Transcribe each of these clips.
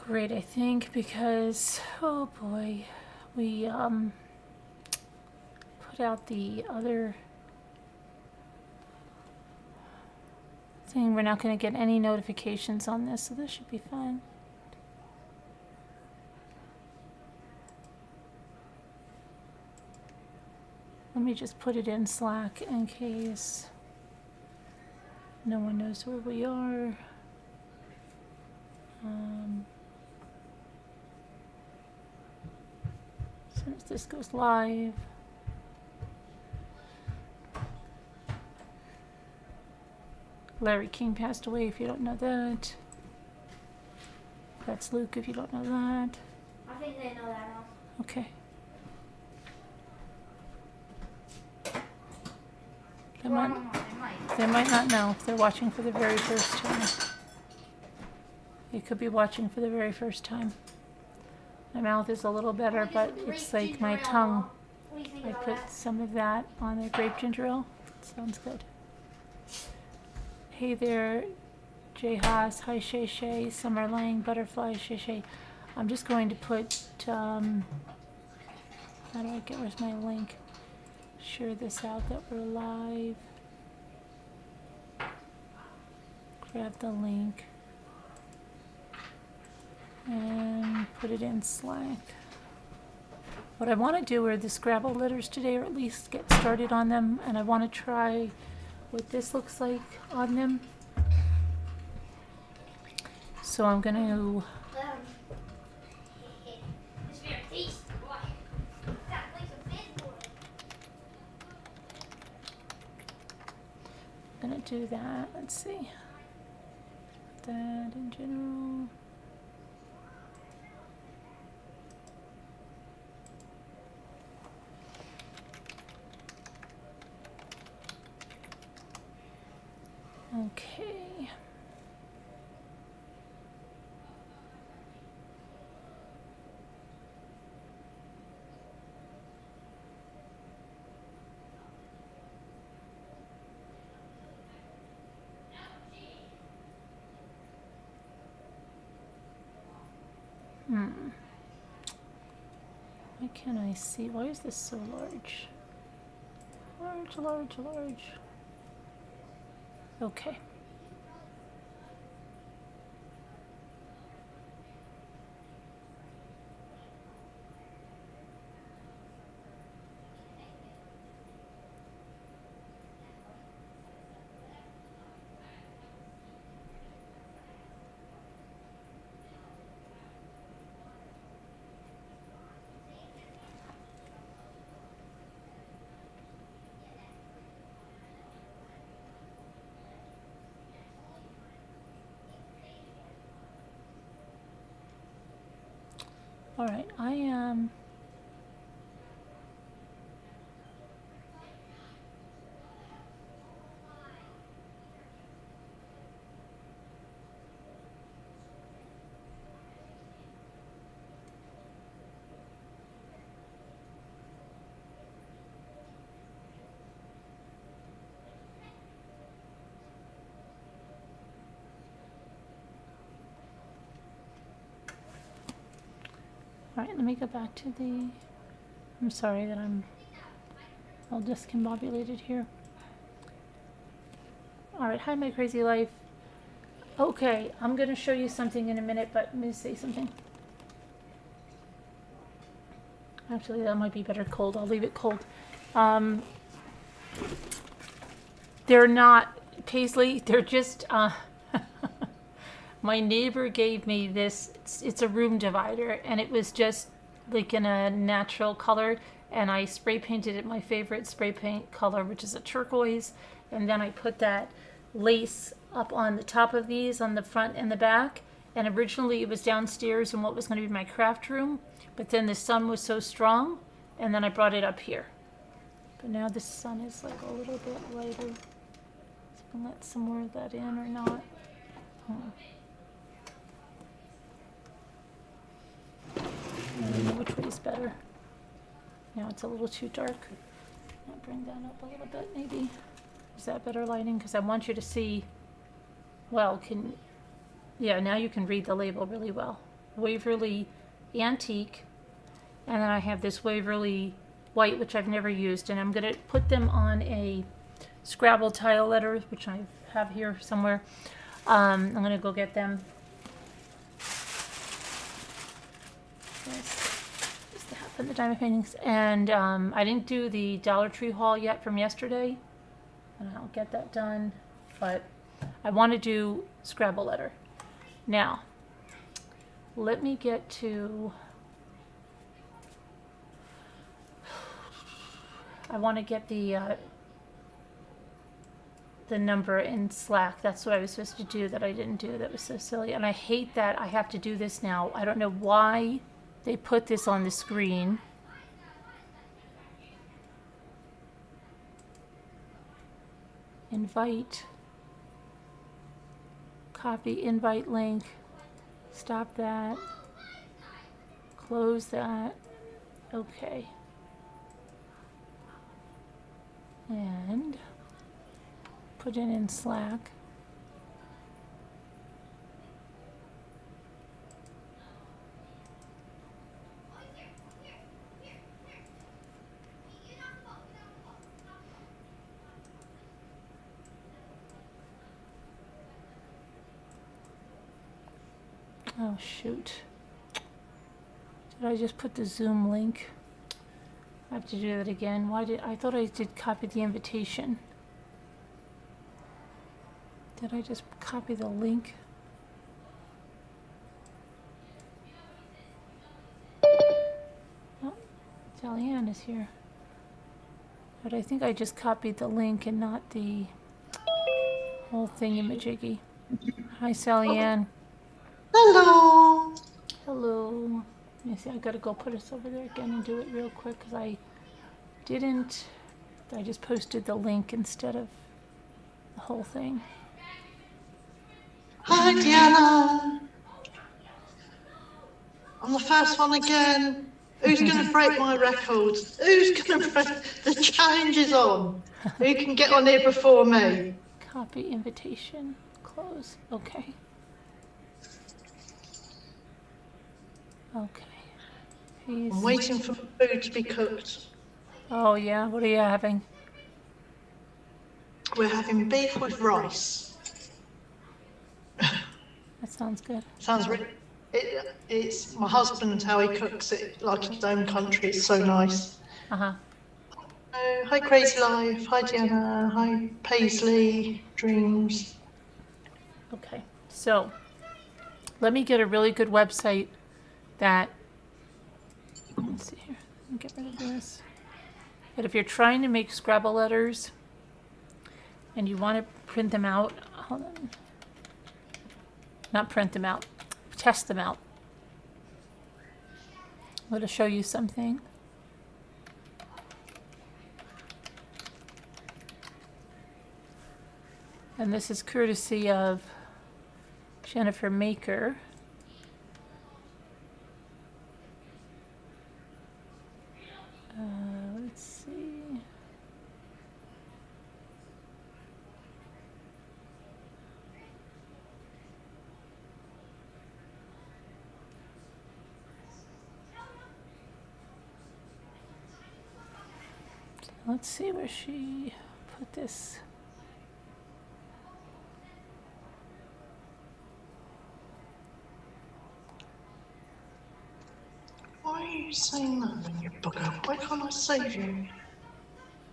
great, I think, because, oh boy, we put out the other thing. We're not going to get any notifications on this, so this should be fine. Let me just put it in Slack in case no one knows where we are. As soon as this goes live. Larry King passed away, if you don't know that. That's Luke, if you don't know that. I think they know that now. Okay. They might not know if they're watching for the very first time. You could be watching for the very first time. My mouth is a little better, but it's like my tongue. I put some of that on the grape ginger ale. Sounds good. Hey there, Jay Haas. Hi, Shay Shay. Summer Lang, Butterfly, Shay Shay. I'm just going to put, how do I get, where's my link? Share this out that we're live. Grab the link and put it in Slack. What I want to do are the Scrabble letters today, or at least get started on them, and I want to try what this looks like on them. So I'm going to do that. Let's see. That in general. Okay. Why can't I see? Why is this so large? Large, large, large. Okay. All right, I am all right, let me go back to the, I'm sorry that I'm all discombobulated here. All right, hi, my crazy life. Okay, I'm going to show you something in a minute, but let me say something. Actually, that might be better cold. I'll leave it cold. They're not paisley. They're just, my neighbor gave me this. It's a room divider, and it was just like in a natural color, and I spray painted it my favorite spray paint color, which is a turquoise, and then I put that lace up on the top of these on the front and the back, and originally it was downstairs in what was going to be my craft room, but then the sun was so strong, and then I brought it up here. But now the sun is like a little bit lighter. So I'll let some more of that in or not. I don't know which way is better. Now it's a little too dark. I'll bring that up a little bit maybe. Is that better lighting? Because I want you to see, well, yeah, now you can read the label really well. Waverly Antique, and then I have this Waverly White, which I've never used, and I'm going to put them on a Scrabble tile letter, which I have here somewhere. I'm going to go get them. Just to happen the diamond paintings. And I didn't do the Dollar Tree haul yet from yesterday, and I'll get that done, but I want to do Scrabble letter. Now, let me get to... I want to get the number in Slack. That's what I was supposed to do that I didn't do. That was so silly. And I hate that I have to do this now. I don't know why they put this on the screen. Invite. Copy invite link. Stop that. Close that. Okay. And put it in Slack. Oh shoot. Did I just put the Zoom link? I have to do that again. Why did I thought I did copy the invitation? Did I just copy the link? Oh, Jillian is here. But I think I just copied the link and not the whole thingamajiggy. Hi, Sally Ann. Hello. Hello. Let me see, I gotta go put us over there again and do it real quick because I didn't. I just posted the link instead of the whole thing. Hi, Diana. I'm the first one again. Who's going to break my record? Who's going to break the challenge is on? Who can get on here before me? Copy invitation. Close. Okay. Okay. I'm waiting for food to be cooked. Oh yeah, what are you having? We're having beef with rice. That sounds good. Sounds really. It's my husband, how he cooks it like his own country. It's so nice. Uh-huh. Hi, Crazy Life. Hi, Diana. Hi, Paisley. Dreams. Okay. So, let me get a really good website that... Let's see here. Let me get rid of this. But if you're trying to make Scrabble letters and you want to print them out, hold on. Not print them out, test them out. I'm going to show you something. And this is courtesy of Jennifer Maker. Let's see. Let's see where she put this. Why are you saying that when you bugger? Why can't I save you?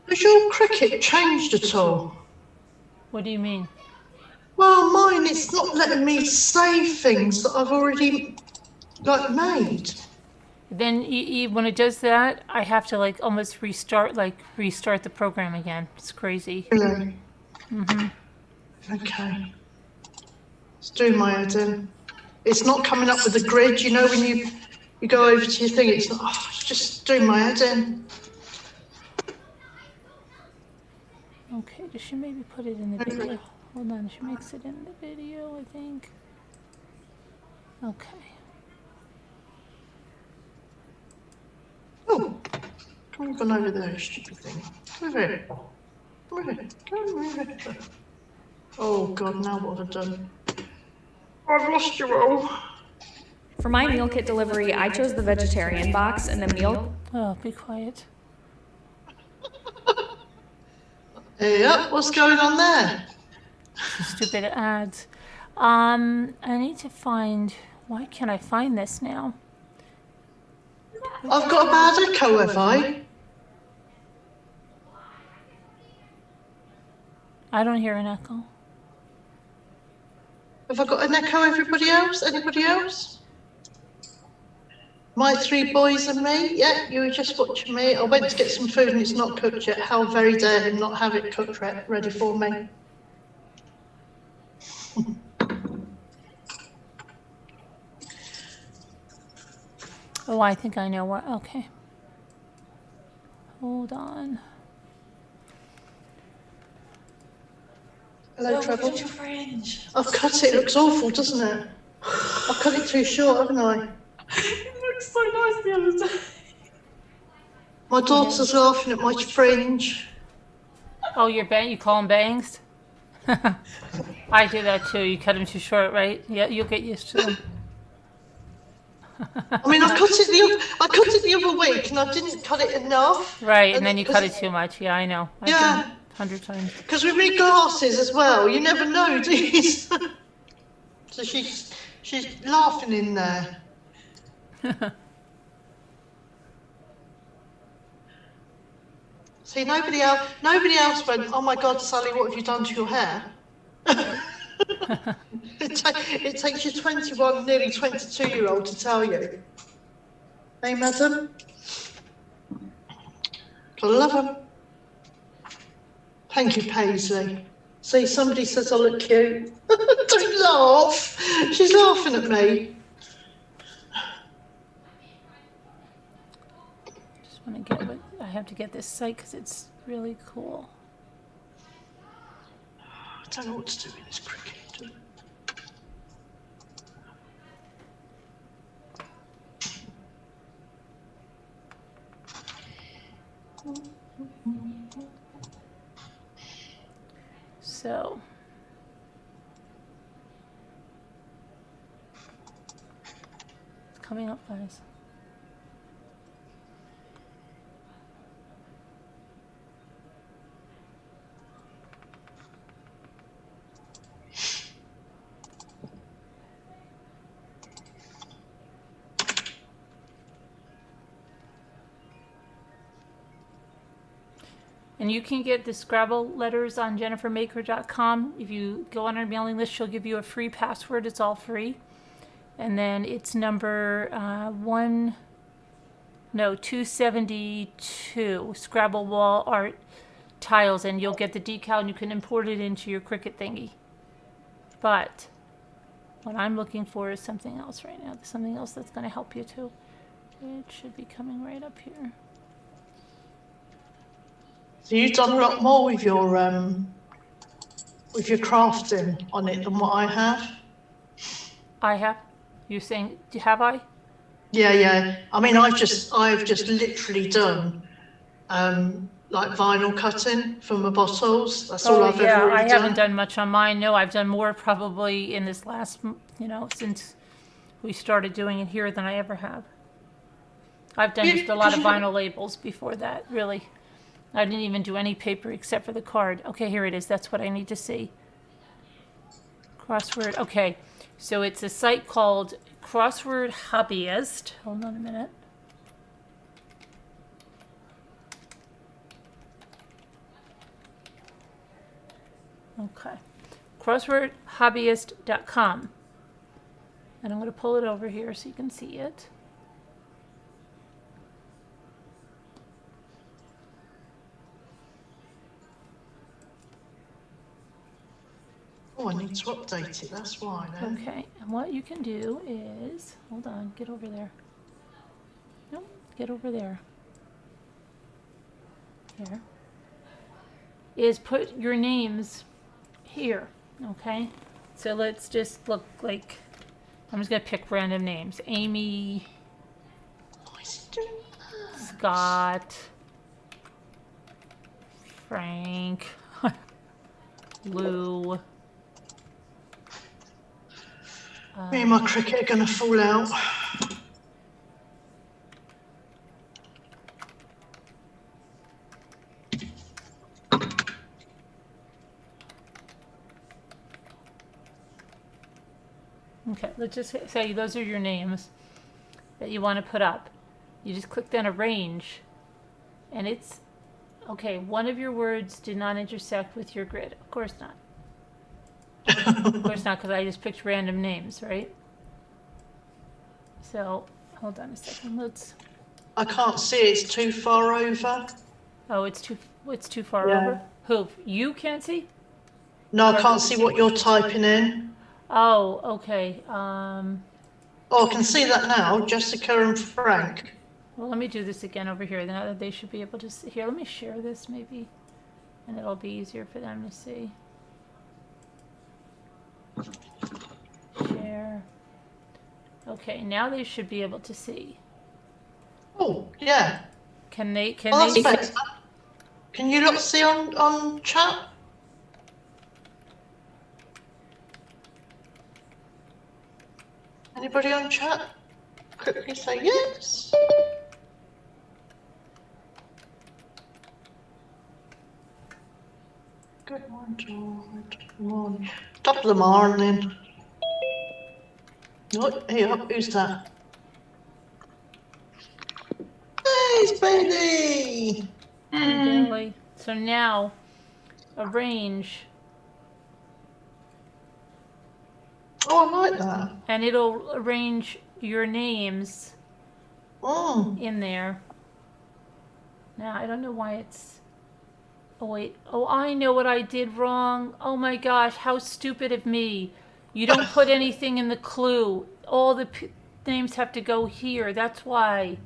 Has your cricket changed at all? What do you mean? Well, mine, it's not letting me save things that I've already, made. Then when it does that, I have to almost restart the program again. It's crazy. Really? Mm-hmm. Okay. It's doing my head in. It's not coming up with a grid, you know, when you go over to your thing, it's just doing my head in. Okay, does she maybe put it in the video? Hold on, she makes it in the video, I think. Okay. Oh, come on over there, stupid thing. Move it. Move it. Go move it. Oh God, now what have I done? I've lost you all. For my meal kit delivery, I chose the vegetarian box, and the meal... Oh, be quiet. Yeah, what's going on there? Stupid ads. I need to find. Why can't I find this now? I've got a bad echo, have I? I don't hear an echo. Have I got an echo, everybody else? Anybody else? My three boys and me? Yeah, you were just watching me. I went to get some food and it's not cooked yet. How very dare him not have it cooked ready for me. Oh, I think I know what. Okay. Hold on. Hello, Trevor. Look at your fringe. I've cut it. It looks awful, doesn't it? I've cut it too short, haven't I? It looks so nice the other time. My daughter's laughing at my fringe. Oh, you call them bangs? I do that too. You cut them too short, right? Yeah, you'll get used to them. I mean, I cut it the other week and I didn't cut it enough. Right, and then you cut it too much. Yeah, I know. I've done it 100 times. Because with me glasses as well, you never know, do you? So she's laughing in there. See, nobody else went, oh my God, Sally, what have you done to your hair? It takes your 21, nearly 22-year-old to tell you. Hey, madam? Gotta love them. Thank you, Paisley. See, somebody says I look cute. Don't laugh. She's laughing at me. Just want to get what I have to get this site because it's really cool. I don't know what to do with this cricket. So, it's coming up, guys. And you can get the Scrabble letters on jennifermaker.com. If you go on our mailing list, she'll give you a free password. It's all free. And then it's number 272, Scrabble wall art tiles. And you'll get the decal and you can import it into your Cricut thingy. But what I'm looking for is something else right now. Something else that's going to help you too. It should be coming right up here. So you've done a lot more with your crafting on it than what I have. I have. You're saying, have I? Yeah. I mean, I've just literally done like vinyl cutting for my bottles. That's all I've ever really I done. haven't done much on mine. No, I've done more probably in this last, since we started doing it here than I ever have. I've done just a lot of vinyl labels before that, really. I didn't even do any paper except for the card. Okay, here it is. That's what I need to see. Crossword. Okay, so it's a site called Crossword Hobbyist. Hold on a minute. Okay, crosswordhobbyist.com. And I'm going to pull it over here so you can see it. Oh, I need to update it, that's why then. Okay, and what you can do is, hold on, get over there. Nope, get over there. Here. Is put your names here, okay? So let's just look like, I'm just gonna pick random names. Amy, Scott, Frank, Lou, Me and my cricket are going to fall out. Okay, let's just say those are your names that you want to put up. You just click then arrange, and it's okay. One of your words did not intersect with your grid. Of course not. Of course not, because I just picked random names, right? So hold on a second. Let's. I can't see it. It's too far over. Oh, it's too far Yeah. over. Who? You can't see? No, I can't see what you're typing in. Oh, okay. Oh, I can see that now. Jessica and Frank. Well, let me do this again over here. Now they should be able to see. Here, let me share this maybe, and it'll be easier for them to see. Share. Okay, now they should be able to see. Oh, yeah. Can they? Oh, that's better. Can you lot see on chat? Anybody on chat? Quickly say yes. Good morning. Good morning. Top of the morning. Oh, hey, who's that? Hey, it's Bailey. Really? So now, arrange, Oh, I like that. and it'll arrange your names Oh, in there. Now I don't know why it's. Oh wait. Oh, I know what I did wrong. Oh my gosh, how stupid of me! You don't put anything in the clue. All the names have to go here. That's why.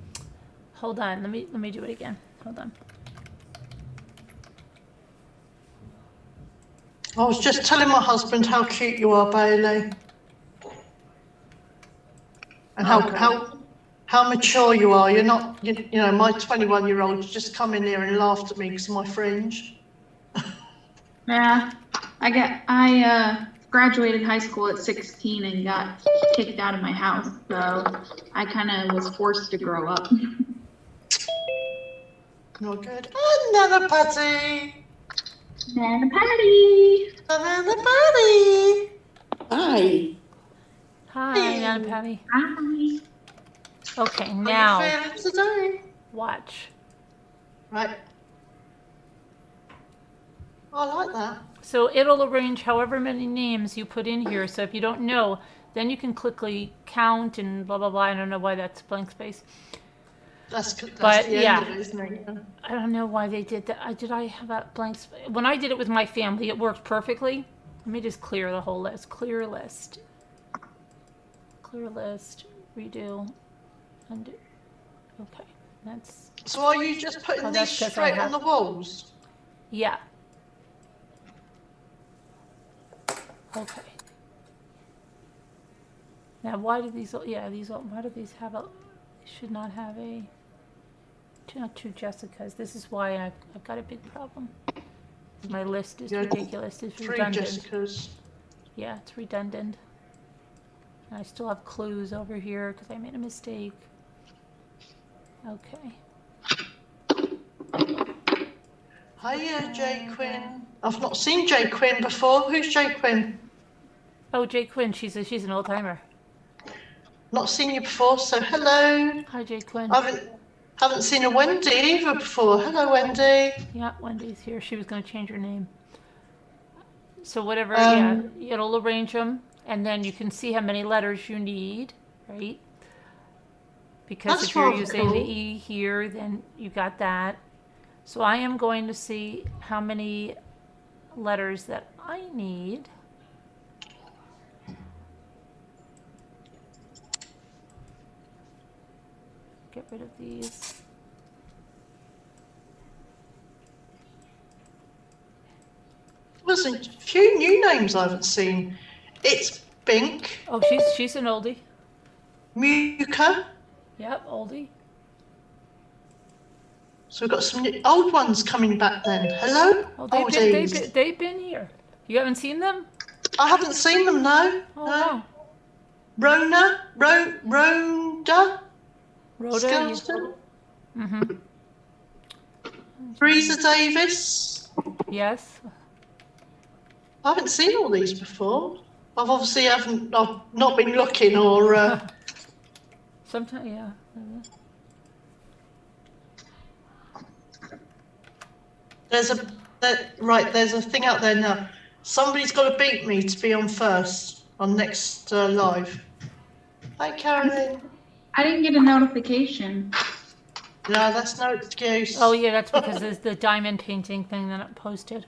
Hold on. Let me do it again. Hold on. I was just telling my husband how cute you are, Bailey. And how mature you are. You're not, you know, my 21-year-old just come in here and laughed at me because of my fringe. Yeah, I graduated high school at 16 and got kicked out of my house, so I kind of was forced to grow up. Not good. Another Patty. And a patty. Another Patty. Hi. Hi, Nana Patty. Hi. Okay, How you now feeling today? watch. Right. I like that. So it'll arrange however many names you put in here. So if you don't know, then you can quickly count and blah blah blah. I don't know why that's blank space. That's But, the yeah. end of it, isn't it? I don't know why they did that. Did I have a blank space? When I did it with my family, it worked perfectly. Let me just clear the whole list. Clear list. Clear list. Redo. Undo. Okay. That's, So are you just putting Oh, these that's 'cause I straight have- on the walls? yeah. Okay. Now, why do these, why do these have a, should not have a, not two Jessicas. This is why I've got a big problem. My list is Yeah, ridiculous. It's 3 redundant. Jessicas. Yeah, it's redundant. And I still have clues over here because I made a mistake. Okay. Hiya, Jay Quinn. I've not seen Jay Quinn before. Who's Jay Quinn? Oh, Jay Quinn. She's an old timer. Not seen you before, so hello. Hi, Jay Quinn. I haven't seen a Wendy either before. Hello, Wendy. Yeah, Wendy's here. She was going to change her name. So whatever, Um, it'll arrange them, and then you can see how many letters you need, right? Because That's if you're rather using the cool. E here, then you got that. So I am going to see how many letters that I need. Get rid of these. There's a few new names I haven't seen. It's Bink, Oh, she's an oldie. Muka. Yep, oldie. So we've got some old ones coming back then. Hello, Oh, they've been here. You haven't seen them? I haven't seen them, no. Oh, No. wow. Rhoda Rhoda. Skelton, Mm-hmm. Teresa Davis. Yes. I haven't seen all these before. I've not been looking or. Sometimes, yeah. There's a thing out there now. Somebody's got to beat me to be on first on next live. Hi, Carolyn. I didn't get a notification. No, that's no excuse. Oh yeah, that's because there's the diamond painting thing that I posted.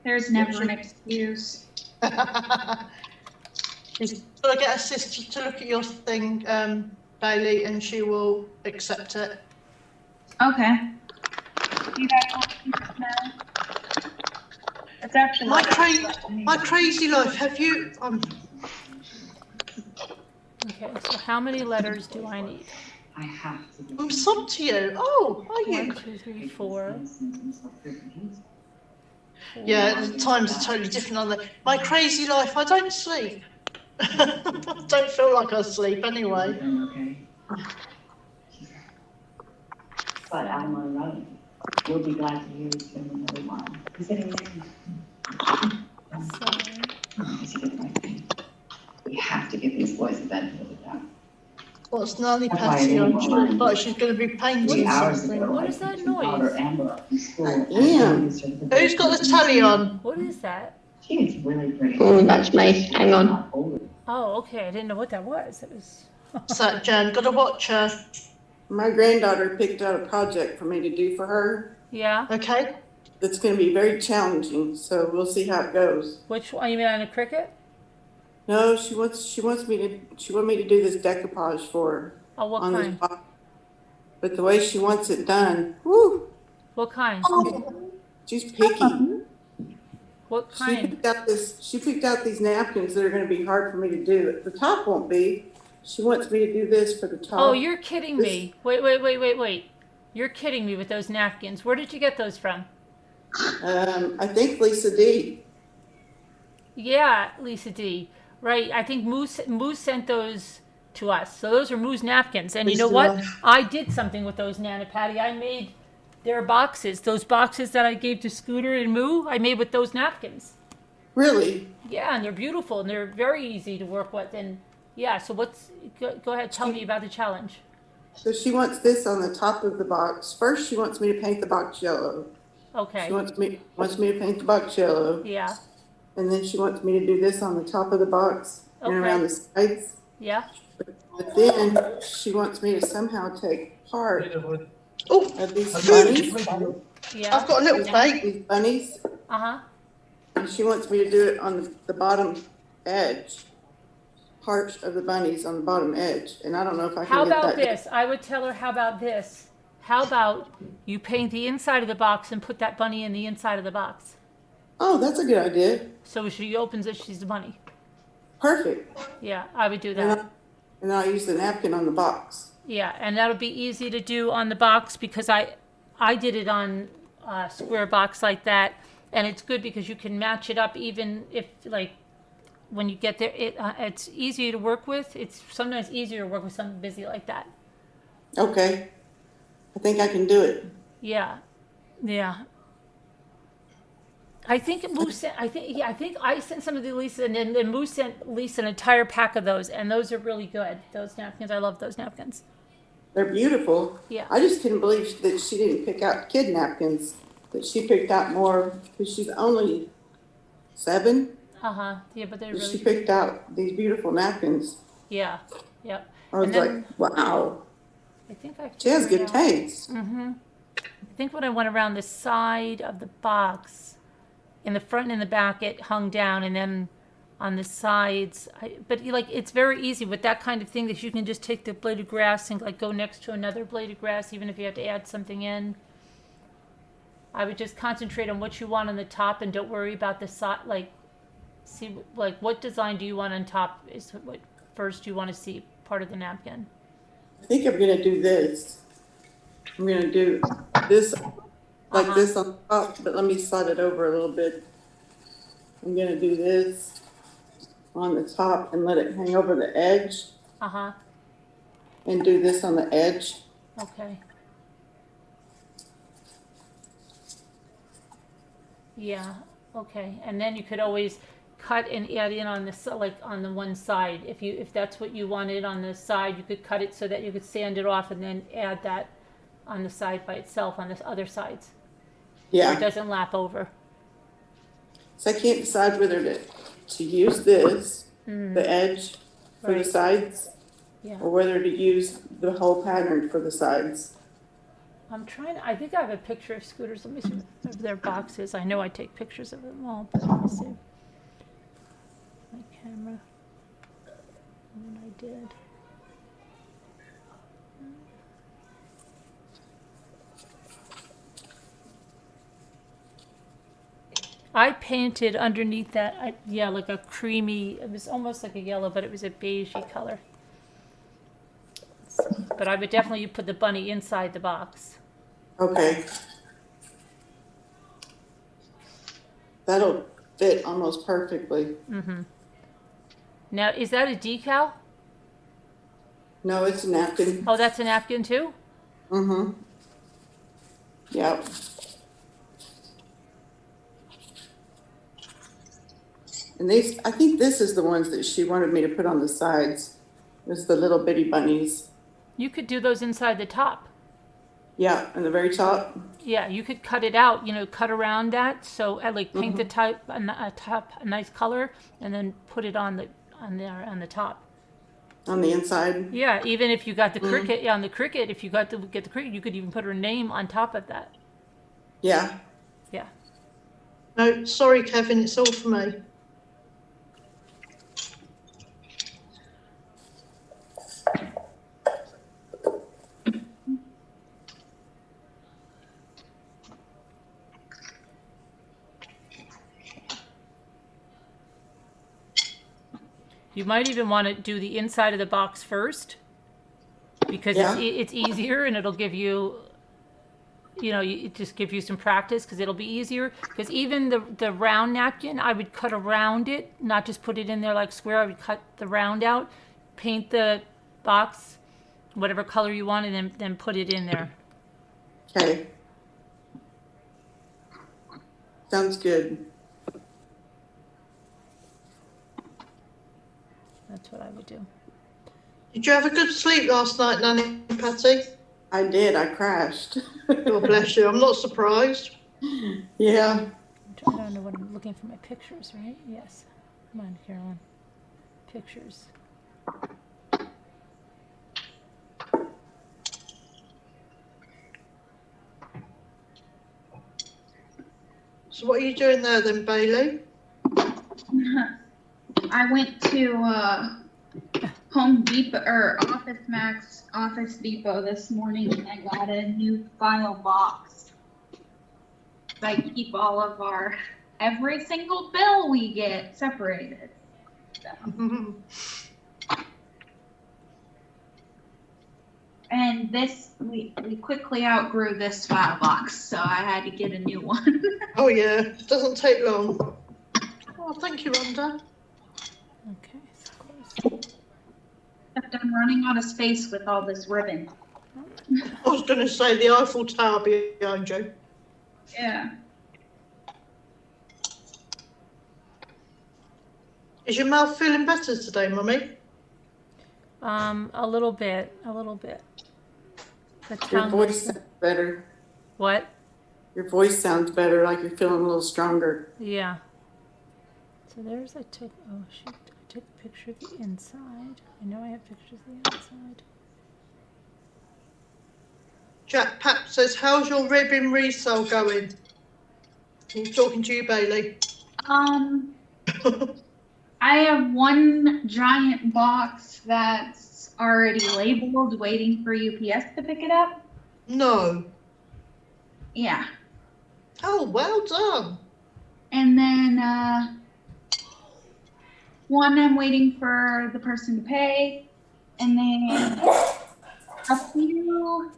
There's never an excuse. You've got to get a sister to look at your thing, Bailey, and she will accept it. Okay. You guys want to know? It's actually My crazy life. Have you? Okay, so how many letters do I need? I'm sub to you. Oh, are you? 1, 2, 3, 4. Yeah, the times are totally different, aren't they? My crazy life. I don't sleep. I don't feel like I sleep anyway. But I'm alone. We'll be glad to hear you spend another one. Is it We have to give these boys a benefit of the doubt. What's Nanny Patty on? She looks like she's going to be painting something. What is that noise? Yeah. Who's got the telly on? What is that? She is really pretty. Oh, that's me. Hang on. Oh, okay. I didn't know what that was. It was. What's that, Jan? Got to watch her. My granddaughter picked out a project for me to do for her. Yeah. Okay. That's going to be very challenging, so we'll see how it goes. Which one? You mean on a cricket? No, she wants me to do this decoupage for her. Oh, what on kind? this box. But the way she wants it done, whoo, What kind? she's picky. What She kind? picked out these napkins that are going to be hard for me to do. The top won't be. She wants me to do this for the top. Oh, you're kidding me. Wait. You're kidding me with those napkins. Where did you get those from? I think Lisa D. Yeah, Lisa D. Right. I think Moose sent those to us. So those are Moo's napkins. And you know what? I did something with those, Nana Patty. I made their boxes. Those boxes that I gave to Scooter and Moo, I made with those napkins. Really? Yeah, and they're beautiful and they're very easy to work with. And yeah, so go ahead, tell me about the challenge. So she wants this on the top of the box. First, she wants me to paint the box yellow. Okay. She wants me to paint the box yellow. Yeah. And then she wants me to do this on the top of the box and Okay. around the sides. Yeah. But then she wants me to somehow take part Oh, of these bunnies. Yeah. I've got a little bake. These bunnies. Uh-huh. And she wants me to do it on the bottom edge. Part of the bunnies on the bottom edge. And I don't know if I can How get about that. this? I would tell her, how about this? How about you paint the inside of the box and put that bunny in the inside of the box? Oh, that's a good idea. So when she opens it, she's the bunny. Perfect. Yeah, I would do And, that. and I'll use the napkin on the box. Yeah, and that'll be easy to do on the box because I did it on a square box like that. And it's good because you can match it up even if, like, when you get there, it's easier to work with. It's sometimes easier to work with something busy like that. Okay. I think I can do it. Yeah. I think Moose sent, I think I sent some of the Lisa, and then Moose sent Lisa an entire pack of those, and those are really good. Those napkins, I love those napkins. They're beautiful. Yeah. I just couldn't believe that she didn't pick out kid napkins, that she picked out more, because she's only 7. Yeah, but they're But she really, picked out these beautiful napkins. yeah, yep. I was And then- like, wow, I think I. she has good taste. I think when I went around the side of the box, in the front and in the back, it hung down, and then on the sides. But it's very easy with that kind of thing that you can just take the blade of grass and like go next to another blade of grass, even if you have to add something in. I would just concentrate on what you want on the top and don't worry about the side. See what design do you want on top is what first you want to see part of the napkin. I think I'm going to do this. I'm going to do this like this on top, but let me slide it over a little bit. I'm gonna do this on the top and let it hang over the edge Uh-huh, and do this on the edge. okay. Yeah, okay, and then you could always cut and add in on this, like on the one side. If that's what you wanted on the side, you could cut it so that you could sand it off and then add that on the side by itself on the other sides. Where it Yeah, doesn't lap over. so I can't decide whether to use this, the edge for the Right. sides, Yeah. or whether to use the whole pattern for the sides. I'm trying, I think I have a picture of scooters. Let me see of their boxes. I know I take pictures of them all, but let me see. My camera. When I did. I painted underneath that, yeah, like a creamy, it was almost like a yellow, but it was a beigey color. But I would definitely put the bunny inside the box. Okay. That'll fit almost perfectly. Now, is that a decal? No, it's a napkin. Oh, that's a napkin too? Mm-hmm. Yep. And these, I think this is the ones that she wanted me to put on the sides. It's the little bitty bunnies. You could do those inside the top. Yeah, on the very top. Yeah, you could cut it out, cut around that. So I like paint the top a nice color and then put it on the top. On the inside. Yeah, even if you got the cricket, yeah, on the cricket, if you got to get the cricket, you could even put her name on top of that. Yeah. Yeah. No, sorry, Kevin, it's all for me. You might even want to do the inside of the box first because Yeah. it's easier and it'll give you, it just gives you some practice because it'll be easier. Because even the round napkin, I would cut around it, not just put it in there like square. I would cut the round out, paint the box, whatever color you want, and then put it in there. Okay. Sounds good. That's what I would do. Did you have a good sleep last night, Nanny Patty? I did. I crashed. God bless you. I'm not surprised. Yeah. I don't know what I'm looking for my pictures, right? Yes. Come on, Carolyn. Pictures. So what are you doing there then, Bailey? I went to Home Depot or Office Depot this morning and I got a new file box. So I keep all of every single bill we get separated. So. And this, we quickly outgrew this file box, so I had to get a new one. Oh yeah, it doesn't take long. Oh, thank you, Rhonda. Okay. So Except I'm running out of space with all this ribbon. I was going to say the Eiffel Tower behind you. Yeah. Is your mouth feeling better today, Mummy? a little bit. The Your tongue. voice sounds better. What? Your voice sounds better, like you're feeling a little stronger. Yeah. So there's, I took a picture of the inside. I know I have pictures of the outside. Jack Pap says, how's your ribbon resale going? He's talking to you, Bailey. I have one giant box that's already labeled, waiting for UPS to pick it up. No. Yeah. Oh, well done. And then one I'm waiting for the person to pay. And then a few,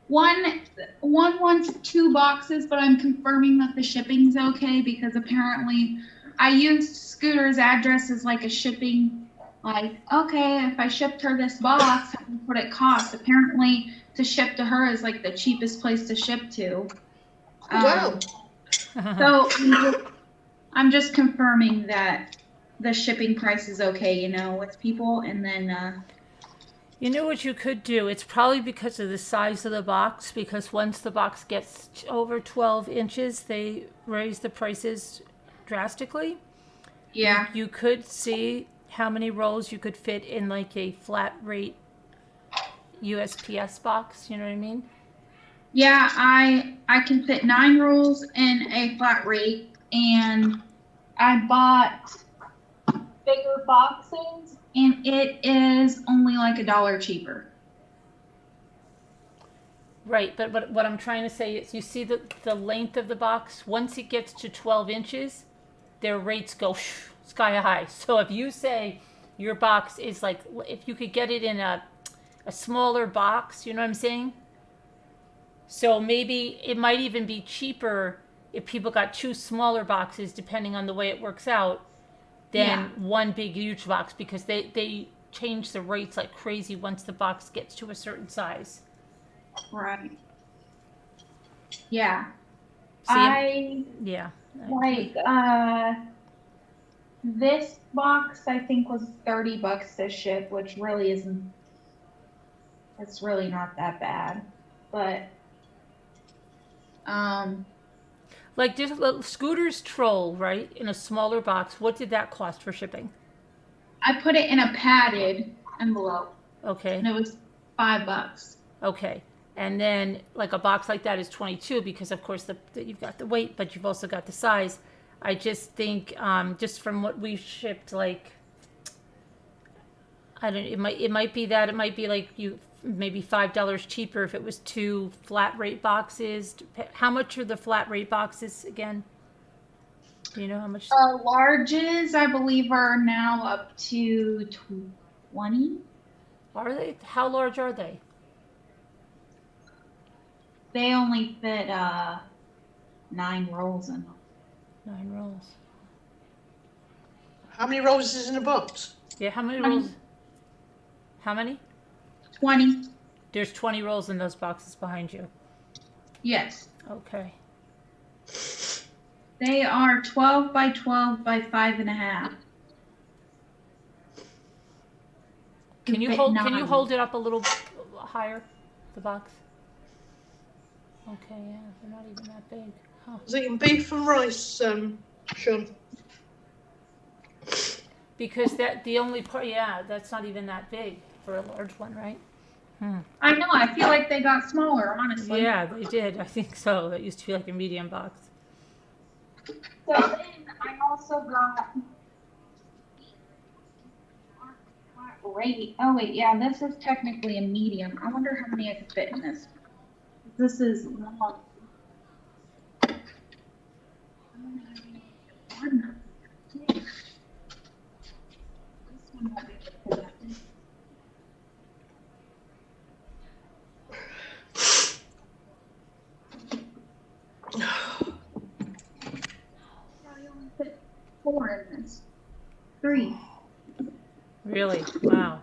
one wants 2 boxes, but I'm confirming that the shipping's okay because apparently I used Scooter's address as like a shipping, like, okay, if I shipped her this box, how much would it cost? Apparently, to ship to her is like the cheapest place to ship to. Wow. So I'm just confirming that the shipping price is okay, you know, with people, and then You know what you could do? It's probably because of the size of the box, because once the box gets over 12 inches, they raise the prices drastically. yeah. You could see how many rolls you could fit in like a flat rate USPS box, you know what I mean? Yeah, I can fit 9 rolls in a flat rate, and I bought bigger boxes, and it is only like $1 cheaper. Right, but what I'm trying to say is you see the length of the box, once it gets to 12 inches, their rates go sky high. So if you say your box is like, if you could get it in a smaller box, you know what I'm saying? So maybe it might even be cheaper if people got 2 smaller boxes, depending on the way it works out, than one big huge box, because they change the rates like crazy once the box gets to a certain size. Right. Yeah. See, yeah. Like, this box I think was $30 to ship, which really isn't, it's really not that bad. But, Like just Scooter's Troll, right? In a smaller box. What did that cost for shipping? I put it in a padded envelope, Okay. and it was $5. Okay. And then like a box like that is 22 because of course you've got the weight, but you've also got the size. I just think just from what we've shipped, like I don't. It might be that. It might be like you maybe $5 cheaper if it was 2 flat rate boxes. How much are the flat rate boxes again? Do you know how much? Larges, I believe, are now up to 20. Are they? How large are they? They only fit 9 rolls in them. 9 rolls. How many rolls is in a box? Yeah. How many rolls? How many? 20. There's 20 rolls in those boxes behind you. Yes. Okay. They are 12 by 12 by 5.5. Can you fit hold? Can you 9. hold it up a little higher? The box. Okay. Yeah. They're not even that big. Huh. I was eating beef and rice, Sean. Because the only part, yeah, that's not even that big for a large one, right? I know. I feel like they got smaller, honestly. Yeah, they did. I think so. That used to be like a medium box. So then I also got. Oh wait, yeah, this is technically a medium. I wonder how many I could fit in this. This is long. I only fit 4 in this. 3. Really? Wow.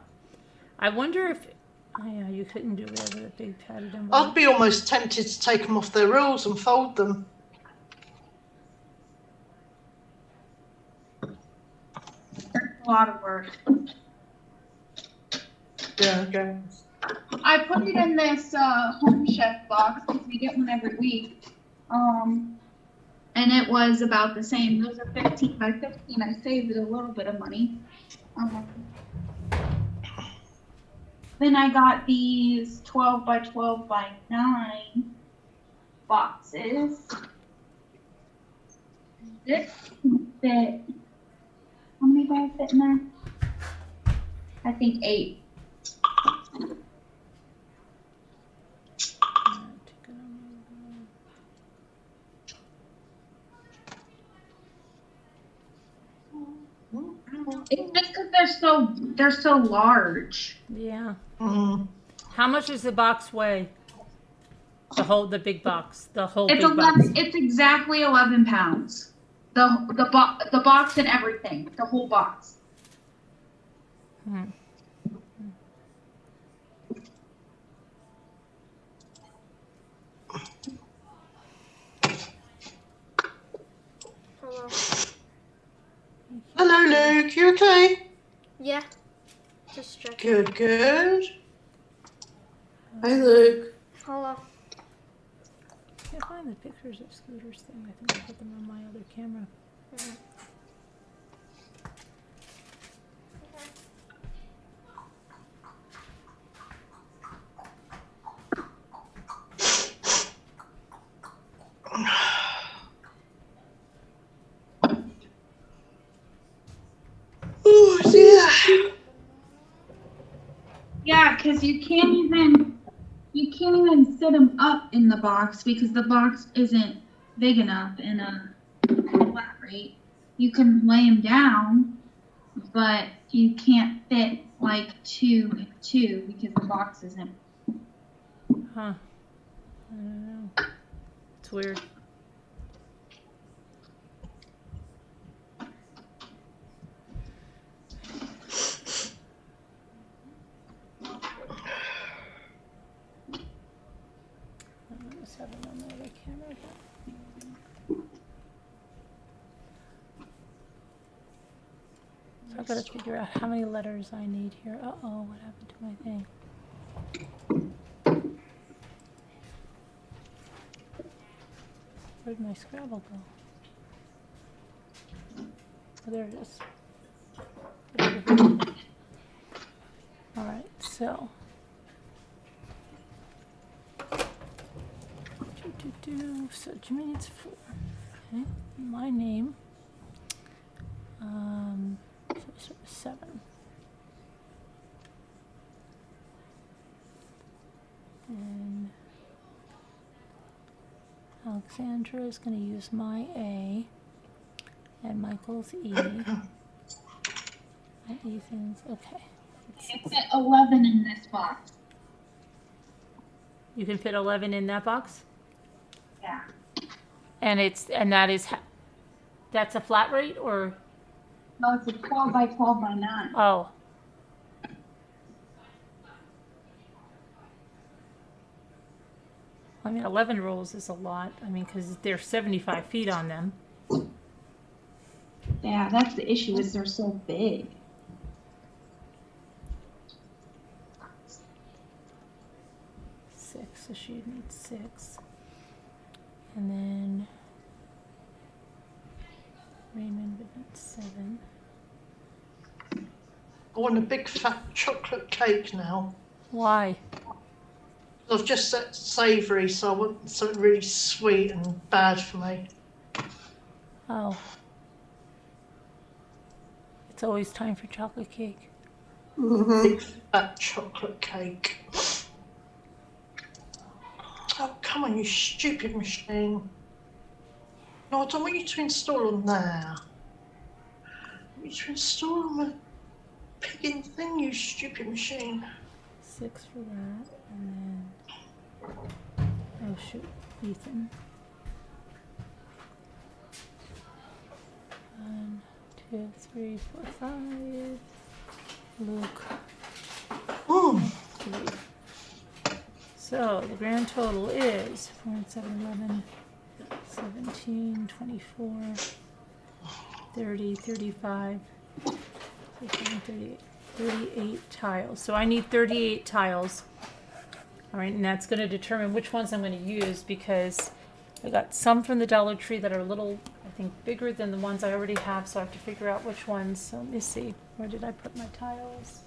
I wonder if. Oh, yeah, you couldn't do it with a big padded envelope. I'd be almost tempted to take them off their rolls and fold them. That's a lot of work. Yeah, okay. I put it in this Home Chef box because we get one every week. And it was about the same. Those are 15 by 15. I saved it a little bit of money. Then I got these 12 by 12 by 9 boxes. This can fit. How many do I fit in there? I think 8. It's just because they're so large. Yeah. Mm. How much does the box weigh? The big box. The whole It's big box. It's exactly 11 pounds. The box and everything, the whole box. Hello. Hello, Luke. You okay? Yeah. Just checking. Good, good. Hi, Luke. Hello. Can't find the pictures of Scooter's thing. I think I put them on my other camera. Oh dear. Yeah, because you can't even sit them up in the box because the box isn't big enough in a flat rate. You can lay them down, but you can't fit like 2 and 2 because the box isn't. Huh. I don't know. It's weird. I just have it on the other camera. So I've got to figure out how many letters I need here. Uh-oh, what happened to my thing? Where'd my Scrabble go? Oh, there it is. All right, so. So Jimmy needs 4. Okay, my name. So 7. And Alexandra is going to use my A, and Michael's E, and Ethan's, okay. You can fit 11 in this box. You can fit 11 in that box? Yeah. And that's a flat rate or? No, it's a 12 by 12 by 9. Oh. I mean, 11 rolls is a lot. I mean, because there's 75 feet on them. Yeah, that's the issue is they're so big. So she needs 6. And then Raymond would need 7. I want a big fat chocolate cake now. Why? I've just set savoury, so I want something really sweet and bad for me. Oh. It's always time for chocolate cake. Big fat chocolate cake. Oh, come on, you stupid machine. No, I don't want you to install them there. I want you to install them a pigging thing, you stupid machine. 6 for that, and then, oh shoot, Ethan. 1, 2, 3, 4, 5. Luke. Mm. 3. So the grand total is 4 and 7, 11, 17, 24, 30, 35, 37, 38, 38 tiles. So I need 38 tiles. All right, and that's going to determine which ones I'm going to use because I got some from the Dollar Tree that are a little, I think, bigger than the ones I already have, so I have to figure out which ones. So let me see. Where did I put my tiles?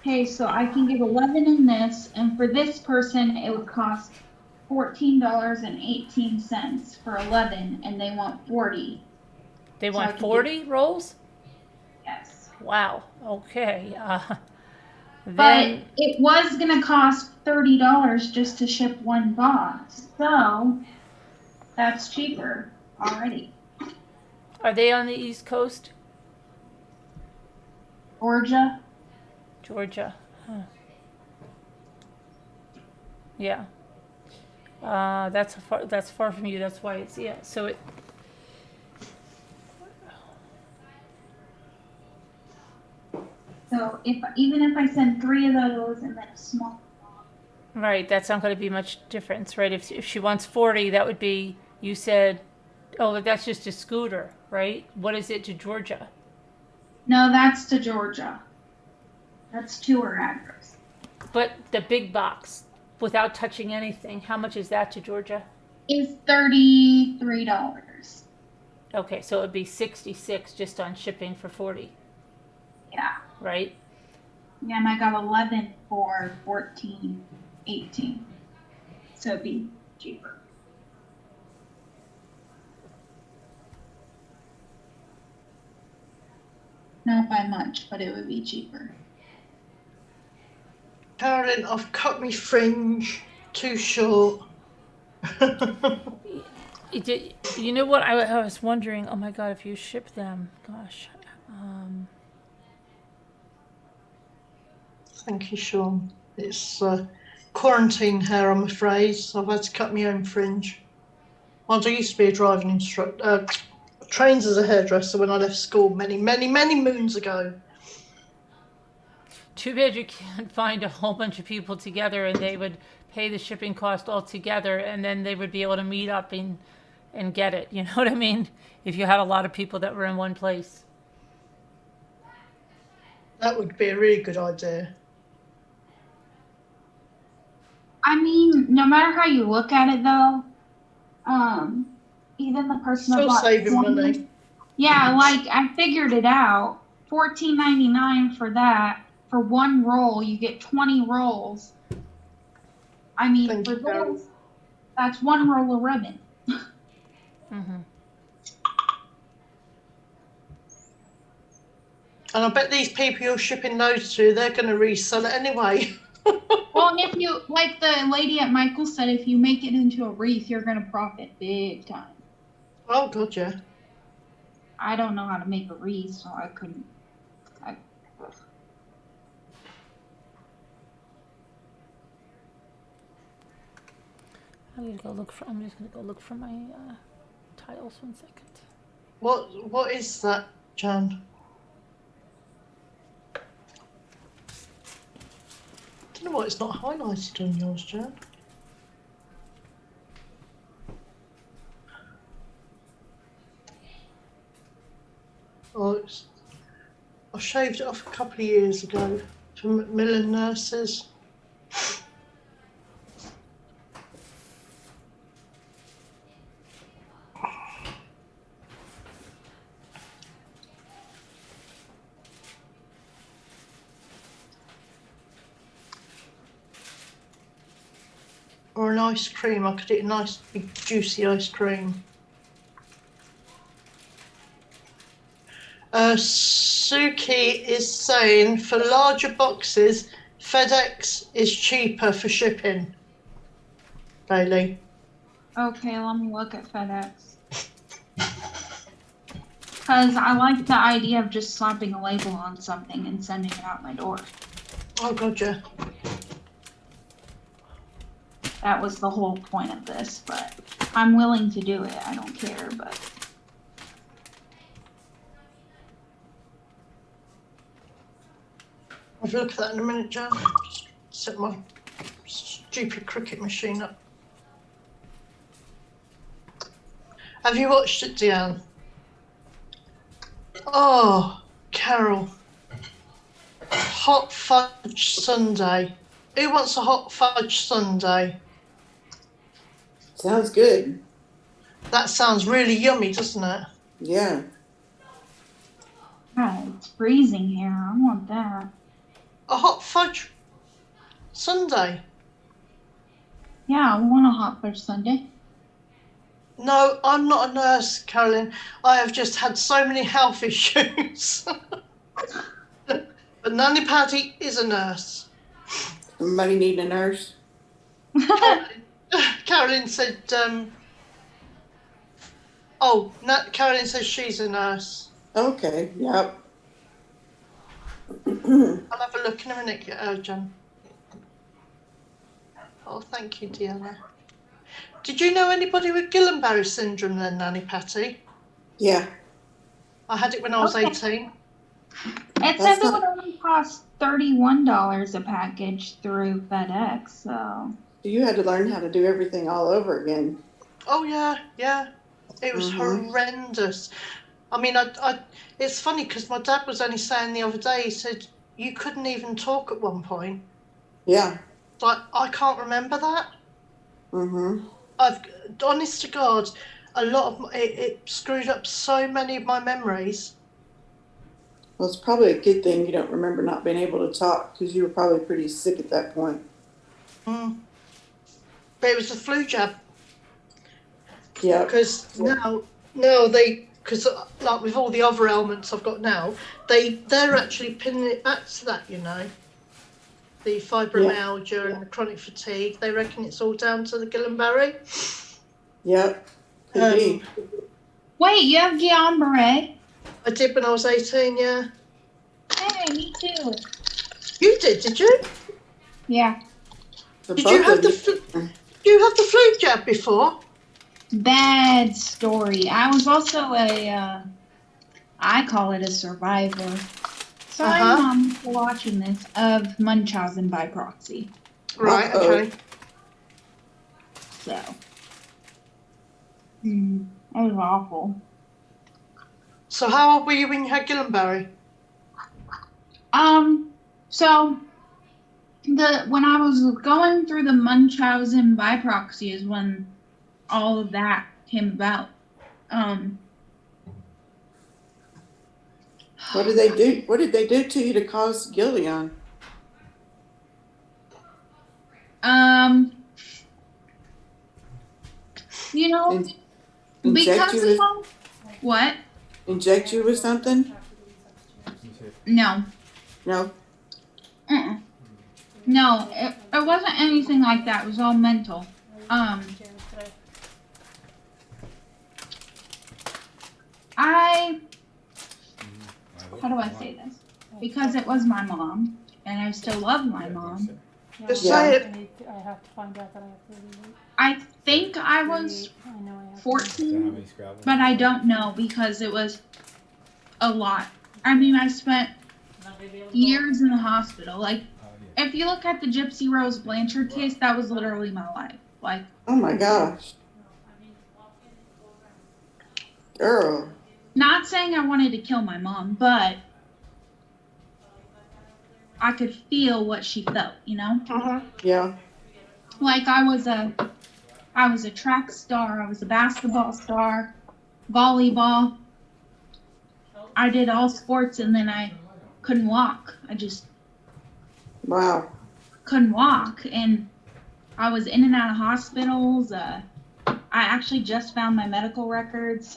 Okay, so I can give 11 in this, and for this person, it would cost $14.18 for 11, and they want 40. They So I want can 40 rolls? Yes. Wow. Okay. But Then it was gonna cost $30 just to ship one box, so that's cheaper already. are they on the East Coast? Georgia. Georgia. Huh. Yeah. That's far from you. That's why it's, yeah. So it. So even if I send 3 of those and then a small, Right, that's not going to be much difference, right? If she wants 40, that would be, you said, oh, that's just a scooter, right? What is it to Georgia? no, that's to Georgia. That's to her address. But the big box, without touching anything, how much is that to Georgia? Is $33. Okay, so it would be 66 just on shipping for 40, Yeah. right? Yeah, and I got 11 for 14, 18. So it'd be cheaper. Not by much, but it would be cheaper. Carolyn, I've cut my fringe too short. You know what? I was wondering, oh my God, if you ship them, gosh. Thank you, Sean. It's quarantine hair, I'm afraid, so I've had to cut my own fringe. Well, I used to be a driving instructor, trained as a hairdresser when I left school many moons ago. Too bad you can't find a whole bunch of people together and they would pay the shipping cost all together and then they would be able to meet up and get it. You know what I mean? If you had a lot of people that were in one place. That would be a really good idea. I mean, no matter how you look at it, though, even the person that Still bought saving 20 money. Yeah, like I figured it out. $14.99 for that. For one roll, you get 20 rolls. I mean, Thank for you, Carol. those, that's one roll of ribbon. Mm-hmm. And I bet these people you're shipping those to, they're going to resell it anyway. Well, and if you, like the lady at Michael said, if you make it into a wreath, you're going to profit big time. Oh, God, yeah. I don't know how to make a wreath, so I couldn't. I'm just gonna go look for my tiles 1 second. What is that, Jan? I don't know why it's not highlighted on yours, Jan. Oh, I shaved it off a couple of years ago for Macmillan nurses. Or an ice cream. I could eat a nice big juicy ice cream. Suki is saying for larger boxes, FedEx is cheaper for shipping. Bailey. Okay, let me look at FedEx. Because I like the idea of just slapping a label on something and sending it out my door. Oh, God, yeah. That was the whole point of this, but I'm willing to do it. I don't care, but. I'll look at that in a minute, Jan. Just set my stupid cricket machine up. Have you watched it, Deanne? Oh, Carol. Hot fudge sundae. Who wants a hot fudge sundae? Sounds good. That sounds really yummy, doesn't it? Yeah. God, it's freezing here. I want that. A hot fudge sundae? Yeah, I want a hot fudge sundae. No, I'm not a nurse, Carolyn. I have just had so many health issues. But Nanny Patty is a nurse. Somebody need a nurse? Carolyn said, Carolyn says she's a nurse. Okay, yep. I'll have a look in a minute, Jan. Oh, thank you, Deanna. Did you know anybody with Guillain-Barré syndrome then, Nanny Patty? Yeah, I had it when I was Okay. 18. It says it would only cost $31 a package through FedEx, so. you had to learn how to do everything all over again. Oh, yeah. It was horrendous. I mean, it's funny because my dad was only saying the other day, he said, you couldn't even talk at one point. Yeah. Like, I can't remember that. Honest to God, a lot of it screwed up so many of my memories. Well, it's probably a good thing you don't remember not being able to talk because you were probably pretty sick at that point. But it was a flu jab. Yeah. Because now because like with all the other ailments I've got now, they're actually pinning it back to that, you know. The fibromyalgia and the chronic fatigue, they reckon it's all down to the Guillain-Barré. Yep. Could be. Wait, you have Guillain-Barré? I did when I was 18, yeah. Hey, me too. You did you? Yeah. Did you have the flu jab before? Bad story. I was also I call it a survivor. Sorry, Mom, for watching this, of Munchausen by proxy. Right, okay. So. That was awful. So how old were you when you had Guillain-Barré? So when I was going through the Munchausen by proxy is when all of that came about. What did they do? What did they do to you to cause Gillian? You know, Inject because you with, of what? inject you with something? No. No. No, it wasn't anything like that. It was all mental. How do I say this? Because it was my mom, and I still love my mom. Just say it. I have to find out that I have to leave. I think I was 14, but I don't know because it was a lot. I mean, I spent years in the hospital. Like, if you look at the Gypsy Rose Blanchard case, that was literally my life. Like, Oh my gosh. Girl. not saying I wanted to kill my mom, but I could feel what she felt, you know? Yeah. Like, I was a track star, I was a basketball star, volleyball. I did all sports, and then I couldn't walk. I just Wow. couldn't walk, and I was in and out of hospitals. I actually just found my medical records.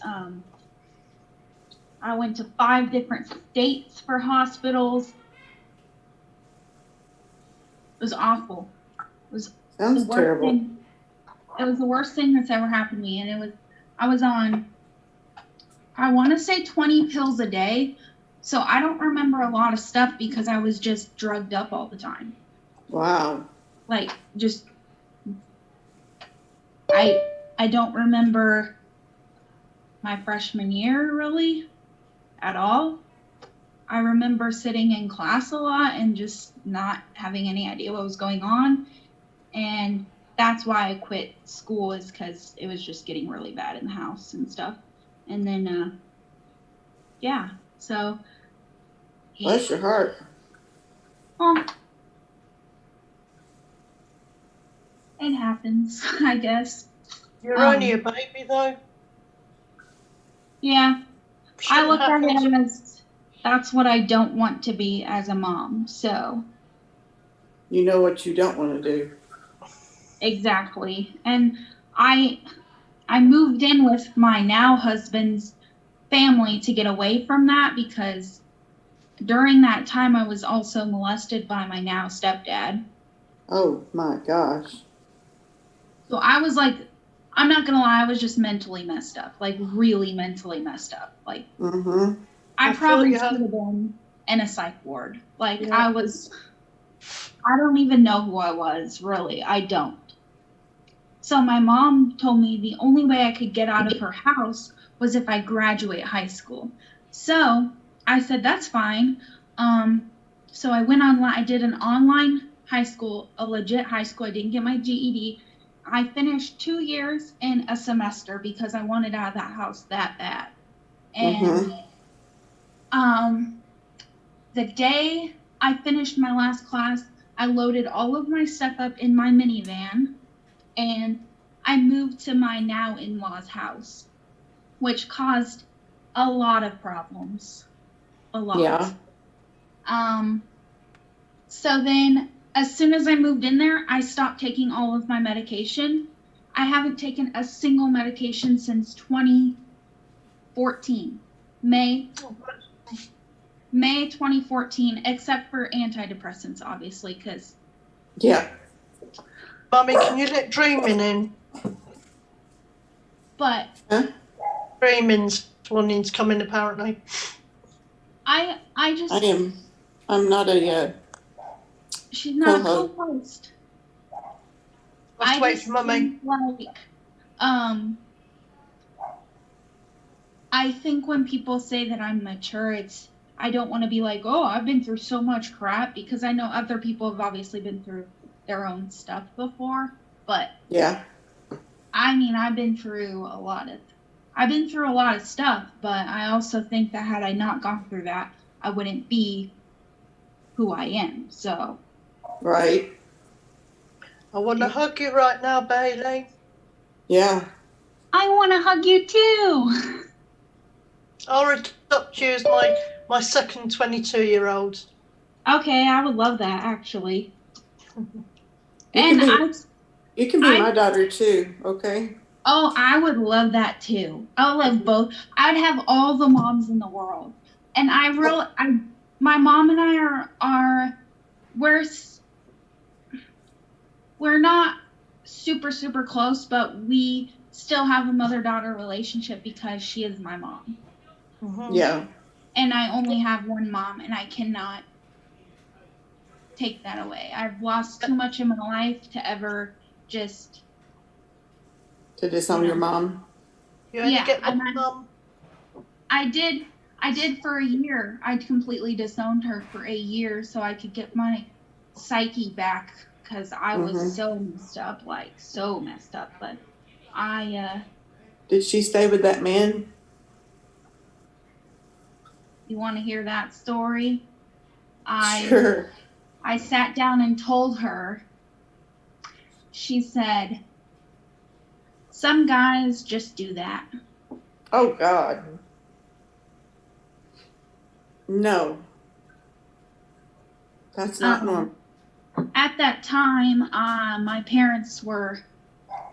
I went to 5 different states for hospitals. It was awful. It was Sounds the worst terrible. thing. It was the worst thing that's ever happened to me, and I was on, I want to say 20 pills a day, so I don't remember a lot of stuff because I was just drugged up all the time. Wow. Like, just, I don't remember my freshman year really at all. I remember sitting in class a lot and just not having any idea what was going on, and that's why I quit school, is because it was just getting really bad in the house and stuff. And then yeah, so Bless your heart. it happens, I guess. You're only a baby though. Yeah, I Shouldn't look at happen. it as that's what I don't want to be as a mom. So You know what you don't want to do. exactly. And I moved in with my now husband's family to get away from that, because during that time I was also molested by my now stepdad. Oh my gosh. So I was like, I'm not gonna lie, I was just mentally messed up, like really mentally messed up. Like, I I feel probably you. should have been in a psych ward. Like, Yeah. I was I don't even know who I was, really. I don't. So my mom told me the only way I could get out of her house was if I graduate high school. So I said, that's fine. So I went online. I did an online high school, a legit high school. I didn't get my GED. I finished 2 years in a semester because I wanted out of that house that bad. And the day I finished my last class, I loaded all of my stuff up in my minivan and I moved to my now in-laws house, which caused a lot of problems. A lot. Yeah. So then as soon as I moved in there, I stopped taking all of my medication. I haven't taken a single medication since 2014, May 2014, except for antidepressants, obviously, because. Yeah. Mummy, can you let Dreaming in? But. Huh? Dreaming's wanting to come in, apparently. I just. I'm not a. She's not a co-host. co-host. Let's wait for Mummy. I think when people say that I'm mature, I don't want to be like, oh, I've been through so much crap, because I know other people have obviously been through their own stuff before. But Yeah. I mean, I've been through a lot of stuff, but I also think that had I not gone through that, I wouldn't be who I am. So. Right. I want to hug you right now, Bailey. Yeah. I want to hug you too. I'll adopt you as my second 22-year-old. Okay, I would love that, actually. You can be my daughter too, okay? Oh, I would love that too. I'll love both. I'd have all the moms in the world. And my mom and I we're not super, super close, but we still have a mother-daughter relationship because she is my mom. Mm-hmm. Yeah. And I only have one mom, and I cannot take that away. I've lost too much in my life to ever just... To disown your mom? You only get one mom? I did for a year. I completely disowned her for a year so I could get my psyche back, because I was so messed up, but Did she stay with that man? You want to hear that story? Sure. I sat down and told her. She said, some guys just do that. Oh, God. No. That's not normal. At that time, my parents were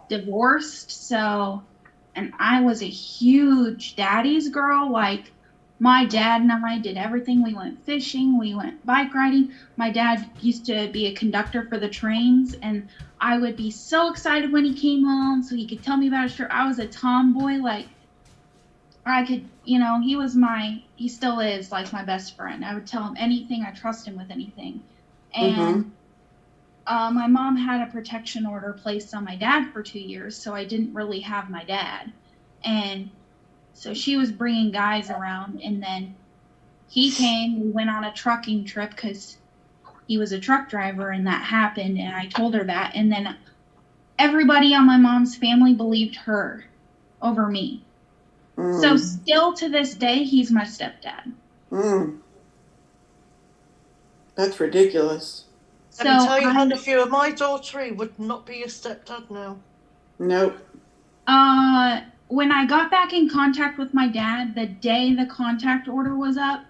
divorced, and I was a huge daddy's girl. Like, my dad and I did everything. We went fishing, we went bike riding. My dad used to be a conductor for the trains, and I would be so excited when he came home so he could tell me about his trip. I was a tomboy, he still is like my best friend. I would tell him anything. I trust him with anything. And my mom had a protection order placed on my dad for 2 years, so I didn't really have my dad. And so she was bringing guys around, and then he came. We went on a trucking trip because he was a truck driver, and that happened, and I told her that. And then everybody on my mom's family believed her over me. So still to this day, he's my stepdad. That's ridiculous. So, let me tell you, honey, if you were my daughter, he would not be your stepdad now. Nope. When I got back in contact with my dad, the day the contact order was up,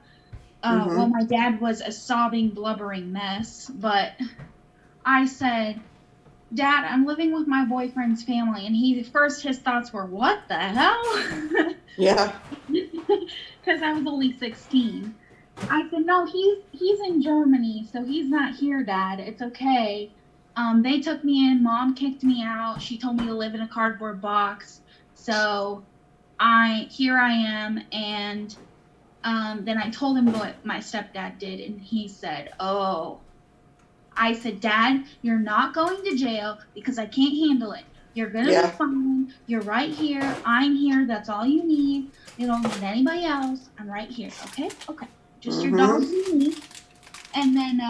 well, my dad was a sobbing, blubbering mess, but I said, Dad, I'm living with my boyfriend's family, and his thoughts were, what the hell? Yeah. Because I was only 16. I said, no, he's in Germany, so he's not here, Dad. It's okay. They took me in. Mom kicked me out. She told me to live in a cardboard box. So here I am, and then I told him what my stepdad did, and he said, oh, I said, Dad, you're not going to jail because I can't handle it. You're going to Yeah. be fine. You're right here. I'm here. That's all you need. You don't need anybody else. I'm right here. Okay? Okay. Just your dog and me. And then,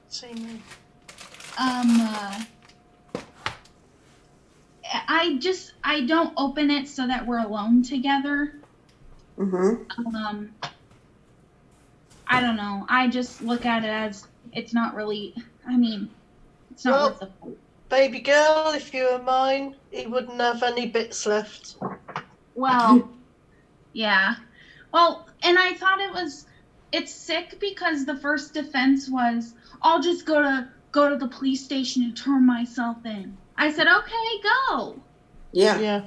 See me. I don't open it so that we're alone together. Mm-hmm. I don't know. I just look at it as it's not really, it's not Well, worth the fight. Baby girl, if you were mine, he wouldn't have any bits left. Well, yeah. Well, and I thought it's sick because the first defense was, I'll just go to the police station and turn myself in. I said, okay, go. Yeah. Yeah.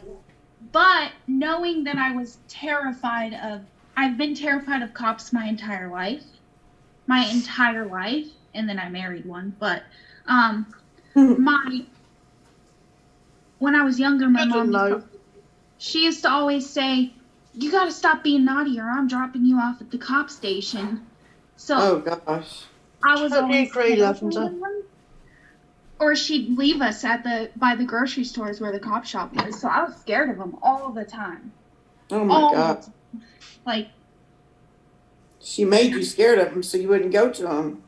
But knowing that I've been terrified of cops my entire life, and then I married one. But when I was younger, my mom, she used to always say, you got to stop being naughty or I'm dropping you off at the cop station. So Oh gosh. I was Totally always agree, terrified Lavender. of them. Or she'd leave us by the grocery stores where the cop shop was. So I was scared of them all the time. Oh my God. Like, she made you scared of them so you wouldn't go to them.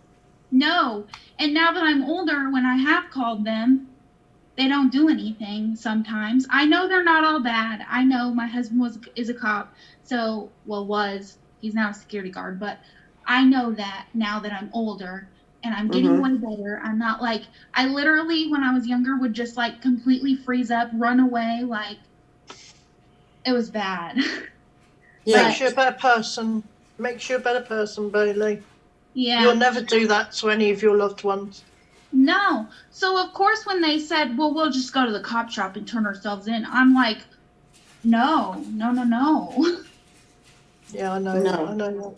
no. And now that I'm older, when I have called them, they don't do anything sometimes. I know they're not all bad. I know my husband is a cop, he's now a security guard, but I know that now that I'm older and I'm getting way better. I'm not like, I literally, when I was younger, would just like completely freeze up, run away, like, it was bad. Yeah. Makes you a better person. Makes you a better person, Bailey. Yeah. You'll never do that to any of your loved ones. No. So, of course, when they said, well, we'll just go to the cop shop and turn ourselves in, I'm like, no. Yeah, I know. No. I know.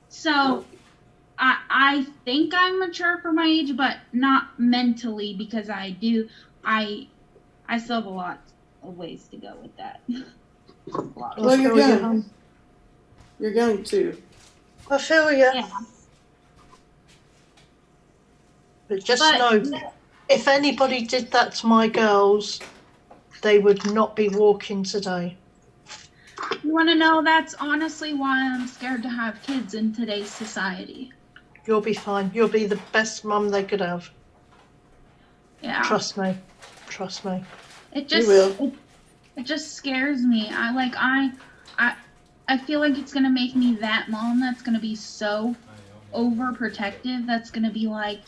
So, I think I'm mature for my age, but not mentally, because I still have a lot of ways to go with that. Well, you're young. You're young too. I feel you. Yeah. But just know, if anybody did that to my girls, they would not be walking today. You want to know, that's honestly why I'm scared to have kids in today's society. You'll be fine. You'll be the best mum they could have. Yeah. Trust me. Trust me. It just, You will. it just scares me. I feel like it's gonna make me that mom that's gonna be so overprotective. That's gonna be like,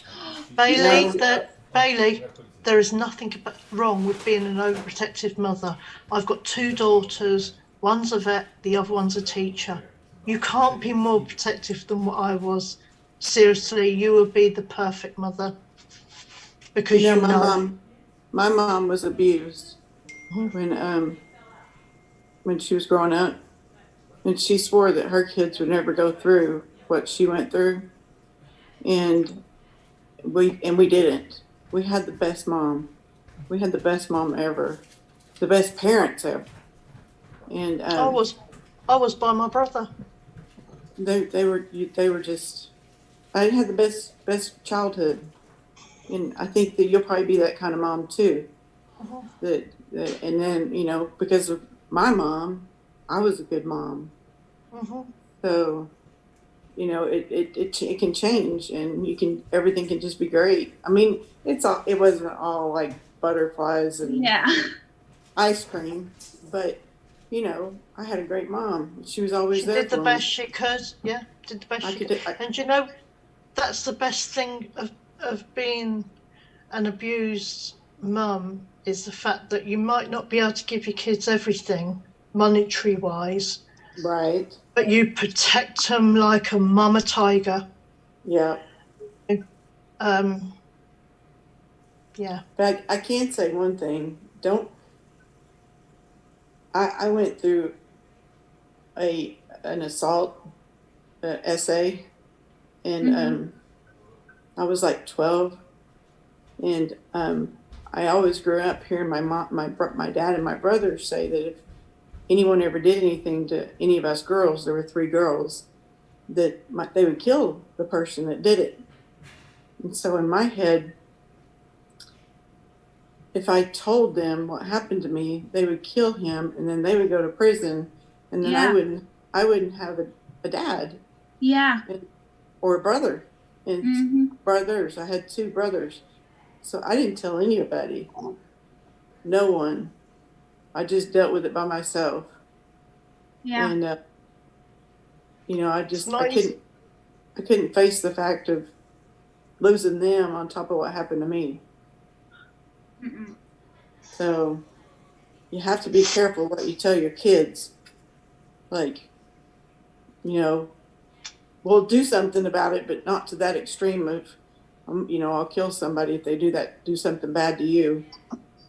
Bailey, No. Bailey, there is nothing wrong with being an overprotective mother. I've got 2 daughters. One's a vet, the other one's a teacher. You can't be more protective than what I was. Seriously, you would be the perfect mother. Because You know, you know. my mom was abused when she was growing up, and she swore that her kids would never go through what she went through, and we didn't. We had the best mom. We had the best mom ever, the best parents ever, and I was by my brother. they were just. I had the best childhood, and I think that you'll probably be that kind of mom too. That and then because of my mom, I was a good mom. So it can change, and everything can just be great. I mean, it wasn't all like butterflies and yeah. ice cream, but I had a great mom. She was always She there. did the for best me. she could. Yeah, did the best I she could could. do- I- And that's the best thing of being an abused mum, is the fact that you might not be able to give your kids everything monetary wise, Right. but you protect them like a mama tiger. Yeah. Yeah. But I can say one thing. I went through an assault essay, and I was like 12, and I always grew up hearing my dad and my brother say that if anyone ever did anything to any of us girls, there were 3 girls, that they would kill the person that did it. And so in my head, if I told them what happened to me, they would kill him, and then they would go to prison, and then Yeah. I wouldn't have a dad Yeah. or a brother. And Mm-hmm. brothers, I had 2 brothers, so I didn't tell anybody, no one. I just dealt with it by myself, Yeah. and you know, I nice. couldn't face the fact of losing them on top of what happened to me. Mm-mm. So you have to be careful what you tell your kids. Like, you know, we'll do something about it, but not to that extreme of, you know, I'll kill somebody if they do something bad to you.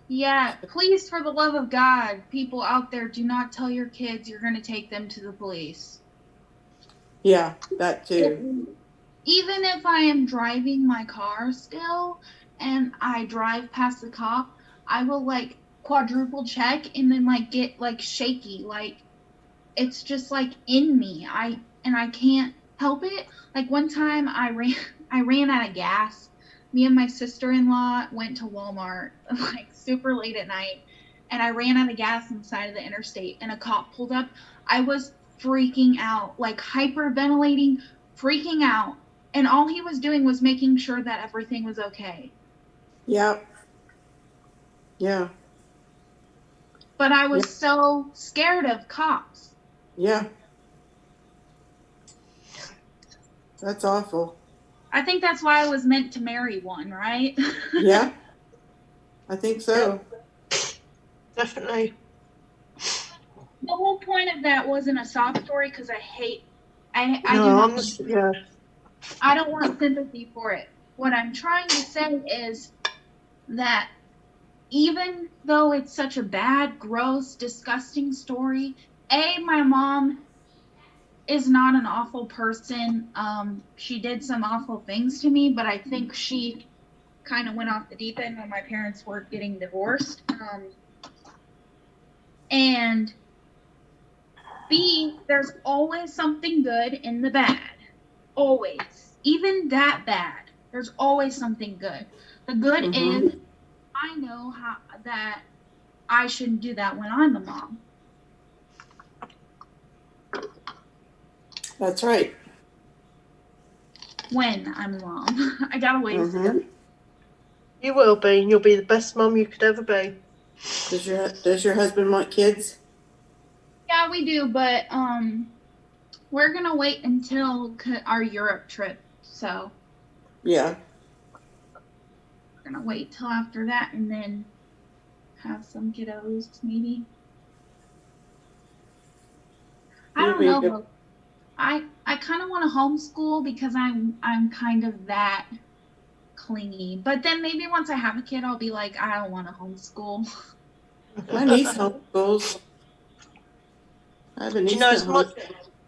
Yeah, please, for the love of God, people out there, do not tell your kids you're going to take them to the police. Yeah, that too. Even if I am driving my car still and I drive past the cop, I will like quadruple check and then like get like shaky. Like it's just like in me. I can't help it. Like one time I ran out of gas. Me and my sister-in-law went to Walmart like super late at night, and I ran out of gas on the side of the interstate, and a cop pulled up. I was freaking out, like hyperventilating, freaking out, and all he was doing was making sure that everything was okay. Yeah. Yeah. But I was so scared of cops. Yeah. That's awful. I think that's why I was meant to marry one, right? Yeah. I think so. Definitely. The whole point of that wasn't a sob story because I don't want sympathy for it. What I'm trying to say is that even though it's such a bad, gross, disgusting story, my mom is not an awful person. She did some awful things to me, but I think she kind of went off the deep end when my parents were getting divorced. And B, there's always something good in the bad. Always. Even that bad. There's always something good. The good is I know that I shouldn't do that when I'm a mom. That's right. When I'm a mom. I got a ways to go. You will be, and you'll be the best mum you could ever be. Does your husband want kids? Yeah, we do, but we're gonna wait until our Europe trip. So Yeah. we're gonna wait till after that, and then have some kiddos, maybe. I don't know. I kind of want to homeschool because I'm kind of that clingy. But then maybe once I have a kid, I'll be like, I don't want to homeschool. My niece homeschools. I have a niece. You know,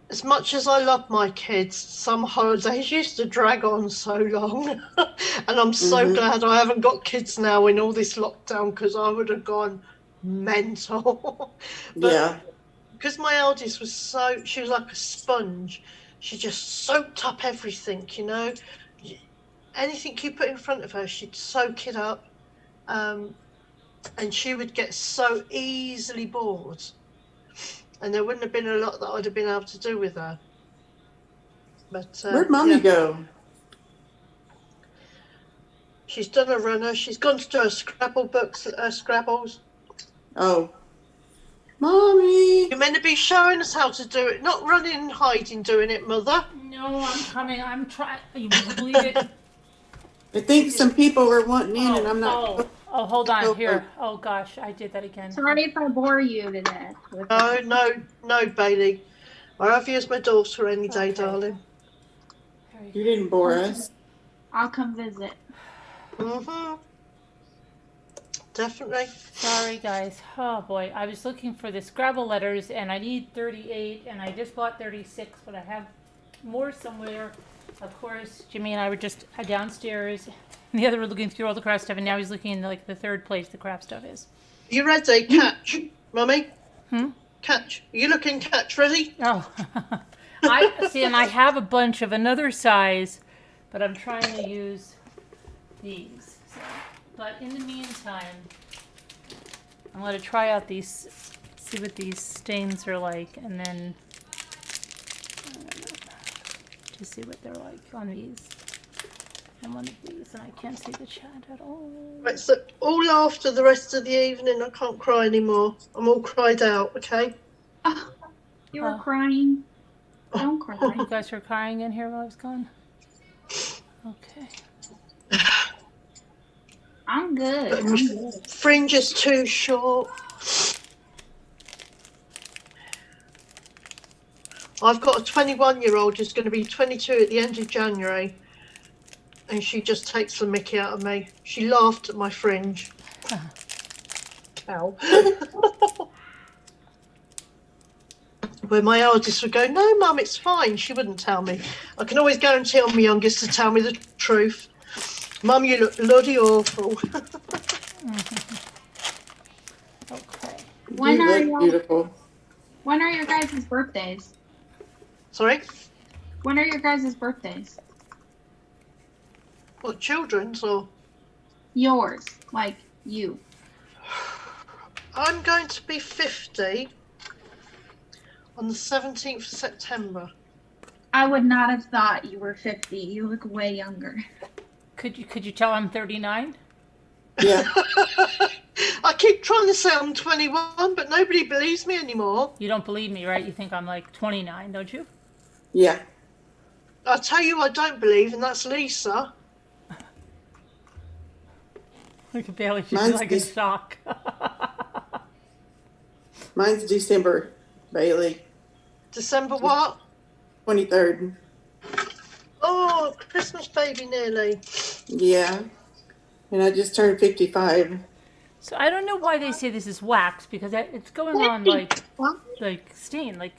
as much as I love my kids, some holidays used to drag on so long. And I'm so glad I haven't got kids now in all this lockdown, because I would have gone mental. Yeah. Because my eldest was she was like a sponge. She just soaked up everything, you know. Anything you put in front of her, she'd soak it up. And she would get so easily bored. And there wouldn't have been a lot that I'd have been able to do with her. But where'd Mommy go? She's done a runner. She's gone to do her Scrabble books, her Scrabbles. Oh. Mommy! You're meant to be showing us how to do it, not running and hiding doing it, Mother. No, I'm coming. I'm trying. You believe it? I think some people were wanting in, and I'm not. Oh, hold on. Here. Oh, gosh. I did that again. Sorry if I bore you to death. No, Bailey. I'll have you as my daughter any day, darling. You didn't bore us. I'll come visit. Definitely. Sorry, guys. Oh, boy. I was looking for the Scrabble letters, and I need 38, and I just bought 36, but I have more somewhere. Of course, Jimmy and I were just downstairs. The other were looking through all the craft stuff, and now he's looking in like the third place the craft stuff is. You ready? Catch, Mummy? Hmm? Catch. Are you looking catch ready? Oh. I see, and I have a bunch of another size, but I'm trying to use these. So, but in the meantime, I'm going to try out these, see what these stains are like, and then to see what they're like on these. And one of these, and I can't see the chat at all. Right, so all after the rest of the evening, I can't cry anymore. I'm all cried out, okay? Oh, you were Oh. crying. Don't cry. You guys were crying in here while I was gone? Okay. I'm good. But I'm my good. fringe is too short. I've got a 21-year-old who's going to be 22 at the end of January, and she just takes the mickey out of me. She laughed at my fringe. Cow. Where my eldest would go, no, Mum, it's fine. She wouldn't tell me. I can always guarantee on my youngest to tell me the truth. Mum, you look bloody awful. Okay. When You are look your beautiful. When are your guys' birthdays? Sorry? When are your guys' birthdays? What, children's or? Yours, like you. I'm going to be 50 on the 17th of September. I would not have thought you were 50. You look way younger. Could you tell I'm 39? Yeah. I keep trying to say I'm 21, but nobody believes me anymore. You don't believe me, right? You think I'm like 29, don't you? Yeah. I'll tell you I don't believe, and that's Lisa. Look at Bailey, she's Mine's like in just- shock. Mine's December, Bailey. December what? 23rd. Oh, Christmas baby nearly. Yeah. And I just turned 55. So I don't know why they say this is wax, because it's going on like stain, like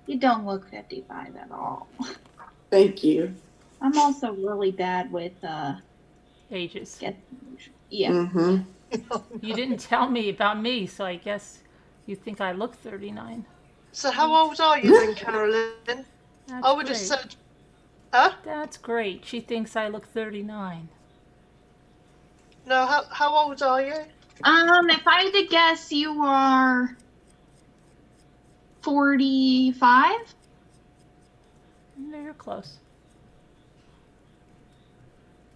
You don't look 55 at all. Thank you. I'm also really bad with ages. yeah. Mm-hmm. You didn't tell me about me, so I guess you think I look 39. So how old are you then, Carolyn? That's I would have great. said, huh? That's great. She thinks I look 39. No, how old are you? If I had to guess, you are 45. No, you're close.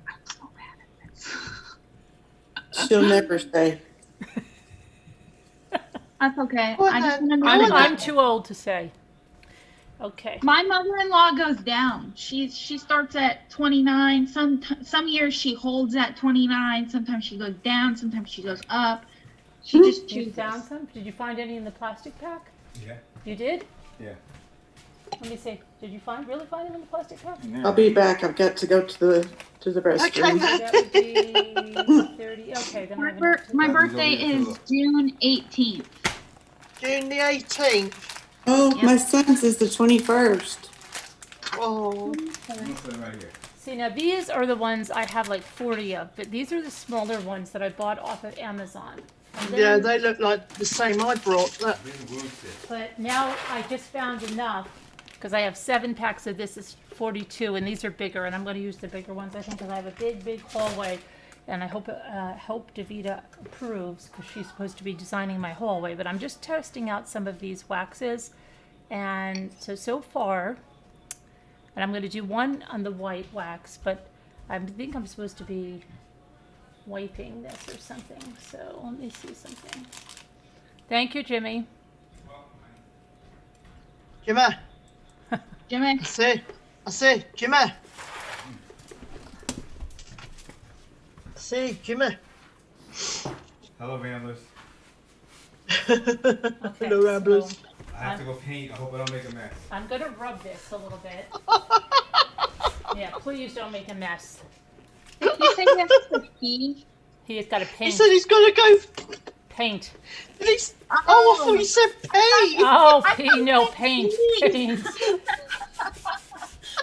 I'm so bad at this. She'll never say. That's okay. Go I just ahead. want to Go know ahead. that I'm too old to say. Okay. my mother-in-law goes down. She starts at 29. Some years she holds at 29. Sometimes she goes down. Sometimes she goes up. She just You chooses. found some? Did you find any in the plastic pack? Yeah. You did? Yeah. Let me see. Did you really find them in the plastic pack? I'll be back. I've got to go to the Okay, restroom. So that would be 30. Okay, then I have enough to My go. birthday is June 18th. June the 18th. Oh, my son's is the 21st. Oh, I'm gonna put them right here. See, now these are the ones I have like 40 of, but these are the smaller ones that I bought off of Amazon. And then- yeah, they look like the same I brought. That. Bring the wound kit. But now I just found enough, because I have 7 packs of this is 42, and these are bigger, and I'm going to use the bigger ones, I think, because I have a big hallway, and I hope Davida approves, because she's supposed to be designing my hallway. But I'm just testing out some of these waxes, and so far, and I'm going to do one on the white wax, but I think I'm supposed to be wiping this or something. So let me see something. Thank you, Jimmy. Jimmy, Jimmy, I see, Jimmy. See, Jimmy. Hello, Ramblers. Okay, Hello, Ramblers. so I have to go paint. I hope I don't make a mess. I'm going to rub this a little bit. Yeah, please don't make a mess. you say you have to pee? He's got to He paint. said he's got to go. Paint. He's, oh, I thought he said pay. Oh, no, paint. Paint.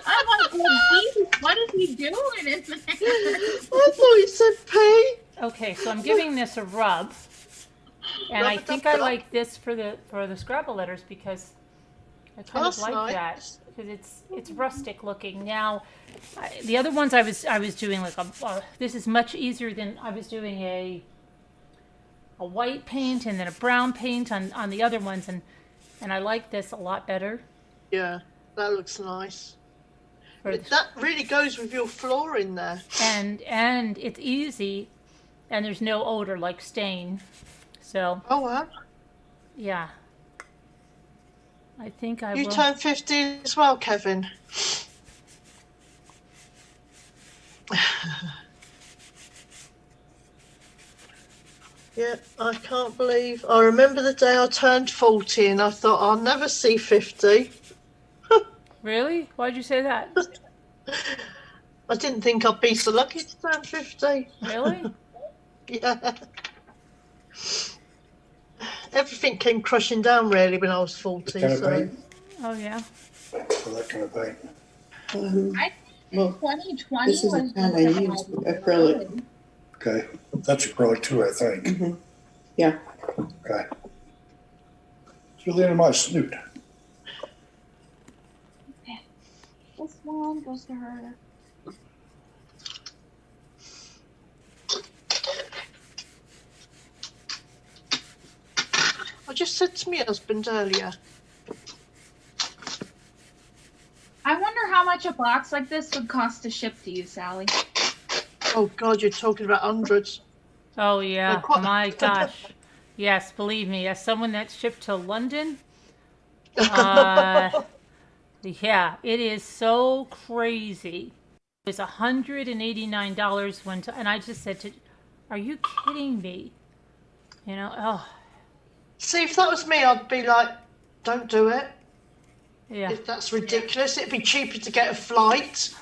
I'm like, well, geez, what is he doing in there? I thought he said pay. Okay, so I'm giving this a rub. And I think I like this for the Scrabble letters because I kind of That's like that nice. because it's rustic looking. Now, the other ones I was doing like this is much easier than I was doing a white paint and then a brown paint on the other ones, and I like this a lot better. Yeah, that looks nice. For That really goes with your flooring there. and it's easy, and there's no odor like stain. So Oh well. yeah, I think I You will. turned 50 as well, Kevin. Yeah, I can't believe. I remember the day I turned 40 and I thought I'll never see 50. Really? Why'd you say that? I didn't think I'd be so lucky to turn 50. Really? Yeah. Everything came crushing down really when I was 40. Kind of So. paint? Oh yeah. For that kind of paint. I Well, 2020 this is the was kind I just use, like acrylic. Okay, that's acrylic too, I think. Mhm. Yeah. Okay. Julian, my snoot. This one goes to her. I just said to my husband earlier, I wonder how much a box like this would cost to ship to you, Sally. oh God, you're talking about hundreds. Oh yeah. Like what? My gosh. Yes, believe me, as someone that's shipped to London, yeah, it is so crazy. It was $189 one time, and I just said to, "Are you kidding me?" You know? Oh, See, if that was me, I'd be like, don't do it. yeah. If that's ridiculous, it'd be cheaper to get a flight.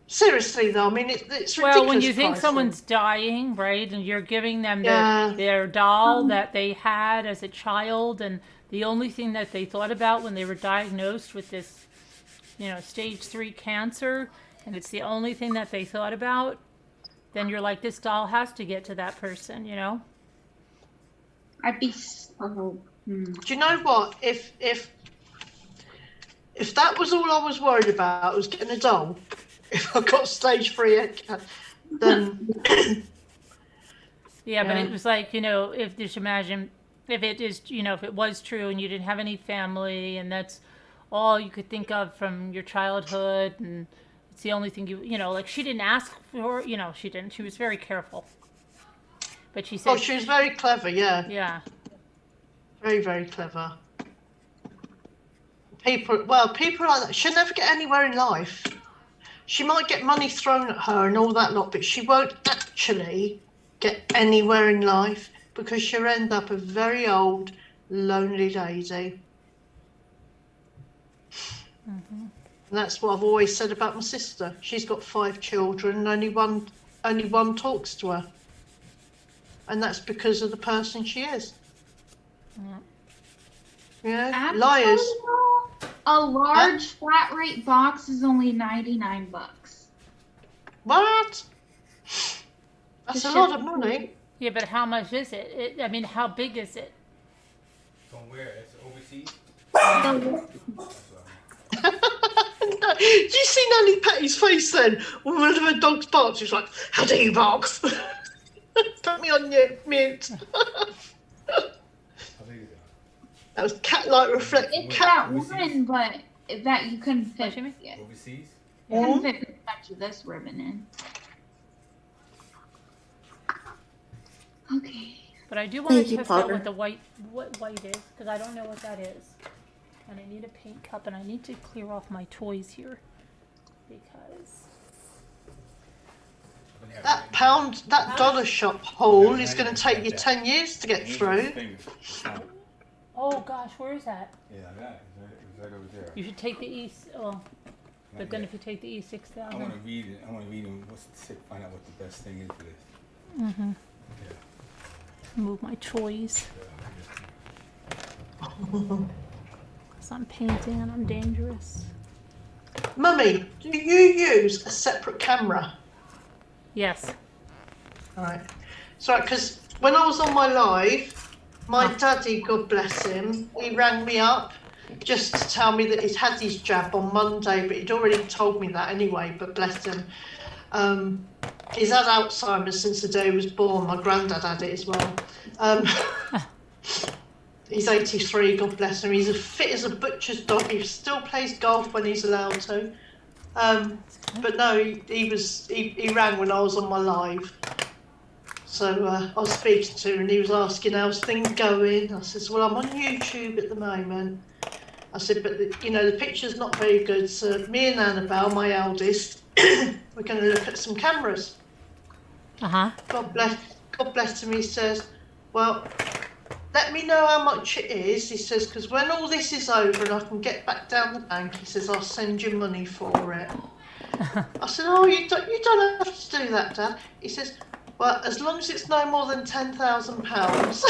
Seriously, though, I mean, it's ridiculous. Well, when you think pricing. someone's dying, right, and you're giving them Yeah. their doll that they had as a child, and the only thing that they thought about when they were diagnosed with this, stage 3 cancer, and it's the only thing that they thought about, then you're like, this doll has to get to that person, I'd be so. Do you know what? If that was all I was worried about, was getting a doll. If I got stage 3, then Yeah, but Yeah. it was like, if just imagine if it is, if it was true and you didn't have any family and that's all you could think of from your childhood and it's the only thing like she didn't ask for, she didn't. She was very careful. But she said, she was very clever. Yeah, yeah, very, very clever. People like that, she'll never get anywhere in life. She might get money thrown at her and all that lot, but she won't actually get anywhere in life because she'll end up a very old, lonely lady. Mm-hmm. And that's what I've always said about my sister. She's got 5 children and only one talks to her. And that's because of the person she is. Yeah, liars. A large flat rate box is only $99. What? That's a lot of money. Yeah, but how much is it? I mean, how big is it? From where? It's overseas? No, do you see Nanny Petty's face then? When one of her dogs barks, she's like, how do you bark? Put me on mute. How big is it? That was cat-like reflect. It's Cat. that one, but that you couldn't fit. Jimmy? It. Overseas? You couldn't fit as much of this ribbon in. Okay. But I do want Thank to you, test out Potter. what the what white is because I don't know what that is. And I need a paint cup and I need to clear off my toys here because That dollar shop hole is going to take you 10 years to get through. oh gosh, where is that? Yeah, that. Is that over there? You should take the E. Oh, but then if you take the I want E6000. to read it. I want to read them. Find out what the best thing is for this. Mm-hmm. Yeah. Move my toys. Because I'm painting and I'm dangerous. Mummy, do you use a separate camera? Yes. Right. Sorry, because when I was on my live, My daddy, God bless him, he rang me up just to tell me that he'd had his jab on Monday, but he'd already told me that anyway, but bless him. He's had Alzheimer's since the day he was born. My granddad had it as well. He's 83, God bless him. He's as fit as a butcher's dog. He still plays golf when he's allowed to. But no, he rang when I was on my live. So I was speaking to him and he was asking how's things going. I said, well, I'm on YouTube at the moment. I said, but the picture's not very good. So me and Annabelle, my eldest, we're going to look at some cameras. God bless him. He says, well, let me know how much it is. He says, because when all this is over and I can get back down the bank, he says, I'll send you money for it. I said, oh, you don't have to do that, Dad. He says, well, as long as it's no more than £10,000.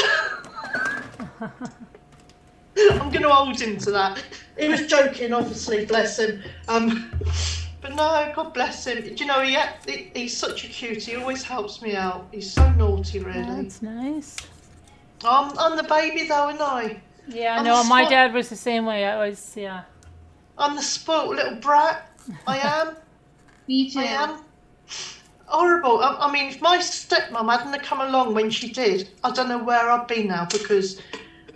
I'm going to hold him to that. He was joking, obviously, bless him. But no, God bless him. Do you know, he's such a cutie. He always helps me out. He's so naughty, really. That's nice. I'm the baby, though, aren't I? Yeah, no, my dad was the same way. I always, yeah. I'm the spoilt little brat. I am. Me too. I am. Horrible. I mean, if my stepmom hadn't come along when she did, I don't know where I'd be now, because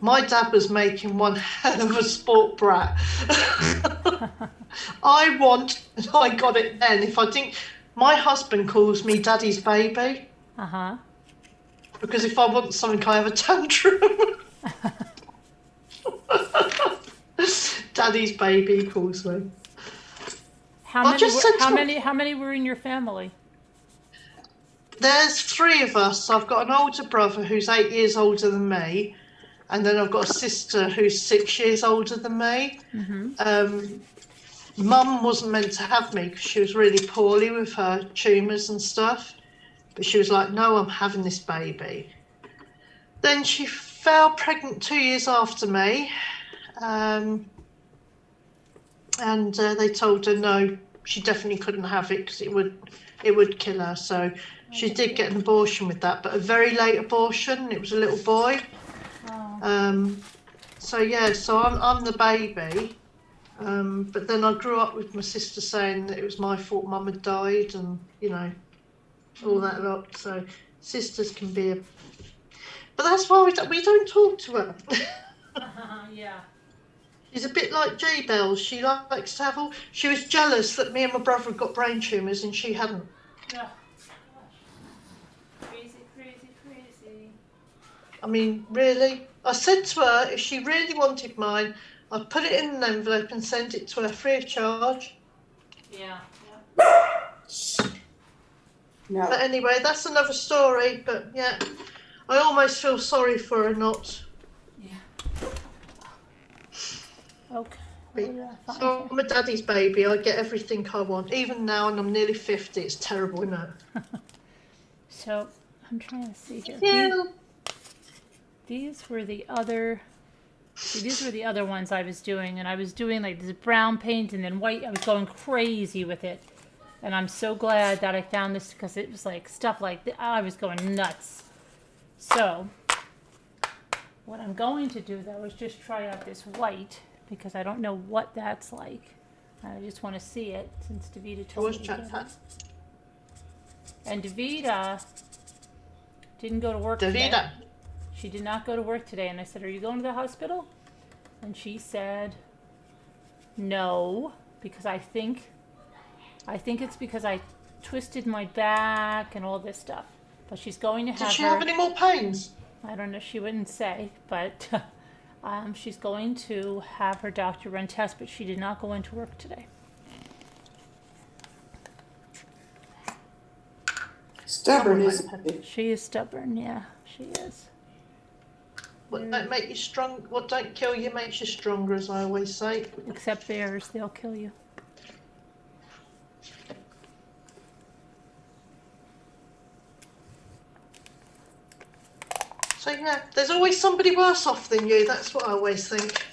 my dad was making one hell of a sport brat. I got it then. If I think, my husband calls me Daddy's baby. Because if I want something, I have a tantrum. Daddy's baby, he calls me. How many were in your family? There's 3 of us. I've got an older brother who's 8 years older than me, and then I've got a sister who's 6 years older than me. Mum wasn't meant to have me because she was really poorly with her tumours and stuff, but she was like, no, I'm having this baby. Then she fell pregnant 2 years after me, and they told her no, she definitely couldn't have it because it would kill her. So she did get an abortion with that, but a very late abortion. It was a little boy. So I'm the baby. But then I grew up with my sister saying that it was my fault Mum had died, and all that lot. So sisters can be but that's why we don't talk to her. Yeah. She's a bit like J-Bells. She likes to have she was jealous that me and my brother had got brain tumours and she hadn't. Yeah. Crazy. I mean, really? I said to her, if she really wanted mine, I'd put it in an envelope and send it to her free of charge. Yeah. No. But anyway, that's another story. But yeah, I almost feel sorry for her not. Yeah. Okay. So I'm a daddy's baby. I get everything I want. Even now, and I'm nearly 50, it's terrible, isn't it? So I'm trying to see here. Two. These were the other. These were the other ones I was doing, and I was doing like this brown paint and then white. I was going crazy with it, and I'm so glad that I found this because it was like stuff like that. I was going nuts. So what I'm going to do though is just try out this white because I don't know what that's like. I just want to see it since Davida told me to get it. And Davida didn't go to work today. She did not go to work today, and I said, are you going to the hospital? And she said, no, because I think it's because I twisted my back and all this stuff. But she's going to have Did she have any more pains? I don't know, she wouldn't say, but she's going to have her doctor run tests, but she did not go into work today. Stubborn, isn't She is stubborn, yeah, she is. What don't make you strong? What don't kill you makes you stronger, as I always say. Except bears, they'll kill you. So yeah, there's always somebody worse off than you. That's what I always think.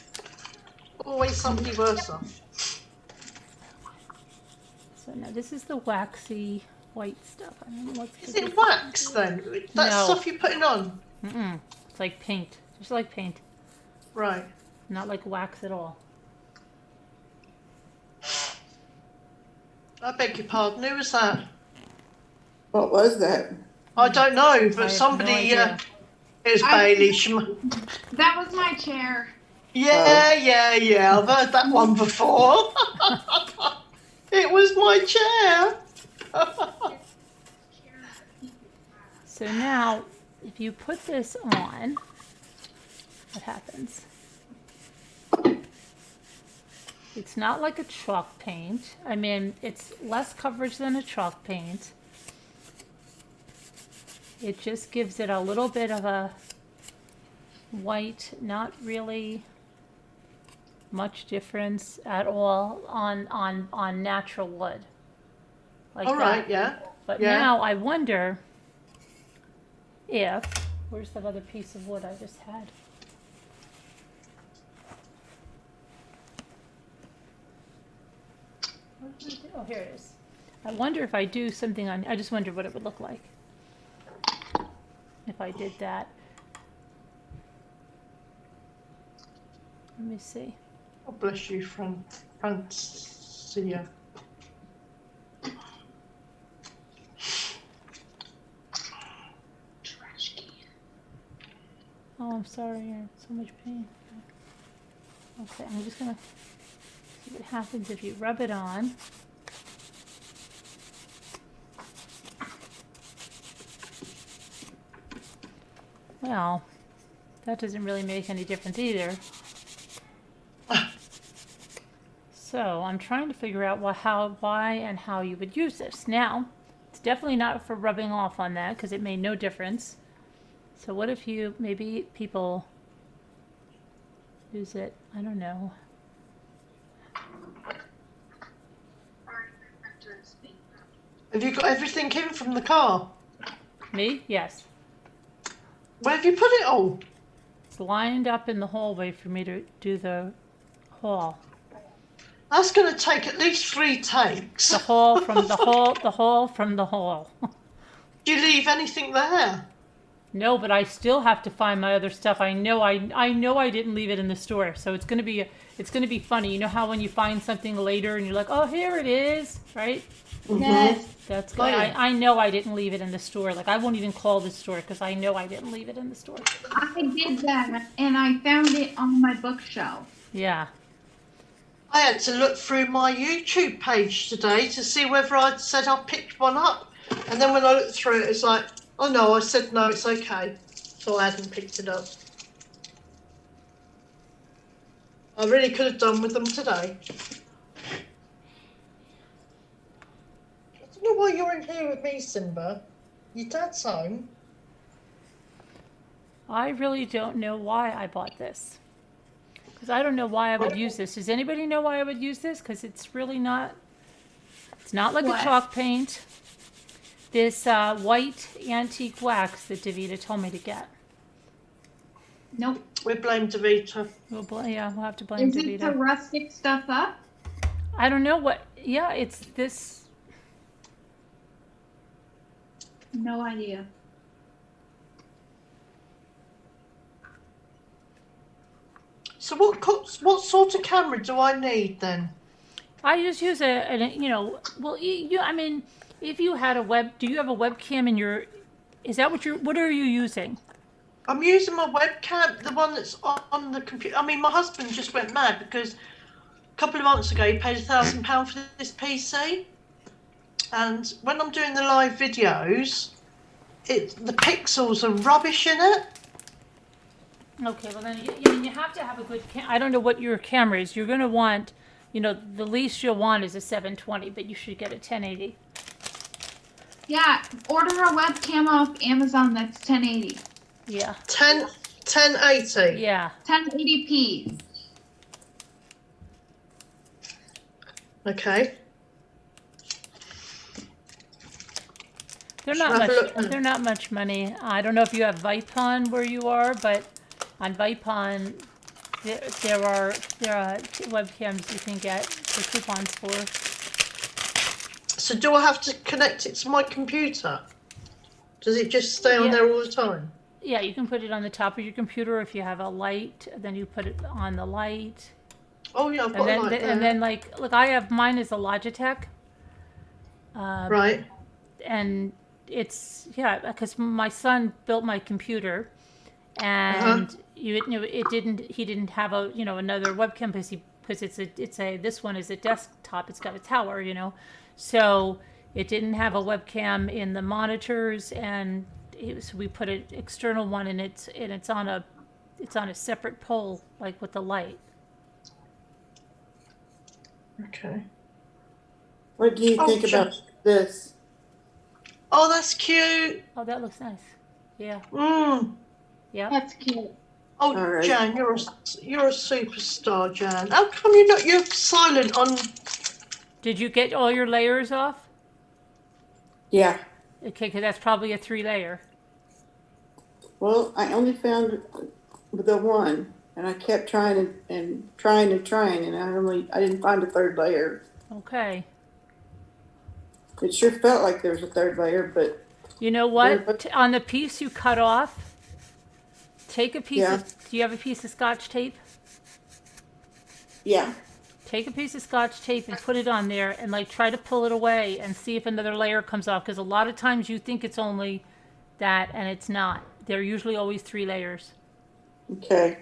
Always somebody worse off. So now this is the waxy white stuff. I don't know what's Is it wax then? That No. stuff you're putting on? It's like paint. just like paint, Right. not like wax at all. I beg your pardon. Who was that? What was that? I don't know, I but have somebody. no idea. It was I- Bailey. That was my chair. Yeah. I've heard that one before. It was my chair. So now, if you put this on, what happens? It's not like a chalk paint. I mean, it's less coverage than a chalk paint. It just gives it a little bit of a white, not really much difference at all on natural wood. Like All right. that. Yeah. But Yeah. now I wonder if, where's that other piece of wood I just had? What did I do? Oh, here it is. I wonder if I do something on, I just wonder what it would look like if I did that. Let me see. God bless you, Francia. Trash can. Oh, I'm sorry, you're in so much pain. Okay, I'm just gonna see what happens if you rub it on. Well, that doesn't really make any difference either. So I'm trying to figure out why and how you would use this. Now, it's definitely not for rubbing off on that because it made no difference. So what if you, maybe people use it, I don't know. Have you got everything in from the car? Me? Yes. Where have you put it all? It's lined up in the hallway for me to do the haul. That's going to take at least 3 takes. The haul from the haul, the haul from the haul. Do you leave anything there? No, but I still have to find my other stuff. I know I didn't leave it in the store, so it's gonna be funny. You know how when you find something later and you're like, oh, here it is, right? Yes. That's Oh, good. yeah. I know I didn't leave it in the store. Like I won't even call the store because I know I didn't leave it in the store. I did that, and I found it on my bookshelf. Yeah. I had to look through my YouTube page today to see whether I'd said I picked one up. And then when I looked through it, it's like, oh no, I said no, it's okay. So I hadn't picked it up. I really could have done with them today. I don't know why you're in here with me, Simba. Your dad's home. I really don't know why I bought this. Because I don't know why I would use this. Does anybody know why I would use this? Because it's really not, it's not like What? a chalk paint. This white antique wax that Davida told me to get. Nope. We blame Davita. Yeah, we'll have to blame Is it to Davida. rustic stuff up? I don't know what, yeah, it's this. No idea. So what sort of camera do I need then? I just use I mean, if you had do you have a webcam in your, is that what are you using? I'm using my webcam, the one that's on the computer. I mean, my husband just went mad because a couple of months ago he paid £1,000 for this PC. And when I'm doing the live videos, the pixels are rubbish in it. Okay, well then you have to have a good I don't know what your camera is. You're going to want, the least you'll want is a 720, but you should get a 1080. Yeah, order a webcam off Amazon that's 1080. Yeah. 1080. Yeah. 1080p. Okay. They're Should not I have a much. look then? They're not much money. I don't know if you have Vipon where you are, but on Vipon, there are webcams you can get the coupons for. So do I have to connect it to my computer? Does it just stay on Yeah. there all the time? Yeah, you can put it on the top of your computer if you have a light. Then you put it on the light, Oh yeah, I've and got a then light there. and then like look, I have mine is a Logitech, Right. and it's yeah because my son built my computer, Uh-huh. and you know it didn't he didn't have a another webcam because it's a this one is a desktop. It's got a tower, so it didn't have a webcam in the monitors, and so we put an external one, and it's on a separate pole, like with the light. Okay. What do you Oh, think about sure. this? Oh, that's cute. Oh, that looks nice. Yeah. Mm. Yeah. That's cute. Oh, All right. Jan, you're a superstar, Jan. How come you're silent on? Did you get all your layers off? Yeah. Okay, because that's probably a 3-layer. Well, I only found the one, and I kept trying and trying and trying, and I didn't find a third layer. Okay. It sure felt like there was a third layer, but You know what? On the piece you cut off, take a piece Yeah. of. Do you have a piece of Scotch tape? yeah. Take a piece of Scotch tape and put it on there, and like try to pull it away and see if another layer comes off. Because a lot of times you think it's only that, and it's not. They're usually always 3 layers. Okay.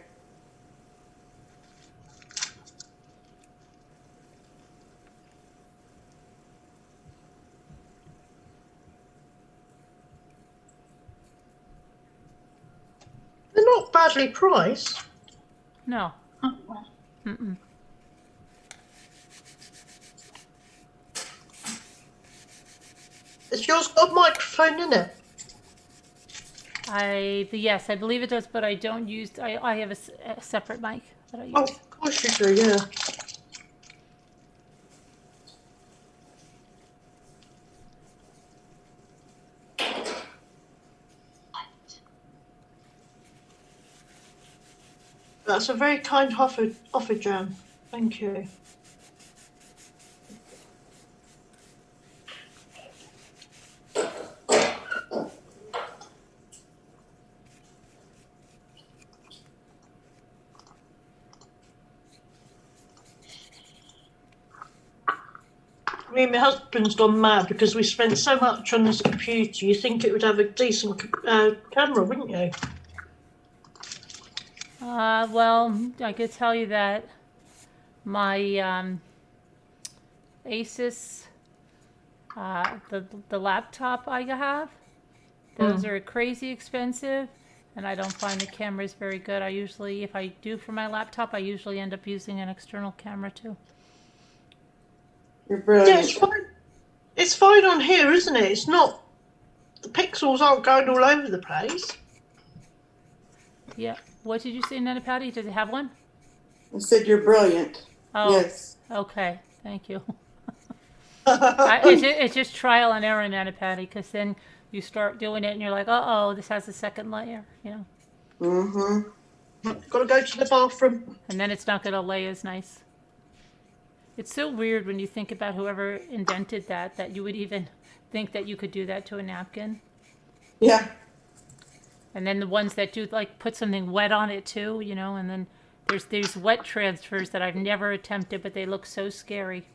They're not badly priced. No. Oh, wow. Mm-mm. Has yours got a microphone in it? Yes, I believe it does, but I don't use. I have a separate mic that I use. Oh, of course you do. Yeah. That's a very kind offer, Jan. Thank you. Me and my husband's gone mad because we spent so much on this computer. You think it would have a decent camera, wouldn't you? Well, I could tell you that my Asus, the laptop I have, those are crazy expensive, and I don't find the cameras very good. I usually, if I do for my laptop, I usually end up using an external camera too. You're brilliant. Yeah, it's fine. It's fine on here, isn't it? It's not. The pixels aren't going all over the place. Yeah. What did you say, Nana Patty? Does it have one? I said you're brilliant. Oh, Yes. okay. Thank you. It's just trial and error, Nana Patty, because then you start doing it and you're like, oh, this has a second layer, Mm-hmm. Got to go to the bathroom. And then it's not going to lay as nice. It's so weird when you think about whoever invented that you would even think that you could do that to a napkin. Yeah. And then the ones that do like put something wet on it too, and then there's these wet transfers that I've never attempted, but they look so scary.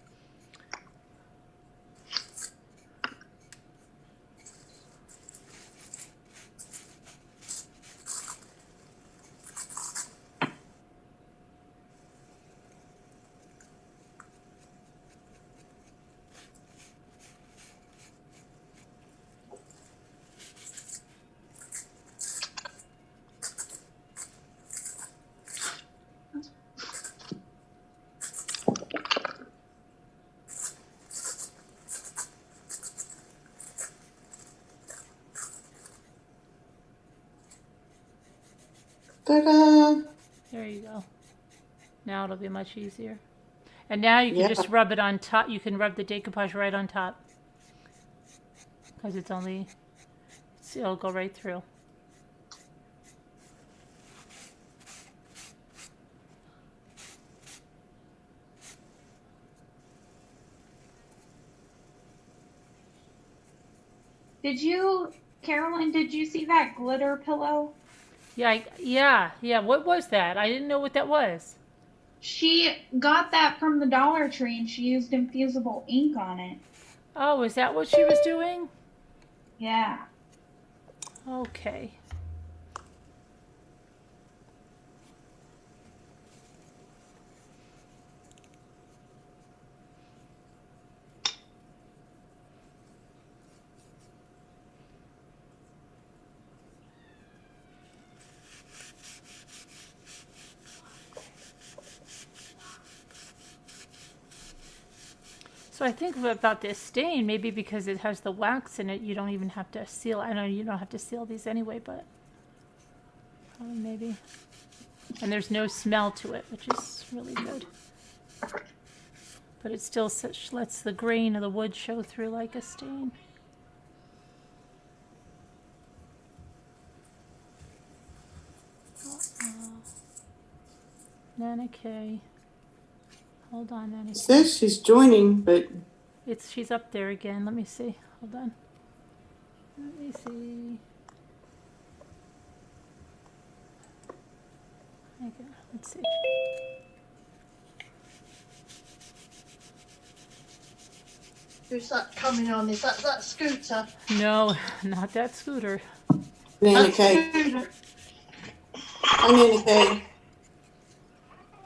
Ta-da! There you go. Now it'll be much easier. And now you can just rub it on top. You can rub the decoupage right on top. Because it'll go right through. Did you Carolyn, did you see that glitter pillow? Yeah. What was that? I didn't know what that was. She got that from the Dollar Tree and she used infusible ink on it. Oh, is that what she was doing? Yeah. Okay. So I think about this stain, maybe because it has the wax in it, you don't even have to seal. I know you don't have to seal these anyway, but maybe. And there's no smell to it, which is really good. But it still lets the grain of the wood show through like a stain. Nana K. Hold on, Nana It K. says she's joining, but She's up there again. Let me see. Hold on. Let me see. Okay, let's see. Who's that coming on? Is that scooter? No, not that scooter. Nana That Kay. scooter. Hi, Nana Kay.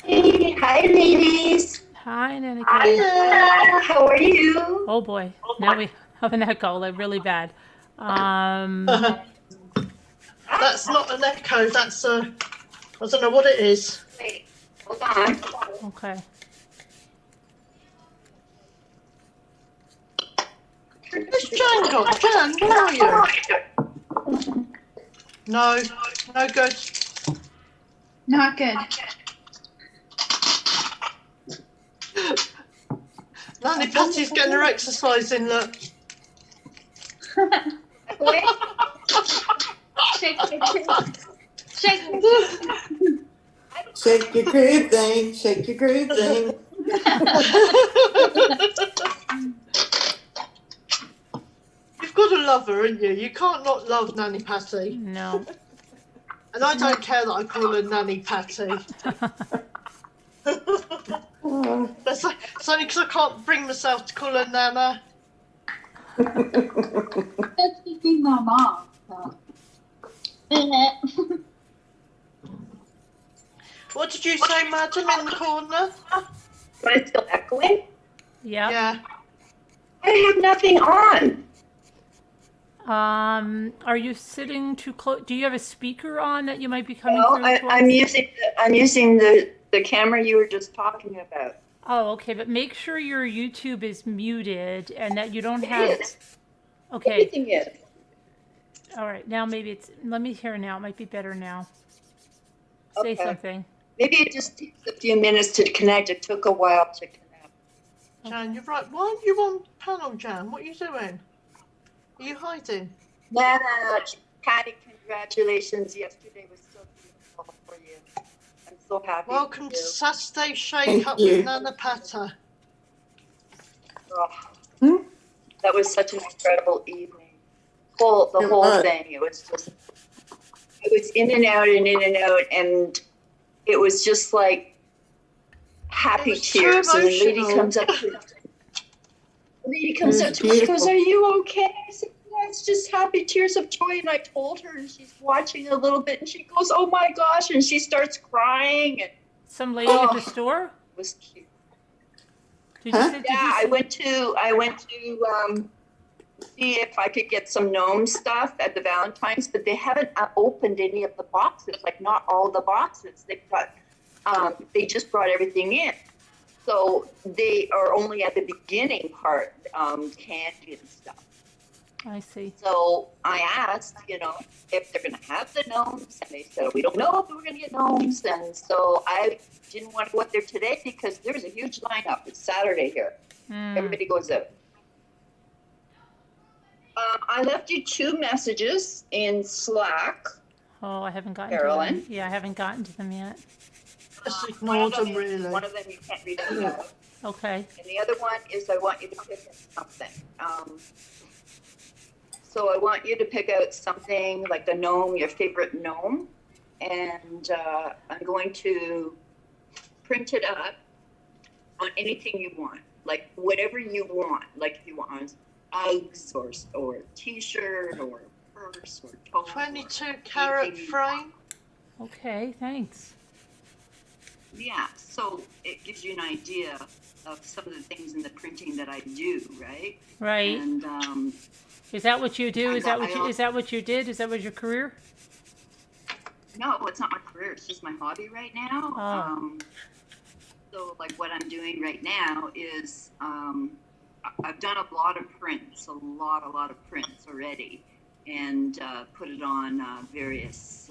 Hey, hi, ladies. Hi, Nana K. Hiya. How are you? Oh boy, now we have an echo, like really bad. That's not an echo. That's I don't know what it is. Wait, hold on. Okay. Where's Jan gone? Jan, where are you? No good. Not good. Nanny Patty's getting her exercise in, look. Wait. Shake it. Shake it. Shake your groove thing. Shake your groove thing. You've got to love her, haven't you? You can't not love Nanny Patty. No. And I don't care that I call her Nanny Patty. It's only because I can't bring myself to call her Nana. That's being my mom. So. What did you say, madam, in the corner? Am I still echoing? Yeah. Yeah. I have nothing on. Are you sitting too close? Do you have a speaker on that you might be coming No, through to us? I'm using the camera you were just talking about. Oh, okay, but make sure your YouTube is muted and that you don't It have. is. Okay. Everything is. All right. Now maybe it's. Let me hear now. It might be better now. Say Okay. something. Maybe it just takes a few minutes to connect. It took a while to connect. Jan, you're right. Why aren't you on panel, Jan? What are you doing? Are you hiding? Nana, Patty, congratulations. Yesterday was so beautiful for you. I'm so happy. Welcome for to you. Saturday Shake Thank Up you. with Nana Pata. Oh, Hmm? that was such an incredible evening. The whole was. thing. It was just, it was in and out and in and out, and it was just like happy It was too tears. And the lady emotional. comes up to me, It was and she goes, beautiful. "Are you okay?" I said, "Yeah, it's just happy tears of joy." And I told her, and she's watching a little bit, and she goes, "Oh my gosh!" And she starts crying, and Some lady at the Oh. store? it was cute. Did you Huh? say? Did Yeah, you I say- went to see if I could get some gnome stuff at the Valentine's, but they haven't opened any of the boxes. Like not all the boxes. They've got. They just brought everything in, so they are only at the beginning part, candy and stuff. I see. So I asked, if they're going to have the gnomes, and they said, we don't know if we're going to get gnomes. And so I didn't want to go out there today because there's a huge lineup. It's Saturday here. Everybody goes out. I left you 2 messages in Slack. Oh, I haven't gotten to Carolyn? them. Yeah, I haven't gotten to them yet. Just One ignored of them, really. One of them you can't read it out. Okay. And the other one is I want you to pick something. So I want you to pick out something like a gnome, your favorite gnome, and I'm going to print it up on anything you want, like whatever you want. Like if you want Uggs or T-shirt or purse or tote. 22 or carat anything you frame. Okay, thanks. Yeah, so it gives you an idea of some of the things in the printing that I do, right? Right. And Is that what you do? I Is that got- what I you, al- is that what you did? Is that what your career? no, it's not my career. It's just my hobby right now. Oh. So like what I'm doing right now is I've done a lot of prints, a lot of prints already, and put it on various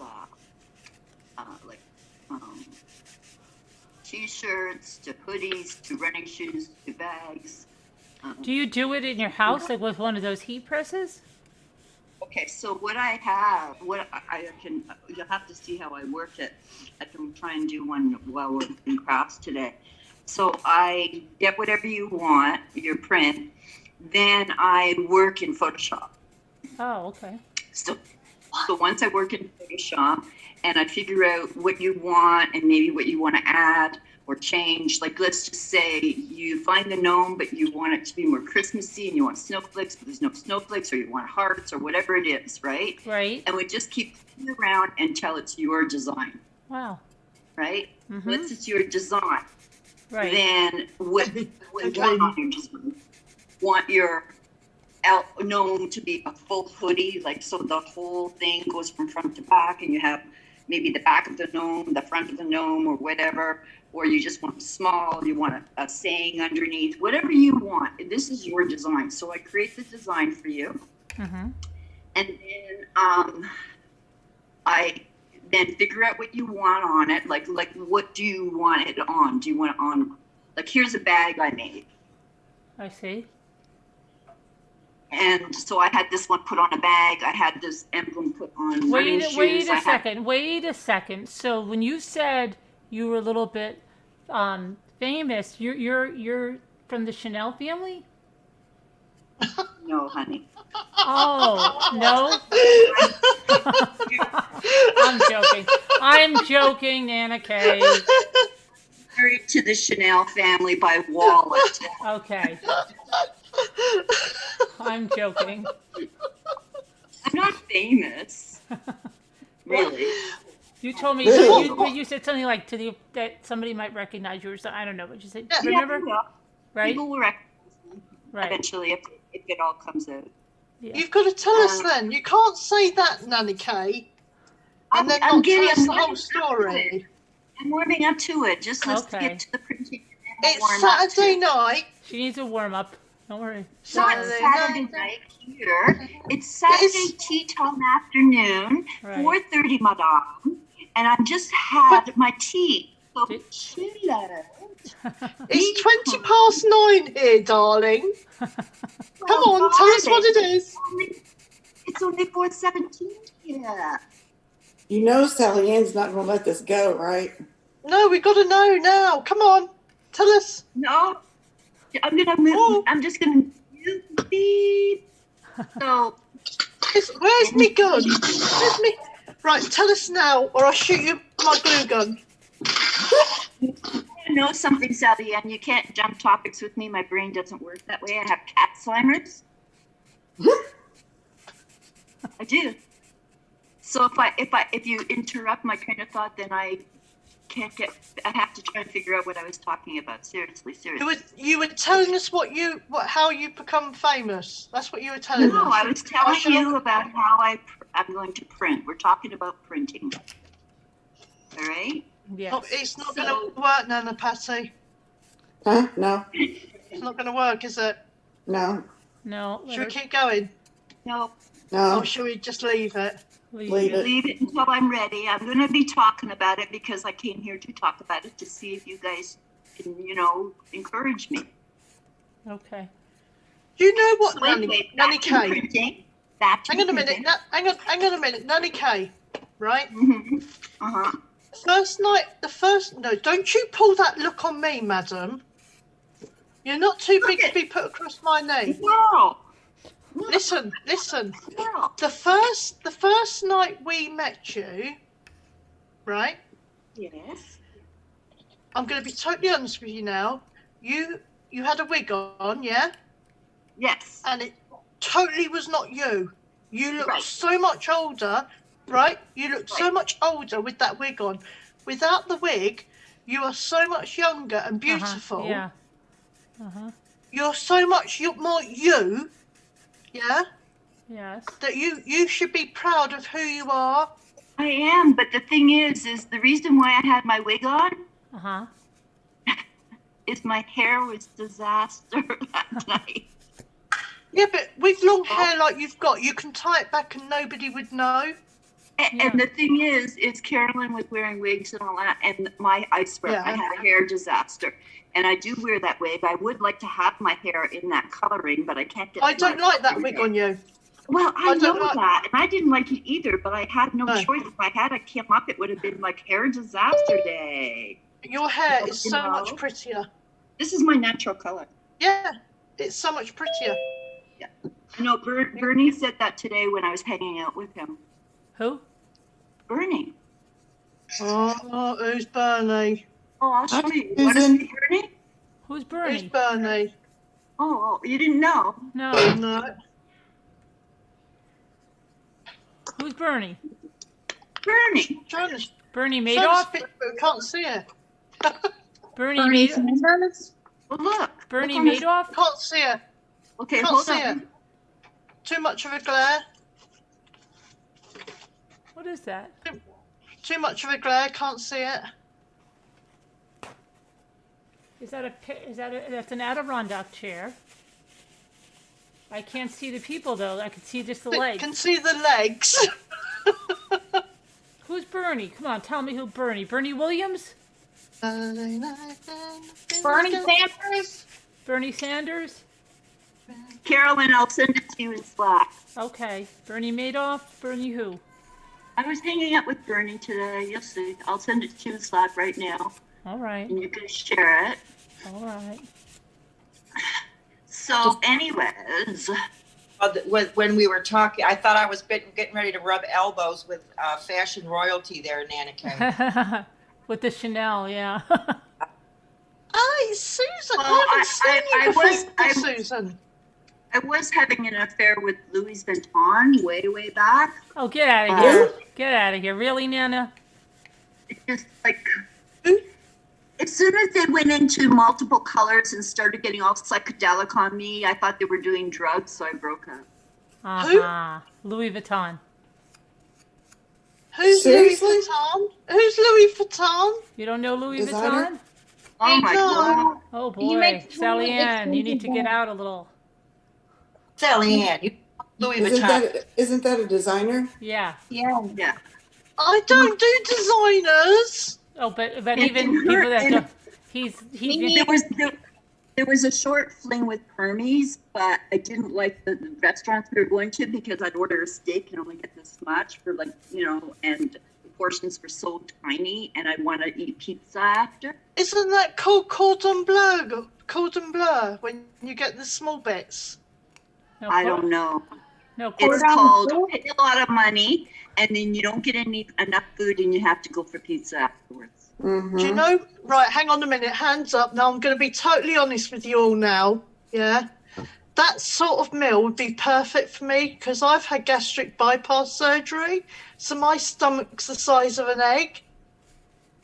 like T-shirts to hoodies to running shoes to bags. Do you do it in your house, like with one of those heat presses? Okay, so what I have, what I can, you'll have to see how I work it. I can try and do one while we're in crafts today. So I get whatever you want, your print, then I work in Photoshop. Oh, okay. So once I work in Photoshop and I figure out what you want and maybe what you want to add or change, like let's just say you find the gnome, but you want it to be more Christmassy and you want snowflakes, but there's no snowflakes, or you want hearts or whatever it is, right? Right. And we just keep playing around until it's your design, Wow. right? Mhm. Once it's your design, Right. then what Okay. want on your design? Want your gnome to be a full hoodie, like so the whole thing goes from front to back, and you have maybe the back of the gnome, the front of the gnome, or whatever, or you just want small, you want a saying underneath, whatever you want. This is your design. So I create the design for you, Mhm. and then I then figure out what you want on it. Like what do you want it on? Do you want it on? Like here's a bag I made. I see. And so I had this one put on a bag. I had this emblem put on running shoes. Wait I a had- second. Wait a second. So when you said you were a little bit famous, you're from the Chanel family? No, honey. Oh, no? I'm joking. I'm joking, Nana Kay. Married to the Chanel family by wallet. Okay. I'm joking. I'm not famous. Really. You told me you said something like that somebody might recognize you or something. I don't know what you said. Remember? Yeah. Right? People will recognize me Right. eventually if it all comes out. Yeah. You've got to tell us then. You can't say that, Nanny Kay, and then I'm not tell getting- us I'm the whole warming up to story. I'm warming up to it. Just let's Okay. get to the printing. and then we'll It's warm up to Saturday it. night. She needs a warm up. Don't worry. It's not Saturday night here. It's Saturday tea time afternoon, Right. 4:30, madame, and I just had my tea. So Did- chill out. It's 9:20 here, darling. Come on, tell us what it is. It's only 4:17 here. You know Sally Ann's not going to let this go, right? No, we got to know now. Come on, tell us. No, I'm gonna move. Oh. I'm just gonna move. Beep. So Where's me gun? Where's me? Right, tell us now, or I'll shoot you my glue gun. you know something, Sally, and you can't jump topics with me. My brain doesn't work that way. I have Alzheimer's. I do. So if you interrupt my train of thought, then I can't get. I have to try and figure out what I was talking about. Seriously. You were telling us how you become famous. That's what you were telling No, us. I was telling you about how I'm going to print. We're talking about printing. All right. Yes. It's not going to work, Nana Patty. Huh? No. It's not going to work, is it? No. No. let Should we her Oh. keep going, No, No. or should we just leave it? Leave it. leave it until I'm ready. I'm going to be talking about it because I came here to talk about it to see if you guys can, encourage me. Okay. Do you know what, So Nanny anyway, back to Kay? printing. Back to Hang on a minute. printing. Hang on a minute, Nanny Kay. Right? Mhm. Uh-huh. No, don't you pull that look on me, madam. You're not too big to be put across my knee. No. Listen. Girl. The first night we met you, right? Yes. I'm going to be totally honest with you now. You had a wig on, yeah? Yes. And it totally was not you. You looked Right. so much older, right? You looked so much older with that wig on. Without the wig, you are so much younger and beautiful. Yeah. You're so much more you, yeah? Yes. That you should be proud of who you are. I am, but the thing is the reason why I had my wig on is my hair was disaster that night. Yeah, but with long hair like you've got, you can tie it back and nobody would know. And the thing is Carolyn was wearing wigs and all that, and I swear, I had a hair disaster. And I do wear that wig. I would like to have my hair in that coloring, but I can't get. I don't like that wig on you. Well, I know that, and I didn't like it either, but I had no choice. If I had come up, it would have been like hair disaster day. Your hair is so much prettier. This is my natural color. Yeah, it's so much prettier. Yeah. I know Bernie said that today when I was hanging out with him. Who? Bernie. Oh, who's Bernie? Oh, I'll show you. Susan. Want to see Bernie? Who's Bernie? Who's Bernie? Oh, you didn't know? No. No. Who's Bernie? Bernie. Bernie Madoff? We can't see it. Bernie Bernie Madoff? Sanders? Well, look. Bernie Look on his- Madoff? Can't see it. Okay, Can't hold see on. it. Too much of a glare. What is that? Too much of a glare. Can't see it. That's an Adirondack chair. I can't see the people though. I can see just the legs. Can see the legs. Who's Bernie? Come on, tell me who Bernie. Bernie Williams? Bernie Sanders? Bernie Sanders? Carolyn, I'll send it to you in Slack. Okay. Bernie Madoff? Bernie who? I was hanging out with Bernie today. You'll see. I'll send it to you in Slack right now, All right. and you can share it. All right. So, anyways, When we were talking, I thought I was getting ready to rub elbows with fashion royalty there, Nana Kay. With the Chanel, yeah. Hey, Susan. Well, I haven't seen you before, Susan. I was having an affair with Louis Vuitton way back. Oh, get out of here. Get out of here. Really, Nana? It's just like, as soon as they went into multiple colors and started getting all psychedelic on me, I thought they were doing drugs, so I broke up. Uh-huh. Louis Vuitton. Who's Seriously? Louis Vuitton? Who's Louis Vuitton? You don't know Louis Designer? Vuitton? Oh my No. God. Oh, He boy. makes Sally really Ann, you need to get expensive out a little. Sally Ann, you Louis Isn't Vuitton. isn't that a designer? Yeah. Yeah. Yeah. I don't do designers. Oh, but And even her- people that and- don't, he's There was a short fling with Hermes, but I didn't like the restaurants we were going to because I'd order a steak and only get this much for and the portions were so tiny and I want to eat pizza after. Isn't that called cordon bleu? Cordon bleu, when you get the small bits. no, I don't know. No, It's quarter. called pay a lot of money and then you don't get enough food and you have to go for pizza afterwards. Mm-hmm. Do you know? Right, hang on a minute. Hands up. Now I'm going to be totally honest with you all now. Yeah, that sort of meal would be perfect for me because I've had gastric bypass surgery, so my stomach's the size of an egg.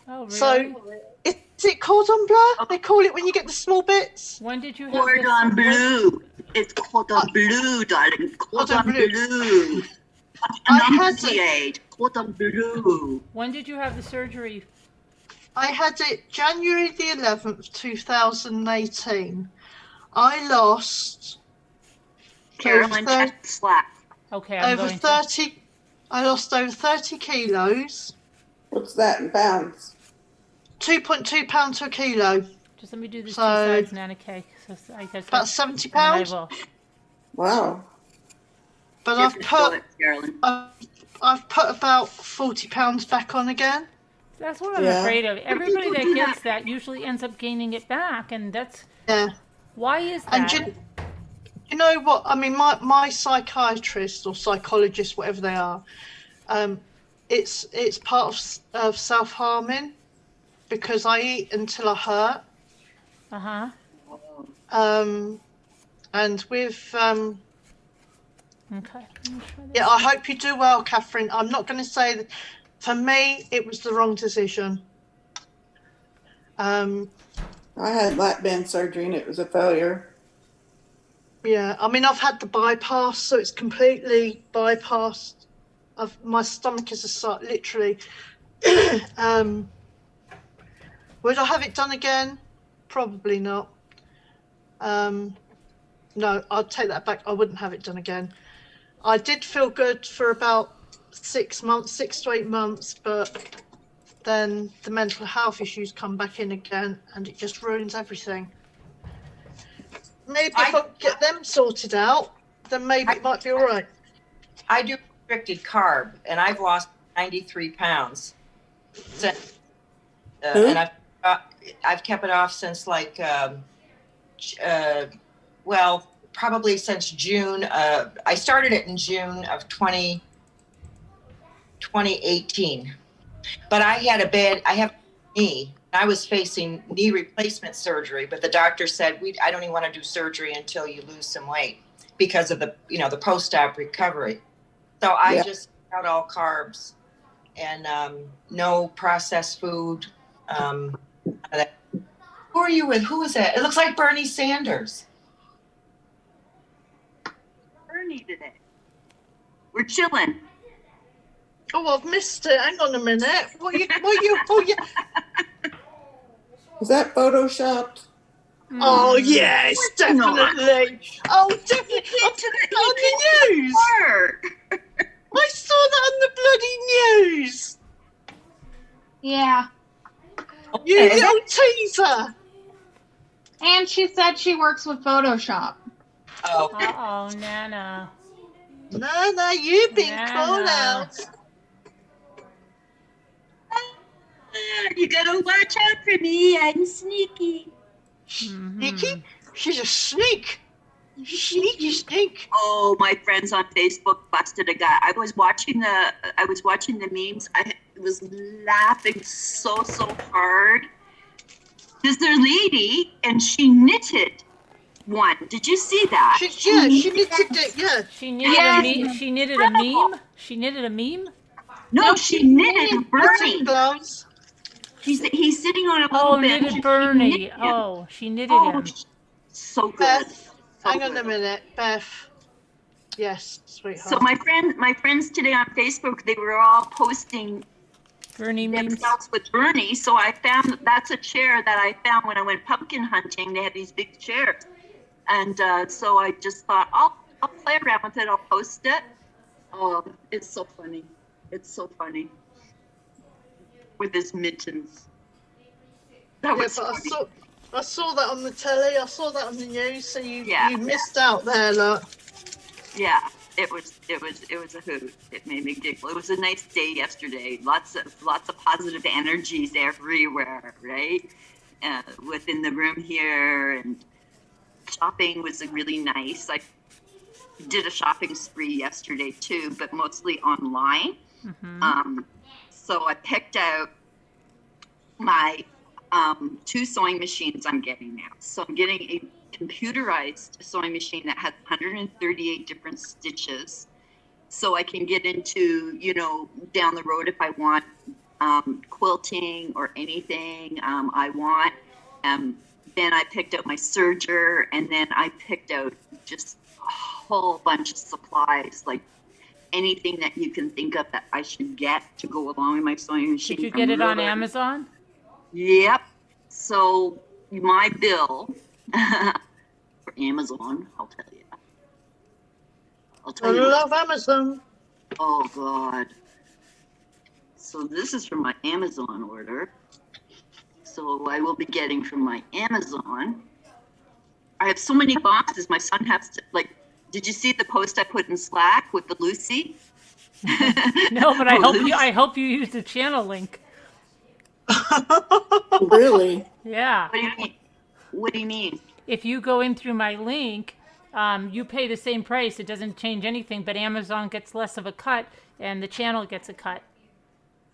Oh, really? So, is it cordon bleu? They call it when you get the small bits. When did you have Cordon bleu. It's cordon bleu, darling. Cordon Cordon bleu. I had Enunciate. Cordon bleu. When did you have the surgery? I had it January the 11th, 2018. I lost Carolyn, over check Slack. Okay, I'm over going 30. I lost over 30 kilos. What's that in pounds? 2.2 pounds to a kilo. Just let me do this So- two sides, Nana Cake. So I guess About 70 and then I pounds. will. Wow. But You I've have to show put it, Carolyn. I've put about 40 pounds back on again. That's what I'm Yeah. afraid of. Everybody that gets that usually ends up gaining it back, and that's Yeah. why is And that? You know what? I mean, my psychiatrist or psychologist, whatever they are, it's part of self-harming because I eat until I hurt. And with Okay. Let me try this. yeah, I hope you do well, Catherine. I'm not going to say that for me it was the wrong decision. I had lap band surgery and it was a failure. Yeah, I mean, I've had the bypass, so it's completely bypassed. My stomach is literally. Would I have it done again? Probably not. No, I'll take that back. I wouldn't have it done again. I did feel good for about 6 months, 6 to 8 months, but then the mental health issues come back in again and it just ruins everything. Maybe if I get them sorted out, then maybe it might be all right. I do restricted carb, and I've lost 93 pounds. Since, and I've kept it off since like, well, probably since June. I started it in June of 2018. But I have a knee. I was facing knee replacement surgery, but the doctor said, I don't even want to do surgery until you lose some weight because of the post-op recovery. So I just cut out all carbs and no processed food. Who are you with? Who is that? It looks like Bernie Sanders. Bernie today. We're chilling. Oh, I've missed it. Hang on a minute. What you? Is that photoshopped? Oh yes, definitely. Oh, definitely. On the news. I saw that on the bloody news. Yeah. You little teaser. And she said she works with Photoshop. Oh. Uh-oh, Nana. Nana, you've been called out. You gotta watch out for me. I'm sneaky. Sneaky? She's a sneak. Sneaky sneak. Oh, my friends on Facebook busted a guy. I was watching the memes. I was laughing so hard. There's a lady and she knitted one. Did you see that? She knitted it. Yeah. She knitted a meme. She knitted a meme. She knitted a meme. No, she knitted Bernie. Gloves. He's sitting on a little bench. Knitted Bernie. She knitted him. So good. Beth, hang on a minute, Beth. Yes, sweetheart. So my friends today on Facebook, they were all posting Bernie memes themselves with Bernie. So I found that's a chair that I found when I went pumpkin hunting. They had these big chairs, and so I just thought I'll play around with it. I'll post it. Oh, it's so funny. It's so funny. With his mittens. That was funny. I saw that on the telly. I saw that on the news. So you missed out there, look. Yeah, it was a hoot. It made me giggle. It was a nice day yesterday. Lots of positive energies everywhere, right? Within the room here, and shopping was really nice. I did a shopping spree yesterday too, but mostly online. So I picked out my 2 sewing machines I'm getting now. So I'm getting a computerized sewing machine that has 138 different stitches. So I can get into, down the road if I want quilting or anything I want. Then I picked out my serger, and then I picked out just a whole bunch of supplies, like anything that you can think of that I should get to go along with my sewing machine. Did you get it on Amazon? Yep. So my bill for Amazon, I'll tell you. I love Amazon. Oh God. So this is from my Amazon order. So I will be getting from my Amazon. I have so many boxes. My son has to did you see the post I put in Slack with the Lucy? No, but I hope you use the channel link. Really? Yeah. What do you mean? If you go in through my link, You pay the same price. It doesn't change anything, but Amazon gets less of a cut and the channel gets a cut.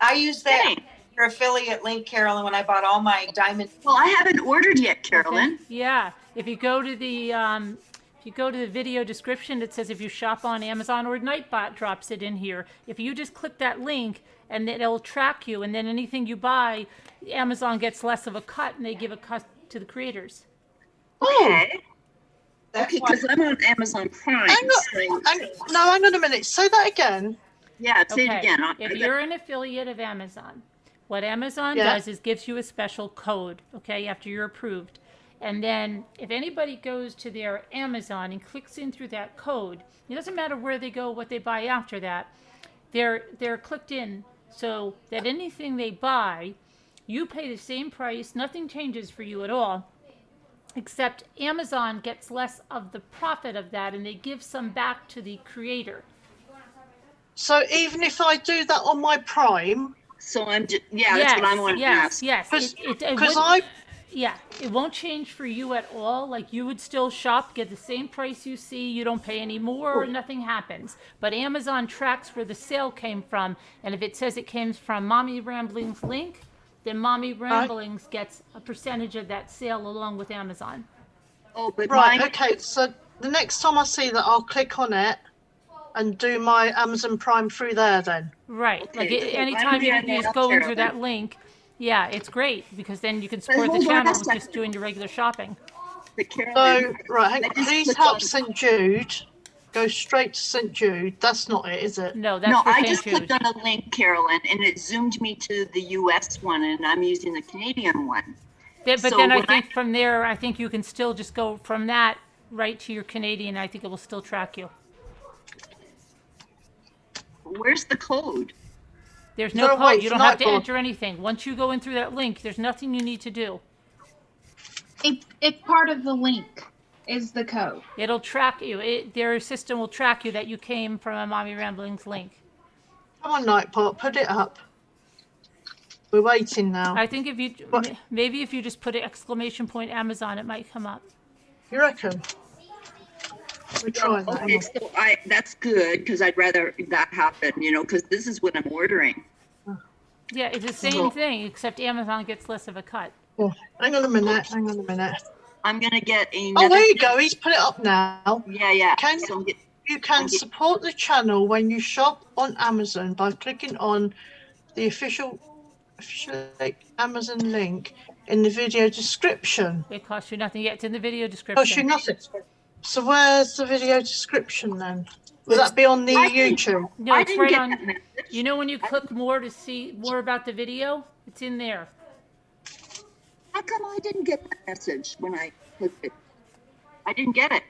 I use that your affiliate link, Carolyn, when I bought all my diamond. Well, I haven't ordered yet, Carolyn. Okay. Yeah. If you go to the video description, it says if you shop on Amazon, or Nightbot drops it in here. If you just click that link, and it'll track you, and then anything you buy, Amazon gets less of a cut, and they give a cut to the creators. Okay. That's Okay, because I'm on Amazon Prime. Hang on a minute. Say that again. Yeah, say it again. If you're an affiliate of Amazon, what Amazon Yeah. does is gives you a special code, okay, after you're approved. And then if anybody goes to their Amazon and clicks in through that code, it doesn't matter where they go, what they buy after that, they're clicked in so that anything they buy, you pay the same price, nothing changes for you at all, except Amazon gets less of the profit of that and they give some back to the creator. So even if I do that on my Prime, So that's what I want to ask. Yes, because it won't change for you at all. Like, you would still shop, get the same price you see, you don't pay any more, nothing happens. But Amazon tracks where the sale came from, and if it says it came from Mommy Ramblings link, then Mommy Ramblings gets a percentage of that sale along with Amazon. Oh, but right, mine, okay. So the next time I see that, I'll click on it and do my Amazon Prime through there then. Right. Okay, Like, so why anytime don't we you add that just up go in there, through then? that link, yeah, it's great because then you can support the hold on a channel with second. just doing your regular shopping. but Carolyn, So, right, hang I on. just Please clicked help on- St. Jude. Go straight to St. Jude. That's not it, is it? No, that's No, for I St. just Jude. clicked on a link, Carolyn, and it zoomed me to the US one, and I'm using the Canadian one. But So then I when think from there, I think you can still just go from that right to your Canadian. I think it will still track you. Where's the code? There's You no gotta code. wait You for don't have to Nightbot. enter anything. Once you go in through that link, there's nothing you need to do. It's part of the link is the code. It'll track you. Their system will track you that you came from a Mommy Ramblings link. Come on, Nightbot, put it up. We're waiting now. I think if you What? maybe if you just put an ! Amazon, it might come up. You reckon? We're trying that. Okay, so that's good because I'd rather that happen, because this is what I'm ordering. Yeah, it's the same So- thing except Amazon gets less of a cut. Oh, hang on a minute. I'm gonna get Oh, another. there you go. He's put it up now. Yeah. Can So You can support the channel when you shop on Amazon by clicking on the official Amazon link in the video description. It costs you nothing yet. It's in the video Costs you description. nothing. So where's the video description then? Will that be on the YouTube? No, I it's didn't right get on. that message. You know when you click more to see more about the video? It's in there. How come I didn't get that message when I clicked it? I didn't get it.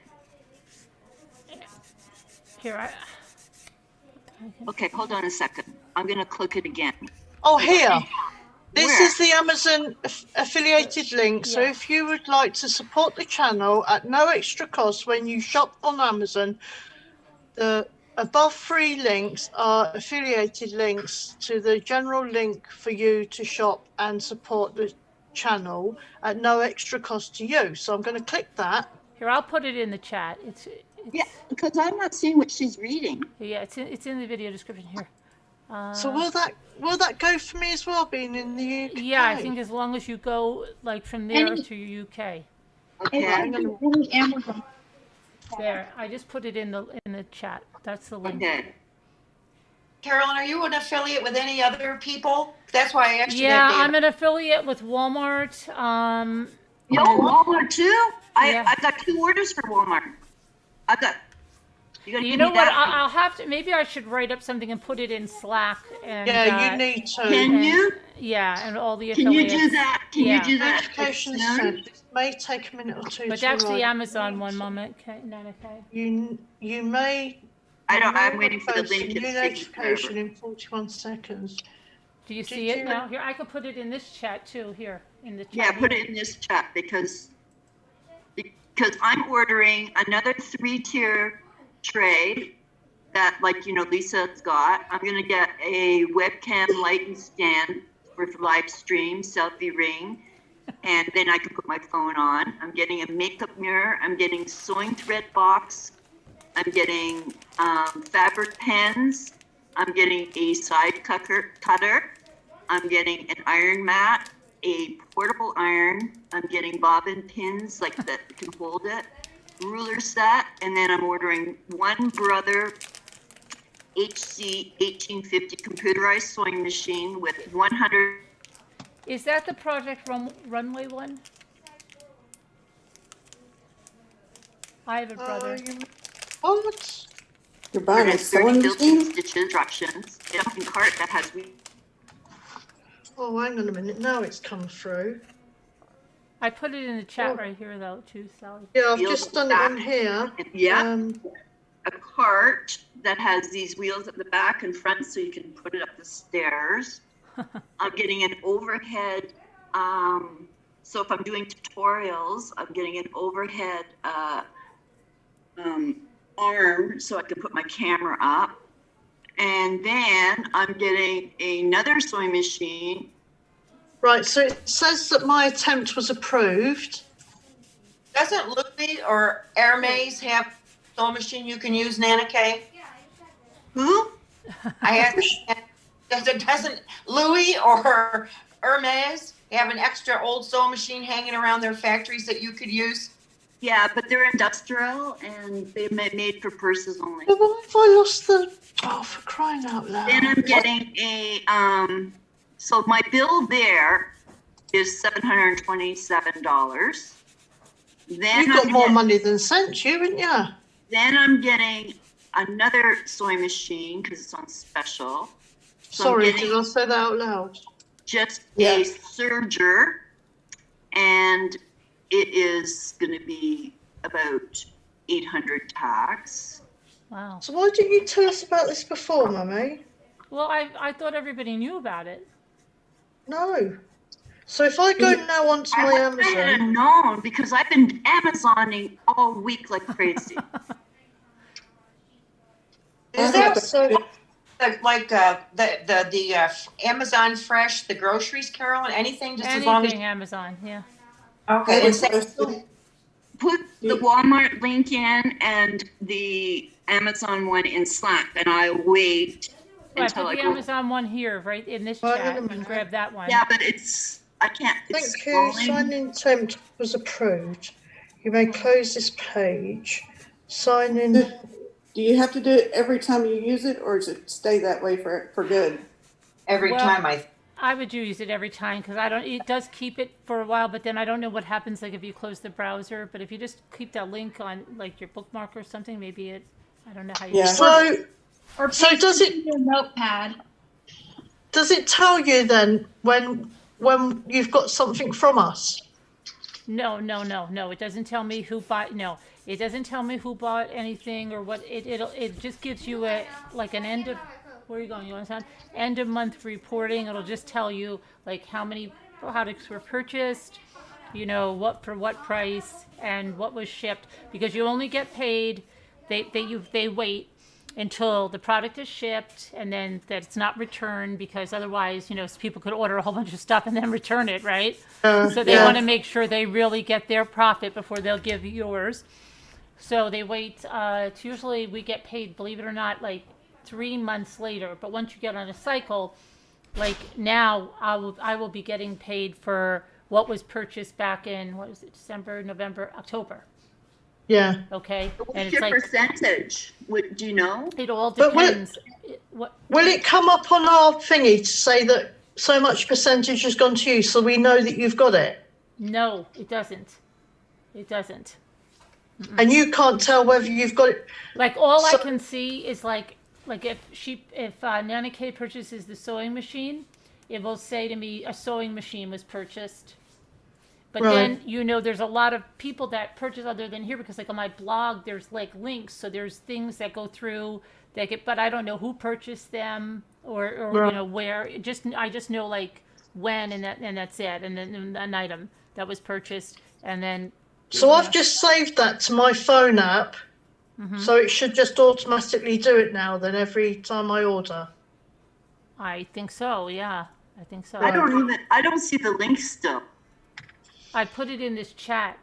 Here, Okay, hold on a second. I'm gonna click it again. Oh, here. This Where? is the Amazon affiliated link. So Yeah. if you would like to support the channel at no extra cost when you shop on Amazon, the above 3 links are affiliated links to the general link for you to shop and support the channel at no extra cost to you. So I'm going to click that. here, I'll put it in the chat. It's Yeah, because I'm not seeing what she's reading. yeah, it's in the video description here. So will that go for me as well, being in the UK? Yeah, I think as long as you go like from there to your UK. Okay. Any Amazon. There, I just put it in the chat. That's the link. Okay. Carolyn, are you an affiliate with any other people? That's why I asked you Yeah, that. I'm an affiliate with Walmart. Yo, Walmart too? Yeah. I've got 2 orders for Walmart. You gotta You give know me what? that. I'll have to. Maybe I should write up something and put it in Slack. And Yeah, you need to. Can you? Yeah, and all the Can you affiliates. do that? Can Yeah. you do that? Notification soon? sent. This may take a minute or two But to that's the arrive. Amazon one moment. Okay, not okay. You may. I'm waiting for the post a link. new It's taking notification forever. in 41 seconds. Do you Did see it you- now? Here, I can put it in this chat too. Here, in the chat. Yeah, put it in this chat because I'm ordering another 3-tier tray that, like, Lisa's got. I'm gonna get a webcam light and stand for live stream, selfie ring. and then I can put my phone on. I'm getting a makeup mirror. I'm getting sewing thread box. I'm getting fabric pens. I'm getting a side cutter. I'm getting an iron mat, a portable iron. I'm getting bobbin pins like that can hold it, ruler set, and then I'm ordering one Brother HC 1850 computerized sewing machine with 100. Is that the Project Runway one? I have a brother. What? You're buying a 30 sewing built-in machine? stitch instructions. A shopping cart that has Oh, hang on a minute. Now it's come through. I put it in the chat right here, though, too, Sally. Yeah, I've Wheels just done it on here. Yeah. A cart that has these wheels at the back and front so you can put it up the stairs. I'm getting an overhead, so if I'm doing tutorials, I'm getting an overhead arm so I can put my camera up. And then I'm getting another sewing machine. Right, so it says that my attempt was approved. Doesn't Louis or Hermes have a sewing machine you can use, Nana Kay? Who? I asked, doesn't Louis or Hermes have an extra old sewing machine hanging around their factories that you could use? Yeah, but they're industrial and they're made for purses only. But why have I lost the... Oh, for crying out loud. Then I'm getting a, so my bill there is $727. Then You got more money than sent you, haven't you? Then I'm getting another sewing machine because it's on special. So Sorry, I'm getting did I say that out loud? just Yeah. a serger, and it is going to be about 800 tax. Wow. So why didn't you tell us about this before, Mummy? Well, I thought everybody knew about it. No. So if I go now onto my I should have Amazon... known because I've been Amazoning all week like crazy. Is that So, like the Amazon Fresh, the groceries, Carolyn? Anything just as long as Anything Amazon, yeah. okay. And say, Put the Walmart link in and the Amazon one in Slack, and I'll wait Right, until put I the go. Amazon one here, right in this Wait a chat, minute. and grab that one. Yeah, but I can't. It's thank you. scrolling. Sign-in attempt was approved. You may close this page. Sign in... Do you have to do it every time you use it, or does it stay that way for good? every Well, time I would use it every time because it does keep it for a while, but then I don't know what happens like if you close the browser. But if you just keep that link on like your bookmark or something, maybe I don't know how you Yeah. Or So paste does it it- in your notepad. Does it tell you then when you've got something from us? No. It doesn't tell me who bought. No, it doesn't tell me who bought anything or what. It just gives you an end of. Where are you going? You want to sound? End of month reporting. It'll just tell you like how many products were purchased, what for what price and what was shipped, because you only get paid. They wait until the product is shipped and then that it's not returned, because otherwise, people could order a whole bunch of stuff and then return it, right? So they want to make sure they really get their profit before they'll give yours. So they wait. It's usually we get paid, believe it or not, like 3 months later. But once you get on a cycle, like now, I will be getting paid for what was purchased back in, what was it, December, November, October. Yeah. Okay. What's And it's your like percentage? Do you know? it all But depends. Will it come up on our thingy to say that so much percentage has gone to you, so we know that you've got it? No, it doesn't. It doesn't. And you can't tell whether you've got it. Like all I So- can see is like if Nana Kay purchases the sewing machine, it will say to me a sewing machine was purchased. But Right. then there's a lot of people that purchase other than here, because like on my blog there's like links, so there's things that go through but I don't know who purchased them or Right. where. I just know like when and that's it, and then an item that was purchased and then. So I've just saved that to my phone app, so it should just automatically do it now then every time I order. I think so. Yeah, I think so. I don't see the link still. I put it in this chat.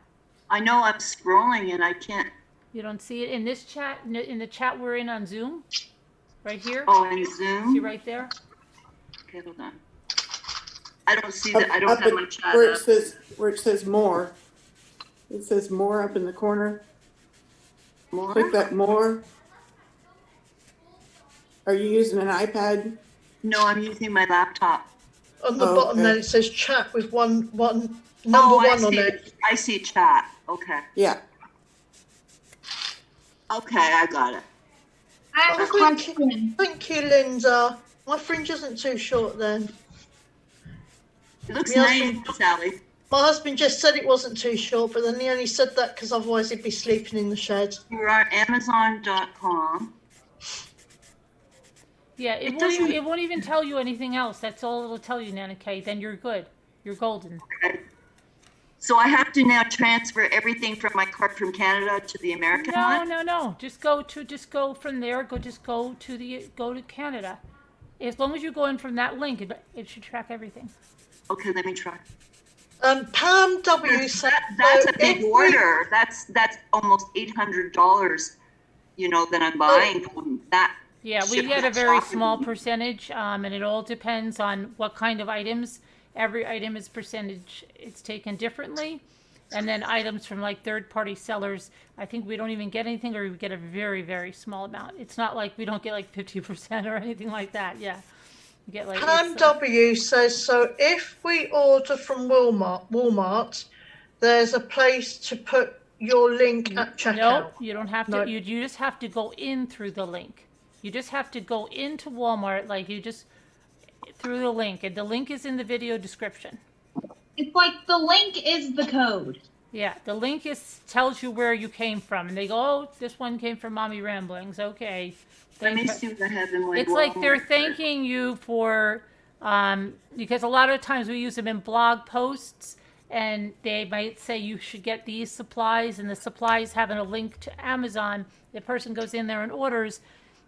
I know I'm scrolling and I can't. You don't see it in this chat, in the chat we're in on Zoom? Right here? Oh, in Zoom? See right there? Okay, hold on. I don't see that. I don't have my chat where up. where it says more. It says more up in the corner. More? Click that more. Are you using an iPad? No, I'm using my laptop. On the Oh, bottom okay. there it says chat with one number Oh, one on it. I see chat. Okay. Yeah. Okay, I got it. I have a Oh, thank question. Thank you, Linda. My fringe isn't too short then. It looks My nice, husband, Sally. my husband just said it wasn't too short, but then he only said that because otherwise he'd be sleeping in the shed. You're on Amazon.com. Yeah, It doesn't- it won't even tell you anything else. That's all it'll tell you, Nana Kay. Then you're good. You're golden. Okay. So I have to now transfer everything from my card from Canada to the American one? No. Just go from there. Go to Canada. As long as you go in from that link, it should track everything. Okay, let me try. Pam W said That's so a big if we- order. That's almost $800, that I'm buying from that. Yeah, we shipment get a very shopping. small percentage, and it all depends on what kind of items. Every item is percentage. It's taken differently. And then items from like third-party sellers, I think we don't even get anything, or we get a very, very small amount. It's not like we don't get like 50% or anything like that. Yeah, you get like. Pam W says so if we order from Walmart, there's a place to put your link at checkout. No, you don't have to. No. You just have to go in through the link. You just have to go into Walmart, through the link, and the link is in the video description. It's like the link is the code. Yeah, the link tells you where you came from, and they go, "Oh, this one came from Mommy Ramblings." Okay. Let me see what I have in my It's like they're Walmart. thanking you for, because a lot of times we use them in blog posts, and they might say you should get these supplies, and the supplies having a link to Amazon. The person goes in there and orders.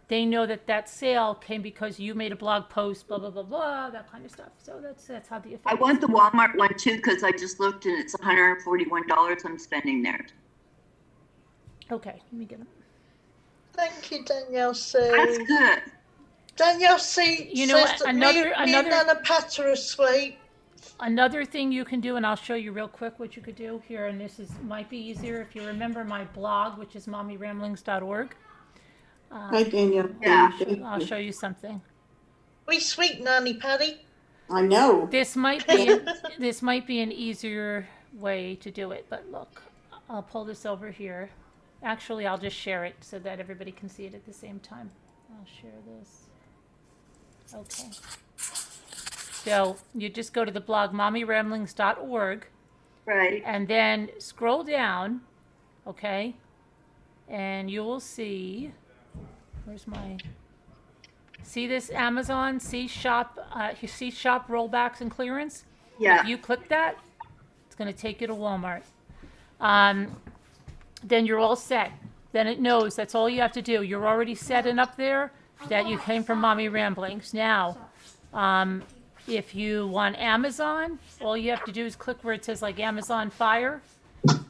They know that sale came because you made a blog post, blah blah blah blah, that kind of stuff. So that's how the effect. I want the Walmart one too because I just looked and it's $141 I'm spending there. Okay, let me get them. Thank you, Danielle C. That's good. Danielle C. You know, says that another- me and Nana Pat are sweet. Another thing you can do, and I'll show you real quick what you could do here, and might be easier if you remember my blog, which is mommyramblings.org. Hi, Daniel. Yeah. I'll show you something. We sweet Nanny Patty. I know. This might be an easier way to do it, but look, I'll pull this over here. Actually, I'll just share it so that everybody can see it at the same time. I'll share this. Okay. So you just go to the blog mommyramblings.org, Right. and then scroll down, okay, and you will see. See this Amazon, see shop rollbacks and clearance? Yeah. If you click that, it's going to take you to Walmart. Then you're all set. Then it knows that's all you have to do. You're already setting up there that you came from Mommy Ramblings. Now, if you want Amazon, all you have to do is click where it says like Amazon Fire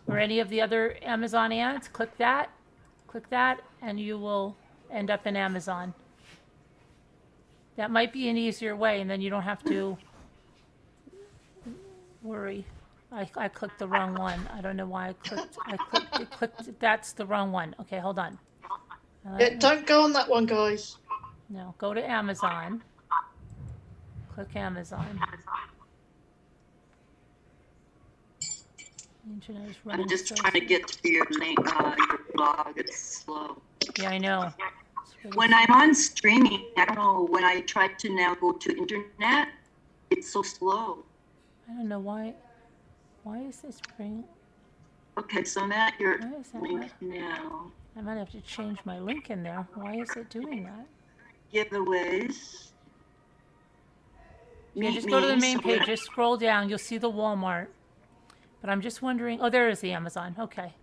or any of the other Amazon ads. Click that, and you will end up in Amazon. That might be an easier way, and then you don't have to worry. I clicked the wrong one. I don't know why it clicked. That's the wrong one. Okay, hold on. Yeah, don't go on that one, guys. No, go to Amazon. Click Amazon. The internet is running I'm just so trying to get to your link, your blog. It's slow. Yeah, I know. It's really When I'm on streaming, I don't know, when I try to now go to internet, it's so slow. I don't know why. Why is this bring? Okay, so I'm at your Why is that link not- now. I might have to change my link in there. Why is it doing that? Giveaways. Yeah, just go to the main page. Just scroll down. You'll see the Walmart. But I'm just wondering. Oh, there is the Amazon. Okay.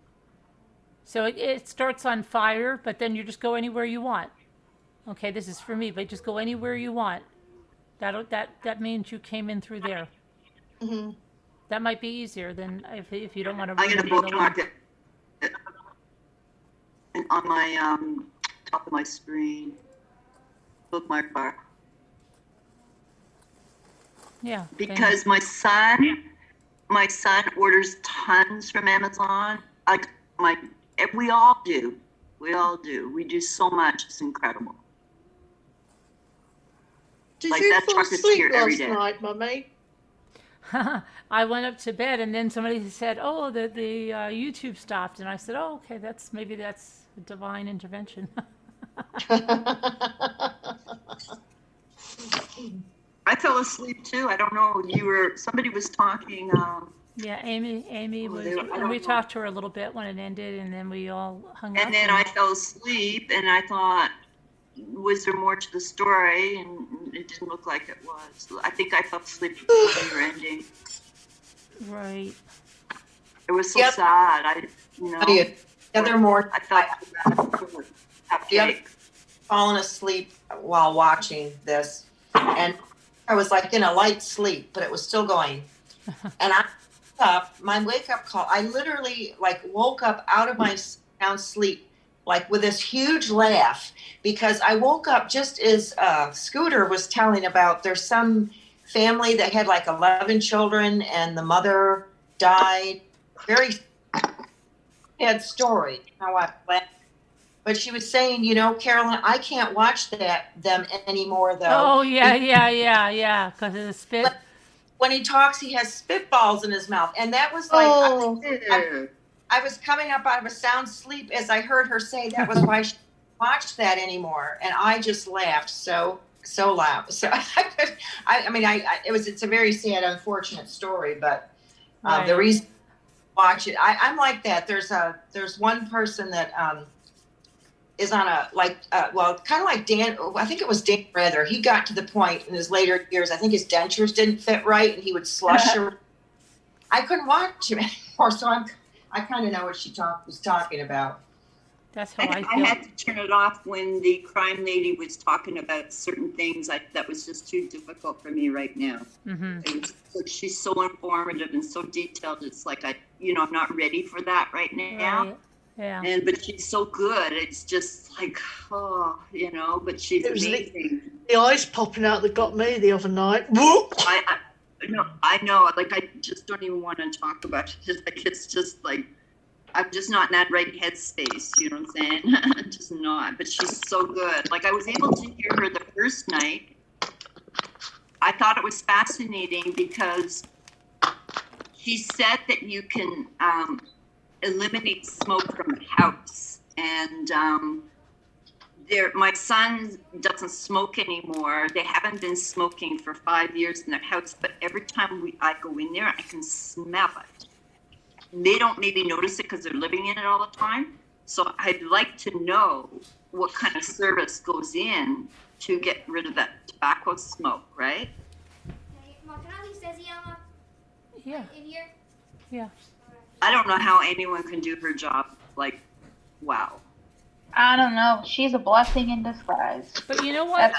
So it starts on fire, but then you just go anywhere you want. Okay, this is for me, but just go anywhere you want. That means you came in through there. Hmm. That might be easier than if you don't want to I'm gonna remember the bookmark link. it and on my top of my screen. Bookmark bar. Yeah. then- Because my son orders tons from Amazon. We all do. We all do. We do so much. It's incredible. Did Like you that fall truck is asleep here every last day. night, Mummy? I went up to bed and then somebody said, "Oh, the YouTube stopped," and I said, "Oh, okay, that's a divine intervention." I fell asleep too. I don't know. Somebody was talking. Yeah, Amy Oh, was, I and don't we know. talked to her a little bit when it ended, and then we all hung up. And then I fell asleep, and I thought, was there more to the story? And it didn't look like it was. I think I fell asleep when we were ending. Right. It was so Yep. sad. The other morning, I felt bad. the other fallen asleep while watching this, and I was like in a light sleep, but it was still going. And I woke up, my wake up call. I literally like woke up out of my sound sleep, like with this huge laugh, because I woke up just as Scooter was telling about. There's some family that had like 11 children, and the mother died. Very sad story. How I laughed. But she was saying, Carolyn, I can't watch them anymore, though. Oh yeah. Because of the spit. When he talks, he has spitballs in his mouth, and that was like I was coming up out of a sound sleep as I heard her say that was why she didn't watch that anymore, and I just laughed so loud. So it's a very sad, unfortunate story, but Right. the reason I watch it, I'm like that. There's one person that is on kind of like Dan. I think it was Dan Rather. He got to the point in his later years. I think his dentures didn't fit right, and he would slush. I couldn't watch him anymore, so I kind of know what she was talking about. That's how I I feel. had to turn it off when the crime lady was talking about certain things. That was just too difficult for me right now. Mm-hmm. She's so informative and so detailed. It's like I'm not ready for that right now. Right. Yeah. But she's so good. It's just like, but she's It was amazing. The eyes popping out that got me the other night. Whoop! I know. Like, I just don't even want to talk about it. Like, it's just like, I'm just not in that right headspace. You know what I'm saying? I'm just not. But she's so good. Like, I was able to hear her the first night. I thought it was fascinating because she said that you can eliminate smoke from the house. And my son doesn't smoke anymore. They haven't been smoking for 5 years in their house, but every time I go in there, I can smell it. They don't maybe notice it because they're living in it all the time. So I'd like to know what kind of service goes in to get rid of that tobacco smoke, right? Mom, can I leave Stacey Yeah. in here? Yeah. I don't know how anyone can do her job. Like, wow. I don't know. She's a blessing in disguise. But you know what?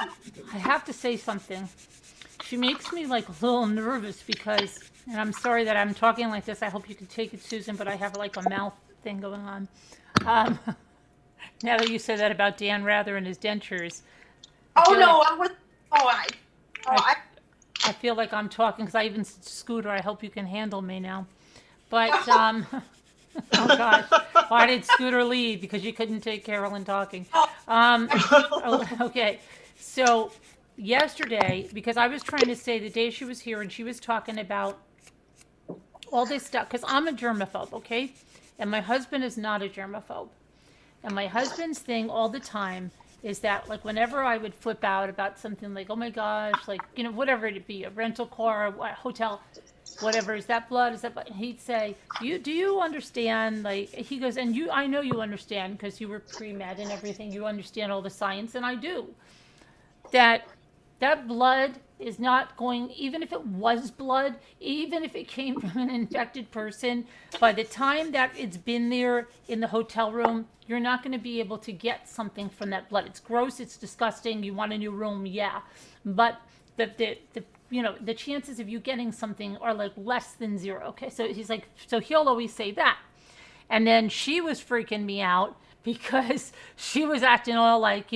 I have to say something. She makes me like a little nervous because, and I'm sorry that I'm talking like this. I hope you can take it, Susan, but I have like a mouth thing going on. Now that you said that about Dan Rather and his dentures. I feel like I'm talking because I even said, Scooter, I hope you can handle me now. But, oh gosh, why did Scooter leave? Because you couldn't take Carolyn talking. Okay, so yesterday, because I was trying to say the day she was here and she was talking about all this stuff, because I'm a germaphobe, okay? And my husband is not a germaphobe. And my husband's thing all the time is that, like, whenever I would flip out about something like, oh my gosh, like, whatever it be, a rental car, a hotel, whatever, is that blood, is that blood? And he'd say, do you understand, like, he goes, and I know you understand because you were pre-med and everything, you understand all the science, and I do, that blood is not going, even if it was blood, even if it came from an infected person, by the time that it's been there in the hotel room, you're not going to be able to get something from that blood. It's gross, it's disgusting, you want a new room, yeah. But the the chances of you getting something are like less than zero. Okay. So he's like, so he'll always say that. And then she was freaking me out because she was acting all like,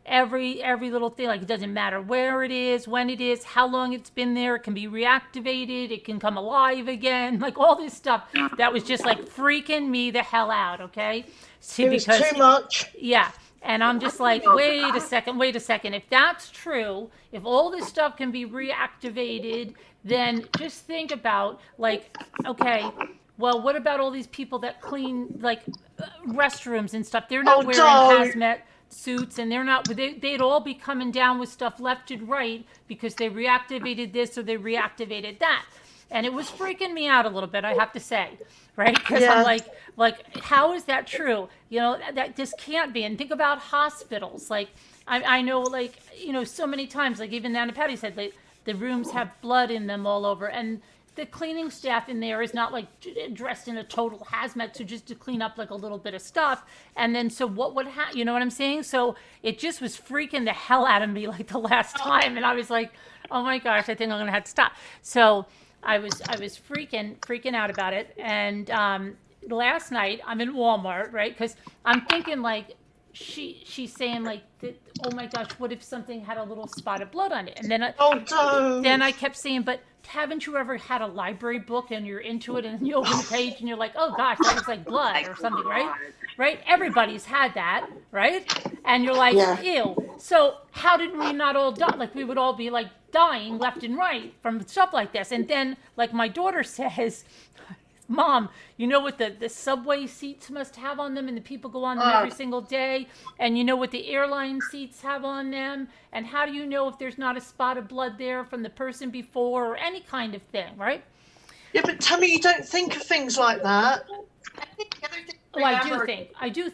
every little thing, like it doesn't matter where it is, when it is, how long it's been there, it can be reactivated, it can come alive again, like all this stuff that was just like freaking me the hell out, okay? See, It was too much. Yeah. And I'm just like, wait a second. If that's true, if all this stuff can be reactivated, then just think about like, okay, well, what about all these people that clean like restrooms and stuff? They're not wearing hazmat suits, and they'd all be coming down with stuff left and right because they reactivated this or they reactivated that. And it was freaking me out a little bit, I have to say, right? Because I'm like, how is that true? That just can't be. And think about hospitals. Like, I know, like, so many times, like even Nana Patty said, like, the rooms have blood in them all over. And the cleaning staff in there is not like dressed in a total hazmat suit just to clean up like a little bit of stuff. And then so what would happen? You know what I'm saying? So it just was freaking the hell out of me like the last time. And I was like, oh my gosh, I think I'm going to have to stop. So I was freaking out about it. And last night I'm in Walmart, right? Because I'm thinking like, she's saying like, oh my gosh, what if something had a little spot of blood on it? And then I kept saying, but haven't you ever had a library book and you're into it and you open the page and you're like, oh gosh, that looks like blood or something, right? Right? Everybody's had that, right? And you're like, ew. So how did we not all die? Like we would all be like dying left and right from stuff like this. And then like my daughter says, Mom, you know what the subway seats must have on them, and the people go on them every single day, and you know what the airline seats have on them, and how do you know if there's not a spot of blood there from the person before or any kind of thing, right? Yeah, but Tammy, you don't think of things like that. Oh, I do think. I do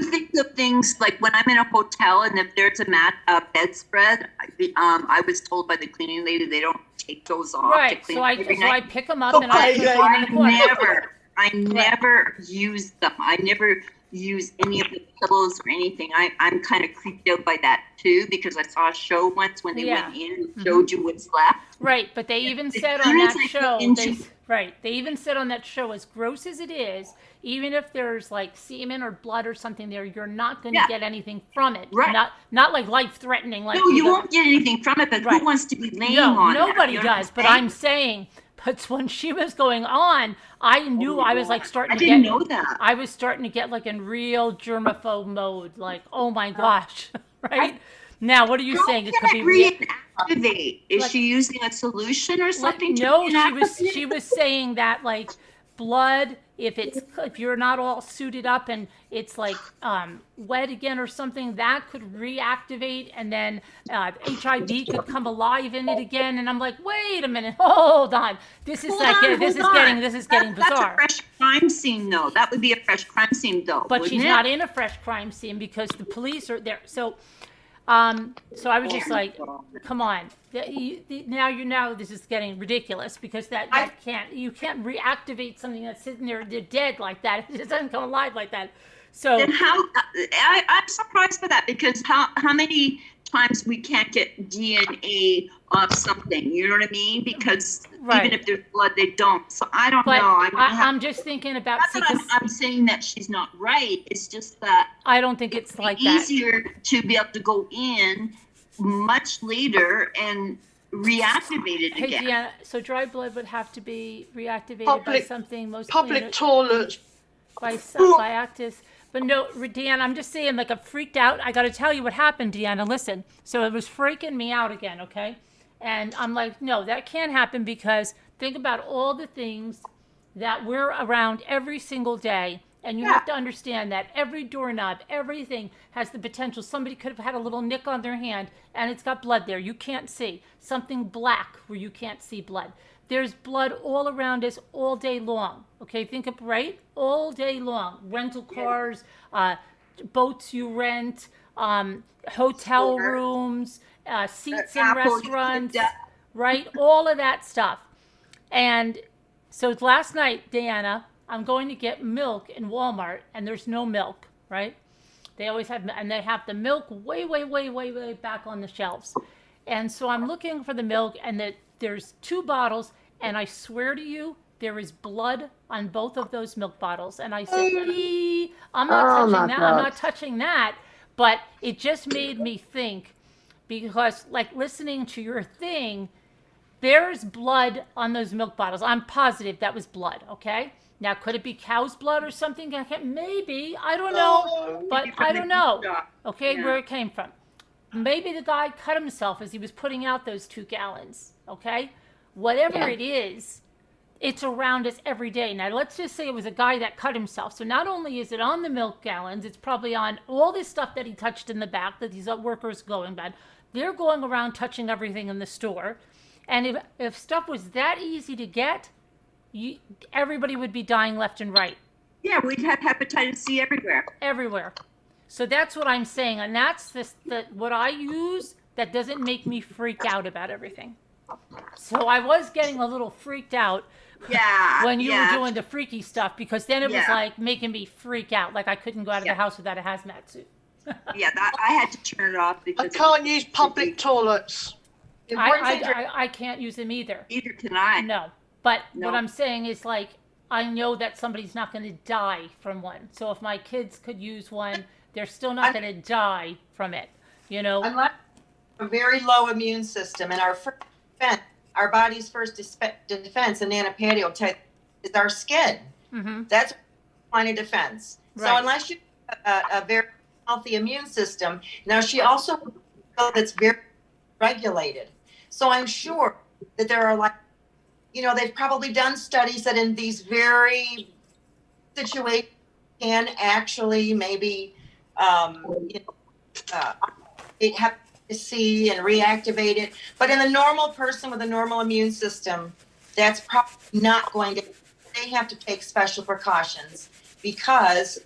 think of things like when I'm in a hotel and if there's a bedspread, I was told by the cleaning lady they don't take those off. Right. So I pick them up and I put them in the corner. I never use them. I never use any of the pillows or anything. I'm kind of creeped out by that too because I saw a show once when they went in and showed you what's left. Right, but they even said on that show, they even said on that show, as gross as it is, even if there's like semen or blood or something there, you're not going to get anything from it. Right. Not like life-threatening. Like no, you won't get anything from it, but who wants to be laying on it? Nobody does, but I'm saying, but when she was going on, I knew I was like starting to get... I didn't know that. I was starting to get like in real germaphobe mode, like, oh my gosh, right? Now, what are you saying? It could be reactivate. Is she using a solution or something? No, she was saying that like blood, if you're not all suited up and it's like wet again or something, that could reactivate, and then HIV could come alive in it again. And I'm like, wait a minute, hold on. This is getting bizarre. That's a fresh crime scene, though. That would be a fresh crime scene, though. But she's not in a fresh crime scene because the police are there. So I was just like, come on. Now this is getting ridiculous because you can't reactivate something that's sitting there dead like that. It doesn't come alive like that. So then I'm surprised by that because how many times we can't get DNA off something, you know what I mean? Because even if there's blood, they don't. So I don't know. I'm just thinking about. I'm saying that she's not right. It's just that I don't think it's like that. Easier to be able to go in much later and reactivate it again. Yeah. So dry blood would have to be reactivated by something public toilets by actors. But no, Deanna, I'm just saying, like, I freaked out. I got to tell you what happened, Deanna. Listen. So it was freaking me out again, okay? And I'm like, no, that can't happen because think about all the things that we're around every single day. And you have to understand that every doorknob, everything has the potential. Somebody could have had a little nick on their hand and it's got blood there. You can't see. Something black where you can't see blood. There's blood all around us all day long. Okay, think of, right? All day long. Rental cars, boats you rent, hotel rooms, seats in restaurants, right? All of that stuff. And so last night, Diana, I'm going to get milk in Walmart, and there's no milk, right? They always have, and they have the milk way, way, way, way, way back on the shelves. And so I'm looking for the milk, and there's 2 bottles, and I swear to you, there is blood on both of those milk bottles. And I said, I'm not touching that. I'm not touching that. But it just made me think, because like listening to your thing, there's blood on those milk bottles. I'm positive that was blood, okay? Now, could it be cow's blood or something? Maybe. I don't know. But I don't know, okay, where it came from. Maybe the guy cut himself as he was putting out those 2 gallons, okay? Whatever it is, it's around us every day. Now, let's just say it was a guy that cut himself. So not only is it on the milk gallons, it's probably on all this stuff that he touched in the back that these workers going bad. They're going around touching everything in the store. And if stuff was that easy to get, everybody would be dying left and right. Yeah, we'd have hepatitis C everywhere. Everywhere. So that's what I'm saying. And that's what I use that doesn't make me freak out about everything. So I was getting a little freaked out when you were doing the freaky stuff, because then it was like making me freak out. Like I couldn't go out of the house without a hazmat suit. I had to turn it off because I can't use public toilets. I can't use them either. Either can I. No. But what I'm saying is, like, I know that somebody's not going to die from one. So if my kids could use one, they're still not going to die from it, you know? Unless a very low immune system, and our first defense, our body's first defense, and Nana Patty will tell you, is our skin. Mm-hmm. That's line of defense. Right. So unless you have a very healthy immune system, now she also that's very regulated. So I'm sure that there are, like, you know, they've probably done studies that in these very situations can actually maybe have to see and reactivate it. But in a normal person with a normal immune system, that's probably not going to, they have to take special precautions because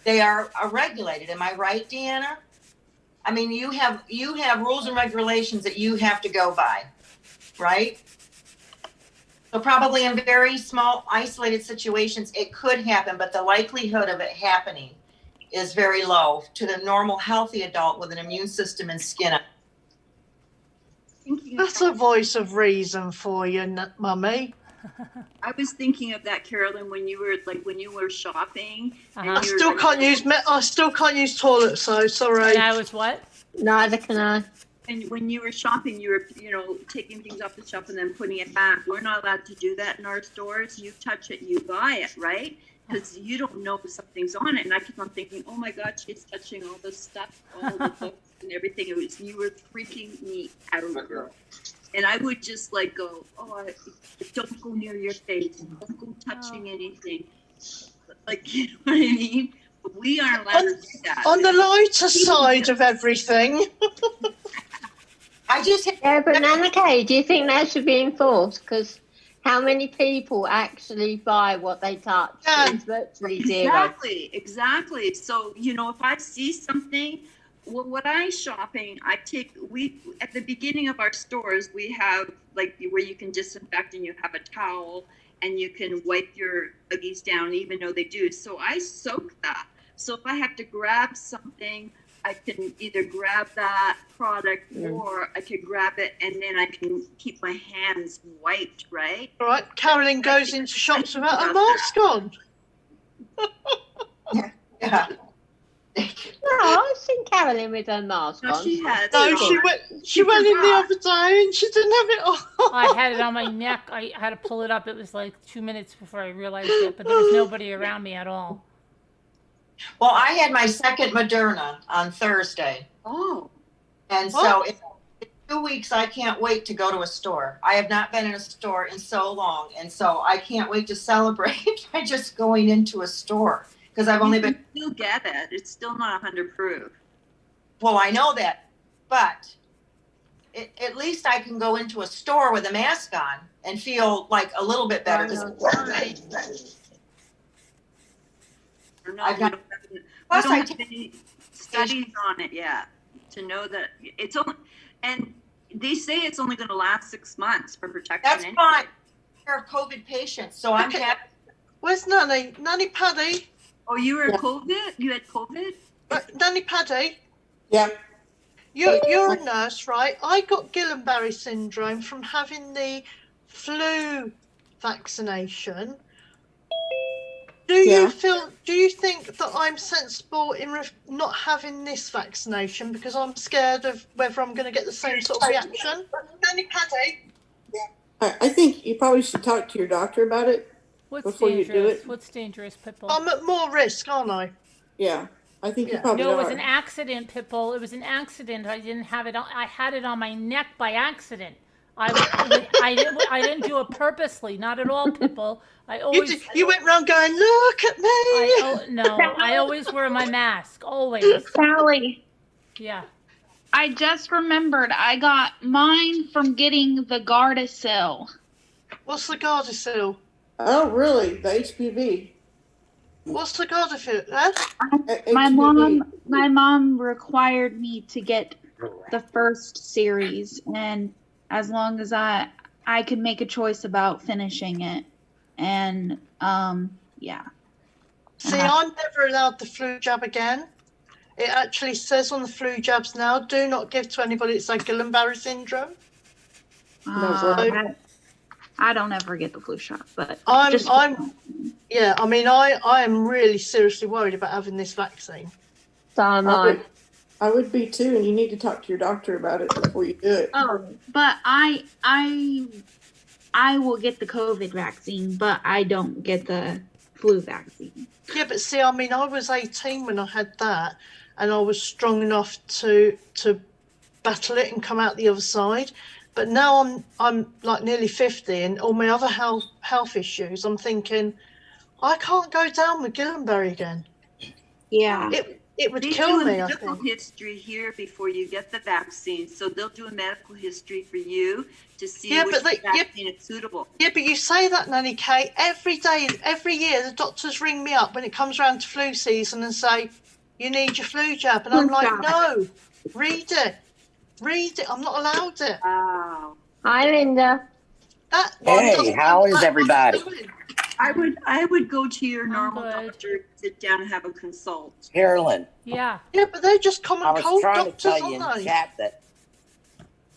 they are regulated. Am I right, Deanna? I mean, you have rules and regulations that you have to go by, right? So probably in very small, isolated situations, it could happen, but the likelihood of it happening is very low to the normal, healthy adult with an immune system and skin. That's a voice of reason for you, Mummy. I was thinking of that, Carolyn, when you were shopping. I still can't use toilets, so sorry. And I was what? Neither can I. And when you were shopping, you were, taking things off the shelf and then putting it back. We're not allowed to do that in our stores. You touch it, you buy it, right? Because you don't know if something's on it. And I keep on thinking, oh my God, she's touching all this stuff, all the books and everything. You were freaking me out, girl. And I would just like go, don't go near your face. Don't go touching anything. Like, you know what I mean? But we aren't allowed to do that. On the lighter side of everything. But Nana Kay, do you think that should be enforced? Because how many people actually buy what they touch? It's virtually zero. Exactly. So, if I see something, what I'm shopping, at the beginning of our stores, we have like where you can disinfect and you have a towel and you can wipe your buggies down, even though they do. So I soak that. So if I have to grab something, I can either grab that product or I could grab it and then I can keep my hands wiped, right? All right, Carolyn goes into shops without a mask on. Yeah. No, I've seen Carolyn with her mask on. She has. No, she went in the other day and she didn't have it on. I had it on my neck. I had to pull it up. It was like 2 minutes before I realized it, but there was nobody around me at all. Well, I had my second Moderna on Thursday. Oh. And so in 2 weeks, I can't wait to go to a store. I have not been in a store in so long. And so I can't wait to celebrate by just going into a store. Because I've only been. You still get it. It's still not 100 proof. Well, I know that. But at least I can go into a store with a mask on and feel like a little bit better. I don't have any studies on it yet to know that it's only, and they say it's only going to last 6 months for protection. That's fine. Care of COVID patients, so I'm happy. Where's Nanny? Nanny Paddy? Oh, you were COVID? You had COVID? Nanny Paddy? Yeah. You're a nurse, right? I got Guillain-Barré syndrome from having the flu vaccination. Do you think that I'm sensible in not having this vaccination because I'm scared of whether I'm going to get the same sort of reaction? I think you probably should talk to your doctor about it before you do it. What's dangerous, Pitbull? I'm at more risk, aren't I? Yeah, I think you Yeah. probably No, it are. was an accident, Pitbull. It was an accident. I didn't have it. I had it on my neck by accident. I didn't do it purposely. Not at all, Pitbull. You went round going, look at me. I always wear my mask. Always. Sally, Yeah. I just remembered I got mine from getting the Gardasil. What's the Gardasil? Oh, really? The HPV. What's the Gardasil? Huh? My mom required me to get the first series, and as long as I could make a choice about finishing it, and yeah. See, I'm never allowed the flu jab again. It actually says on the flu jabs now, do not give to anybody that's like Guillain-Barré syndrome. I don't ever get the flu shot, but I am really seriously worried about having this vaccine. So am I. I would be too, and you need to talk to your doctor about it before you do it. Oh, but I will get the COVID vaccine, but I don't get the flu vaccine. Yeah, but see, I mean, I was 18 when I had that, and I was strong enough to battle it and come out the other side. But now I'm like nearly 50, and all my other health issues, I'm thinking, I can't go down with Guillain-Barré again. Yeah. It would They kill do me, a I medical think. history here before you get the vaccine. So they'll do a medical history for you to see Yeah, which but vaccine is suitable. Yeah, but you say that, Nanny Kate, every day, every year, the doctors ring me up when it comes around to flu season and say, you need your flu jab. And I'm like, no, read it. I'm not allowed it. Wow. Hi, Linda. Hey, how is everybody? I would go to your normal doctor, sit down and have a consult. Carolyn, Yeah. Yeah, but they're just common I was cold trying to doctors, tell you in aren't the they? chat that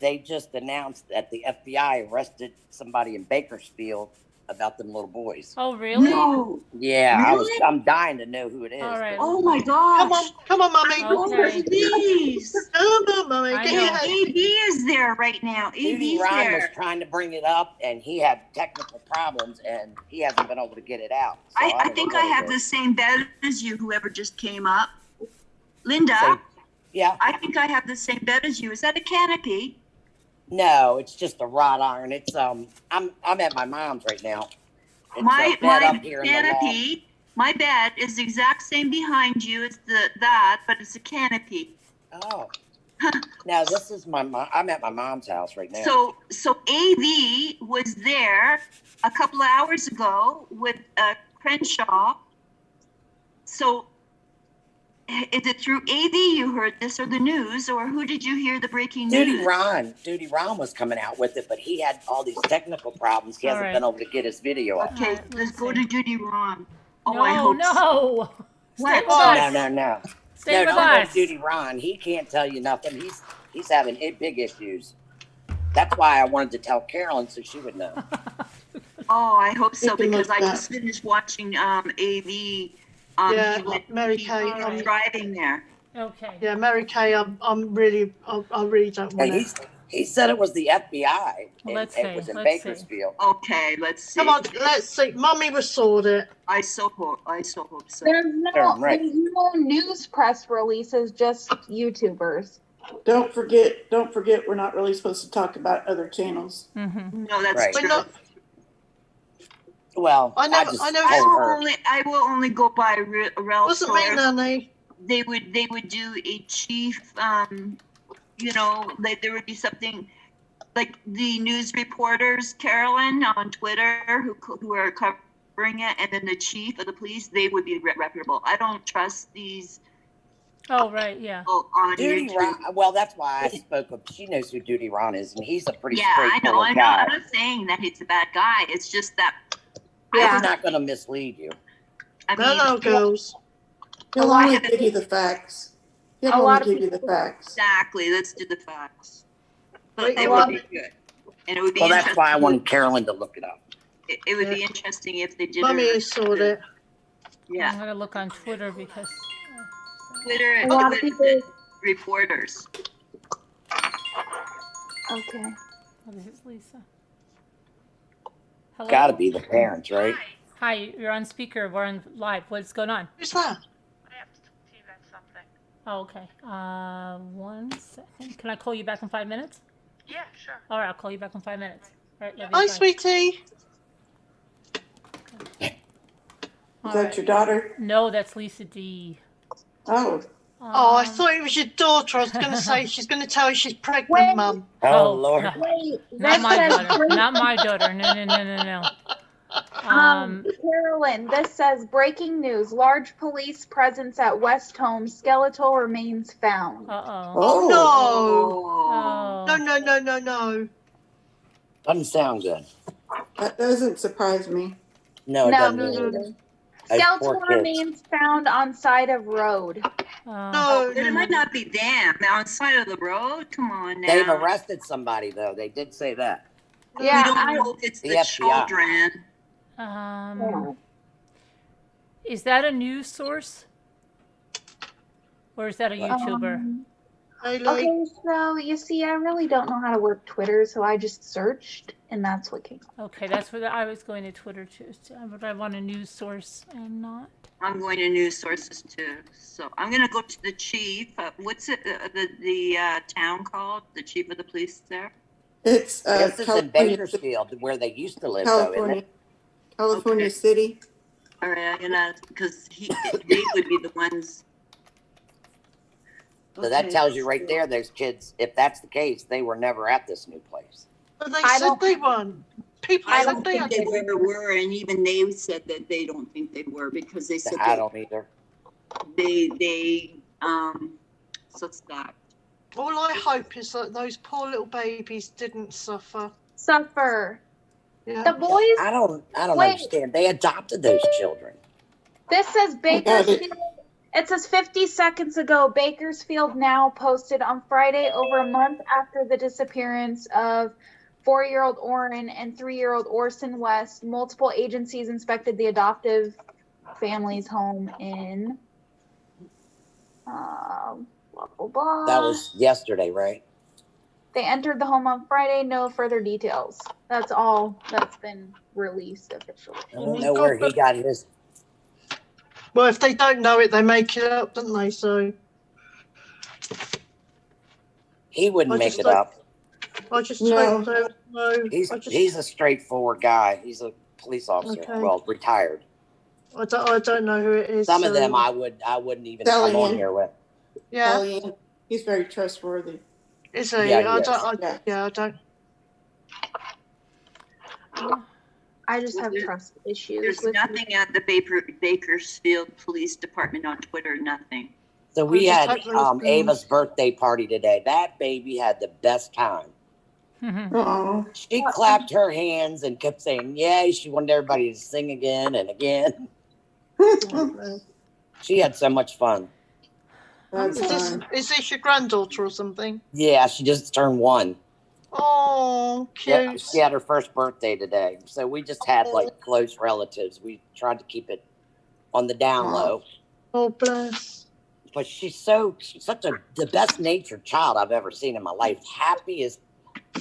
they just announced that the FBI arrested somebody in Bakersfield about them little boys. Oh, really? No. Yeah, Really? I'm dying to know who it is. All right. Oh my gosh. Come on, Mummy. Okay. Please. Come on, Mummy. I Get know. your head. AB is there right now. Judy AB's Ryan was there. trying to bring it up, and he had technical problems, and he hasn't been able to get it out. So I don't know think what I it have is. the same bed as you, whoever just came up. Linda, Same- Yeah. I think I have the same bed as you. Is that a canopy? No, it's just a wrought iron. It's I'm at my mom's right now. It's My a bed up here in the loft. canopy, my bed is the exact same behind you. It's that, but it's a canopy. Oh. Now this is my mom. I'm at my mom's house right now. So AV was there a couple of hours ago with Crenshaw. So is it through AV you heard this, or the news, or who did you hear the breaking Duty news? Ron was coming out with it, but he had all these technical problems. He All hasn't right. been able to get his video up. Okay, let's go to Judy Ron. Oh, No, I hope so. no. Stay with No, us. no. Stay No, with don't go to us. Duty Ron. He can't tell you nothing. He's having big issues. That's why I wanted to tell Carolyn so she would know. Oh, I hope so, Something because like I that. just finished watching AV. Yeah, he went- Mary he Kay, was driving there. Okay. Yeah, Mary Kay, I really don't want And it. he said it was the FBI. Well, let's it see, was in let's see. Bakersfield. Okay, let's see. Come on, let's see. Mummy was sawed it. I so hope so. There's Right. no news press releases, just YouTubers. Don't forget, we're not really supposed to talk about other channels. Mm-hmm. No, that's Right. We're true. not, Well, I never- just I never- I told will her. only go by Rel wasn't me, source. Nanny. They would do a chief, like there would be something like the news reporters, Carolyn on Twitter, who are covering it, and then the chief of the police, they would be reputable. I don't trust these Oh, right, yeah. people on Duty YouTube. Ron. Well, that's why I spoke of. She knows who Duty Ron is, and he's a pretty Yeah, I know. straightforward guy. I'm not saying that he's a bad guy. It's just that He's not going to mislead you. I mean, No, girls. He'll I only haven't- give you the facts. Yeah, A I lot want of to give you the people- facts. Exactly, let's do the facts. But Wait, it a would lot- be good. And it would be Well, that's interesting. why I wanted Carolyn to look it up. It would be Yeah. interesting if they did Mummy it. has sorted it. I'm Yeah, gonna look on Twitter because. Twitter, A lot of people. reporters. Okay. Oh, this is Lisa. Hello. Got to be the parents, right? Hi, you're on speaker. We're on live. What's going on? Who's that? Oh, okay. 1 second. Can I call you back in 5 minutes? Yeah, sure. All right, I'll call you back in 5 minutes. All right, love you. Hi, bye. sweetie. All Is that right. your daughter? No, that's Lisa D. Oh, Oh, I thought it was your daughter. I was going to say she's going to tell you she's pregnant, Wait. Mum. Oh, Lord. No, Wait, not this my says daughter. Not my daughter. No. Carolyn, this says breaking news: large police presence at West Home. Skeletal remains found. Uh-oh. Oh, Oh. no. Doesn't sound good. that doesn't surprise me. No, it No, doesn't. me really. neither. Those Skeletal poor kids. remains found on side of road. No, But it might not be them. Now, on the side of the road? Come on now. They've arrested somebody, though. They did say that. We Yeah, don't I- know if it's The the FBI. children. Is that a news source? Or is that a YouTuber? Okay, so you see, I really don't know how to work Twitter, so I just searched, and that's what came up. Okay, that's what I was going to Twitter too. But I want a news source and not. I'm going to news sources too. So I'm going to go to the chief. What's it? The town called? The chief of the police there. It's This is in California, Bakersfield, where they used to live, though, isn't it? California Okay. City. All right, I'm gonna because they would be the ones. So that tells you right there, those kids, if that's the case, they were never at this new place. But they I said don't- they weren't. People I said don't they think they had. ever were, and even they said that they don't think they were because they said I don't either. they suspect. All I hope is that those poor little babies didn't suffer. Suffer. Yeah. The boys. I don't Wait. understand. They adopted those children. This says got it. Bakersfield. It says 50 seconds ago, Bakersfield Now posted on Friday, over a month after the disappearance of 4-year-old Oren and 3-year-old Orson West. Multiple agencies inspected the adoptive family's home in. Blah, blah, blah. That was yesterday, right? They entered the home on Friday. No further details. That's all that's been released officially. I don't know where he got his. Well, if they don't know it, they make it up, don't they? So He wouldn't I make just it don't- up. I just No. hope they know. He's a straightforward guy. He's a police officer. Okay. Well, retired. I don't know who it is. Some of so- them I wouldn't even Telling come on you. here with. Yeah, Kellyanne, he's very trustworthy. is he? Yeah, I he don't. is. I don't. I just have trust issues There's with nothing at the Bakersfield Police Department on Twitter. Nothing. So we I just had hope those things- Ava's birthday party today. That baby had the best time. Oh, She clapped her hands and kept saying, yay. She wanted everybody to sing again and again. She had so much fun. that's fine. Is this your granddaughter or something? Yeah, she just turned 1. Oh, Yeah, cute. she had her first birthday today. So we just had like close relatives. We tried to keep it on the down low. Oh, bless. But she's such the best natured child I've ever seen in my life.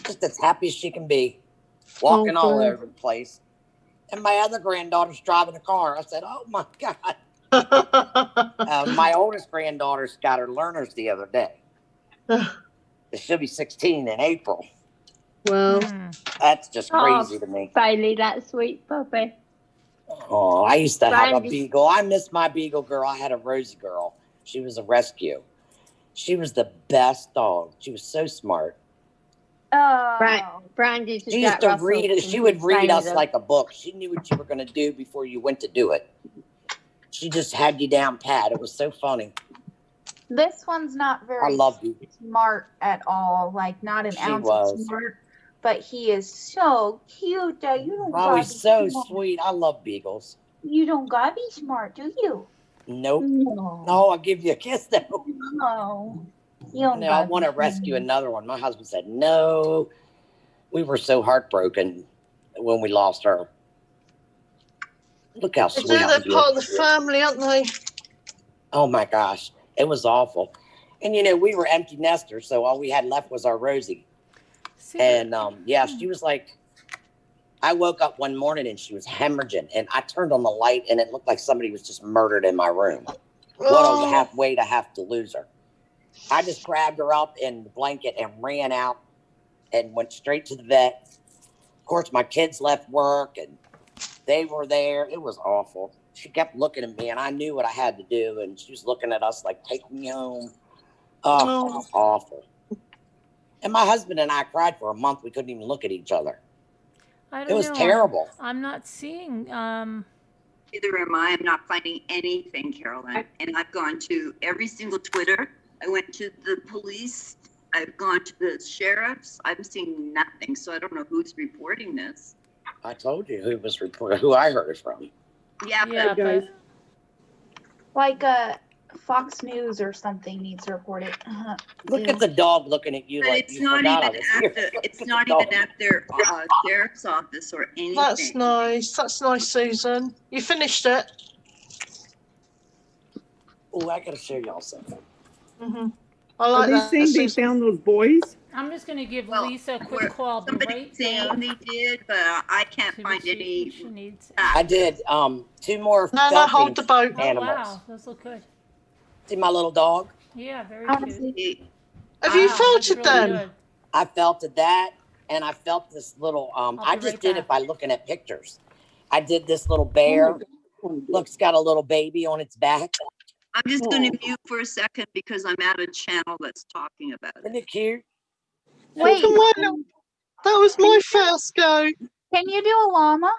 Just as happy as she can be, walking all good. over the place. And my other granddaughter's driving a car. I said, oh my God. My oldest granddaughter's got her learners the other day. She'll be 16 in April. Well, That's just Oh. crazy to me. Bailey, that sweet puppy. Oh, I used to have a Brandy. beagle. I miss my beagle girl. I had a Rosie girl. She was a rescue. She was the best dog. She was so smart. Oh. Brandy's a She Jack used to Russell read it. from She would read us Stranger. like a book. She knew what you were going to do before you went to do it. She just had you down pat. It was so funny. This one's not I very love you. smart at all. Like not an She ounce was. of smart. But he is so cute that you don't Oh, gotta he's be so smart. sweet. I love beagles. You don't gotta be smart, do you? Nope. No. No, I'll give you a kiss though. No. You don't No, I got want to rescue another one. My husband said no. We were so heartbroken when we lost her. Look how They sweet do, they're she part of the is. family, aren't they? Oh my gosh, it was awful. And we were empty nesters, so all we had left was our Rosie. And yeah, she was like, I woke up one morning and she was hemorrhaging, and I turned on the light and it looked like somebody was just murdered in my room. What a way to have to lose her. I just grabbed her up in the blanket and ran out and went straight to the vet. Of course, my kids left work and they were there. It was awful. She kept looking at me and I knew what I had to do. And she was looking at us like, take me home. Oh, it was awful. And my husband and I cried for a month. We couldn't even look at each other. It was terrible. I'm not seeing. Neither am I. I'm not finding anything, Caroline. And I've gone to every single Twitter. I went to the police. I've gone to the sheriffs. I'm seeing nothing. So I don't know who's reporting this. I told you who was reporting, who I heard it from. Yeah, but like Fox News or something needs to report it. Look at the dog looking at you but like it's you not forgot I even was at here. the. It's not even at their sheriff's office or anything. That's nice. That's nice, Susan. You finished it. Oh, I gotta show y'all something. I like Are that. they saying they found those boys? I'm just going to give Lisa a quick call. I'll be right saying back. they did, but I can't find any. She needs. I did 2 more. No, hold the boat. Oh wow, those look good. See my little dog? Yeah, very cute. Have you felted them? Good. I felted that, and I felt this little. I just did it by looking at pictures. I did this little bear. Look, it's got a little baby on its back. I'm just going to mute for a second because I'm at a channel that's talking about it. Isn't it cute? Wait, that was my first go. Can you do a llama?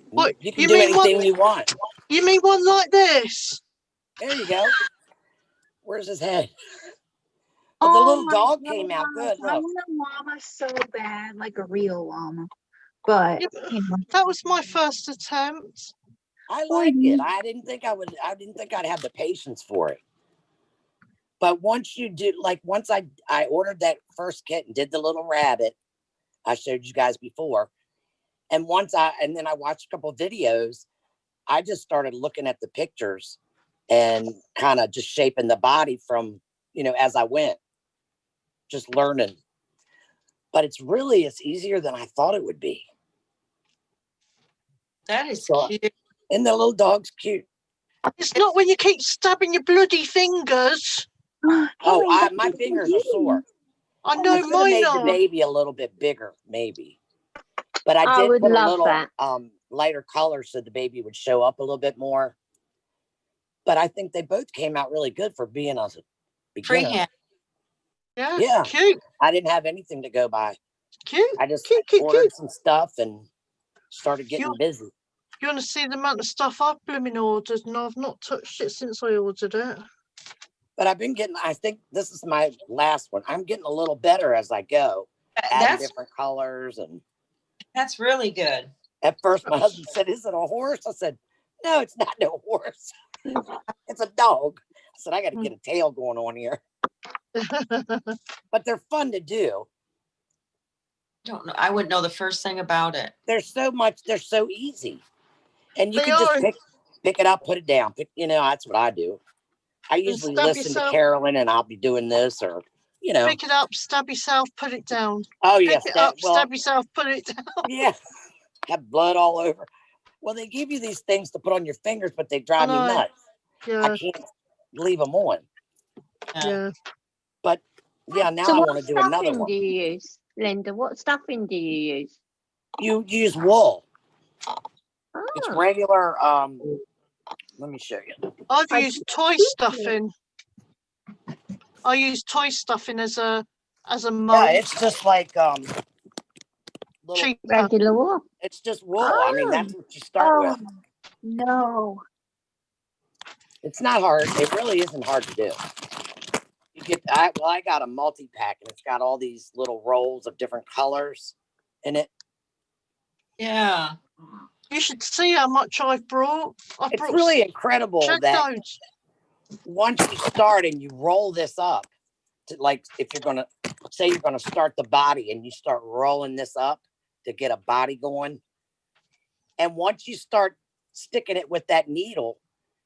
What? You can do anything you want. You mean one like this? There you go. Where's his head? Oh, the little dog came out good. I Look. want a llama so bad, like a real llama. But that was my first attempt. I like it. I didn't think I'd have the patience for it. But once you do, like once I ordered that first kit and did the little rabbit, I showed you guys before. And then I watched a couple of videos, I just started looking at the pictures and kind of just shaping the body from, as I went, just learning. But it's easier than I thought it would be. That is cute. And the little dog's cute. It's not when you keep stabbing your bloody fingers. Oh, my fingers are sore. I know mine made are. the baby a little bit bigger, maybe. But I did would put a love little that. lighter color so the baby would show up a little bit more. But I think they both came out really good for being a beginner. Freehand. Yeah, cute. I didn't have anything to go by. Cute. I just cute. ordered some stuff and started getting busy. You want to see the amount of stuff I've blooming ordered, and I've not touched it since I ordered it. But I've been getting, I think this is my last one. I'm getting a little better as I go. Adding different colors. And that's really good. At first, my husband said, "Is it a horse?" I said, "No, it's not no horse. It's a dog." I said, "I got to get a tail going on here." But they're fun to do. Don't know. I wouldn't know the first thing about it. They're so easy. And you They can just are. pick it up, put it down. That's what I do. I usually stab listen yourself. to Carolyn and I'll be doing this or, Pick it up, stab yourself, put it down. Oh, yes. Pick it up, stab yourself, put it down. Yeah. Have blood all over. Well, they give you these things to put on your fingers, but they drive me nuts. Yeah. I can't leave them on. Yeah. But, yeah, now So I what want to do another stuffing one. do you use, Linda? What stuffing do you use? You use wool. Oh. It's regular. Let me show you. I've used toy stuffing. I use toy stuffing as a mold. Yeah, it's just like cheap regular wool. It's just wool. I mean, that's what you start with. No. It's not hard. It really isn't hard to do. I got a multi-pack and it's got all these little rolls of different colors in it. Yeah. You should see how much I've brought. It's really incredible check that those. once you start and you roll this up, to like if you're gonna say you're gonna start the body and you start rolling this up to get a body going, and once you start sticking it with that needle,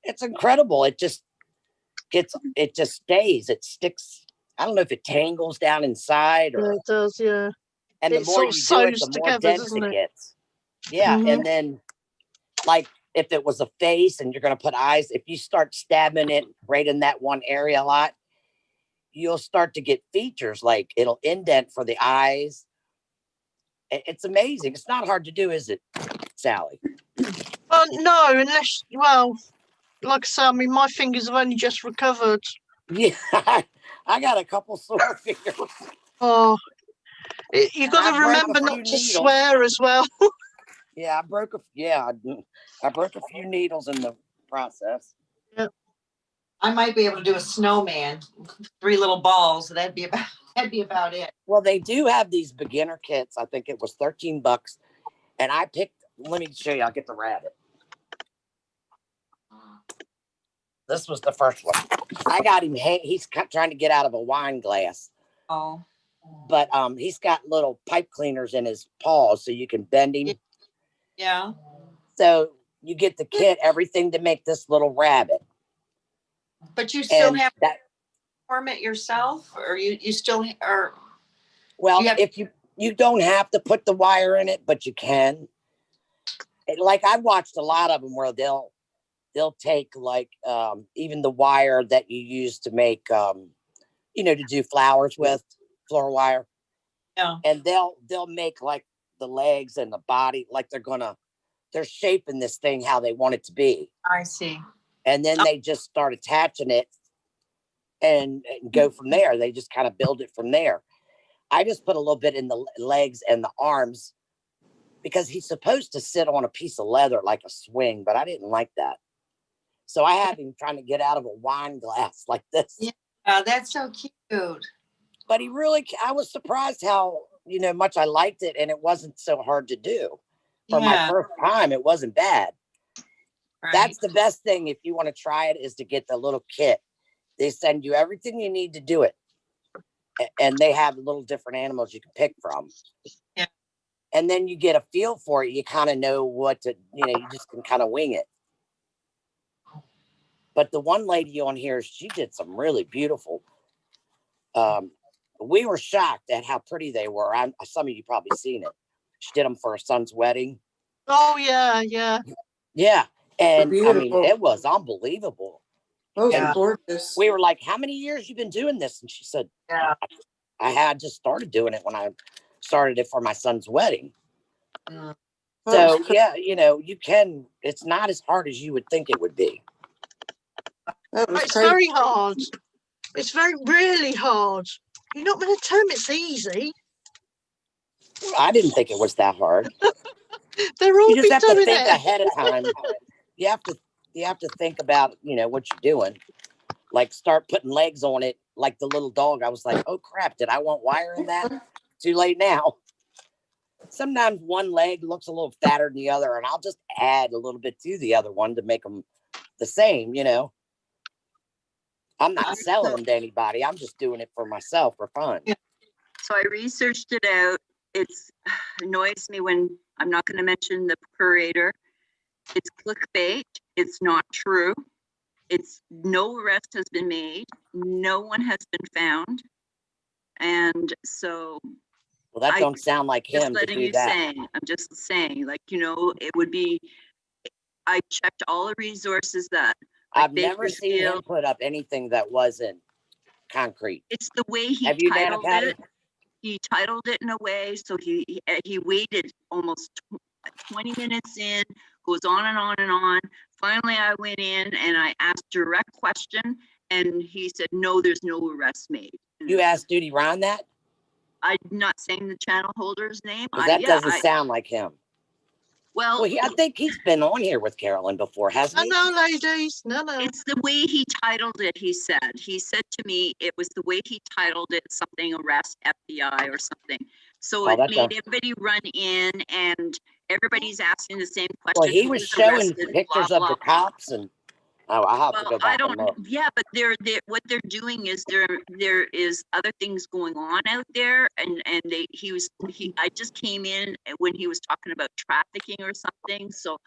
it's incredible. It just stays. It sticks. I don't know if it tangles down inside or. Yeah, it does. Yeah. And the It more sort of you do it, the sews more together, dense doesn't it it? gets. Yeah. Mhm. And then, like, if it was a face and you're going to put eyes, if you start stabbing it right in that one area a lot, you'll start to get features. Like, it'll indent for the eyes. It's amazing. It's not hard to do, is it, Sally? No, unless, well, like I say, I mean, my fingers have only just recovered. Yeah. I got a couple sore fingers. Oh, you got I to broke a remember few not to needles. swear as well. Yeah, I broke a few needles in the process. Yep. I might be able to do a snowman, 3 little balls. That'd be about it. Well, they do have these beginner kits. I think it was $13, and I picked. Let me show you. I'll get the rabbit. This was the first one. I got him. He's trying to get out of a wine glass. Oh. But he's got little pipe cleaners in his paws, so you can bend him. Yeah. So you get the kit, everything to make this little rabbit. But you still And have that. to form it yourself, or you still are. Well, if you don't have to put the wire in it, but you can. Like I've watched a lot of them where they'll take like even the wire that you use to make to do flowers with, floral wire. Yeah. And they'll make like the legs and the body, like they're shaping this thing how they want it to be. I see. And then they just start attaching it and go from there. They just kind of build it from there. I just put a little bit in the legs and the arms because he's supposed to sit on a piece of leather like a swing, but I didn't like that. So I had him trying to get out of a wine glass like this. Yeah, that's so cute. But I was surprised how, much I liked it, and it wasn't so hard to do. For my first time, it wasn't bad. Right. That's the best thing if you want to try it, is to get the little kit. They send you everything you need to do it. And they have little different animals you can pick from. Yeah. And then you get a feel for it. You kind of know what to, you just can kind of wing it. But the one lady on here, she did some really beautiful. We were shocked at how pretty they were. Some of you probably seen it. She did them for her son's wedding. Oh, yeah, yeah. Yeah. And I mean, Beautiful. it was unbelievable. Those And are gorgeous. we were like, how many years you been doing this? And she said, Yeah. I had just started doing it when I started it for my son's wedding. Mm. So yeah, you can, it's not as hard as you would think it would be. It's very hard. It's really hard. You're not going to tell me it's easy. I didn't think it was that hard. They're all You just have to doing think it ahead of time. You have to think about, what you're doing. Like start putting legs on it, like the little dog. I was like, oh crap, did I want wire in that? Too late now. Sometimes one leg looks a little fatter than the other, and I'll just add a little bit to the other one to make them the same, I'm not selling them to anybody. I'm just doing it for myself for fun. So I researched it out. It annoys me when I'm not going to mention the curator. It's clickbait. It's not true. No arrest has been made. No one has been found. And so. Well, that don't sound like him to do that. I'm just saying, it would be, I checked all the resources that. I've never seen him put up anything that wasn't concrete. It's the way he titled it. He titled it in a way, so he waited almost 20 minutes in, goes on and on and on. Finally, I went in and I asked direct question, and he said, no, there's no arrest made. You asked Duty Ron that? I'm not saying the channel holder's name. That doesn't sound like him. Well, I think he's been on here with Carolyn before, hasn't he? No, ladies. No. It's the way he titled it, he said. He said to me, it was the way he titled it, something arrest FBI or something. So it made everybody run in, and everybody's asking the same question. Well, he was showing pictures of the cops, and Oh, I'll have to Well, go I back and don't, look. yeah, but what they're doing is there is other things going on out there, and I just came in when he was talking about trafficking or something, so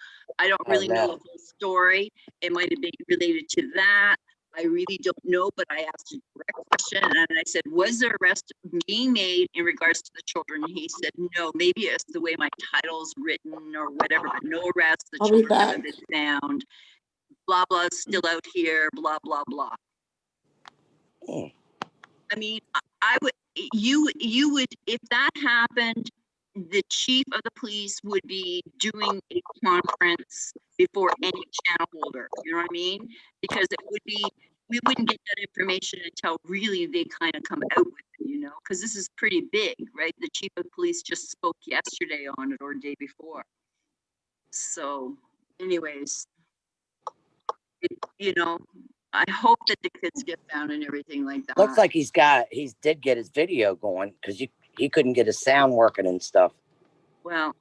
I don't Oh, really know the no. whole story. It might have been related to that. I really don't know, but I asked a direct question, and I said, was there arrest being made in regards to the children? And he said, no, maybe it's the way my title's written or whatever, but no arrest. The I'll be children back. haven't been found. Blah, blah, still out here, blah, blah, blah. I mean, I would, you would, if that happened, the chief of the police would be doing a conference before any channel holder, you know what I mean? Because it would be, we wouldn't get that information until really they kind of come out with it, you know, because this is pretty big, right? The chief of police just spoke yesterday on it or day before. So anyways, you know, I hope that the kids get found and everything like that. Looks like he did get his video going because he couldn't get his sound working and stuff. Well,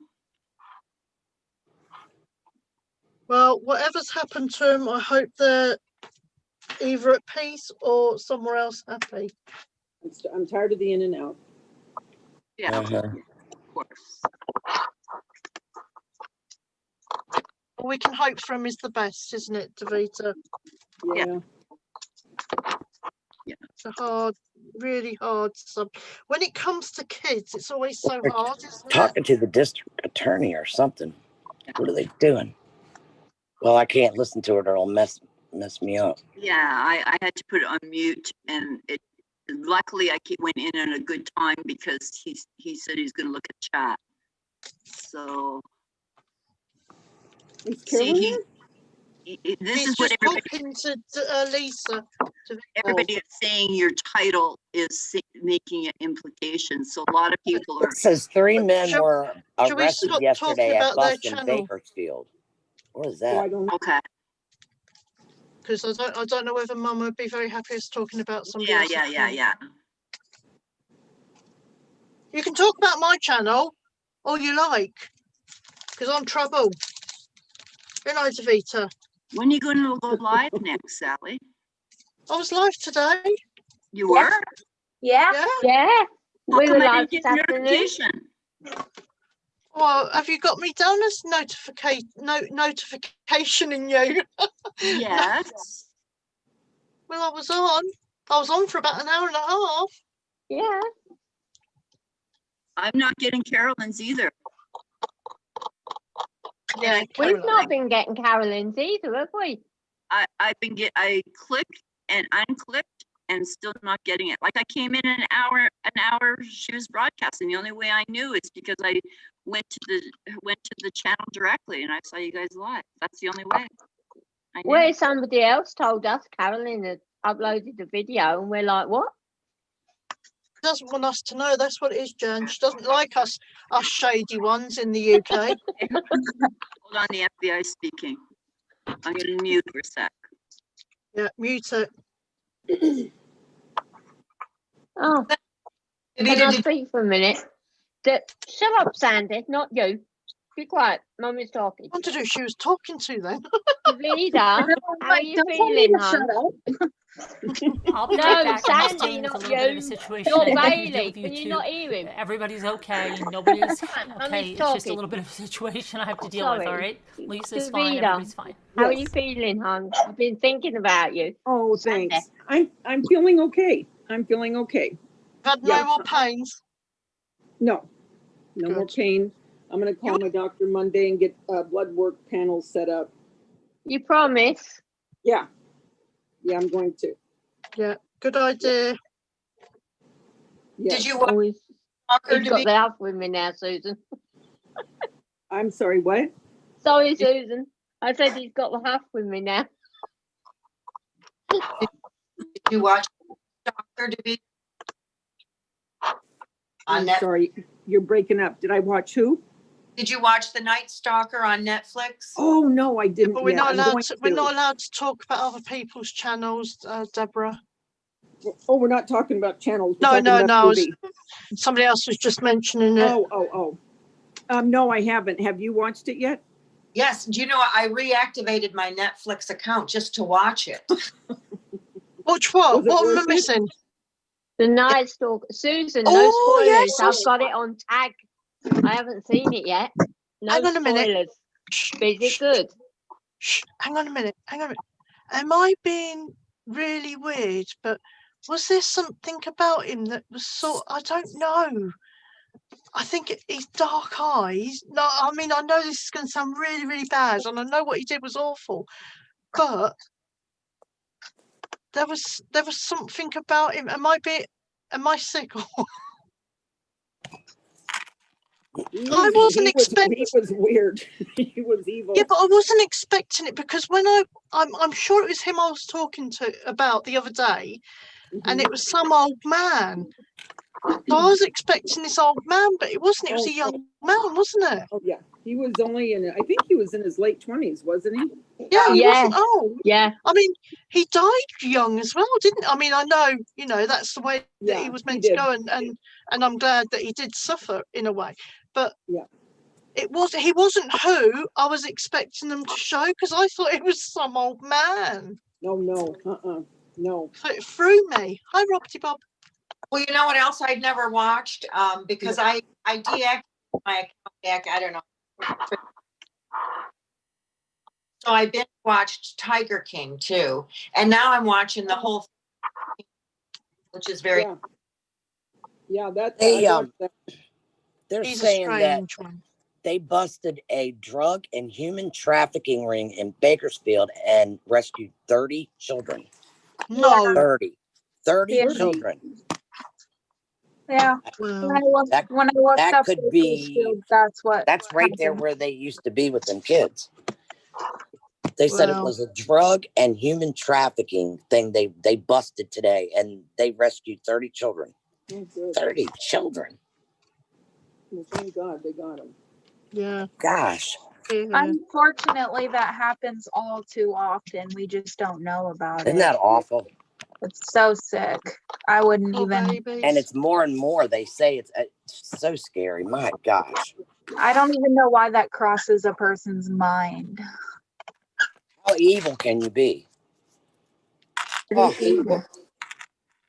whatever's happened to him, I hope they're either at peace or somewhere else happy. I'm tired of the in and out. yeah, of course. All we can hope for him is the best, isn't it, Davita? Yeah. It's a hard, really hard sub. When it comes to kids, it's always so hard, isn't it? Talking to the district attorney or something. What are they doing? Well, I can't listen to it or it'll mess me up. Yeah, I had to put it on mute, and luckily I went in at a good time because he said he's going to look at chat. So see, this is what everybody. Talking to Lisa. Everybody is saying your title is making an implication. So a lot of people are. It says 3 men were arrested stop yesterday talking at about their bus in channel? Bakersfield. What is that? Okay. Because I don't know whether Mum would be very happy us talking about somebody else's channel. Yeah. You can talk about my channel all you like, because I'm trouble. Good night, Davita. When are you going to go live next, Sally? I was live today. You were? Yeah. We were live this afternoon. Notification? Well, have you got me down as notification in you? Yes. Well, I was on for about an hour and a half. Yeah. I'm not getting Carolyn's either. Yeah, we've not been getting Carolyn's either, have we? I clicked and unclicked and still not getting it. Like I came in an hour she was broadcasting. The only way I knew is because I went to the channel directly and I saw you guys live. That's the only way. Where somebody else told us Carolyn had uploaded the video and we're like, what? She doesn't want us to know. That's what it is, Jan. She doesn't like us shady ones in the UK. Hold on, the FBI speaking. I'm going to mute for a sec. Yeah, mute it. Oh, can I speak for a minute? Shut up, Sandy, not you. Be quiet. Mum is talking. I wondered who she was talking to then. Davida, how are you feeling, hon? I'll be No, right back. I'm just Sandy, dealing with a not little bit of a you. situation. Not I think we deal Bailey. with you Can you two. not hear him? Everybody's okay. Nobody's Mummy's okay. It's just a talking. little bit of a situation I have to deal with, all right? Lisa's Davida, fine. Everybody's fine. How are you feeling, hon? I've been thinking about you. Oh, thanks. I'm feeling okay. I'm feeling okay. Had no more pains? No more pain. I'm going to call my doctor Monday and get blood work panels set up. You promise? Yeah, I'm going to. Yeah, good idea. Yes. Did you watch He's got the half with me now, Susan. I'm sorry, what? Sorry, Susan. I said he's got the half with me now. Did you watch Doctor Davita? I'm sorry, you're breaking up. Did I watch who? Did you watch The Night Stalker on Netflix? Oh no, I didn't. But we're not allowed to talk about other people's channels, Deborah. Oh, we're not talking about channels. No. Somebody else was just mentioning it. Oh. No, I haven't. Have you watched it yet? Yes. Do you know I reactivated my Netflix account just to watch it? Watch what? Was it What am I worth it? missing? The Night Stalker. Susan, no Oh, spoilers. yes. I've got it on tag. I haven't seen it yet. No Hang on a minute. spoilers. Shh, But is it shh, good? shh. Hang on a minute. Hang on a minute. Am I being really weird? But was there something about him that was I don't know. I think his dark eyes. No, I mean, I know this is going to sound really, really bad, and I know what he did was awful, but there was something about him. Am I sick? I wasn't expecting. He was weird. He was evil. Yeah, but I wasn't expecting it because when I'm sure it was him I was talking to about the other day, and it was some old man. So I was expecting this old man, but it wasn't. It was a young man, wasn't it? Oh yeah, he was only in. I think he was in his late 20s, wasn't he? Yeah, he Yeah. wasn't old. Yeah. I mean, he died young as well, didn't? I mean, I know, that's the way that Yeah, he was he meant to did. go, and I'm glad that he did suffer in a way, but Yeah. he wasn't who I was expecting them to show, because I thought it was some old man. No. No. So it threw me. Hi, Robbie Bob. Well, you know what else I'd never watched? Because I deactivated my account back, I don't know. So I binge watched Tiger King too. And now I'm watching the whole thing, which is very that's They're He's a saying that strange one. they busted a drug and human trafficking ring in Bakersfield and rescued 30 children. No. 30 Yeah. children. Yeah. Well, When I looked that up could be, Bakersfield, that's what that's right there happened. where they used to be with them kids. They said it Well. was a drug and human trafficking thing they busted today, and they rescued 30 children. Oh, good. 30 children. Well, thank God they got him. Yeah. Gosh. Unfortunately, that happens all too often. We just don't know about Isn't it. that awful? It's so sick. I wouldn't Oh, even. babies. And it's more and more. They say it's so scary. My gosh. I don't even know why that crosses a person's mind. How evil can you be? Oh, Evil.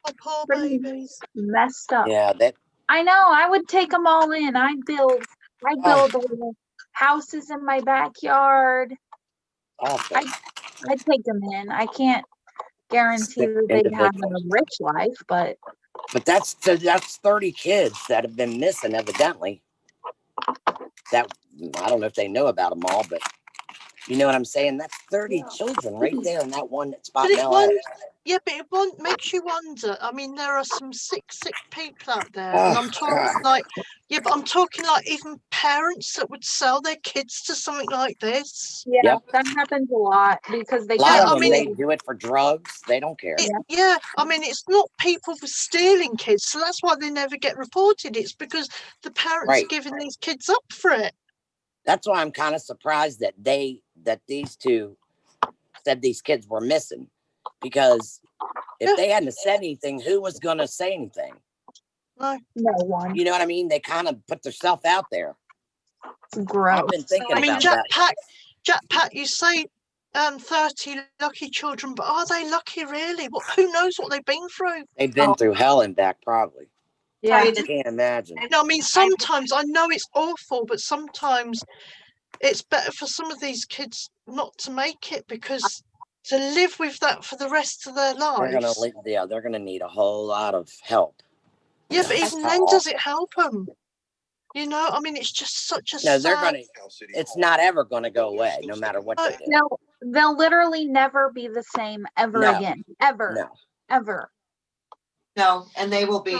Oh, poor Pretty babies. messed up. yeah, that. I know. I would take them all in. I'd build little houses in my backyard. Awful. I'd take them in. I can't guarantee that they'd have a rich life, but that's 30 kids that have been missing, evidently. That I don't know if they know about them all, but you know what I'm saying? That's 30 children right there in that one spot in LA. Yeah, but it makes you wonder. I mean, there are some sick people out there, Oh, and I'm talking but I'm talking like even parents that would sell their kids to something like this. Yeah, that happens a lot because they A lot can't. of them, they do it for drugs. They don't care. Yeah, I mean, it's not people for stealing kids, so that's why they never get reported. It's because the parents are giving these kids up for it. That's why I'm kind of surprised that these two said these kids were missing, because if they hadn't said anything, who was going to say anything? No one. You know what I mean? They kind of put themselves out there. Gross. I've been thinking I mean, about that. Jack Pat, you say 30 lucky children, but are they lucky really? Who knows what they've been through? They've been through hell and back, probably. Yeah, I can't imagine. No, I mean, sometimes I know it's awful, but sometimes it's better for some of these kids not to make it, because to live with that for the rest of their lives. They're gonna need a whole lot of help. Yeah, but even then, does it help them? You know, I mean, it's just such a it's not ever gonna go away, no matter what they do. No, they'll literally never be the same ever again. Ever. Ever. No, and they will be.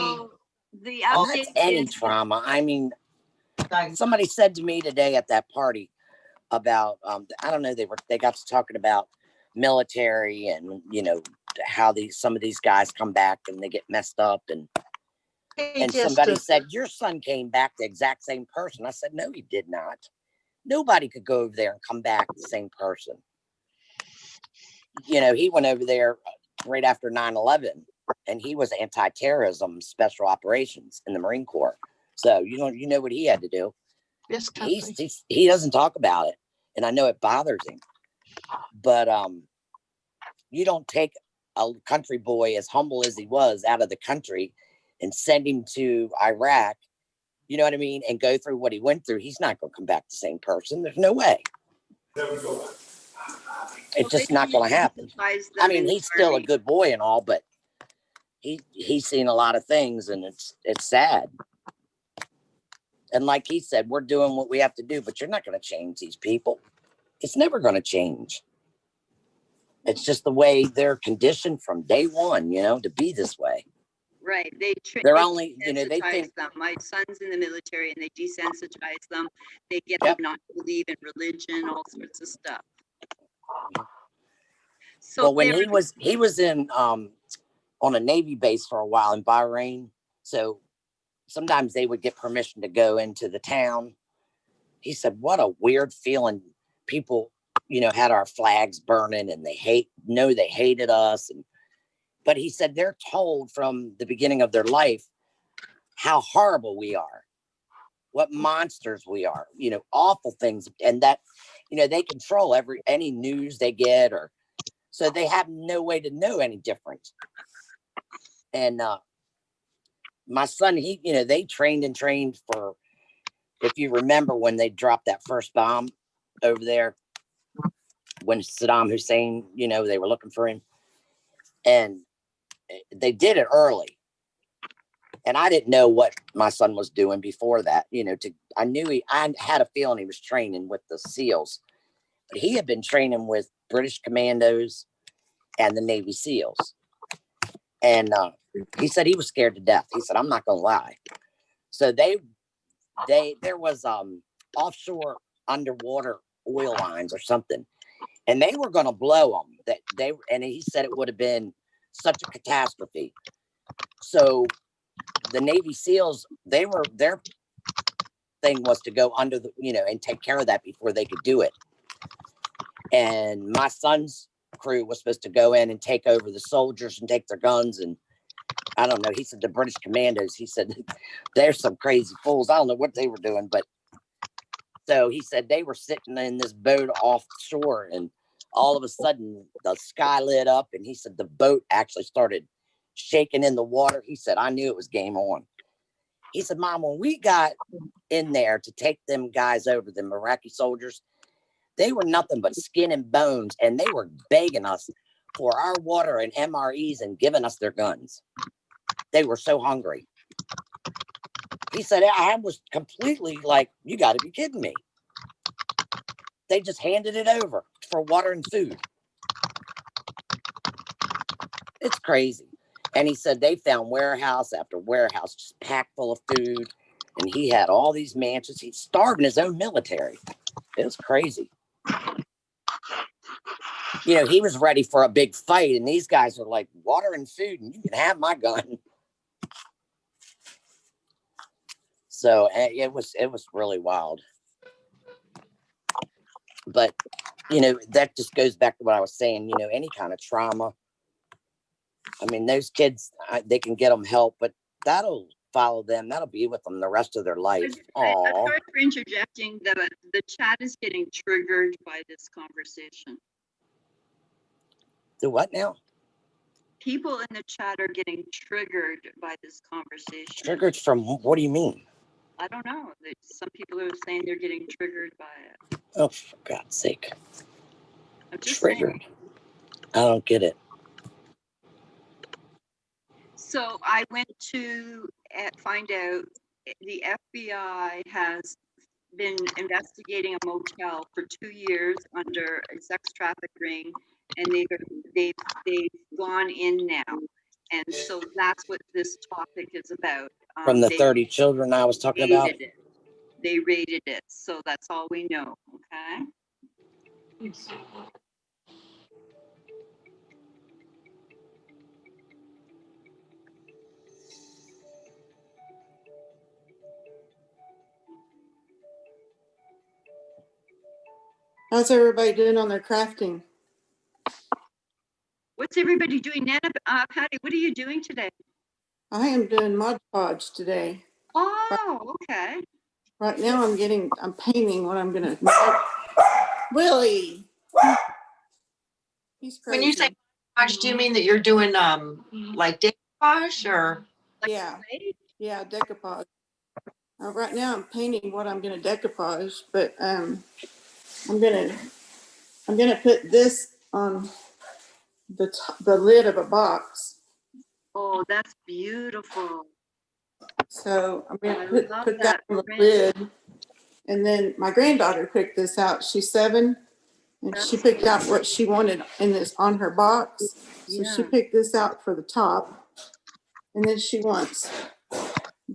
The That's any trauma. I mean, somebody said to me today at that party about I don't know, they got to talking about military and how some of these guys come back and they get messed up, and somebody said your son came back the exact same person. I said no, he did not. Nobody could go over there and come back the same person. He went over there right after 9/11, and he was anti-terrorism special operations in the Marine Corps. So you know what he had to do. Yes, he doesn't talk about it. and I know it bothers him, but you don't take a country boy as humble as he was out of the country and send him to Iraq, you know what I mean, and go through what he went through. He's not going to come back the same person. There's no way. It's just not going to happen. I mean, he's still a good boy and all, but he's seen a lot of things, and it's sad. And like he said, we're doing what we have to do, but you're not going to change these people. It's never going to change. It's just the way they're conditioned from day one, you know, to be this way. Right. They're only, you know, they desensitize think them. My son's in the military and they desensitize them. They get them not to believe in religion, all sorts of stuff. So well, when he was in on a Navy base for a while in Bahrain, so sometimes they would get permission to go into the town. He said, what a weird feeling. People, you know, had our flags burning and they hated us. But he said they're told from the beginning of their life how horrible we are, what monsters we are, you know, awful things. And that, you know, they control any news they get, or so they have no way to know any different. And my son, they trained for, if you remember when they dropped that first bomb over there, when Saddam Hussein, you know, they were looking for him, and they did it early. And I didn't know what my son was doing before that, you know, I had a feeling he was training with the SEALs, but he had been training with British commandos and the Navy SEALs. And he said he was scared to death. He said, I'm not going to lie. So there was offshore underwater oil lines or something, and they were going to blow them. And he said it would have been such a catastrophe. So the Navy SEALs, their thing was to go under the, you know, and take care of that before they could do it. And my son's crew was supposed to go in and take over the soldiers and take their guns. And I don't know, he said the British commandos, he said, there's some crazy fools. I don't know what they were doing, but so he said they were sitting in this boat offshore, and all of a sudden the sky lit up, and he said the boat actually started shaking in the water. He said, I knew it was game on. He said, Mom, when we got in there to take them guys over, the Iraqi soldiers, they were nothing but skin and bones, and they were begging us for our water and MREs and giving us their guns. They were so hungry. He said, I was completely like, you got to be kidding me. They just handed it over for water and food. It's crazy. And he said they found warehouse after warehouse just packed full of food. And he had all these mansions. He's starving his own military. It was crazy. You know, he was ready for a big fight. And these guys are like, water and food, and you can have my gun. So it was really wild. But, you know, that just goes back to what I was saying, you know, any kind of trauma. I mean, those kids, they can get them help, but that'll follow them. That'll be with them the rest of their life. I'm sorry for interjecting. The chat is getting triggered by this conversation. The what now? People in the chat are getting triggered by this conversation. Triggered from what do you mean? I don't know. Some people are saying they're getting triggered by it. Oh, for God's sake. I'm just Triggered. saying. I don't get it. So I went to find out the FBI has been investigating a motel for 2 years under a sex trafficking, and they've gone in now. And so that's what this topic is about. From the 30 children I was talking about? They rated it. So that's all we know. Okay. How's everybody doing on their crafting? What's everybody doing? Nana, Patty, what are you doing today? I am doing Mod Podge today. Oh, okay. Right now I'm painting what I'm going to Willie. He's crazy. When you say decoupage, do you mean that you're doing like decoupage or? Yeah, decoupage. Right now I'm painting what I'm gonna decoupage, but I'm gonna put this on the lid of a box. Oh, that's beautiful. So I'm I gonna love put that that on the print. lid. And then my granddaughter picked this out. She's 7, and she picked out what she wanted in this on her box. So she Yeah. picked this out for the top, and then she wants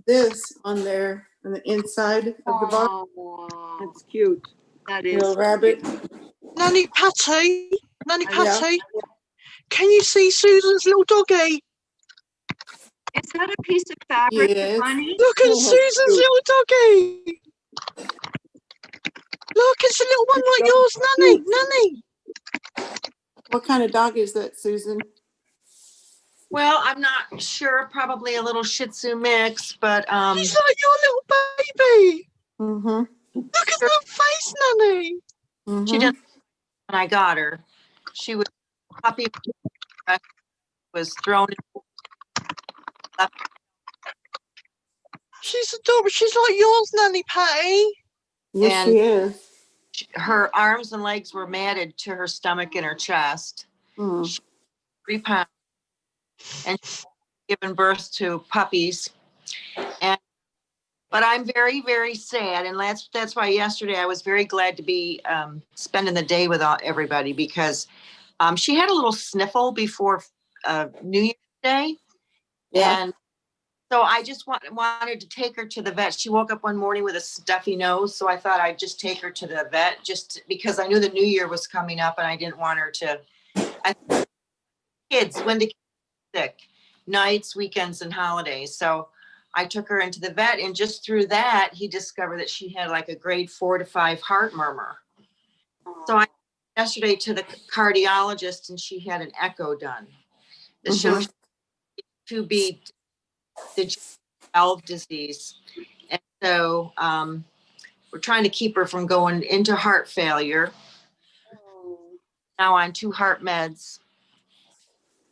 this on there on the inside of the box. Oh, That's cute. that Little is rabbit. Nanny Patty, Yeah. can you see Susan's little doggy? Is that a piece of fabric, Yes. honey? Look at Oh, Susan's cute. little doggy. Look, it's a little one like yours, Nanny. Nanny. What kind of dog is that, Susan? Well, I'm not sure. Probably a little Shih Tzu mix, but She's like your little baby. Mm-hmm. Look at that face, Nanny. she didn't when I got her. She was puppy was thrown in. She's adorable. She's like yours, Nanny Patty. Yes, And she is. her arms and legs were matted to her stomach and her chest. Mm. She's 3 pounds, and she's given birth to puppies. But I'm very, very sad, and that's why yesterday I was very glad to be spending the day with everybody, because she had a little sniffle before New Year's Day, and so I just wanted to take her to the vet. She woke up one morning with a stuffy nose, so I thought I'd just take her to the vet, just because I knew the New Year was coming up, and I didn't want her to. Kids, when they get sick, nights, weekends, and holidays. So I took her into the vet, and just through that, he discovered that she had like a grade 4 to 5 heart murmur. So I yesterday to the cardiologist, and she had an echo done. That showed to be the valve disease, and so we're trying to keep her from going into heart failure. Now on 2 heart meds.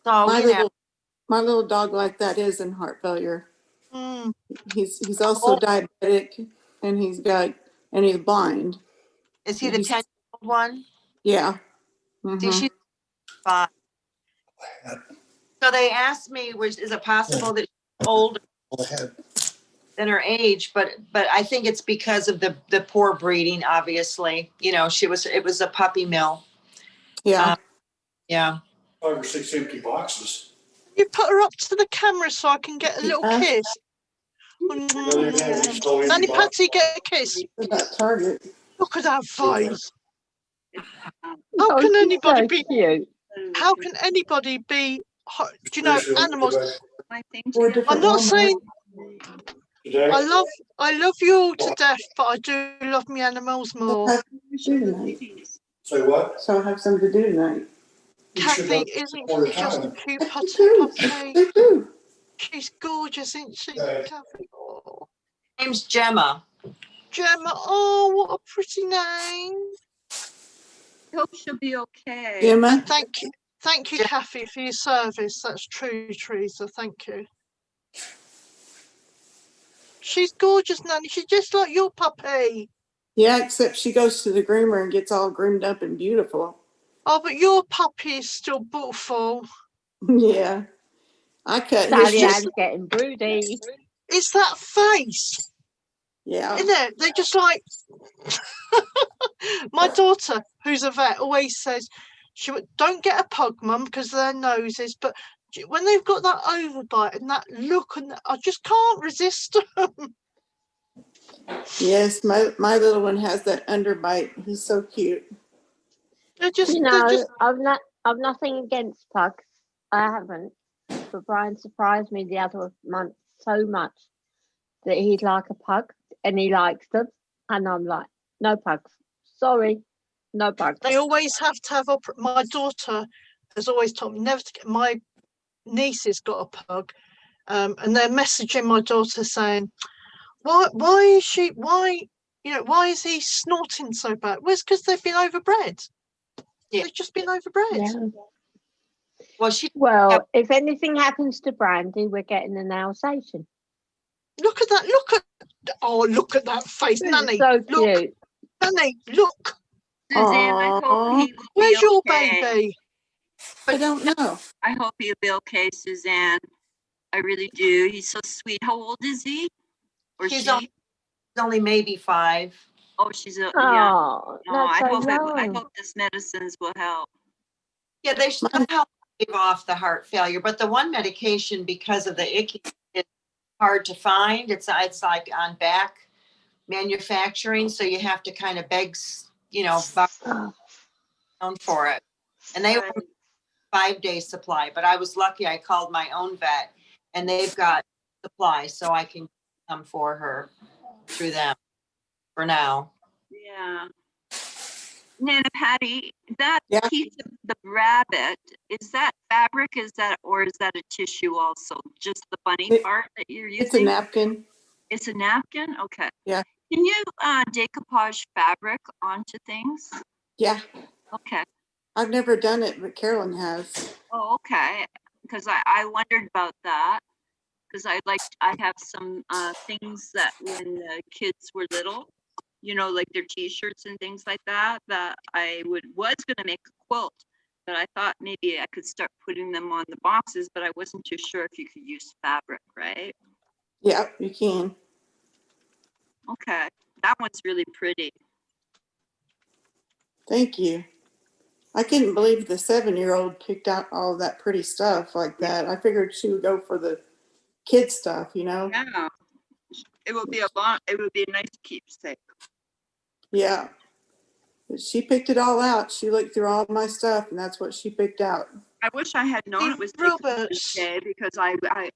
So my little dog like that is in heart failure. Mm. He's also diabetic, and he's blind. Is he the 10-year-old one? Yeah. See, she's 5. So they asked me, is it possible that she's older than her age? But I think it's because of the poor breeding. Obviously, you know, it was a puppy mill. Yeah. Yeah. 5 or 6 empty boxes. You put her up to the camera so I can get a little kiss. Nanny Patty, get a kiss. Target. Look at that face. How can anybody be cute? How can anybody be? Do you know animals? I'm not saying. I love you all to death, but I do love me animals more. Say what? So I have something to do tonight. Kathy isn't just a cute puppy. She's gorgeous, isn't she, Kathy? Oh. Name's Gemma. Gemma, oh, what a pretty name. Hope she'll be okay. Gemma. Thank you, Kathy, for your service. That's true, Teresa. Thank you. She's gorgeous, Nanny. She's just like your puppy. Yeah, except she goes to the groomer and gets all groomed up and beautiful. Oh, but your puppy is still beautiful. Yeah. I cut Sally his. Ann's getting broody. It's that face. Yeah. Isn't it? They're just like my daughter, who's a vet, always says don't get a pug, Mum, because their noses. But when they've got that overbite and that look, and I just can't resist them. Yes, my little one has that underbite. He's so cute. I've nothing against pugs. I haven't. But Brian surprised me the other month so much that he'd like a pug and he likes them, and I'm like, no pugs. Sorry, no pugs. They always have to have. My daughter has always told me never to get. My niece has got a pug, and they're messaging my daughter saying, why is she? Why You know, why is he snorting so bad? Well, it's because they've been overbred. Yeah. They've just been overbred. Yeah. Well, she. Well, if anything happens to Brandy, we're getting an Alsatian. Look at that! Look at that face, Nanny. So Look, cute. Nanny, look. Suzanne, I hope he will Where's be your okay. baby? I don't know. I hope he'll be okay, Suzanne. I really do. He's so sweet. How old is he? Or She's she? only maybe 5. Oh, she's a yeah. Oh, No, that's so I young. hope this medicines will help. Yeah, they somehow gave off the heart failure, but the one medication, because of the icky, is hard to find. It's like on back manufacturing, so you have to kind of beg, buy for it. And they were 5-day supply, but I was lucky. I called my own vet, and they've got supply, so I can come for her through them for now. Yeah. Nana Patty, that Yeah. piece of the rabbit, is that fabric? Or is that a tissue also? Just the bunny part that you're using? It's a napkin. It's a napkin? Okay. Yeah. Can you decoupage fabric onto things? Yeah. Okay. I've never done it, but Carolyn has. Oh, okay. Because I wondered about that. Because I have some things that when the kids were little, like their T-shirts and things like that I was gonna make a quilt, but I thought maybe I could start putting them on the boxes, but I wasn't too sure if you could use fabric, right? Yeah, you can. Okay, that one's really pretty. Thank you. I couldn't believe the 7-year-old picked out all of that pretty stuff like that. I figured she would go for the kid stuff, Yeah, it would be a nice keepsake. Yeah. But she picked it all out. She looked through all my stuff, and that's what she picked out. I wish I had known it was Roberts. Day because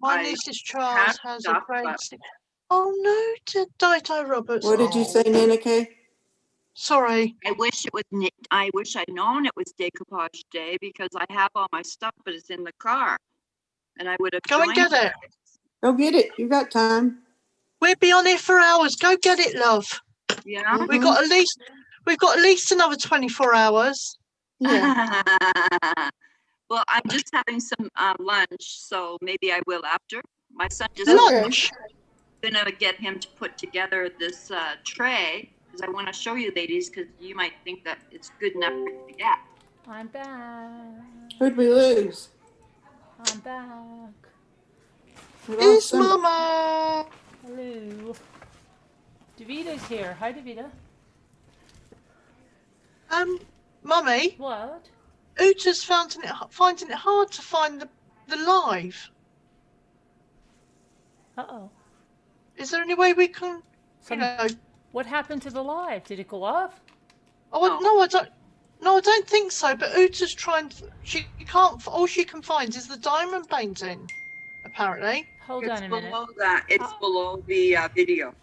My niece's Charles has a brain. Oh no, Dito Roberts. What did you say, Nana Kay? Sorry. I wish I'd known it was decoupage day because I have all my stuff, but it's in the car, and I would have Go and get it. Go get it. You got time. We'll be on here for hours. Go get it, love. Yeah. We've got at least another 24 hours. Yeah. Well, I'm just having some lunch, so maybe I will after. My son just lunch. Gonna get him to put together this tray because I want to show you, ladies, because you might think that it's good enough for you to get. I'm back. Who'd we lose? I'm back. It's Mama. Hello. Davita's here. Hi, Davita. Mummy. What? Uta's finding it hard to find the live. Uh-oh. Is there any way we can, What happened to the live? Did it go off? Oh, no, I don't. No, I don't think so. But Uta's trying. She can't. All she can find is the diamond painting. Apparently. Hold on a minute. Below that. It's below the video.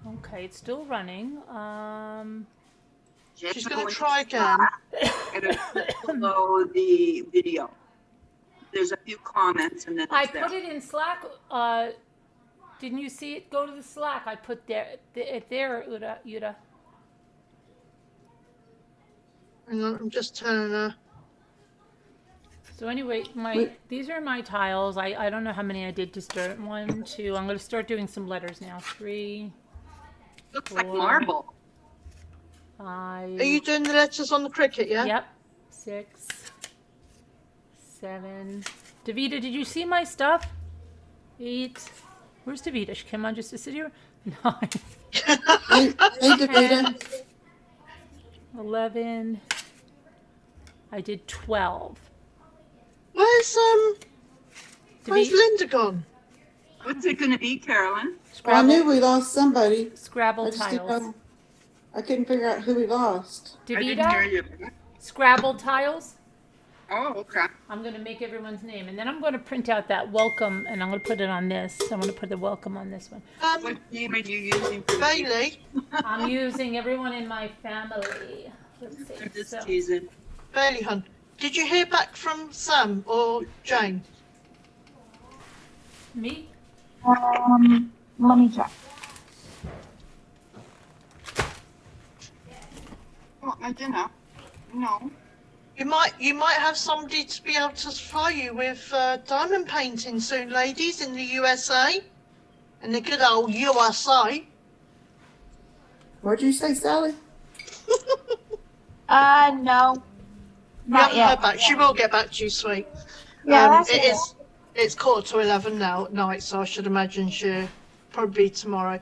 Okay, it's still running. She's going to try again. And it's below the video. There's a few comments and then I put it in Slack. Didn't you see it go to the Slack? I put it there, Uta. Hang on, I'm just turning her. So anyway, these are my tiles. I don't know how many I did to start. 1, 2. I'm going to start doing some letters now. 3. Looks 4, like marble. 5. Are you doing the letters on the Cricut? Yeah. Yep. 6, 7. Davita, did you see my stuff? 8. Where's Davita? She came on just to sit here. 9. Hey, Davita. 11. I did 12. Where's Linda gone? What's it going to be, Carolyn? Well, I knew we lost somebody. Scrabble I just didn't tiles. know. I couldn't figure out who we lost. Davita? Scrabble tiles. Oh, okay. I'm going to make everyone's name, and then I'm going to print out that welcome, and I'm going to put it on this. I'm going to put the welcome on this one. What name are you using? Bailey. I'm using everyone in my family. Let's see. I'm just teasing. Bailey, hun. Did you hear back from Sam or Jane? Let me check. want my dinner? No. You might have somebody to be able to supply you with diamond painting soon, ladies, in the USA. In the good old USA. What'd you say, Sally? No. You haven't heard back. She will get back to you, sweet. Yeah, that's It's 11:15 now at night, so I should imagine she'll probably be tomorrow.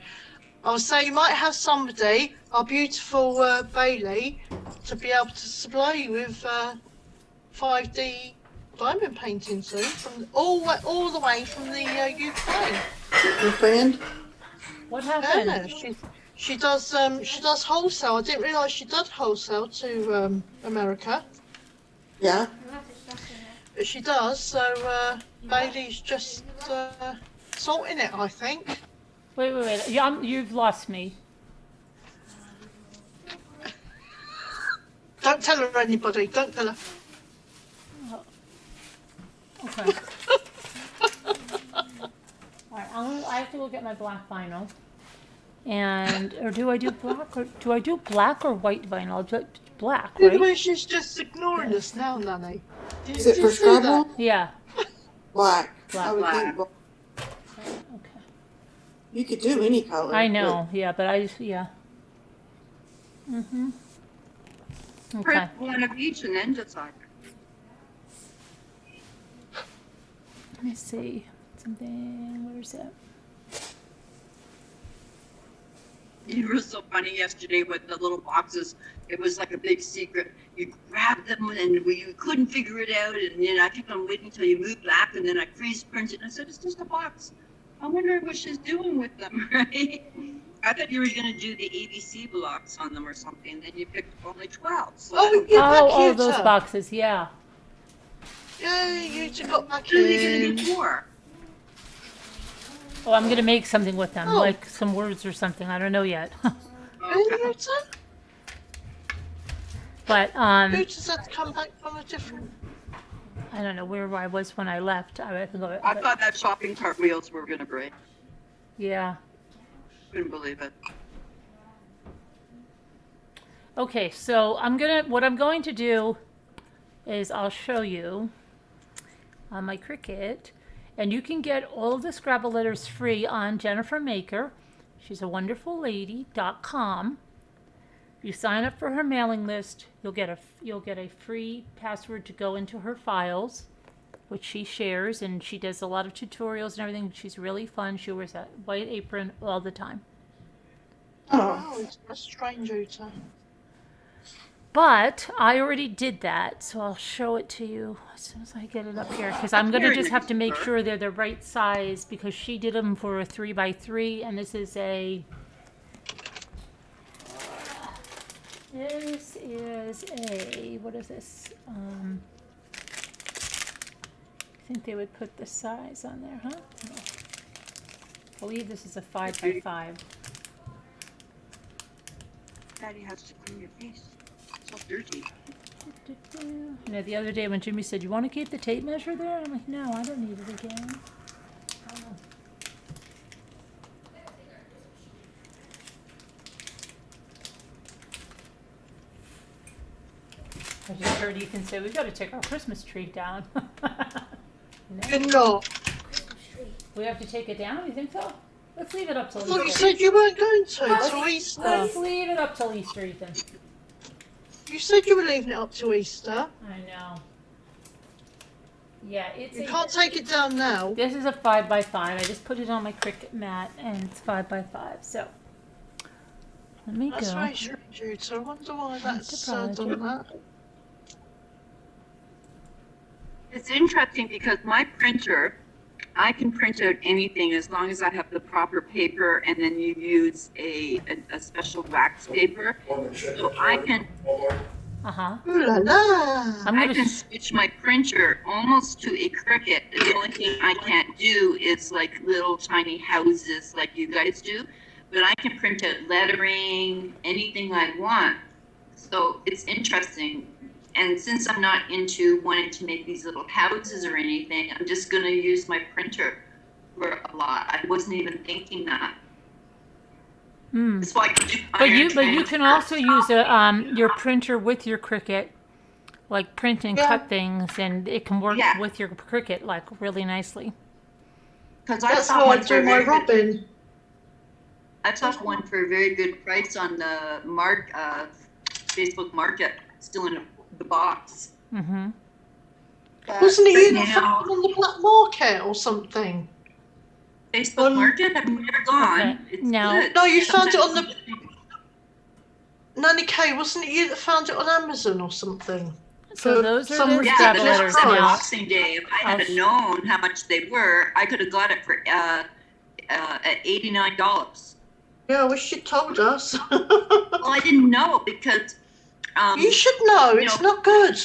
I'll say you might have somebody, our beautiful Bailey, to be able to supply you with 5D diamond painting soon, from all the way from the UK. Your friend? What happened? Yeah, she does wholesale. I didn't realise she did wholesale to America. Yeah. But she does, so Bailey's just sorting it, I think. Wait. You've lost me. Don't tell her anybody. Don't tell her. Oh. Okay. All right, I have to go get my black vinyl. Or do I do black or white vinyl? I'll do black, right? Anyway, she's just ignoring us now, Nanny. Is it for Scrabble? Yeah. Black. Black. I would think black. Okay. You could do any color. I know, yeah, but yeah. Mhm. Okay. Print one of each and then decide. Let me see something. Where is it? You were so funny yesterday with the little boxes. It was like a big secret. You grabbed them and you couldn't figure it out. And then I kept on waiting until you moved back. And then I freeze printed. And I said, it's just a box. I wonder what she's doing with them, right? I thought you were going to do the ABC blocks on them or something. Then you picked only 12. So Oh, those boxes, yeah. Yeah, you two got back What are you in. going to get more? Oh, I'm gonna make something with them, like some words or something. I don't know yet. But Who just had to come back from a different? I don't know where I was when I left. I thought that shopping cart wheels were going to break. Yeah. Couldn't believe it. Okay, so what I'm going to do is I'll show you on my Cricut, and you can get all of the Scrabble letters free on Jennifer Maker. She's a wonderful lady.com. If you sign up for her mailing list, you'll get a free password to go into her files, which she shares, and she does a lot of tutorials and everything. She's really fun. She wears that white apron all the time. Oh, it's a strange Uta. But I already did that, so I'll show it to you as soon as I get it up here. Because I'm going to just have to make sure they're the right size, because she did them for a 3x3, and this is a... what is this? I think they would put the size on there, huh? No. I believe this is a 5x5. Daddy has to clean your face. So dirty. You know, the other day when Jimmy said, "You want to keep the tape measure there?" I'm like, "No, I don't need it again." Oh. I just heard Ethan say, "We've got to take our Christmas tree down." No. We have to take it down? You think so? Let's leave it up till Easter. Well, you said you weren't going to till Easter. Let's leave it up till Easter, Ethan. You said you were leaving it up to Easter. I know. Yeah, You can't take it down now. This is a 5x5. I just put it on my Cricut mat, and it's 5x5. So let me That's go. very strange, Uta. I wonder why that's done that. It's interesting because my printer, I can print out anything as long as I have the proper paper, and then you use a special wax paper. So I can Ooh la la. I can switch my printer almost to a Cricut. The only thing I can't do is like little tiny houses like you guys do, but I can print out lettering, anything I want. So it's interesting. And since I'm not into wanting to make these little houses or anything, I'm just going to use my printer for a lot. I wasn't even thinking that. That's why I can do But you can also use your printer with your Cricut, like print and cut things, and it can work with your Cricut like really nicely. Because That's how I do my Robin. I saw one for a very good price on the Facebook Market, still in the box. Mm-hmm. Wasn't it you that found it on the black market or something? Facebook Market? I've never gone. Okay. It's No. good. No, you found it on the... Nanny Kay, wasn't it you that found it on Amazon or something? So those are some the Yeah, step but letters that's now. Boxing Day. If I had known how much they were, I could have got it for at $89. Yeah, I wish you'd told us. Well, I didn't know because you should know. It's not good.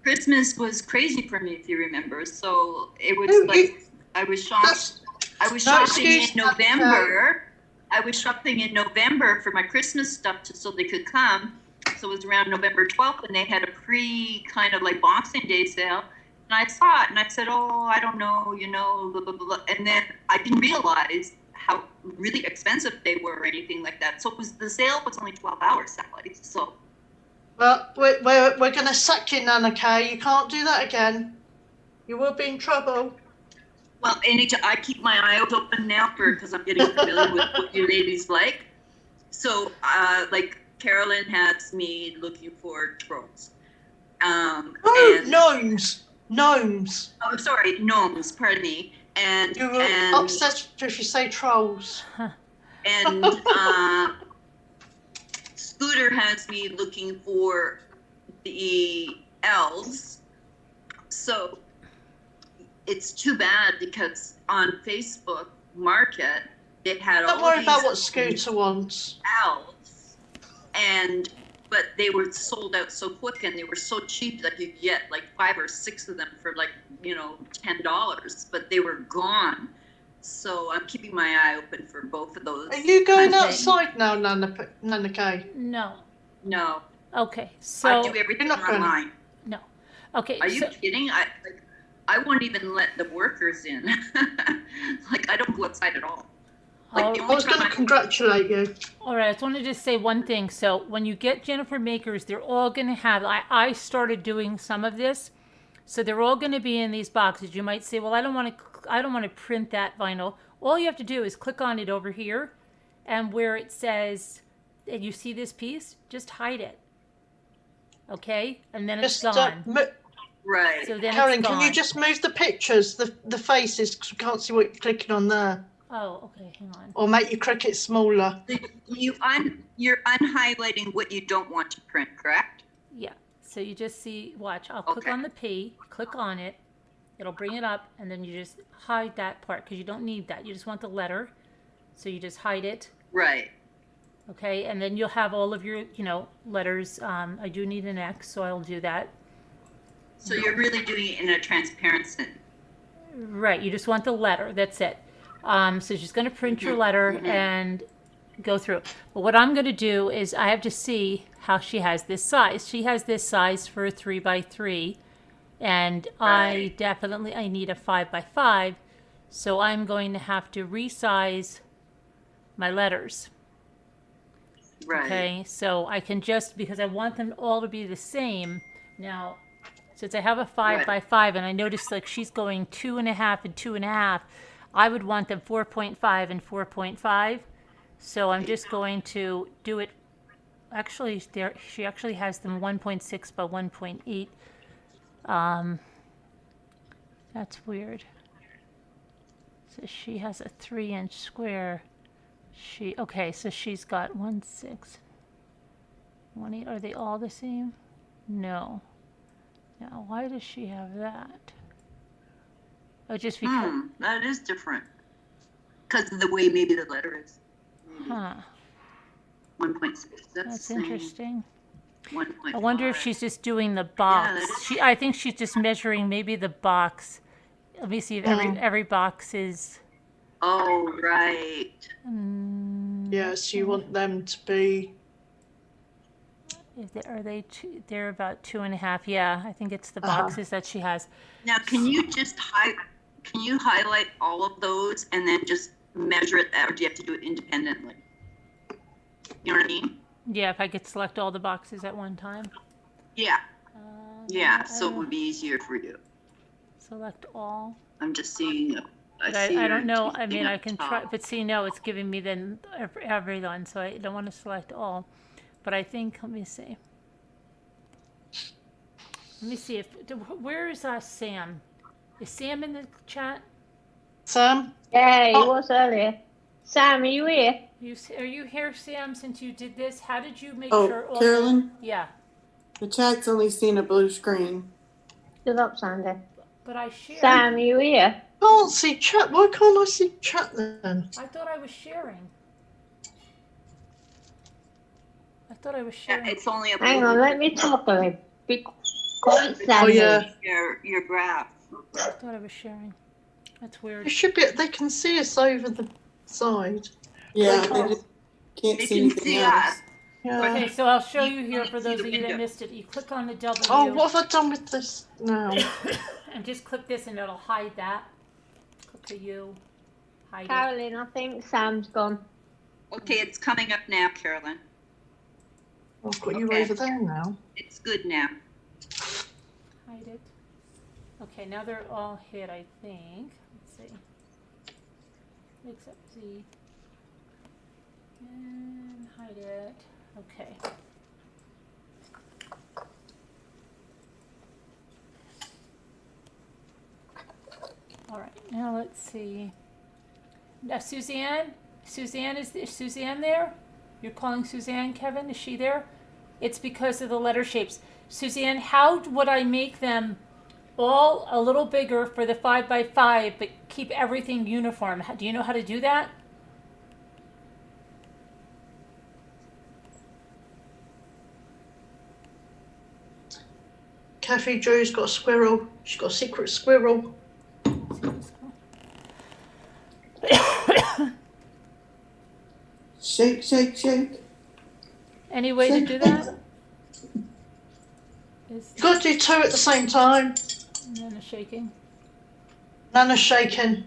Christmas was crazy for me, if you remember. So it was I was shocked. I was shopping in November. I was shopping in November for my Christmas stuff so they could come. So it was around November 12th, and they had a kind of like Boxing Day sale. And I saw it, and I said, "Oh, I don't know, blah, blah, blah." And then I didn't realize how really expensive they were or anything like that. So the sale was only 12 hours, Sally. So. Well, we're going to sack you, Nana Kay. You can't do that again. You will be in trouble. Well, I keep my eyes open now because I'm getting familiar with what you ladies like. So, like Carolyn has me looking for trolls. Gnomes. Oh, sorry, gnomes. Pardon me. And you were upset if you say trolls. And Scooter has me looking for the elves. So it's too bad because on Facebook Market it had all Don't worry these about what Scooter wants. elves, but they were sold out so quick and they were so cheap that you could get like 5 or 6 of them for like $10, but they were gone. So I'm keeping my eye open for both of those. Are you going outside now, Nana Kay? No. No. Okay, so I do everything online. No. Okay. Are you kidding? I won't even let the workers in. Like I don't go outside at all. Like I was going to congratulate you. All right, I just wanted to say one thing. So when you get Jennifer Makers, they're all going to have. I started doing some of this, so they're all going to be in these boxes. You might say, well, I don't want to print that vinyl. All you have to do is click on it over here, and where it says, and you see this piece, just hide it. Okay, and then it's gone. Right. So then Karen, it's gone. can you just move the pictures, the faces, because we can't see what you're clicking on there? Oh, okay, hang on. Or make your Cricut smaller. You're unhighlighting what you don't want to print, correct? Yeah. So you just see, watch, I'll click on the P, click on it, it'll bring it up, and then you just hide that part because you don't need that. You just want the letter. So you just hide it. Right. Okay, and then you'll have all of your, letters. I do need an X, so I'll do that. So you're really doing it in a transparency. Right, you just want the letter, that's it. So you're just going to print your letter and go through. But what I'm going to do is I have to see how she has this size. She has this size for a 3x3, and I need a 5x5, so I'm going to have to resize my letters. Right. Okay, so I can because I want them all to be the same. Now, since I have a 5x5 and I noticed like she's going 2.5 and 2.5, I would want them 4.5 and 4.5. So I'm just going to do it. Actually, she actually has them 1.6 by 1.8. That's weird. So she has a 3-inch square. So she's got 1.6, 1.8. Are they all the same? No. Now, why does she have that? Oh, just because. That is different. Because of the way maybe the letter is. Huh. 1.6. That's interesting. 1.5. I wonder if she's just doing the box. I think she's just measuring maybe the box. Let me see if every box is. Oh, right. Yes, you want them to be. Are they two? They're about 2.5. Yeah, I think it's the boxes that she has. Now, can you highlight all of those and then just measure it, or do you have to do it independently? You know what I mean? Yeah, if I could select all the boxes at one time. Yeah. Yeah, so it don't- would be easier for you. Select all. I'm just seeing. But I don't know. I mean, I can try, but see, no, it's giving me then everyone, so I don't want to select all. But I think, let me see. Let me see if, where is Sam? Is Sam in the chat? Sam? Yeah, he was earlier. Sam, are you here? Are you here, Sam, since you did this? How did you make Oh, sure all? Carolyn? Yeah, The chat's only seen a blue screen. Shut up, Sandy. but I shared. Sam, are you here? Can't see chat. Why can't I see chat then? I thought I was sharing. Yeah, it's only a. Hang on, let me talk to him. Be quiet, Sandy. Oh, yeah. Your graph. I thought I was sharing. That's weird. It should be. They can see us over the side. Yeah, they just can't They see can anything see else. us. Yeah. Okay, so I'll show you here can't for see those the of you that window. missed it. You click on the W. Oh, what have I done with this now? And just click this and it'll hide that. Click the U. Hide it. Carolyn, I think Sam's gone. Okay, it's coming up now, Carolyn. I've got you Okay. over there now. It's good now. Hide it. Okay, now they're all hit, I think. Let's see. Except Z. And hide it. Okay. All right, now let's see. Now, Suzanne? Is Suzanne there? You're calling Suzanne, Kevin? Is she there? It's because of the letter shapes. Suzanne, how would I make them all a little bigger for the 5x5, but keep everything uniform? Do you know how to do that? Kathy Jo's got a squirrel. She's got a secret squirrel. Shake, shake, shake. Any way to do that? You've got to do two at the same time. And then a shaking. Nana's shaking.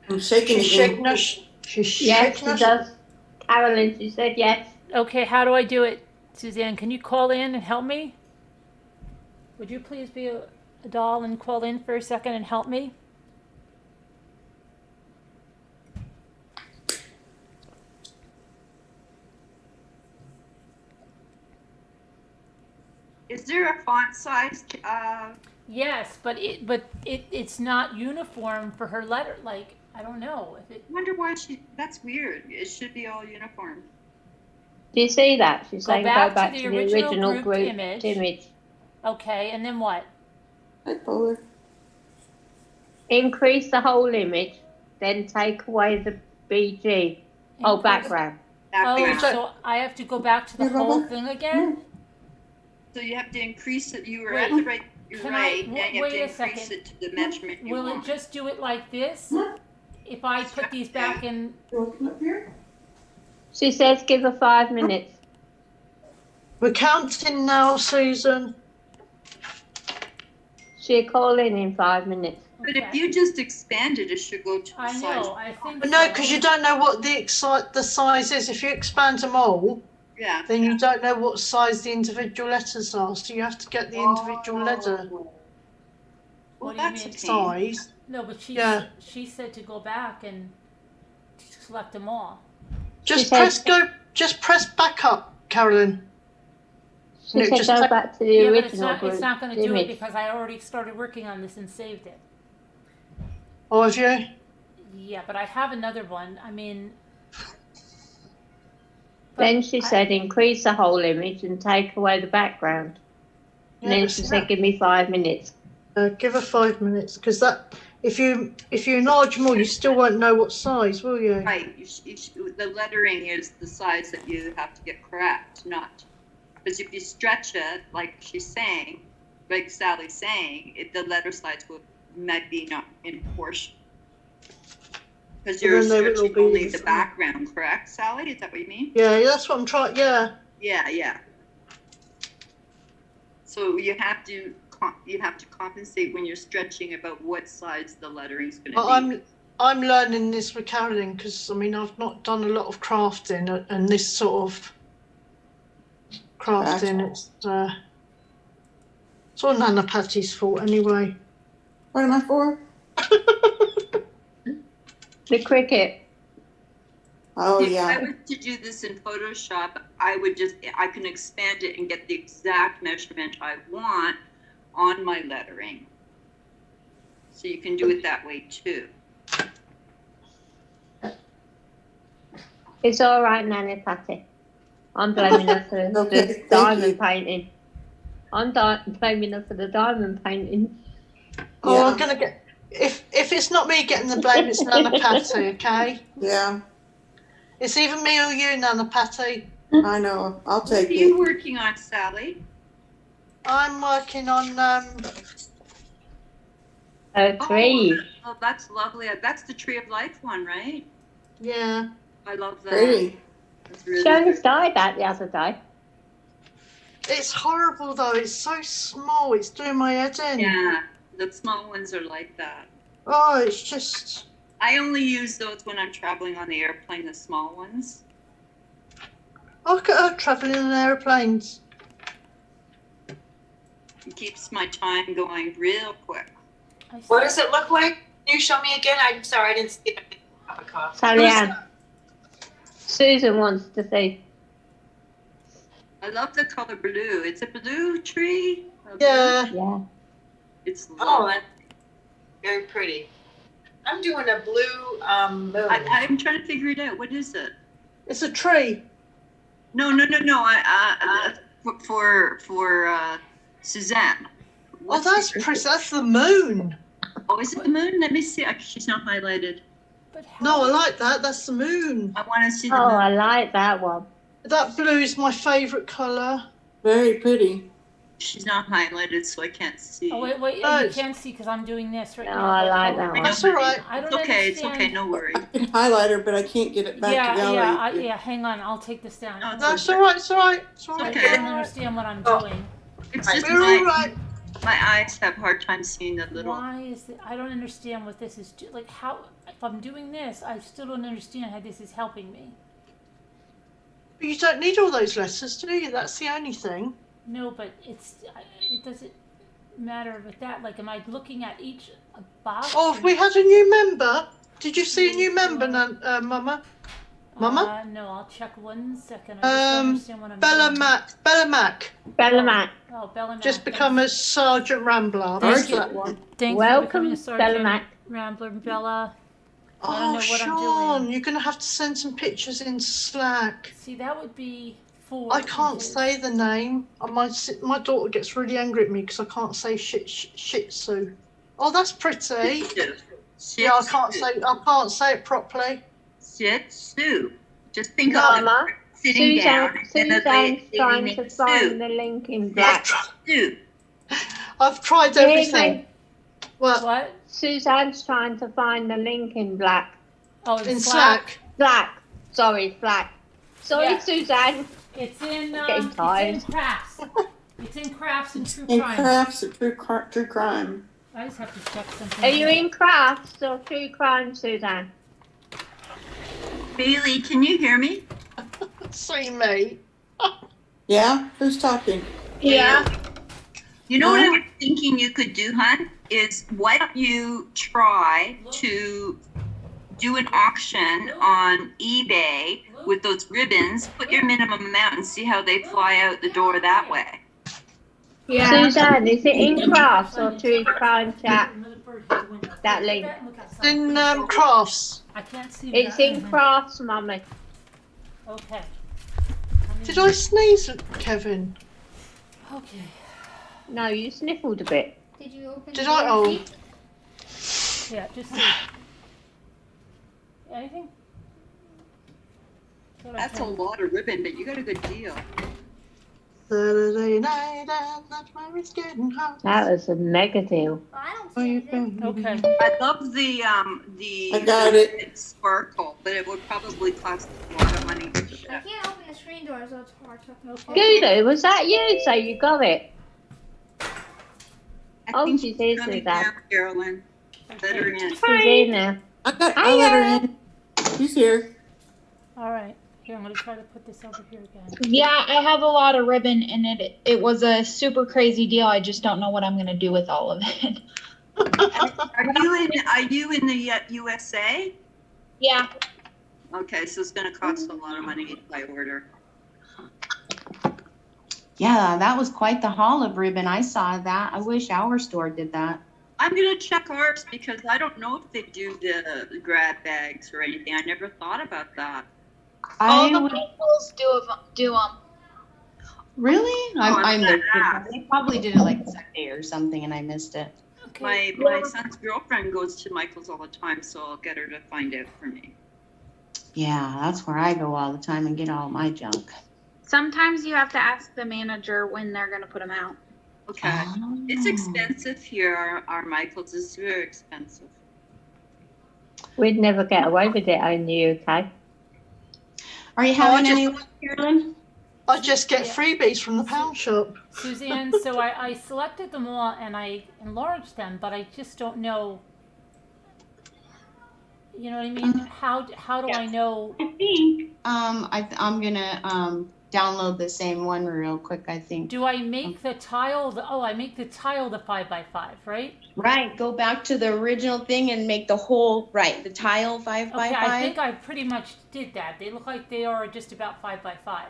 I'm shaking She's again. shaking us. She's Yes, shaking she us. does. Carolyn, she said yes. Okay, how do I do it? Suzanne, can you call in and help me? Would you please be a doll and call in for a second and help me? Is there a font size? Yes, but it's not uniform for her letter. Like, I don't know if it. I wonder why that's weird. It should be all uniform. Do you see that? She's saying go back to to the the original group group image. image. Okay, and then what? Hi, Polar. Increase the whole image, then take away the BG. Oh, Increase- background. Oh, Background. so I have to go back to the whole thing again? So you have to increase it. You were Wait, at the right. You're can right. I- Now you have wait to a increase second. it to the measurement you Will it want. just do it like this? If I put these back in, You want to come up here? She says give her 5 minutes. We're counting now, Susan. She'll call in 5 minutes. But if you just expand it, it should go to the I size. know, I think But no, so. because you don't know what the size is. If you expand them all, Yeah. then you don't know what size the individual letters are. So you have to get the individual letter Well, What do you that's a mean? pain. size. No, but Yeah. she said to go back and select them all. Just said- just press back up, Carolyn. She No, said just go take- back to the Yeah, but original group it's not going to do it image. because I already started working on this and saved it. Or have you? Yeah, but I have another one. I mean. Then she said increase the whole image and take away the background. And then she said give me 5 minutes. Give her 5 minutes, because that if you enlarge more, you still won't know what size, will you? Right. The lettering is the size that you have to get correct, not because if you stretch it, like she's saying, like Sally's saying, the letter size might be not in proportion. Because But you're then they will stretching be only the the- background, correct, Sally? Is that what you mean? Yeah, that's what I'm trying. Yeah. Yeah. So you have to compensate when you're stretching about what size the lettering's going But to be. I'm learning this with Carolyn because I mean I've not done a lot of crafting and this sort of crafting. It's all Nana Patty's fault anyway. What am I for? The cricket. Oh, If I yeah. were to do this in Photoshop, I can expand it and get the exact measurement I want on my lettering. So you can do it that way too. It's all right, Nanny Patty. I'm blaming her for Okay, the thank diamond you. painting. I'm blaming her for the diamond painting. Oh, Yeah. I'm gonna get. If it's not me getting the blame, it's Nana Patty. Okay. Yeah, It's either me or you, Nana Patty. I know. I'll What take are you it. working on, Sally? I'm working on A tree. Oh, that's lovely. That's the Tree of Life one, right? yeah. I love that. Pretty. That's really She only good. started that the other day. It's horrible though. It's so small. It's doing my head in. Yeah, the small ones are like that. Oh, it's just. I only use those when I'm traveling on the airplane, the small ones. Look at her travelling on aeroplanes. It keeps my time going real quick. What does it look like? Can you show me again? I'm sorry, I didn't see it. Sally Ann. Susan wants to see. I love the color blue. It's a blue tree. Yeah. Yeah. It's Oh, lovely. that's very pretty. I'm doing a blue moon. I'm trying to figure it out. What is it? It's a tree. No. For Suzanne. Oh, that's pretty. That's the moon. Oh, is it the moon? Let me see. She's not highlighted. No, I like that. That's the moon. I want to see the Oh, moon. I like that one. That blue is my favourite colour. Very pretty. She's not highlighted, so I can't see. Oh, wait, Oh. you can't see because I'm doing this right No, now. I but- like that one. That's all right. I don't It's okay. It's okay. understand. No worry. I can highlight her, but I can't get it back to gallery. Yeah, hang on. I'll take this down. No, it's That's all right. It's all right. It's all I right. okay. don't understand what I'm doing. It's just We're all right. my eyes have a hard time seeing the little. Why is it? I don't understand what this is. Like, how? If I'm doing this, I still don't understand how this is helping me. But you don't need all those letters, do you? That's the only thing. No, but it doesn't matter with that. Like, am I looking at each box? Oh, have we had a new member? Did you see a new member, Mama? Mama? No, I'll check 1 second. I just don't understand what I'm doing. Bella Mac. Bella Mac. Oh, Bella Mac. Just become a Sergeant Rambler. That's that one. Thanks for Welcome, becoming a Bella Sergeant Mac. Rambler, Bella. I don't Oh, know what I'm Sean, doing. you're going to have to send some pictures in Slack. See, that would be 4. I can't say the name. My daughter gets really angry at me because I can't say Shih Tzu. Oh, that's pretty. Yeah, I can't say it properly. Shih Tzu. Just think of Mama, it sitting down. Suzanne's trying to find the link in black. Sue. I've tried Hear everything. me? What? Suzanne's trying to find the link in black. Oh, In Slack. Black. Sorry, black. Sorry, Yeah. Suzanne. It's in Getting tired. it's in crafts. It's in crafts and true In crime. crafts of true crime. I just have to check something. Are you in crafts or true crime, Suzanne? Bailey, can you hear me? See me. Yeah? Who's talking? Yeah. You know what I was thinking you could do, hon? Is why don't you try to do an auction on eBay with those ribbons, put your minimum amount and see how they fly out the door that way. Yeah. Suzanne, is it in crafts or true crime chat? That link. It's in crafts. I can't see It's that. in crafts, Mummy. Okay. Did I sneeze, Kevin? Okay. No, you sniffled a bit. Did you open Did the I? Oh. receipt? Yeah, just see. Anything? That's a lot of ribbon, but you got a good deal. Saturday night and that's where it's getting hot. That was a mega deal. Oh, I don't Oh, see you anything. think? Okay. I love the I got it. sparkle, but it would probably cost a lot of money to I ship. can't open the screen door, so it's hard to. Okay. Guido, was that you? So you got it? I Oh, think she's she's here, coming Suzanne. down, Carolyn. Let her in. She's in there. I'll let her in. She's here. All right. Here, I'm gonna try to put this over here again. Yeah, I have a lot of ribbon and it was a super crazy deal. I just don't know what I'm gonna do with all of it. Are you in the USA? Yeah. Okay, so it's gonna cost a lot of money by order. Yeah, that was quite the haul of ribbon. I saw that. I wish our store did that. I'm gonna check ours because I don't know if they do the grab bags or anything. I never thought about that. All the Michaels do them. Really? Oh, I I'm missed gonna it. They probably did it like Sunday or something, and I missed it. Okay. My son's girlfriend goes to Michael's all the time, so I'll get her to find out for me. Yeah, that's where I go all the time and get all my junk. Sometimes you have to ask the manager when they're gonna put them out. Okay. It's expensive here. Our Michael's is very expensive. We'd never get away with it in the UK. Are you having any, Carolyn? I just get freebies from the pound shop. Suzanne, so I selected them all and I enlarged them, but I just don't know. You know what I mean? How do I know? I think I'm gonna download the same one real quick. I think. Do I make the tile? I make the tile the 5x5, right? Right. Go back to the original thing and make the whole the tile 5x5. Okay, I think I pretty much did that. They look like they are just about 5x5.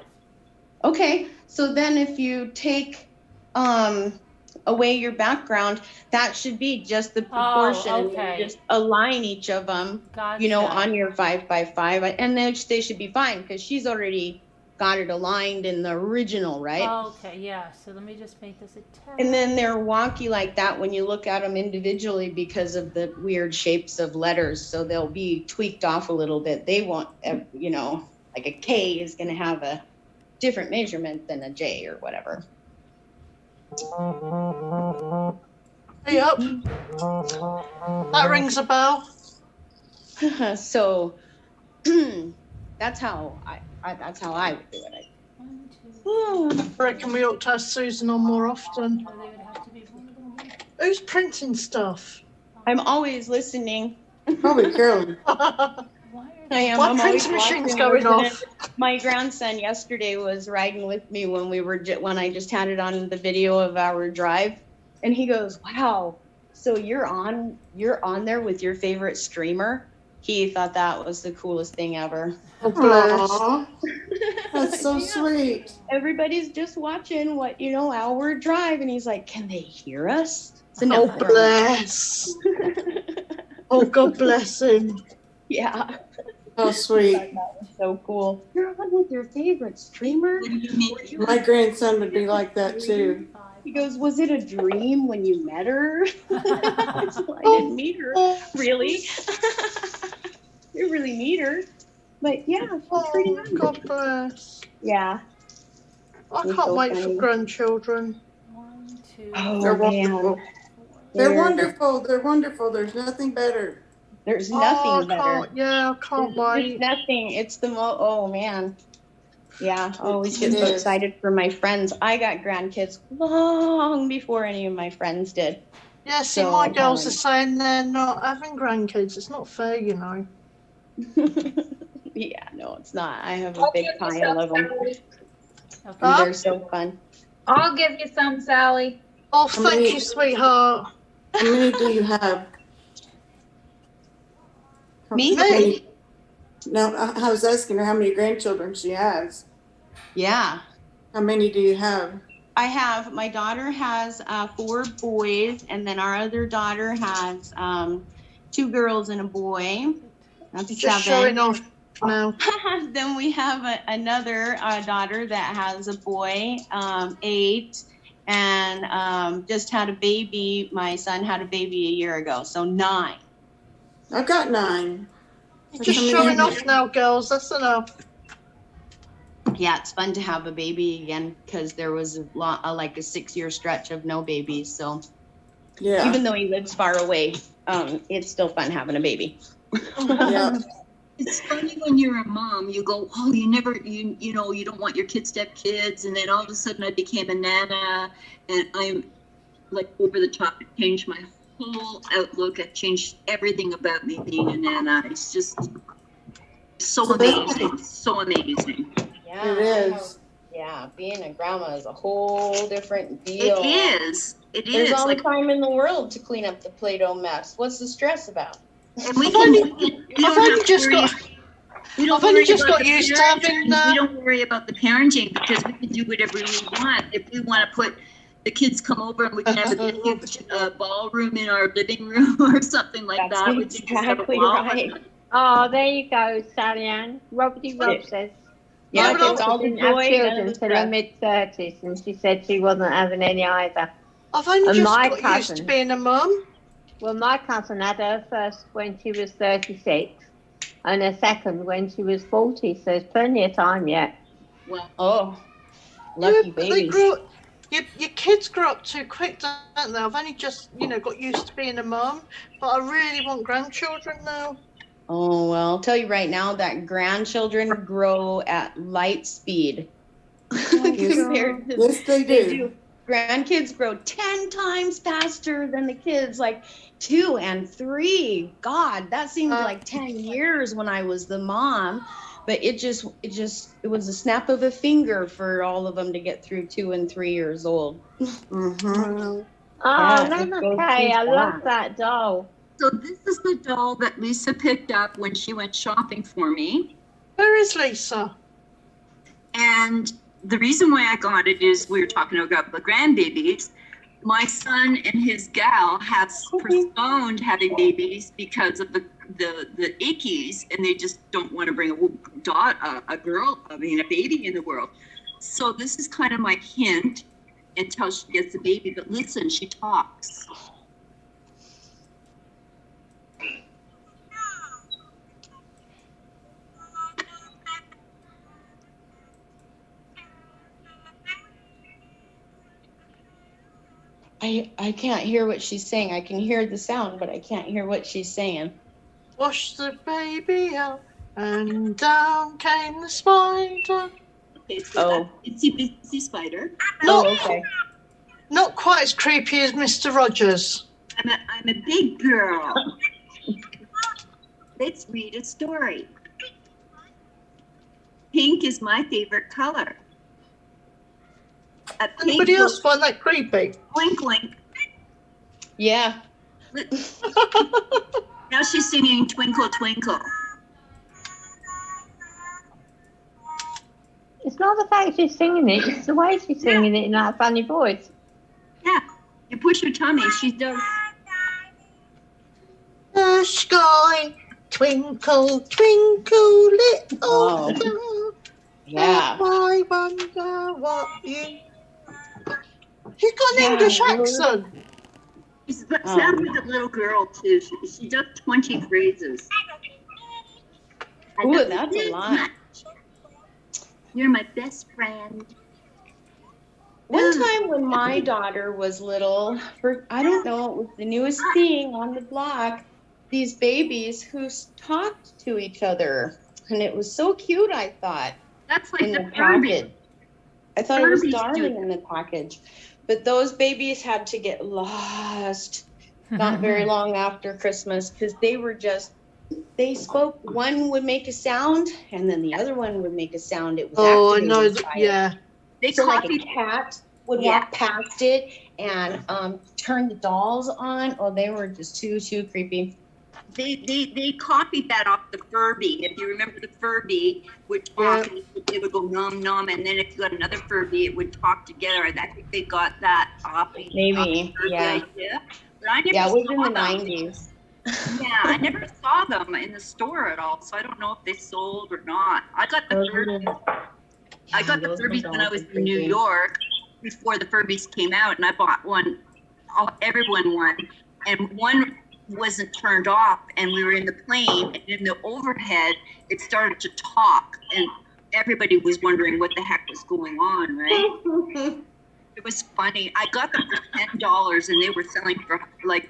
Okay, so then if you take away your background, that should be just the proportion. Oh, okay. Just align each of them, Gotcha. on your 5x5, and then they should be fine because she's already got it aligned in the original, right? Okay, yeah. So let me just make this a 10. And then they're wonky like that when you look at them individually because of the weird shapes of letters. So they'll be tweaked off a little bit. They won't, like a K is going to have a different measurement than a J or whatever. Yep. That rings a bell. So that's how I would do it. I reckon we ought to have Susan on more often. Who's printing stuff? I'm always listening. Probably Carolyn. I am. What I'm printing always machine's watching, going off? My grandson yesterday was riding with me when when I just had it on the video of our drive, and he goes, "Wow, so you're on there with your favorite streamer?" He thought that was the coolest thing ever. Oh, bless. That's so sweet. Everybody's just watching our drive, and he's like, "Can they hear us?" So Oh, bless. Oh, God bless him. Yeah. Oh, sweet. That was so cool. You're on with your favorite streamer? My grandson would be like that too. He goes, "Was it a dream when you met her?" So I didn't meet her. Really? You really meet her. But yeah, she's pretty nice. God bless. Yeah. I can't wait for grandchildren. 1, 2. Oh, They're man. wonderful. They're wonderful. They're wonderful. There's nothing better. There's nothing I better. can't, I can't wait. There's nothing. It's the oh man. Yeah, I always get It so is. excited for my friends. I got grandkids long before any of my friends did. Yeah, see, So my I'm girls are telling saying they're not having grandkids. It's not fair, you know. Yeah, no, it's not. I have a big pile of them. Okay. They're so fun. I'll give you some, Sally. Oh, How thank many- you, sweetheart. How many do you have? Me? How many- No, I was asking her how many grandchildren she has. Yeah. How many do you have? My daughter has 4 boys, and then our other daughter has 2 girls and a boy. That's Just 7. showing off now. Then we have another daughter that has a boy, 8, and just had a baby. My son had a baby a year ago, so 9. I've got 9. Just showing off now, girls. That's enough. Yeah, it's fun to have a baby again because there was like a 6-year stretch of no babies. So Yeah. even though he lives far away, it's still fun having a baby. Yeah. It's funny when you're a mom, you go, oh, you don't want your kids to have kids. And then all of a sudden I became a nana and I'm like over the top. It changed my whole outlook. It changed everything about me being a nana. It's just so amazing, so amazing. Yeah, It is. Yeah, being a grandma is a whole different deal. It is. It There's is. all Like, the time in the world to clean up the Play-Doh mess. What's the stress about? and we I've can, only, we I've don't only have to just worry. got, We don't I've only worry just about got the used to having parenting. We don't worry about the parenting because we can do whatever we want. If we want to put the kids come over and we can have a huge ballroom in our living room or something like That's that. We can just have a exactly ball. right. Oh, there you go, Sally Ann. Robbie Rob says. Yeah, My but sister all the didn't have joy, none of children the till her stress. mid-30s, and she said she wasn't having any either. I've only And just my got used to cousin, being a mum. well, my cousin had her first when she was 36, and her second when she was 40, so there's plenty of time yet. Well, Oh, Yeah, lucky but they babies. grow. Your kids grow up too quick, don't they? I've only just, got used to being a mum, but I really want grandchildren now. Oh, well, I'll tell you right now that grandchildren grow at light speed compared to Yes, they do. Grandkids grow 10 times faster than the kids, like 2 and 3. God, that seemed like 10 years when I was the mom, but it was a snap of a finger for all of them to get through 2 and 3 years old. Mm-hmm. Oh, Yeah, that's it goes okay. too I love fast. that doll. so this is the doll that Lisa picked up when she went shopping for me. Where is Lisa? And the reason why I got it is we were talking about the grandbabies. My son and his gal have postponed having babies because of the ickies, and they just don't want to bring a baby in the world. So this is kind of my hint until she gets a baby. But listen, she talks. I can't hear what she's saying. I can hear the sound, but I can't hear what she's saying. Wash the baby out, and down came the spider. Okay, so that's Itsy Bitsy Spider. Okay. Not quite as creepy as Mr. Rogers. I'm a big girl. Let's read a story. Pink is my favorite color. Anybody else find that creepy? Twinkling. Yeah. Now she's singing Twinkle Twinkle. It's not the fact she's singing it, it's the way she's singing it in that funny voice. Yeah, you push her tummy, she does. The sky, twinkle, twinkle, little star. Yeah. I wonder what you... He's got an English accent. She sounds like a little girl too. She does 20 phrases. Ooh, that's a lot. You're my best friend. One time when my daughter was little, I don't know, it was the newest thing on the block, these babies who talked to each other. And it was so cute, I thought. That's like in the package. I thought it was Furbies darling do. in the package. But those babies had to get lost not very long after Christmas because they spoke. One would make a sound and then the other one would make a sound. It was Oh, I activated know. by it. Yeah. They So like a copied. cat would walk past it and turn the dolls on. Oh, they were just too creepy. They copied that off the Furby. If you remember the Furby would talk, and it would go nom nom, and then if you got another Furby, it would talk together. I think they got that off the Maybe, Furby yeah. idea. But I never Yeah, it was in saw the them. 90s. Yeah, I never saw them in the store at all, so I don't know if they sold or not. I got the Furbies when I was in New York before the Furbies came out, and I bought one. Everyone won, and one wasn't turned off, and we were in the plane, and in the overhead, it started to talk, and everybody was wondering what the heck was going on, right? It was funny. I got them for $10, and they were selling for like.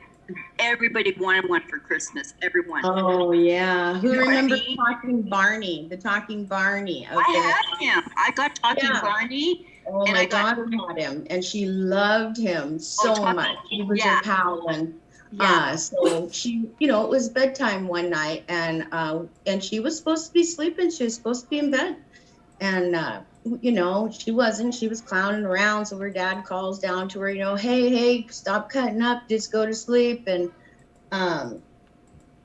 Everybody wanted one for Christmas. Everyone. Oh yeah. Who You know what I remembers mean? Talking Barney? The Talking Barney. I had him. I got Talking Barney. Oh, and my I got daughter had him, and she loved him so Talking- much. He was yeah. her pal, and So she, it was bedtime one night, and she was supposed to be sleeping. She was supposed to be in bed, and she wasn't. She was clowning around. So her dad calls down to her, hey, stop cutting up, just go to sleep. And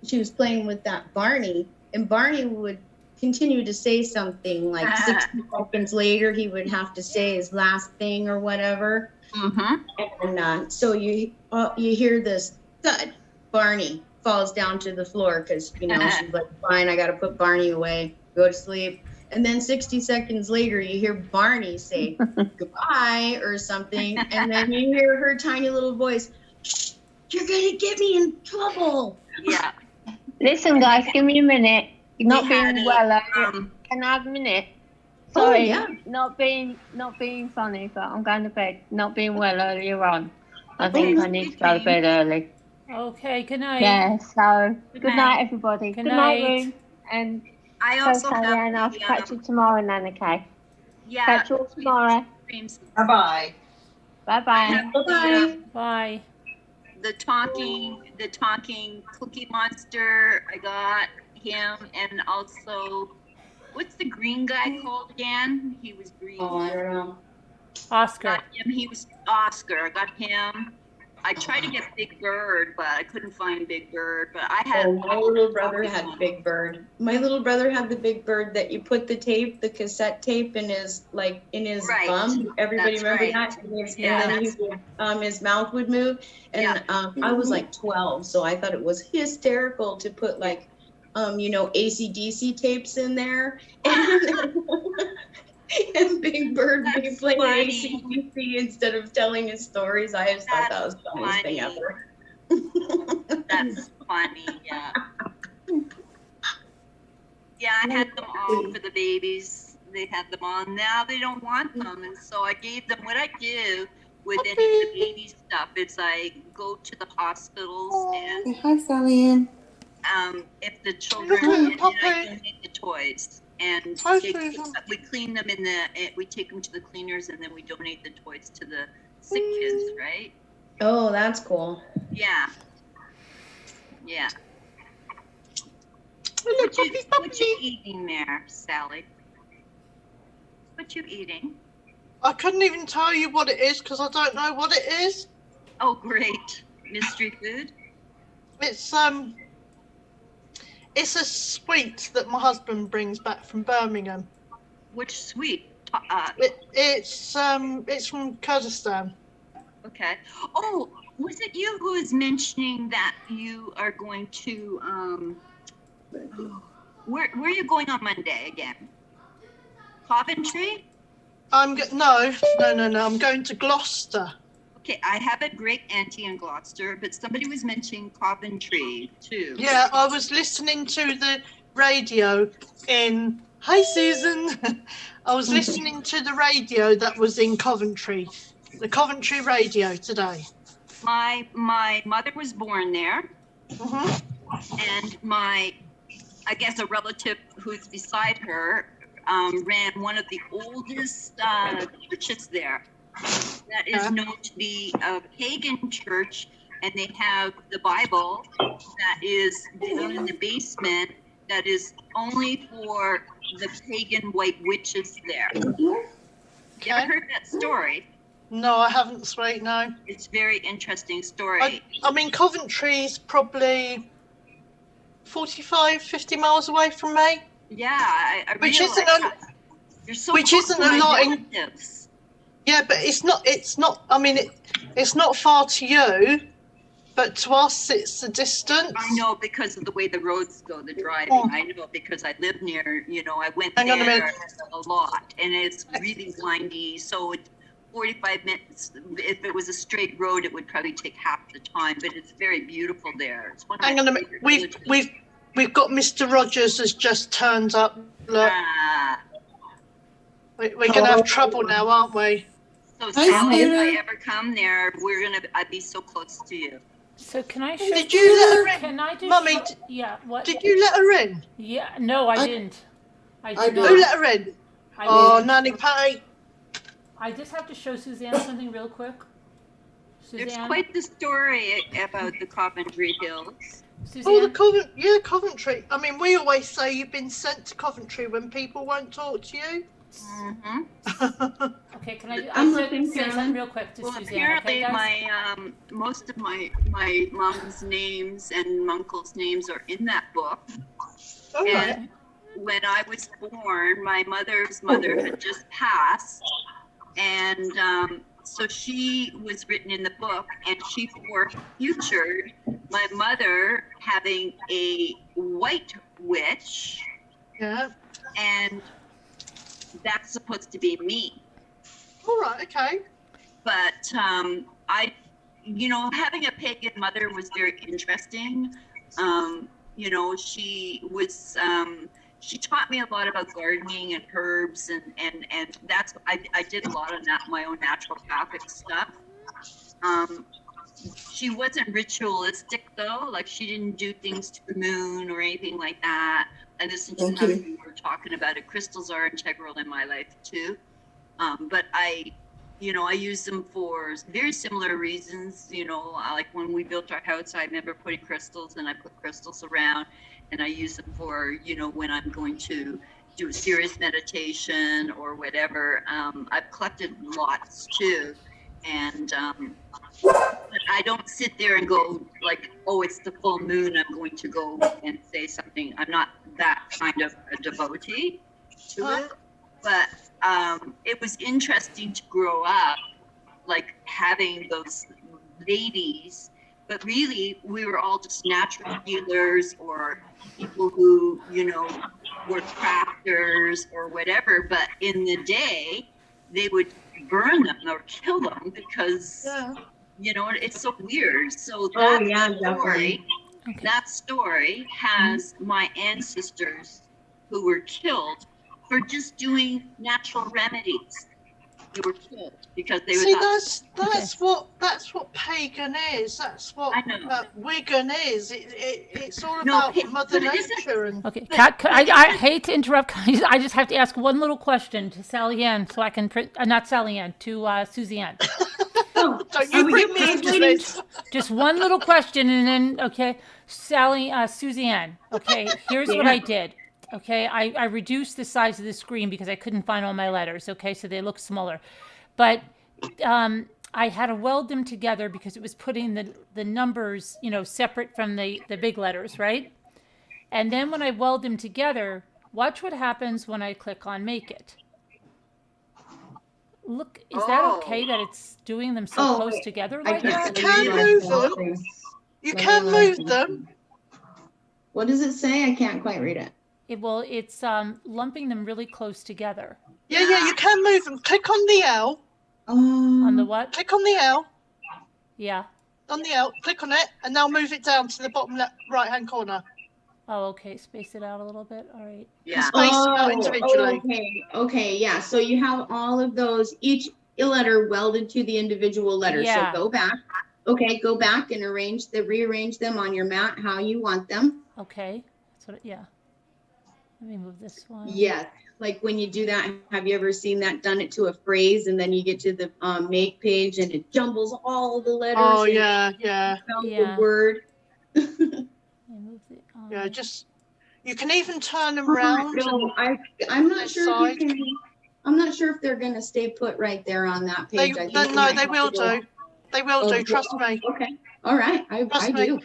she was playing with that Barney, and Barney would continue to say something like 60 seconds later, he would have to say his last thing or whatever. And so you hear this thud. Barney falls down to the floor because, she's like, fine, I got to put Barney away, go to sleep. And then 60 seconds later, you hear Barney say goodbye or something. And then you hear her tiny little voice, shh, you're going to get me in trouble. Yeah. Listen, guys, give me a minute. You're not being well. Can I have a minute? Sorry, not being funny, but I'm going to bed. Not being well earlier on. I think I need to go to bed early. Okay, good night. Yeah, so good night, everybody. Good Good night, night. Room. And I also Sally, have and I'll catch you tomorrow, Nana Kay. Yeah. Catch you all tomorrow. Bye-bye. Bye-bye. Bye-bye. Bye. The talking Cookie Monster, I got him, and also, what's the green guy called again? He was green. Oh, I don't know. Oscar. Got him. He was Oscar. I got him. I tried to get Big Bird, but I couldn't find Big Bird. But I had. My little brother had Big Bird. My little brother had the Big Bird that you put the cassette tape in his bum. Everybody remember that? And then his mouth would move. And I was like 12, so I thought it was hysterical to put AC/DC tapes in there. And Big Bird be playing AC/DC instead of telling his stories. I just thought that was the funniest thing ever. That's funny, yeah. Yeah, I had them all for the babies. They had them all. Now they don't want them, and so I gave them what I do with any of the baby stuff. It's I go to the hospitals and Hi, Sally. if the children and I donate the toys. And we clean them we take them to the cleaners, and then we donate the toys to the sick kids, right? Oh, that's cool. Yeah. What you eating there, Sally? What you eating? I couldn't even tell you what it is because I don't know what it is. Oh, great. Mystery food? It's a sweet that my husband brings back from Birmingham. Which sweet? It's from Kurdistan. Okay. Oh, was it you who was mentioning that you are going to where are you going on Monday again? Coventry? No. I'm going to Gloucester. Okay, I have a great auntie in Gloucester, but somebody was mentioning Coventry too. Yeah, I was listening to the radio Hi, Susan. I was listening to the radio that was in Coventry, the Coventry radio today. My mother was born there, and I guess a relative who's beside her ran one of the oldest churches there. That is known to be a pagan church, and they have the Bible that is down in the basement that is only for the pagan white witches there. You ever heard that story? No, I haven't, sweet, no. It's a very interesting story. I mean, Coventry's probably 45, 50 miles away from me. Yeah, I which realize isn't a lot in. Yeah, but it's not. I mean, it's not far to you, but to us, it's a distance. I know because of the way the roads go, the driving. I know because I live near. I went there a lot, and it's really windy. So 45 minutes. If it was a straight road, it would probably take half the time. But it's very beautiful there. It's one of Hang on a minute. We've got Mr. Rogers has just turned up. Look. We're gonna have trouble now, aren't we? So Sally, if I ever come there, I'd be so close to you. So can I show Did you let her in? Can I just Mummy, yeah, what? Did you let her in? Yeah, no, I didn't. I did Who not. let her in? I didn't. Nanny Patty. I just have to show Suzanne something real quick. There's Suzanne? quite the story about the Coventry Hills. Oh, the Suzanne? Coventry. I mean, we always say you've been sent to Coventry when people won't talk to you. Okay, can I I'm say looking, something Carolyn. real quick to Well, Suzanne? apparently Okay, guys? my most of my mom's names and uncle's names are in that book. All right. And when I was born, my mother's mother had just passed, and so she was written in the book, and she featured my mother having a white witch, Yeah. and that's supposed to be me. All right. Okay. But having a pagan mother was very interesting. She was, she taught me a lot about gardening and herbs, and that's, I did a lot of my own naturopathic stuff. She wasn't ritualistic though, like she didn't do things to the moon or anything like that. And this is just how we were talking about it. Crystals are integral in my life too. But I use them for very similar reasons. Like when we built our house, I remember putting crystals, and I put crystals around, and I use them for, when I'm going to do a serious meditation or whatever. I've collected lots too. And but I don't sit there and go like, oh, it's the full moon, I'm going to go and say something. I'm not that kind of a devotee to it. But it was interesting to grow up, like having those ladies, but really we were all just natural healers or people who, were crafters or whatever. But in the day, they would burn them or kill them because, it's so weird. So that story has my ancestors who were killed for just doing natural remedies. They were killed because they See, were. that's what pagan is. That's what Wigan is. It's all about Mother Nature and. Okay, I hate to interrupt. I just have to ask one little question to Sally Ann, so I can not Sally Ann, to Suzanne. Don't you bring me into this. Just one little question, and then okay, Suzanne. Okay, here's what I did. Okay, I reduced the size of the screen because I couldn't find all my letters. Okay, so they look smaller, but I had to weld them together because it was putting the numbers, separate from the big letters, right? And then when I weld them together, watch what happens when I click on Make It. Look, is that okay that it's doing them so close together like that? You can move them. You can move them. What does it say? I can't quite read it. It's lumping them really close together. Yeah, you can move them. Click on the L. On the what? Click on the L. Yeah. On the L. Click on it, and now move it down to the bottom right-hand corner. Oh, okay. Space it out a little bit. All right. Yeah. Space them out individually. Okay. Yeah. So you have all of those, each letter welded to the individual letter. Yeah. So go back. Okay, go back and rearrange them on your mat how you want them. Okay. That's what. Yeah. Let me move this one. Yes. Like when you do that, have you ever seen that done it to a phrase and then you get to the make page and it jumbles all the letters? Oh, yeah. The word. Yeah, you can even turn them around. No, I'm not sure if you can. I'm not sure if they're going to stay put right there on that page. They will do. They will do. Trust me. Okay. All right. I do.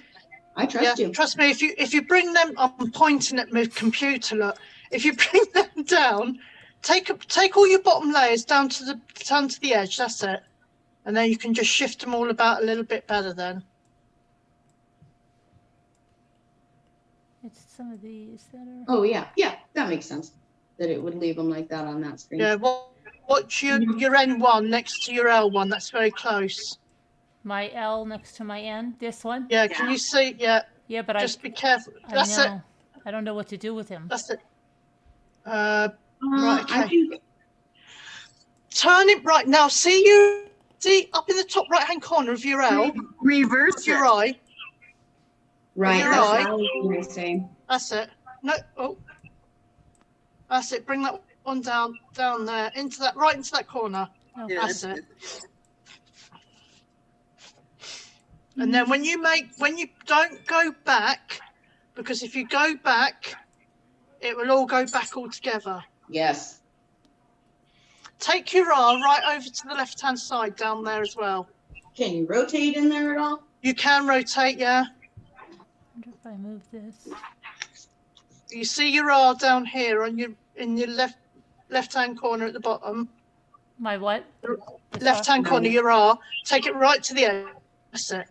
I trust you. Trust me. If you bring them, I'm pointing at my computer. Look, if you bring them down, take all your bottom layers down to the edge. That's it, and then you can just shift them all about a little bit better. Then. It's some of these that are. Oh yeah, that makes sense. That it would leave them like that on that screen. Yeah. Watch your N1 next to your L1. That's very close. My L next to my N. This one. Yeah. Can you see? Yeah. Yeah, but just be careful. That's it. I don't know what to do with him. That's it. Right. Okay. Turn it right now. See up in the top right-hand corner of your L. Reverse your eye. Right. Your that's eye. what I was going to say. That's it. No. Oh. That's it. Bring that one down there into that corner. Okay. That's it. And then when you don't go back, because if you go back, it will all go back all together. Yes. Take your R right over to the left-hand side down there as well. Can you rotate in there at all? You can rotate, yeah. I wonder if I move this. You see your R down here on in your left-hand corner at the bottom. My what? Left-hand corner, your R. Take it right to the end. That's it.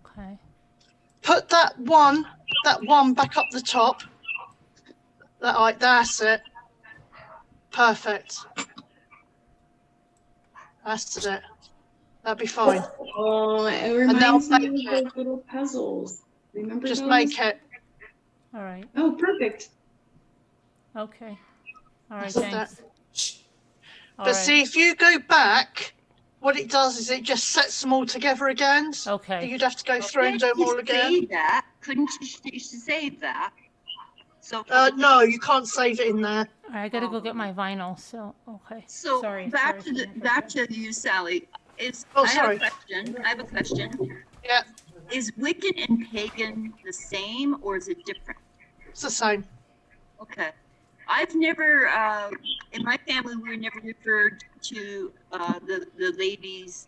Okay. Put that one back up the top. That's it. Perfect. That's it. That'll be fine. Oh, it reminds me of those little puzzles. Remember just those? make it. All right. Oh, perfect. Okay. All right, That's thanks. But see, if you go back, what it does is it just sets them all together again. Okay. You'd have to go through and do them all again. Save that. Couldn't you save that? So no, you can't save it in there. All right, I gotta go get my vinyl. So okay. So sorry. back to you, Sally. I have a question. Yeah. Is Wiccan and pagan the same or is it different? It's the same. Okay. I've never, in my family, we were never referred to the ladies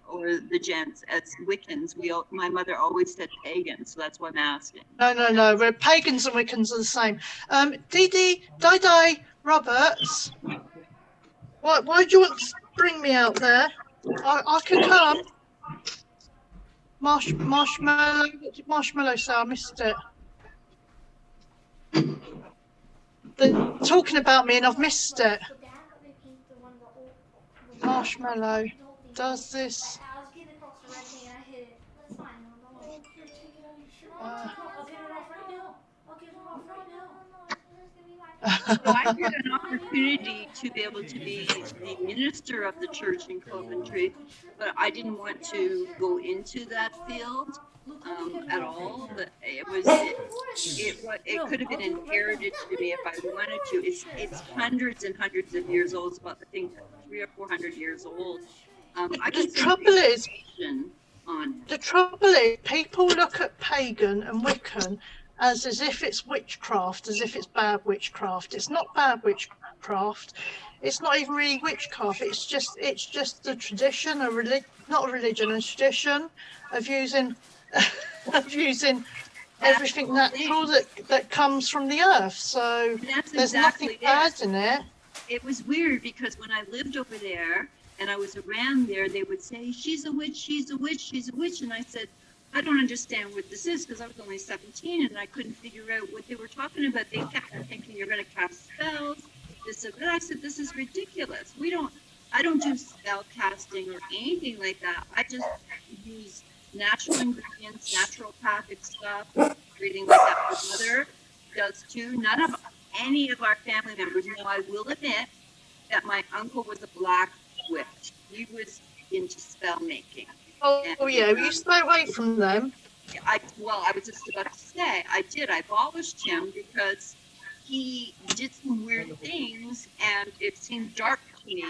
or the gents as Wiccans. My mother always said pagans, so that's why I'm asking. No. We're pagans and Wiccans are the same. Di Roberts. Why do you want to bring me out there? I can come. Marshmallow. What did Marshmallow say? I missed it. They're talking about me and I've missed it. Marshmallow. Does this? So I had an opportunity to be able to be the minister of the church in Coventry, but I didn't want to go into that field at all. But it could have been inherited to me if I wanted to. It's hundreds and hundreds of years old. It's about I think 300 or 400 years old. The trouble is, people look at pagan and Wiccan as if it's witchcraft, as if it's bad witchcraft. It's not bad witchcraft. It's not even really witchcraft. It's just a tradition, not a religion, a tradition of using everything natural that comes from the earth. So there's nothing bad in it. It was weird because when I lived over there and I was around there, they would say, she's a witch, she's a witch, she's a witch. And I said, I don't understand what this is because I was only 17 and I couldn't figure out what they were talking about. They kept thinking you're going to cast spells. This and that. I said, this is ridiculous. I don't do spell casting or anything like that. I just use natural ingredients, naturopathic stuff, everything like that. My mother does too. None of any of our family members know. I will admit that my uncle was a black witch. He was into spell making. Oh yeah, you stay away from them. I was just about to say, I abolished him because he did some weird things and it seemed dark to me,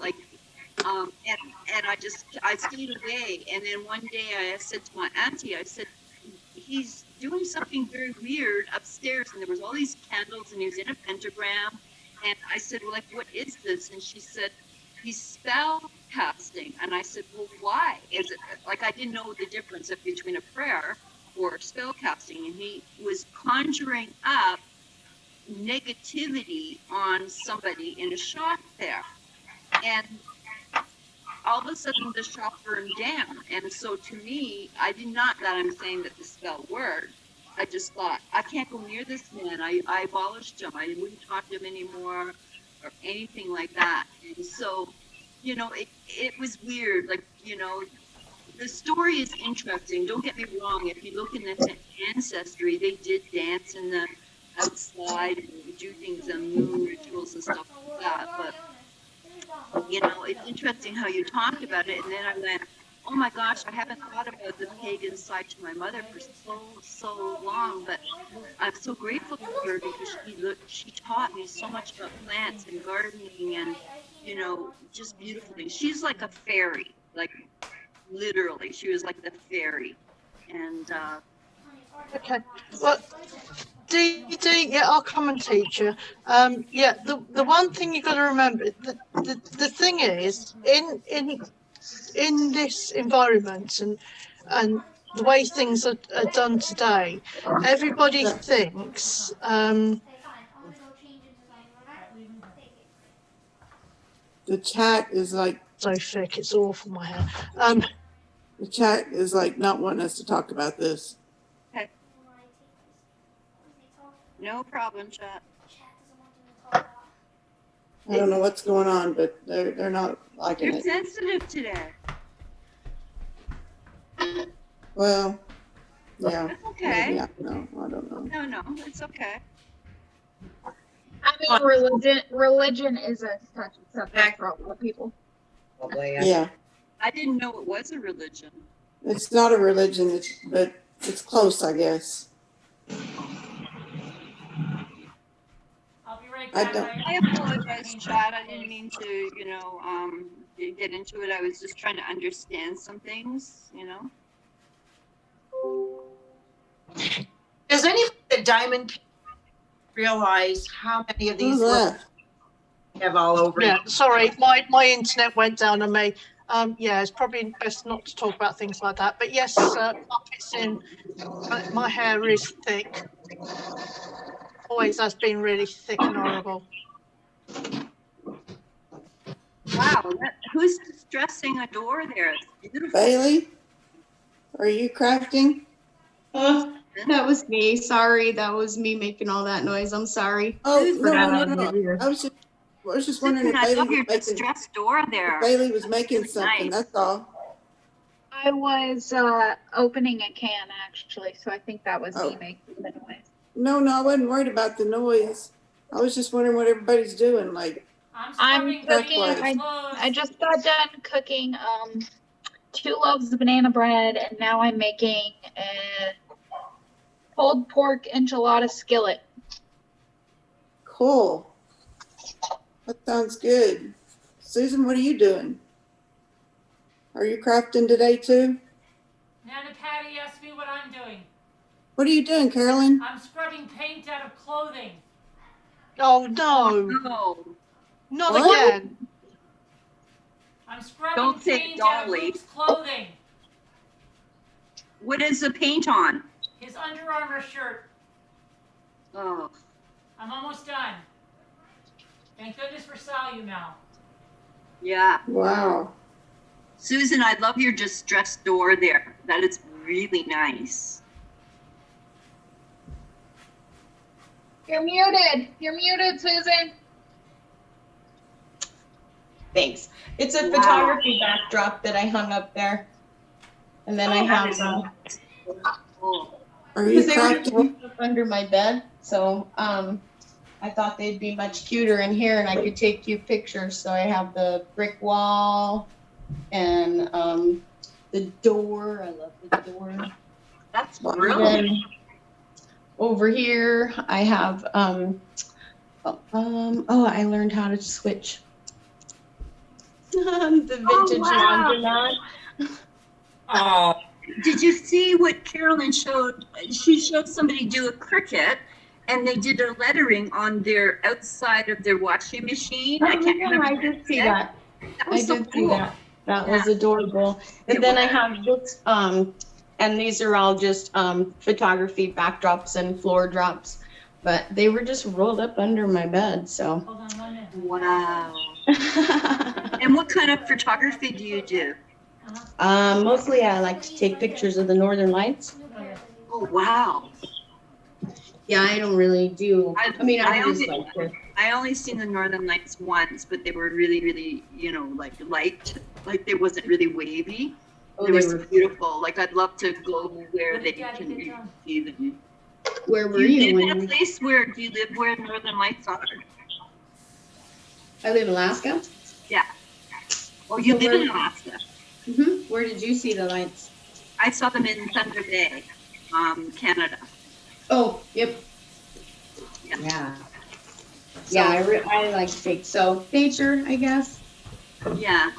like, and I stayed away. And then one day I said to my auntie, I said, he's doing something very weird upstairs. And there was all these candles and he was in a pentagram. And I said, well, like, what is this? And she said, he's spell casting. And I said, well, why? Is it like I didn't know the difference between a prayer or spell casting? And he was conjuring up negativity on somebody in a shop there. And all of a sudden the shop burned down. And so to me, that I'm saying that the spell worked. I just thought, I can't go near this man. I abolished him. I wouldn't talk to him anymore or anything like that. And so, it was weird. Like, the story is interesting. Don't get me wrong. If you look in the ancestry, they did dance in the outside and do things and moon rituals and stuff like that. But, it's interesting how you talked about it. And then I went, oh my gosh, I haven't thought about the pagan side to my mother for so long, but I'm so grateful to her because she taught me so much about plants and gardening and, just beautiful things. She's like a fairy, like literally. She was like the fairy. And Okay. Well, Dee, yeah, I'll come and teach you. Yeah, the one thing you got to remember, the thing is, in this environment and the way things are done today, everybody thinks The chat is like so thick. It's awful, my hair. the chat is like not wanting us to talk about this. okay. No problem, chat. I don't know what's going on, but they're not liking You're it. sensitive today. Well, yeah. That's okay. Yeah, no, I don't know. No, it's okay. I mean, religion is a touchy subject for a lot of people. Yeah, I didn't know it was a religion. it's not a religion, but it's close, I guess. I'll be right I back. don't. I apologize, Chad. I didn't mean to, get into it. I was just trying to understand some things, Does anyone at Diamond realize how many of these Who's left? we have all over? Yeah, sorry, my internet went down on me. Yeah, it's probably best not to talk about things like that. But yes, it's in. My hair is thick. Always has been really thick and horrible. Wow, who's distressing a door there? It's beautiful. Bailey, are you crafting? That was me. Sorry, that was me making all that noise. I'm sorry. Oh, no. I was just wondering if I Bailey love was your making, distressed door there. if Bailey was making something. Nice. That's all. I was opening a can actually, so I think that was me making the noise. No, I wasn't worried about the noise. I was just wondering what everybody's doing. Like, I'm cooking. I just got done cooking 2 loaves of banana bread, and now I'm making a pulled pork enchilada skillet. cool. That sounds good. Susan, what are you doing? Are you crafting today too? Nana Patty asked me what I'm doing. What are you doing, Carolyn? I'm scrubbing paint out of clothing. Oh no! No. Not What? again. I'm scrubbing Don't say paint out of Dolly. Luke's clothing. What is the paint on? His Under Armour shirt. Oh, I'm almost done. Thank goodness for Mel. yeah. Wow. Susan, I love your distressed door there. That is really nice. You're muted, Susan. Thanks. It's a Wow. photography backdrop that I hung up there. And then I have Cool. Are you because they were crafting? up under my bed, so I thought they'd be much cuter in here, and I could take cute pictures. So I have the brick wall and the door. I love the door. That's And brilliant. then over here, I have I learned how to switch the vintage laundromat. Oh, did you see what Carolyn showed? She showed somebody do a Cricut, and they did a lettering on their outside of their washing machine. I can't remember. I did see that. That I was so did see cool. that. That was Yeah. adorable. And It then I was. have this, and these are all just photography backdrops and floor drops, but they were just rolled up under my bed. So. Hold on 1 minute. Wow. And what kind of photography do you do? Mostly I like to take pictures of the Northern Lights. Oh, wow. Yeah, I don't really do. I mean, I just only, like to. I only seen the Northern Lights once, but they were really, really, light. Like they wasn't really wavy. Oh, they they were so were- beautiful. Like I'd love to go where What they did Daddy can get really done? see them. Where were Do you you? live in When a place where? Do you live where Northern Lights are? I live in Alaska. Yeah. Oh, you live in Alaska. Where did you see the lights? I saw them in Thunder Bay, Canada. Oh, yep. Yeah. Yeah, I like to take nature, I guess. Yeah.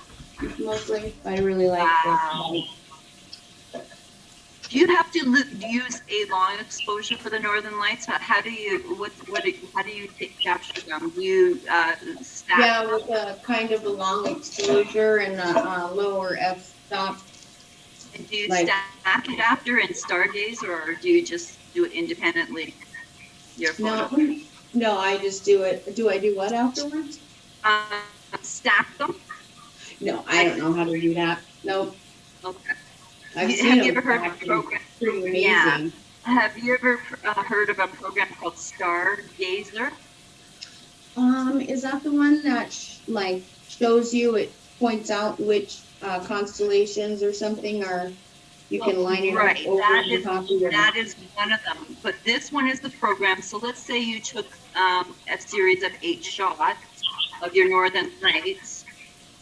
mostly. I really like Wow. Do you have to use a long exposure for the northern lights? How do you how do you capture them? Do you stack? Yeah, with a kind of a long exposure and a lower f-stop. And do you Like, stack it after and stargaze, or do you just do it independently? Your photo? No, I just do it. Do I do what afterwards? Stack them? No, I don't know how to do that. Nope. Okay. I've seen Have you them ever heard of a stacked and program? it's pretty amazing. Yeah. Have you ever heard of a program called Stargazer? Is that the one that like shows you? It points out which constellations or something are. You can line it right. up over the top of your. That is one of them. But this one is the program. So let's say you took a series of 8 shots of your northern lights.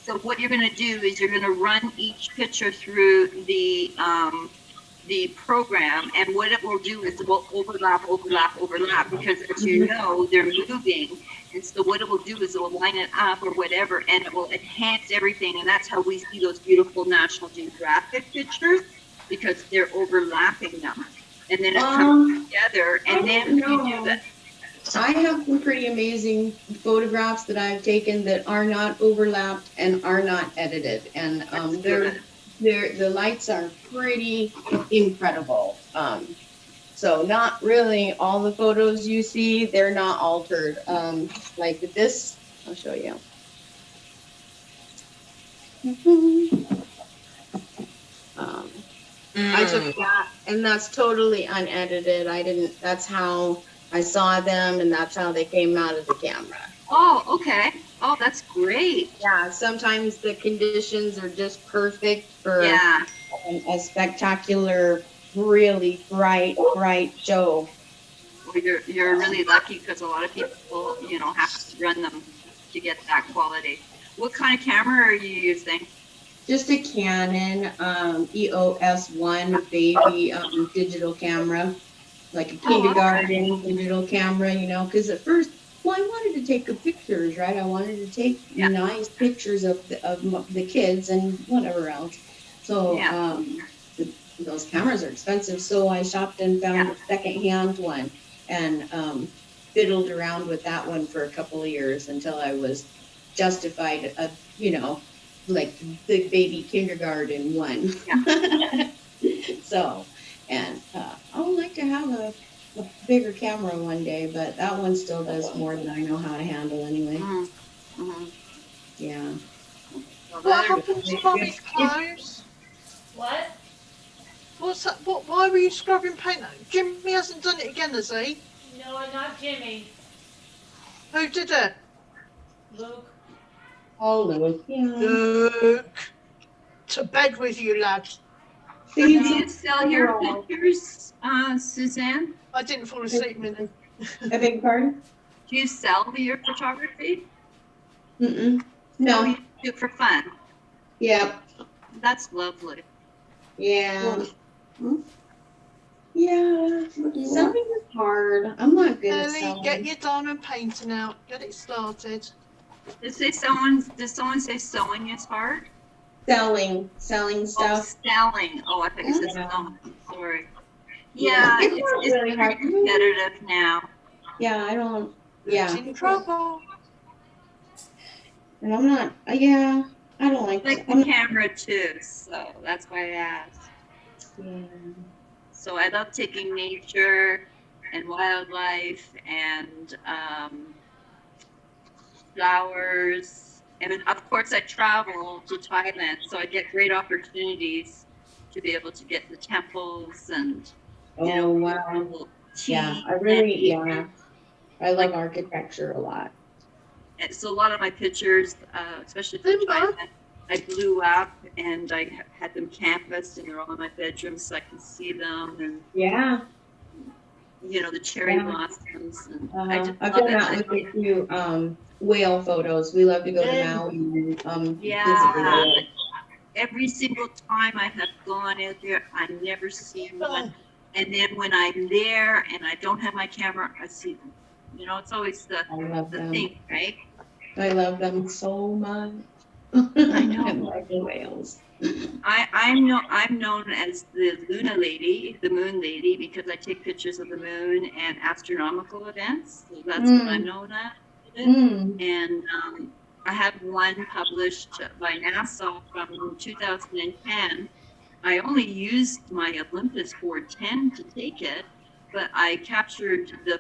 So what you're going to do is you're going to run each picture through the program, and what it will do is it will overlap, because as you know, they're moving. And so what it will do is it will line it up or whatever, and it will enhance everything. And that's how we see those beautiful National Geographic pictures, because they're overlapping them. And then it comes together, and then you do that. I have some pretty amazing photographs that I've taken that are not overlapped and are not edited, and the lights are pretty incredible. So not really all the photos you see, they're not altered. Like this, I'll show you. I took that, and that's totally unedited. That's how I saw them, and that's how they came out of the camera. Oh, okay. Oh, that's great. Yeah, sometimes the conditions are just perfect for a spectacular, really bright show. Well, you're really lucky, because a lot of people, have to run them to get that quality. What kind of camera are you using? Just a Canon EOS 1 baby digital camera, like a kindergarten digital camera, because at first, I wanted to take good pictures, right? I wanted to take nice pictures of the kids and whatever else. So those cameras are expensive, so I shopped and found a secondhand one and fiddled around with that one for a couple of years until I was justified, like the baby kindergarten one. Yeah. So, and I would like to have a bigger camera one day, but that one still does more than I know how to handle anyway. Mm-hmm. Yeah. What happened to Mommy's clothes? What? What's that? Why were you scrubbing paint? Jimmy hasn't done it again, has he? No, not Jimmy. Who did it? Luke. Oh, Luke. Yeah. Luke. To bed with you, lad. Do you sell your pictures, Suzanne? I didn't fall asleep, Minnie. I beg your pardon? Do you sell your photography? Mm-mm. No. You do it for fun? Yeah. That's lovely. Yeah. Yeah. Selling is hard. I'm not good at selling. Get your diamond painting out. Get it started. Did someone say sewing is hard? Selling stuff. Selling. Oh, I thought you said selling. Sorry. Yeah, it's really very competitive now. Yeah, I don't. Yeah. It's in trouble. And I'm not. I don't like the camera too, so that's why I asked. Yeah. So I love taking nature and wildlife and flowers. And of course, I travel to Thailand, so I get great opportunities to be able to get the temples and, wow. Yeah, I love architecture a lot. And so a lot of my pictures, especially from Thailand, I blew up and I had them canvassed, and they're all in my bedroom so I can see them. And the cherry blossoms. And I just I've love done that with a few whale photos. We love to go to Maui and visit. Every single time I have gone out there, I never see one. And then when I'm there and I don't have my camera, I see them. It's always the thing, right? I love them so much. I know. Whales. I'm known as the Luna Lady, the Moon Lady, because I take pictures of the moon and astronomical events. So that's what I'm known as. And I have one published by NASA from 2010. I only used my Olympus 410 to take it, but I captured the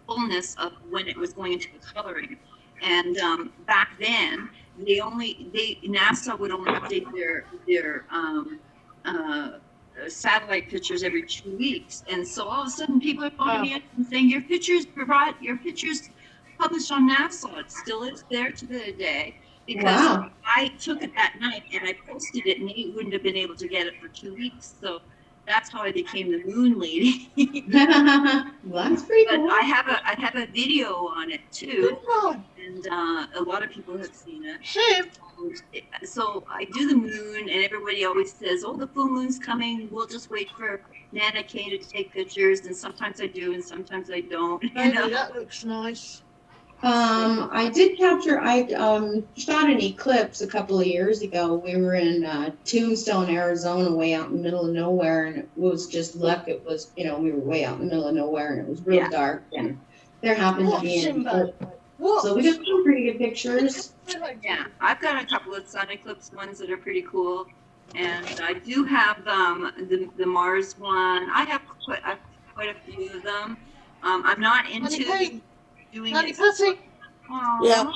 fullness of when it was going into the coloring. And back then, NASA would only update their satellite pictures every 2 weeks, and so all of a sudden people are calling me up and saying your pictures published on NASA. It still is there to the day because I took it that night and I posted it, and they wouldn't have been able to get it for 2 weeks. So that's how I became the Moon Lady. Well, that's pretty But cool. I have a video on it too, and a lot of people have seen it. So I do the moon, and everybody always says, "Oh, the full moon's coming. We'll just wait for Nana K to take pictures." And sometimes I do, and sometimes I don't. Maybe that looks nice. I did capture. I shot an eclipse a couple of years ago. We were in Tombstone, Arizona, way out in the middle of nowhere, and it was just luck. It was, we were way out in the middle of nowhere, and it was real dark, and there happened to be an eclipse. So we got some pretty good pictures. Yeah, I've got a couple of sun eclipse ones that are pretty cool, and I do have the Mars one. I have quite a few of them. I'm not into doing it. Patty. Yeah.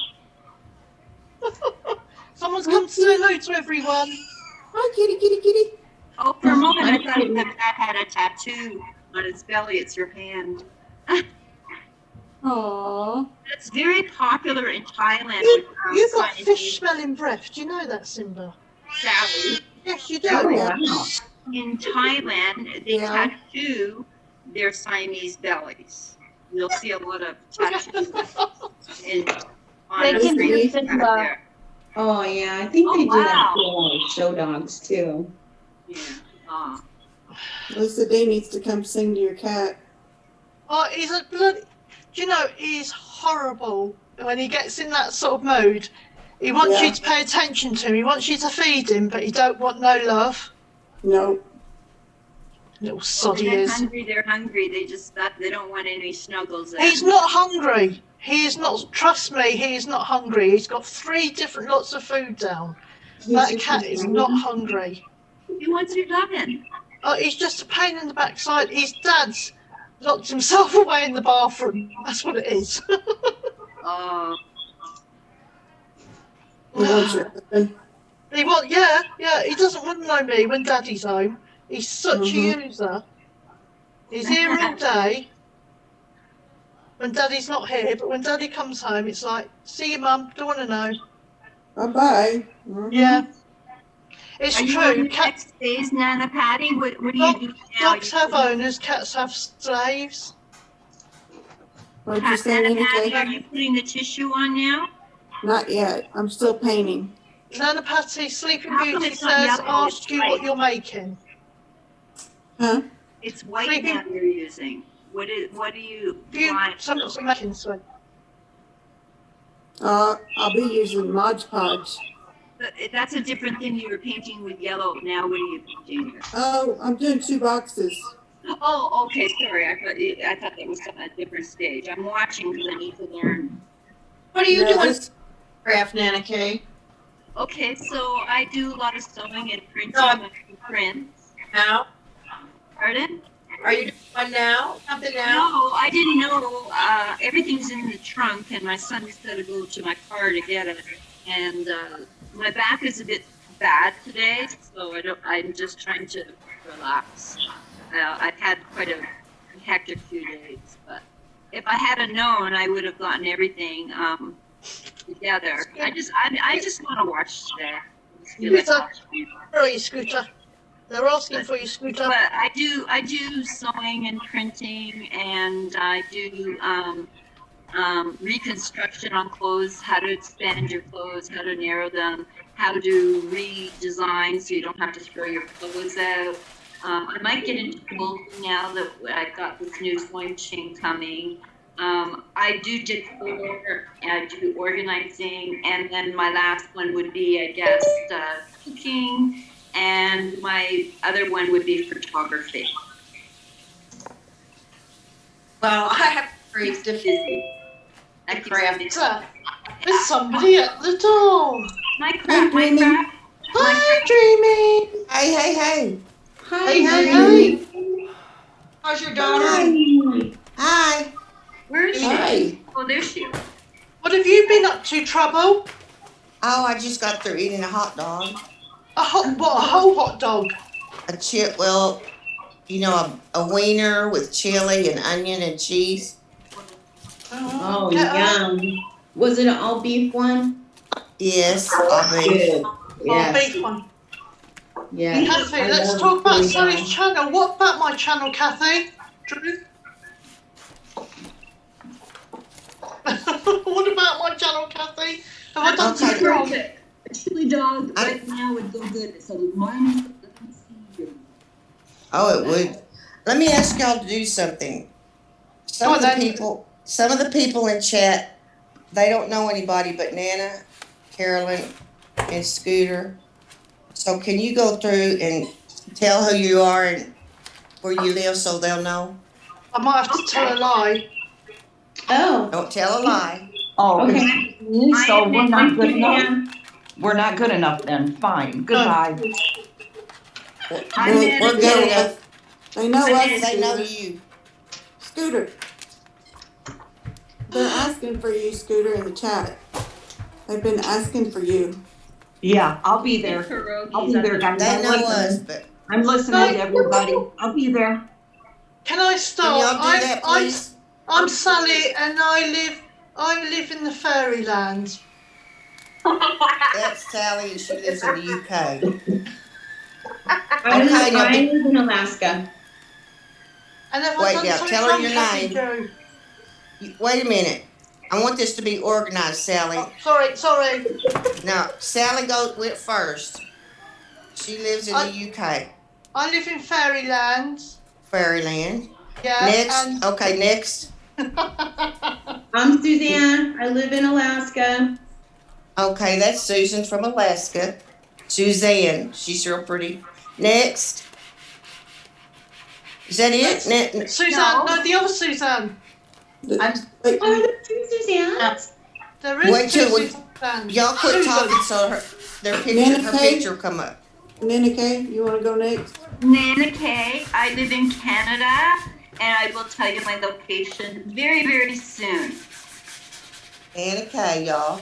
Someone's come to say hello to everyone. Hi, kitty, kitty, kitty. Oh, for a moment I thought that had a tattoo on its belly. It's your hand. Aww. It's very popular in Thailand. You've got fish-smelling breath. Do you know that, Simba? Sally. Yes, you do. In Thailand, they tattoo their Siamese bellies. You'll see a lot of tattoos on the streets out there. Oh yeah, I think they do that for a lot of show dogs too. Yeah. Lisa Day needs to come sing to your cat. Oh, he's a bloody. Do you know, he's horrible when he gets in that sort of mood. He wants you to pay attention to him. He wants you to feed him, but he don't want no love. No. Little sod he They're is. hungry. They're hungry. They don't want any snuggles. He's not hungry. He is not. Trust me, he is not hungry. He's got 3 different lots of food down. That cat is not hungry. He wants your loving. Oh, he's just a pain in the backside. His dad's locked himself away in the bathroom. That's what it is. Oh. He he doesn't want to know me when Daddy's home. He's such a user. He's here all day when Daddy's not here, but when Daddy comes home, it's like, see you, Mum, don't want to know. Bye-bye. Yeah. It's Are true. You on the next days, Nana Patty? What do you do now? Dogs have owners, cats have slaves. What did you say, Nana Patty, are you putting the tissue on now? Not yet. I'm still painting. Nana Patty, Sleeping Beauty says, ask you what you're making. Huh? It's white now you're using. What do you want? Something's making sweet. I'll be using Mod Podge. That's a different thing. You were painting with yellow. Now what are you painting? Oh, I'm doing 2 boxes. Oh, okay. Sorry, I thought that was a different stage. I'm watching because I need to learn. What are you doing, craft, Nana K? Okay, so I do a lot of sewing and printing. No, prints. Now? Pardon? Are you doing one now? Something now? No, I didn't know. Everything's in the trunk, and my son's got to go to my car to get it. And my back is a bit bad today, so I'm just trying to relax. I've had quite a hectic few days, but if I had known, I would have gotten everything together. I just want to watch today. Scooter, where are you, Scooter? They're asking for you, Scooter. But I do sewing and printing, and I do reconstruction on clothes, how to expand your clothes, how to narrow them, how to do redesign so you don't have to throw your clothes out. I might get into quilting now that I've got this new sewing machine coming. I do decor, I do organizing, and then my last one would be, I guess, cooking, and my other one would be photography. Well, I have great Busy. the craft. There's somebody at the door. My craft. Hi, Dreamy. Hey. Hey. How's your daughter? Hi. Where is she? Hi. Oh, there she is. What have you been up to, Trouble? Oh, I just got through eating a hot dog. A whole hot dog? A chip, well, you know, a wiener with chili and onion and cheese. Oh, yum. Was it an all beef one? Yes, all beef. Good. Oh, beef one. Yeah. Kathy, I let's love talk about food, Sally's channel. What about my channel, Kathy? Drew? What about my channel, Kathy? Have I done something wrong? A chili dog right now would go good. So mine. Oh, it would. Let me ask y'all to do something. Some of the people in chat, they don't know anybody but Nana, Carolyn, and Scooter. So can you go through and tell who you are and where you live so they'll know? I might have to tell a lie. Oh. Don't tell a lie. Oh, Okay. so we're not good enough? We're not good enough then. Fine. Goodbye. We're good enough. They know us. They know Scooter. you. Scooter. They're asking for you, Scooter, in the chat. They've been asking for you. Yeah, I'll be there. I'll be there, guys. They I'm know us, listening. but I'm listening to everybody. I'll be there. Can I start? Can y'all do that, please? I'm Sally, and I live in the fairyland. That's Sally, and she lives in the UK. I live in Alaska. And have I Wait, done now, something tell her wrong, your Kathy name. Jo? Wait a minute. I want this to be organized, Sally. Oh, sorry. Now, Sally went first. She lives in the UK. I live in fairyland. Fairyland. Yeah. Next. Okay, next. I'm Suzanne. I live in Alaska. Okay, that's Susan from Alaska. Suzanne. She's real pretty. Next. Is that it? Suzanne. No, the other Suzanne. There's two Suzannes. There is Wait two till Suzannes. y'all quit Susan. talking so her Nana Kay? picture will come up. Nana Kay, you want to go next? Nana Kay. I live in Canada, and I will tell you my location very, very soon. Nana Kay, y'all.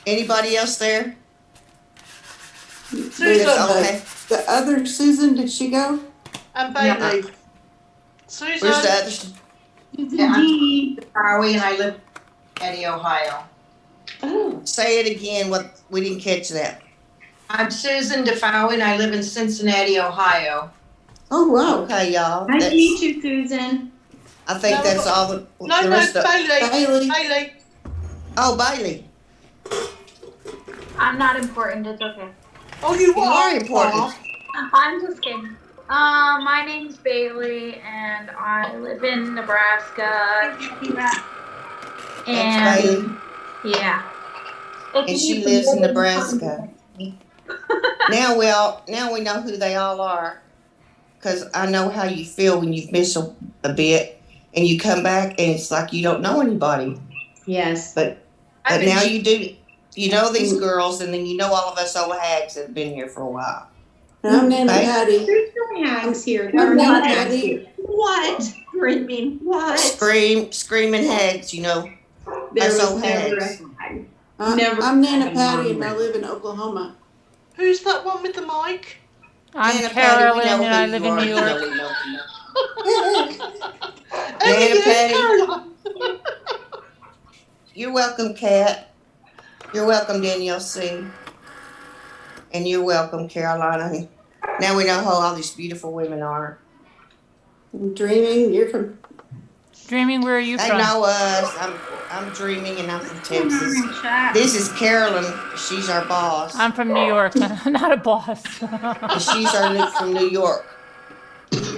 Anybody else there? Susan. Okay. The other Susan, did she go? And Bailey. Susan. Where's the other? Yeah, I'm Howie, and I live in Eddie, Ohio. Oh. Say it again. What we didn't catch that. I'm Susan DeFowie, and I live in Cincinnati, Ohio. Oh, wow. Okay, y'all. Nice to meet you, Susan. I think that's all the rest of Bailey. Oh, Bailey. I'm not important. It's okay. Oh, you are important. I'm just kidding. My name's Bailey, and I live in Nebraska. Thanks, Bailey. Yeah. And she lives in Nebraska. Now we know who they all are, because I know how you feel when you've missed a bit and you come back and it's like you don't know anybody. Yes. But now you do. You know these girls, and then you know all of us old hags that have been here for a while. I'm Nana Patty. There's no hags here. I'm Nana Hags Patty. here. What? Screaming. What? Screaming hags, you know. There Us was old never hags. a hag. I'm Nana Patty, and I live in Oklahoma. Who's that one with the mic? I'm Nana Patty, we Carolyn, know and I who live you in are. New You York. know we know. Nana Patty. You're welcome, Kat. You're welcome, Danielle C. And you're welcome, Carolina. Now we know who all these beautiful women are. I'm Dreaming, you're from... Dreaming, where are you They from? know us. I'm Dreaming, and I'm from Texas. This is Carolyn. She's our boss. I'm from New York. Not a boss. And she's from New York.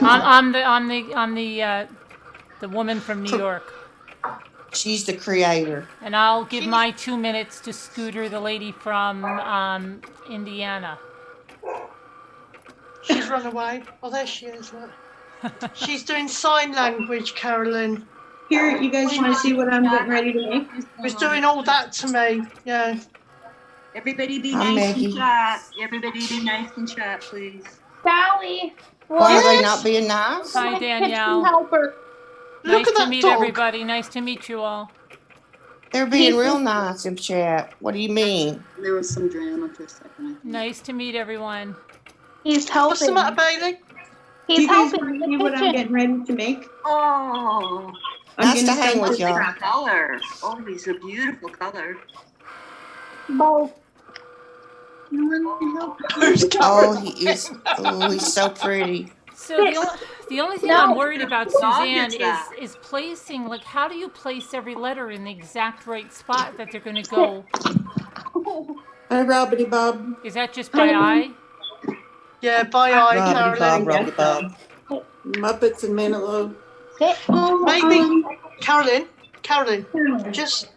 I'm the woman from New York. She's the creator. And I'll give my 2 minutes to Scooter, the lady from Indiana. She's run away. Oh, there she is. Look. She's doing sign language, Carolyn. Here, you guys want to see what I'm getting ready to make? Was doing all that to me. Yeah. Everybody be I'm nice Maggie. in chat. Everybody be nice in chat, please. Sally. Why are they not being nice? Hi, Danielle. Helper. Nice Look at to that meet dog. everybody. Nice to meet you all. They're being real nice in chat. What do you mean? There was some drama for a second. I think. Nice to meet everyone. He's What's the helping. matter, Bailey? Do He's you guys helping want in to the see what I'm kitchen. getting ready to make? Oh, I'm Nice to gonna hang send with this y'all. crap. color. Oh, he's a beautiful color. Both. Oh, he is. Oh, he's so pretty. So the only thing I'm worried about, Suzanne, is placing. Like, how do you place every letter in the exact right spot that they're going to go? Hi, Robbity Bob. Is that just by eye? Yeah, by eye, Robbity Bob, Carolyn. Robbity Bob. Muppets and Manilow. Maybe, Carolyn, just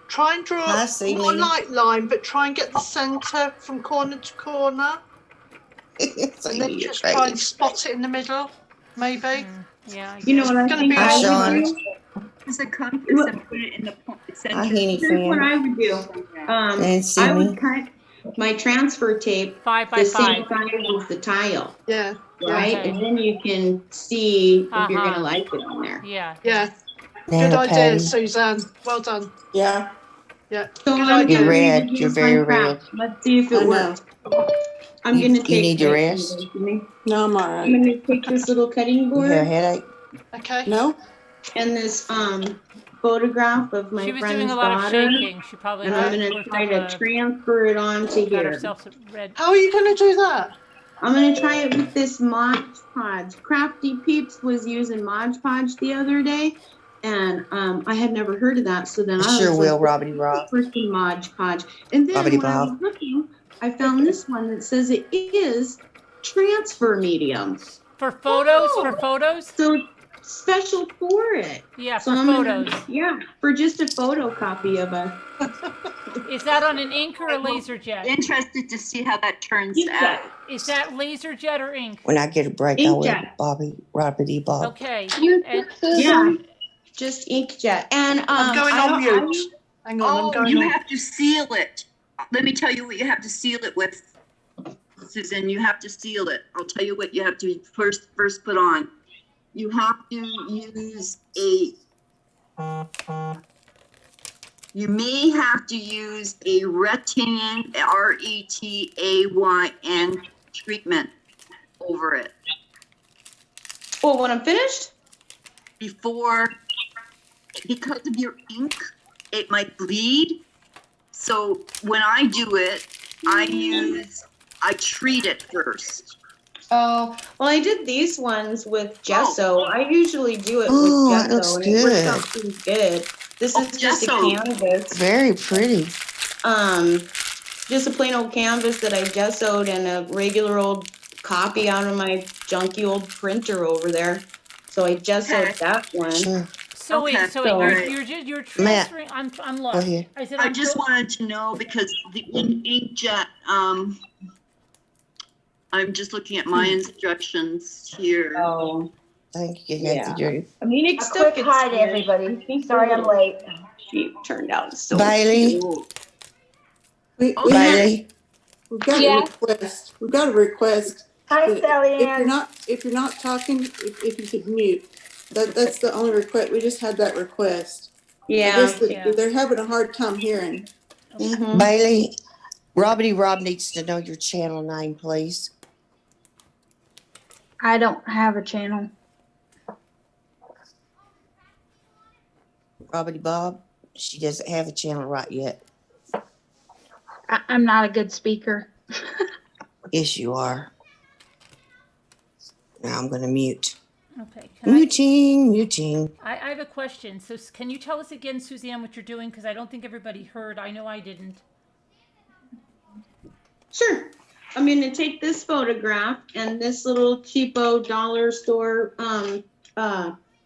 try and draw Hi, see not a me. light line, but try and get the centre from corner to corner. So And then you're just try and spot it in the middle, maybe. Yeah. You know what I It's gonna think be I would awkward. do? Use a compass and put it in the center. Hi, Henny Here's what fan. I would do. And see I me. would cut my transfer tape 5 by the same 5. size as the tile, Yeah. right? Okay. And then you can see if you're Uh-huh. gonna like it on there. Yeah. Yeah. Nana Good idea, Patty. Suzanne. Well done. Yeah, Yeah. So Good I'm idea. getting ready to red. do You're some very crap. red. Let's see if I it know. works. I'm You- gonna you take. need to wait, rest? give me- no, I'm all I'm right. gonna take this little cutting You board have a headache? Okay. No? and this photograph of my She was friend's doing a lot of daughter, shaking. She probably and I'm gonna worked try up to transfer it onto got here. herself some red. How are you going to do that? I'm gonna try it with this Mod Podge. Crafty Peeps was using Mod Podge the other day, and I had never heard of that. So then I I sure was will, like, Robbity Rob. freaking Mod Podge. And then Robbity when I was Bob. looking, I found this one that says it is transfer medium. For photos? For photos? So special for it. Yeah, So for I'm photos. yeah, for just a photocopy of a. Is that on an ink or a laser jet? Interested to see how that turns Inkjet. out. Is that laser jet or ink? When I get a break, I will. Inkjet. Robbity Bob. Okay. And Yeah, just inkjet. And I'm going on mute. Hang on, I'm Oh, going you on. have to seal it. Let me tell you what you have to seal it with, Susan. You have to seal it. I'll tell you what you have to first put on. You have to use you may have to use a Retain, RETAYN treatment over it. Well, when I'm finished? Because of your ink, it might bleed. So when I do it, I treat it first. Oh, well, I did these ones with gesso. I usually do it Oh, with that looks gesso, and it works out good. pretty good. This is just a gesso. canvas. Very pretty. Just a plain old canvas that I gessoed and a regular old copy out of my junky old printer over there. So I gessoed that one. Sure. so Okay. wait, So- you're transferring. I'm lost. ahead. I said I I'm just wanted to know because the inkjet, I'm just looking at my instructions here. Oh, Thank you, Kathy Drew. I mean, it's still Quick hi to everybody. Sorry I'm late. She turned out so Bailey. cute. We've Bailey. got Yes. a request. We've got a request. Hi, that Sally If Ann. you're not talking, if you could mute. That's the only request. We just had that request. I Yeah. guess that Yeah. they're having a hard time hearing. Mhm. Bailey, Robbity Rob needs to know your channel name, please. I don't have a channel. Robbity Bob, she doesn't have a channel right yet. I'm not a good speaker. Yes, you are. Now I'm going to mute. Okay. Muting. I have a question. So can you tell us again, Suzanne, what you're doing? Because I don't think everybody heard. I know I didn't. Sure. I'm going to take this photograph and this little cheapo dollar store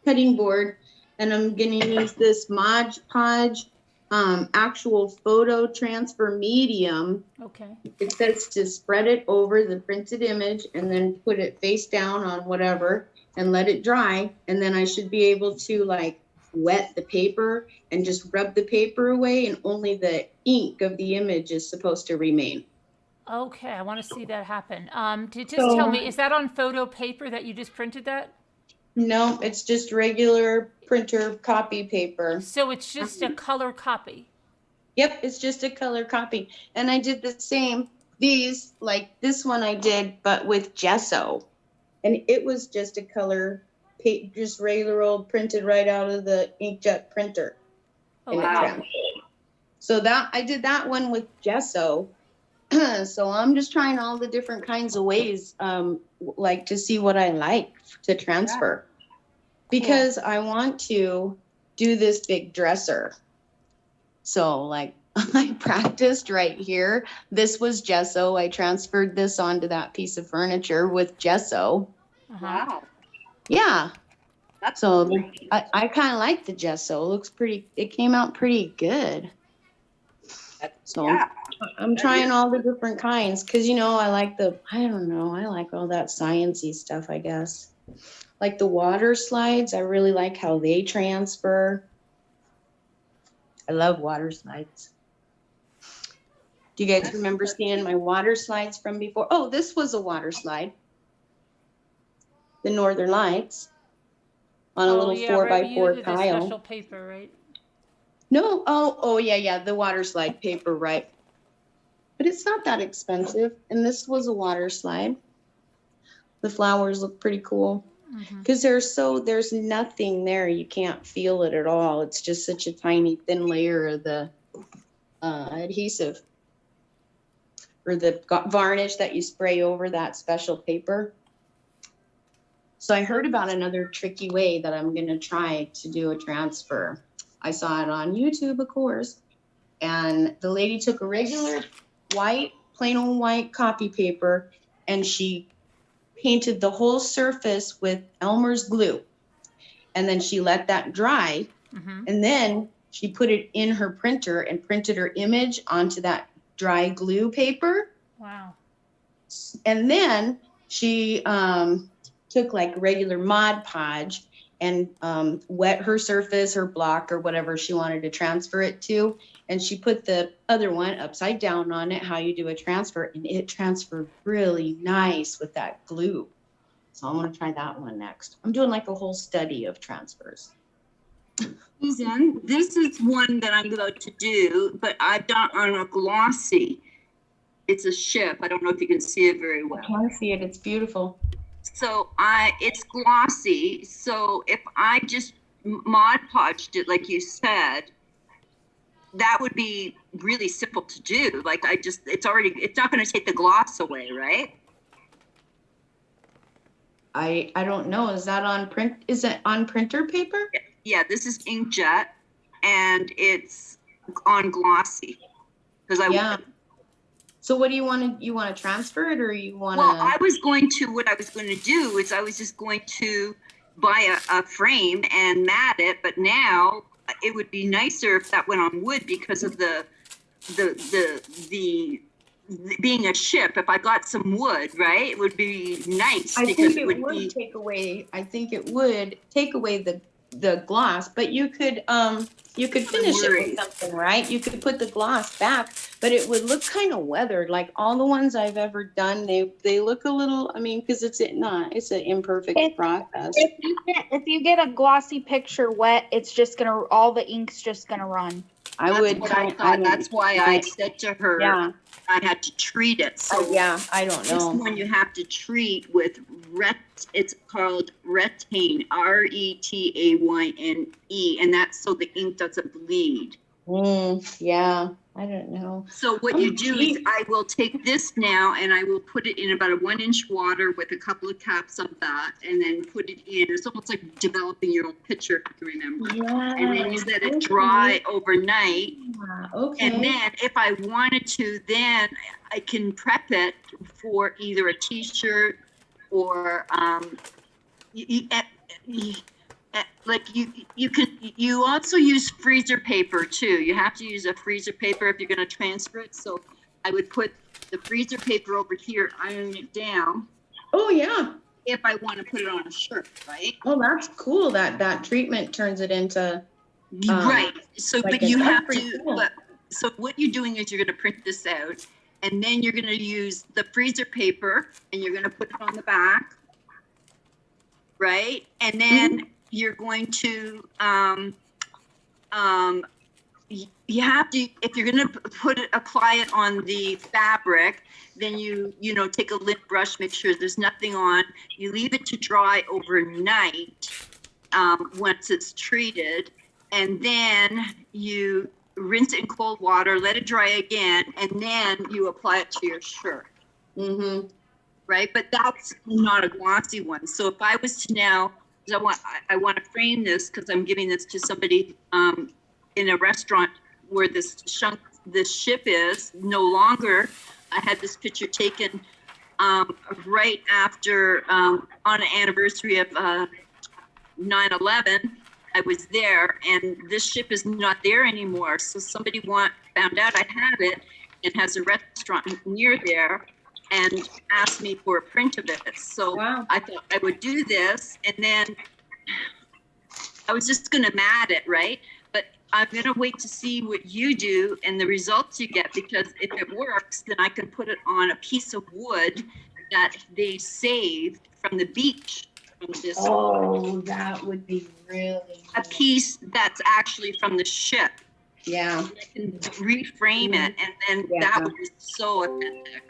cutting board, and I'm gonna use this Mod Podge actual photo transfer medium. Okay. It says to spread it over the printed image and then put it face down on whatever and let it dry. And then I should be able to like wet the paper and just rub the paper away, and only the ink of the image is supposed to remain. Okay, I want to see that happen. Just tell me, is that on photo paper that you just printed that? No, it's just regular printer copy paper. So it's just a color copy? Yep, it's just a color copy. And I did the same, these, like this one I did, but with gesso. And it was just a color, just regular old printed right out of the inkjet printer. Oh, wow. So that, I did that one with gesso. So I'm just trying all the different kinds of ways, like to see what I like to transfer. Because I want to do this big dresser. So like I practiced right here. This was gesso. I transferred this onto that piece of furniture with gesso. Wow. Yeah. That's so great. I kind of like the gesso. It looks pretty, it came out pretty good. So Yeah. I'm trying all the different kinds because, you know, I like I don't know, I like all that sciencey stuff, I guess. Like the water slides, I really like how they transfer. I love water slides. Do you guys remember seeing my water slides from before? Oh, this was a water slide. The Northern Lights on a little 4x4 the tile. special paper, right? No, oh yeah, the water slide paper, right? But it's not that expensive. And this was a water slide. The flowers look pretty cool because there's nothing there. You can't feel it at all. It's just such a tiny thin layer of the adhesive or the varnish that you spray over that special paper. So I heard about another tricky way that I'm going to try to do a transfer. I saw it on YouTube, of course, and the lady took a regular white, plain old white copy paper, and she painted the whole surface with Elmer's glue. And then she let that dry, and then she put it in her printer and printed her image onto that dry glue paper. Wow. And then she took like regular Mod Podge and wet her surface, her block, or whatever she wanted to transfer it to. And she put the other one upside down on it, how you do a transfer, and it transferred really nice with that glue. So I'm gonna try that one next. I'm doing like a whole study of transfers. Susan, this is one that I'm about to do, but I've done on a glossy. It's a ship. I don't know if you can see it very well. I can see it. It's beautiful. So it's glossy. So if I just Mod Podged it, like you said, that would be really simple to do. Like it's not going to take the gloss away, right? I don't know. Is that on print? Is it on printer paper? Yeah, this is inkjet, and it's on glossy. So what do you want to? You want to transfer it, or you want to? Well, what I was going to do is I was just going to buy a frame and mat it, but now it would be nicer if that went on wood because of the being a ship. If I got some wood, right, it would be nice. I think it would take away. I think it would take away the gloss, but you could finish it with something, right? You could put the gloss back, but it would look kind of weathered. Like all the ones I've ever done, they look a little. I mean, because it's an imperfect process. If you get a glossy picture wet, it's just gonna all the ink's just gonna run. That's why I said to her, I had to treat it. So I don't know. This one you have to treat with it's called Retain, RETAYNE, and that's so the ink doesn't bleed. I don't know. So what you do is I will take this now and I will put it in about a 1-inch water with a couple of caps of that, and then put it in. It's almost like developing your own picture, if you remember. And then you let it dry overnight. And then if I wanted to, then I can prep it for either a t-shirt or like you also use freezer paper too. You have to use a freezer paper if you're going to transfer it. So I would put the freezer paper over here, iron it down. Oh yeah. If I want to put it on a shirt, right? Oh, that's cool. That treatment turns it into right. So, like but you that's have pretty to. cool. But so what you're doing is you're going to print this out, and then you're going to use the freezer paper, and you're going to put it on the back, right? And then you're going to you have to, if you're going to apply it on the fabric, then you take a lint brush, make sure there's nothing on. You leave it to dry overnight once it's treated, and then you rinse it in cold water, let it dry again, and then you apply it to your shirt. Mm-hmm. Right, but that's not a glossy one. So if I was to now, I want to frame this because I'm giving this to somebody in a restaurant where this ship is no longer. I had this picture taken right after on an anniversary of 9/11. I was there, and this ship is not there anymore. So somebody found out I had it and has a restaurant near there, and asked me for a print of it. So wow. I thought I would do this, and then I was just gonna mat it, right? But I'm gonna wait to see what you do and the results you get, because if it works, then I can put it on a piece of wood that they saved from the beach. From this That would be really a piece that's actually from the ship. Yeah. I can reframe it, and then that would be so authentic.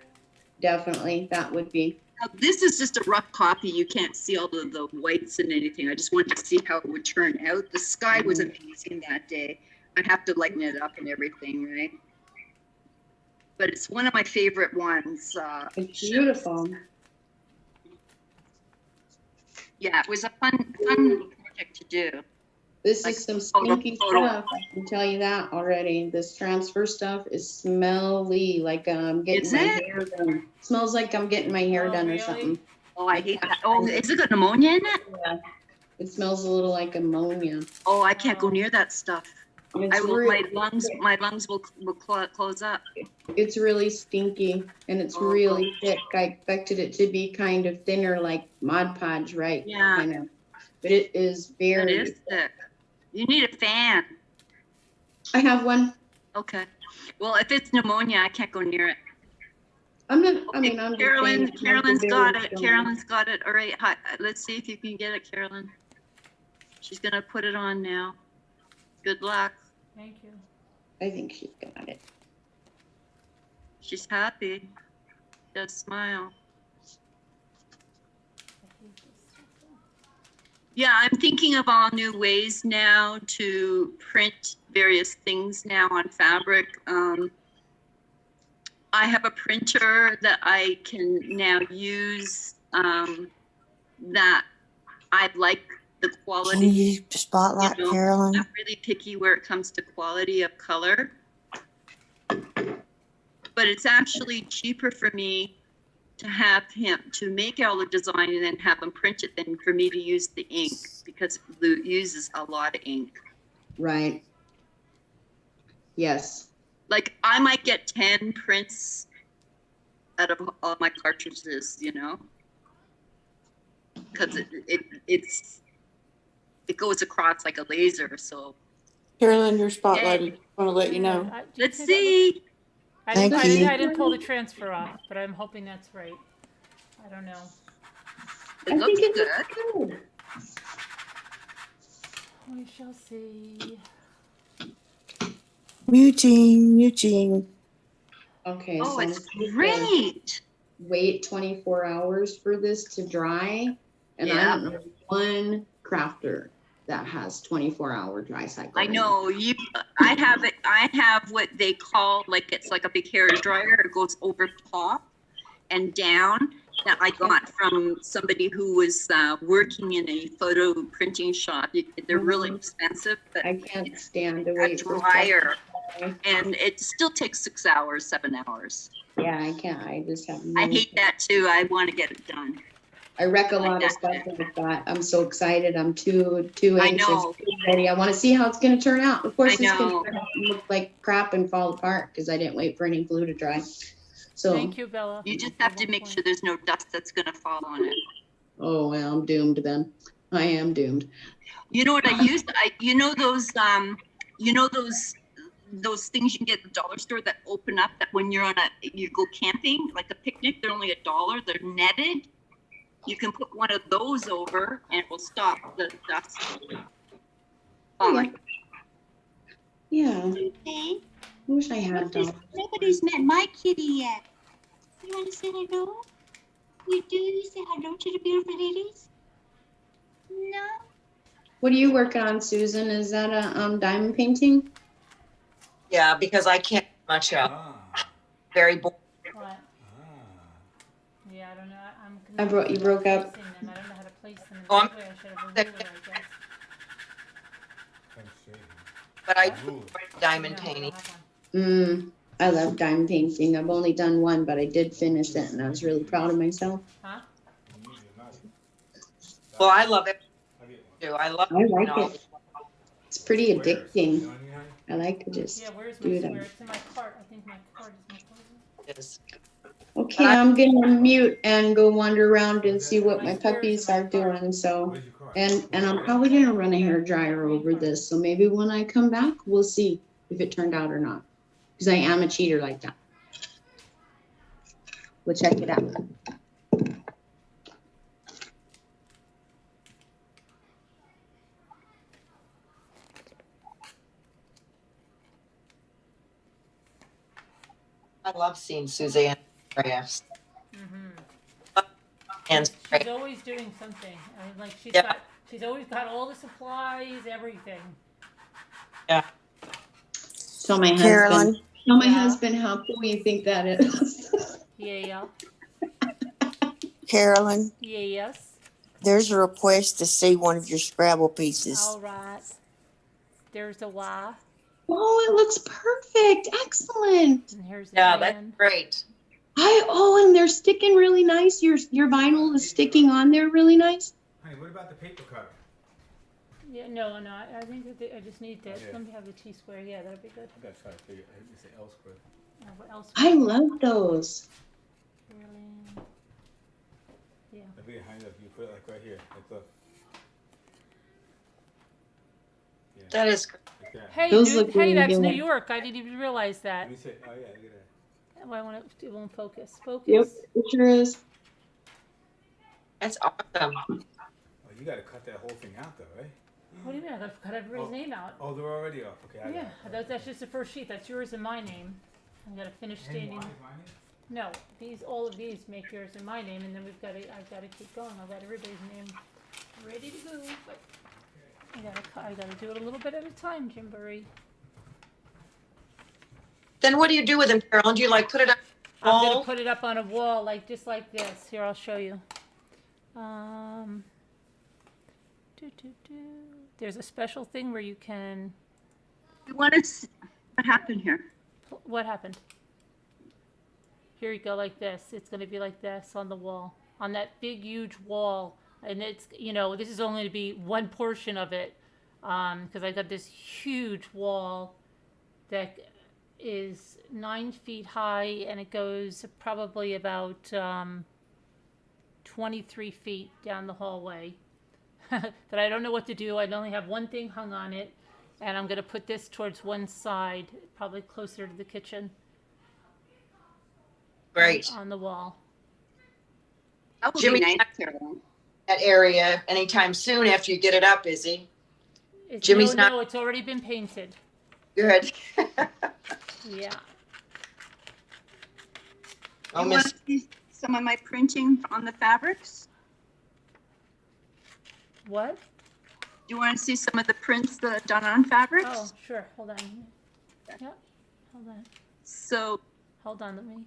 Definitely, that would be. Now, this is just a rough copy. You can't see all the whites and anything. I just wanted to see how it would turn out. The sky was amazing that day. I have to lighten it up and everything, right? But it's one of my favorite ones. It's beautiful. Yeah, it was a fun project to do. This is some stinky stuff. I can tell you that already. This transfer stuff is smelly, like I'm getting my hair done. Smells like I'm getting my hair done or something. Oh, I hate that. Oh, is it got ammonia in it? Yeah. It smells a little like ammonia. Oh, I can't go near that stuff. It's My lungs will close up. It's really stinky and it's really thick. I expected it to be kind of thinner, like Mod Podge, right? Yeah. Kind of. But it is very. It is thick. You need a fan. I have one. Okay. Well, if it's pneumonia, I can't go near it. I'm not. I mean, I'm Carolyn's just saying, got it. Carolyn's got it. All right. Hi. Let's see if you can get it, Carolyn. She's gonna put it on now. Good luck. Thank you. I think she's got it. She's happy. Just smile. Yeah, I'm thinking of all new ways now to print various things now on fabric. I have a printer that I can now use that I like the quality. Can you spotlight Carolyn? I'm really picky where it comes to quality of color. But it's actually cheaper for me to have him to make all the design and then have him print it than for me to use the ink, because it uses a lot of ink. Right. Yes. Like I might get 10 prints out of all my cartridges, you know, because it goes across like a laser. So Carolyn, you're spotlighted. I want to let you know. Let's see. I didn't pull the transfer off, but I'm hoping that's right. I don't know. It looks good. We shall see. Muting. Okay. Oh, so it's great. Wait 24 hours for this to dry, and I don't know one crafter that has 24-hour dry cycle. I know you. I have it. I have what they call it's like a big hair dryer. It goes over top and down. That I got from somebody who was working in a photo printing shop. They're really expensive, but I can't stand to wait for dryer, and it still takes 6 hours, 7 hours. Yeah, I can't. I just have. I hate that too. I want to get it done. I wreck a lot of stuff like that. I'm so excited. I'm too anxious, know. too ready. I want to see how it's going to turn out. Of course, I it's going know. to look like crap and fall apart because I didn't wait for any glue to dry. So Thank you, Bella. You just have to make sure there's no dust that's gonna fall on it. oh well, I'm doomed then. I am doomed. You know what I used? You know those things you can get at the dollar store that open up that when you go camping, like a picnic, they're only $1. They're netted. You can put one of those over and it will stop the dust falling. Yeah. Okay. I wish I had dogs. Nobody's met my kitty yet. You want to say hello? You do? You say hello to the beautiful ladies? No. What are you working on, Susan? Is that a diamond painting? Yeah, because I can't much out. Very bored. What? Yeah, I don't know. You broke up. Them. I don't know how to place them. Oh, I'm- I should have a ruler, I guess. But I do diamond painting. I love diamond painting. I've only done one, but I did finish it, and I was really proud of myself. Huh? Well, I love it too. I love I like it. It's pretty addicting. I like to just Yeah, where's do my that. square? It's in my cart. I think my cart is my clothing. Yes. Okay, I'm gonna mute and go wander around and see what my puppies are doing. So, and I'm probably gonna run a hair dryer over this. So maybe when I come back, we'll see if it turned out or not. Because I am a cheater like that. We'll check it out. I love seeing Suzanne crafts. And She's always doing something. I mean, like she's always got all the supplies, everything. Yeah. So my Carolyn. husband. Tell my husband how cool you think that is. Yeah. Carolyn, Yeah. Yes. there's a request to see one of your Scrabble pieces. All right. There's a Y. Oh, it looks perfect. Excellent. And here's the that's man. great. And they're sticking really nice. Your vinyl is sticking on there really nice. Honey, what about the paper cutter? Yeah, no. I think that I just need this. Let me have the T-square. Yeah, that'll be good. I gotta try to figure it. It's an L square. What else? I love those. Really? Yeah. The bigger hand up, you put it like right here. Like look. Yeah. That is great. Like that. Hey, Those dude, look hey, really that's good. New York. I didn't even realize that. Let me say, oh yeah, look at that. Well, it won't focus. Focus. Yep, it sure is. That's awesome. Oh, you gotta cut that whole thing out though, right? What do you mean? I gotta cut everybody's name out. Oh, they're already off. Okay, I got Yeah, it. that's just the first sheet. That's yours and my name. I gotta finish Any stating. more? Mine? No, all of these make yours and my name, and then I've gotta keep going. I've got everybody's name ready to go, but I gotta do it a little bit at a time, Jimbury. Then what do you do with them, Carolyn? Do you like put it up on I'm the gonna wall? put it up on a wall, just like this. Here, I'll show you. There's a special thing where you can. You want to see what happened here? What happened? Here you go, like this. It's gonna be like this on the wall, on that big, huge wall. And it's, this is only to be one portion of it, because I got this huge wall that is 9 feet high, and it goes probably about 23 feet down the hallway. That I don't know what to do. I only have one thing hung on it, and I'm gonna put this towards one side, probably closer to the kitchen. Great. On the wall. That would Jimmy, be nice, Carolyn. that area anytime soon after you get it up, is he? Jimmy's not. No, it's already been painted. Good. Yeah. Oh, You want to see some of my printing on the fabrics? What? Do you want to see some of the prints that I've done on fabrics? Oh, sure. Hold on. Yep. Hold on. So Hold on. Let me.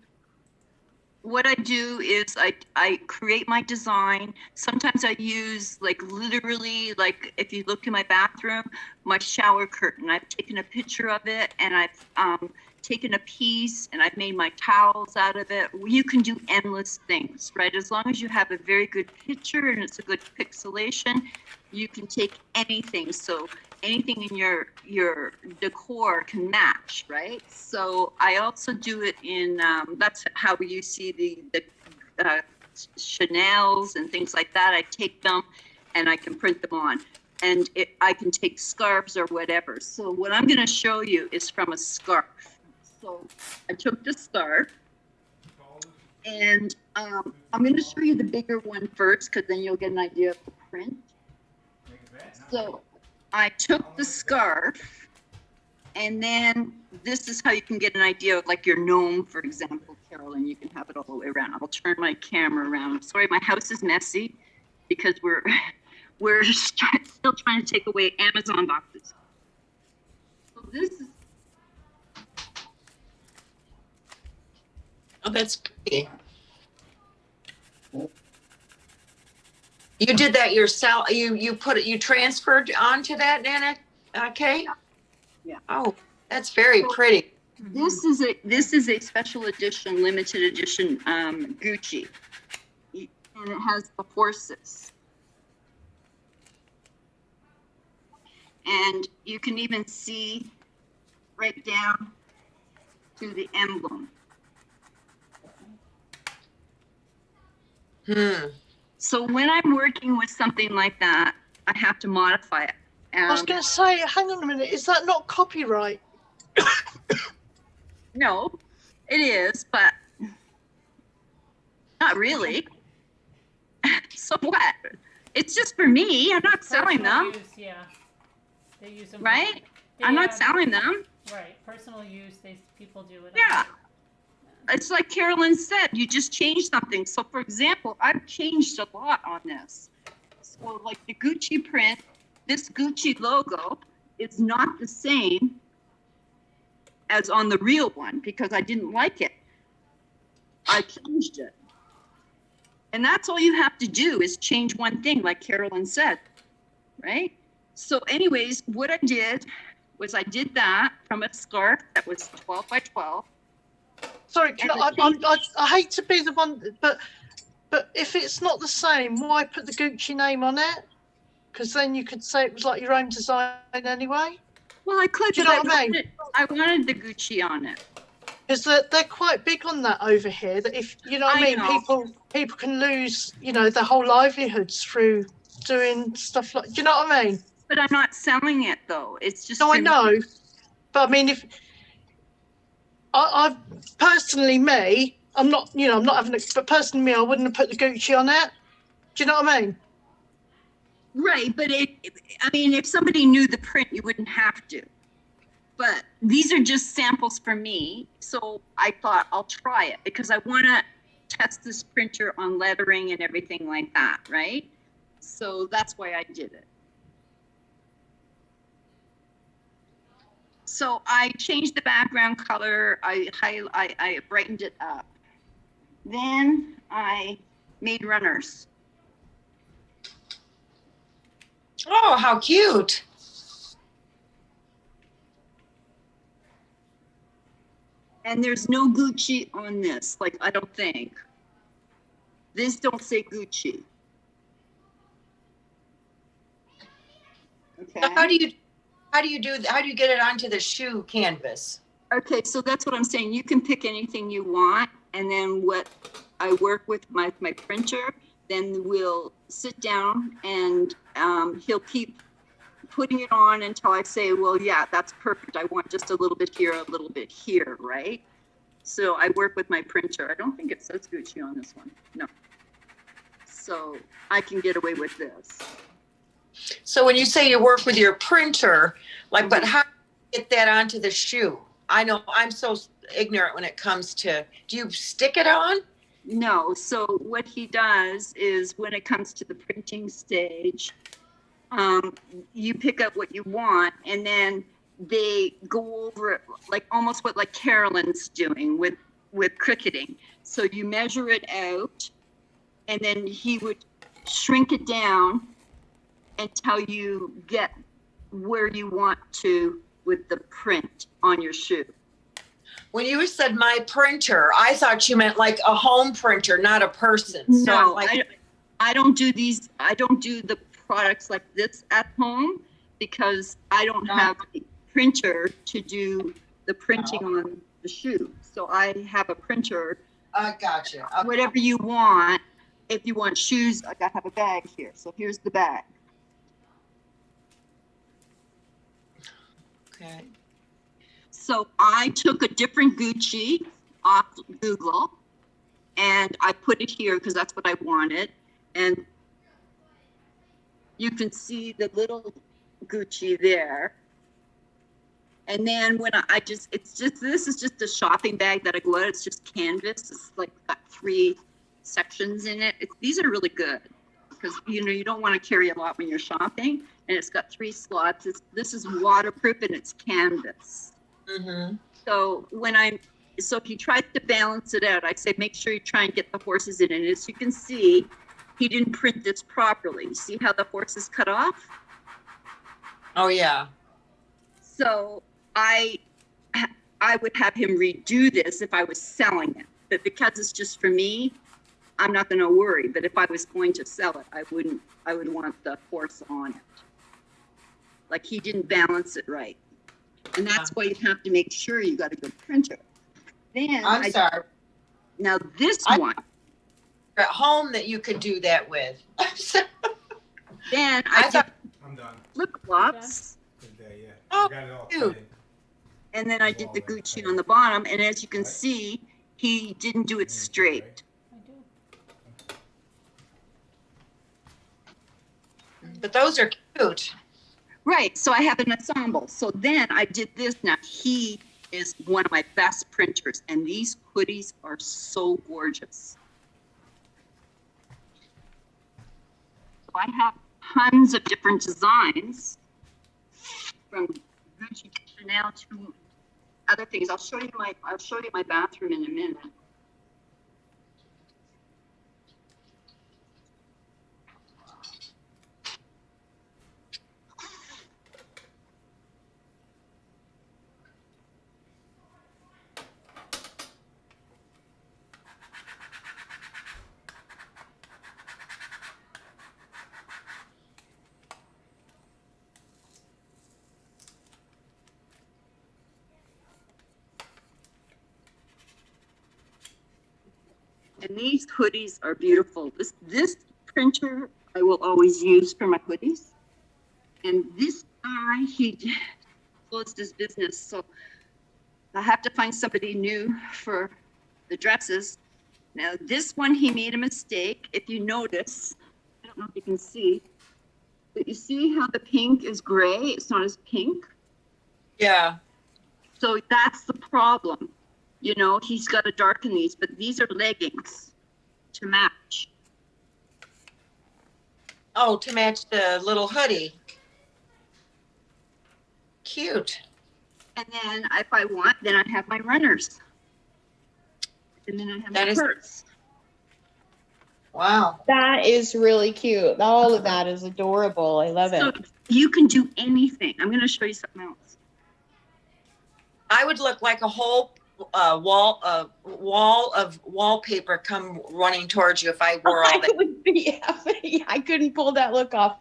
what I do is I create my design. Sometimes I use literally if you look in my bathroom, my shower curtain. I've taken a picture of it, and I've taken a piece, and I've made my towels out of it. You can do endless things, right? As long as you have a very good picture and it's a good pixelation, you can take anything. So anything in your decor can match, right? So I also do it in, that's how you see the Chanel's and things like that. I take them and I can print them on. And I can take scarves or whatever. So what I'm gonna show you is from a scarf. So I took the scarf, and I'm gonna show you the bigger one first, because then you'll get an idea of the print. So I took the scarf, and then this is how you can get an idea of like your gnome, for example, Carolyn. You can have it all the way around. I'll turn my camera around. Sorry, my house is messy because we're still trying to take away Amazon boxes. So this is. Oh, that's pretty. You did that yourself. You put it. You transferred onto that, Nana. Okay. Yeah. Oh, that's very pretty. This is a special edition, limited edition Gucci, and it has the horses. And you can even see right down to the emblem. So when I'm working with something like that, I have to modify it. I was going to say, hang on a minute, is that not copyright? No, it is, but not really. So what? It's just for me. I'm not selling them. Use, yeah. They use them. Right? I'm not selling them. Right. Personal use, people do it. Yeah. It's like Carolyn said, you just change something. So for example, I've changed a lot on this. So like the Gucci print, this Gucci logo is not the same as on the real one because I didn't like it. I changed it. And that's all you have to do is change one thing, like Carolyn said, right? So anyways, what I did was I did that from a scarf that was 12 by 12. Sorry, I hate to be the one, but if it's not the same, why put the Gucci name on it? Because then you could say it was like your own design anyway. Well, I could. Do you know what I mean? I wanted the Gucci on it. Because they're quite big on that over here. That if you know what I mean, people can lose their whole livelihoods through doing stuff like. Do you know what I mean? But I'm not selling it though. It's just. No, I know. But I mean, if I personally, I'm not having it. But personally, me, I wouldn't have put the Gucci on it. Do you know what I mean? Right, but I mean, if somebody knew the print, you wouldn't have to. But these are just samples for me. So I thought I'll try it because I want to test this printer on lettering and everything like that, right? So that's why I did it. So I changed the background color. I brightened it up. Then I made runners. Oh, how cute. And there's no Gucci on this, like, I don't think. This don't say Gucci. Okay. How do you get it onto the shoe canvas? Okay, so that's what I'm saying. You can pick anything you want, and then what I work with my printer, then we'll sit down and he'll keep putting it on until I say, well, yeah, that's perfect. I want just a little bit here, a little bit here, right? So I work with my printer. I don't think it says Gucci on this one. No. So I can get away with this. So when you say you work with your printer, like, but how do you get that onto the shoe? I know I'm so ignorant when it comes to, do you stick it on? No. So what he does is when it comes to the printing stage, you pick up what you want and then they go over it like almost what like Carolyn's doing with cricketing. So you measure it out and then he would shrink it down until you get where you want to with the print on your shoe. When you said my printer, I thought you meant like a home printer, not a person. So No, I'm I don't do these. I don't do the products like this at home because I don't have a printer to do the printing on the shoe. So I have a printer. I gotcha. Okay. Whatever you want. If you want shoes, I have a bag here. So here's the bag. Okay. So I took a different Gucci off Google and I put it here because that's what I wanted. And you can see the little Gucci there. And then when this is just a shopping bag that I go out. It's just canvas. It's like got 3 sections in it. These are really good because you don't want to carry a lot when you're shopping. And it's got 3 slots. This is waterproof and it's canvas. Mm-hmm. So if you try to balance it out, I say make sure you try and get the horses in. And as you can see, he didn't print this properly. You see how the horse is cut off? Oh yeah. So I would have him redo this if I was selling it. But because it's just for me, I'm not going to worry. But if I was going to sell it, I would want the horse on it. Like he didn't balance it right. And that's why you have to make sure you got a good printer. Then I'm sorry. Now this one. At home that you could do that with. Then I thought I'm done. flip-flops. Yeah. Oh, I got it all cute. cut in. And then I did the Gucci on the bottom. And as you can see, he didn't do it straight. But those are cute. Right. So I have an ensemble. So then I did this. Now he is one of my best printers. And these hoodies are so gorgeous. So I have tons of different designs from Gucci to Chanel to other things. I'll show you my bathroom in a minute. And these hoodies are beautiful. This printer I will always use for my hoodies. And this guy, he closed his business, so I have to find somebody new for the dresses. Now this one, he made a mistake. If you notice, I don't know if you can see, but you see how the pink is gray? It's not as pink. Yeah. So that's the problem. You know, he's got to darken these, but these are leggings to match. Oh, to match the little hoodie. Cute. And then if I want, then I have my runners. And then I have my purse. Wow. That is really cute. All of that is adorable. I love So it. you can do anything. I'm going to show you something else. I would look like a whole wall of wallpaper come running towards you if I wore all that. I couldn't pull that look off,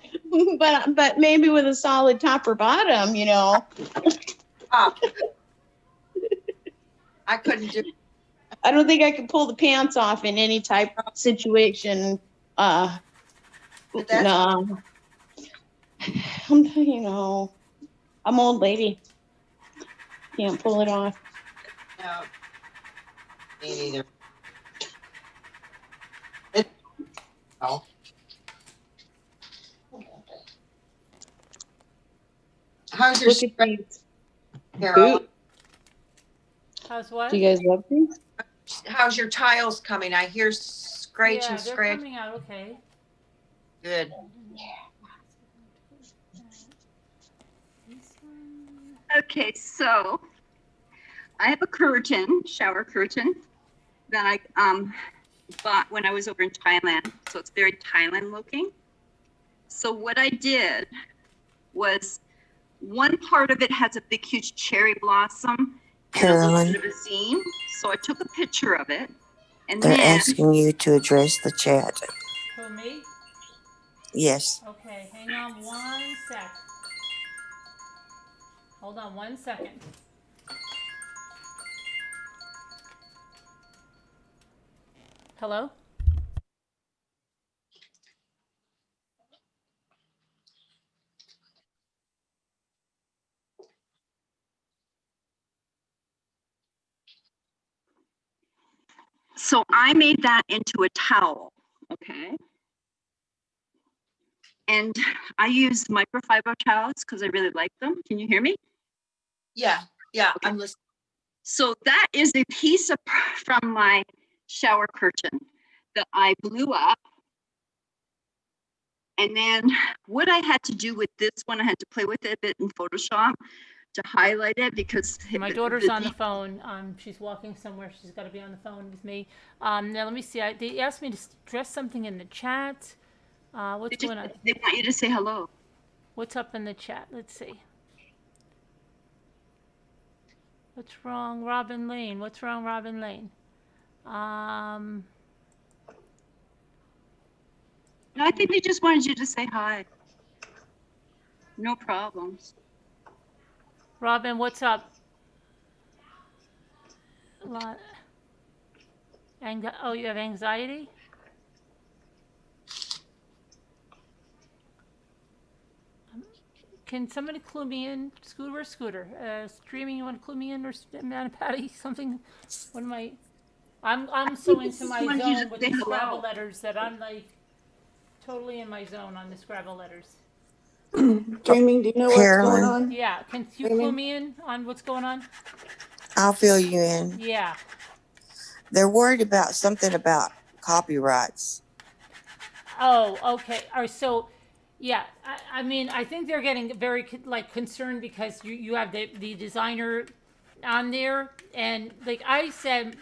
but maybe with a solid top or bottom, you know. I couldn't do. I don't think I could pull the pants off in any type of situation. No, you know, I'm old lady. Can't pull it off. No, me neither. Oh. How's your spread, Carol? How's what? Do you guys love these? How's your tiles coming? I hear scratch Yeah, and they're scratch. coming out okay. Good. Okay, so I have a curtain, shower curtain, that I bought when I was over in Thailand. So it's very Thailand looking. So what I did was one part of it has a big, huge cherry blossom and a little Carolyn, bit of a seam. So I took a picture of it. And they're then, asking you to address the chat. Who, me? Yes. Okay, hang on one sec. Hold on 1 second. Hello? so I made that into a towel, okay? And I use microfiber towels because I really like them. Can you hear me? Yeah, I'm listening. So that is a piece of from my shower curtain that I blew up. And then what I had to do with this one, I had to play with it a bit in Photoshop to highlight it because My daughter's on the phone. She's walking somewhere. She's got to be on the phone with me. Now let me see. They asked me to address something in the chat. What's going on? They want you to say hello. What's up in the chat? Let's see. What's wrong, Robin Lane? What's wrong, Robin Lane? No, I think they just wanted you to say hi. No problems. Robin, what's up? Oh, you have anxiety? Can somebody clue me in? Scooter? Streaming, you want to clue me in, or Patty? Something? What am I? I'm so into my zone with the Scrabble letters that I'm like totally in my zone on the Scrabble letters. Dreaming, do you know what's going on? Yeah, can you clue me in on what's going on? I'll fill you in. Yeah. They're worried about something about copyrights. Oh, okay. All right, so, yeah, I mean, I think they're getting very concerned because you have the designer on there, and like I said,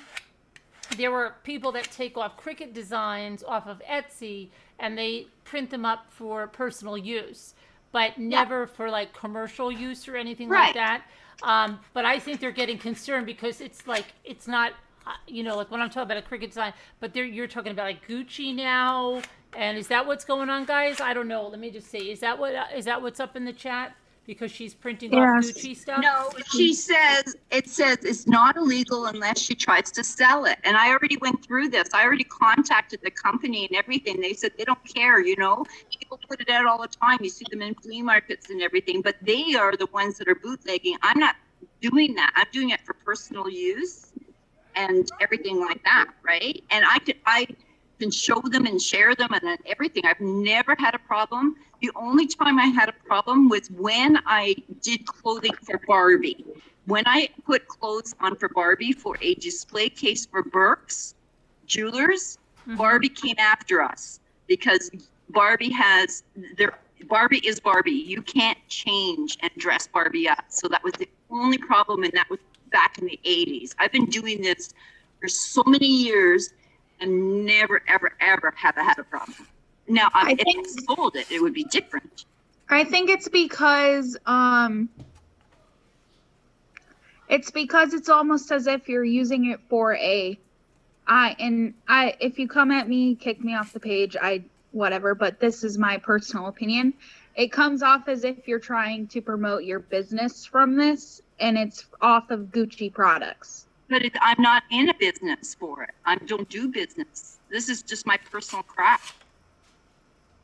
there were people that take off Cricut designs off of Etsy and they print them up for personal use, but never for like commercial use or anything like that. But I think they're getting concerned because it's like, it's not, like when I'm talking about a Cricut design, but you're talking about like Gucci now. And is that what's going on, guys? I don't know. Let me just see. Is that what's up in the chat? Because she's printing off Gucci stuff? No, it says it's not illegal unless she tries to sell it. And I already went through this. I already contacted the company and everything. They said they don't care, People put it out all the time. You see them in flea markets and everything, but they are the ones that are bootlegging. I'm not doing that. I'm doing it for personal use and everything like that, right? And I can show them and share them and everything. I've never had a problem. The only time I had a problem was when I did clothing for Barbie. When I put clothes on for Barbie for a display case for Burke's Jewelers, Barbie came after us because Barbie is Barbie. You can't change and dress Barbie up. So that was the only problem, and that was back in the 80s. I've been doing this for so many years and never, ever, ever have had a problem. Now, if I sold it, it would be different. I think it's because it's almost as if you're using it for if you come at me, kick me off the page, whatever, but this is my personal opinion. It comes off as if you're trying to promote your business from this, and it's off of Gucci products. But I'm not in a business for it. I don't do business. This is just my personal craft.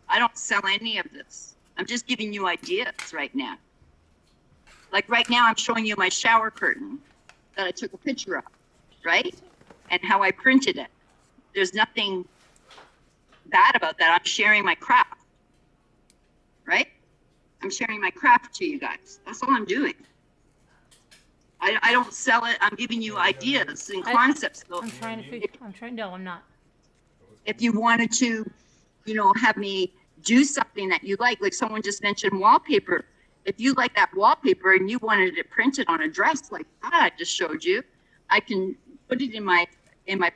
I don't sell any of this. I'm just giving you ideas right now. Like right now, I'm showing you my shower curtain that I took a picture of, right? And how I printed it. There's nothing bad about that. I'm sharing my craft, right? I'm sharing my craft to you guys. That's all I'm doing. I don't sell it. I'm giving you ideas and concepts. I'm trying. No, I'm not. If you wanted to, have me do something that you like someone just mentioned wallpaper. If you like that wallpaper and you wanted it printed on a dress like that I just showed you, I can put it in my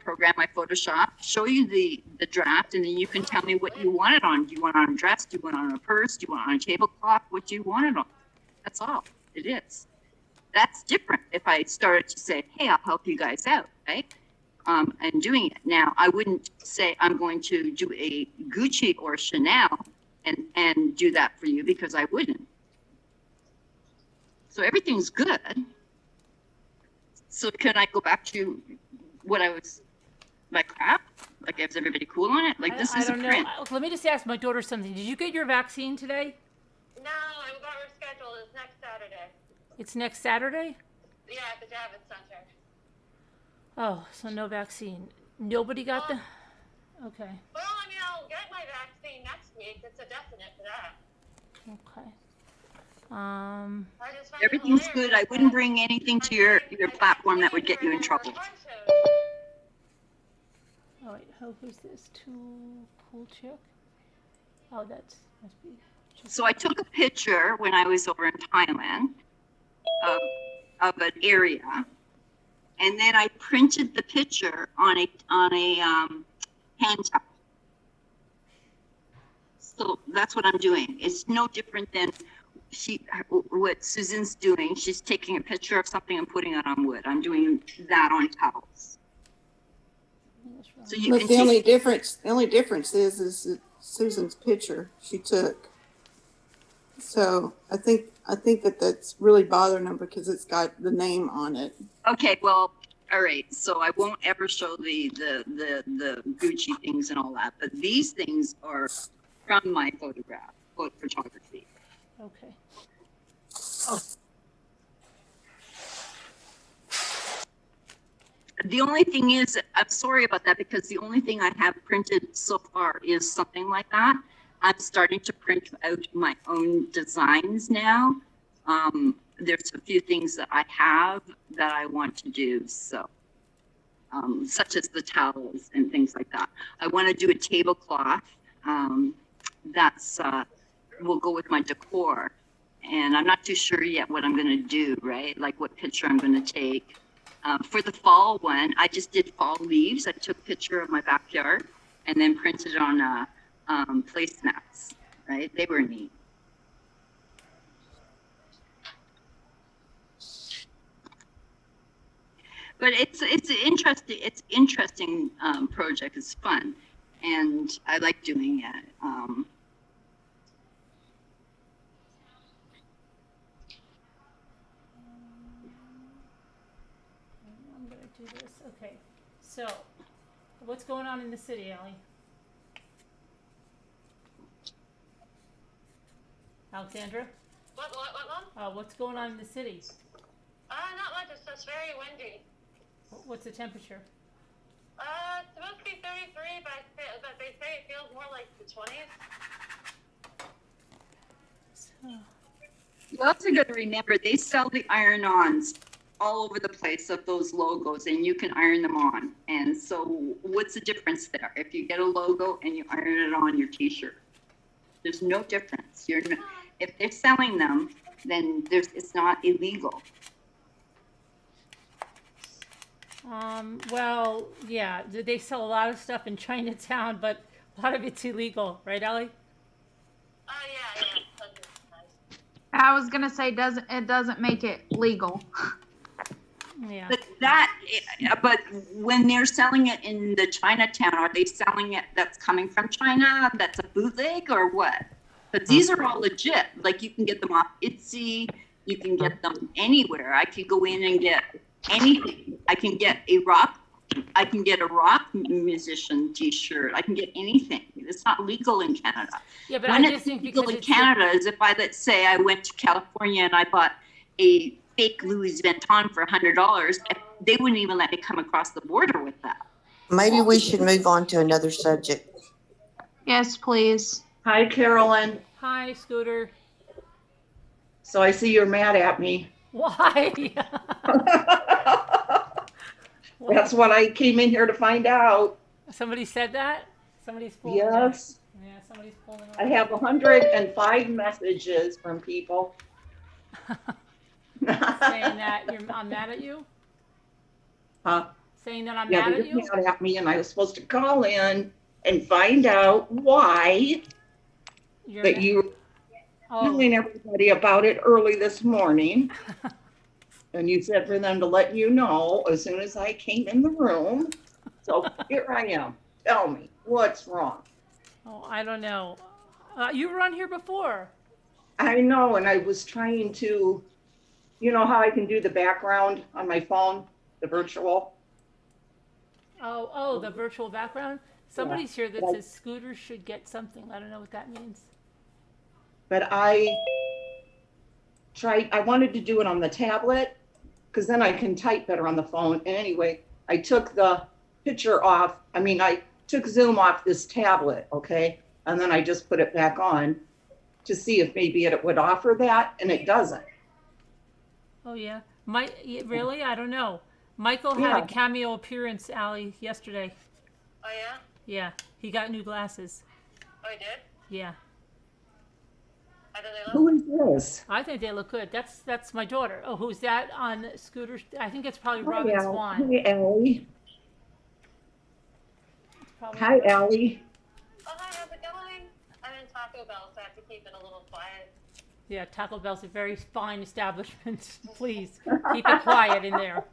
program, my Photoshop, show you the draft, and then you can tell me what you want it on. Do you want it on a dress? Do you want it on a purse? Do you want it on a tablecloth? What do you want it on? That's all it is. That's different if I started to say, hey, I'll help you guys out, right? And doing it. Now, I wouldn't say I'm going to do a Gucci or Chanel and do that for you, because I wouldn't. So everything's good. So can I go back to what I was, my crap? Like, is everybody cool on it? Like, this I is a don't know. print. Let me just ask my daughter something. Did you get your vaccine today? No, I got rescheduled. It's next Saturday. It's next Saturday? Yeah, at the Javits Center. Oh, so no vaccine. Nobody got the... Okay. Well, I mean, I'll get my vaccine next week. It's a definite for that. Okay. I just find Everything's good. I wouldn't bring anything to your platform that would get you in trouble. Oh, wait. Who's this? Cool chick? Oh, that's... must be... So I took a picture when I was over in Thailand of an area, and then I printed the picture on a hand towel. So that's what I'm doing. It's no different than what Susan's doing. She's taking a picture of something and putting it on wood. I'm doing that on towels. So you But can the only difference is Susan's picture she took. So I think that's really bothering them because it's got the name on it. Okay, well, all right. So I won't ever show the Gucci things and all that, but these things are from my photography. Okay. Oh. The only thing is, I'm sorry about that, because the only thing I have printed so far is something like that. I'm starting to print out my own designs now. There's a few things that I have that I want to do, so such as the towels and things like that. I want to do a tablecloth that's will go with my decor, and I'm not too sure yet what I'm going to do, right? Like what picture I'm going to take. For the fall one, I just did fall leaves. I took a picture of my backyard and then printed it on placemats, right? They were neat. But it's interesting project. It's fun, and I like doing it. I'm going to do this. Okay. So, what's going on in the city, Allie? Alexandra? What, Mom? What's going on in the city? Not much. It's just very windy. What's the temperature? It's supposed to be 33, but they say it feels more like the 20s. You also got to remember, they sell the iron-ons all over the place of those logos, and you can iron them on. And so what's the difference there? If you get a logo and you iron it on your t-shirt, there's no difference. If they're selling them, then it's not illegal. Well, yeah, they sell a lot of stuff in Chinatown, but a lot of it's illegal, right, Ellie? Yeah. I was gonna say it doesn't make it legal. Yeah. But when they're selling it in the Chinatown, are they selling it that's coming from China? That's a bootleg or what? But these are all legit. Like, you can get them off Etsy. You can get them anywhere. I could go in and get anything. I can get a rock musician t-shirt. I can get anything. It's not legal in Canada. Yeah, but when I just think because legal in Canada is if let's say I went to California and I bought a fake Louis Vuitton for $100, they wouldn't even let me come across the border with that. Maybe we should move on to another subject. Yes, please. Hi, Carolyn. Hi, Scooter. So I see you're mad at me. Why? That's what I came in here to find out. Somebody said that? Somebody's fooling. Yes. Yeah, somebody's fooling. I have 105 messages from people. Saying that I'm mad at you? Huh? Saying that I'm Yeah, mad they're at you? mad at me, and I was supposed to call in and find out why You're that mad. you telling everybody about it early this morning. And you said for them to let you know as soon as I came in the room. So here I am. Tell me, what's wrong? Oh, I don't know. You were on here before. I know, and I was trying to, you know how I can do the background on my phone, the virtual? Oh, the virtual background? Somebody's here that says scooters should get something. I don't know what that means. But I wanted to do it on the tablet because then I can type better on the phone. And anyway, I took the picture off. I took Zoom off this tablet, okay? And then I just put it back on to see if maybe it would offer that, and it doesn't. Oh, yeah. Really? I don't know. Michael had a cameo appearance, Allie, yesterday. Oh, yeah? Yeah. He got new glasses. Oh, he did? Yeah. How do they look? Who is this? I think they look good. That's my daughter. Oh, who's that on scooter? I think it's probably Hi, Robin Swan. Hi, Allie. Hi, Allie. Oh, hi, how's it going? I'm in Taco Bell, so I have to keep it a little quiet. Yeah, Taco Bell's a very fine establishment. Please keep it quiet in there.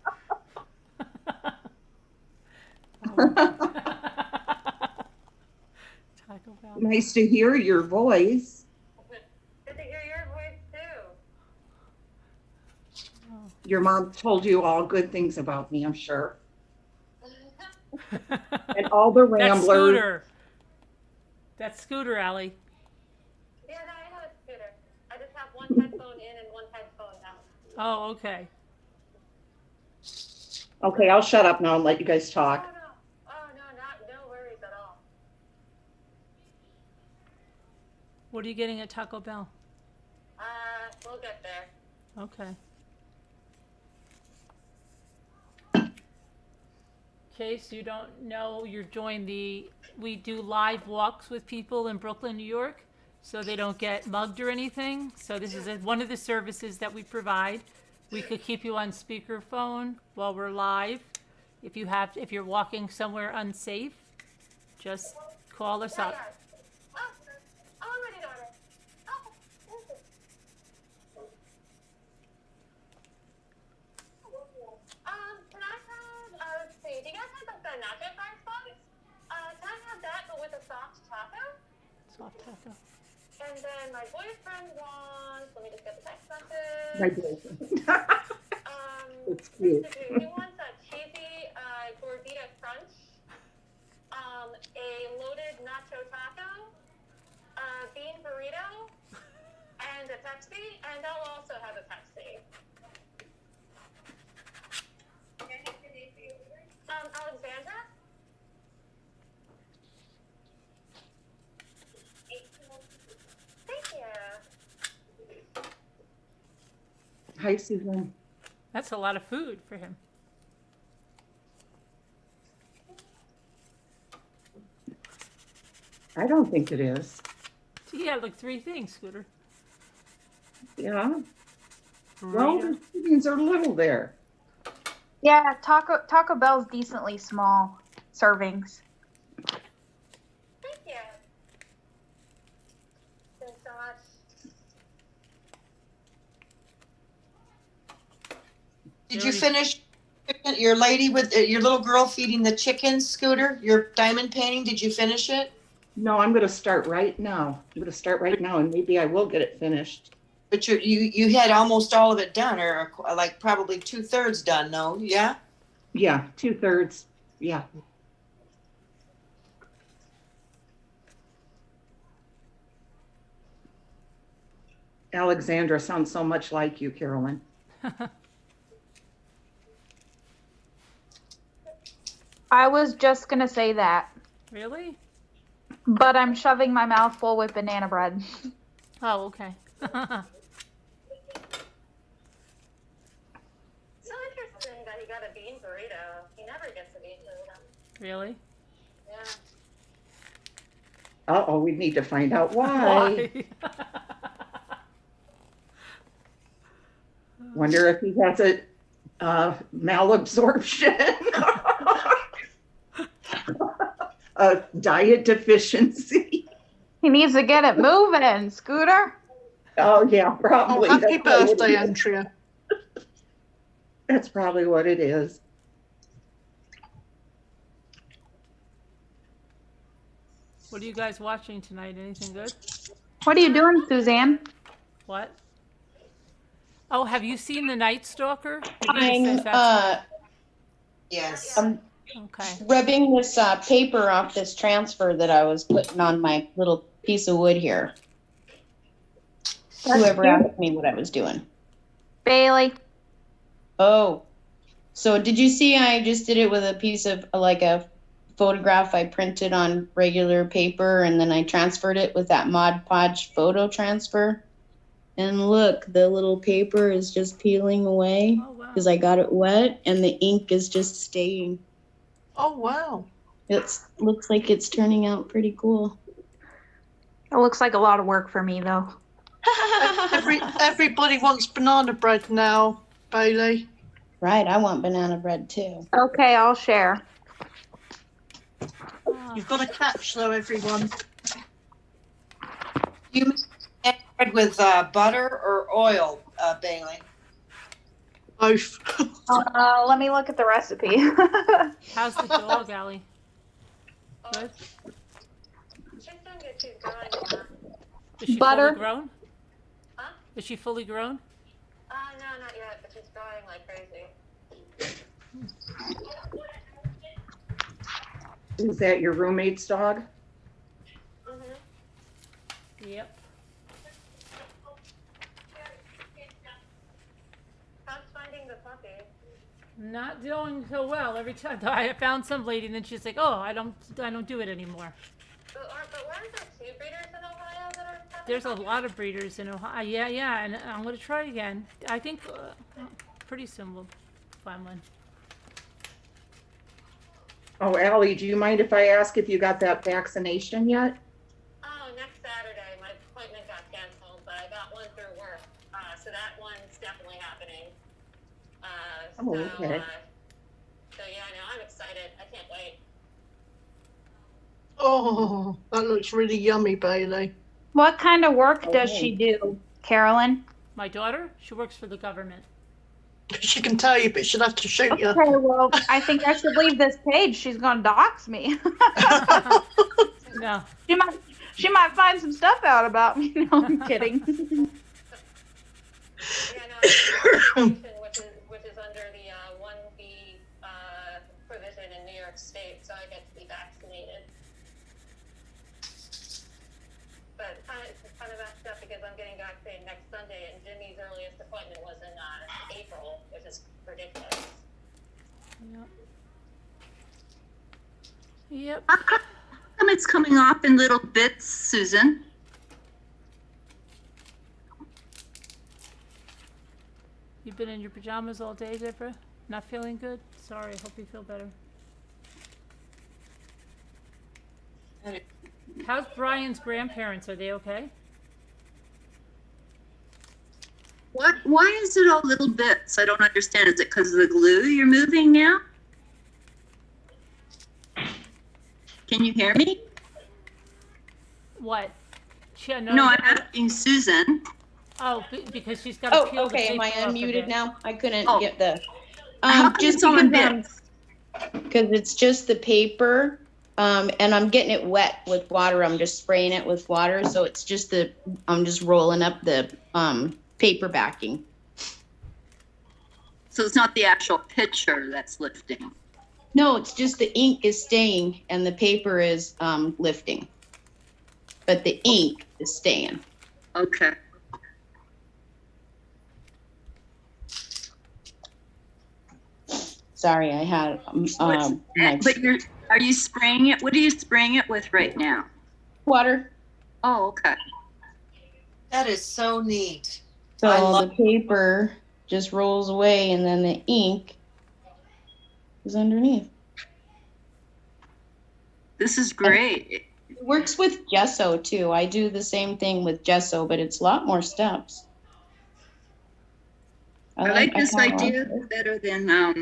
Taco Bell. Nice to hear your voice. Good to hear your voice, too. Your mom told you all good things about me, I'm sure. And all the ramblers. That's Scooter, Allie. Yeah, no, I know it's Scooter. I just have one headphone in and one headphone out. Oh, okay. Okay, I'll shut up now and let you guys talk. No worries at all. What are you getting at Taco Bell? We'll get there. Okay. In case you don't know, we do live walks with people in Brooklyn, New York, so they don't get mugged or anything. So this is one of the services that we provide. We could keep you on speakerphone while we're live. If you're walking somewhere unsafe, just call us up. Oh, I'm ready to order. Oh, thank you. Can I have, let's see, do you guys have the nacho fries box? Can I have that, but with a soft taco? Soft taco. And then my boyfriend wants, let me just get the text message. My boyfriend. It's cute. He wants a cheesy gordita crunch, a loaded nacho taco, a bean burrito, and a Pepsi, and I'll also have a Pepsi. Alexandra? Thank you. Hi, Susan. That's a lot of food for him. I don't think it is. Yeah, like 3 things, Scooter. Yeah. Well, the students are little there. Yeah, Taco Bell's decently small servings. Thank you. Thanks so much. Did you finish your lady with your little girl feeding the chickens, Scooter? Your diamond painting, did you finish it? No, I'm going to start right now. And maybe I will get it finished. But you had almost all of it done, or like probably 2/3 done, no? Yeah? Yeah, 2/3. Yeah. Alexandra sounds so much like you, Carolyn. I was just gonna say that, Really? but I'm shoving my mouth full with banana bread. Oh, okay. So interesting that he got a bean burrito. He never gets a bean burrito. Really? Yeah. Uh-oh, we need to find out why. Wonder if he has a malabsorption. A diet deficiency. He needs to get it moving, Scooter. Oh, yeah, Oh, probably. happy That's probably what birthday, it is. Andrea. That's probably what it is. What are you guys watching tonight? Anything good? What are you doing, Suzanne? What? Oh, have you seen The Night Stalker? Davina I'm says that's Yes. okay. rubbing this paper off this transfer that I was putting on my little piece of wood here. Whoever cute. asked me what I was doing. Bailey. Oh, so did you see I just did it with a piece of like a photograph I printed on regular paper and then I transferred it with that Mod Podge photo transfer. And look, the little paper is just peeling away because I got it wet and the ink is just staying. Oh, wow. It looks like it's turning out pretty cool. It looks like a lot of work for me, though. Everybody wants banana bread now, Bailey. Right, I want banana bread too. Okay, I'll share. You've got to catch, though, everyone. You make bread with butter or oil, Bailey? Both. Let me look at the recipe. How's the dog, Allie? Good? She's doing good. She's growing now. Is she Butter. fully grown? Huh? Is she fully grown? No, not yet, but she's growing like crazy. Is that your roommate's dog? Yep. How's finding the puppy? Not doing so well. Every time I found some lady, and then she's like, "Oh, I don't do it anymore." But weren't there 2 breeders in Ohio that are having There's a puppies? lot of breeders in Ohio. Yeah, and I'm gonna try again. I think pretty soon we'll find one. Oh, Allie, do you mind if I ask if you got that vaccination yet? Oh, next Saturday. My appointment got canceled, but I got one through work. So that one's definitely happening. Okay. So yeah, no, I'm excited. I can't wait. Oh, that looks really yummy, Bailey. What kind of work does she do, Carolyn? My daughter, she works for the government. She can tell you, but she'll have to shoot you. Okay, well, I think I should leave this page. She's gonna dox me. No. She might find some stuff out about me. No, I'm kidding. Yeah, no, I'm which is under the 1B provision in New York State, so I get to be vaccinated. But it's kind of messed up because I'm getting vaccinated next Sunday, and Jimmy's earliest appointment was in April, which is ridiculous. Yep. How come it's coming off in little bits, Susan? You've been in your pajamas all day, Deborah? Not feeling good? Sorry, I hope you feel better. How's Brian's grandparents? Are they okay? Why is it all little bits? I don't understand. Is it because of the glue you're moving now? Can you hear me? What? No, I'm asking Susan. Oh, because she's got to peel the okay. Am I paper off of unmuted it. now? I couldn't Oh. get the. How come Just it's all in because it's just the paper, and I'm getting it wet with water. I'm just spraying it with water, so it's just I'm just rolling up the paper backing. So it's not the actual picture that's lifting. No, it's just the ink is staying and the paper is lifting, but the ink is staying. Okay. Sorry, I had Are you spraying it? What are you spraying it with right now? Water. Oh, okay. That is so neat. So the paper just rolls away and then the ink is underneath. This is great. It works with gesso too. I do the same thing with gesso, but it's a lot more steps. I like this kinda idea like it. better than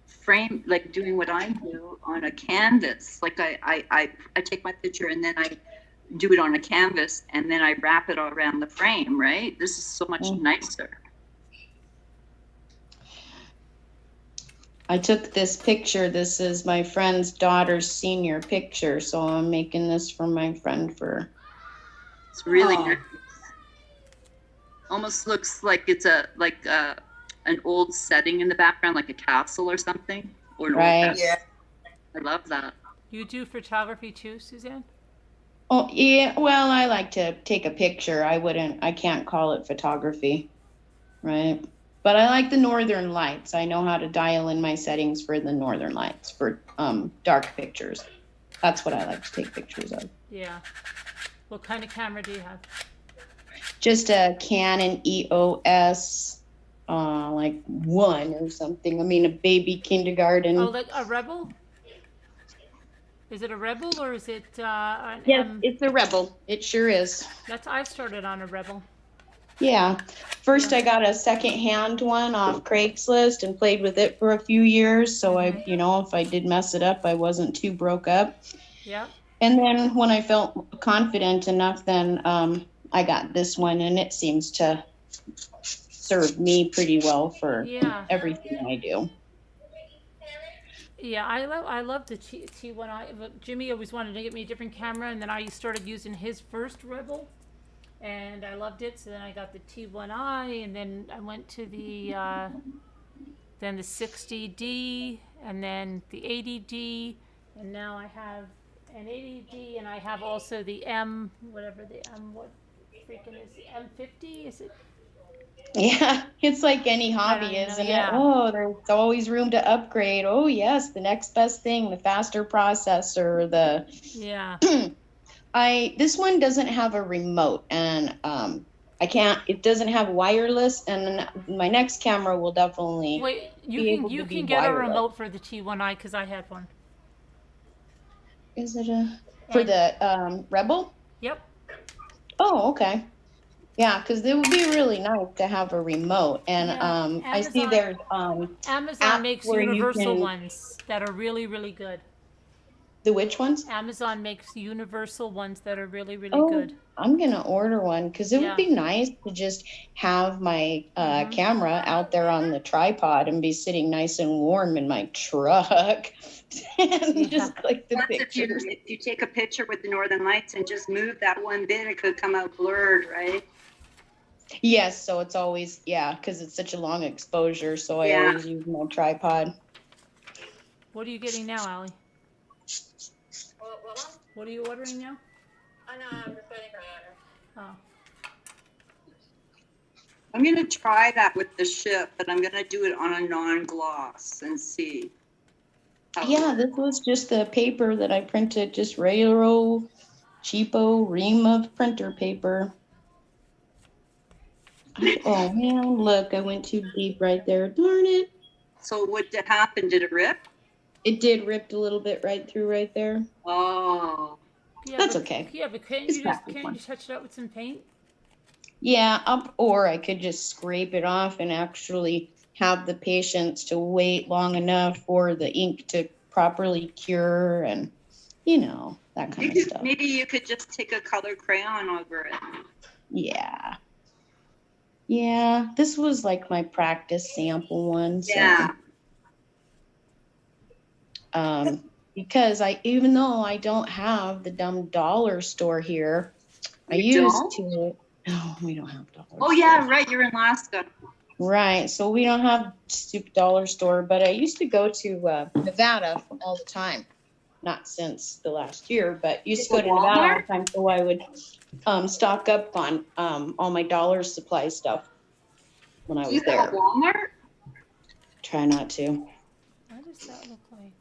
frame, like doing what I do on a canvas. Like I take my picture and then I do it on a canvas and then I wrap it all around the frame, right? This is so much nicer. I took this picture. This is my friend's daughter's senior picture. So I'm making this for my friend for. It's really nice. Almost looks like it's an old setting in the background, like a castle or something. Or an Right. old castle. I love that. You do photography too, Suzanne? Oh, yeah. Well, I like to take a picture. I can't call it photography. Right. But I like the northern lights. I know how to dial in my settings for the northern lights for dark pictures. That's what I like to take pictures of. Yeah. What kind of camera do you have? Just a Canon EOS, like 1 or something. I mean, a baby kindergarten. Oh, like a Rebel? Is it a Rebel or is it an Yes, M? it's a Rebel. It sure is. I've started on a Rebel. Yeah. First, I got a second-hand one off Craigslist and played with it for a few years. So I, if I did mess it up, I wasn't too broke up. Yeah. And then when I felt confident enough, then I got this one, and it seems to serve me pretty well for everything I do. Yeah, I love the T1i. But Jimmy always wanted to get me a different camera, and then I started using his first Rebel. And I loved it, so then I got the T1i, and then I went to the 60D, and then the 80D, and now I have an 80D, and I have also the what freaking is the M50? Is it? Yeah, it's like any hobby, isn't it? Oh, there's always room to upgrade. Oh, yes, the next best thing, the faster processor, the this one doesn't have a remote, and it doesn't have wireless, and my next camera will definitely you can get a remote for the T1i because I had one. Is it for the Rebel? Yep. Oh, okay. Yeah, because it would be really nice to have a remote, and I see there's Amazon makes universal ones that are really, really good. The which ones? Amazon makes universal ones that are really, really good. I'm gonna order one because it would be nice to just have my camera out there on the tripod and be sitting nice and warm in my truck and just click the pictures. If you take a picture with the northern lights and just move that one bit, it could come out blurred, right? Yes, so it's always because it's such a long exposure, so I always use my tripod. What are you getting now, Allie? What are you ordering now? Oh, no, I'm just waiting for my order. Oh. I'm going to try that with the ship, but I'm going to do it on a non-gloss and see. This was just the paper that I printed, just regular old cheapo ream of printer paper. Oh, man, look, I went too deep right there. Darn it. So what happened? Did it rip? It did rip a little bit right through right there. Oh. That's okay. Yeah, but can't you touch it up with some paint? Yeah, or I could just scrape it off and actually have the patience to wait long enough for the ink to properly cure and, that kind of stuff. Maybe you could just take a color crayon over it. Yeah. Yeah, this was like my practice sample one. So. Yeah. Because even though I don't have the dumb dollar store here, I used to. No, we don't have dollar. Oh yeah, right. You're in Alaska. Right. So we don't have stupid dollar store, but I used to go to Nevada all the time. Not since the last year, but used to go to Nevada all the time, so I would stock up on all my dollar supply stuff when I was there. Do you have Walmart? Try not to. What does that look like?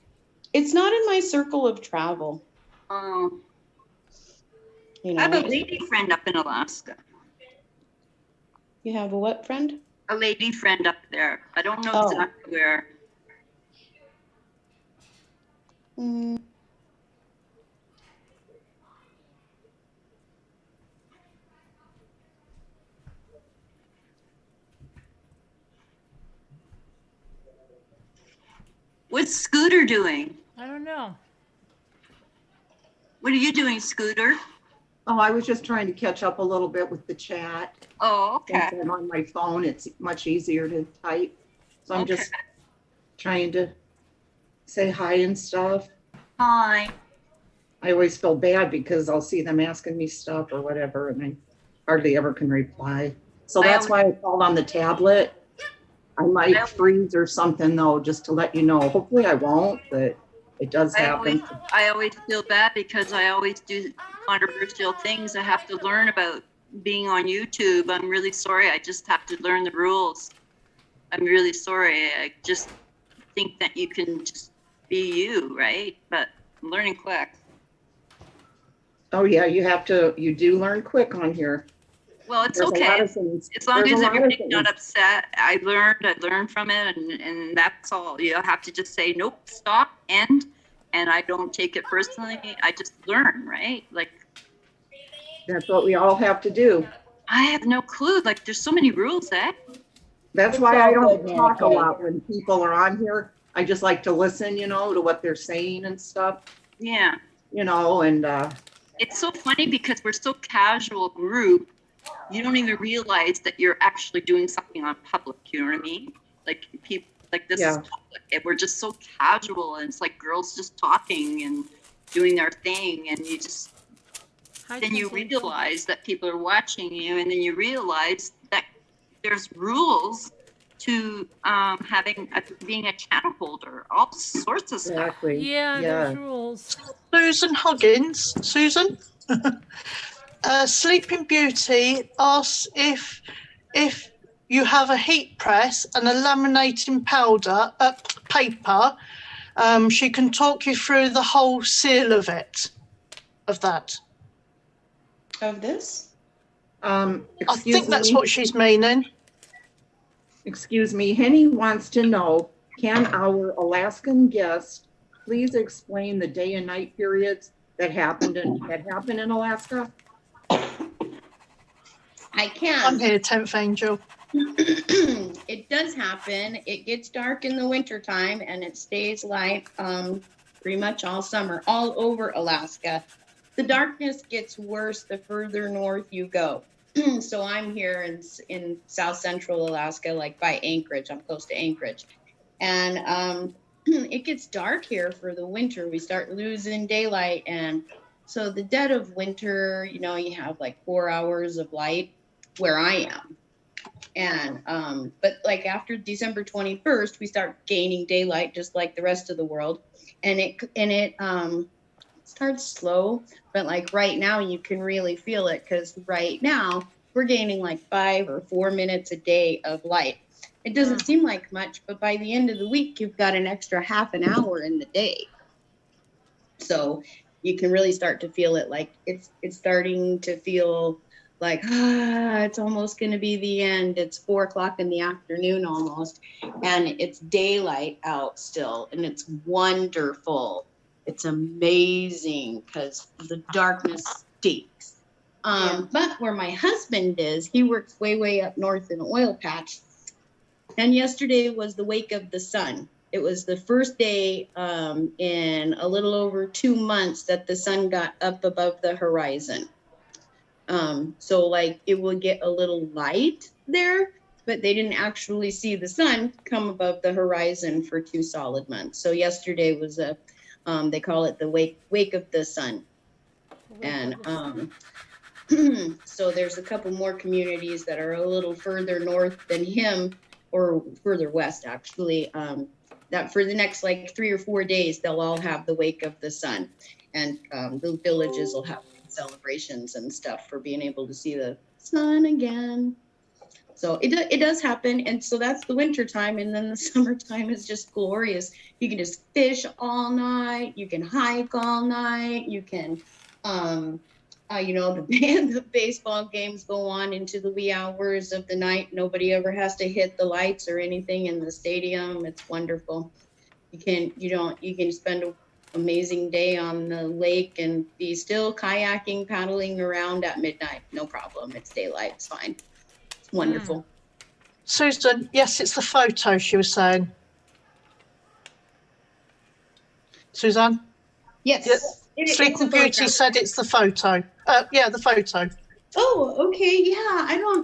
It's not in my circle of travel. Oh. I have a lady friend up in Alaska. You have a what friend? A lady friend up there. I don't know exactly where. What's Scooter doing? I don't know. What are you doing, Scooter? Oh, I was just trying to catch up a little bit with the chat. Oh, okay. Since I'm on my phone, it's much easier to type. So I'm just trying to say hi and stuff. Hi. I always feel bad because I'll see them asking me stuff or whatever, and I hardly ever can reply. So that's why I called on the tablet. I might freeze or something though, just to let you know. Hopefully I won't, but it does happen. I always feel bad because I always do controversial things. I have to learn about being on YouTube. I'm really sorry. I just have to learn the rules. I'm really sorry. I just think that you can just be you, right? But I'm learning quick. Oh yeah, you do learn quick on here. Well, it's There's a lot okay. of things. As long There's a as lot of everybody's not things. upset, I learned from it, and that's all. You have to just say, nope, stop, end, and I don't take it personally. I just learn, right? Like, That's what we all have to do. I have no clue. Like, there's so many rules, eh? That's It's why I all don't good, talk a Mary Kay. lot when people are on here. I just like to listen, to what they're saying and stuff, Yeah. and It's so funny because we're so casual group. You don't even realize that you're actually doing something on public. You know what I mean? Like people, like this is Yeah. public, and we're just so casual, and it's like girls just talking and doing their thing, and you just then you realize that people are watching you, and then you realize that there's rules to being a channel holder, all sorts of stuff. Exactly. Yeah, there's rules. Susan Huggins, Susan, Sleeping Beauty asks if you have a heat press and a laminating paper, she can talk you through the whole seal of that. Of this? I think that's what she's meaning. Excuse me, Henny wants to know, can our Alaskan guest please explain the day and night periods that happened in Alaska? I can. I'm here, 10th Angel. It does happen. It gets dark in the wintertime and it stays light pretty much all summer, all over Alaska. The darkness gets worse the further north you go. So I'm here in south central Alaska, like by Anchorage. I'm close to Anchorage. And it gets dark here for the winter. We start losing daylight. And so the dead of winter, you have like 4 hours of light where I am. And but like after December 21st, we start gaining daylight just like the rest of the world. And it starts slow, but like right now you can really feel it, because right now we're gaining like 5 or 4 minutes a day of light. It doesn't seem like much, but by the end of the week you've got an extra half an hour in the day. So you can really start to feel it, like it's starting to feel like it's almost going to be the end. It's 4 o'clock in the afternoon almost, and it's daylight out still, and it's wonderful. It's amazing because the darkness stinks. But where my husband is, he works way up north in an oil patch. And yesterday was the wake of the sun. It was the first day in a little over 2 months that the sun got up above the horizon. So like it will get a little light there, but they didn't actually see the sun come above the horizon for 2 solid months. So yesterday was they call it the wake of the sun. And so there's a couple more communities that are a little further north than him, or further west actually, that for the next like 3 or 4 days, they'll all have the wake of the sun. And the villages will have celebrations and stuff for being able to see the sun again. So it does happen. And so that's the winter time. And then the summertime is just glorious. You can just fish all night. You can hike all night. You can, the baseball games go on into the wee hours of the night. Nobody ever has to hit the lights or anything in the stadium. It's wonderful. You can spend an amazing day on the lake and be still kayaking, paddling around at midnight. No problem. It's daylight. It's fine. It's wonderful. Susan, yes, it's the photo she was saying. Suzanne? Yes. Sleeping Beauty said it's the photo. Yeah, the photo. Oh, okay. Yeah, I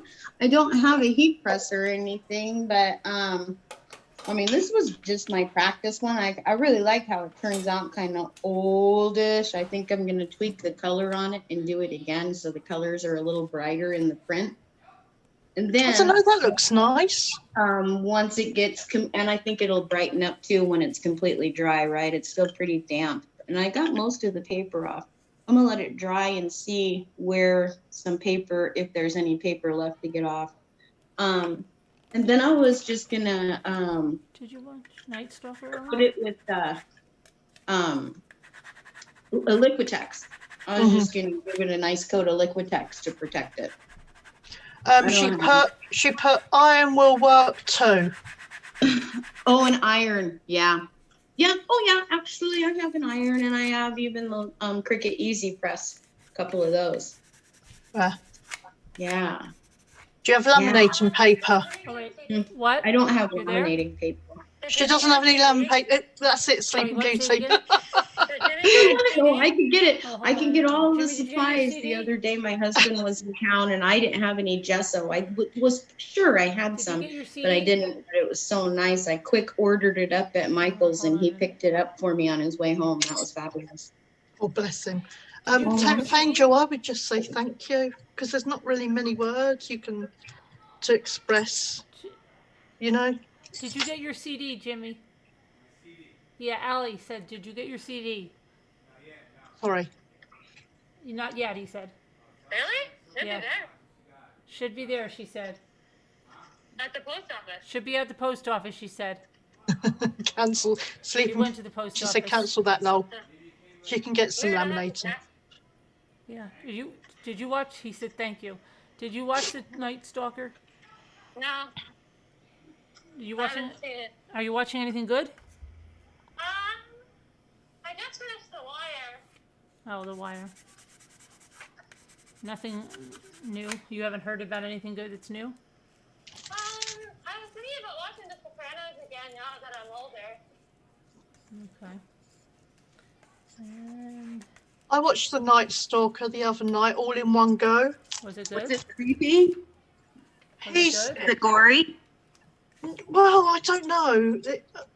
don't have a heat press or anything, but I mean, this was just my practice one. I really like how it turns out kind of oldish. I think I'm gonna tweak the color on it and do it again so the colors are a little brighter in the print. And then I don't know, that looks nice. Once it gets and I think it'll brighten up too when it's completely dry, right? It's still pretty damp. And I got most of the paper off. I'm gonna let it dry and see where some paper, if there's any paper left to get off. And then I was just gonna Did you watch Night Stalker? put it with a Liquitex. I was just gonna give it a nice coat of Liquitex to protect it. She put iron will work too. Oh, an iron, yeah. Yeah, oh yeah, actually I have an iron and I have even the Cricut Easy Press, a couple of those. Yeah. Do you have laminating paper? Oh, wait. What? I don't have You're there? laminating paper. She doesn't have any laminating paper. That's it, Sleeping Beauty. No, I can get it. I can get all the supplies. The other day, my husband was in town, and I didn't have any gesso. I was sure I had some, but I didn't. But it was so nice. I quick ordered it up at Michael's, and he picked it up for me on his way home. That was fabulous. Oh, bless him. Tenth Angel, I would just say thank you, because there's not really many words you can to express, you know. Did you get your CD, Jimmy? Yeah, Allie said, did you get your CD? Sorry. Not yet, he said. Really? Should Yeah. be there. Should be there, she said. At the post office. Should be at the post office, she said. Cancel. Sleeping. He went to the post She office. said cancel that now. She can get some laminating. Yeah. Did you watch? He said thank you. Did you watch the Night Stalker? No. You watching? haven't seen it. Are you watching anything good? I just finished The Wire. Oh, The Wire. Nothing new. You haven't heard about anything good that's new? I was thinking about watching The Sopranos again now that I'm older. Okay. And I watched The Night Stalker the other night, all in one go. was it good? Was it creepy? He's good? Is it gory? well, I don't know.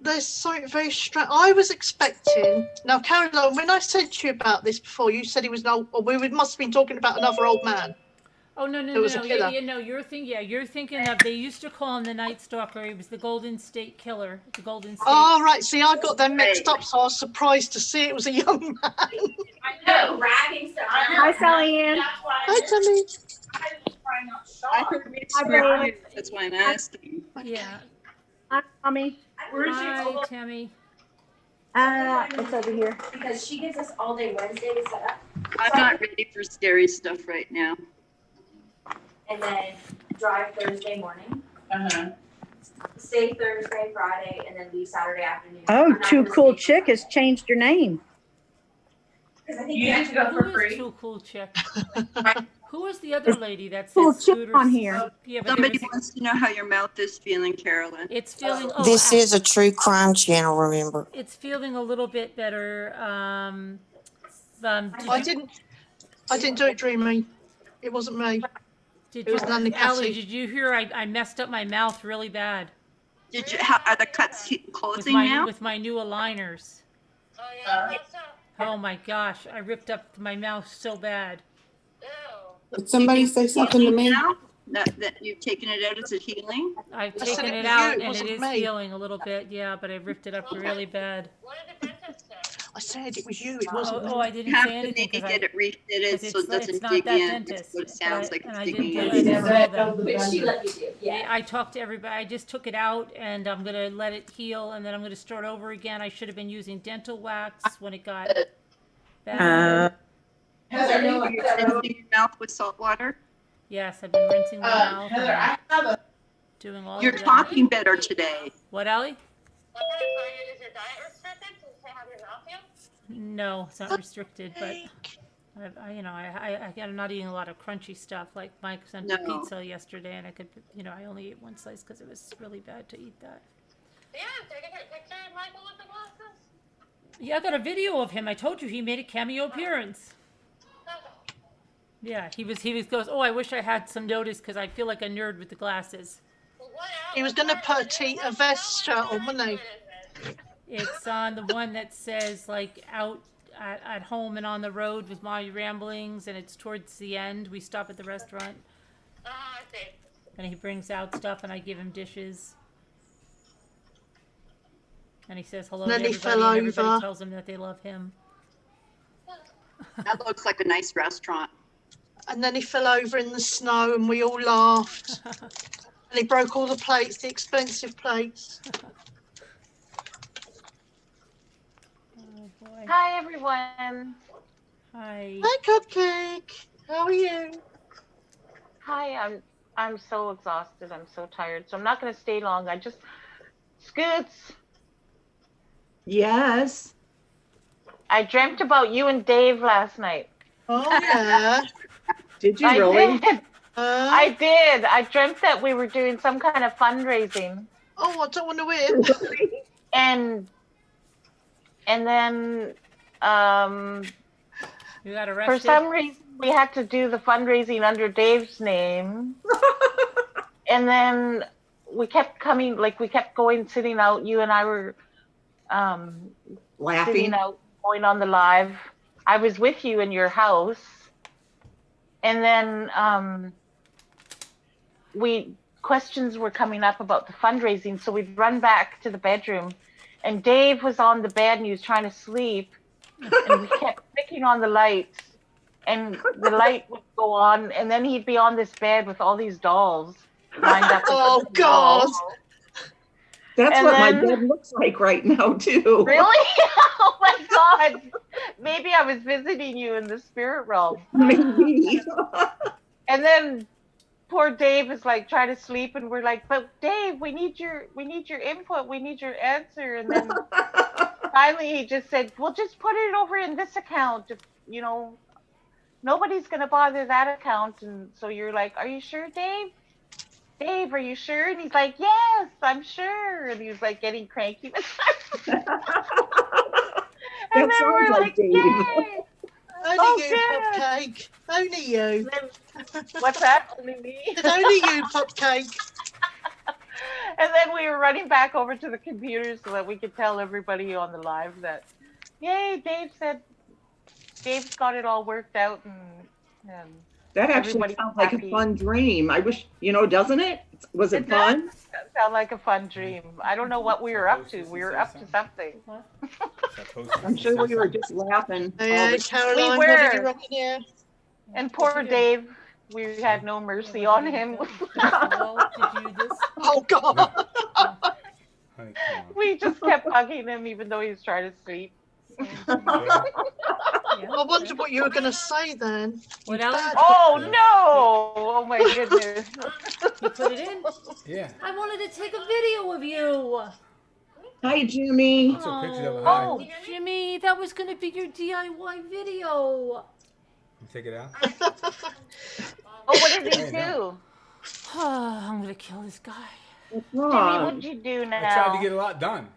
There's something very strange. I was expecting. Now, Caroline, when I said to you about this before, you said he was an old. Or we must have been talking about another old man. Oh no It was a killer. no! You're thinking of. They used to call him the Night Stalker. He was the Golden State Killer. The Golden State. Oh, right. See, I got them mixed up, so I was surprised to see it was a young man. I know, ragging stuff. Hi, Sally Ann. Hi, Tammy. I heard me scream. That's why I'm asking. Yeah. Hi, Mommy. Hi, Tammy. It's over here. Because she gives us all day Wednesday to set up. I'm not ready for scary stuff right now. And then drive Thursday morning. Uh-huh. Stay Thursday, Friday, and then leave Saturday afternoon. Oh, I'm not Too gonna Cool stay Chick has changed your name. Because I think You have to go for Who is free. Too Cool Chick? Who is the other lady that Cool said Chick Scooter? on here. Yeah, but Somebody wants to know how your mouth is feeling, Carolyn. it's feeling. Oh, This is a true crime channel, remember? It's feeling a little bit better. I didn't do it, Dreamy. It wasn't me. Did It was you, Nanny Allie, Cassie. did you hear? I messed up my mouth really bad Did you? How, are the cuts with closing my now? with my new aligners. Oh, yeah, that's so. Oh my gosh, I ripped up my mouth so bad. Did somebody say something to me? Now? That you've taken it out as a healing? I've I said taken it it was out you, it and it wasn't is me. feeling a little bit, yeah, but I ripped it up really bad. What did the dentist say? I said it was you. It wasn't me. Oh, I didn't You have say to anything maybe because get it refitted so it it's doesn't not dig that in. dentist. That's what it sounds like. and It's I digging didn't in. tell them. Which she let you do. Yeah. I talked to everybody. I just took it out and I'm gonna let it heal and then I'm gonna start over again. I should have been using dental wax when it got bad. Heather, no, Are you rinsing your mouth with salt water? Yes, I've been rinsing my mouth. Heather, and I have a. doing all You're of that. talking better today. What, Allie? What kind of is your diet restricted to have your mouth heal? No, it's not restricted, but I'm not eating a lot of crunchy stuff. Like Mike sent me No. pizza yesterday, and I only ate one slice because it was really bad to eat that. Yeah, taking a picture of Michael with the glasses. Yeah, I got a video of him. I told you he made a cameo appearance. Yeah, he goes, oh, I wish I had some notice because I feel like a nerd with the glasses. He was going to put a vest shirt on, wasn't he? It's on the one that says like out at home and on the road with my ramblings, and it's towards the end. We stop at the restaurant. I see. And he brings out stuff, and I give him dishes. And he says hello to Then he everybody, fell and everybody over. tells him that they love him. That looks like a nice restaurant. And then he fell over in the snow, and we all laughed. And he broke all the plates, the expensive plates. Oh boy. Hi, everyone. Hi. Hi, Cupcake. How are you? Hi, I'm so exhausted. I'm so tired. So I'm not going to stay long. Scoots, Yes. I dreamt about you and Dave last night. Oh, yeah. Did you I really? did. I did. I dreamt that we were doing some kind of fundraising. Oh, I don't want to win. And then you got arrested? for some reason we had to do the fundraising under Dave's name. And then we kept coming, like we kept going, sitting out. You and I were Laughing. sitting out, going on the live. I was with you in your house. And then questions were coming up about the fundraising, so we'd run back to the bedroom, and Dave was on the bed and he was trying to sleep, and we kept flicking on the lights, and the light would go on, and then he'd be on this bed with all these dolls lined up. Oh, God. That's And what my then- bed looks like right now, too. Really? Oh my God. Maybe I was visiting you in the spirit realm. Maybe. And then poor Dave is like trying to sleep, and we're like, but Dave, we need your input, we need your answer. And then finally he just said, well, just put it over in this account. If, nobody's gonna bother that account. And so you're like, are you sure, Dave? Dave, are you sure? And he's like, yes, I'm sure. And he was like getting cranky with us. And then we're like, Dave. yay! Only you, good. Cupcake. Only you. What's that? Only me? Only you, Cupcake. And then we were running back over to the computer so that we could tell everybody on the live that, yay, Dave's got it all worked out, and That actually everybody's sounds like a happy. fun dream. I wish, doesn't it? Was it fun? That sounded like a fun dream. I don't know what we were up to. We were up to something. I'm sure we were just laughing. all Yeah, the- Caroline, We what did you were. reckon here? And poor Dave, we had no mercy on him. Oh, God. Honey, come on. We just kept hugging him even though he was trying to sleep. I wonder what you were going to say then. What else? Oh no! Oh my goodness. You put it in? Yeah. I wanted to take a video of you. Hi, Jimmy. I took pictures of it. Oh, Hi. Jimmy, that was going to be your DIY video. You take it out. Oh, what did he Hey, no. do? I'm going to kill this guy. What's Jimmy, wrong? what'd you do now? I tried to get a lot done.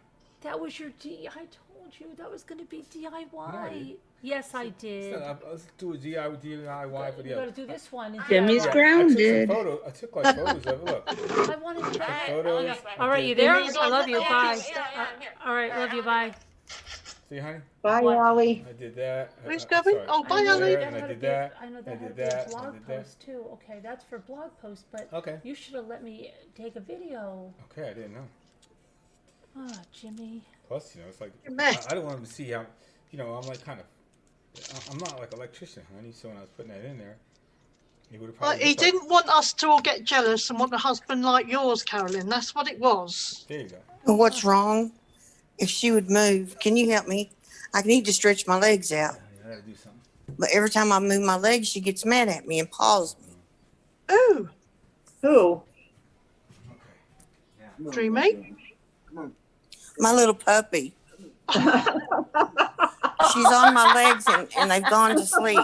That was your I told you that was going to be DIY. No. Yes, I did. Let's do a DIY for You the got other. to do this one. and Jimmy's DIY. grounded. I took like photos of it. Look. I wanted that. Photos. All right, you there? Jimmy's I on love the you. Bye. office. All right, love you. Bye. See, honey? Bye, Ollie. I did that. Who's sorry. going? Oh, bye, I did Ollie. that, and I did that. I know I that had did to be a that. I blog did that. post too. Okay, that's for blog post, but Okay. you should have let me take a video. Okay, I didn't know. Oh, Jimmy. Plus, it's like You're mad. I don't want him to see how, I'm like kind of, I'm not like an electrician, honey. So when I was putting that in there, he would have Well, probably. he looked like- didn't want us to all get jealous and want a husband like yours, Carolyn. That's what it was. There you go. Well, what's wrong? If she would move, can you help me? I need to stretch my legs out. I gotta do something. But every time I move my legs, she gets mad at me and paws me. Ooh, Who? Dreamy. My little puppy. She's on my legs and they've gone to sleep.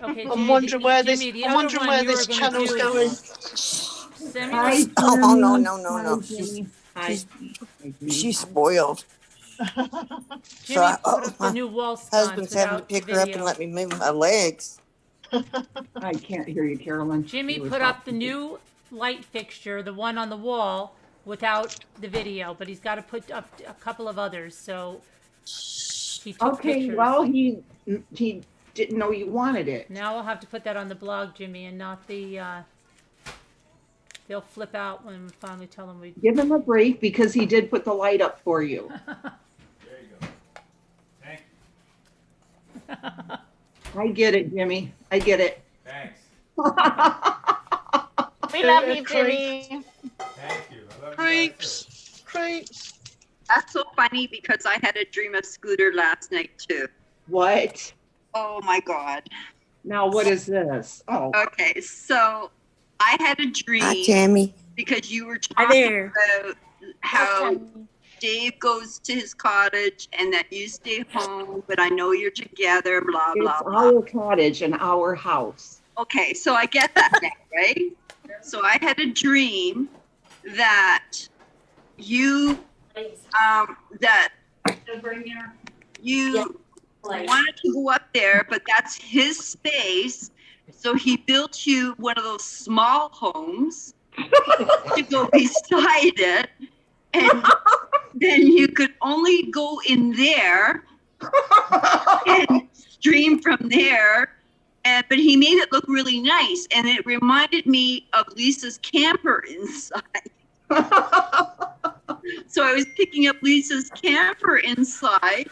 Okay, I'm wondering where this. Jimmy, the I'm other wondering one where you this were gonna channel's do going. Send me Hi, the- Oh, no, Jimmy. no, no, no. Hi, Jimmy. She's spoiled. Jimmy, put up the my new wall sconce husband's having to without pick the her up video. and let me move my legs. I can't hear you, Carolyn. Jimmy You were put up the talking. new light fixture, the one on the wall, without the video, but he's got to put up a couple of others. So he took Okay, pictures. well, he didn't know you wanted it. Now I'll have to put that on the blog, Jimmy, and not the. They'll flip out when we finally tell them we. Give him a break because he did put the light up for you. There you go. Thank you. I get it, Jimmy. I get it. Thanks. We love you, Jimmy. Thank you. I love you. Creeps. Creeps. That's so funny because I had a dream of Scooter last night too. What? Oh my God. Now what is this? Oh. Okay, so I had a dream. Hi, Tammy. Because you were talking about how Dave goes to his cottage and that you stay home, but I know you're together, blah, blah, It's blah. our cottage and our house. Okay, so I get that now, right? So I had a dream that you, that you wanted to go up there, but that's his space. So he built you one of those small homes to go beside it. And then you could only go in there and stream from there. But he made it look really nice. And it reminded me of Lisa's camper inside. So I was picking up Lisa's camper inside.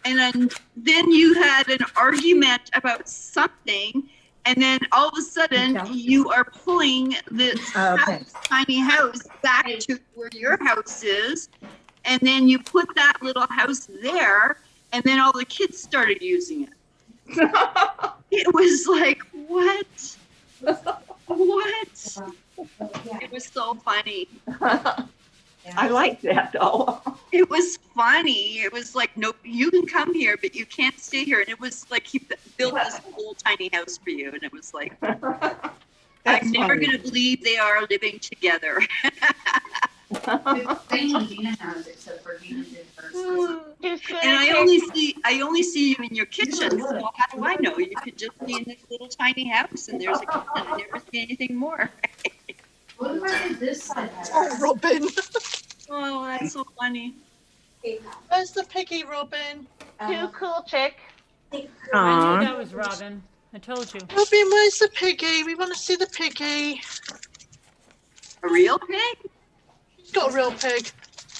And then you had an argument about something. And then all of a sudden, you are pulling this tiny house back to where your house is. And then you put that little house there. And then all the kids started using it. It was like, what? What? It was so funny. I like that though. It was funny. It was like, nope, you can come here, but you can't stay here. And it was like he built this little tiny house for you. And it was like, I'm never going to believe they are living together. And I only see you in your kitchen. So how do I know? You could just be in this little tiny house and there's a kitchen. I never see anything more. What about this side? Oh, Robin. Oh, that's so funny. Where's the piggy, Robin? Too cool, chick. I knew that was Robin. I told you. Robin, where's the piggy? We want to see the piggy. A real pig? He's got a real pig.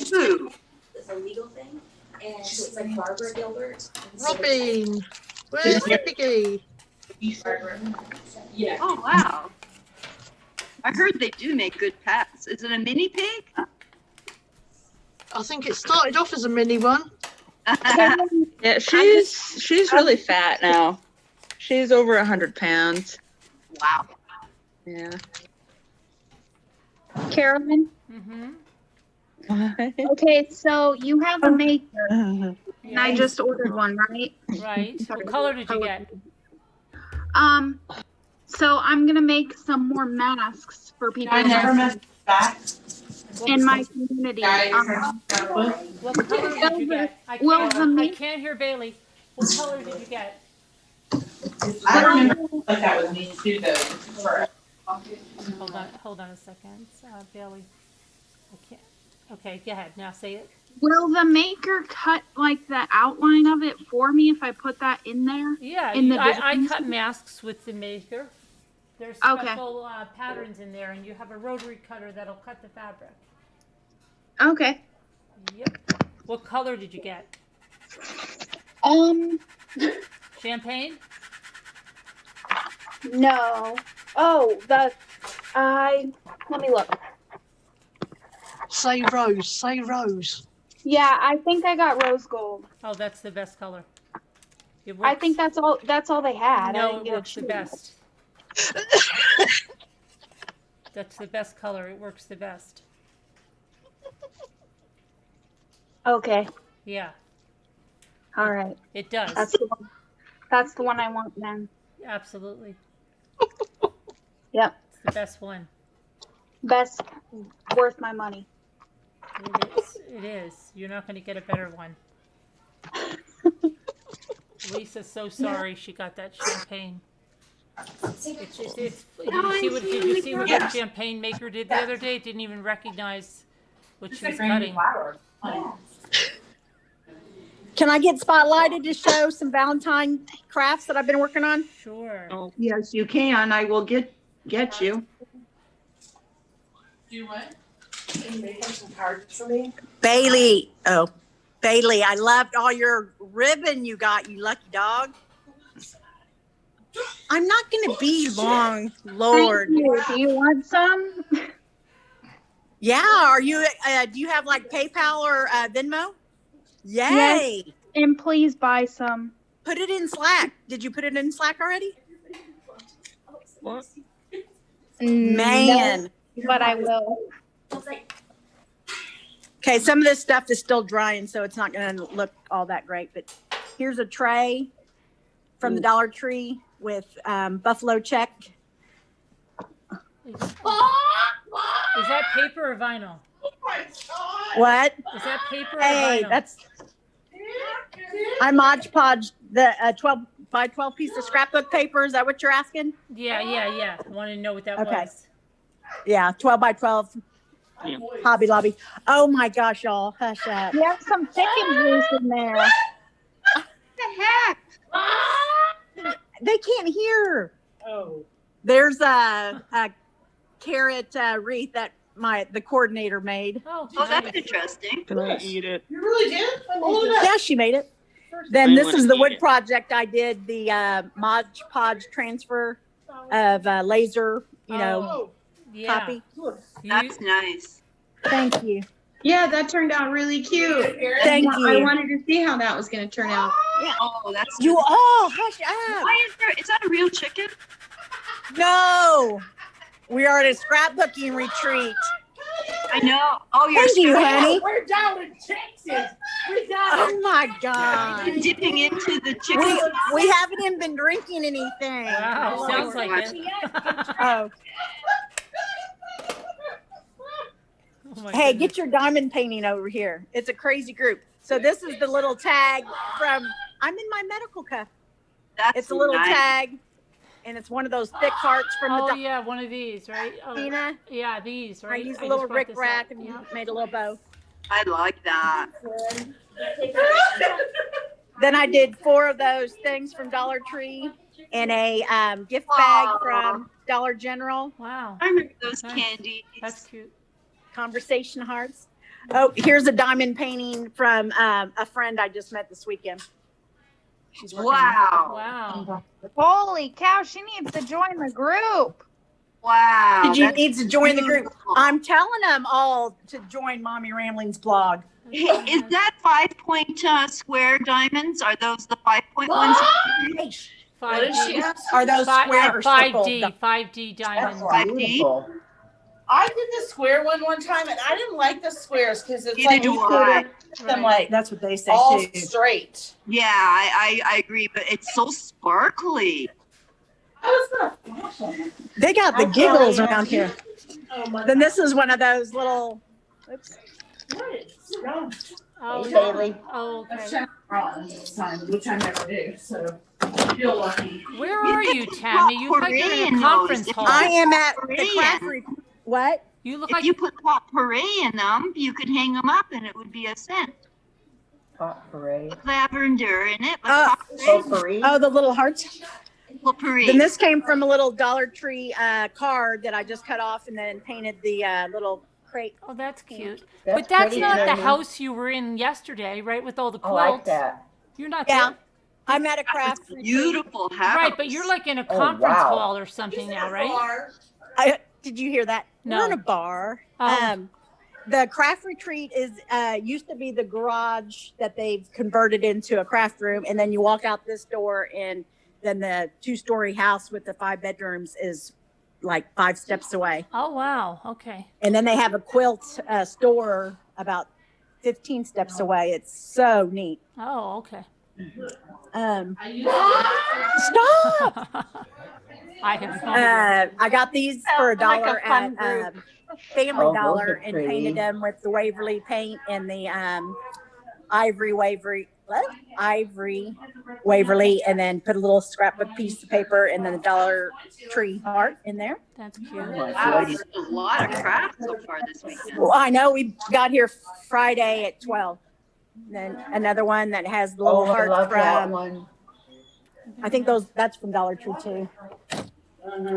Who? It's a legal thing, and so it's like Barbara Gilbert. Robin, where's the piggy? Yeah. Oh, wow. I heard they do make good pets. Is it a mini pig? I think it started off as a mini one. Yeah, she's really fat now. She's over 100 pounds. Wow. Yeah. Carolyn? Mm-hmm. Okay, so you have a maker, and I Yes. just ordered one, right? Right. What color did you get? So I'm gonna make some more masks for people I never messed back. in my community. What color did you get? I can't hear Bailey. What color did you get? I remember like that was me too, though. Hold on a second, Bailey. I can't. Okay, go ahead. Now say it. Will the maker cut like the outline of it for me if I put that in there? Yeah, In the I design? cut masks with the maker. There's Okay. special patterns in there, and you have a rotary cutter that'll cut the fabric. Okay. Yep. What color did you get? Champagne? No. Oh, let me look. Say rose, say rose. Yeah, I think I got rose gold. Oh, that's the best color. It I works. think that's all they had. I No, didn't it get a works the choose. best. That's the best color. It works the best. Okay. Yeah, All right. it does. That's the one I want then. Absolutely. Yep. It's the best one. Best, worth my money. It is. It is. You're not going to get a better one. Lisa's so sorry she got that champagne. Did you see what the champagne maker did the other day? Didn't even recognize what she was cutting. Can I get spotlighted to show some Valentine crafts that I've been working on? Sure. Yes, you can. I will get you. Do what? Can you make some cards for me? Bailey, I loved all your ribbon you got, you lucky dog. I'm not going to be long, Lord. Thank you. Do you want some? Yeah, are you, do you have like PayPal or Venmo? Yay. Yes, and please buy some. Put it in Slack. Did you put it in Slack already? What? Man. No, but I will. Okay, some of this stuff is still drying, so it's not going to look all that great. But here's a tray from the Dollar Tree with buffalo check. Is that paper or vinyl? What? Is that paper or Hey, vinyl? that's. I Mod Podge the 12 by 12 piece of scrapbook paper. Is that what you're asking? Yeah. I wanted to know what that Okay. was. Yeah, 12 by 12. Hobby Lobby. Oh my gosh, y'all. Hush up. You have some chicken grease in there. What the heck? They can't hear. Oh. There's a carrot wreath that the coordinator made. Oh, that's interesting. Can I eat it? You really did? Yeah, she made it. Then this is the wood project I did, the Mod Podge transfer of laser, copy. That's nice. Thank you. Yeah, that turned out really cute. Thank I you. wanted to see how that was going to turn out. Yeah. Oh, that's You nice. all hush up. Why is that a real chicken? No, we are at a scrapbooking retreat. I know. Oh, you're Thank you, honey. We're down in Texas. Oh my God. Been dipping into the chicken. We haven't even been drinking anything. Wow, sounds like it. Oh. Oh my Hey, goodness. get your diamond painting over here. It's a crazy group. So this is the little tag from, I'm in my medical cuff. It's a little nice. tag, and it's one of those thick hearts from the yeah, one of these, right? Oh, Tina? yeah, these, I right? used a just little brought rick this rack up. and Yeah. made a little bow. I like that. Then I did 4 of those things from Dollar Tree and a gift bag from Dollar General. Wow. I remember those Nice. candies. That's cute. Conversation hearts. Oh, here's a diamond painting from a friend I just met this weekend. She's working Wow. Wow. Holy cow, she needs to join the group. Wow. Did you that's need to join the group? beautiful. I'm telling them all to join Mommy Rambling's blog. Hey, is that 5-point square diamonds? Are those the 5-point ones? 5D. Are those square or circle? 5D diamonds. 5D? I did the square one time, and I didn't like the squares because it's Neither like do you I. put them like That's what they say all too. straight. Yeah, I agree, but it's so sparkly. I was gonna flash them. They got the I'm giggles sorry. around here. Oh my Then this is one of those little. Oops. What is wrong? Oh, Hey, no. Bailey. Oh, That's okay. Shannon Rollins this time, which I never do, so feel lucky. Where are you, Tammy? You look like you're in a conference hall. I am at the Korean. craft. What? You look If like you put potpourri in them, you could hang them up and it would be a scent. Potpourri. Lavender in it, but Potpourri. Oh, the little hearts. potpourri. Then this came from a little Dollar Tree card that I just cut off and then painted the little crate. Oh, that's cute. That's But that's pretty, not the Jamie. house you were in yesterday, right? With all the I quilts. like that. You're not Yeah. there. I'm at a craft retreat. Beautiful house. Right, but you're like in a Oh, conference wow. hall or something now, right? Did you hear that? No. We're in a bar. Oh. The craft retreat is used to be the garage that they've converted into a craft room, and then you walk out this door, and then the 2-story house with the 5 bedrooms is like 5 steps away. Oh, wow. Okay. And then they have a quilt store about 15 steps away. It's so neat. Oh, okay. Stop! I have I got these for $1 Sounds like a fun at Family Oh, those Dollar are and pretty. painted them with the Waverly paint and the Ivory Waverly, and then put a little scrapbook piece of paper and then the Dollar Tree heart in there. That's cute. Wow, you did a lot of crafts so far this weekend. Well, I know we got here Friday at 12. Then another one that has the little heart I love that from. one. I think that's from Dollar Tree too.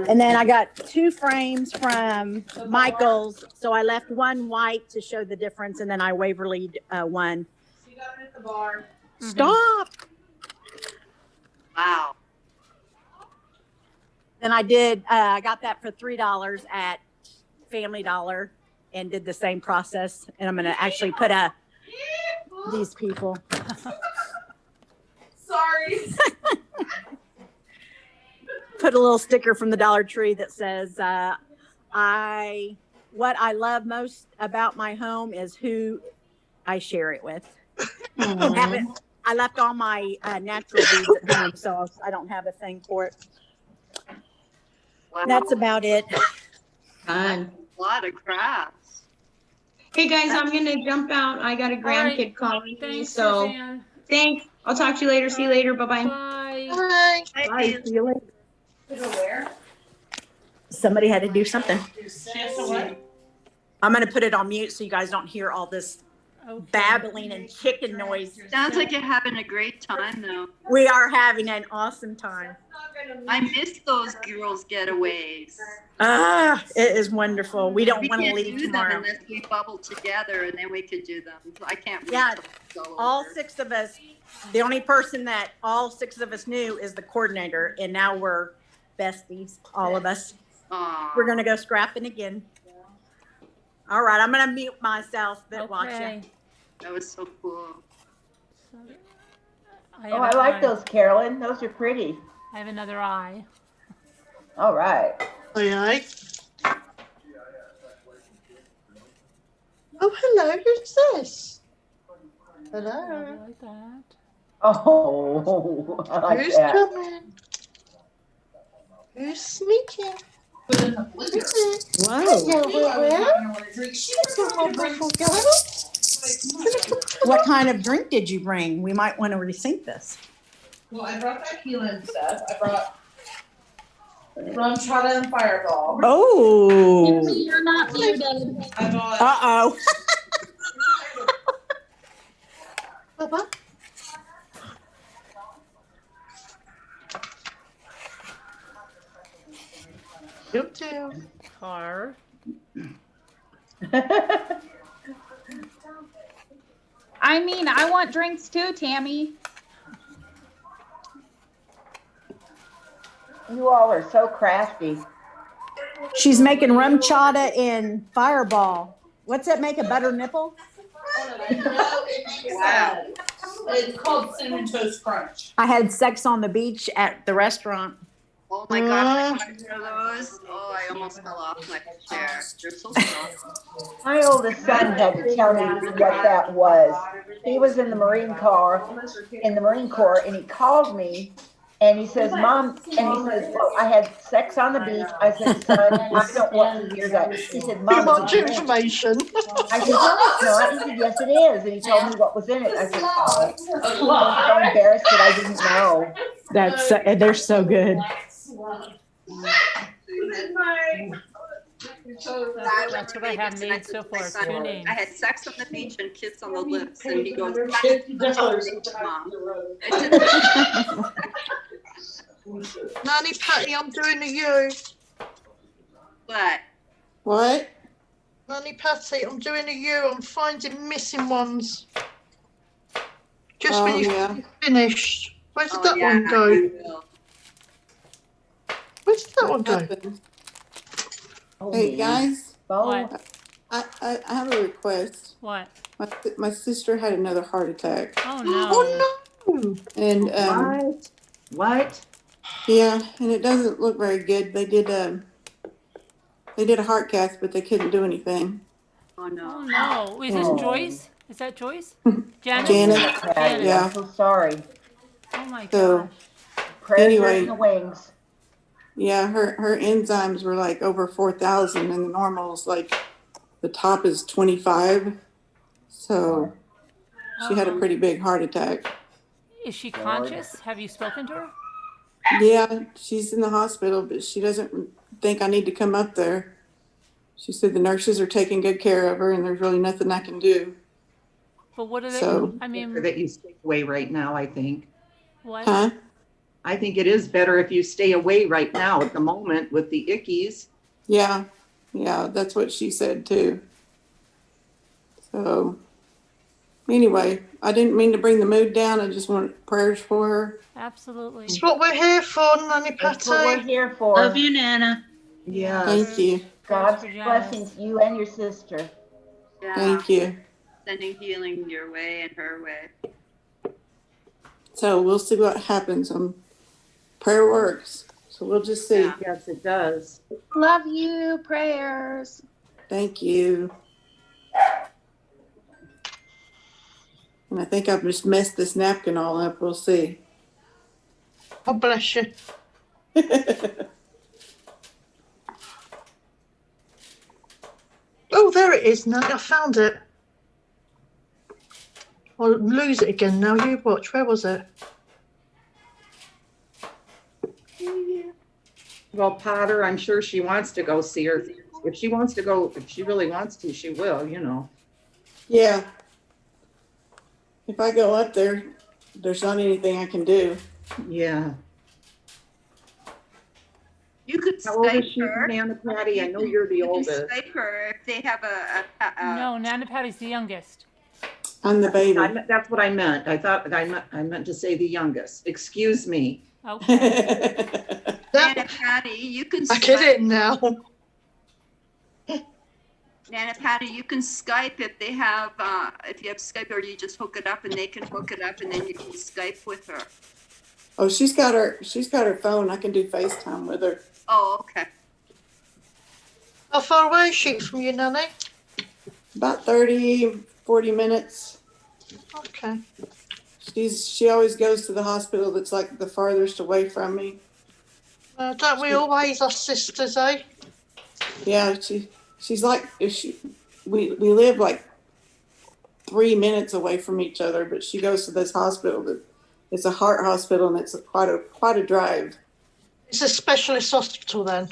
And then I got 2 frames from Michael's. So I left one white to show the difference, and then I Waverly'd one. You got it at the bar. Stop. Wow. Then I got that for $3 at Family Dollar and did the same process. And I'm going to actually put these people. Sorry. Put a little sticker from the Dollar Tree that says, what I love most about my home is who I share it with. I left all my natural beads at home, so I don't have a thing for it. Wow. That's about it. Fun. A lot of crafts. Hey guys, I'm gonna jump out. I got a grandkid right. calling me, Thanks, so Suzanne. thanks. I'll talk to you later. See you later. Bye-bye. Bye. Bye. Bye. See you later. Somebody had to do something. I'm going to put it on mute so you guys don't hear all this babbling and chicken noise. Sounds like you're having a great time, though. We are having an awesome time. I miss those girls' getaways. It is wonderful. We don't want to can't leave do tomorrow. them unless we bubble together, and then we could do them. So I can't. Wait Yeah, till it's all over. 6 of us. The only person that all 6 of us knew is the coordinator, and now we're besties, all of us. Aw. We're going to go scrapping again. All right, I'm going to mute myself, but watch it. That was so cool. I like those, Carolyn. Those are pretty. I have another eye. All right. Aye. Oh, hello. Who's this? Hello. I like that. Oh, I like Who's that. coming? Who's sneaking? Whoa. What kind of drink did you bring? We might want to rethink this. Well, I brought tequila and stuff. I brought rum chata and fireball. Oh. You're not muted. I bought. Uh-oh. Baba? You too. Car. I mean, I want drinks too, Tammy. You all are so crafty. She's making rum chata and fireball. What's that make, a butter nipple? Wow. It's called Cinnamon Toast Crunch. I had sex on the beach at the restaurant. Oh my God, I wanted one of those. Oh, I almost fell off my chair. They're so strong. My oldest son had to tell me what that was. He was in the Marine Corps, and he called me, and he says, "Mom," and he says, "Well, I had sex on the beach." I said, "Son, I don't want to hear that." He said, "Mom, Too much it's a drink." information. I said, "No, it's not." He said, "Yes, it is." And he told me what was in it. I said, "Oh, I'm so embarrassed that I didn't know." They're so good. That's what I have made so far. 2 names. I had sex on the beach and kiss on the lips, and he goes, "Mom." Nanny Patty, I'm doing a you. What? What? Nanny Patty, I'm doing a you. I'm finding missing ones. Just when you finished. Where did that one go? Where did that one go? Hey guys, What? I have a request. What? My sister had another heart attack. Oh no. Oh no. And What? yeah, and it doesn't look very good. They did a heart cath, but they couldn't do anything. Oh no. Oh no. Is this Joyce? Is that Joyce? Janice? Janet. Patty, Yeah. I'm so sorry. Oh my So gosh. Prayers Anyway. in the wings. yeah, her enzymes were like over 4,000, and the normal is like the top is 25. So She had a pretty big heart attack. Is she conscious? Have you spoken to her? Yeah, she's in the hospital, but she doesn't think I need to come up there. She said the nurses are taking good care of her and there's really nothing I can do. But what are they? So, I mean, That you stay away right now, I think. what? huh? I think it is better if you stay away right now at the moment with the ickies. Yeah, yeah, that's what she said too. So, anyway, I didn't mean to bring the mood down. I just want prayers for her. Absolutely. That's what we're here for, Nanny That's what we're Patty. here for. Love you, Nana. Yeah. Thank you. God's for Janice. blessings to you and your sister. Yeah. Thank you. Sending healing your way and her way. So we'll see what happens. Prayer works. So we'll just see. Yeah. Yes, it does. Love you. Prayers. Thank you. And I think I've just messed this napkin all up. We'll see. God bless you. Oh, there it is, Nanny. I found it. I'll lose it again now. You watch. Where was it? Well, Potter, I'm sure she wants to go see her. If she wants to go, if she really wants to, she will, you know. Yeah. If I go up there, there's not anything I can do. Yeah. You could How old is Skype she, her. Nana Patty? I know you're the You can oldest. Skype her if they have No, Nana Patty's the youngest. I'm the baby. That's what I meant. I thought I meant to say the youngest. Excuse me. Okay. Nana Patty, you can I get Skype. it now. Nana Patty, you can Skype if they have, if you have Skype, or you just hook it up and they can hook it up and then you can Skype with her. Oh, she's got her phone. I can do FaceTime with her. Oh, okay. How far away is she from you, Nanny? About 30, 40 minutes. Okay. She always goes to the hospital that's like the farthest away from me. Don't we always, us sisters, eh? Yeah, she's like we live like 3 minutes away from each other, but she goes to this hospital. It's a heart hospital, and it's quite a drive. It's a specialist hospital then.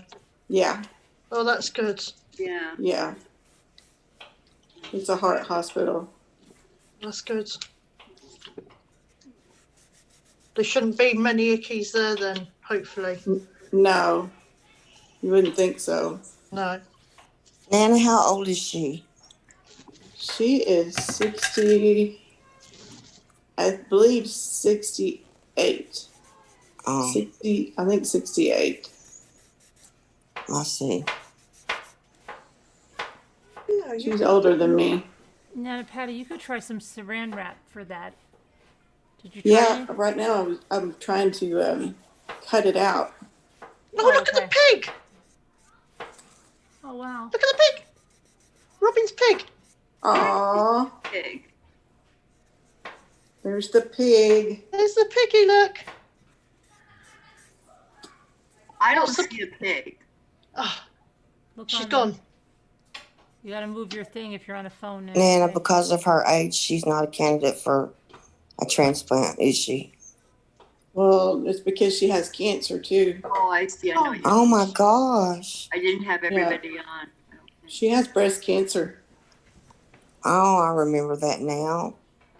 Yeah. Oh, that's good. Yeah. Yeah. It's a heart hospital. That's good. There shouldn't be many ickies there then, hopefully. No, you wouldn't think so. No. Nana, how old is she? She is 60, I believe 68. Oh. 60, I think 68. I see. Yeah, She's older than me. Nana Patty, you could try some saran wrap for that. Did you try Yeah, it? right now I'm trying to cut it out. No, look at the pig! Oh, wow. Look at the pig! Robin's pig! Aww, Pig. there's the pig. There's the piggy, look! I don't see a pig. Oh, Look she's on gone. You gotta move your thing if you're on a phone. Nana, because of her age, she's not a candidate for a transplant, is she? Well, it's because she has cancer too. Oh, I see. I know. You. Oh my gosh. I didn't have everybody on. She has breast cancer. Oh, I remember that now.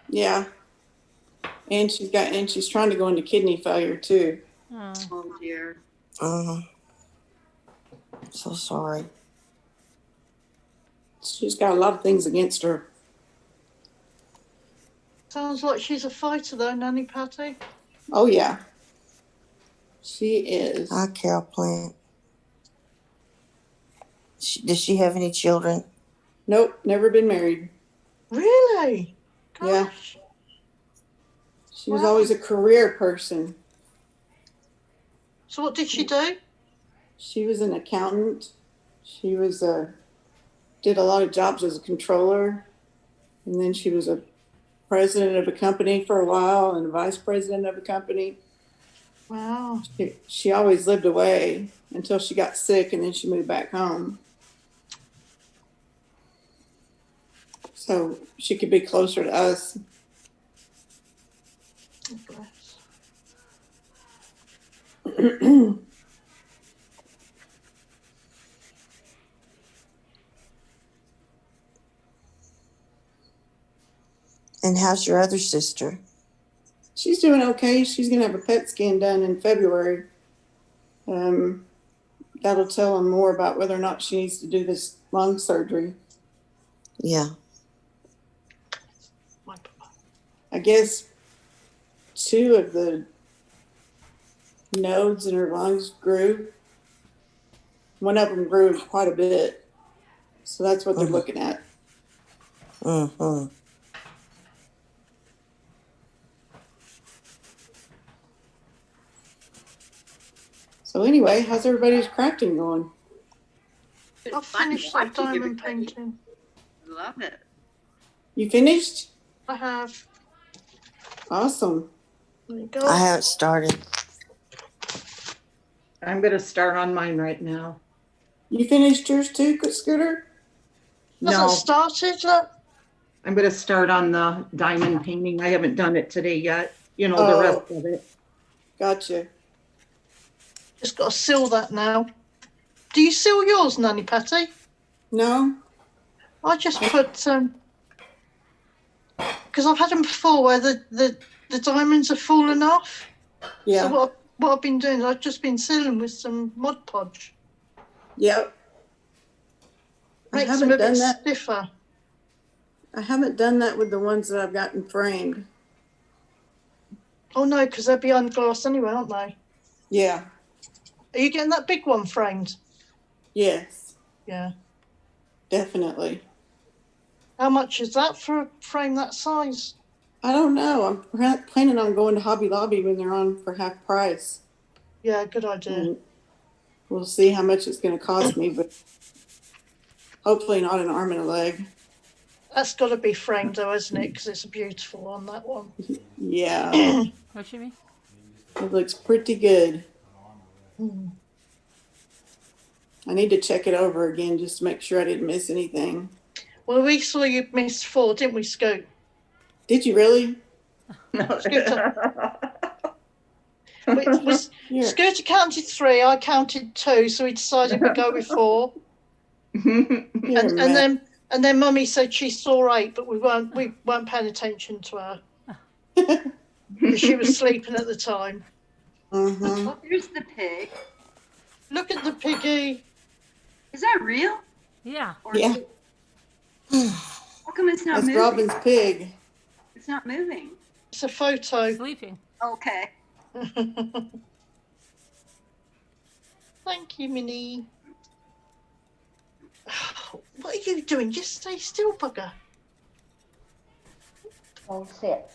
Yeah. And she's trying to go into kidney failure too. Oh dear. So sorry. She's got a lot of things against her. Sounds like she's a fighter though, Nanny Patty. Oh yeah. She is. Hi, Carol Plant. Does she have any children? Nope, never been married. Really? Yeah. She was always a career person. So what did she do? She was an accountant. She was did a lot of jobs as a controller, and then she was a president of a company for a while and a vice president of a company. Wow. She always lived away until she got sick, and then she moved back home. So she could be closer to us. And how's your other sister? She's doing okay. She's gonna have a PET scan done in February. That'll tell them more about whether or not she needs to do this lung surgery. Yeah. I guess 2 of the nodes in her lungs grew. One of them grew quite a bit. So that's what they're looking at. Mm-hmm. So anyway, how's everybody's crafting going? I've finished that diamond painting. Love it. You finished? I have. Awesome. There you go. I haven't started. I'm gonna start on mine right now. You finished yours too, Scooter? Hasn't started, look. I'm gonna start on the diamond painting. I haven't done it today yet. You know, the rest of it. Gotcha. Just got to seal that now. Do you seal yours, Nanny Patty? No. I just put because I've had them before where the diamonds have fallen off. Yeah. So what I've been doing is I've just been sealing with some Mod Podge. Yep. Makes them a bit stiffer. I haven't done that with the ones that I've gotten framed. Oh no, because they're behind glass anyway, aren't they? Yeah. Are you getting that big one framed? Yes. Yeah. Definitely. How much is that for a frame that size? I don't know. I'm planning on going to Hobby Lobby when they're on for half price. Yeah, good idea. And we'll see how much it's going to cost me, but hopefully not an arm and a leg. That's got to be framed though, isn't it? Because it's a beautiful one, that one. Yeah. What you mean? It looks pretty good. Hmm. I need to check it over again just to make sure I didn't miss anything. Well, we saw you miss 4, didn't we, Scoot? Did you really? Scooter. Scooter counted 3, I counted 2, so we decided we'd go with 4. and then Mummy said she saw 8, but we weren't paying attention to her. Because she was sleeping at the time. Mm-hmm. Oh, here's the pig. Look at the piggy. Is that real? Yeah. Or Yeah. How come it's not That's moving? Robin's pig. It's not moving. It's a photo. Sleeping. Okay. Thank you, Minnie. What are you doing? Just stay still, bugger. Oh, sit.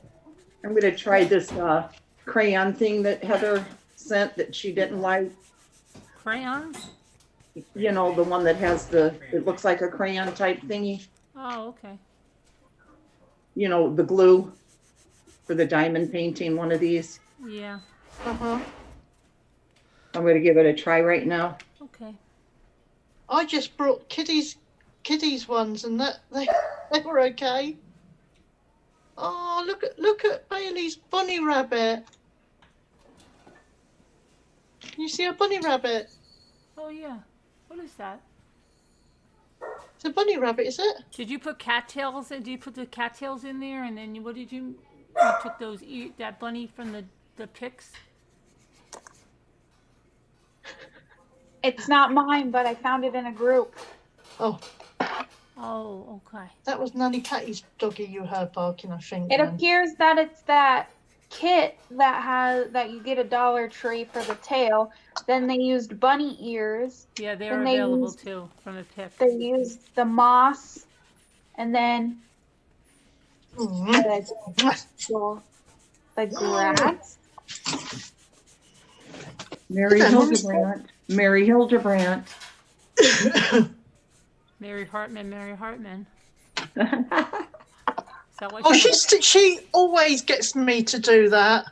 I'm gonna try this crayon thing that Heather sent that she didn't like. Crayons? You know, the one that has it looks like a crayon type thingy. Oh, okay. You know, the glue for the diamond painting, one of these. Yeah. Uh-huh. I'm gonna give it a try right now. Okay. I just brought Kitty's ones, and they were okay. Oh, look at Bailey's bunny rabbit. Can you see a bunny rabbit? Oh, yeah. What is that? It's a bunny rabbit, is it? Did you put cattails in? Did you put the cattails in there? And then what did you took those that bunny from the pics? It's not mine, but I found it in a group. Oh. Oh, okay. That was Nanny Patty's doggy you heard barking, I think. It then. appears that it's that kit that you get at Dollar Tree for the tail. Then they used bunny ears. Yeah, they're and they available used, too from the pic. They used the moss, and then the grass. Mary Hildebrandt. Mary Hildebrandt. Mary Hartman. Is that what Oh, she always gets me to do that.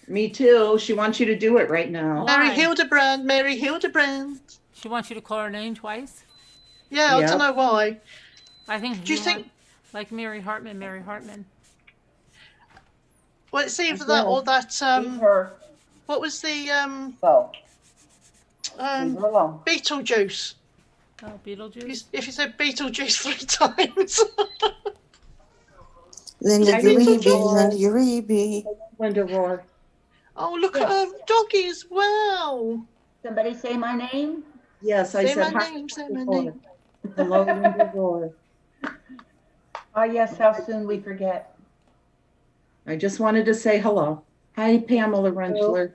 Me too. She wants you to do it right now. Mary Hildebrandt. She wants you to call her name twice? Yeah, I don't know why. I think. Do you think? Like Mary Hartman. Well, it's either that or that What was the So, leave her alone. Beetlejuice? Oh, Beetlejuice. If you said Beetlejuice 3 times. Linda Hi, Uribe, Linda Uribe. Linda Roar. Oh, look Yes. at doggy as well. Somebody say my name? Yes, I Say said my hi. name, say my Roar. name. Hello, Linda Roar. Oh, yes, how soon we forget. I just wanted to say hello. Hi, Pamela Rentschler.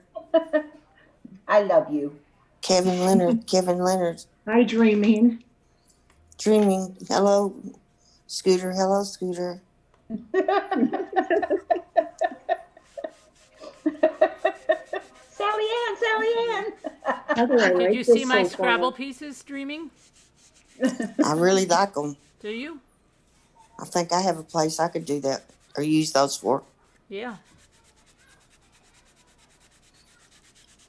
I love you. Kevin Leonard, Kevin Leonard. Hi, Dreaming. Dreaming. Hello, Scooter. Hello, Scooter. Sally Ann, Sally Ann. Did you see my Scrabble pieces dreaming? I really like them. Do you? I think I have a place I could do that or use those for. Yeah.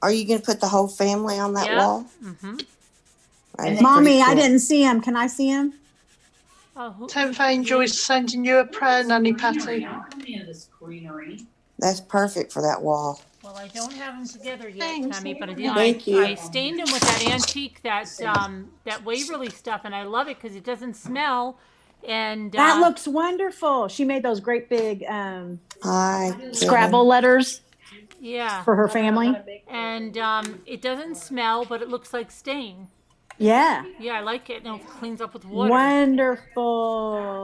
Are you going to put the whole family on that wall? Mm-hmm. Right, Mommy, I cool. didn't see him. Can I see him? Oh, 10th Angel is sending you a prayer, Nanny Patty. That's perfect for that wall. Well, I don't have them together yet, Thanks. Tammy, but Thank you. I stained them with that antique, that Waverly stuff, and I love it because it doesn't smell. And That looks wonderful. She made those great big Hi, Scrabble letters yeah, for her family. and it doesn't smell, but it looks like stain. Yeah. Yeah, I like it, and it cleans up with water. Wonderful.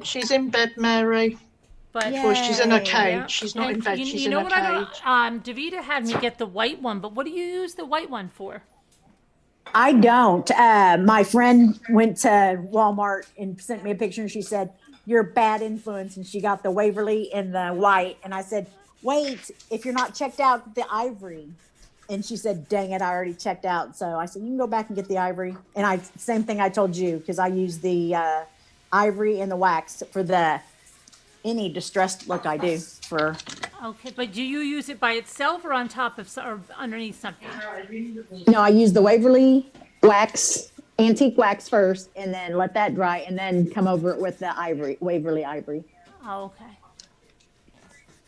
She's in bed, Mary. But Well, she's in her cage. Yeah. She's not And in bed. You, She's you in know her what cage. Davita had me get the white one, but what do you use the white one for? I don't. My friend went to Walmart and sent me a picture and she said, "You're a bad influence." And she got the Waverly and the white. And I said, "Wait, if you're not checked out, the ivory." And she said, "Dang it, I already checked out." So I said, "You can go back and get the ivory." And same thing I told you, because I use the ivory and the wax for any distressed look I do for. Okay, but do you use it by itself or on top of or underneath something? No, I use the Waverly wax, antique wax first, and then let that dry, and then come over it with the Waverly ivory. Oh, okay.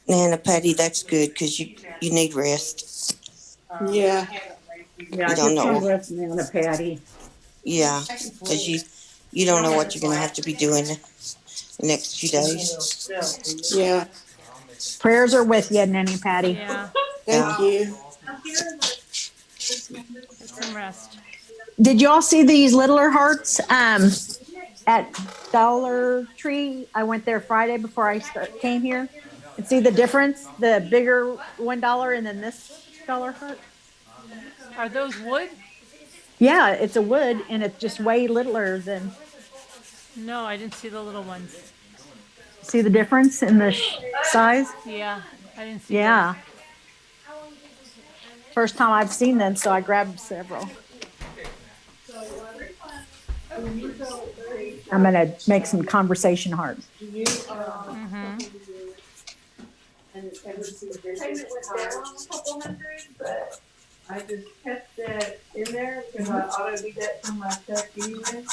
Nana Patty, that's good because you need rest. Yeah. Yeah, You don't get some know. rest, Nana Patty. Yeah, because you don't know what you're going to have to be doing the next few days. Yeah. Prayers are with you, Nanny Patty. Yeah. Thank you. Get some rest. Did you all see these littler hearts at Dollar Tree? I went there Friday before I came here, and see the difference. The bigger $1 and then this dollar heart. Are those wood? Yeah, it's a wood, and it's just way littler than. No, I didn't see the little ones. See the difference in the size? Yeah, I didn't see Yeah. First time I've seen them, so I grabbed several. I'm gonna make some conversation hearts. Mm-hmm. I just kept it in there because I auto did that from my stuff anyway.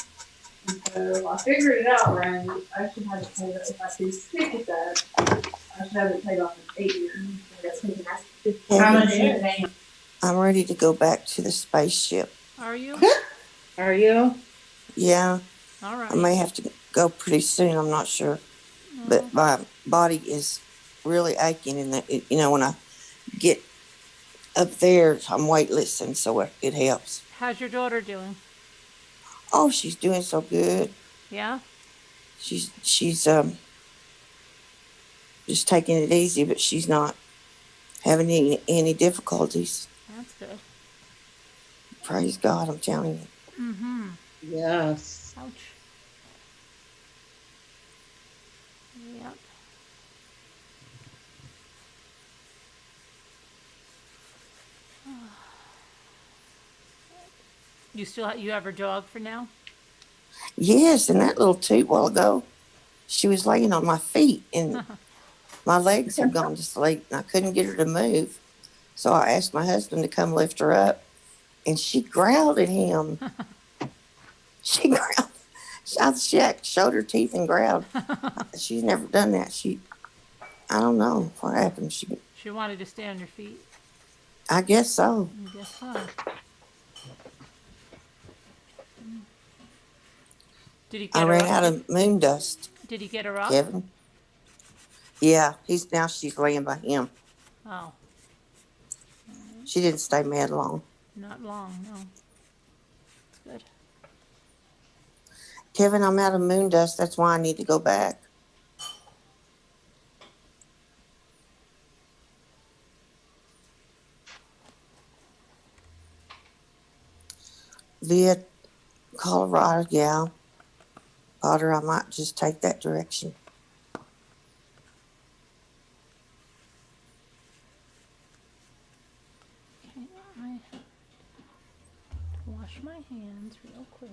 And so I figured it out, right? I should have it paid off if I do stick with that. I should have it paid off in 8 years. How much do you pay? I'm ready to go back to the spaceship. Are you? Are you? Yeah. All right. I may have to go pretty soon. I'm not sure. But my body is really aching. And when I get up there, I'm waitlisting, so it helps. How's your daughter doing? Oh, she's doing so good. Yeah? She's just taking it easy, but she's not having any difficulties. That's good. Praise God, I'm telling you. Mm-hmm. Yes. Ouch. Yep. You have her dog for now? Yes, and that little toot while ago, she was laying on my feet, and my legs had gone to sleep, and I couldn't get her to move. So I asked my husband to come lift her up, and she growled at him. She growled. She showed her teeth and growled. She's never done that. I don't know what happened. She wanted to stay on your feet. I guess so. I guess so. Did he I get her ran up? out of moon dust, Did he get her up? Kevin. Yeah, she's laying by him. Oh. She didn't stay mad long. Not long, no. It's good. Kevin, I'm out of moon dust. That's why I need to go back. Via Colorado, yeah. Potter, I might just take that direction. Okay, I wash my hands real quick.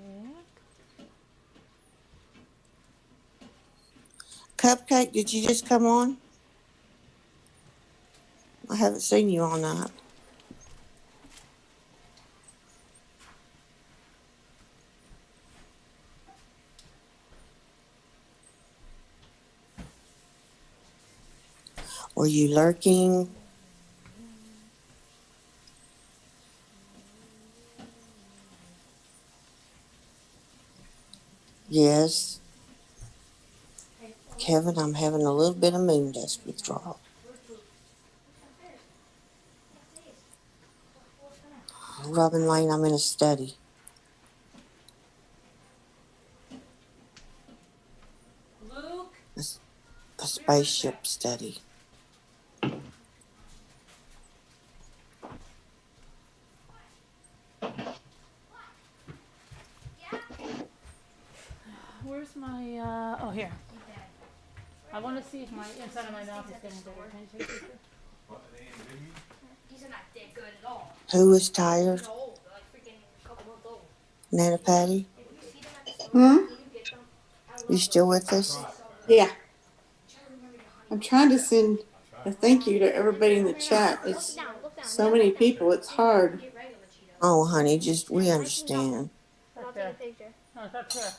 Cupcake, did you just come on? I haven't seen you all night. Were you lurking? Yes. Kevin, I'm having a little bit of moon dust withdrawal. Robin Lane, I'm in a study. Luke? A spaceship study. Where's my, oh, here. I want to see if my inside of my mouth is getting better. Can you take a picture? These are not that good at all. Who is tired? They're old. They're like freaking a couple months old. Nana Patty? If you see them at the store, Hmm? can you get them? You still with us? Yeah. I'm trying to send a thank you to everybody in the chat. It's so many people. It's hard. Oh, honey, we understand. I'll take a picture. No, that's her.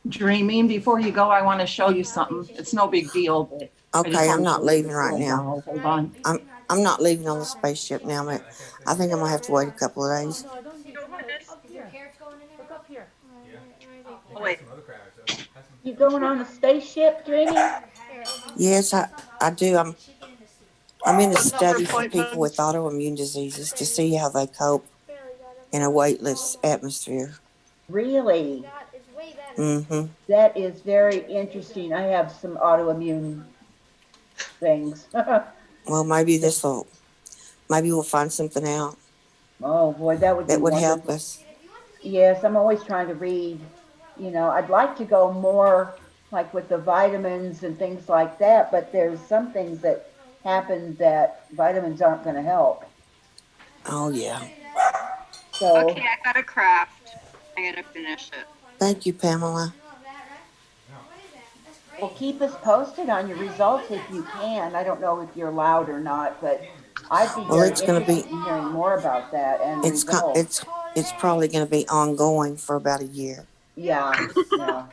Dreaming, before you go, I want to show you something. It's no big deal, but I just Okay, want I'm to not show you leaving this right little now. doll. Hold on. I'm not leaving on the spaceship now. I think I'm gonna have to wait a couple of days. No, I don't see Your carrot's going in there? Look up here. Oh, wait. You going on a spaceship, Dreamy? Yes, I do. I'm in a study for people with autoimmune diseases to see how they cope in a weightless atmosphere. Really? Mm-hmm. That is very interesting. I have some autoimmune things. Well, maybe we'll find something out. Oh boy, that would be help wonderful. us. Yes, I'm always trying to read. You know, I'd like to go more like with the vitamins and things like that, but there's some things that happen that vitamins aren't going to help. Oh yeah. So Okay, I got a craft. I'm gonna finish it. Thank you, Pamela. well, keep us posted on your results if you can. I don't know if you're allowed or not, but I'd be very interested in hearing more about that and results. It's probably going to be ongoing for about a year. Yeah, yeah.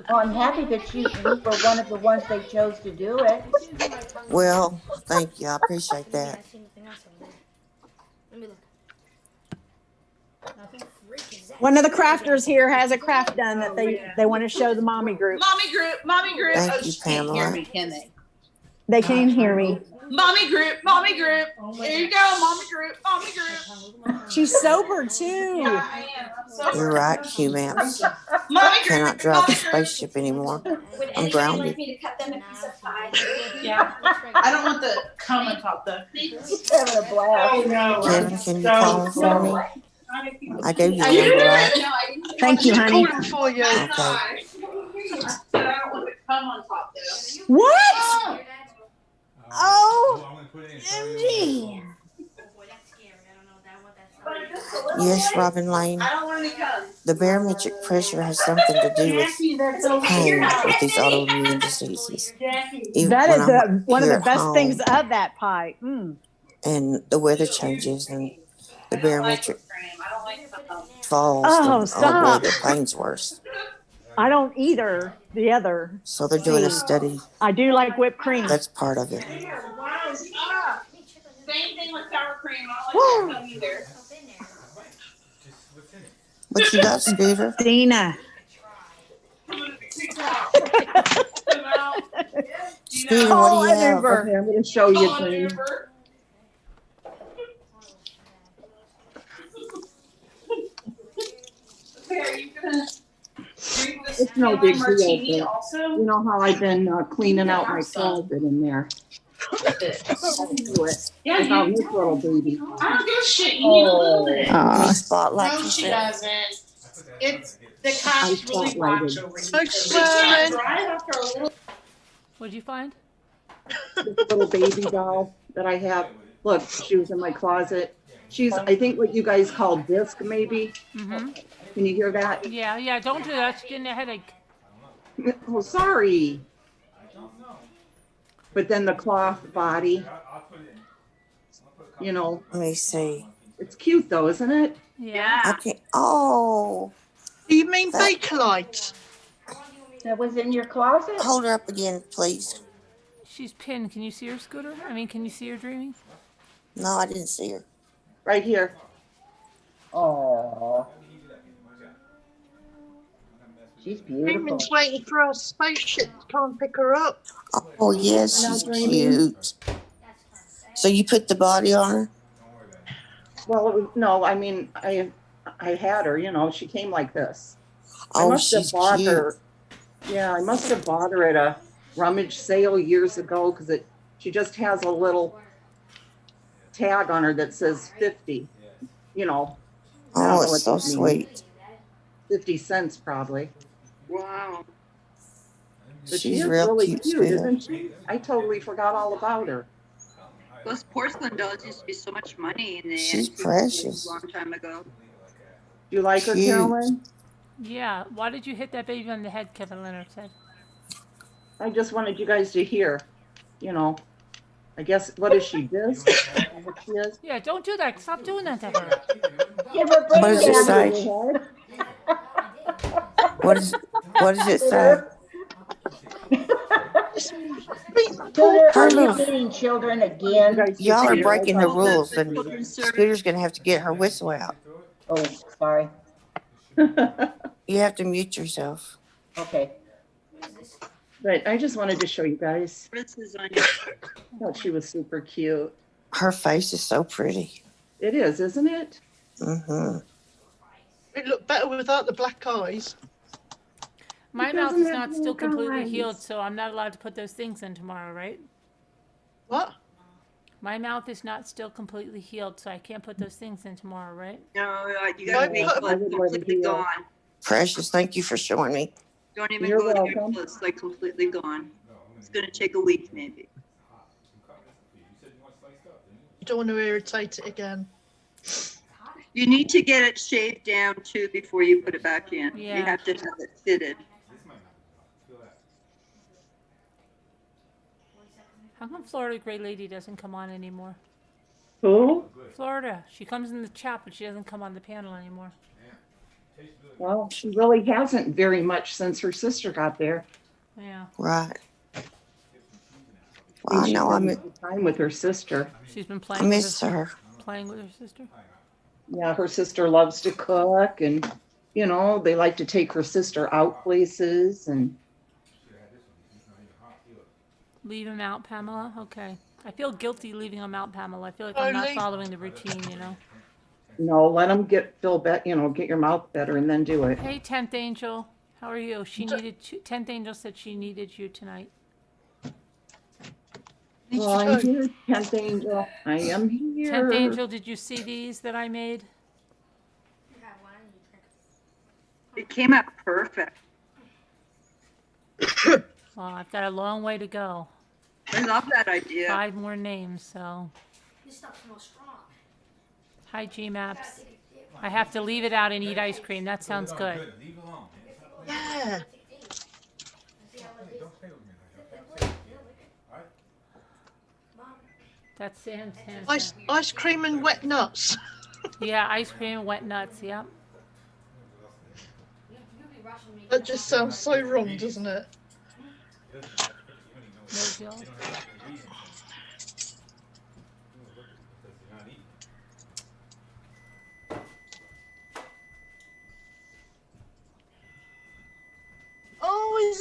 Well, I'm happy that you were one of the ones they chose to do it. Well, thank you. I appreciate that. One of the crafters here has a craft done that they want to show the mommy group. Mommy group, mommy group. Thank Oh, you, she can't hear Pamela. me, can they? They can't hear me. Mommy group, mommy group. Here you go, mommy group, mommy group. She's sober too. Yeah, I am. I'm sober. You're right, Q-Maps. Mommy group, Cannot drive the spaceship anymore. I'm grounded. me to cut them a piece of pie? Yeah. I don't want the cum on top though. She's having a blast. Oh no. Kevin, can you call him for me? I gave you the number, right? Thank you, honey. For you. Okay. I said I don't want the cum on top though. What? Oh, MG. Yes, Robin Lane. I don't want any cum. The barometric pressure has something to do with pain with these autoimmune diseases. Even That when is I'm one of here the at best home things of that pie. and the weather changes and the barometric falls, Oh, boy, stop. the pain's worse. I don't either. The other. So they're doing a study. I do like whipped cream. That's part of it. same thing with sour cream. I don't like that either. What you got, Scooter? Dina. Scooter, what do Call you an have? Uber. Okay, I'm going to show you. Call an Dana. Uber. Okay, are you gonna drink this It's no big deal, martini but also? you know how I've been cleaning out my closet in there. I'll do it. Yeah, Without you this little baby. I don't give a shit. You need a little bit. Any spotlight No, you she said? doesn't. It's the I cops really watch spotlighted. over you. Hi, She can't Sherman. drive after a little. What'd you find? This little baby doll that I have. Look, she was in my closet. She's, I think, what you guys call disc, maybe. Mm-hmm. Can you hear that? Yeah, don't do that. She's getting a headache. Oh, sorry. But then the cloth body, you know, Let me see. it's cute though, isn't it? I can't. Oh, Do you mean That- Bakelite? That was in your closet? hold her up again, please. She's pinned. Can you see her, Scooter? I mean, can you see her dreaming? No, I didn't see her. Right here. Oh. She's beautiful. Freeman's waiting for our spaceship to come and pick her up. Oh, yes, she's cute. So you put the body on her? Well, it was, no, I mean, I had her, you know, she came like this. I Oh, must have she's bought cute. her. Yeah, I must have bought her at a rummage sale years ago because she just has a little tag on her that says 50, you know. I don't Oh, know it's what so that means. sweet. 50 cents probably. Wow. But she She's is real really cute, cute, sweetheart. isn't she? I totally forgot all about her. Those porcelain dolls used to be so much money in the She's antique precious. a long time ago. Do you like her, Cute. Carolyn? Yeah. Why did you hit that baby on the head? Kevin Leonard said. I just wanted you guys to hear, you know. I guess, what is she, disc? Is that what she is? Yeah, don't do that. Stop doing that to her. Give her What does it breakdown. say? What does it say? Scooter, Her are you little- getting children again? Y'all are breaking the Oh, rules, the and children's service. Scooter's gonna have to get her whistle out. Oh, sorry. You have to mute yourself. Okay. But I just wanted to show you guys. Services on your I thought she was super cute. Her face is so pretty. It is, isn't it? Mm-hmm. It looked better without the black eyes. My It mouth doesn't is have not no still completely eyes. healed, so I'm not allowed to put those things in tomorrow, right? What? My mouth is not still completely healed, so I can't put those things in tomorrow, right? No, you gotta Don't make put- blood completely gone. Precious, thank you for showing me. Don't even You're go there welcome. until it's like completely gone. It's gonna take a week maybe. You don't want to irritate it again. You need to get it shaved down too before you put it back in. Yeah. You have to have it fitted. How come Florida Gray Lady doesn't come on anymore? Who? Florida. She comes in the chat, but she doesn't come on the panel anymore. Well, she really hasn't very much since her sister got there. Yeah. Right. Well, I She's know having a good time with her sister. She's been I playing. miss with her. Playing with her sister. Yeah, her sister loves to cook and, you know, they like to take her sister out places and Leave him out, Pamela. Okay. I feel guilty leaving him out, Pamela. I feel like Oh, I'm not leave- following the routine, you know. let them get your mouth better and then do it. Hey, 10th Angel. How are you? She needed you. 10th Angel said she needed you tonight. Well, I'm here, 10th Angel. I am here. 10th Angel, did you see these that I made? It came out perfect. Well, I've got a long way to go. I love that idea. 5 more names, so. This stuff smells strong. Hi, G-Maps. I have to leave it out and eat ice cream. That sounds good. Yeah. That's Santa. Ice cream and wet nuts. Yeah, ice cream and wet nuts, yep. That just sounds so wrong, doesn't it? No joke.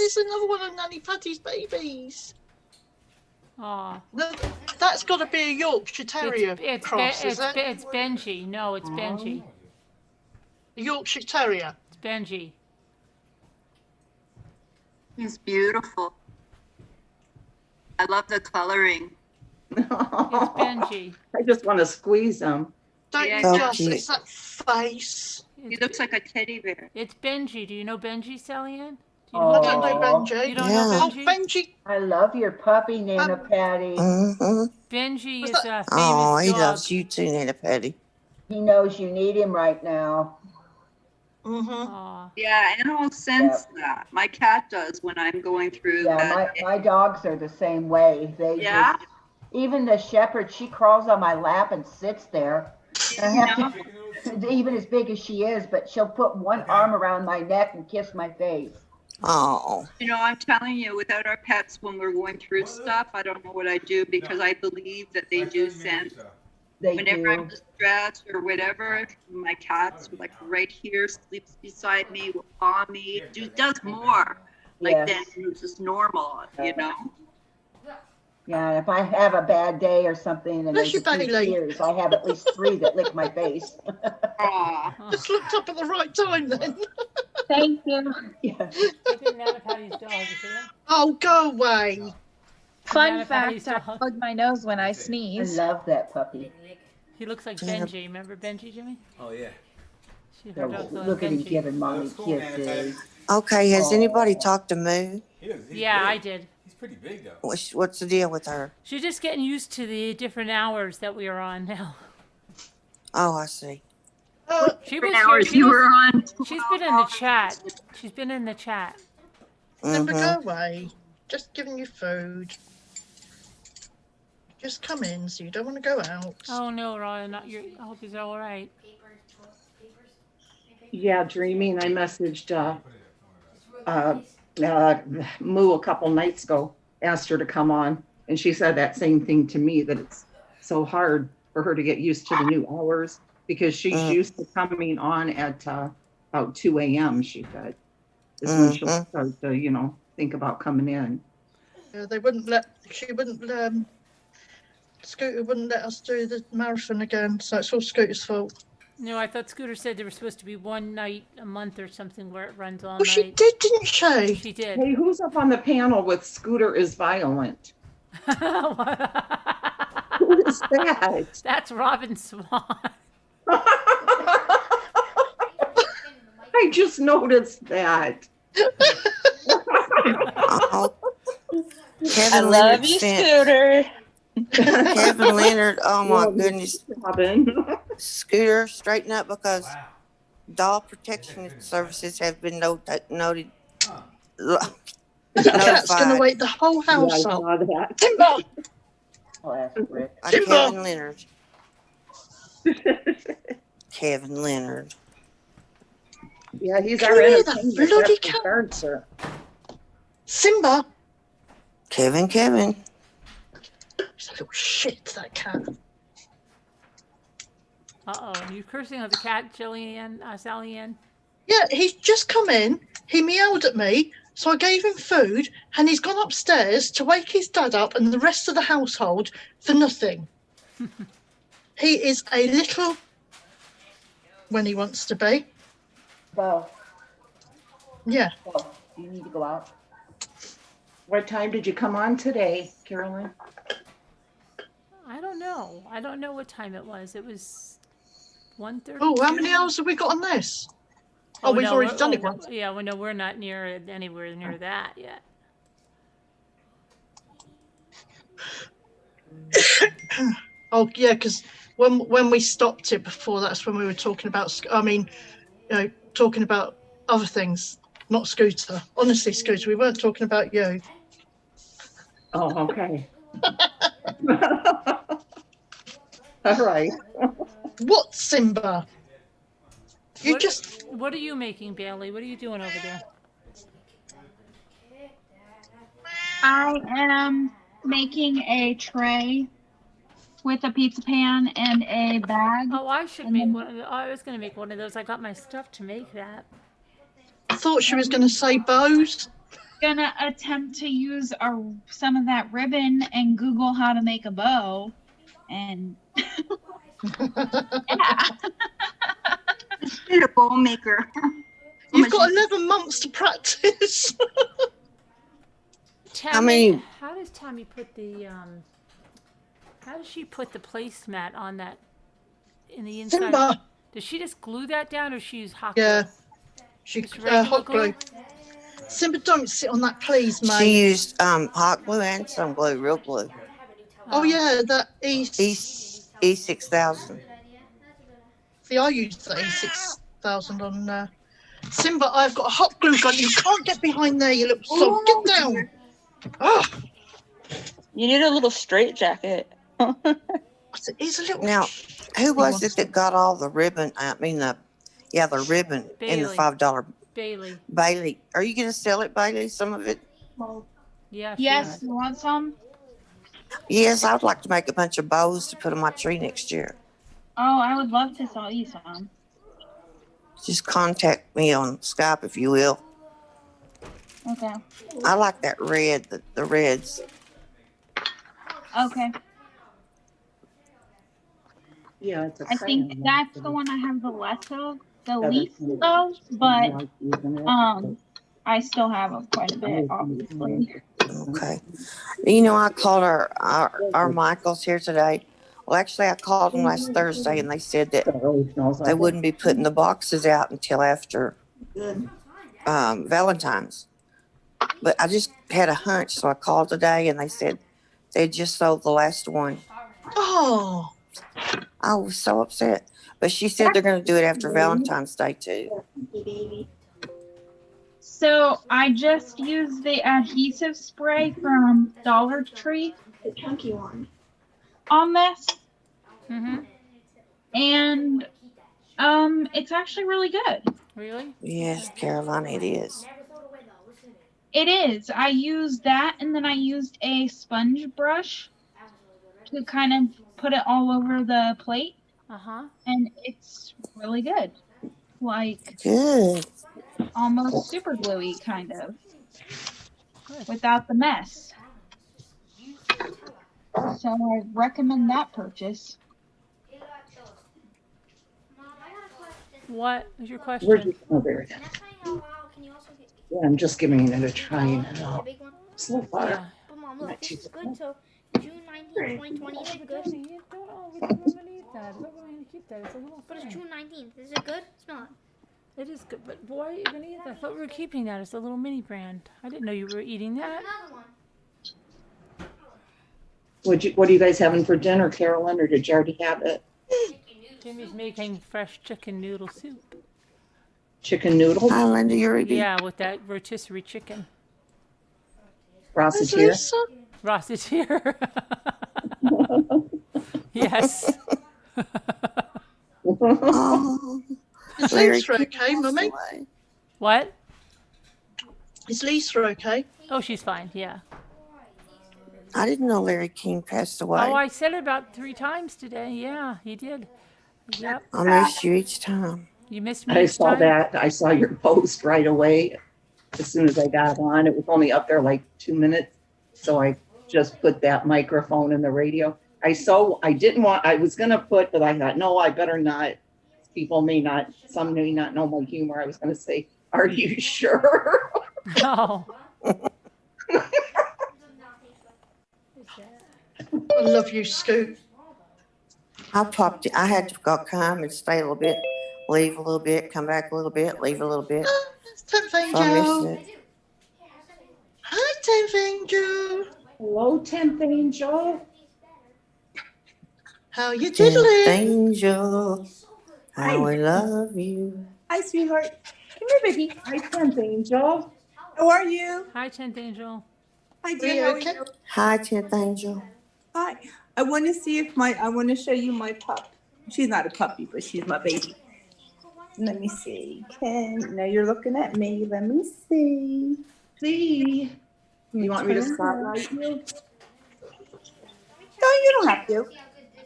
there's another one of Nanny Paddy's babies. Aw. No, that's got to be a Yorkshire Terrier cross, is it? It's Benji. No, it's Benji. A Yorkshire Terrier. It's Benji. He's beautiful. I love the coloring. It's Benji. I just want to squeeze him. Don't Yeah, you so just? It's that face. He looks like a teddy bear. It's Benji. Do you know Benji, Sally-Ann? I don't know Benji. You don't know Oh, Benji? Benji. I love your puppy, Nana Patty. Benji is a famous Oh, he dog. loves you too, Nana Patty. He knows you need him right now. Aw. Yeah, animals sense that. My cat does when I'm going through Yeah, that. my dogs are the same way. They Yeah? just, even the shepherd, she crawls on my lap and sits there. I have to, even as big as she is, but she'll put one arm around my neck and kiss my face. Oh. You know, I'm telling you, without our pets, when we're going through stuff, I don't know what I do because I believe that they do sense. They Whenever do. I'm distressed or whatever, my cat's like right here, sleeps beside me, will paw me, does more like Yes. than just normal, you know? Yeah, and if I have a bad day or something and Bless there's you, a few Bailey. tears, I have at least 3 that lick my face. Just looked up at the right time then. Thank you. Yeah. Look at Nana Patty's dog. You see that? Oh, go away. Fun Nana Patty's fact, I dog. plug my nose when I I sneeze. love that puppy. He looks like Yeah. Benji. Remember Benji, Jimmy? Oh yeah. Her dog's like Look at him Benji. giving mommy That's cool, Nana Patty. kisses. Okay, has Oh. anybody talked to Moo? He's Yeah, big. I did. He's pretty big though. What's the deal with her? She's just getting used to the different hours that we are on now. Oh, I see. She Different was here. hours She you was, were on. she's been in the chat. She's been in the chat. Simba, Mhm. go away. Just giving you food. Just come in, so you don't want to go out. Oh no, Ryan, not your. I hope he's all right. Yeah, dreaming. I messaged Moo a couple nights ago, asked her to come on, and she said that same thing to me, that it's so hard for her to get used to the new hours because she's used to coming on at about 2 a.m. She said is when she'll start to, think about coming in. They wouldn't let. She wouldn't. Scooter wouldn't let us do the marathon again, so it's all Scooter's fault. No, I thought Scooter said there was supposed to be one night a month or something where it runs all Well, night. she did, didn't she? She did. Hey, who's up on the panel with Scooter is Violent? Who is that? That's Robin Swan. I just noticed that. Oh, I Kevin love Leonard you, sent Scooter. Kevin Leonard. Oh my Love you, goodness, Robin. Scooter, straighten up because doll protection services have been noted. The cat's going to Notified wake the whole Yeah, I house up. saw that. Timber! I'll ask Rick. by Timber! Kevin Leonard. Kevin Leonard. Yeah, he's Can our you hear that entertainment. bloody That's cat? for darn sir. Simba! Kevin. He's a little shit, that cat. Uh-oh, you cursing at the cat, Jillian, Sally-Ann? Yeah, he's just come in. He meowed at me, so I gave him food, and he's gone upstairs to wake his dad up and the rest of the household for nothing. He is a little when he wants to be. Bo, Yeah. Bo, do you need to go out? What time did you come on today, Carolyn? I don't know. I don't know what time it was. It was 1:30. Oh, how many hours have we got on this? Oh, we've already done it once. Yeah, well, no, we're not anywhere near that yet. Oh, yeah, because when we stopped it before, that's when we were talking about, talking about other things, not Scooter. Honestly, Scooter, we weren't talking about you. Oh, okay. All right. What, Simba? What are you making, Bailey? What are you doing over there? I am making a tray with a pizza pan and a bag. Oh, I should make one of those. I was going to make one of those. I got my stuff to make that. I thought she was going to say bows. gonna attempt to use some of that ribbon and Google how to make a bow, and yeah. You're a bow maker. You've got 11 months to practice. Tammy, how does Tammy put the how does she put the placemat on that in the inside? Timber. Does she just glue that down, or she use hot Yeah. glue? She Just regular hot glue. Simba, don't sit on that, please, mate. She used hot glue and some glue, real glue. Oh yeah, that E6000. See, I used the E6000 on Simba. I've got a hot glue gun. You can't get behind there, you little sod. Get down. Oh. You need a little straight jacket. It's a little. Now, who was it that got all the ribbon? I mean, the ribbon in the Bailey. $5. Bailey. Bailey, are you going to sell it, Bailey? Some of it? Yeah. Yes, you want some? Yes, I would like to make a bunch of bows to put on my tree next year. Oh, I would love to sell you some. Just contact me on Skype if you will. Okay. I like that red, the reds. Okay. Yeah, it's a I think that's the one I have the least of, but I still have quite a bit, obviously. Okay. You know, I called our Michaels here today. Well, actually, I called them last Thursday, and they said that they wouldn't be putting the boxes out until after Valentine's. But I just had a hunch, so I called today, and they said they just sold the last one. Oh. I was so upset. But she said they're going to do it after Valentine's Day, too. So I just used the adhesive spray from Dollar Tree, the chunky one, on this. And it's actually really good. Really? Yes, Carolina, it is. It is. I used that, and then I used a sponge brush to kind of put it all over the plate. And it's really good. Like, good. Almost super gluey, kind of. Without the mess. So I recommend that purchase. What is your Where's question? your there? Yeah, I'm just giving it a try. So far. Yeah. But Mom, look, this is good till June 19th, 2020. Is it good? But it's June 19th. Is it good? Smell it. It is good, but why are you gonna eat that? I thought we were keeping that. It's a little mini brand. I didn't know you were eating that. Another one. What are you guys having for dinner, Carolyn, or did you already have it? Jimmy's making fresh chicken noodle soup. Chicken noodles? Hi, Linda, you're eating. Yeah, with that rotisserie chicken. Ross is here. Ross is here. Yes. Oh. Is Lisa okay, Mummy? What? Is Lisa okay? Oh, she's fine. Yeah. I didn't know Larry King passed away. Oh, I said it about 3 times today. Yeah, he did. Yep. I missed you each time. You missed me I each saw time? that. I saw your post right away. As soon as I got on, it was only up there like 2 minutes. So I just put that microphone in the radio. I was going to put, but I thought, no, I better not. Some may not know my humor. I was going to say, are you sure? No. I love you, Scoot. I had to come and stay a little bit, leave a little bit, come back a little bit, leave a little bit. Tenth So I Angel. missed it. Hi, Tenth Angel. Hello, 10th Angel. How you Tenth diddling? Angel, how I love you. Hi, sweetheart. Come here, baby. Hi, 10th Angel. How are you? Hi, 10th Angel. Hi, Are dear. you How are okay? you? Hi, 10th Angel. Hi. I want to see if I want to show you my pup. She's not a puppy, but she's my baby. Let me see. Now you're looking at me. Let me see. See. You want me to spotlight you? No, you don't have to.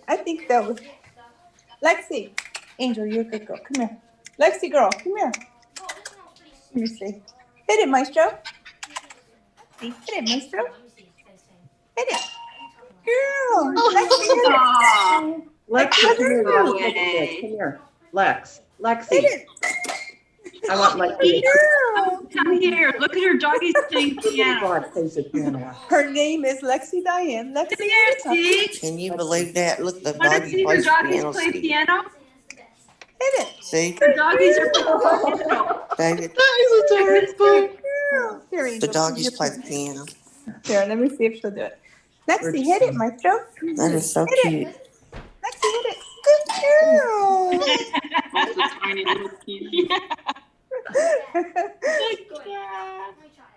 I think that was Lexi. Angel, you're a good girl. Come here. Lexi, girl, come here. Let me see. Hit it, Maestro. Lexi, hit it, Maestro. Hit it. Girl, Lexi, hit it. Aw. Lexi, come here. Girl. Look at this. Come here. Lexi. Hit it. I want Lexi. Girl. Come here. Look at her doggies playing piano. God, plays the piano. Her name is Lexi Diane. Lexi, hit it, puppy. Can you believe that? Look, the Want to doggy see her plays the doggies piano. play See? piano? Hit it. See? The doggies are playing piano. David, That is adorable. Girl. Here, the Angel. doggies play the piano. Here, let me see if she'll do it. Lexi, hit it, Maestro. That is so Hit cute. it. Lexi, hit it. Good girl. That's a tiny little piano.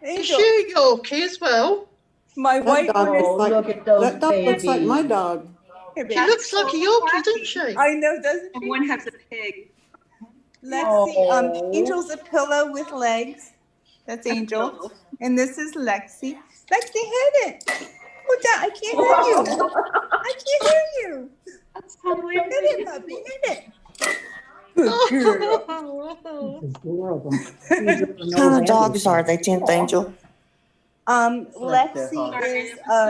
Is Angel, she Yorkie as well? my That white dog one is. looks like, look at those that dog looks like babies. my dog. Here, She baby. looks like a Yorkie, doesn't she? I know, doesn't And she? one has a pig. Lexi, Oh. Angel's a pillow with legs. That's Angel. And this is Lexi. Lexi, hit it. Oh, Dad, I can't hear you. I can't hear you. That's totally Hit it, puppy, hit it. Good girl. Adorable. What kind of dogs are they, 10th Angel? Lexi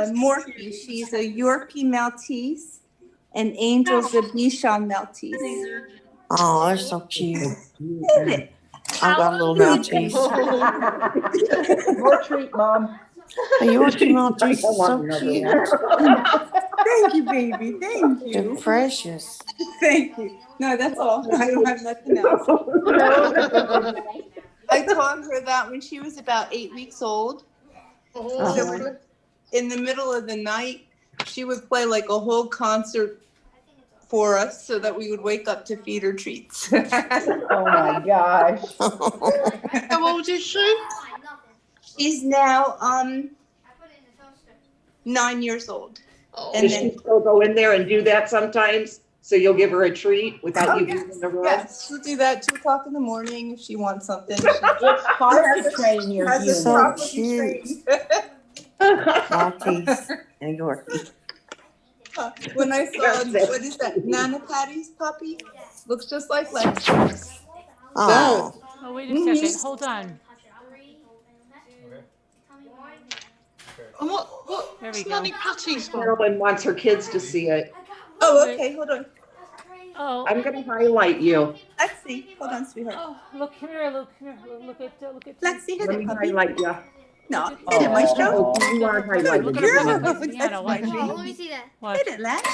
is Morphe. She's a Yorkie Maltese, and Angel's a Bichon Maltese. Oh, they're so cute. Hit it. I've got a little Maltese. More treat, Mom. A Yorkie Maltese is I want so another cute. Thank you, baby. Thank They're you. precious. Thank you. No, that's all. I don't have nothing else. I taught her that when she was about 8 weeks old. So in the middle of the night, she would play like a whole concert for us so that we would wake up to feed her treats. Oh my gosh. How old is she? She's now 9 years old. And Does then she still go in there and do that sometimes? So you'll give her a treat without you yes, being in the room? yes, she'll do that 2 o'clock in the morning if she wants something. It's hard to train your Has humans. it So properly cute. trained. Maltese and Yorkie. When I saw, what is that, Nana Patty's puppy? Looks just like Lexi. Oh, Oh, wait a second. Hold on. And what There we what's go. Nanny Patty's one? Carolyn wants her kids to see it. Oh, okay, hold on. Oh, I'm gonna highlight you. Lexi, hold on, sweetheart. oh, look here, look here, look at. Lexi, hit Let it, me puppy. highlight you. No, hit it, Maestro. Oh, you are highlighted. Look at her Girl, play the piano. Watch. that's my Oh, let me baby. see that. Watch. Hit it, Lex.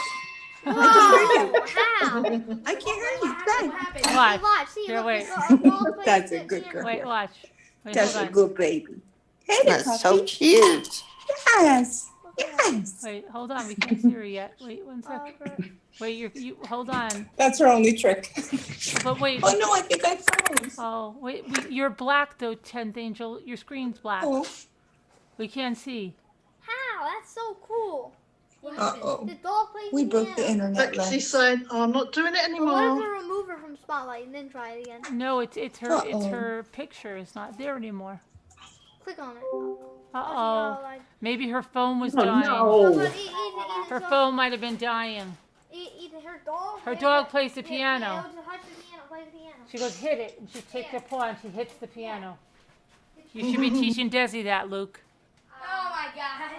Whoa! How? I can't hear you. What Bang. happened? Watch. Watch. See, Here, look, wait. it's all the way That's a to good the girl. Wait, watch. Wait, That's a hold on. good baby. Hit it, that's so puppy. cute. Yes. Yes. Wait, hold on. We can't see her yet. Wait, one sec. Wait, you hold on. That's her only trick. But wait. Oh no, I think I froze. Oh, wait. You're black though, 10th Angel. Your screen's black. Oh. We can't see. How? That's so cool. Uh-oh. The dog plays We the broke the piano. internet, Lexi's Lex. saying, oh, I'm not doing it Well, what if anymore. I remove her from Spotlight and then try it again? No, it's her Uh-oh. her picture is not there anymore. Click on it. Uh-oh. Maybe her phone was Oh, dying. no. But Her phone might have been dying. Either her dog. Her dog plays the piano. Yeah, just touch the piano, play the piano. She goes, hit it, and she takes her paw and she hits the piano. You should be teaching Desi that, Luke. Oh my gosh.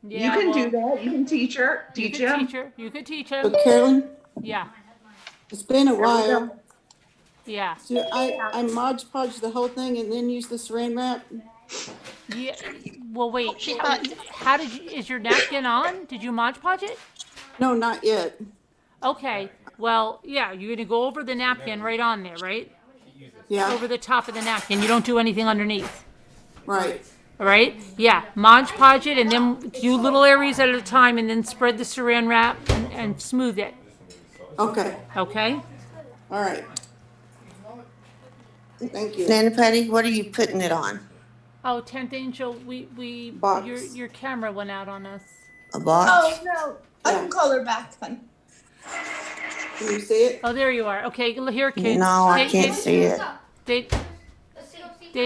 You Yeah, can well, do that. You can teach her. You Teach could him. teach her. You could teach him. But Carolyn, Yeah, it's been a There we go. while. yeah, So I Mod Podge the whole thing and then use the saran wrap. yeah. Well, wait. How did you? Is your napkin on? Did you Mod Podge it? No, not yet. Okay. Well, yeah. You're gonna go over the napkin right on there, right? Yeah, Over the top of the napkin. You don't do anything underneath. right. All right? Yeah. Mod Podge it, and then do little areas at a time, and then spread the saran wrap and smooth it. Okay, Okay. all right. Thank you. Nana Patty, what are you putting it on? Oh, 10th Angel, we Box. your camera went out on us. A box? Oh no. I can call her back, hon. Can you see it? Oh, there you are. Okay, here, kids. No, I can't see it. They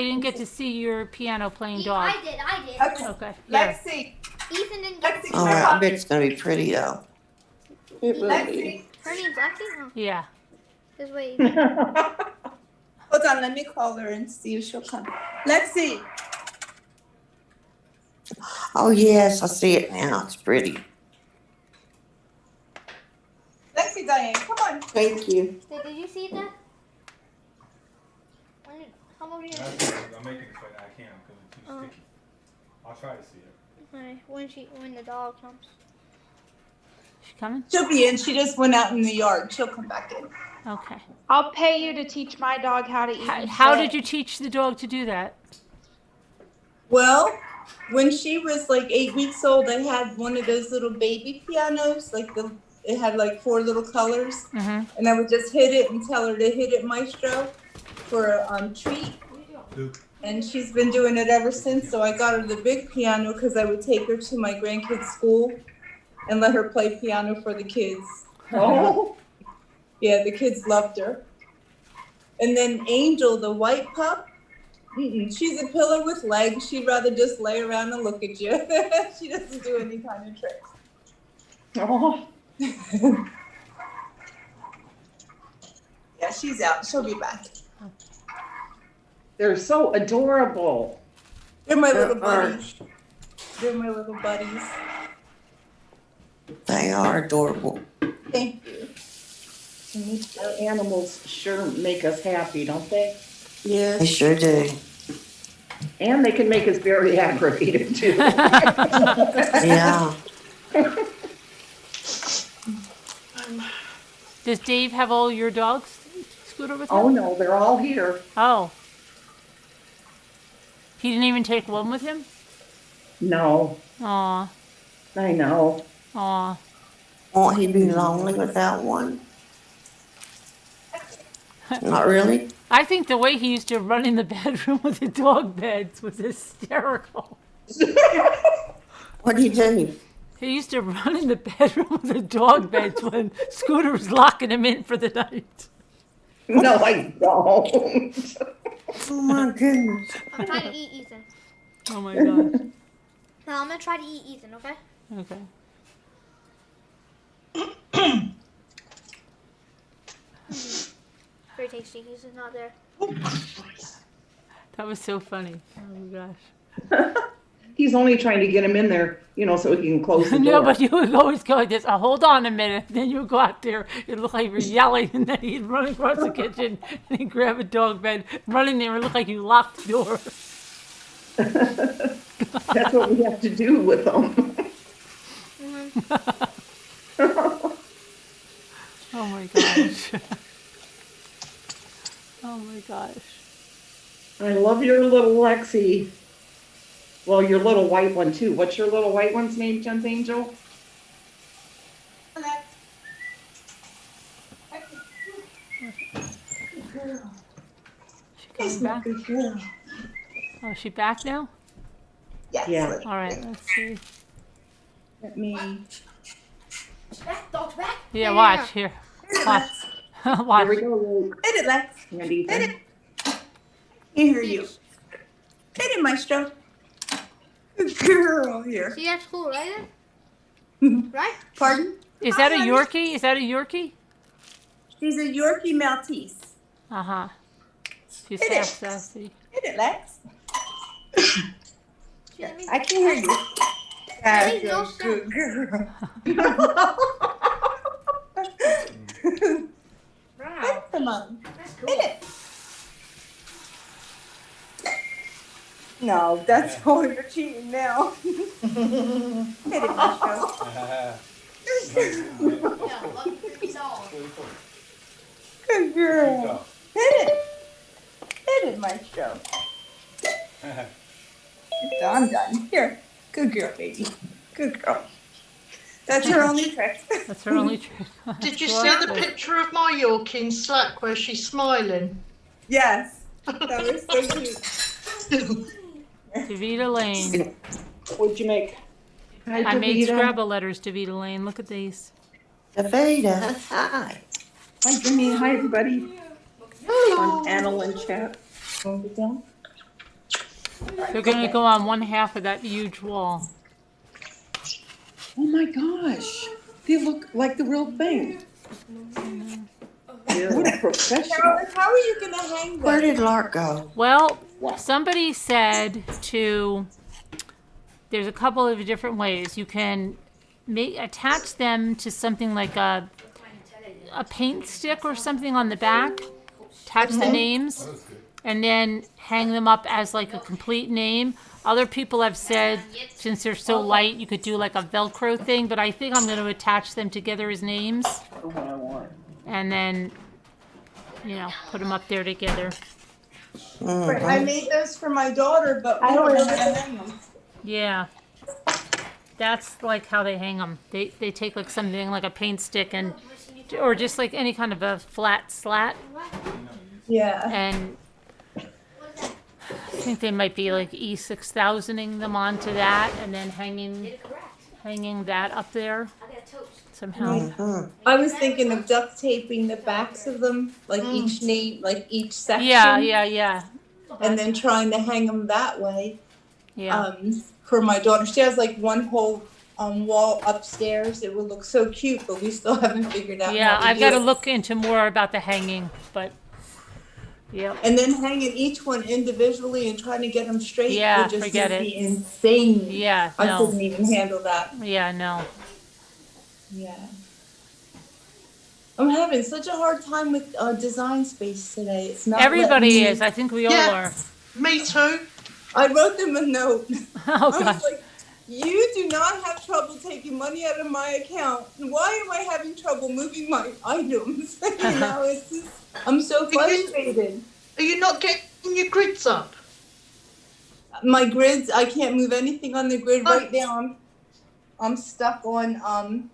didn't get to see your piano playing dog. I did. Okay. Here. Lexi. Ethan didn't get All right, I bet it's gonna be pretty though. It will Lexi. be. Her name's Lexi? Oh, Yeah. just wait. Hold on, let me call her and see if she'll come. Lexi. Oh, yes, I see it now. It's pretty. Lexi, Diane, come on. Thank you. Did you see that? How long are you? I'm making it so that I can because it's too sticky. I'll try to see it. Alright, when the dog comes. She coming? She'll be in. She just went out in the yard. She'll come back in. Okay. I'll pay you to teach my dog how to eat. How did you teach the dog to do that? Well, when she was like 8 weeks old, I had one of those little baby pianos, it had like 4 little colors, and I would just hit it and tell her to hit it maestro for a treat. And she's been doing it ever since. So I got her the big piano because I would take her to my grandkids' school and let her play piano for the kids. Oh. Yeah, the kids loved her. And then Angel, the white pup, she's a pillar with legs. She'd rather just lay around and look at you. She doesn't do any kind of tricks. Oh. Yeah, she's out. She'll be back. They're so adorable. They're my little buddies. They're my little buddies. They are adorable. Thank you. Our animals sure make us happy, don't they? They sure do. And they can make us very aggravated too. Yeah. Does Dave have all your dogs, Scooter, with him? Oh no, they're all here. Oh. He didn't even take one with him? No, Aw. I know. Aw. Won't he be lonely without one? Not really. I think the way he used to run in the bedroom with the dog beds was hysterical. What did he do? He used to run in the bedroom with the dog beds when Scooter was locking him in for the night. No, I don't. Oh my goodness. I'm trying to eat Ethan. Oh my gosh. No, I'm gonna try to eat Ethan, okay? Okay. Very tasty. He's just not there. That was so funny. Oh my gosh. He's only trying to get him in there, so he can close the door. No, but you would always go like this. Hold on a minute. Then you would go out there. It looked like you were yelling, and then he'd run across the kitchen and he'd grab a dog bed, run in there, and look like you locked the door. That's what we have to do with them. Oh my gosh. Oh my gosh. I love your little Lexi. Well, your little white one too. What's your little white one's name, Jen's Angel? She coming back? Oh, is she back now? Yes. Yeah. All right, let's see. Let me. Back, dog's back. Yeah, watch here. Watch. Watch. Here we go. Hit it, Lex. And Hit Ethan. it. I hear you. Hit it, Maestro. Good girl here. See, that's cool, right? Right? Pardon? Is that a Yorkie? Is that a Yorkie? She's a Yorkie Maltese. Uh-huh. She's Hit half it. sassy. Hit it, Lex. I can hear you. That's no a good girl. Wow. Come on. That's cool. Hit it. No, that's oh, you're cheating now. Hit it, Maestro. Yeah, lucky for me, dog. Good girl. Hit it. Hit it, Maestro. I'm done. Here. Good girl, baby. Good girl. That's her only trick. That's her only trick. Did you see the picture of my Yorkie in Slack where she's smiling? Yes. That was so cute. Davita Lane. What'd you make? Hi, I made Davita. Scrabble letters, Davita Lane. Look at these. Davita, hi. Hi, Jimmy. Hi, everybody. Hello. On panel and chat. They're going to go on one half of that huge wall. Oh my gosh. They look like the real thing. What a professional. Carolyn, how are you going to hang them? Where did Lark go? Well, somebody said to there's a couple of different ways. You can attach them to something like a paint stick or something on the back, attach the names, and then hang them up as like a complete name. Other people have said, since they're so light, you could do like a Velcro thing, but I think I'm going to attach them together as names. And then, you know, put them up there together. Right, I made those for my daughter, but we don't know how to hang them. Yeah. That's like how they hang them. They take like something like a paint stick and, or just like any kind of a flat slat. Yeah. And I think they might be like E6000ing them onto that and then hanging that up there somehow. I was thinking of duct taping the backs of them, like each name, like each section. Yeah. And then trying to hang them that way. Yeah. For my daughter, she has like one whole wall upstairs. It would look so cute, but we still haven't figured out. Yeah, how to I've do got to it. look into more about the hanging, but yeah. And then hanging each one individually and trying to get them straight Yeah, would just forget be it. insane. Yeah, I no. couldn't even handle that. Yeah, no. Yeah. I'm having such a hard time with design space today. It's not. Everybody letting me- is. I think we all are. Me too. I wrote them a note. Oh, I gosh. was like, you do not have trouble taking money out of my account. Why am I having trouble moving my items? You know, it's just, I'm so frustrated. Are you not getting your grids up? My grids, I can't move anything on the grid right now. I'm stuck on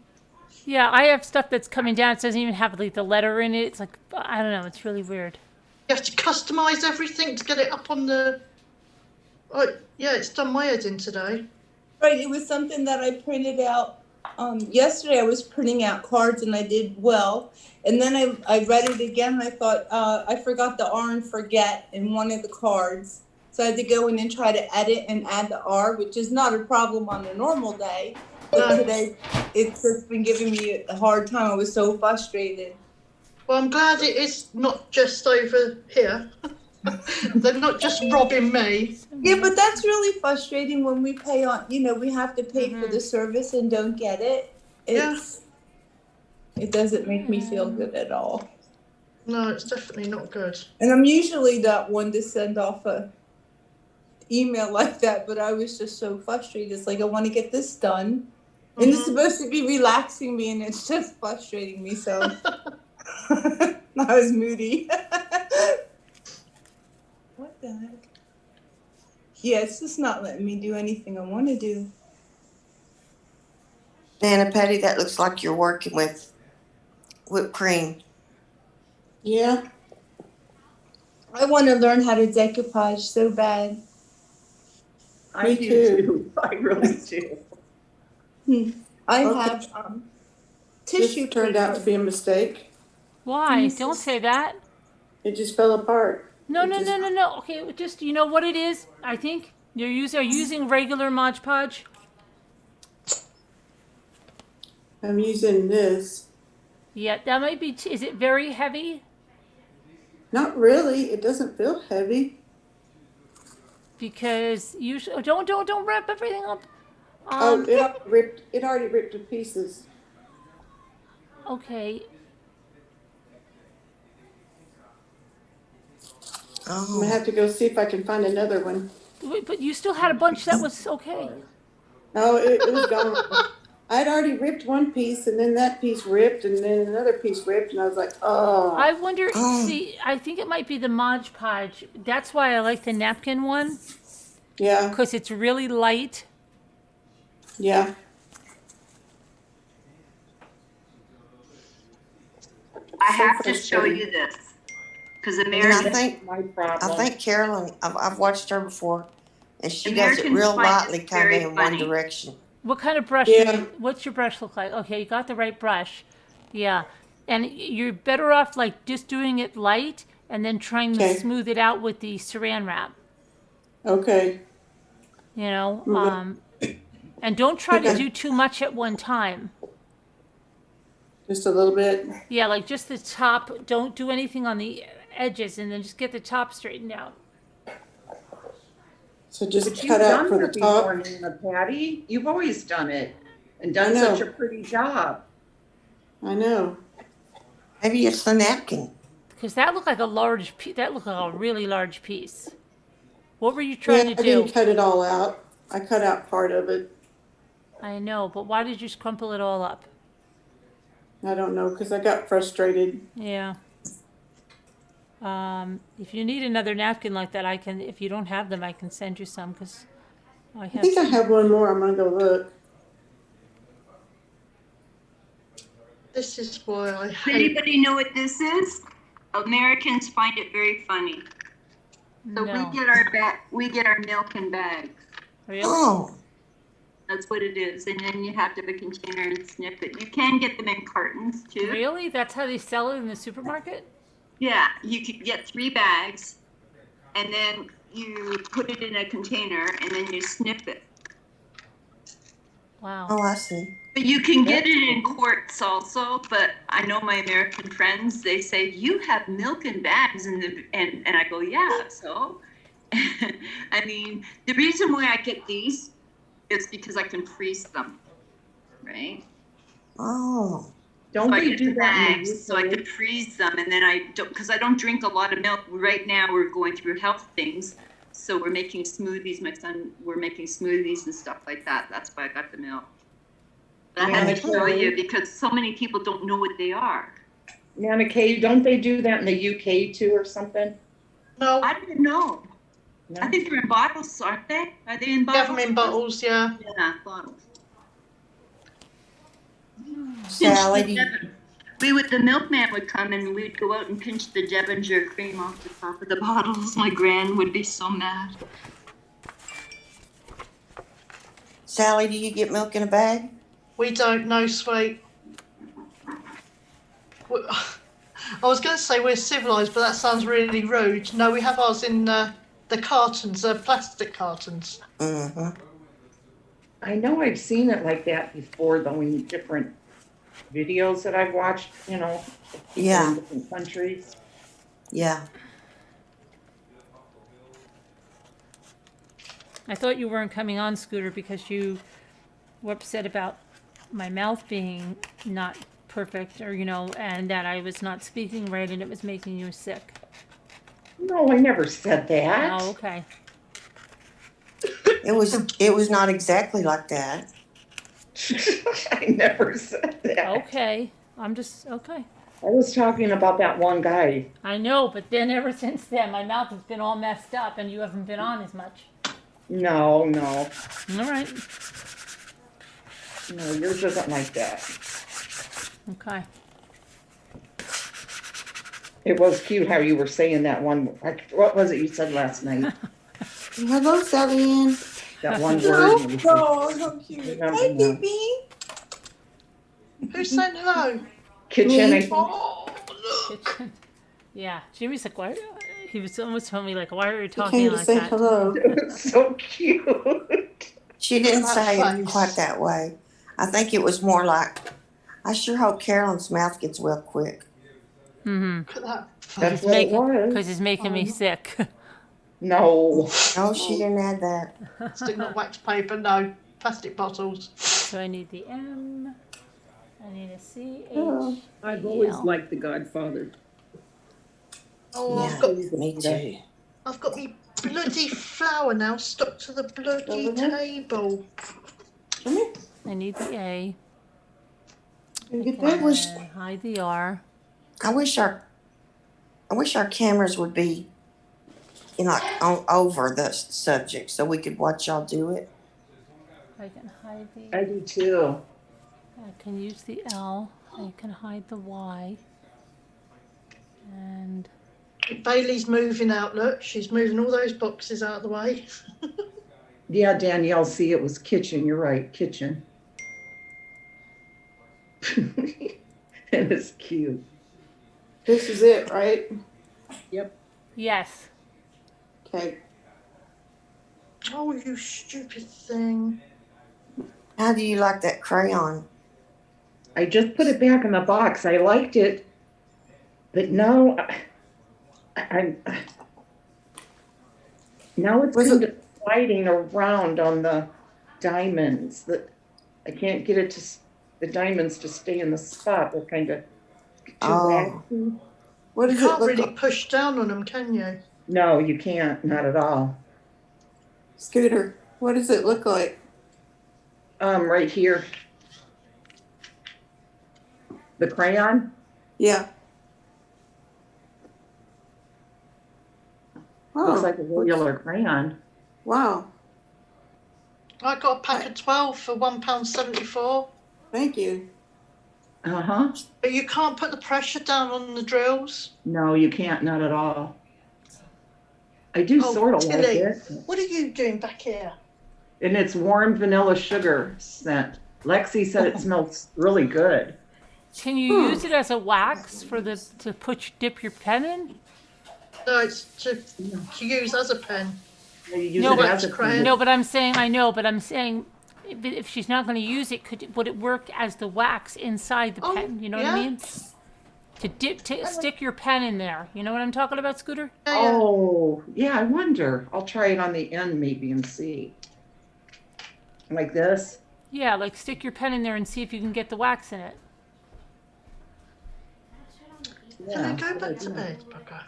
Yeah, I have stuff that's coming down. It doesn't even have like the letter in it. It's like, I don't know. It's really weird. You have to customize everything to get it up on the. Oh, yeah, it's done my head in today. Right, it was something that I printed out. Yesterday I was printing out cards and I did well. And then I read it again and I thought, I forgot the R and forget in one of the cards. So I had to go in and try to edit and add the R, which is not a problem on a normal day. But today it's just been giving me a hard time. I was so frustrated. Well, I'm glad it is not just over here. They're not just robbing me. Yeah, but that's really frustrating when we pay on, we have to pay for the service and don't get it. It doesn't make me feel good at all. No, it's definitely not good. And I'm usually that one to send off a email like that, but I was just so frustrated. It's like, I want to get this done. And it's supposed to be relaxing me, and it's just frustrating me. So I was moody. What the heck? Yeah, it's just not letting me do anything I want to do. Nana Patty, that looks like you're working with whipped cream. Yeah. I want to learn how to decoupage so bad. I do too. I really do. I have tissue. This turned out to be a mistake. Why? Don't say that. It just fell apart. No. Okay, just, you know what it is? I think you're using regular Mod Podge. I'm using this. Yeah, that might be. Is it very heavy? Not really. It doesn't feel heavy. Because usually, don't wrap everything up. It already ripped to pieces. Okay. Oh. I'm gonna have to go see if I can find another one. Wait, but you still had a bunch that was okay. No, it was gone. I'd already ripped one piece, and then that piece ripped, and then another piece ripped, and I was like, oh. I wonder. See, I think it might be the Mod Podge. That's why I like the napkin one. Yeah. Because it's really light. Yeah. I have to show you this. Because And I think Carolyn, I've watched her before, and she does it American real Spike lightly, is kind of very in one funny. direction. What kind of brush? Yeah. What's your brush look like? Okay, you got the right brush. Yeah. And you're better off like just doing it light and then trying to Okay. smooth it out with the saran wrap. Okay. You know, Mhm. and don't try to Okay. do too much at one time. Just a little bit. Yeah, like just the top. Don't do anything on the edges, and then just get the top straightened out. So just But cut you've out done for the that before, top. Nina, Patty. You've always done it and I done know. such a pretty job. I know. Maybe it's the napkin. Because that looked like a large piece. That looked like a really large piece. What were you trying Yeah, to I do? didn't cut it all out. I cut out part of it. I know, but why did you crumple it all up? I don't know, because I got frustrated. Yeah. If you need another napkin like that, I can. If you don't have them, I can send you some because I I have. think I Some. have one more. I'm going to go look. This is why I Does hate. anybody know what this is? Americans find it very funny. So No. we get our milk in bags. Really? Oh, That's what it is. And then you have to have a container and snip it. You can get them in cartons too. Really? That's how they sell it in the supermarket? Yeah, you could get 3 bags and then you put it in a container and then you snip it. Wow. oh, I see. But you can get it in quarts also, but I know my American friends, they say, you have milk in bags, and I go, yeah, so? I mean, the reason why I get these is because I can freeze them, right? Oh, Don't So I they get do the that in the bags, so I UK? could freeze them, and then I don't, because I don't drink a lot of milk. Right now, we're going through health things, so we're making smoothies. We're making smoothies and stuff like that. That's why I got the milk. But I had to show you because so many people don't know what they are. Nana Kay, don't they do that in the UK too or something? No, I don't know. No? I think they're in bottles, aren't they? Are they in have bottles? them in bottles, yeah. Yeah, bottles. Sally, Pinch the the milkman would come and we'd go out and pinch the Devonshire cream off the top of the bottles. My gran would be so mad. Sally, do you get milk in a bag? We don't know, sweet. I was going to say we're civilised, but that sounds really rude. No, we have ours in the cartons, plastic cartons. Mm-hmm. I know I've seen it like that before, though, in different videos that I've watched, you know, Yeah. in different countries. Yeah. I thought you weren't coming on, Scooter, because you were upset about my mouth being not perfect, or and that I was not speaking right and it was making you sick. No, I never said that. Oh, okay. It was not exactly like that. I never said that. Okay. I'm just okay. I was talking about that one guy. I know, but then ever since then, my mouth has been all messed up, and you haven't been on as much. No. All right. No, yours isn't like that. Okay. It was cute how you were saying that one. What was it you said last night? Hello, Sally Ann. That one word. Oh, how cute. Hi, baby. Who's saying hello? Kitchen, I think. Oh, Kitchen. Yeah. Jimmy's like, why? He was almost telling me, like, why are you He talking came to like say that? hello. So cute. She didn't That say it face. quite that way. I think it was more like, I sure hope Carolyn's mouth gets well quick. Mm-hmm. look at that. That's what it was. Because it's making me sick. No. No, she didn't add that. Stick not wax paper, no. Plastic bottles. So I need the M. I need a C, H. Oh, I've E, always L. liked The Godfather. Oh, Yeah, me too. I've got me bloody flour now stuck to the bloody table. I need the A. Get I that? wish And hide the R. I wish our cameras would be, over the subject so we could watch y'all do it. I can hide the. I do too. I can use the L. I can hide the Y. And Bailey's moving out, look. She's moving all those boxes out of the way. Yeah, Danielle, see, it was kitchen. You're right, kitchen. It is cute. This is it, right? Yep. yes. Okay. Oh, you stupid thing. How do you like that crayon? I just put it back in the box. I liked it, but now I'm now it's Was kind of sliding around on the diamonds. That I can't get it the diamonds to stay in the spot. They're kind of too waxy. What You does it can't look really like? push down on them, can you? No, you can't. Not at all. Scooter, what does it look like? Right here. The crayon? Yeah. Looks like a regular crayon. Wow. I got a pack of 12 for £1.74. Thank you. Uh-huh. But you can't put the pressure down on the drills. No, you can't. Not at all. I do sort of like Tilly, it. what are you doing back here? And it's warm vanilla sugar scent. Lexi said it smells really good. Can you use it as a wax for dip your pen in? No, it's to use as a pen. No, but I'm saying I know, but I'm saying if she's not going to use it, would it work as the wax inside the pen? You know what I mean? To stick your pen in there. You know what I'm talking about, Scooter? Oh, yeah, I wonder. I'll try it on the end maybe and see. Like this? Yeah, like stick your pen in there and see if you can get the wax in it. Can I go back to bed, bugger?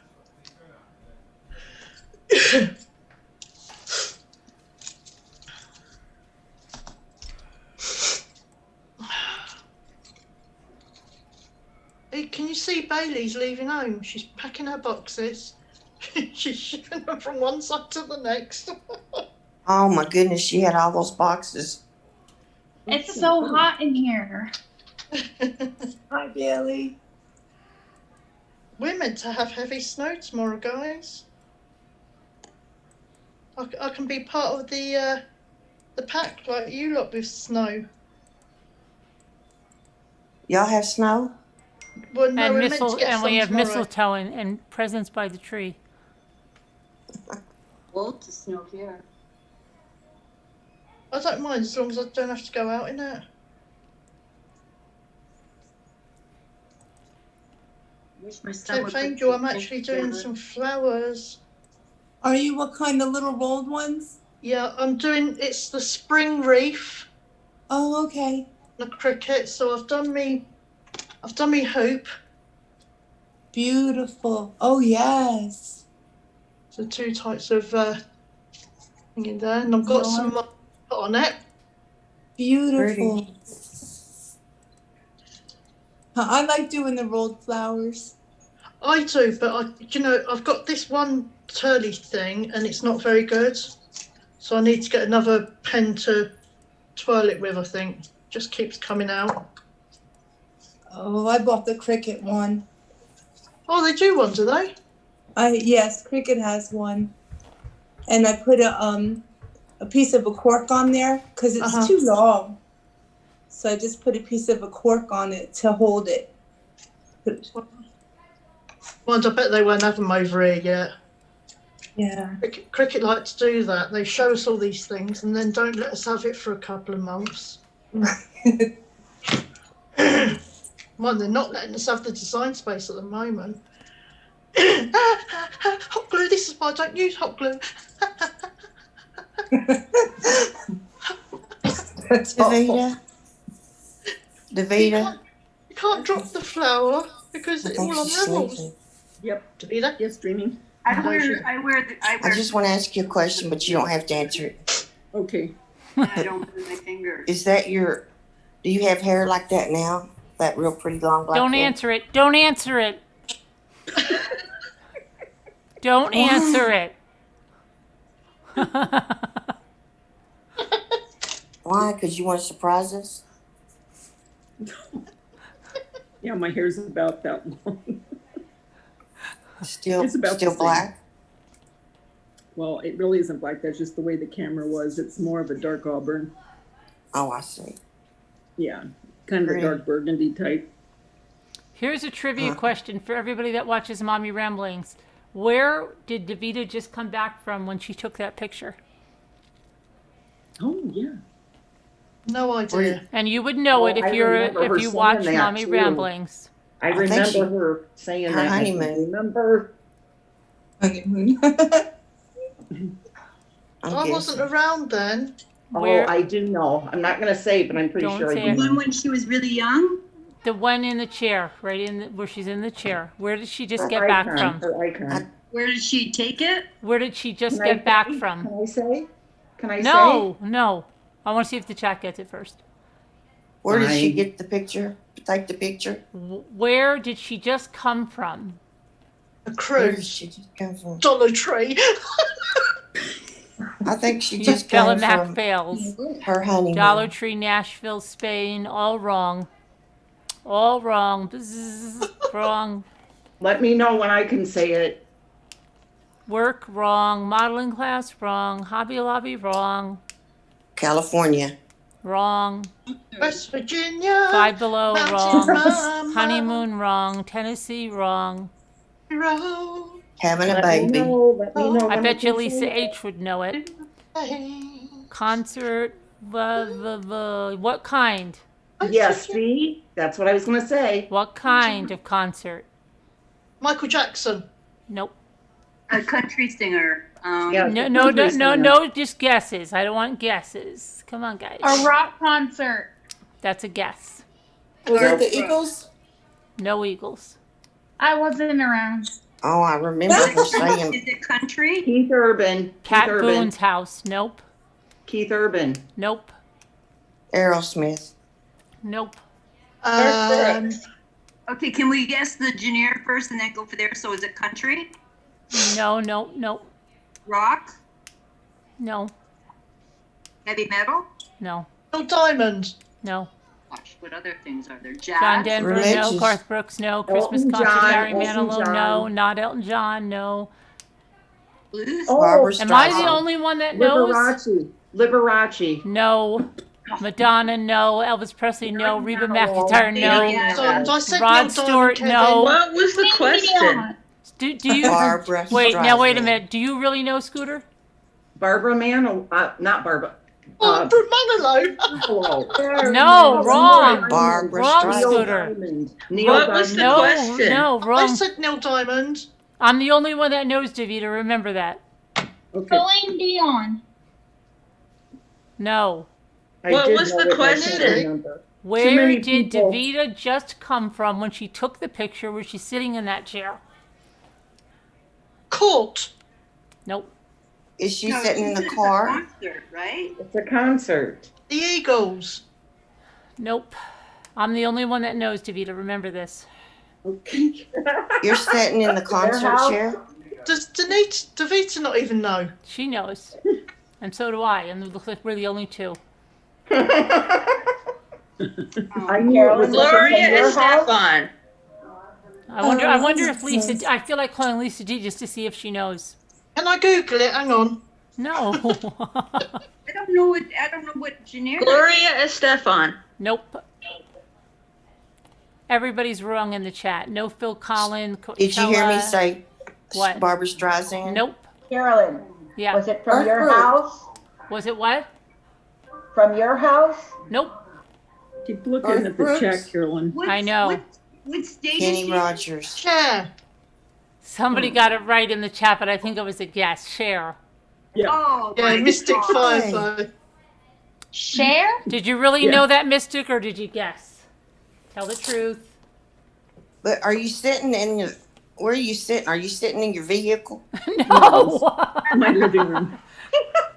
Hey, can you see Bailey's leaving home? She's packing her boxes. She's shipping them from one side to the next. Oh my goodness, she had all those boxes. It's so hot in here. Hi, Bailey. We're meant to have heavy snow tomorrow, guys. I can be part of the pack like you lot with snow. Y'all have snow? Well, no, And we're meant to get and some we have tomorrow. mistletoe and presents by the tree. Well, to snow here. I don't mind as long as I don't have to go out in it. Wish my So, stomach Angel, I'm would actually take doing together. some flowers. Are you what kind of little rolled ones? Yeah, it's the spring wreath. Oh, okay. The cricket. So I've done me hoop. Beautiful. Oh, yes. So 2 types of thing in there, and I've got some more put on it. Beautiful. I like doing the rolled flowers. I do, but I've got this one turly thing, and it's not very good. So I need to get another pen to twirl it with. I think just keeps coming out. Oh, I bought the Cricut one. Oh, they do one, do they? Yes, Cricut has one, and I put a piece of a cork on there because it's too long. So I just put a piece of a cork on it to hold it. Well, I bet they won't have them over here yet. Yeah. Cricket like to do that. They show us all these things and then don't let us have it for a couple of months. Well, they're not letting us have the design space at the moment. Hot glue, this is why I don't use hot glue. Davida? You can't drop the flower because it all unravels. Yep. Davida? Yes, dreaming. I just want to ask you a question, but you don't have to answer it. Okay. I don't burn my fingers. Is that do you have hair like that now? That real pretty long black Don't hair? answer it. Don't answer it. Don't answer it. Why? Because you want to surprise us? Yeah, my hair's about that long. Still It's about the same. black? Well, it really isn't black. That's just the way the camera was. It's more of a dark auburn. Oh, I see. Yeah, kind of a dark burgundy type. Here's a trivia question for everybody that watches Mommy Ramblings. Where did Davida just come back from when she took that picture? Oh, yeah. No idea. And you would know it if you watch Mommy Ramblings. I remember her saying that. Honeymoon. Remember? Honeymoon. I wasn't around then. Oh, I do know. I'm not going to say, but I'm pretty Don't sure I say do. it. The one when she was really young? The one in the chair, right in the, where she's in the chair. Where did she just Her get back icon, from? her icon. Where did she take it? Where did she just Can I get back say? from? Can I say? Can I say? No. I want to see if the chat gets it first. Where did she Fine. get the picture? Take the picture? Where did she just come from? A Where did cruise. she just come from? Dollar Tree. I think she just Bella came Mac from fails. her honeymoon. Dollar Tree, Nashville, Spain. All wrong. All wrong. Bzzz, wrong. Let me know when I can say it. Work, wrong. Modeling class, wrong. Hobby Lobby, wrong. California. Wrong. West Virginia. Five Below, Mountains, wrong. Mama. Honeymoon, wrong. Tennessee, wrong. Road. Having a Let me baby. know. Let me know I when bet you can say Lisa it. H would know it. Concert, what kind? Yes, see? That's what I was going to say. What kind of concert? Michael Jackson. Nope. A country singer. Yeah. No, just guesses. I don't want guesses. Come on, guys. A rock concert. That's a guess. Was it the Eagles? No Eagles. I wasn't around. Oh, I remember her saying. Is it country? Keith Urban. Cat Keith Urban. Boone's house. Nope. Keith Urban. Nope. Aerosmith. Nope. Okay, can we guess the generic first and then go for there? So is it country? No. Rock? No. Heavy metal? No. No Diamond. No. Gosh, what other things are there? Jazz? John Denver, no. Religious. Garth Brooks, no. Christmas Elton concert, John, Barry Elton Manilow, no. John. Not Elton John, no. Blues? Barbara Am I the Streisand. only one that knows? Liberace. No. Madonna, no. Elvis Presley, no. Reba McEntire, Yeah. no. So I said Rod Neil Stewart, Diamond, no. What was the question? Do you Barbara wait? Now wait a Streisand. minute. Do you really know Scooter? Barbara not Barbara. Barbara Manilow. Hello. No, wrong. Barbara Wrong, Streisand. Scooter. Neil What was the Diamond. question? No, I wrong. said Neil Diamond. I'm the only one that knows Davita. Remember that. Okay. Celine Dion. No. I What did was know the it, but I can't question? remember. Where many did people. Davita just come from when she took the picture where she's sitting in that chair? Court. Nope. Is she No, sitting in the it's a car? concert, right? It's a concert. The Eagles. Nope. I'm the only one that knows Davita. Remember this. Okay. You're sitting in the concert house? Does chair? Davita not even know? She knows. And so do I. And it looks like we're the only two. I knew it was Gloria your house. Estefan. I wonder if Lisa. I feel like calling Lisa D just to see if she knows. Can I Google it? Hang on. No. I don't know what generic. Gloria Estefan. Nope. Everybody's wrong in the chat. No Phil Collins. Did you hear me Coachella. say What? Barbara Streisand? Nope. Carolyn, Yeah. was it from your Earthquake. house? Was it what? From your house? Nope. Keep looking Garth at the Brooks. chat, Carolyn. I know. What state Kenny is she? Rogers. Chair. Somebody got it right in the chat, but I think it was a guess. Cher. Oh, Yeah, my Mystic God. Firefly. Cher? Did you really Yeah. know that, Mystic, or did you guess? Tell the truth. But are you sitting in your? Where are you sitting? Are you sitting in your vehicle? No. My living room.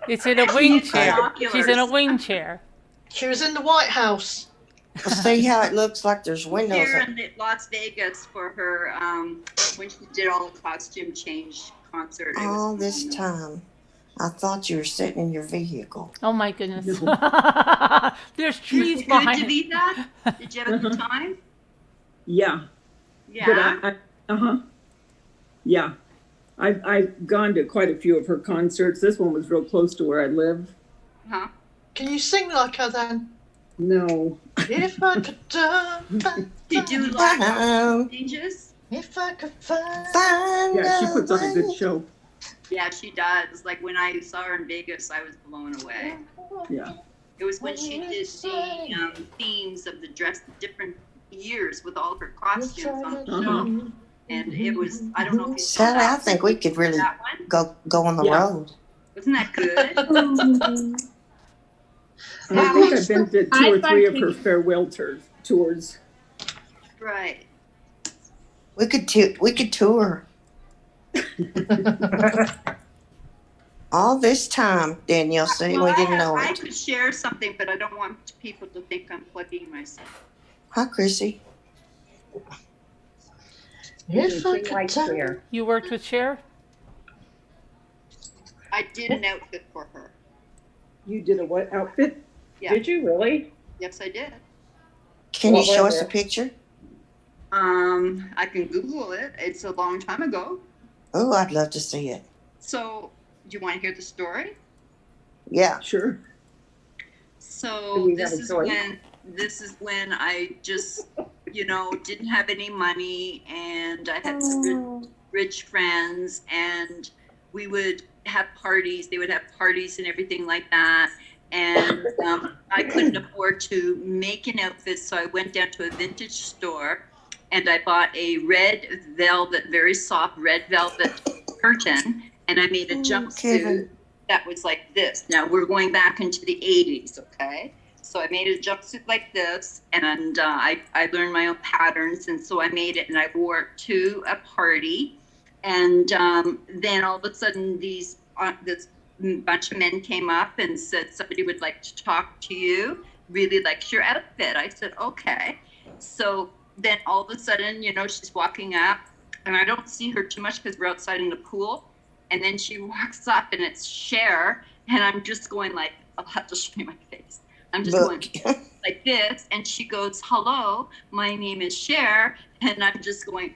It's in a wing chair. binoculars. She's in a wing chair. She was in the White House. Well, see how it looks like there's windows. Here in Las Vegas for her when she did all the costume change concert. It All was this time, I thought you were sitting in your vehicle. Oh my goodness. There's Was trees it good, behind. Davita? Did you have a good time? Yeah. Yeah. But yeah. I've gone to quite a few of her concerts. This one was real close to where I live. Huh? Can you sing like her then? No. If I could Did you like changes? If I could find Yeah, she puts on a good show. Yeah, she does. Like when I saw her in Vegas, I was blown away. Yeah. It was when she did the themes of the different years with all her costumes on the show. And it was, I don't know if you saw Sally, I that. think we could really That one? go on the Yeah. road. Wasn't that good? And I think I've been to 2 or 3 of her farewell tours. Right. We could tour. All this time, Danielle said we didn't know I it. could share something, but I don't want people to think I'm plugging myself. Hi, Chrissy. If I could tell. You worked with Cher? I did an outfit for her. You did a what outfit? Yeah. Did you really? Yes, I did. Can you show us a picture? I can Google it. It's a long time ago. Oh, I'd love to see it. So, do you want to hear the story? Yeah. Sure. So this is when I just, didn't have any money, and I had some rich friends, and we would have parties. They would have parties and everything like that. And I couldn't afford to make an outfit, so I went down to a vintage store, and I bought a red velvet, very soft red velvet curtain, and I made a jumpsuit that was like this. Now we're going back into the 80s, okay? So I made a jumpsuit like this, and I learned my own patterns, and so I made it, and I wore it to a party, and then all of a sudden this bunch of men came up and said somebody would like to talk to you, really likes your outfit. I said, okay. So then all of a sudden, she's walking up, and I don't see her too much because we're outside in the pool. And then she walks up, and it's Cher, and I'm just going like, I'll have to show you my face. I'm just going like this, and she goes, hello, my name is Cher, and I'm just going,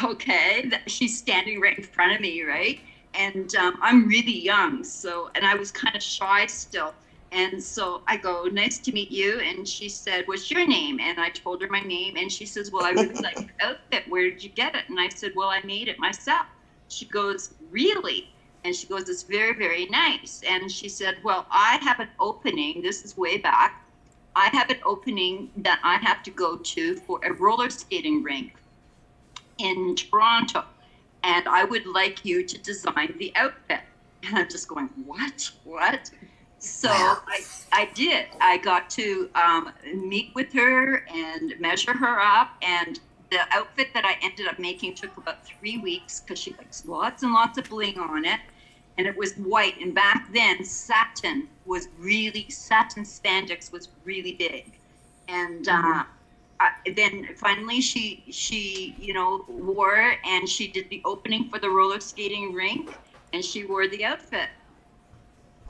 okay. She's standing right in front of me, right? And I'm really young, and I was kind of shy still. And so I go, nice to meet you. And she said, what's your name? And I told her my name, and she says, well, I really like your outfit. Where did you get it? And I said, well, I made it myself. She goes, really? And she goes, it's very, very nice. And she said, well, I have an opening. This is way back. I have an opening that I have to go to for a roller skating rink in Toronto. And I would like you to design the outfit. And I'm just going, what? So I did. I got to meet with her and measure her up. And the outfit that I ended up making took about 3 weeks because she likes lots and lots of bling on it. And it was white. And back then, satin spandex was really big. And then finally she wore it, and she did the opening for the roller skating rink, and she wore the outfit.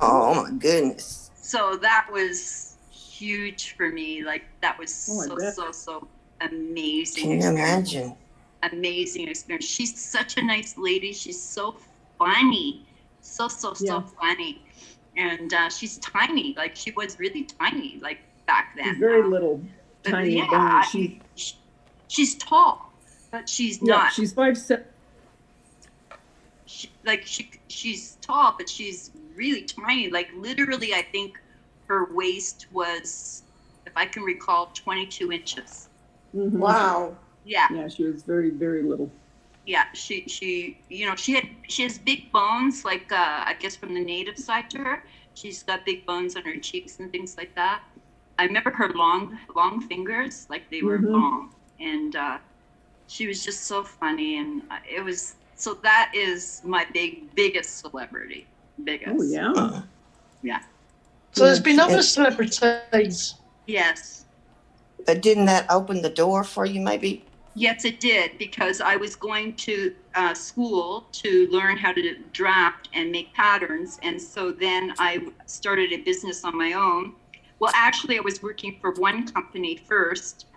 Oh my goodness. So that was huge for me. Like that was so amazing. Can you imagine? Amazing experience. She's such a nice lady. She's so funny. So funny. And she's tiny. Like she was really tiny, like back then. She's very little. Tiny bone. She's tall, but she's not. She's 5'7". She's tall, but she's really tiny. Like literally, I think her waist was, if I can recall, 22 inches. Mm-hmm. Wow. Yeah. Yeah, she was very, very little. Yeah, she has big bones, like I guess from the native side to her. She's got big bones on her cheeks and things like that. I remember her long fingers, like they were long, and she was just so funny, and it was, so that is my biggest celebrity, biggest. Oh yeah. Yeah. So there's been other celebrities. Yes. But didn't that open the door for you, maybe? Yes, it did, because I was going to school to learn how to draft and make patterns, and so then I started a business on my own. Well, actually, I was working for one company first,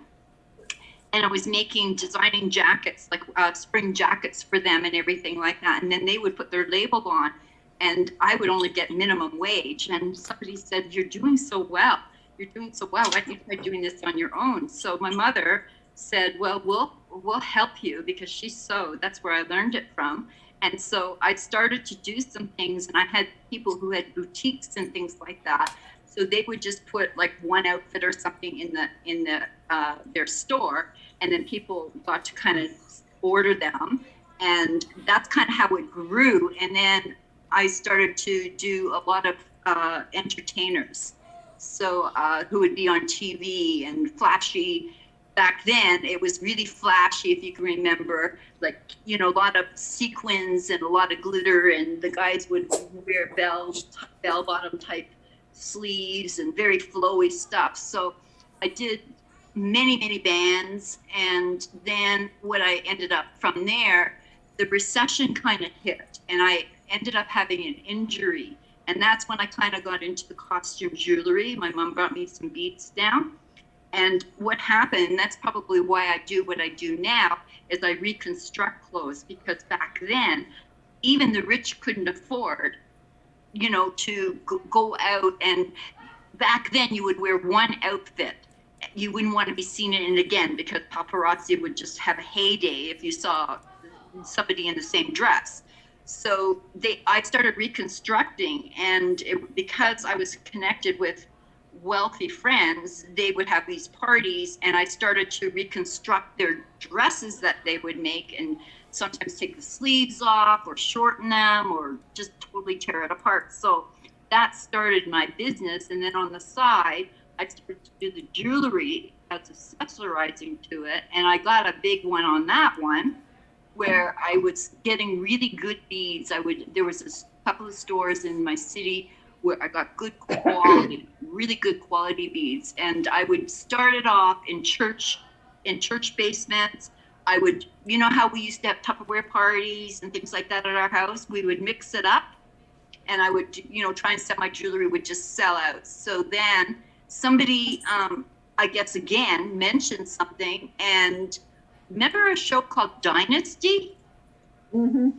and I was designing jackets, like spring jackets for them and everything like that. And then they would put their label on, and I would only get minimum wage. And somebody said, you're doing so well. You're doing so well. Why don't you try doing this on your own? So my mother said, well, we'll help you, because she sewed. That's where I learned it from. And so I started to do some things, and I had people who had boutiques and things like that. So they would just put like one outfit or something in their store, and then people got to kind of order them, and that's kind of how it grew. And then I started to do a lot of entertainers. So who would be on TV and flashy. Back then, it was really flashy, if you can remember, like, you know, a lot of sequins and a lot of glitter, and the guys would wear bell-bottom type sleeves and very flowy stuff. So I did many bands, and then what I ended up from there, the recession kind of hit, and I ended up having an injury, and that's when I kind of got into the costume jewelry. My mom brought me some beads down. And what happened, that's probably why I do what I do now, is I reconstruct clothes, because back then, even the rich couldn't afford, you know, to go out. And back then you would wear one outfit. You wouldn't want to be seen in it again, because paparazzi would just have a heyday if you saw somebody in the same dress. So I started reconstructing, and because I was connected with wealthy friends, they would have these parties, and I started to reconstruct their dresses that they would make, and sometimes take the sleeves off or shorten them or just totally tear it apart. So that started my business. And then on the side, I started to do the jewelry as accessorizing to it, and I got a big one on that one, where I was getting really good beads. There was a couple of stores in my city where I got good quality, really good quality beads. And I would start it off in church basements. I would, you know how we used to have Tupperware parties and things like that at our house? We would mix it up, and I would, you know, try and sell my jewelry would just sell out. So then somebody, I guess again, mentioned something, and remember a show called Dynasty? Mm-hmm.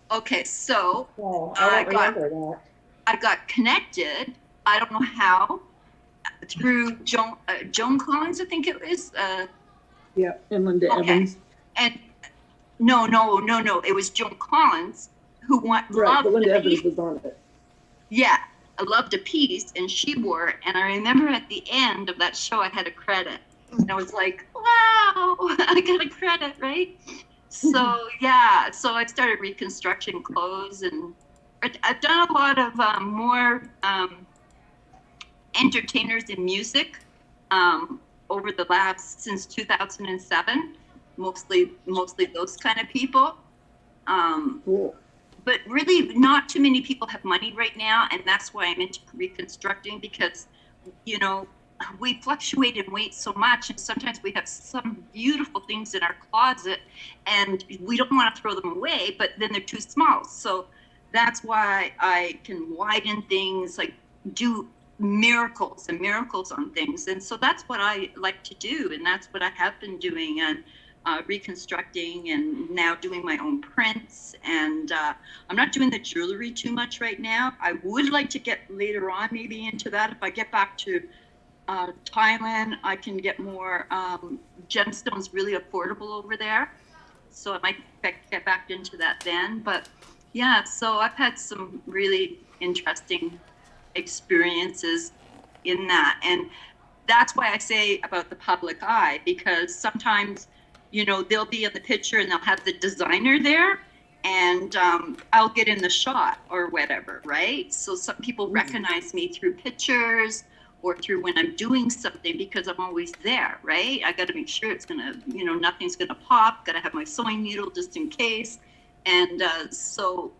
Okay, so Oh, I don't remember that. I got connected, I don't know how, through Joan Collins, I think it was. Yeah, and Linda Evans. And no, it was Joan Collins who Right, loved but Linda the Evans piece. was on it. Yeah, I loved a piece, and she wore it. And I remember at the end of that show, I had a credit. And I was like, wow, I got a credit, right? So yeah, so I started reconstructing clothes, and I've done a lot of more entertainers in music over the last, since 2007, mostly those kind of people. Cool. But really not too many people have money right now, and that's why I'm into reconstructing, because, you know, we fluctuate in weight so much, and sometimes we have some beautiful things in our closet and we don't want to throw them away, but then they're too small. So that's why I can widen things, like do miracles on things. And so that's what I like to do, and that's what I have been doing, and reconstructing, and now doing my own prints. And I'm not doing the jewelry too much right now. I would like to get later on maybe into that. If I get back to Thailand, I can get more gemstones really affordable over there. So I might get back into that then. But yeah, so I've had some really interesting experiences in that. And that's why I say about the public eye, because sometimes, you know, they'll be in the picture and they'll have the designer there, and I'll get in the shot or whatever, right? So some people recognize me through pictures or through when I'm doing something, because I'm always there, right? I got to make sure it's gonna, you know, nothing's gonna pop. Got to have my sewing needle just in case. And so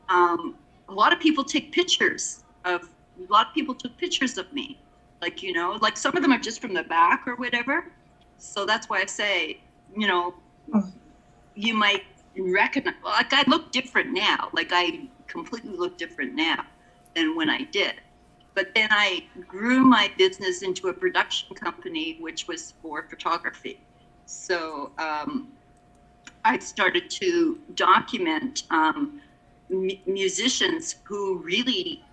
a lot of people take pictures of, a lot of people took pictures of me, like, you know, like some of them are just from the back or whatever. So that's why I say, you know, you might recognize, like I look different now, like I completely look different now than when I did. But then I grew my business into a production company, which was for photography. So I started to document musicians who really,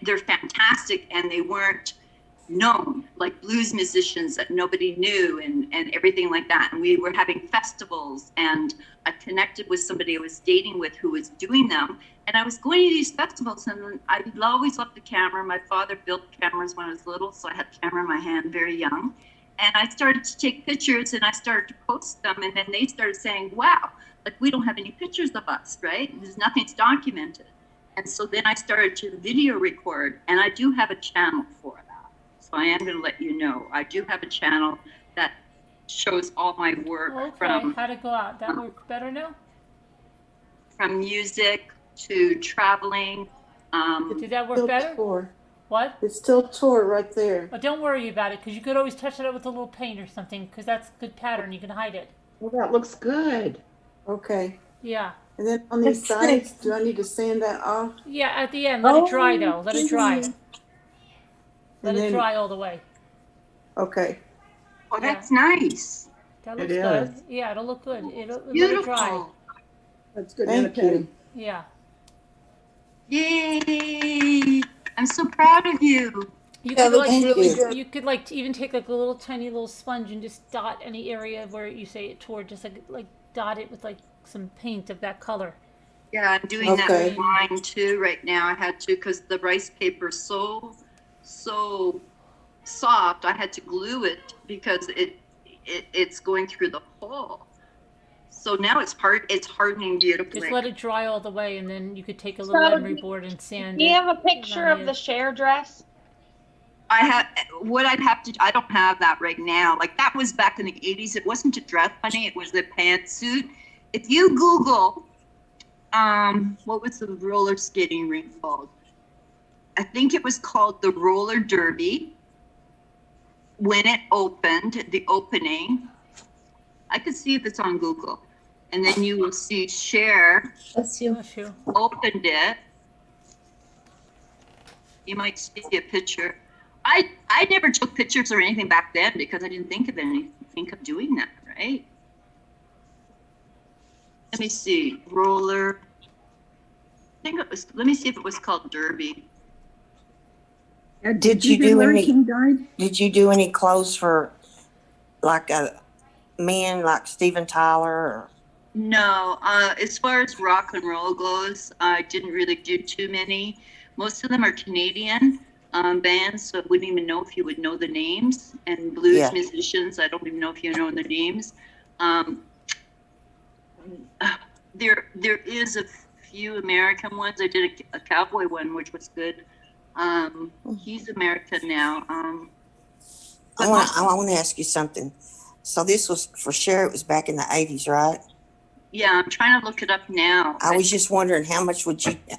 they're fantastic, and they weren't known, like blues musicians that nobody knew, and everything like that. And we were having festivals, and I connected with somebody I was dating with who was doing them. And I was going to these festivals, and I always loved the camera. My father built cameras when I was little, so I had a camera in my hand very young. And I started to take pictures, and I started to post them, and then they started saying, wow, like we don't have any pictures of us, right? There's nothing's documented. And so then I started to video record, and I do have a channel for that. So I am going to let you know. I do have a channel that shows all my work Okay, how'd it go out? That work better now? from music to traveling. Did that work Still better? tore. What? It still tore right there. But don't worry about it, because you could always touch it up with a little paint or something, because that's a good pattern. You can hide it. Well, that looks good. Okay. Yeah. And then on these sides, do I need to sand that off? Yeah, at the end. Let it dry, though. Let it dry. Let And it then- dry all the way. Okay. Oh, that's nice. That It looks good. is. Yeah, it'll look good. It'll let it Beautiful. dry. That's good. Thank you. Yeah. Yay! I'm so proud of you. You Yeah, could looks like really good. you could like even take like a little tiny little sponge and just dot any area where you say it tore. Just like dot it with like some paint of that color. Yeah, I'm doing that with mine too right now. I had to because the rice paper's so soft. I had to glue it because it's going through the hole. So now it's hardening beautifully. Just let it dry all the way, and then you could take a So, little emery board and sand Do it. you have a picture around of the Cher dress? I have what I'd have to. I don't have that right now. Like that was back in the '80s. It wasn't a dress, honey. It was a pantsuit. If you Google, what was the roller skating rink called? I think it was called the Roller Derby. When it opened, the opening, I could see if it's on Google, and then you will see Cher opened it. You might see a picture. I never took pictures or anything back then because I didn't think of doing that, right? Let me see, roller. I think it was. Let me see if it was called Derby. Did you do any? Did you do any clothes for like a man like Steven Tyler? Or? No, as far as rock and roll goes, I didn't really do too many. Most of them are Canadian bands, so I wouldn't even know if you would know the names. And blues musicians, I don't even know if you know their names. There is a few American ones. I did a cowboy one, which was good. He's American now. I want to ask you something. So this was for sure. It was back in the 80s, right? Yeah, I'm trying to look it up now. I was just wondering how much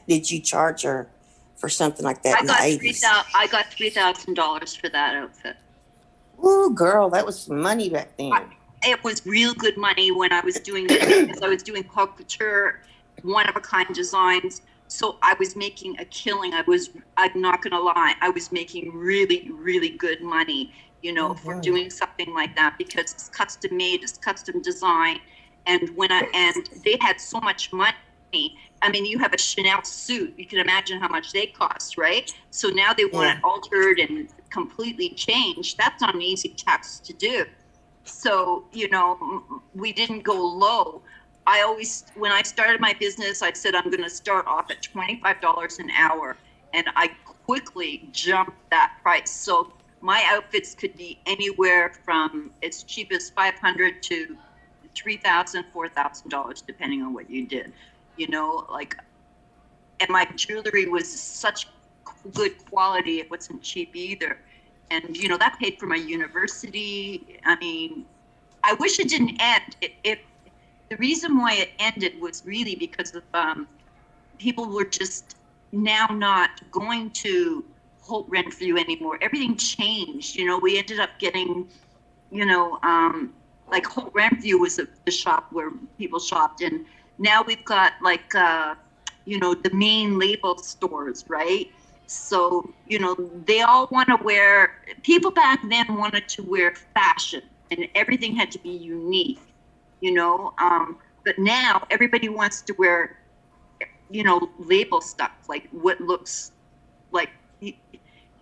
did you charge her for something like that in the 80s? I got $3,000 for that outfit. Ooh, girl, that was some money back then. It was real good money when I was doing it because I was doing haute couture, one of a kind designs. So I was making a killing. I'm not gonna lie, I was making really, really good money, for doing something like that because it's custom made, it's custom design. And they had so much money. I mean, you have a Chanel suit, you can imagine how much they cost, right? So now they want it altered and completely changed. That's not an easy task to do. So, we didn't go low. When I started my business, I said, I'm going to start off at $25 an hour. And I quickly jumped that price. So my outfits could be anywhere from as cheap as $500 to $3,000, $4,000, depending on what you did, and my jewelry was such good quality. It wasn't cheap either. And, that paid for my university. I mean, I wish it didn't end. The reason why it ended was really because of people were just now not going to Holt Renfrew anymore. Everything changed. We ended up getting, like Holt Renfrew was the shop where people shopped, and now we've got like the main label stores, right? So they all want to wear. People back then wanted to wear fashion, and everything had to be unique. But now everybody wants to wear, label stuff, like what looks like.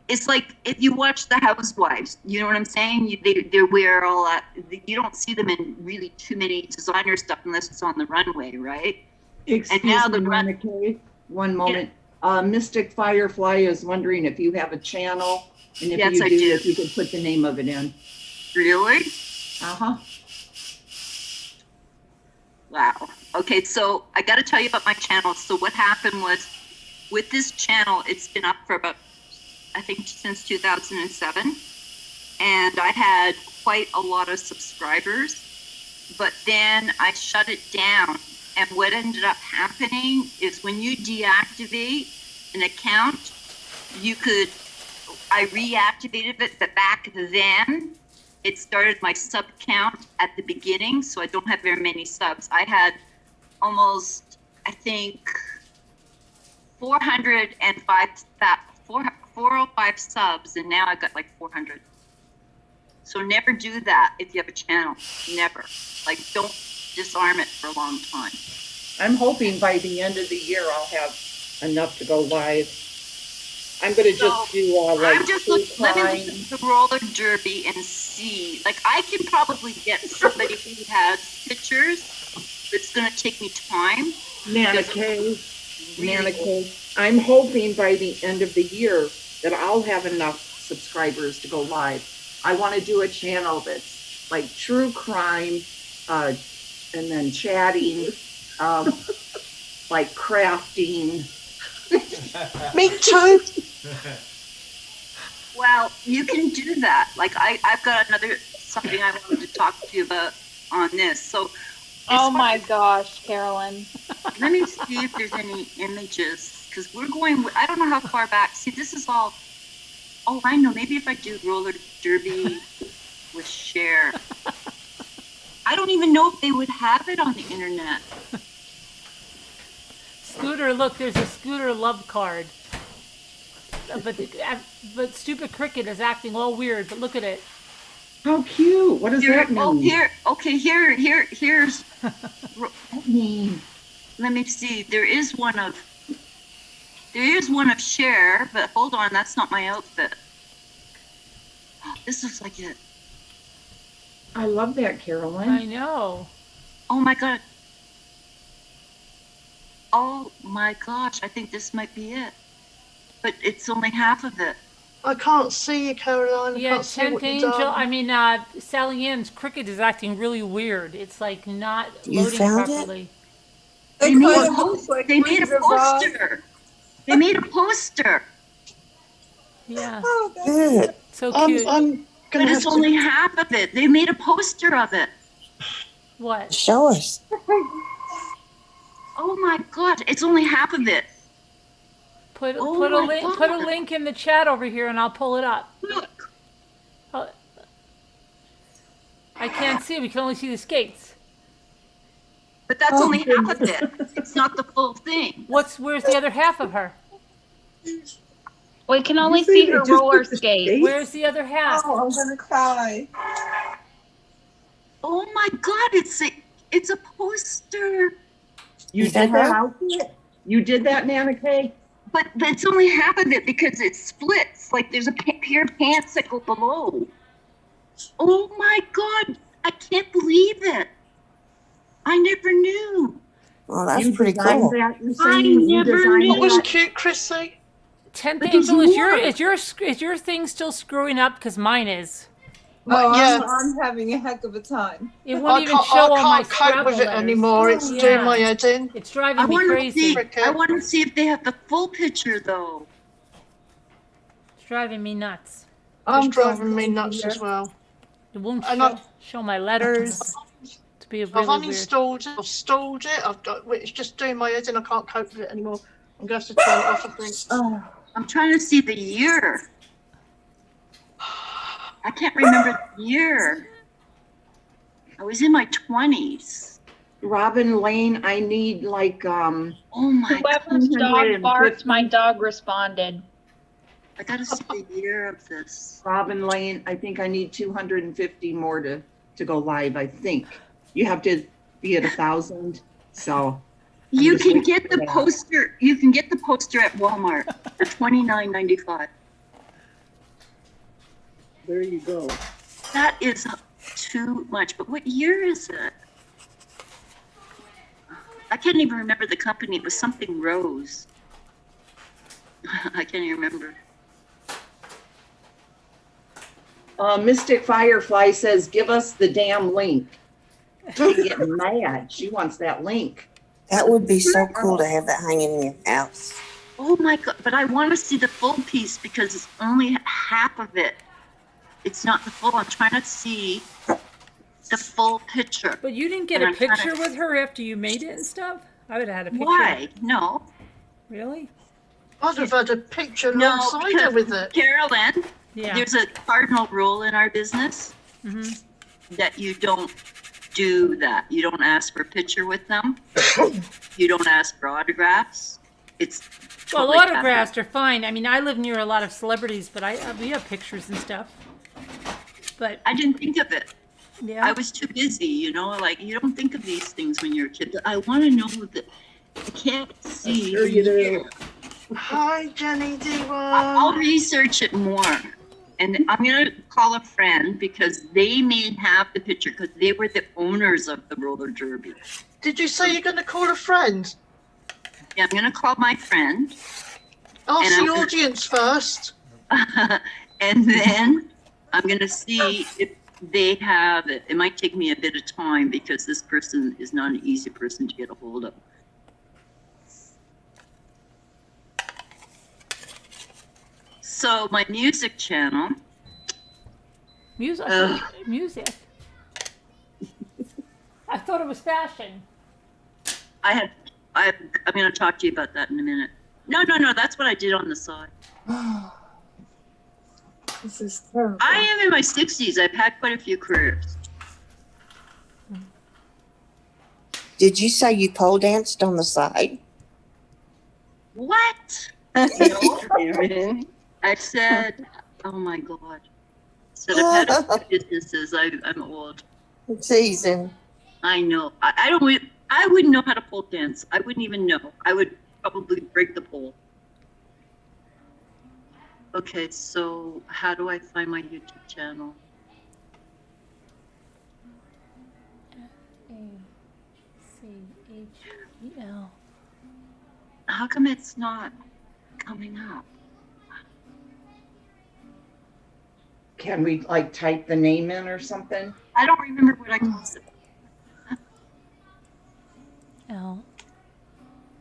It's like if you watch The Housewives, you know what I'm saying? They wear all that. You don't see them in really too many designer stuff unless it's on the runway, right? Excuse me, Mona Kay, one moment. Mystic Firefly is wondering if you have a channel, and if Yes, you I do, do. if you could put the name of it in. Really? Uh-huh. Wow. Okay, so I got to tell you about my channel. So what happened was with this channel, it's been up for about, I think, since 2007. And I had quite a lot of subscribers, but then I shut it down. And what ended up happening is when you deactivate an account, I reactivated it, but back then, it started my sub count at the beginning, so I don't have very many subs. I had almost, I think, 405 subs, and now I've got like 400. So never do that if you have a channel. Never. Like, don't disarm it for a long time. I'm hoping by the end of the year I'll have enough to go live. I'm gonna just do I'm just let me look at the roller derby and see. Like, I can probably get somebody who has pictures. It's gonna take me time. Nana Kay, I'm hoping by the end of the year that I'll have enough subscribers to go live. I want to do a channel that's like true crime, and then chatting, like crafting. Me too. Well, you can do that. Like, I've got something I wanted to talk to you about on this. So, Oh my gosh, Carolyn. let me see if there's any images, because we're going, I don't know how far back. See, this is all, oh, I know. Maybe if I do roller derby with Cher. I don't even know if they would have it on the internet. Scooter, look, there's a Scooter love card. But Stupid Cricket is acting all weird, but look at it. How cute. What does that mean? Oh, here's, let me see. There is one of Cher, but hold on, that's not my outfit. This looks like it. I love that, Carolyn. I know. Oh my God. Oh my gosh, I think this might be it. But it's only half of it. I can't see you, Caroline. I Yeah, can't see what 10th you've Angel. done. I mean, Sally Ann's Cricket is acting really weird. It's like not You loading found it? properly. They made a poster. They made a poster. They made a poster. Yeah. Good. So cute. I'm But gonna it's have only to. half of it. They made a poster of it. What? Show us. Oh my God, it's only half of it. Put Oh a my link. God. Put a link in the chat over here, and I'll pull it up. Look. Oh, I can't see. We can only see the skates. But that's only half of it. It's not the full thing. Where's the other half of her? We can only You say see they her just roller put the skate. skates? Where's the other half? Oh, I'm gonna cry. Oh my God, it's a poster. You Is that did that her? outfit? You did that, Nana Kay? But it's only half of it because it splits. Like, there's a pair of pants that go below. Oh my God, I can't believe it. I never knew. Well, that's You pretty designed cool. that? You're I saying you never designed knew. What was that? cute, Chrissy? 10th But there's Angel, more. is your thing still screwing up? Because mine is. Oh, Yeah. I'm having a heck of a time. It I won't even can't, show I all my can't cope Scrabble with it letters. anymore. It's Yeah. doing my head in. It's driving me crazy. I want to see if they have the full picture though. It's driving me nuts. It's driving me nuts as well. It won't And show my letters. To be I've really weird. uninstalled it. I've stalled it. It's just doing my head in. I can't cope with it anymore. I'm going to have to turn it off, I think. Oh, I'm trying to see the year. I can't remember the year. I was in my 20s. Robin Lane, I need like Oh my Whoever's dog 250. barks, my dog responded. I gotta see the year of this. Robin Lane, I think I need 250 more to go live, I think. You have to be at 1,000, so. I'm You just can waiting get for the that. poster. You can get the poster at Walmart for $29.95. There you go. That is too much. But what year is it? I can't even remember the company. It was something Rose. I can't even remember. Mystic Firefly says, give us the damn link. She's getting mad. She wants that link. That would be so cool to have that hanging in your house. Oh my God, but I want to see the full piece because it's only half of it. It's not the full. I'm trying to see the full picture. But you didn't get And a I'm trying picture to- with her after you made it and stuff? I would have had a picture. Why? No. Really? I'd have had a picture No, alongside because her with it. Carolyn, Yeah. there's a cardinal rule in our business that you don't do that. You don't ask for a picture with them. You don't ask for autographs. It's totally Well, autographs are fine. I mean, I live near a lot of celebrities, but we have pictures and stuff. But I didn't think of it. yeah, I was too busy, you know, like you don't think of these things when you're a kid. I want to know that I can't see. Sure you do. Hi, Jenny D1. I'll research it more. And I'm going to call a friend because they may have the picture because they were the owners of the roller derby. Did you say you're going to call a friend? Yeah, I'm going to call my friend. Ask And the audience first. And then I'm going to see if they have it. It might take me a bit of time because this person is not an easy person to get a hold of. So my music channel. music. Music. I thought it was fashion. I'm going to talk to you about that in a minute. No, that's what I did on the side. This is terrible. I am in my 60s. I've had quite a few careers. Did you say you pole danced on the side? What? No. I said, oh my God. I said I've had a few businesses. I'm old. Season. I know. I wouldn't know how to pole dance. I wouldn't even know. I would probably break the pole. Okay, so how do I find my YouTube channel? F-A-C-H-E-L. How come it's not coming up? Can we like type the name in or something? I don't remember what I called it. L.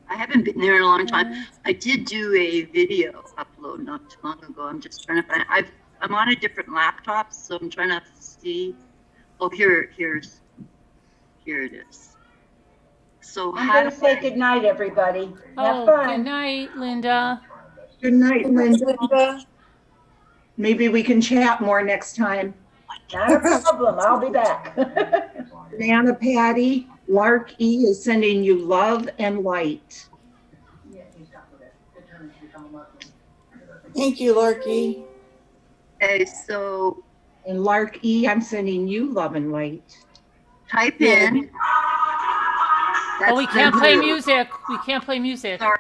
I haven't been there in a long time. I did do a video upload not too long ago. I'm just trying to find. I'm on a different laptop, so I'm trying to see. Oh, here it is. So I'm how going do to say I? good night, everybody. Have Oh, fun. good night, Linda. Good night, Linda. Maybe we can chat more next time. Not a problem. I'll be back. Banana Patty, Lark E is sending you love and light. Thank you, Larky. Okay, so And Lark E, I'm sending you love and light. type in. Oh, we That's can't the play group. music. We can't play music. Sorry.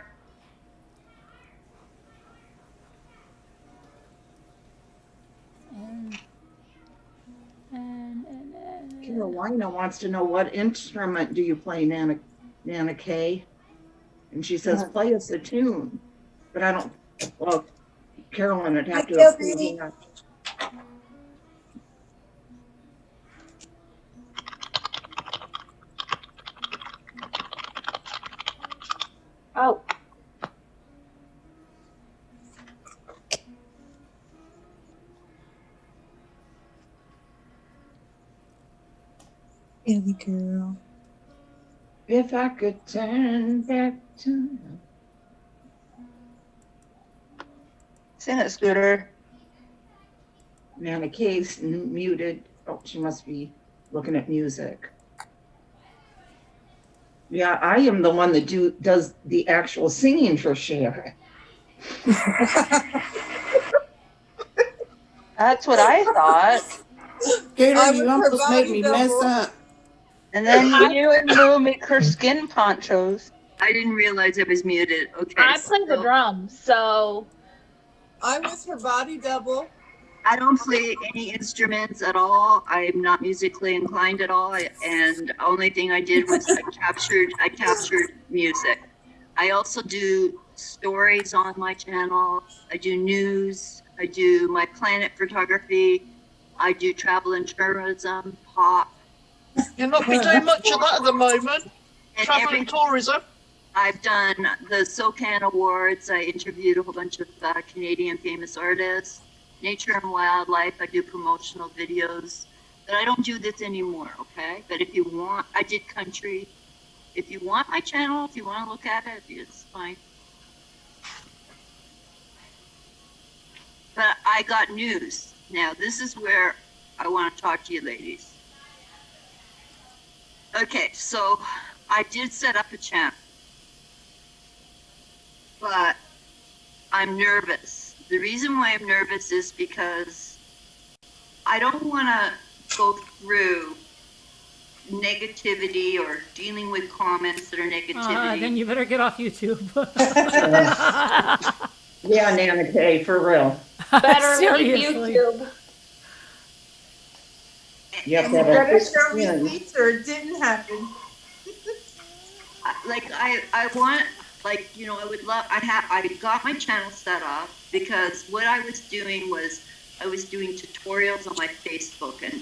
Carolina wants to know what instrument do you play, Nana Kay? And she says, play us a tune. But I don't, well, Carolyn would have to approve that. Oh. Baby girl. If I could turn back time. Sing it, Scooter. Nana Kay's muted. Oh, she must be looking at music. Yeah, I am the one that does the actual singing for Sharon. That's what I thought. Gator, you almost made me mess up. And then you and Moo make her skin ponchos. I didn't realize it was muted. Okay. I play the drums, so I was her body double. I don't play any instruments at all. I'm not musically inclined at all. And the only thing I did was I captured music. I also do stories on my channel. I do news. I do my planet photography. I do travel and tourism, pop. You're not be doing much of that at the moment. And Travel and tourism. I've done the SOCAN Awards. I interviewed a whole bunch of Canadian famous artists. Nature and wildlife, I do promotional videos. But I don't do this anymore, okay? But if you want, I did country. If you want my channel, if you want to look at it, it's fine. But I got news. Now, this is where I want to talk to you ladies. Okay, so I did set up a channel, but I'm nervous. The reason why I'm nervous is because I don't want to go through negativity or dealing with comments that are negativity. Then you better get off YouTube. Yeah, Nana Kay, for real. Better leave Seriously. YouTube. You have And to you have a better thick show skin. receipts or it didn't happen. Like I want, like, you know, I got my channel set up because what I was doing was I was doing tutorials on my Facebook, and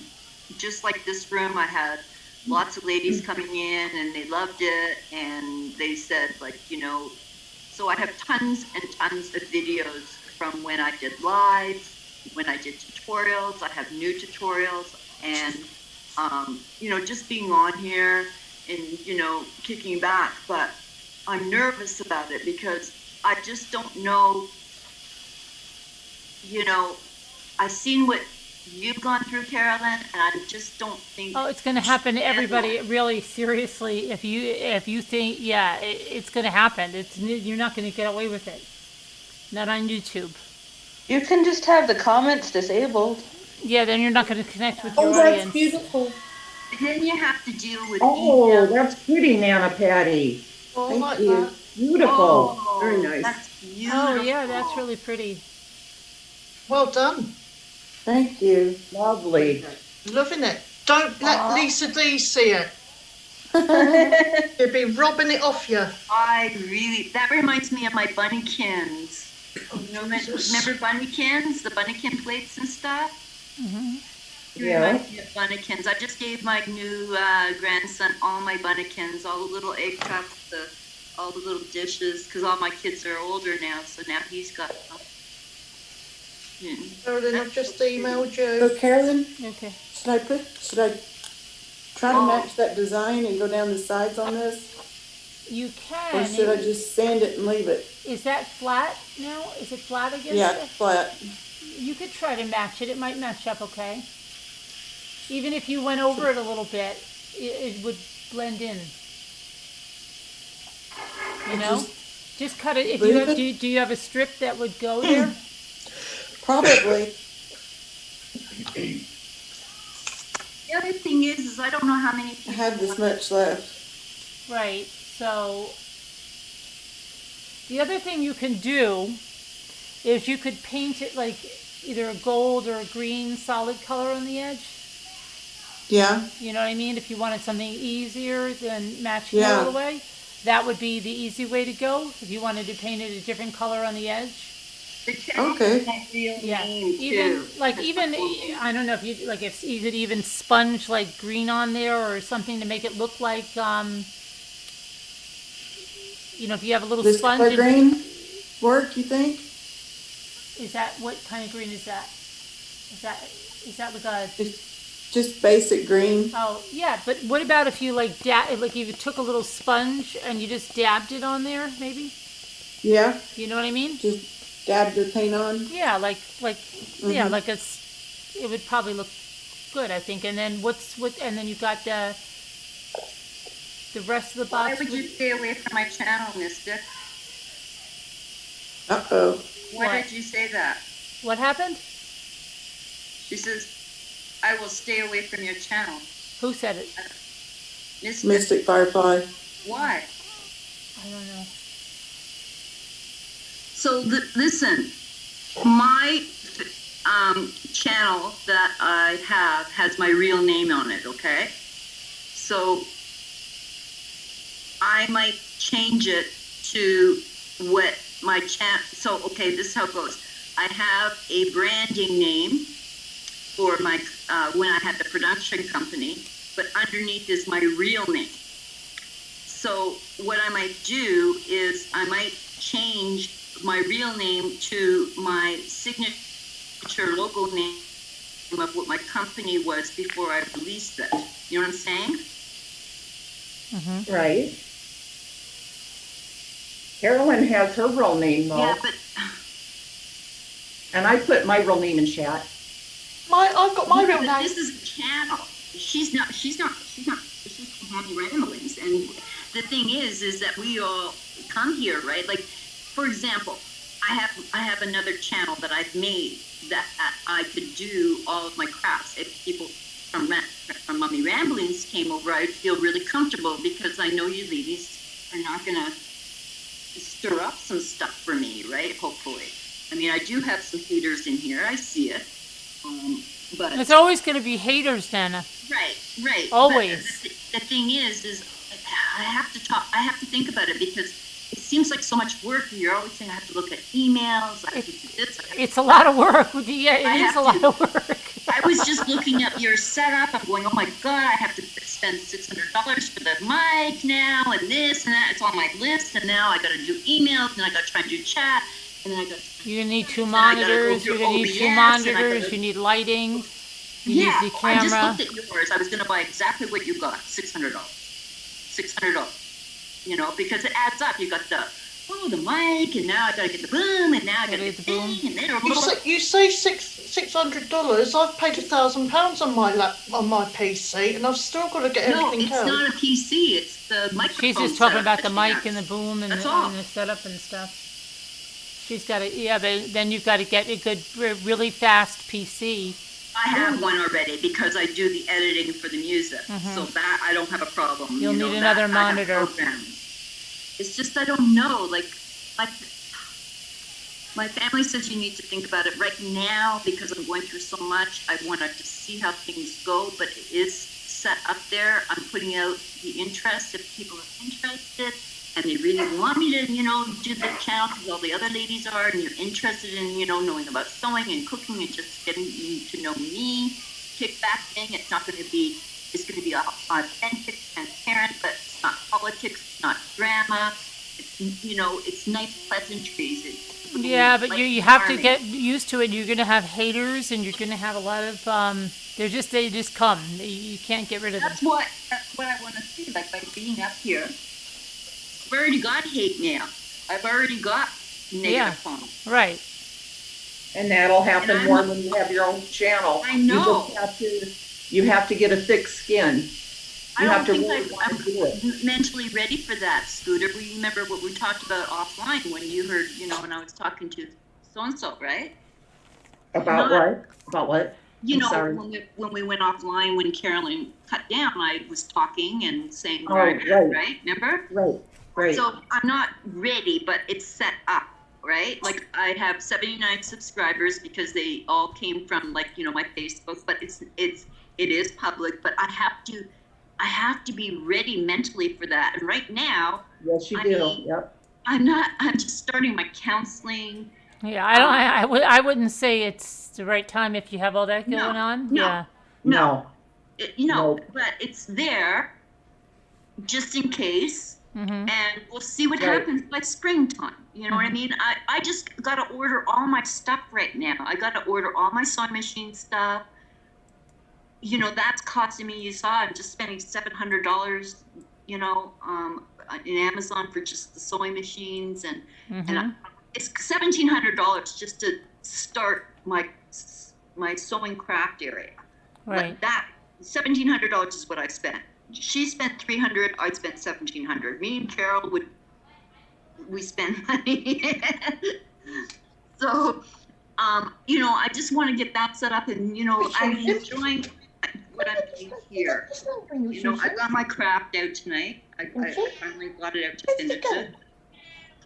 just like this room, I had lots of ladies coming in and they loved it, and they said, like, you know, so I have tons and tons of videos from when I did lives, when I did tutorials. I have new tutorials, and you know, just being on here and, you know, kicking back. But I'm nervous about it because I just don't know, you know, I've seen what you've gone through, Carolyn, and I just don't think. Oh, it's going to happen to everybody. Really, seriously, if you think, yeah, it's going to happen. You're not going to get away with it. Not on YouTube. You can just have the comments disabled. Yeah, then you're not going to connect with your Oh, that's audience. beautiful. And then you have to deal with Oh, email. that's pretty, Nana Patty. Oh, Thank like you. that. Beautiful. Oh, Very nice. That's beautiful. Oh, yeah, that's really pretty. Well done. Thank you. Lovely. Loving it. Don't let Lisa D see it. You'll be robbing it off you. That reminds me of my bunnykins. You know, remember bunnykins, the bunnykin plates and stuff? Mm-hmm. It reminds me of bunnykins. I just gave my new grandson all my bunnykins, all the little egg cups, all the little dishes, because all my kids are older now, so now he's got them. Carolyn, I've just emailed So you. Carolyn, Okay. should I try to match that design and go down the sides on this? You Or can. should I just sand it and leave it? Is that flat now? Is it flat against Yeah, it? flat. You could try to match it. It might match up okay. Even if you went over it a little bit, it would blend in. You know? Just cut it. If you have, do you have a strip that would go there? Probably. The other thing is I don't know how many people I have this much left. Right. So the other thing you can do is you could paint it like either a gold or a green solid color on the edge. Yeah. You know what I mean? If you wanted something easier than matching Yeah. all the way, that would be the easy way to go. If you wanted to paint it a different color on the edge. Okay. Yeah. Even I don't know if you like if you could even sponge like green on there or something to make it look like you know, if you have a little This sponge. color green work, you think? Is that what kind of green is that? Is that like a Just basic green. Oh yeah, but what about if you like if you took a little sponge and you just dabbed it on there, maybe? Yeah. You know what I mean? Just dab the paint on. Yeah, yeah, like it would probably look good, I think. And then and then you got the rest of the box. Why would you stay away from my channel, mister? Uh-oh. Why did you say that? What happened? She says, I will stay away from your channel. Who said it? Mystic Firefly. Why? I don't know. So listen, my channel that I have has my real name on it, okay? So I might change it to what my channel, so okay, this is how it goes. I have a branding name for my, when I had the production company, but underneath is my real name. So what I might do is I might change my real name to my signature logo name of what my company was before I released it. You know what I'm saying? Right. Carolyn has her real name though. Yeah, but And I put my real name in chat. I've got my real but name. this is a channel. She's Happy Ramblings. And the thing is that we all come here, right? Like, for example, I have another channel that I've made that I could do all of my crafts. If people from Mommy Ramblings came over, I'd feel really comfortable because I know you ladies are not gonna stir up some stuff for me, right? Hopefully. I mean, I do have some haters in here. I see it. But It's always going to be haters, Nana. Right. Always. But the thing is I have to think about it because it seems like so much work. You're always saying I have to look at emails. I have to do this. It's a lot of work. Yeah, it is a lot of work. I was just looking at your setup. I'm going, oh my God, I have to spend $600 for the mic now and this and that. It's on my list. And now I got to do emails and I got to try and do chat. And then I got you need 2 monitors. You're going to need 2 monitors. You need lighting. You need the camera. I just looked at yours. I was going to buy exactly what you got, $600. $600. You know, because it adds up. You got the mic, and now I got to get the boom, and now I got to get the boom. And then You say $600. I've paid £1,000 on my PC, and I've still got to get everything else. No, it's not a PC. It's the microphone. She's just talking about the mic and the boom and the setup and stuff. She's got to, but then you've got to get a good, really fast PC. I have one already because I do the editing for the music, so that I don't have a problem. You'll need another monitor. It's just I don't know. Like my family says you need to think about it right now because I'm going through so much. I want to just see how things go, but it is set up there. I'm putting out the interest if people are interested. And they really want me to, do the channel because all the other ladies are, and you're interested in, knowing about sewing and cooking and just getting to know me. Kickback thing, it's going to be authentic, transparent, but it's not politics, it's not drama. It's, it's nice pleasantries. Yeah, but you have to get used to it. You're going to have haters, and you're going to have a lot of, they just come. You can't get rid of them. That's what I want to see, like by being up here. I've already got hate mail. I've already got negative comments. Right. And that'll happen more when you have your own channel. I know. You have to get a thick skin. I don't think I'm mentally ready for that, Scooter. We remember what we talked about offline when you heard, when I was talking to so-and-so, right? About what? About what? When we went offline, when Carolyn cut down, I was talking and saying, right. Remember? Right. So I'm not ready, but it's set up, right? Like I have 79 subscribers because they all came from my Facebook, but it is public, but I have to be ready mentally for that. And right now, yes, you do. Yep. I'm just starting my counseling. Yeah, I wouldn't say it's the right time if you have all that going on. No. But it's there just in case. And we'll see what happens by springtime. You know what I mean? I just got to order all my stuff right now. I got to order all my sewing machine stuff. That's costing me, you saw, I'm just spending $700, in Amazon for just the sewing machines. And it's $1,700 just to start my sewing craft area. Right. Like that, $1,700 is what I spent. She spent $300. I spent $1,700. Me and Carol we spend money. So, I just want to get that set up, and I'm enjoying what I'm doing here. I got my craft out tonight. I finally got it out to finish it.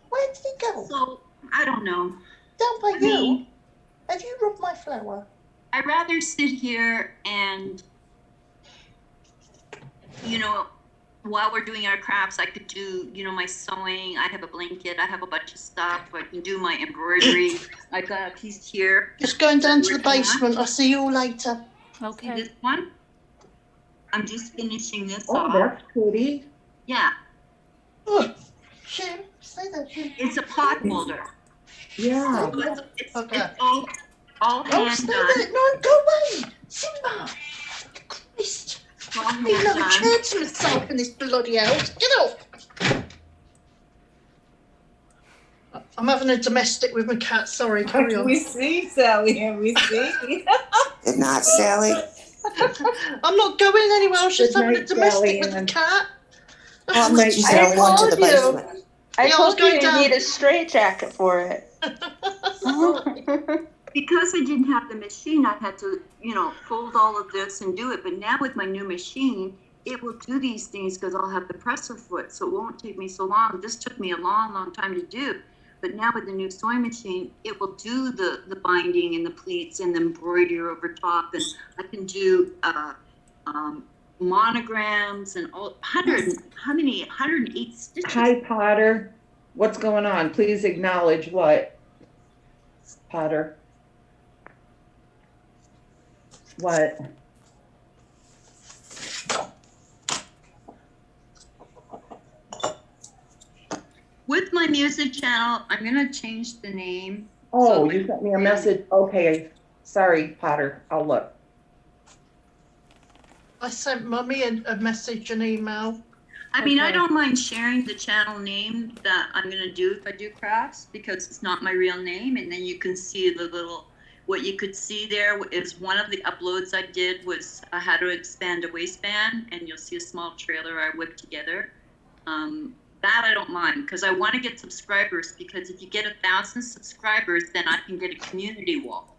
Where did it go? So I don't know. Down by you. Have you rubbed my flower? I'd rather sit here and. While we're doing our crafts, I could do, my sewing. I have a blanket. I have a bunch of stuff. I can do my embroidery. I got a piece here. Just going down to the basement. I'll see you all later. Okay. See this one? I'm just finishing this off. off. Oh, that's pretty. Yeah. Oh, Shem, stay there, Shem. It's a pot holder. Yeah. So it's Okay. all Oh, hand stay done. there. No, go away. Simba. Christ. All I hand need another done. chair to myself in this bloody house. Get off. I'm having a domestic with my cat. Sorry, carry on. We see, Sally, and we see. Good night, Sally. I'm not going anywhere. I was just Good having a night, domestic Sally, with the and- cat. Well, I met you I Sally going to told the you. basement. I Yeah, I was told you going you down. need a straight jacket for it. Because I didn't have the machine, I had to, fold all of this and do it. But now with my new machine, it will do these things because I'll have the presser foot, so it won't take me so long. This took me a long, long time to do. But now with the new sewing machine, it will do the binding and the pleats and the embroidery over top. And I can do monograms and all 108 stitches. Hi, Potter. What's going on? Please acknowledge what? Potter. What? With my music channel, I'm gonna change the name. Oh, So you sent me a message. Okay. Sorry, Potter. I'll look. I sent Mummy a message, an email. I mean, I Okay. don't mind sharing the channel name that I'm gonna do if I do crafts because it's not my real name, and then you can see the little. What you could see there is one of the uploads I did was how to expand a waistband, and you'll see a small trailer I whipped together. That I don't mind because I want to get subscribers, because if you get 1,000 subscribers, then I can get a community wall.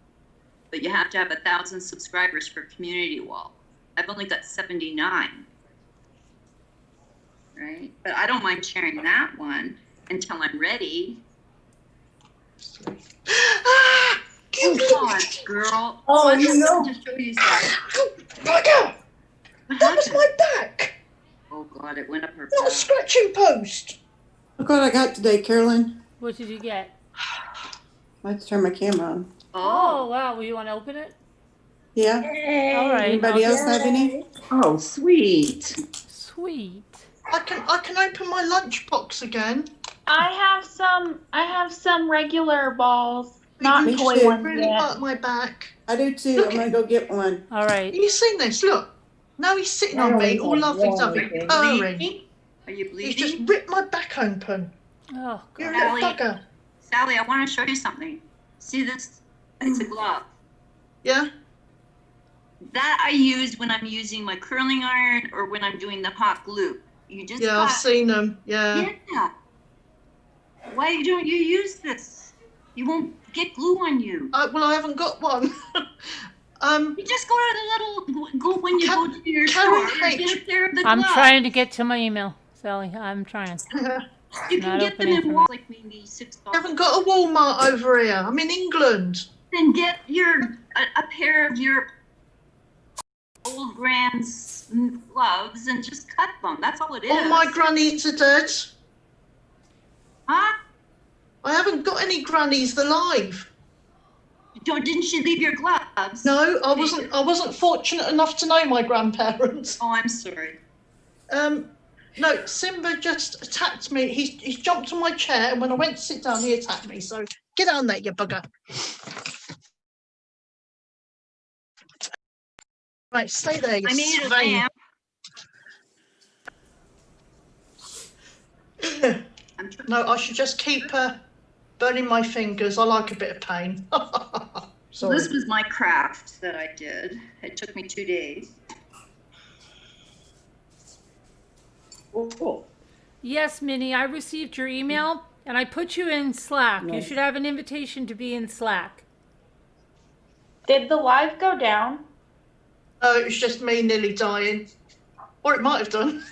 But you have to have 1,000 subscribers for a community wall. I've only got 79. Right? But I don't mind sharing that one until I'm ready. Come on, girl. Oh, I you know. just show you something. Bugger! That was my back. Oh God, it went up her Not a back. scratching post. Look what I got today, Carolyn. What did you get? Let's turn my camera on. Oh, wow. Well, you want to open it? Yeah. All right. Anybody I'll else have any? Oh, sweet. Sweet. I can open my lunchbox again. I have some regular balls, not Me toy too. ones Really yet. hurt my back. I do too. I'm gonna go get one. All right. You seen this? Look. Now he's sitting I on only me, all have lovely one, dovey, I think. purring. Are you He's bleeding? just ripped my back open. Oh, You're God. a little bugger. Sally, I want to show you something. See this? It's a glove. Yeah? That I use when I'm using my curling iron or when I'm doing the hot glue. You just Yeah, I've seen them. Yeah. Yeah. Why don't you use this? You won't get glue on you. Well, I haven't got one. You just go to the little go when you go to your Karen store and H. get a pair of the I'm gloves. trying to get to my email, Sally. I'm trying. You can Not get them opening in for me. Walmart, like maybe $6. I haven't got a Walmart over here. I'm in England. Then get a pair of your old grand's gloves and just cut them. That's all it is. All my grannies are dead. Huh? I haven't got any grannies alive. Didn't she leave your gloves? No, I wasn't fortunate enough to know my grandparents. Oh, I'm sorry. No, Simba just attacked me. He's jumped on my chair, and when I went to sit down, he attacked me. So get on there, you bugger. Right, stay there, you I made a swain. lamp. No, I should just keep burning my fingers. I like a bit of pain. So Sorry. this was my craft that I did. It took me 2 days. Oh, Yes, Minnie, I received your email and I put you in Slack. You Nice. should have an invitation to be in Slack. Did the live go down? Oh, it was just me nearly dying. Or it might have done.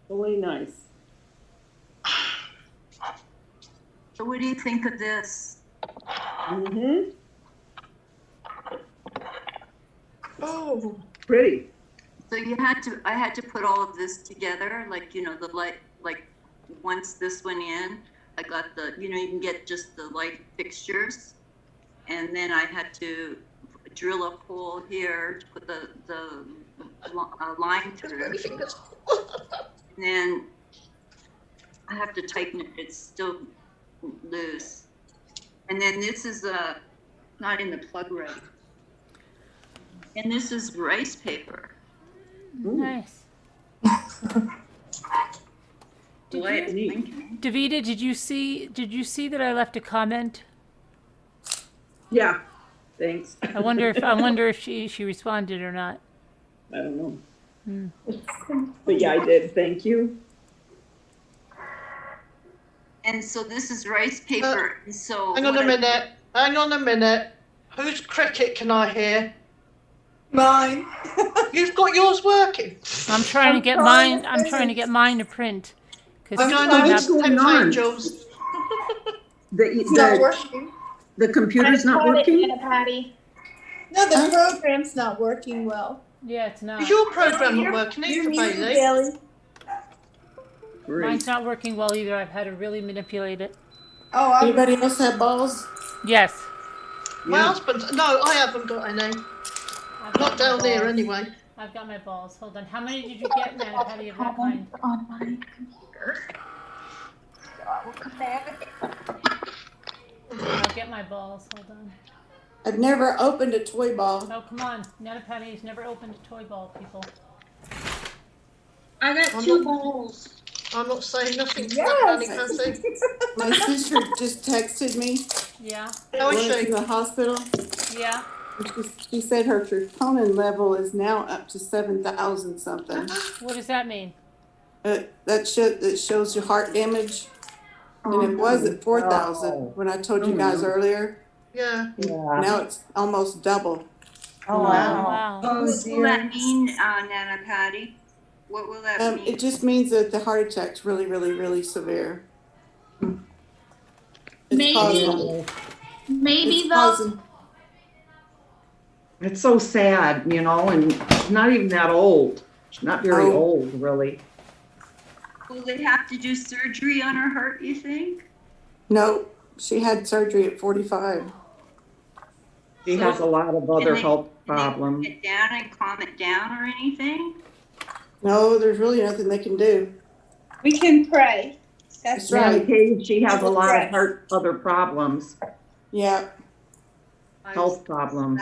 Really nice. So what do you think of this? Mm-hmm. Oh. Pretty. So I had to put all of this together, like, the light, like once this went in, I got the, you can get just the light fixtures. And then I had to drill a hole here to put the line through. then I have to tighten it. It's still loose. And then this is not in the plug right. And this is rice paper. Nice. Davida, did you see that I left a comment? Yeah, thanks. I wonder if she responded or not. I don't know. Hmm. But yeah, I did. Thank you. And so this is rice paper. So Hang on a minute. Hang on a minute. Whose cricket can I hear? Mine. You've got yours working. I'm trying to get mine. I'm trying to get mine to print. I'm going on what's going 10 on? pages. It's not working. The computer's not working? Patty. No, the program's not working well. Yeah, it's not. Is your program not working either, Bailey? Mine's not working well either. I've had to really manipulate it. Oh, Anybody else have balls? Yes. My husband. No, I haven't got any. Not down there anyway. I've got my balls. Hold on. How many did you get, Nana? How do you have mine? On my computer. So I will come back. I'll get my balls. Hold on. I've never opened a toy ball. Oh, come on. Nana Patty's never opened a toy ball, people. I got two balls. I'm not saying nothing to Yes. Patty. My sister just texted me. Yeah. How is Went she? to the hospital. Yeah. She said her troponin level is now up to 7,000 something. What does that mean? That shows your heart damage, and it was at 4,000 when I told you guys earlier. Yeah. Now it's almost double. Oh, Wow. What will that mean, Nana Patty? What will that mean? It just means that the heart attack's really, really, really severe. Maybe though. It's so sad, you know, and she's not even that old. She's not very old, really. Will they have to do surgery on her heart, you think? No, she had surgery at 45. She has a lot of other health problems. Can they put it down and calm it down or anything? No, there's really nothing they can do. We can pray. That's Yeah, right. okay, she has a lot of other problems, Yeah. health problems.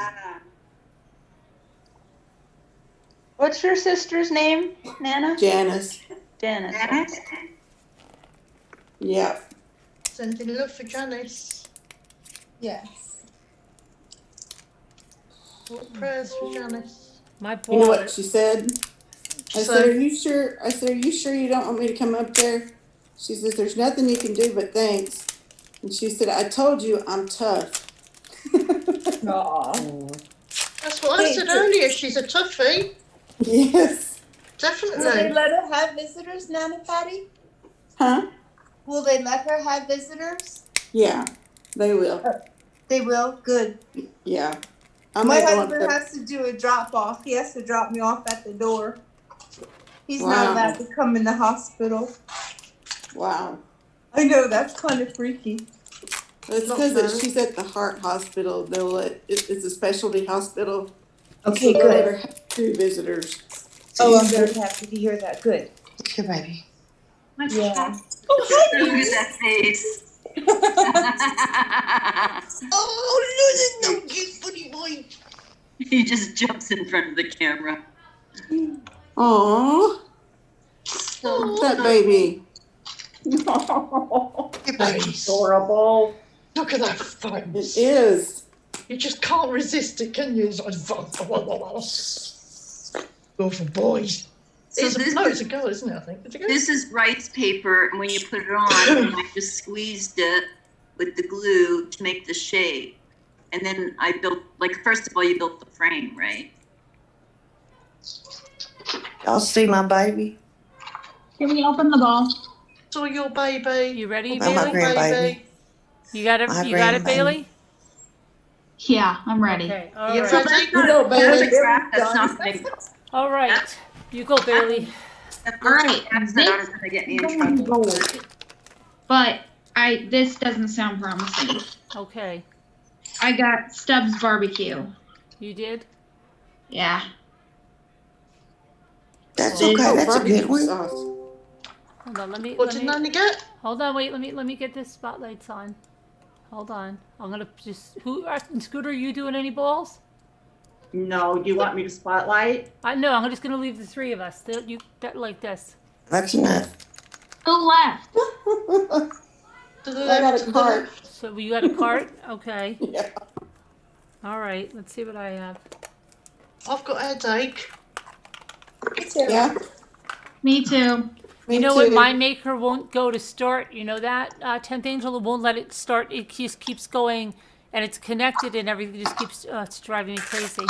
What's your sister's name, Nana? Janice. Janice. Yeah. Sending love for Janice. Yes. What prayers for Janice? My You know ball. what she said? I said, "Are you sure?" I said, "Are you sure you don't want me to come up there?" She says, "There's nothing you can do but thanks." And she said, "I told you I'm tough." Aww. That's what I said earlier. She's a toughie. Yes. Will they Definitely. let her have visitors, Nana Patty? Huh? Will they let her have visitors? Yeah, they will. They will? Good. Yeah. My husband has to do a drop off. He has to drop me off at the door. He's not allowed to come in the hospital. Wow. I know, that's kind of freaky. It's because she's at the heart hospital. They'll let it's a specialty hospital. Okay, so good. They'll let her have 2 visitors. Oh, I'm very happy to hear that. Good. Here, baby. Yeah. Oh, hi, Look baby. at that face. Oh, no, no, cute buddy boy. He just jumps in front of the camera. Aww. That baby. That's adorable. Look at that face. It is. You just can't resist it, can you? It's like, go for boys. So It's a girl, isn't it? I think. It's a girl. This is rice paper, and when you put it on, I just squeezed it with the glue to make the shape. And then I built, like, first of all, you built the frame, right? Y'all see my baby? Can we open the ball? Saw your baby. You ready, Oh, my Bailey? grandbaby. You got it. My You got it, grandbaby. Bailey. Yeah, I'm ready. Okay. All You right. ready? That's a crap, that's not big. All right. You go, Bailey. All right. That's gonna get me in trouble. But this doesn't sound promising. Okay. I got Stubbs barbecue. You did. Yeah. That's okay. That's a good one. Sauce. Hold on, let me. What did Nanny get? Hold on, wait. Let me get this spotlights on. Hold on. I'm gonna just. Scooter? You doing any balls? No, do you want me to spotlight? No, I'm just gonna leave the three of us. You like this. That's enough. Who left? I got a cart. So you got a cart? Okay. Yeah. All right. Let's see what I have. I've got a headache. Yeah. Me too. You know what? My maker won't go to start. You know that 10th Angel, it won't let it start. It just keeps going, and it's connected, and everything just keeps. It's driving me crazy.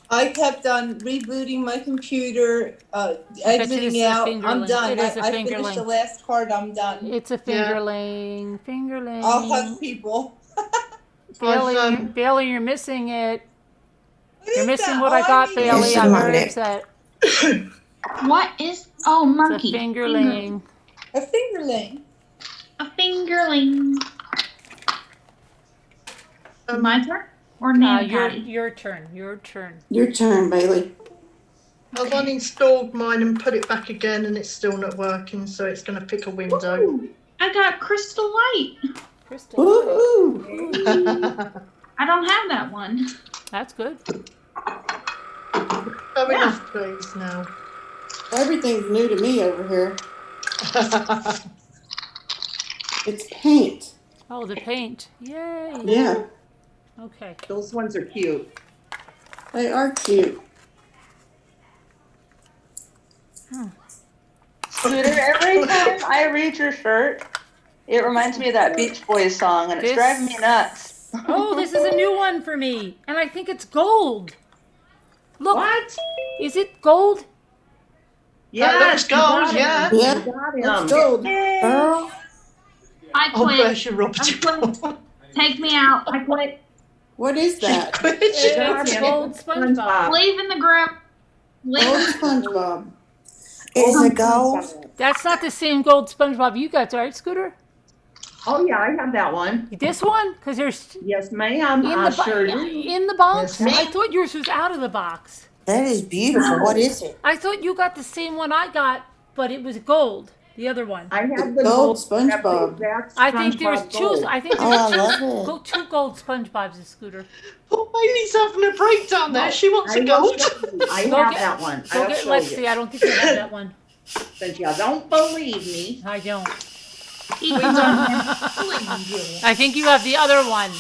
I kept on rebooting my computer, exiting a out. finger I'm link. done. It is a I finger finished the link. last card. I'm done. It's a fingerling. Fingerling. I'll hug people. Bailey, you're missing it. You're missing that? what I Oh, I got, need Bailey. it. I'm Yes, very Monday. upset. What is? Oh, monkey. It's a fingerling. A fingerling. A fingerling. My turn or Nanny Patty? Your turn. Your turn. Your turn, Bailey. I've uninstalled mine and put it back again, and it's still not working. So it's going to pick a window. Ooh, I got crystal light. Crystal. Ooh. I don't have that one. That's good. Go enough, please, now. Everything's new to me over here. It's paint. Oh, the paint. Yay. Yeah, Okay. Those ones are cute. they are cute. Scooter, every time I read your shirt, it reminds me of that Beach Boys song, and it's This- driving me nuts. Oh, this is a new one for me, and I think it's gold. Look. What? Is it gold? That looks gold, yeah. Yeah, That's that's gold. Girl, I Oh, quit. bless you, Robert. I quit. Take me out. I quit. What is that? It's gold SpongeBob. Leave in the group. Leave. Old SpongeBob. is it gold? That's not the same gold SpongeBob you got, right, Scooter? Oh yeah, I have that one. This one? Because there's Yes, ma'am. in I the sure do. in the box. Yes, I thought yours was out of the box. That is beautiful. What is it? I thought you got the same one I got, but it was gold. The other one. I have the Gold gold SpongeBob. That's I think there's SpongeBob two. gold. I think Oh, there's I two. love it. Go two gold SpongeBob's, a Scooter. Poor Bailey's having a breakdown there. She wants a will gold. show you. I Go have get- that one. Go I'll get show Lexi. you. I don't think you have that one. Since you don't believe me. I don't. We don't have I think you have the other one.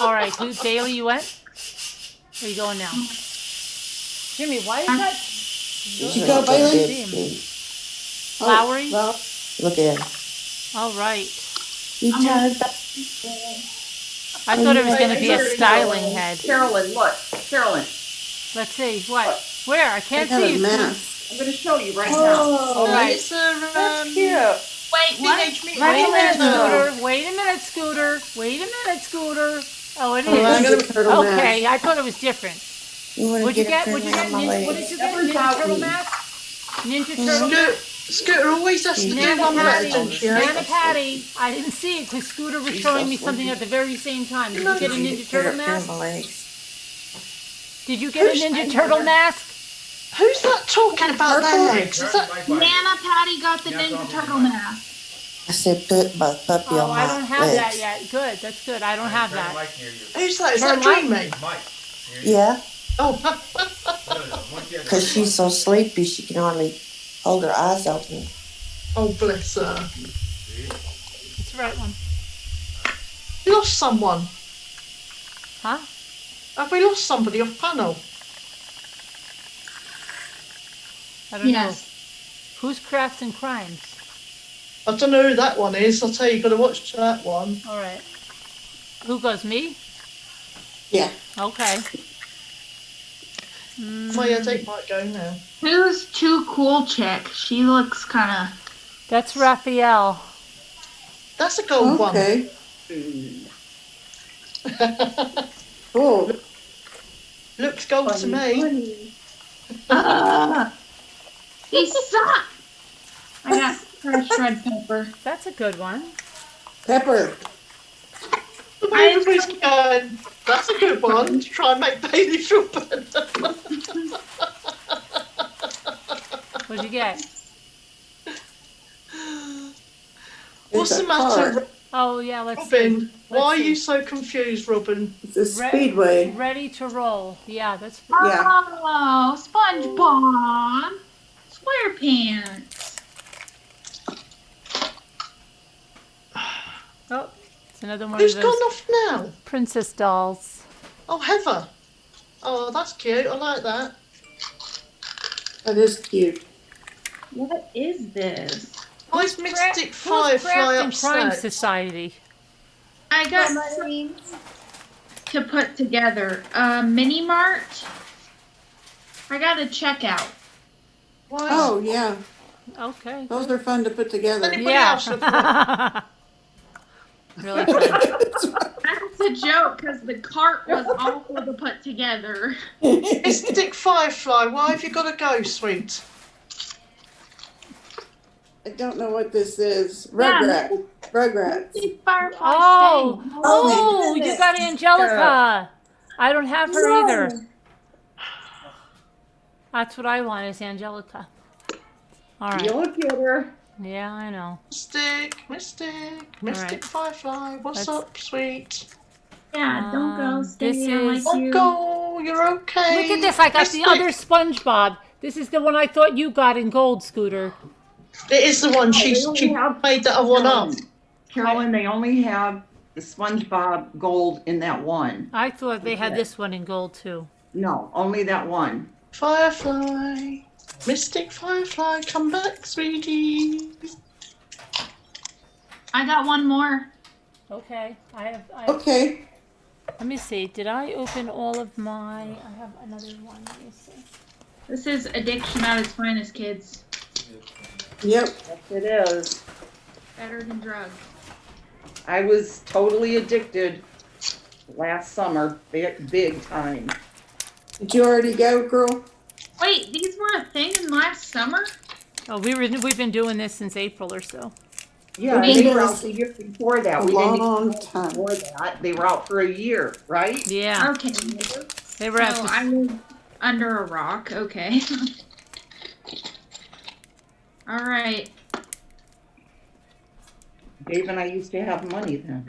All right, Bailey, you went? Where are you going now? Jimmy, why is that? Did you go, Bailey? Flowery? Well, Look at it. All right. You tired? I thought it was going to be a Here, styling head. Carolyn, look. Carolyn, Let's see. What? Where? I can't got see a you. mask. I'm going to show you right All right. It's a That's cute. Wait, what? Teenage Mutant Wait a minute, Ninja Turtle. Scooter. Wait a minute, Scooter. Wait a minute, Scooter. Oh, it Ninja is. Turtle Okay, I thought it was different. You want to What'd you get get? a What'd you turn get? around my What legs? did you get? Ninja Turtle mask? Ninja Turtle mask? Scooter always has to do Nana one better, Patty. doesn't she? Nana Patty. I didn't see it because Scooter was showing me something at the very same time. Did you get a Ninja Turtle Turn mask? my legs. Did you get a Ninja Turtle mask? Who's that talking about their legs? Is that Nana Patty got the Ninja Turtle mask. I said put my puppy Oh, on my I don't have legs. that yet. Good, that's good. I don't have that. who's that? Is Turn that light. Dreamy? Yeah, Oh, because she's so sleepy she can hardly hold her eyes open. oh, bless her. It's the right one. We lost someone. Huh? Have we lost somebody off panel? I don't Yes. know. Who's Crafts and Crimes? I don't know who that one is. I'll tell you, you've got to watch that one. All right. Who goes? Me? Yeah. Okay. My headache might go now. Who's Too Cool Chick? She looks kind of. That's Raphael. That's a gold Okay. one. Cool. Looks gold to me. He suck. I got fresh red pepper. That's a good one. Pepper. Everybody's going, that's a good one to try and make Bailey feel better. What'd you get? What's It's the a matter, park. Oh yeah, let's see. Robin? Why Let's are see. you so confused, Robin? It's a speedway. Ready to roll. Yeah, that's. Yeah. Oh, SpongeBob SquarePants. Oh, it's another one Who's of gone those off now? princess dolls. Oh, Heather. Oh, that's cute. I like that. That is cute. What is this? Why is Mystic Who's Firefly crafting Crime upset? Society? I got something to put together. Mini Mart. I got a checkout. Why? Oh, yeah. Okay. Those are fun to put together. Anybody else have Really fun. That's a joke because the cart was awful to put together. Mystic Firefly, why have you got to go, sweet? I don't know what this is. Yeah. Rugrats. Firefly Oh, Stay. oh, you got Angelica. I don't have her either. That's what I want is Angelica. All right. You'll get her. Yeah, I know. Mystic Firefly, what's up, sweet? Yeah, don't go. Stay. This I is. like you. Go, you're okay. Look at this. I got the other SpongeBob. This is the one I thought you got in gold, Scooter. It is the one she made that one up. Carolyn, they only have the SpongeBob gold in that one. I thought they had this one in gold too. No, only that one. Firefly, Mystic Firefly, come back, sweetie. I got one more. Okay. I have. Okay. Let me see. Did I open all of my? I have another one. Let me see. This is addiction at its finest, kids. Yep. Yes, it is. Better than drugs. I was totally addicted last summer, big time. Did you already go, girl? Wait, these were a thing in last summer? Oh, we've been doing this since April or so. Yeah, We've they been were doing out the year before that. a We didn't long even time. before that. They were out for a year, right? Yeah. Okay. They were So at. I was under a rock. Okay. All right. Dave and I used to have money then.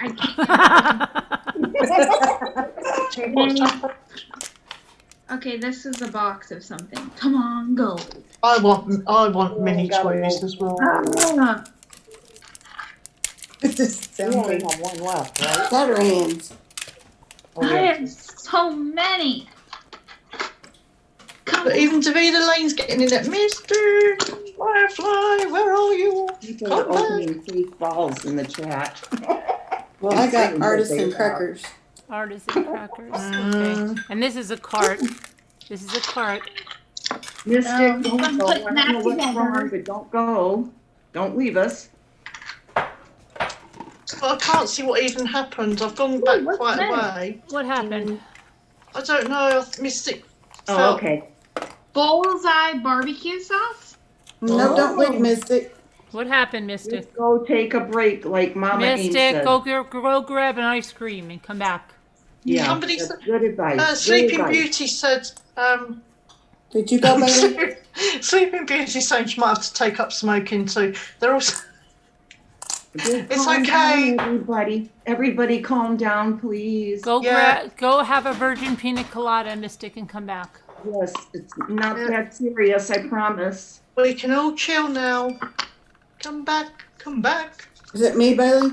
Okay, this is a box of something. Come on, go. I want mini toys as well. Ah, We only have one left, right? Catarans. Oh, I yeah. have so many. But even Davida Lane's getting in there. Mr. Firefly, where are you? People are opening fake balls in the chat. Well, I got artisan crackers. Artisan crackers. Okay. And this is a cart. This is a cart. Mystic, don't I'm go. I putting don't that know what's together. wrong, but don't go. Don't leave us. Well, I can't see what even happened. I've gone back what's quite that? a way. What happened? I don't know. Mystic. Oh, felt- okay. Bullseye barbecue sauce? No, don't leave, Mystic. What happened, Mystic? Just go take a break, like Mama Ames Mystic, said. go grab an ice cream and come back. Yeah, Somebody that's said- good advice. Good Sleeping advice. Beauty said. Did you go, baby? Sleeping Beauty saying she might have to take up smoking too. They're also. It's Calm okay. down, everybody. Everybody calm down, please. Go Yeah. go have a virgin pina colada, Mystic, and come back. Yes, it's not that serious, I promise. We can all chill now. Come back. Come back. Is it me, Bailey?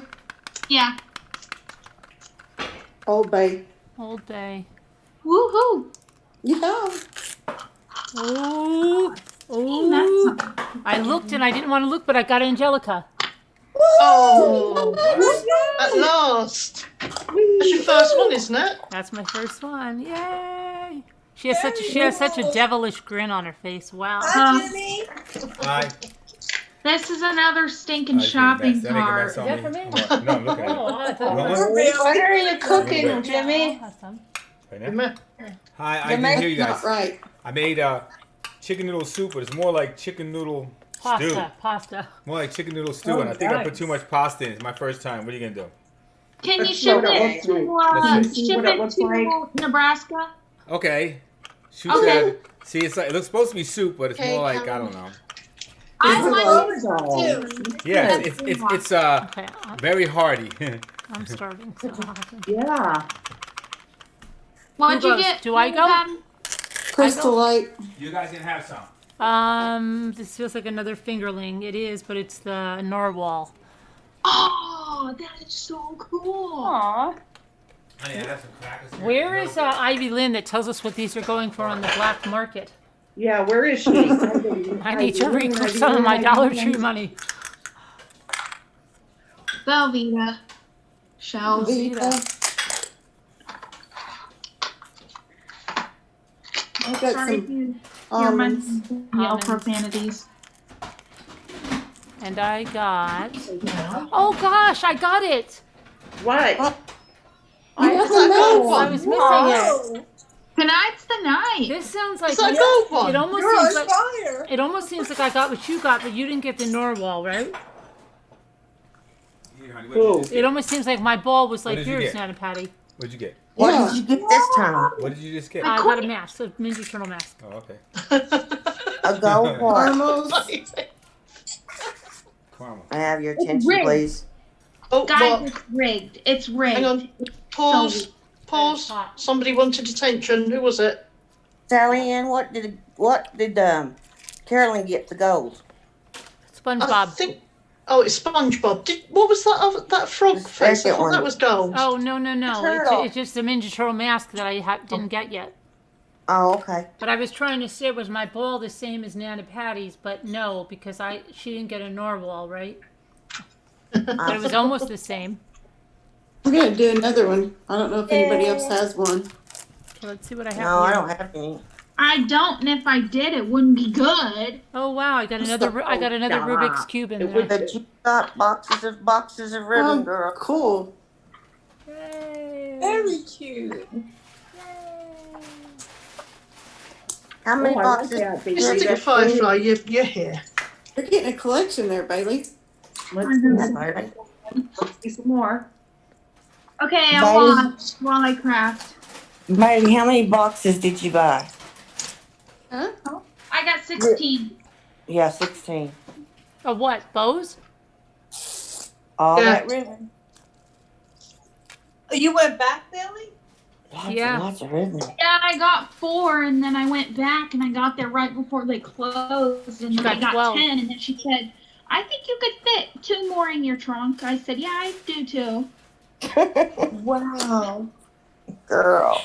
Yeah. Old Bay. All day. Woohoo! Yeah. Ooh. Ooh. I looked and I didn't want to look, but I got Angelica. Oh, at last. That's your first one, isn't it? That's my first one. Yay! She has such a devilish grin on her face. Wow. Hi. This is another stinking shopping cart. Is that for me? No, I'm looking at it. What are you cooking, Wait. Jimmy? Right now? Hi, I You're didn't hear you guys. Not right. I made chicken noodle soup, but it's more like chicken noodle stew. Pasta. More like chicken noodle stew, and I think I put too much pasta in. It's my first time. What are you gonna do? Can you Let's ship see what it it looks to like. Let's see ship what it it looks to like. Nebraska? Okay. Shoot Okay. that. See, it's like it looks supposed to be soup, but it's Okay, more like I Karen. don't know. I I like love it those. too. Yeah, Good. it's Okay, very hardy. I'm starting. So I'll have to- Yeah. What'd Who you goes? get? Do I go? Patty? Crystal light. You guys can have some. This feels like another fingerling. It is, but it's the narwhal. Oh, that is so cool. Aw. Honey, I have some crackers. Here. Where is Ivy Lynn that tells us what these are going for on the black market? Yeah, where is she? I need to recoup some of my Dollar Tree money. Velveeta. Shells. Velveeta. I got Sorry some to hear my almonds. yell Almonds. profanities. And I got. Oh gosh, I got it. What? You got the metal I one. was missing it. Tonight's the night. This sounds like It's a gold one. it almost You're seems on like fire. it almost seems like I got what you got, but you didn't get the narwhal, right? Here, honey, Who? what did you It almost seems like my ball was like did you yours, get? Nana Patty. What'd you get? What Yeah. did you get this time? What did you just get? I got a mask, a Ninja Turtle mask. Oh, okay. A gold what? Caramels. Caramel. I have your attention, rigged. please. Oh, Guys, what? it's rigged. It's rigged. Hang on. Pause. Pause. Somebody wanted attention. Who was it? Sally Ann, what did Carolyn get the gold? I SpongeBob. think. Oh, it's SpongeBob. What was that frog The face? I second thought one. that was gold. Oh no! Turtle. It's just the Ninja Turtle mask that I didn't get yet. Oh, okay. But I was trying to say, was my ball the same as Nana Patty's? But no, because she didn't get a narwhal, right? But it was almost the same. We're gonna do another one. I don't know if anybody else has one. Okay, let's see what I have. No, I here. don't have any. I don't, and if I did, it wouldn't be good. Oh wow! I got another Rubik's cube in there. But you got boxes of ribbon, girl. Cool. Yay. Very cute. How many Oh, I like boxes? that, baby. Mystic That's Firefly, you're here. You're getting a collection there, Bailey. Let's Bailey. see some more. Okay, I'll Buddy. watch while I craft. Bailey, how many boxes did you buy? Huh? I got 16. Yeah, 16. Of what? Bows? All Yeah. that ribbon. You went back, Billy? Lots Yeah. and lots of ribbon. Yeah, I got 4, and then I went back, and I got there right before they closed, and You then I got got 12. 10, and then she said, I think you could fit 2 more in your trunk. I said, yeah, I do too. Wow. Girl.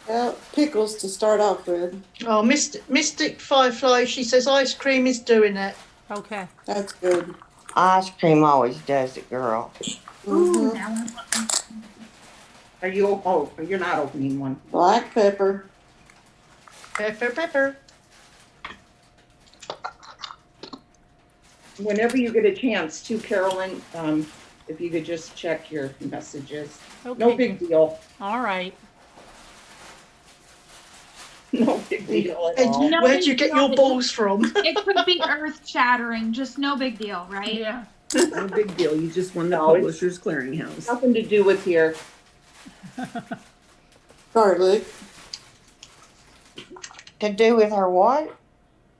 Well, pickles to start off with. Oh, Mystic Firefly, she says ice cream is doing it. Okay. That's good. Ice cream always does it, girl. Ooh, Mhm. now I'm Are you? Oh, you're not opening one. Black pepper. Pepper. Whenever you get a chance, to Carolyn, if you could just check your messages. Okay. No big deal. All right. No big deal at And all. No where'd you big get deal. your balls from? It could be earth shattering, just no big deal, right? Yeah. No big deal. You just won the No, it's- Publishers Clearinghouse. Nothing to do with here. Garlic. To do with her what?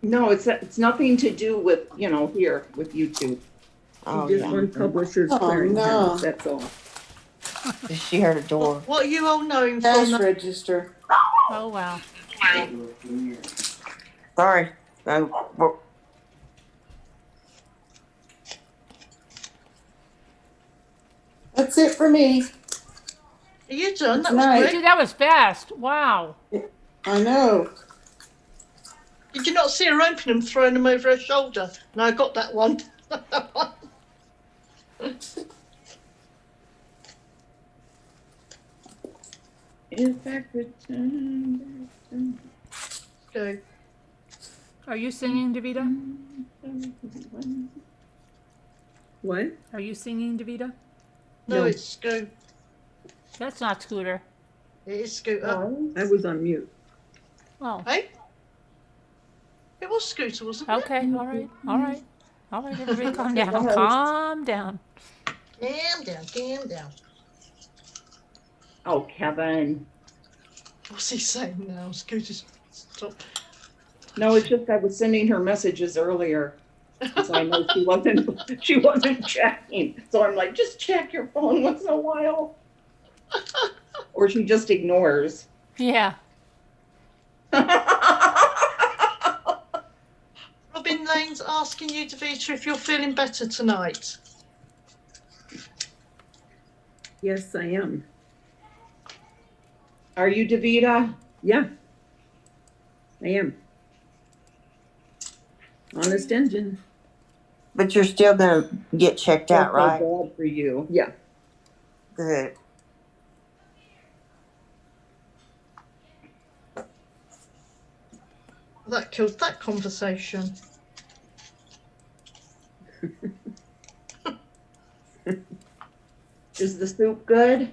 No, it's nothing to do with, here with YouTube. Oh, You just yeah. won Publishers Oh, Clearinghouse. no. That's all. She heard a door. What are you all knowing Cash from? register. Oh wow. Sorry. No, That's it for me. Are you done? That Nice. was quick. Dude, that was fast. Wow. I know. Did you not see her open them, throwing them over her shoulder? No, I got that one. If I could turn back Go. Are you singing, Davida? time. What? Are you singing, Davida? No, No. it's Scoot. That's not Scooter. It is Scooter. I was on mute. Oh. Hey? It was Scooter, wasn't it? Okay. All right. All right. All right. Everybody, calm down. Calm down. Calm down. Oh, Kevin. What's he saying now? Scooter's stop. No, it's just I was sending her messages earlier. So I know she wasn't checking. So I'm like, just check your phone once in a while. Or she just ignores. Yeah. Robin Lane's asking you, Davita, if you're feeling better tonight. Yes, I am. Are you, Davita? Yeah, I am. Honest engine. But you're still gonna get checked out, right? Bad for you. Yeah. Good. That kills that conversation. Is the soup good?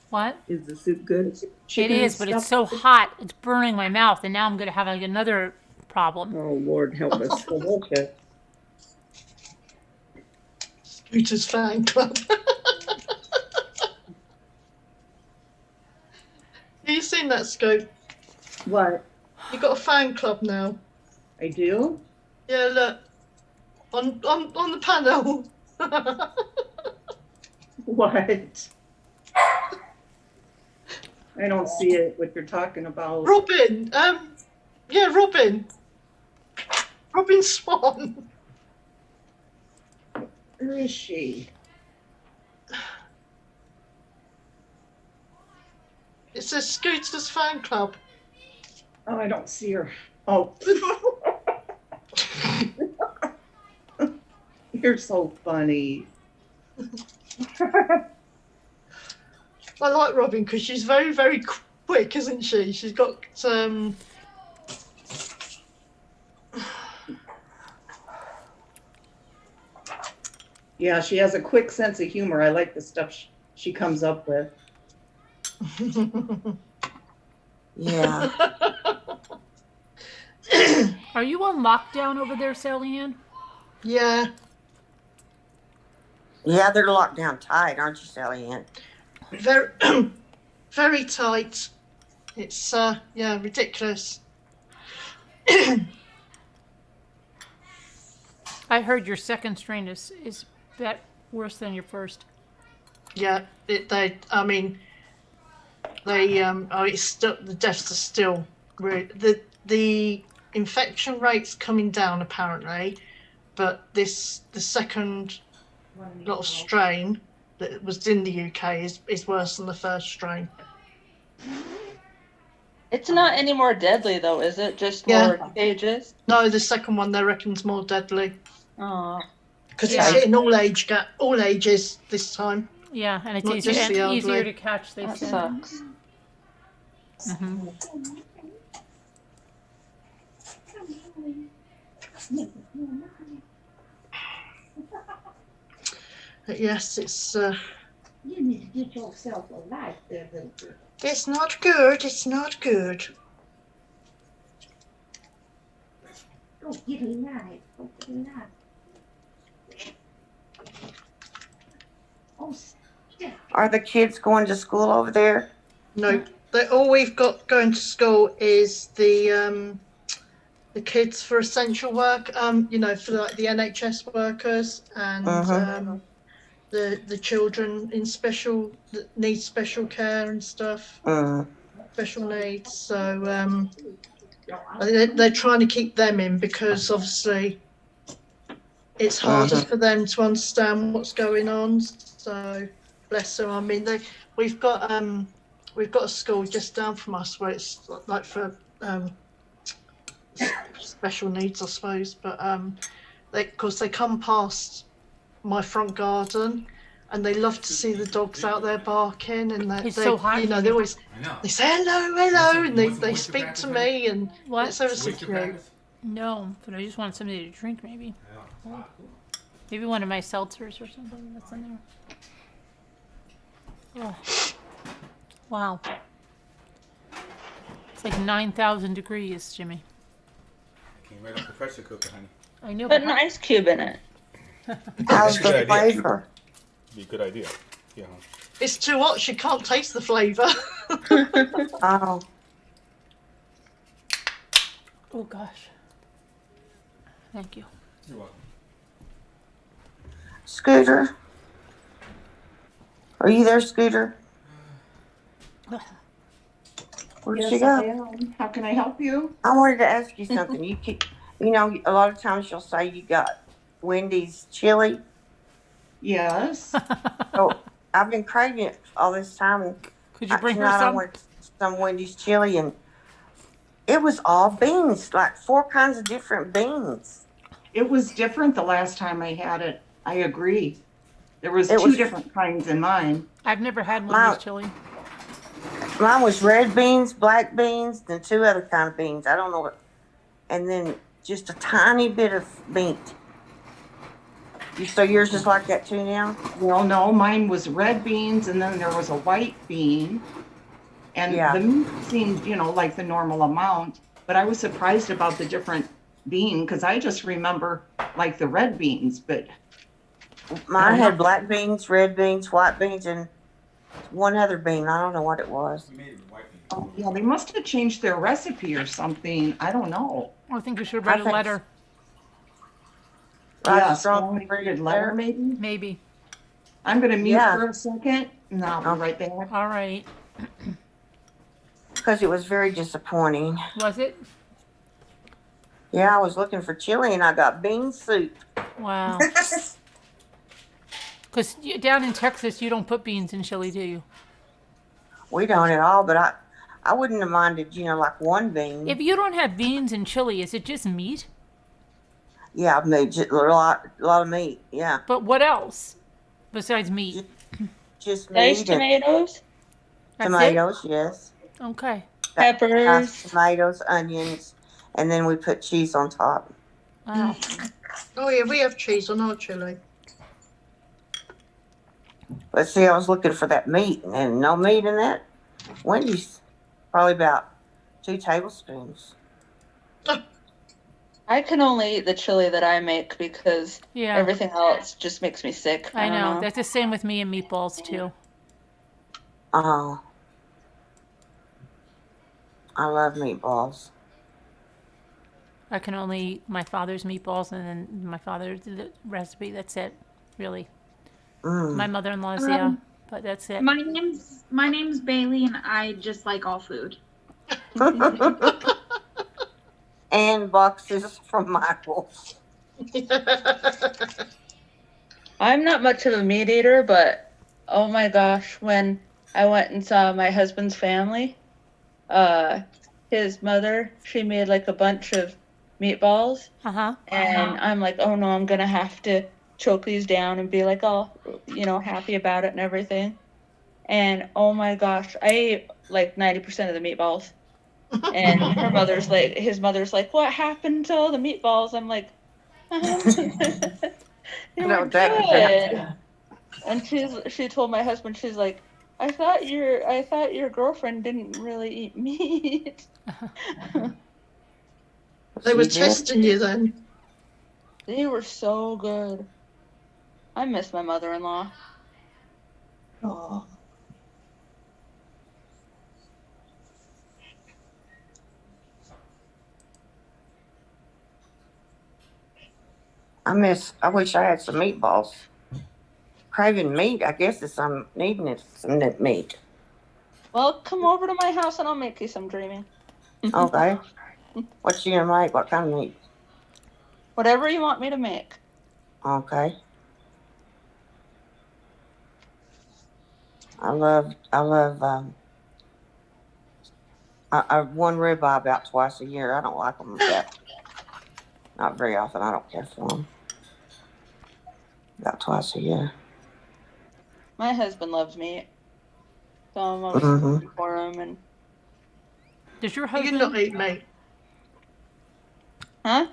What? Is the soup good? It is, but it's so hot. It's burning my mouth, and now I'm going to have like another problem. Oh, Lord, help us. Delicious. Scooter's fan club. Have you seen that, Scoop? What? You got a fan club now. I do? Yeah, look. On the panel. What? I don't see it, what you're talking about. Robin, yeah, Robin Swan. Where is she? It says Scooter's fan club. Oh, I don't see her. Oh. You're so funny. I like Robin because she's very, very quick, isn't she? She's got Yeah, she has a quick sense of humor. I like the stuff she comes up with. Yeah. Are you on lockdown over there, Sally Ann? Yeah. Yeah, they're locked down tight, aren't you, Sally Ann? Very, very tight. It's yeah, ridiculous. I heard your second strain is that worse than your first. Yeah, it's still, the deaths are still the infection rate's coming down apparently, but the second lot of strain that was in the UK is worse than the first strain. It's not any more deadly though, is it? Just more contagious? No, the second one they reckon's more deadly. Oh. Because it's hitting all ages this time. Yeah, and it's Not just the elderly. easier to catch. They That said. sucks. Mm-hmm. But yes, it's. You need to get yourself a life there, little girl. It's not good. It's not good. Go get a knife. Go get a knife. Oh, step. Are the kids going to school over there? No, all we've got going to school is the kids for essential work. For like the NHS workers and the children in that need special care and stuff. Special needs. So they're trying to keep them in because obviously it's harder for them to understand what's going on. So bless them. I mean, we've got a school just down from us where it's like for special needs, I suppose. But of course they come past my front garden, and they love to see the dogs out there barking, and they so hot. they always they say hello, and they speak to me, and it's ever so cute. No, but I just want something to drink, maybe. Maybe one of my seltzers or something that's in there. Oh. Wow. It's like 9,000 degrees, Jimmy. Came right off the pressure cooker, honey. I know. Put an ice cube in it. How's the flavor? Be a good idea. Yeah. It's too hot. She can't taste the flavour. Oh. Oh gosh. Thank you. You're welcome. Scooter, are you there, Scooter? Where'd she Yes, go? I am. How can I help you? I wanted to ask you something. You know, a lot of times you'll say you got Wendy's chili. Yes. So I've been craving it all this time. And Could you bring her tonight I some? went some Wendy's chili, and it was all beans, like 4 kinds of different beans. It was different the last time I had it. I agree. There was It two was different kinds in mine. I've never had Mine- Wendy's chili. Mine was red beans, black beans, and 2 other kind of beans. I don't know what. And then just a tiny bit of meat. So yours is like that too now? Well, no, mine was red beans, and then there was a white bean. And Yeah. the meat seemed, like the normal amount. But I was surprised about the different bean, because I just remember like the red beans. But Mine had black beans, red beans, white beans, and 1 other bean. I don't know what it was. oh, yeah, they must have changed their recipe or something. I don't know. I think you should write a think- letter. Write a Yeah, strong strong letter, maybe. Maybe. I'm going to mute Yeah. for a second, and I'll be right back. All right. Because it was very disappointing. Was it? Yeah, I was looking for chili and I got bean soup. Wow. Because down in Texas, you don't put beans in chili, do you? We don't at all, but I wouldn't have minded, like 1 bean. If you don't have beans in chili, is it just meat? Yeah, I've made a lot of meat. Yeah, But what else besides meat? just Diced meat and tomatoes, That's tomatoes. Yes, it? Okay. peppers. diced tomatoes, onions, and then we put cheese on top. Wow. Oh yeah, we have cheese on our chili. But see, I was looking for that meat, and no meat in that. Wendy's probably about 2 tablespoons. I can only eat the chili that I make because Yeah. everything else just makes me sick. I don't know. That's the same with me and meatballs, too. Oh, I love meatballs. I can only eat my father's meatballs and then my father's recipe. That's it, really. My mother-in-law's, yeah, but that's it. My name's Bailey, and I just like all food. And boxes from Michael's. I'm not much of a meat eater, but oh my gosh, when I went and saw my husband's family, his mother, she made like a bunch of meatballs, and I'm like, oh no, I'm gonna have to choke these down and be like all, happy about it and everything. And oh my gosh, I ate like 90% of the meatballs. And his mother's like, what happened to all the meatballs? I'm like, they were good. And she told my husband, she's like, I thought your girlfriend didn't really eat meat. They were testing you then. They were so good. I miss my mother-in-law. Oh. I wish I had some meatballs. Craving meat, I guess I'm needing some meat. Well, come over to my house and I'll make you some dreaming. Okay. What you gonna make? What kind of meat? Whatever you want me to make. Okay. I love I one ribeye about twice a year. I don't like them that. Not very often. I don't care for them. About twice a year. My husband loves meat. So I'm always Mhm. looking for him. And Does your You husband not eat meat. Huh?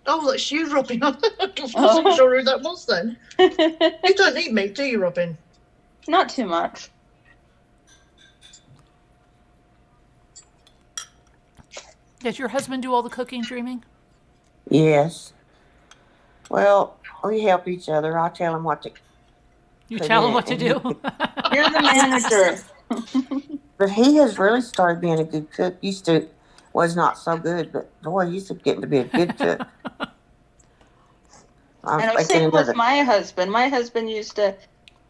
Oh, that's you, Robin. I wasn't sure who that was then. You don't eat meat, do you, Robin? Not too much. Does your husband do all the cooking, dreaming? Yes. Well, we help each other. I tell him what to. You put tell in him it, what to and do. You're the manager. But he has really started being a good cook. was not so good, but boy, he's getting to be a good cook. And I'm same thinking with another. my husband. My husband used to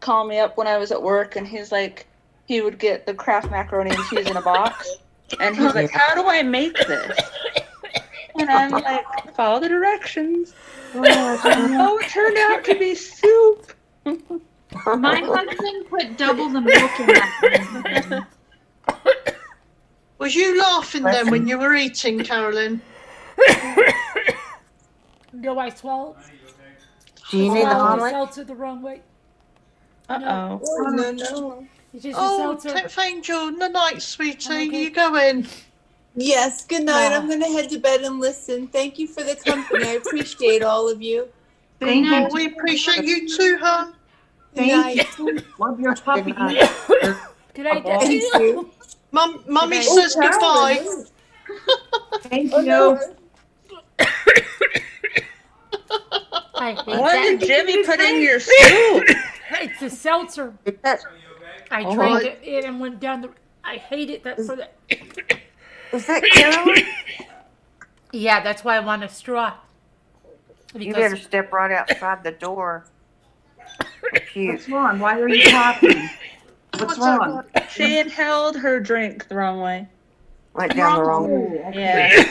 call me up when I was at work, and he's like, he would get the Kraft macaroni and cheese in a box, and he's like, "How do I make this?" And I'm like, "Follow the directions." Oh, it turned out to be soup. My husband put double the milk in that. Was you laughing then when you were eating, Carolyn? No, I swallowed. Do you need the swallowed the omelet? seltzer the wrong way. Uh-oh. No. It's just a Oh, seltzer. 10th Angel, no night, sweetie. You going? Yes, good night. Yeah. I'm going to head to bed and listen. Thank you for the company. I appreciate all of you. Thank you. Oh, we appreciate you too, hon. Good night. Love your puppy. Good night, Thank Daddy. you. Mummy says goodbye. Thank Oh, you. no. I hate What that. did Jimmy put in your soup? It's a seltzer. I Oh, drank it and went down the. I hate it. That for the. Is that Carolyn? Yeah, that's why I want a straw. You better step right outside the door. Cute. What's wrong? Why are you talking? What's wrong? She inhaled her drink the wrong way. Went down the wrong way. Yeah.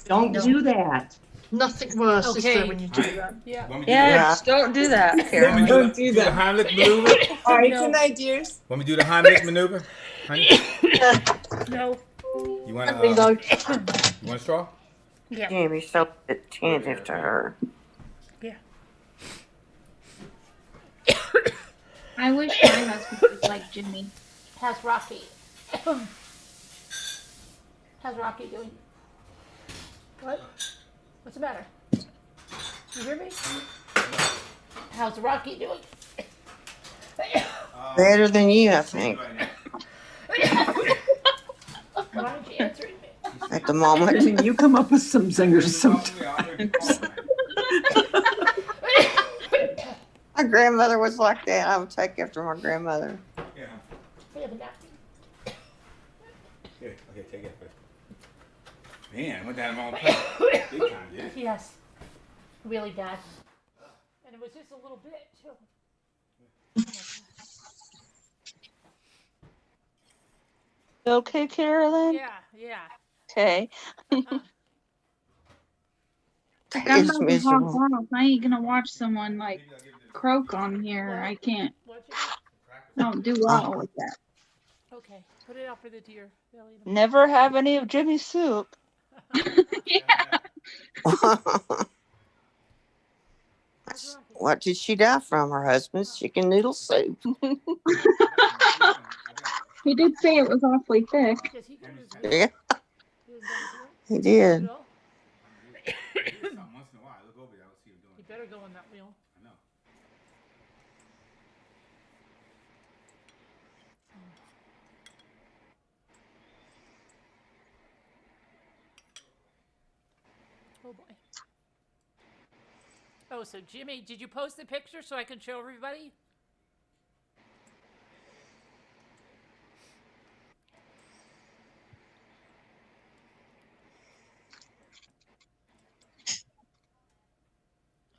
Don't do that. Nothing worse is there Okay. when you do that. Yeah. Yes, don't do that, Carolyn. Don't do the that. Heimlich maneuver? All right, No. good night, dears. Want me to do the Heimlich maneuver? Honey? No. You want Me though. you want a straw? Yeah. Jimmy's so attentive to her. Yeah. I wish my husband was like Jimmy. How's Rocky? How's Rocky doing? What? What's the matter? You hear me? How's Rocky doing? Better than you, I think, Why aren't you answering me? at the moment. You come up with some zingers sometimes. My grandmother was like that. I would take after my grandmother. Yeah. We have a napkin. Here, okay, take it first. Man, I went down the wrong place. Big time, did it? Yes. Really bad. And it was just a little bit, too. You okay, Carolyn? Yeah, yeah. Okay. I'm It's about to hop miserable. off. I ain't gonna watch someone like croak on here. I can't. I don't do well with that. Okay, put it out for the deer. They'll eat 'em. Never have any of Jimmy's soup. What did she die from? Her husband's chicken noodle soup. He did say it was awfully thick. Does he go to his Yeah, He doesn't go to his work? he did. No? Once in a while, I look over there, I'll see him doing You better go on that wheel. I know. Oh boy. Oh, so Jimmy, did you post the picture so I can show everybody?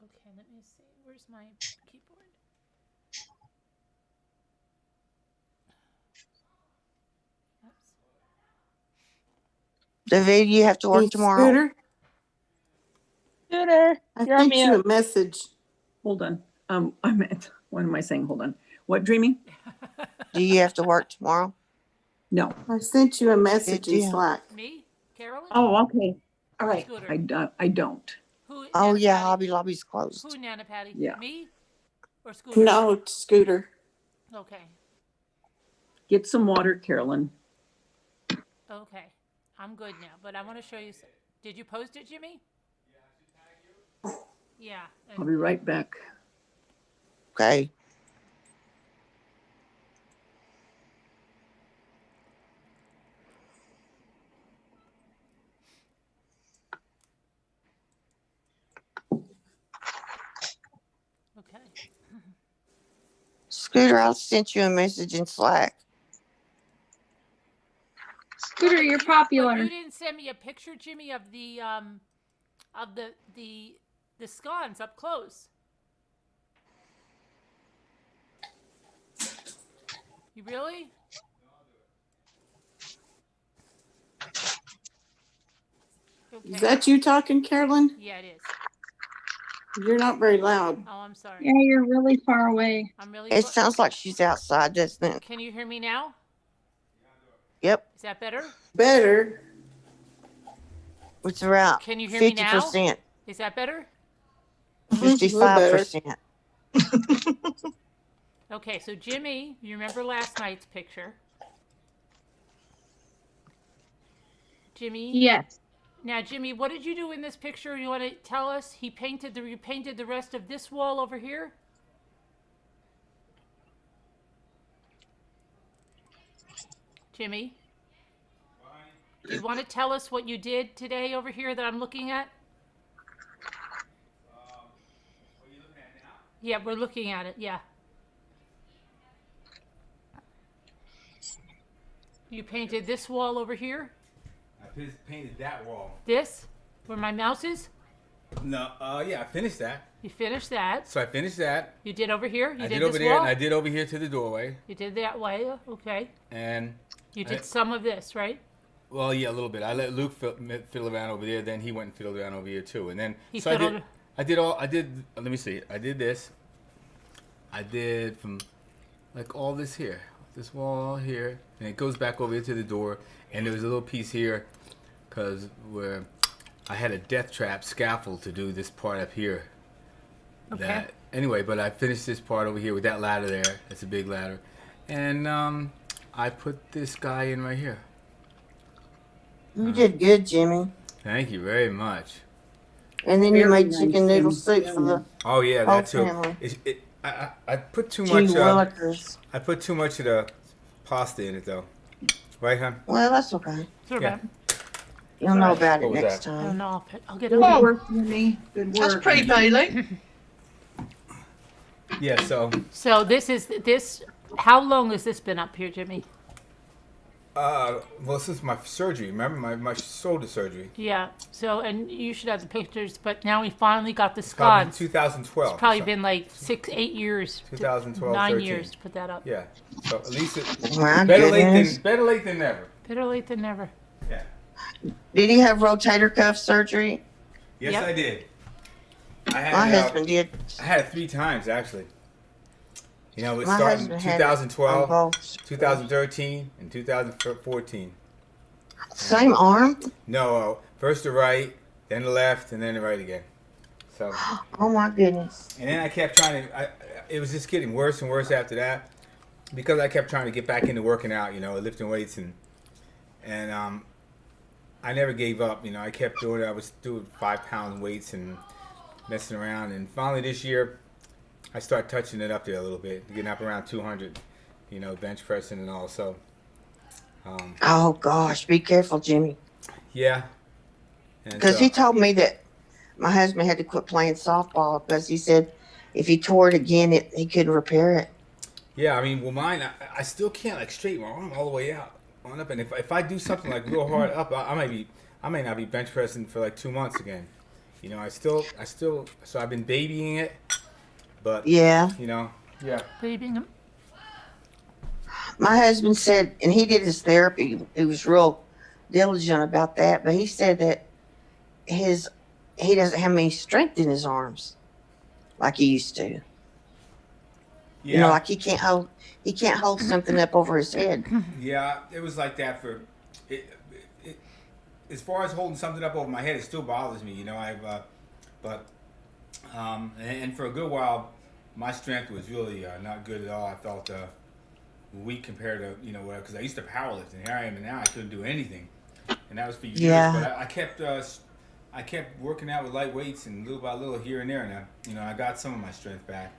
Okay, let me see. Where's my keyboard? Oops. David, you have to Hey, work tomorrow. Scooter, Scooter, I you're on sent you mute. a message. Hold on. I meant, what am I saying? Hold on. What, Dreamy? Do you have to work tomorrow? No. I sent you a message Did in you? Slack. Me? Carolyn? Oh, okay. All right. Scooter. I don't. Who? Oh, Nana yeah, Patty? Hobby Lobby's closed. Who, Nana Patty? Yeah. Me? Or Scooter? No, it's Scooter. Okay. Get some water, Carolyn. Okay. I'm good now, but I want to show you. Did you post it, Jimmy? Yeah. I'll be right back. Okay. Okay. Scooter, I sent you a message in Slack. Scooter, you're But popular. you didn't send me a picture, Jimmy, of the scones up close. You really? Okay. Is that you talking, Carolyn? Yeah, it is. You're not very loud. Oh, I'm sorry. Yeah, you're really far away. I'm really. It sounds like she's outside, doesn't it? Can you hear me now? Yep. Is that better? Better. It's around Can you hear me now? 50%. Is that better? 55%. Okay, so Jimmy, you remember last night's picture? Jimmy? Yes. Now, Jimmy, what did you do in this picture? You want to tell us? You painted the rest of this wall over here? Jimmy? Do you want to tell us what you did today over here that I'm looking at? What are you looking at now? Yeah, we're looking at it, yeah. You painted this wall over here? I painted that wall. This? Where my mouse is? No, yeah, I finished that. You finished that. So I finished that. You did over here? You I did did over this there, wall? and I did over here to the doorway. You did that way, okay. And You did some of this, right? Well, yeah, a little bit. I let Luke fiddle around over there. Then he went and fiddled around over here too. And then He so fiddled- I did. Let me see. I did this. I did from like all this here, this wall here, and it goes back over here to the door. And there was a little piece here, cause where I had a death trap scaffold to do this part up here. Okay. Anyway, but I finished this part over here with that ladder there. That's a big ladder, and I put this guy in right here. You did good, Jimmy. Thank you very much. And then you Very made nice chicken noodle and soup for the Oh yeah, whole that too. family. I put too Gee much. willikers. I put too much of the pasta in it though. Right, hon? Well, that's okay. Yeah. You'll know about What it was next that? I don't time. know. I'll get Good it. work, Jimmy. Good work. That's pretty, Bailey. Yeah. So, So this. How long has this been up here, Jimmy? well, since my surgery, remember my shoulder surgery. Yeah. So, and you should have the pictures, but now we finally got the Probably scones. 2012. It's probably so- been like 8 years. 2012, 9 13. years to put that up. Yeah. So at least My better goodness. late than never. Better late than never. Yeah. Did he have rotator cuff surgery? Yes, Yep. I did. I had My husband did. I had it 3 times actually. You know, it My started in husband had it on 2012, both. 2013, and 2014. Same arm? No, first the right, then the left, and then the right again. So, Oh my goodness. and then I kept trying to. It was just getting worse and worse after that, because I kept trying to get back into working out. You know, lifting weights and I never gave up. You know, I kept doing it. I was doing 5-pound weights and messing around, and finally this year, I started touching it up there a little bit, getting up around 200. You know, bench pressing and all. So, Oh gosh, be careful, Jimmy. yeah. And Because he told me that my husband had to quit playing softball because he said if he tore it again, he couldn't repair it. Yeah, I mean, well, mine, I still can't like straighten my arm all the way out on up, and if I do something like real hard up, I may not be bench pressing for like 2 months again. You know, I still, so I've been babying it, but Yeah. you know, yeah, Babying him. My husband said, and he did his therapy. He was real diligent about that, but he said that he doesn't have any strength in his arms like he used to. yeah, You know, like he can't hold something up over his head. yeah. It was like that for it. As far as holding something up over my head, it still bothers me. You know, and for a good while, my strength was really not good at all. I felt weak compared to, you know, because I used to powerlift, and here I am, and now I couldn't do anything, and that was for years. Yeah. But I kept working out with light weights and little by little here and there, and I got some of my strength back.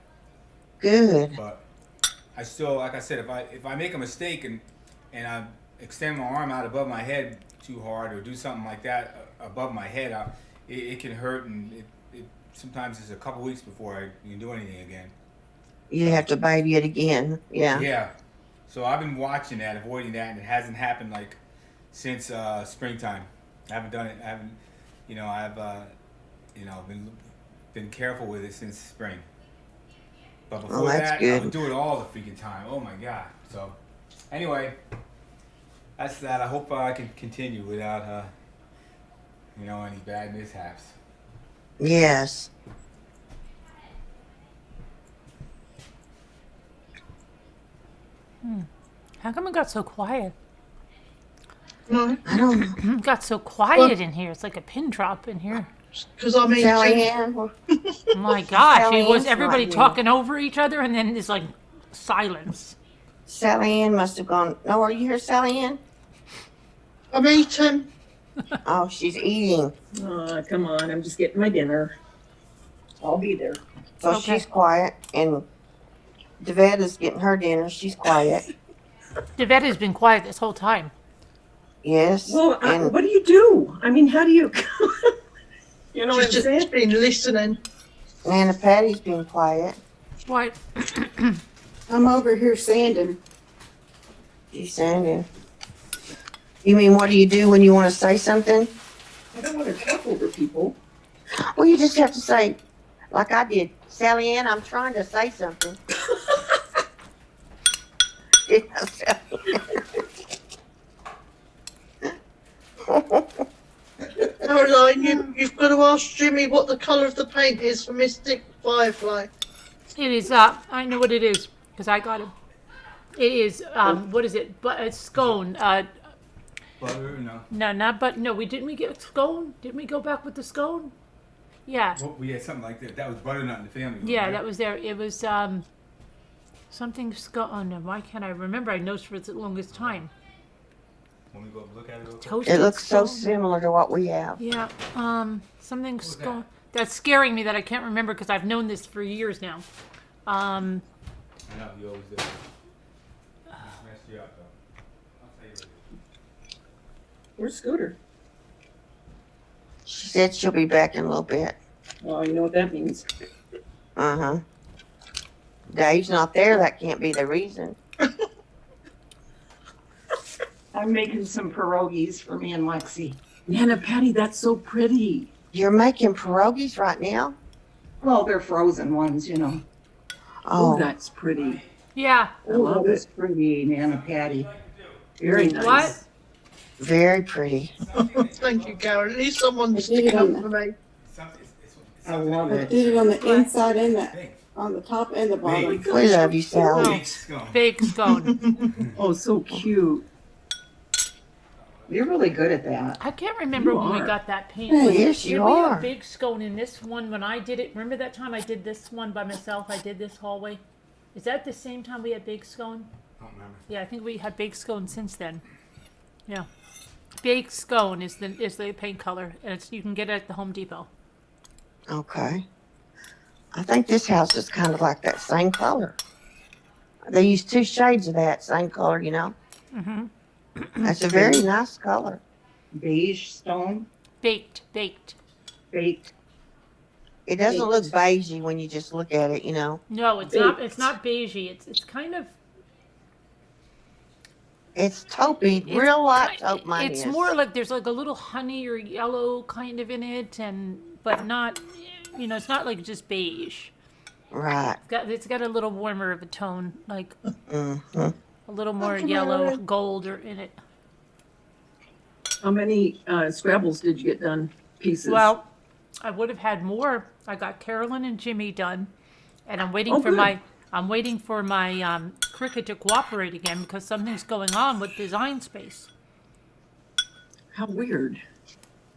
Good. But I still, like I said, if I make a mistake and I extend my arm out above my head too hard or do something like that above my head, it can hurt, and it sometimes it's a couple weeks before I can do anything again. You have to baby it again. Yeah. Yeah. So I've been watching that, avoiding that, and it hasn't happened like since springtime. I haven't done it. I haven't, I've been careful with it since spring. But before that's that, I good. would do it all the freaking time. Oh my god. So, anyway, that's that. I hope I can continue without, any bad mishaps. Yes. How come it got so quiet? No, I don't know. It got so quiet in here. It's like a pin drop in here. because I'm eating. Sally Ann, Oh my gosh, Sally it was Ann's everybody not here. talking over each other, and then it's like silence. Sally Ann must have gone. No, are you here, Sally Ann? I'm eating. Oh, she's eating. Come on, I'm just getting my dinner. I'll be there. So Okay. she's quiet, and Devetta's getting her dinner. She's quiet. Devetta's been quiet this whole time. Yes. Well, and what do you do? I mean, how do you? You know what I'm She's saying? just been listening. Nana Patty's been quiet. What? I'm over here sanding. She's sanding. You mean what do you do when you want to say something? I don't want to talk over people. Well, you just have to say, like I did, Sally Ann, I'm trying to say something. Yeah, Sally Ann. Caroline, you've got to ask Jimmy what the colour of the paint is for Mystic Firefly. It is, I know what it is, because I got it. It is, what is it? But it's scone. Butter, no. No, we get scone? Didn't we go back with the scone? Yeah. Well, we had something like that. That was butternut in the family. Yeah, right? that was there. It was, something scone. Oh no, why can't I remember? I noticed for the longest time. When we go look at it, real quick. Toasted It looks so scone. similar to what we have. Yeah, something scone. That's scaring me that I can't remember because I've known this for years now. I know, you always do. Messed you up, though. I'll tell you later. Where's Scooter? She said she'll be back in a little bit. Well, you know what that means. Uh-huh. Dave's not there. That can't be the reason. I'm making some pierogies for me and Lexi. Nana Patty, that's so pretty. You're making pierogies right now? Well, they're frozen ones, you know. Oh, Oh, that's pretty. Yeah. I love it's it. pretty, Nana Patty. Very nice. What? very pretty. Thank you, Carol. At least someone's I did sticking it up on for me. I love I it. did it on the inside and on the top and the bottom. We love you, Sally. Fake scone. Oh, so cute. You're really good at that. I can't remember You when we are. got that paint. Hey, yes, Did you we are. have big scone in this one when I did it? Remember that time I did this one by myself? I did this hallway. Is that the same time we had big scone? I don't remember. Yeah, I think we had big scone since then. Yeah, big scone is the paint color, and you can get it at the Home Depot. Okay. I think this house is kind of like that same color. They use 2 shades of that same color, you know. Mm-hmm. That's a very nice color. Beige stone, Baked. baked. It doesn't look beigey when you just look at it, you know. No, it's not. It's not beigey. It's kind of. It's taupey, real light taupe mine It's is. more like there's like a little honey or yellow kind of in it, but not. It's not like just beige. Right. It's got a little warmer of a tone, like Mm-hmm. a little more yellow, gold or in it. How many Scrabbles did you get done? Pieces? Well, I would have had more. I got Carolyn and Jimmy done, and I'm waiting Oh, for good. my Cricut to cooperate again because something's going on with Design Space. How weird.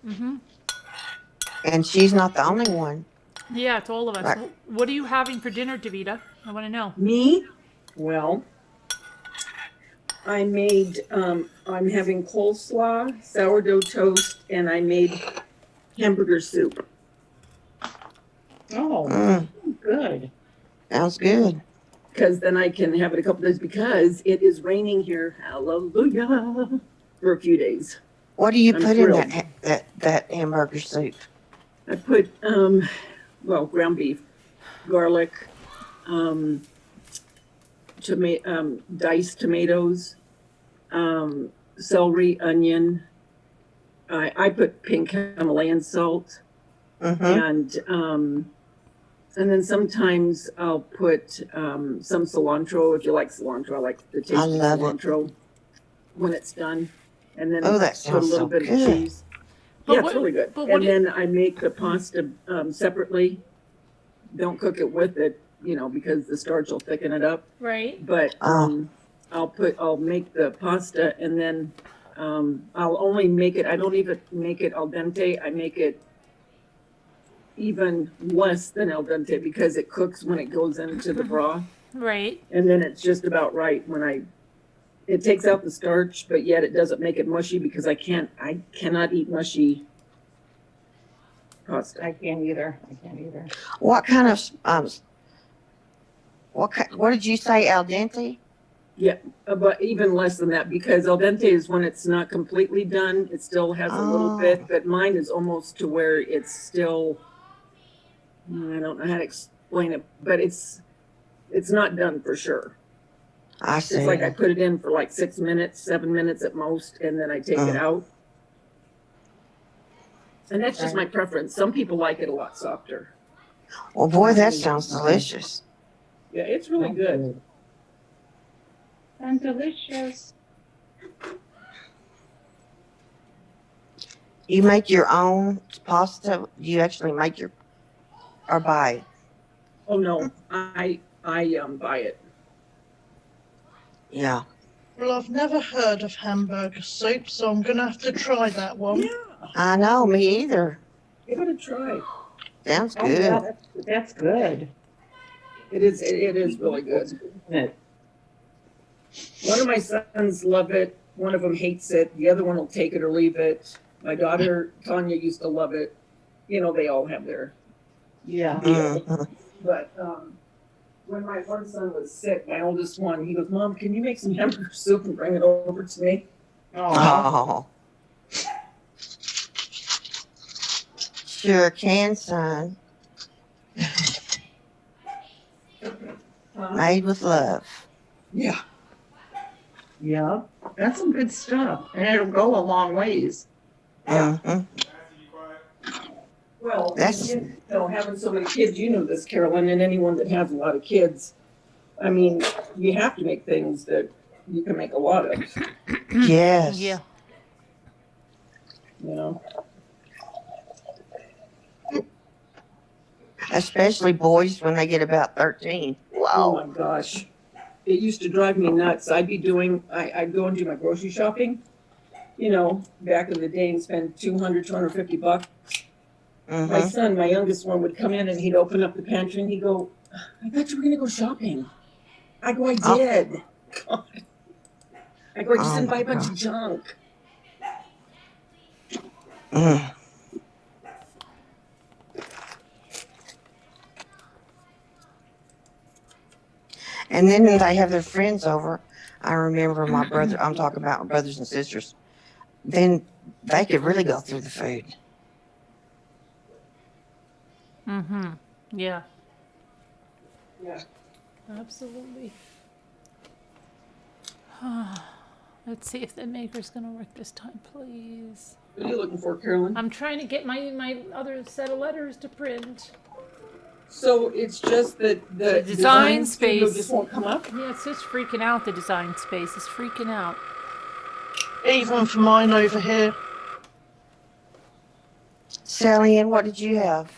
Mm-hmm. And she's not the only one. Yeah, it's all of us. Right. What are you having for dinner, Davita? I want to know. Me? Well, I made, I'm having coleslaw, sourdough toast, and I made hamburger soup. Oh, Mm, good. sounds good. Because then I can have it a couple days because it is raining here. Hallelujah. For a few days. What do you I'm put in thrilled. that hamburger soup? I put, ground beef, garlic, diced tomatoes, celery, onion. I put pink Himalayan salt, and then sometimes I'll put some cilantro if you like cilantro. I like the taste of love it. cilantro when it's done, and then Oh, that put a sounds little so bit of good. cheese. Yeah, it's really good. but what And then I make the pasta separately. Don't cook it with it, because the starch will thicken it up. Right. But I'll make the pasta, and then I'll only make it. I don't even make it al dente. I make it even less than al dente because it cooks when it goes into the broth. Right. And then it's just about right when it takes out the starch, but yet it doesn't make it mushy because I cannot eat mushy pasta. I can't either. What kind of what did you say, al dente? Yeah, but even less than that because al dente is when it's not completely done. It still has a little bit, but mine is almost to where it's still, I don't know how to explain it, but it's not done for sure. I see. It's like I put it in for like 6 minutes, 7 minutes at most, and then I take it out. And that's just my preference. Some people like it a lot softer. Well, boy, that sounds delicious. Yeah, it's really good. And delicious. You make your own pasta? Do you actually make or buy it? Oh no, I buy it. Yeah. Well, I've never heard of hamburger soup, so I'm going to have to try that one. Yeah. I know, me either. Give it a try. Sounds Oh, good. yeah, that's good. It is really good. One of my sons love it. One of them hates it. The other one will take it or leave it. My daughter, Tanya, used to love it. They all have their Yeah. deal. But when my one son was sick, my oldest one, he goes, Mom, can you make some hamburger soup and bring it over to me? Oh. Sure can, son. Made with love. Yeah. Yeah. That's some good stuff. And it'll go a long ways. Mm-hmm. Well, having so many kids, you know this, Carolyn, and anyone that has a lot of kids, I mean, you have to make things that you can make a lot of. Yes. Yeah. Especially boys when they get about 13. Wow. Oh my gosh. It used to drive me nuts. I'd go and do my grocery shopping, back in the day and spend $250. Mm-hmm. My son, my youngest one, would come in and he'd open up the pantry and he'd go, I thought you were going to go shopping. I go, I did. God. I go, I just didn't buy a bunch of junk. Mm. And then they have their friends over. I remember my brother, I'm talking about my brothers and sisters. Then they could really go through the food. Mm-hmm. Yeah. Yeah. Absolutely. Let's see if the maker's going to work this time, please. What are you looking for, Carolyn? I'm trying to get my other set of letters to print. So it's just that the design space just won't come up? Yeah, it's just freaking out. The design space is freaking out. Even for mine over here. Sally Ann, what did you have?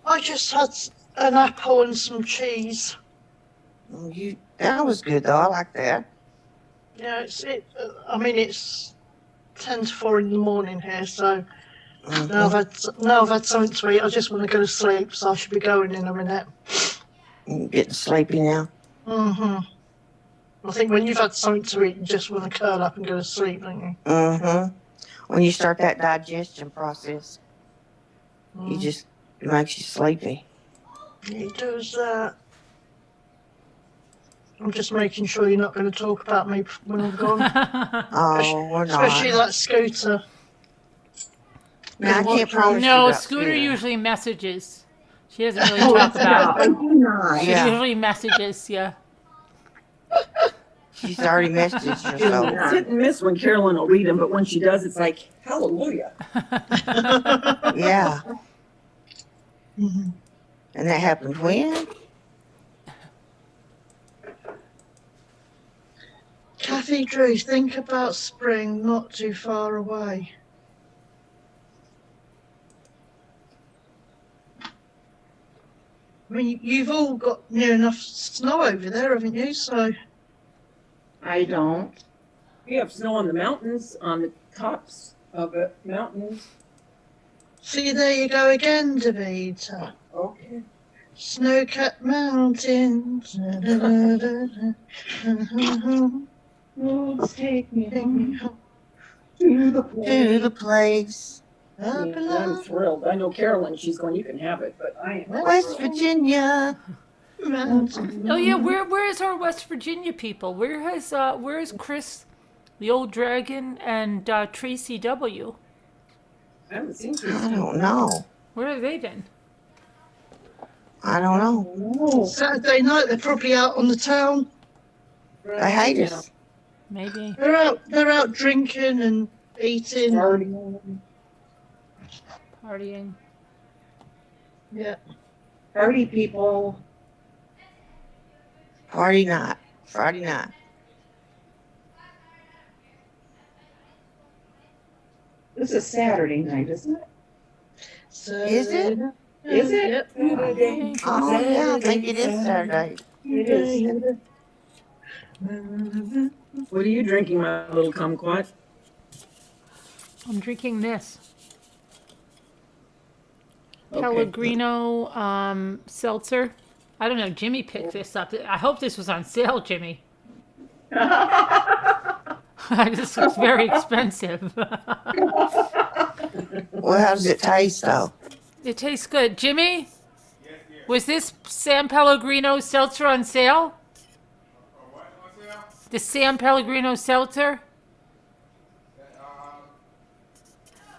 I just had an apple and some cheese. That was good though. I like that. Yeah, it's 10 to 4 in the morning here, so now I've had something to eat. I just want to go to sleep, so I should be going in a minute. Getting sleepy now. I think when you've had something to eat, you just want to curl up and go to sleep, don't you? When you start that digestion process, it makes you sleepy. It does that. I'm just making sure you're not going to talk about me when I'm gone. Oh, we're not. Especially that Scooter. No, I can't promise you No, about Scooter usually messages. She doesn't really Oh, talk that's about I do not. She Yeah. usually messages, yeah. She's already messaged her, It's so. hit and miss when Carolyn will read them, but when she does, it's like, hallelujah. Yeah. And that happened when? Kathy Drew, think about spring not too far away. I mean, you've all got near enough snow over there, haven't you? So I don't. We have snow on the mountains, on the tops of the mountains. see, there you go again, David. Okay. Snow-capped mountains. Let's take me home To the place. I'm thrilled. I know Carolyn, she's going, you can have it, but I am. West Virginia. Oh yeah, where is our West Virginia people? Where is Chris, the old dragon, and Tracy W? I haven't seen I don't know. Where have they been? I don't know. Saturday night, they're probably out on the town. They hate us. Maybe. They're out drinking and eating. Partying. Yeah. Party people. Party night. Friday night. This is Saturday night, isn't it? Is it? Is it? Yep. Oh yeah, I think it is Saturday. It is. What are you drinking, my little kumquat? I'm drinking this. Okay. Pellegrino seltzer. I don't know. Jimmy picked this up. I hope this was on sale, Jimmy. This looks very expensive. Well, how does it taste though? It tastes good. Jimmy, was this San Pellegrino seltzer on sale? The San Pellegrino seltzer?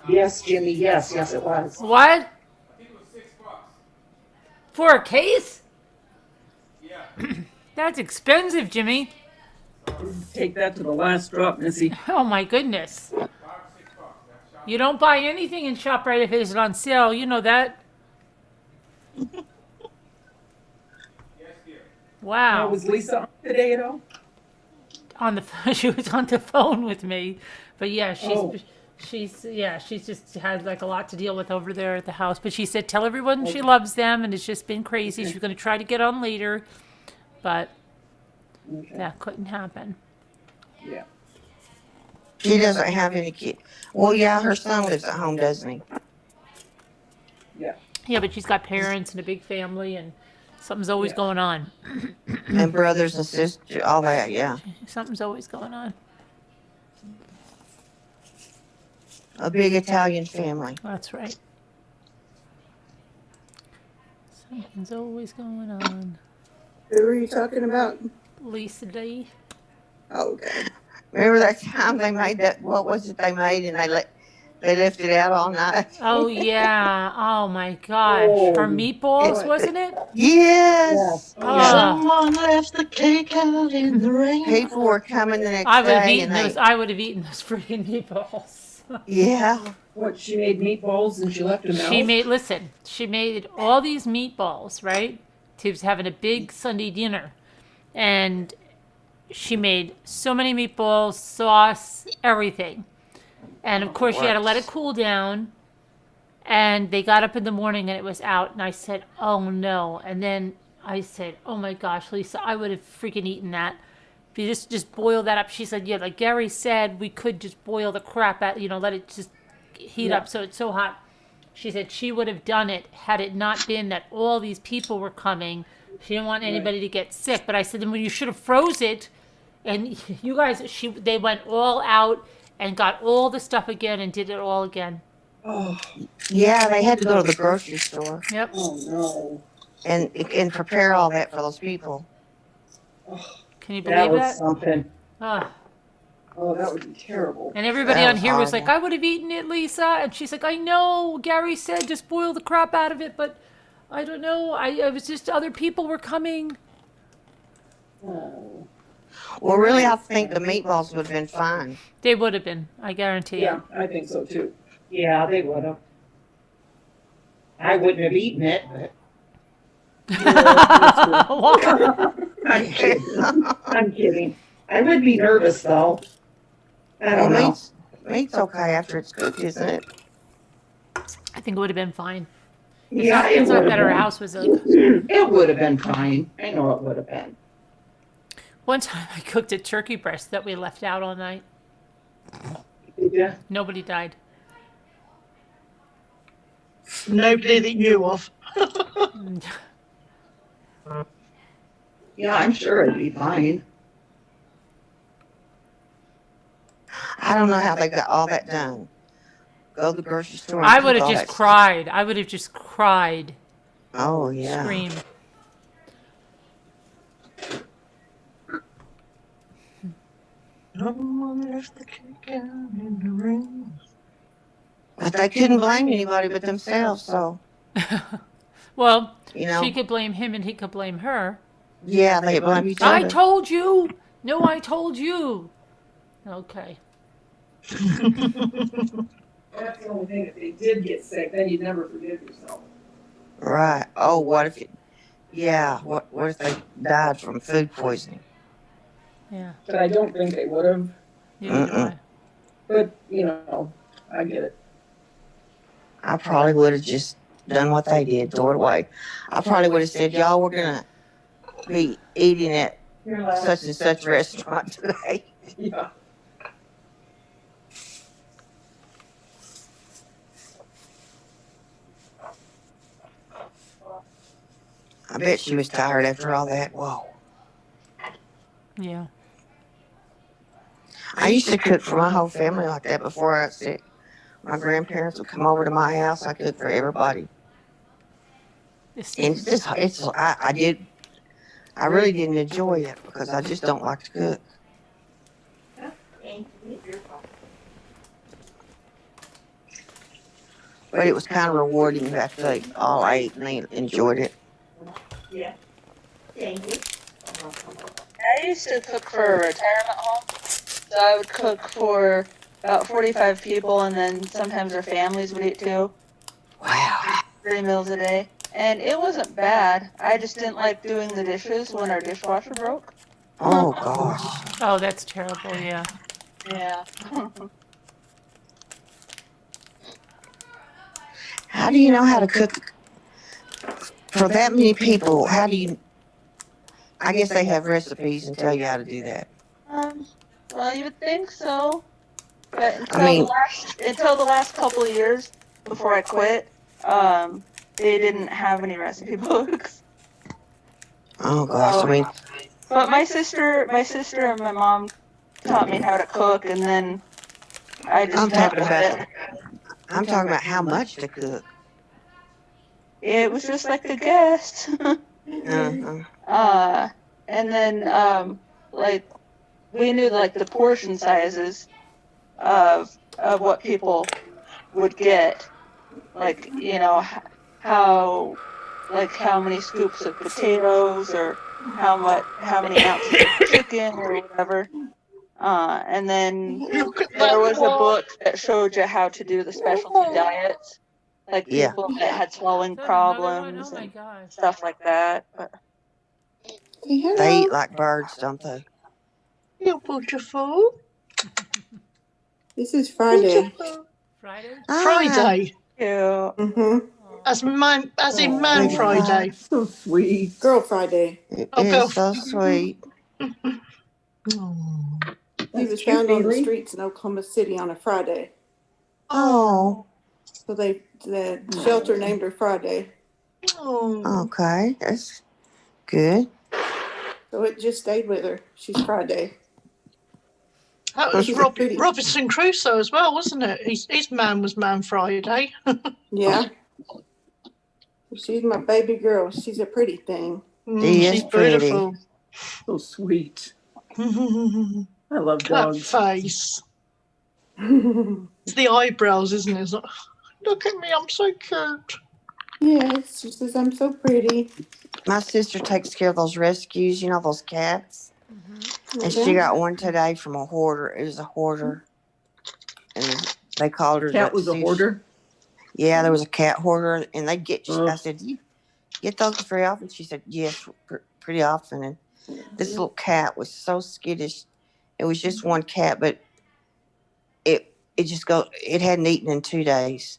Yes, Jimmy. Yes, it was. What? For a case? Yeah. That's expensive, Jimmy. Take that to the last drop, Missy. Oh my goodness. You don't buy anything in ShopRite if it isn't on sale. You know that. Wow. Was Lisa on today at all? On the she was on the phone with me, but yeah, she's just had like a lot to deal with over there at the house. But she said tell everyone she loves them, and it's just been crazy. She's going to try to get on later, but that couldn't happen. Yeah. She doesn't have any kids. Well, yeah, her son lives at home, doesn't he? Yeah. Yeah, but she's got parents and a big family, and something's always going on. And brothers and sisters, all that, yeah. Something's always going on. A big Italian family. That's right. Something's always going on. Who are you talking about? Lisa D. Oh, okay. Remember that time they made that? What was it they made, and they left it out all night? Oh yeah. Oh my gosh. Her meatballs, wasn't it? Yes. Someone left the cake out in the rain. People were coming the next I would have day, eaten and those. I would have eaten those freaking meatballs. Yeah. What, she made meatballs and she left them out? She made all these meatballs, right? She was having a big Sunday dinner. And she made so many meatballs, sauce, everything. And of course, she had to let it cool down. And they got up in the morning and it was out. And I said, oh no. And then I said, oh my gosh, Lisa, I would have freaking eaten that. If you just boil that up. She said, yeah, like Gary said, we could just boil the crap out, let it just heat up so it's so hot. She said she would have done it had it not been that all these people were coming. She didn't want anybody to get sick. But I said, then you should have froze it. And you guys, they went all out and got all the stuff again and did it all again. Oh. Yeah, they had to go to the grocery store. Yep. Oh no. And prepare all that for those people. Can you believe that? That was something. Oh, that would be terrible. And everybody on here was like, I would have eaten it, Lisa. And she's like, I know. Gary said just boil the crap out of it, but I don't know. I was just other people were coming. Oh. Well, really, I think the meatballs would have been fine. They would have been, I guarantee Yeah, it. I think so too. Yeah, they would have. I wouldn't have eaten it, but I'm kidding. I'm kidding. I would be nervous though. I don't know. Meat's okay after it's cooked, isn't it? I think it would have been fine. Yeah, it It's would not have that our been. house was like. It would have been fine. I know it would have been. One time I cooked a turkey breast that we left out all night. Yeah. Nobody died. Nobody that you knew of. Yeah, I'm sure it'd be fine. I don't know how they got all that done. Go to the grocery store. I would have just cried. I would have just cried. Oh, yeah. Scream. No one left the cake out in the rain. But they couldn't blame anybody but themselves, so. Well, You know. she could blame him and he could blame her. Yeah, they blame each other. I told you. No, I told you. Okay. That's the only thing. If they did get sick, then you'd never forgive yourself. Right. Oh, what if it, yeah, what if they died from food poisoning? Yeah. But I don't think they would have. Mm-mm. But, you know, I get it. I probably would have just done what they did, throw it away. I probably would have said, y'all, we're going to be eating at such and such restaurant today. Yeah. I bet she was tired after all that. Whoa. Yeah. I used to cook for my whole family like that before I got sick. My grandparents would come over to my house. I cooked for everybody. And I really didn't enjoy it because I just don't like to cook. But it was kind of rewarding that they all ate and they enjoyed it. Yeah. Thank you. I used to cook for a retirement home. So I would cook for about 45 people, and then sometimes their families would eat too. Wow. 3 meals a day. And it wasn't bad. I just didn't like doing the dishes when our dishwasher broke. Oh, gosh. Oh, that's terrible, yeah. Yeah. How do you know how to cook for that many people? How do you... I guess they have recipes and tell you how to do that. Well, you would think so. But I until the last couple of years before I quit, they didn't have any recipe books. Oh, gosh. I mean... But my sister and my mom taught me how to cook, and then I just I'm talking went with it. I'm talking about how much to cook. It was just like a guest. Uh-huh. And then like we knew like the portion sizes of what people would get, like, you know, how many scoops of potatoes or how many ounces of chicken or whatever. And then there was a book that showed you how to do the specialty diets, like people that had swallowing problems and stuff like that. But they eat like birds, don't they? You're beautiful. This is Friday. Friday? Friday. Yeah. Mm-hmm. As in Man Friday. So sweet. Girl Friday. It Oh, girl. is so sweet. He was found on the streets in Oklahoma City on a Friday. Oh. So the shelter named her Friday. Oh. Okay, that's good. So it just stayed with her. She's Friday. That was She's Robinson Crusoe as well, wasn't it? His man was Man Friday. Yeah. She's my baby girl. She's a pretty thing. She's beautiful. So sweet. I love That dogs. face. It's the eyebrows, isn't it? It's like, look at me, I'm so cute. Yes, she says I'm so pretty. My sister takes care of those rescues, you know, those cats. And she got one today from a hoarder. It was a hoarder. And they called her. Cat was a hoarder? Yeah, there was a cat hoarder. And I said, you get those very often? She said, yes, pretty often. And this little cat was so skittish. It was just one cat, but it hadn't eaten in 2 days.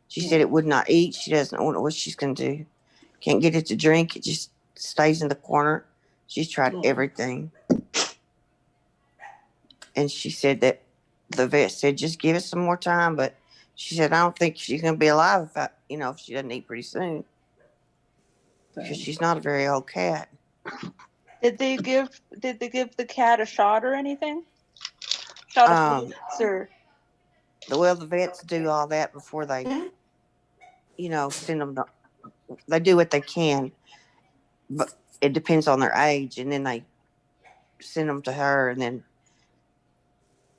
She said it would not eat. She doesn't know what she's going to do. Can't get it to drink. It just stays in the corner. She's tried everything. And she said that the vet said, just give it some more time. But she said, I don't think she's going to be alive if she doesn't eat pretty soon. Because she's not a very old cat. Did they give the cat a shot or anything? Shot of fleas or? Well, the vets do all that before they, send them. They do what they can, but it depends on their age, and then they send them to her, and then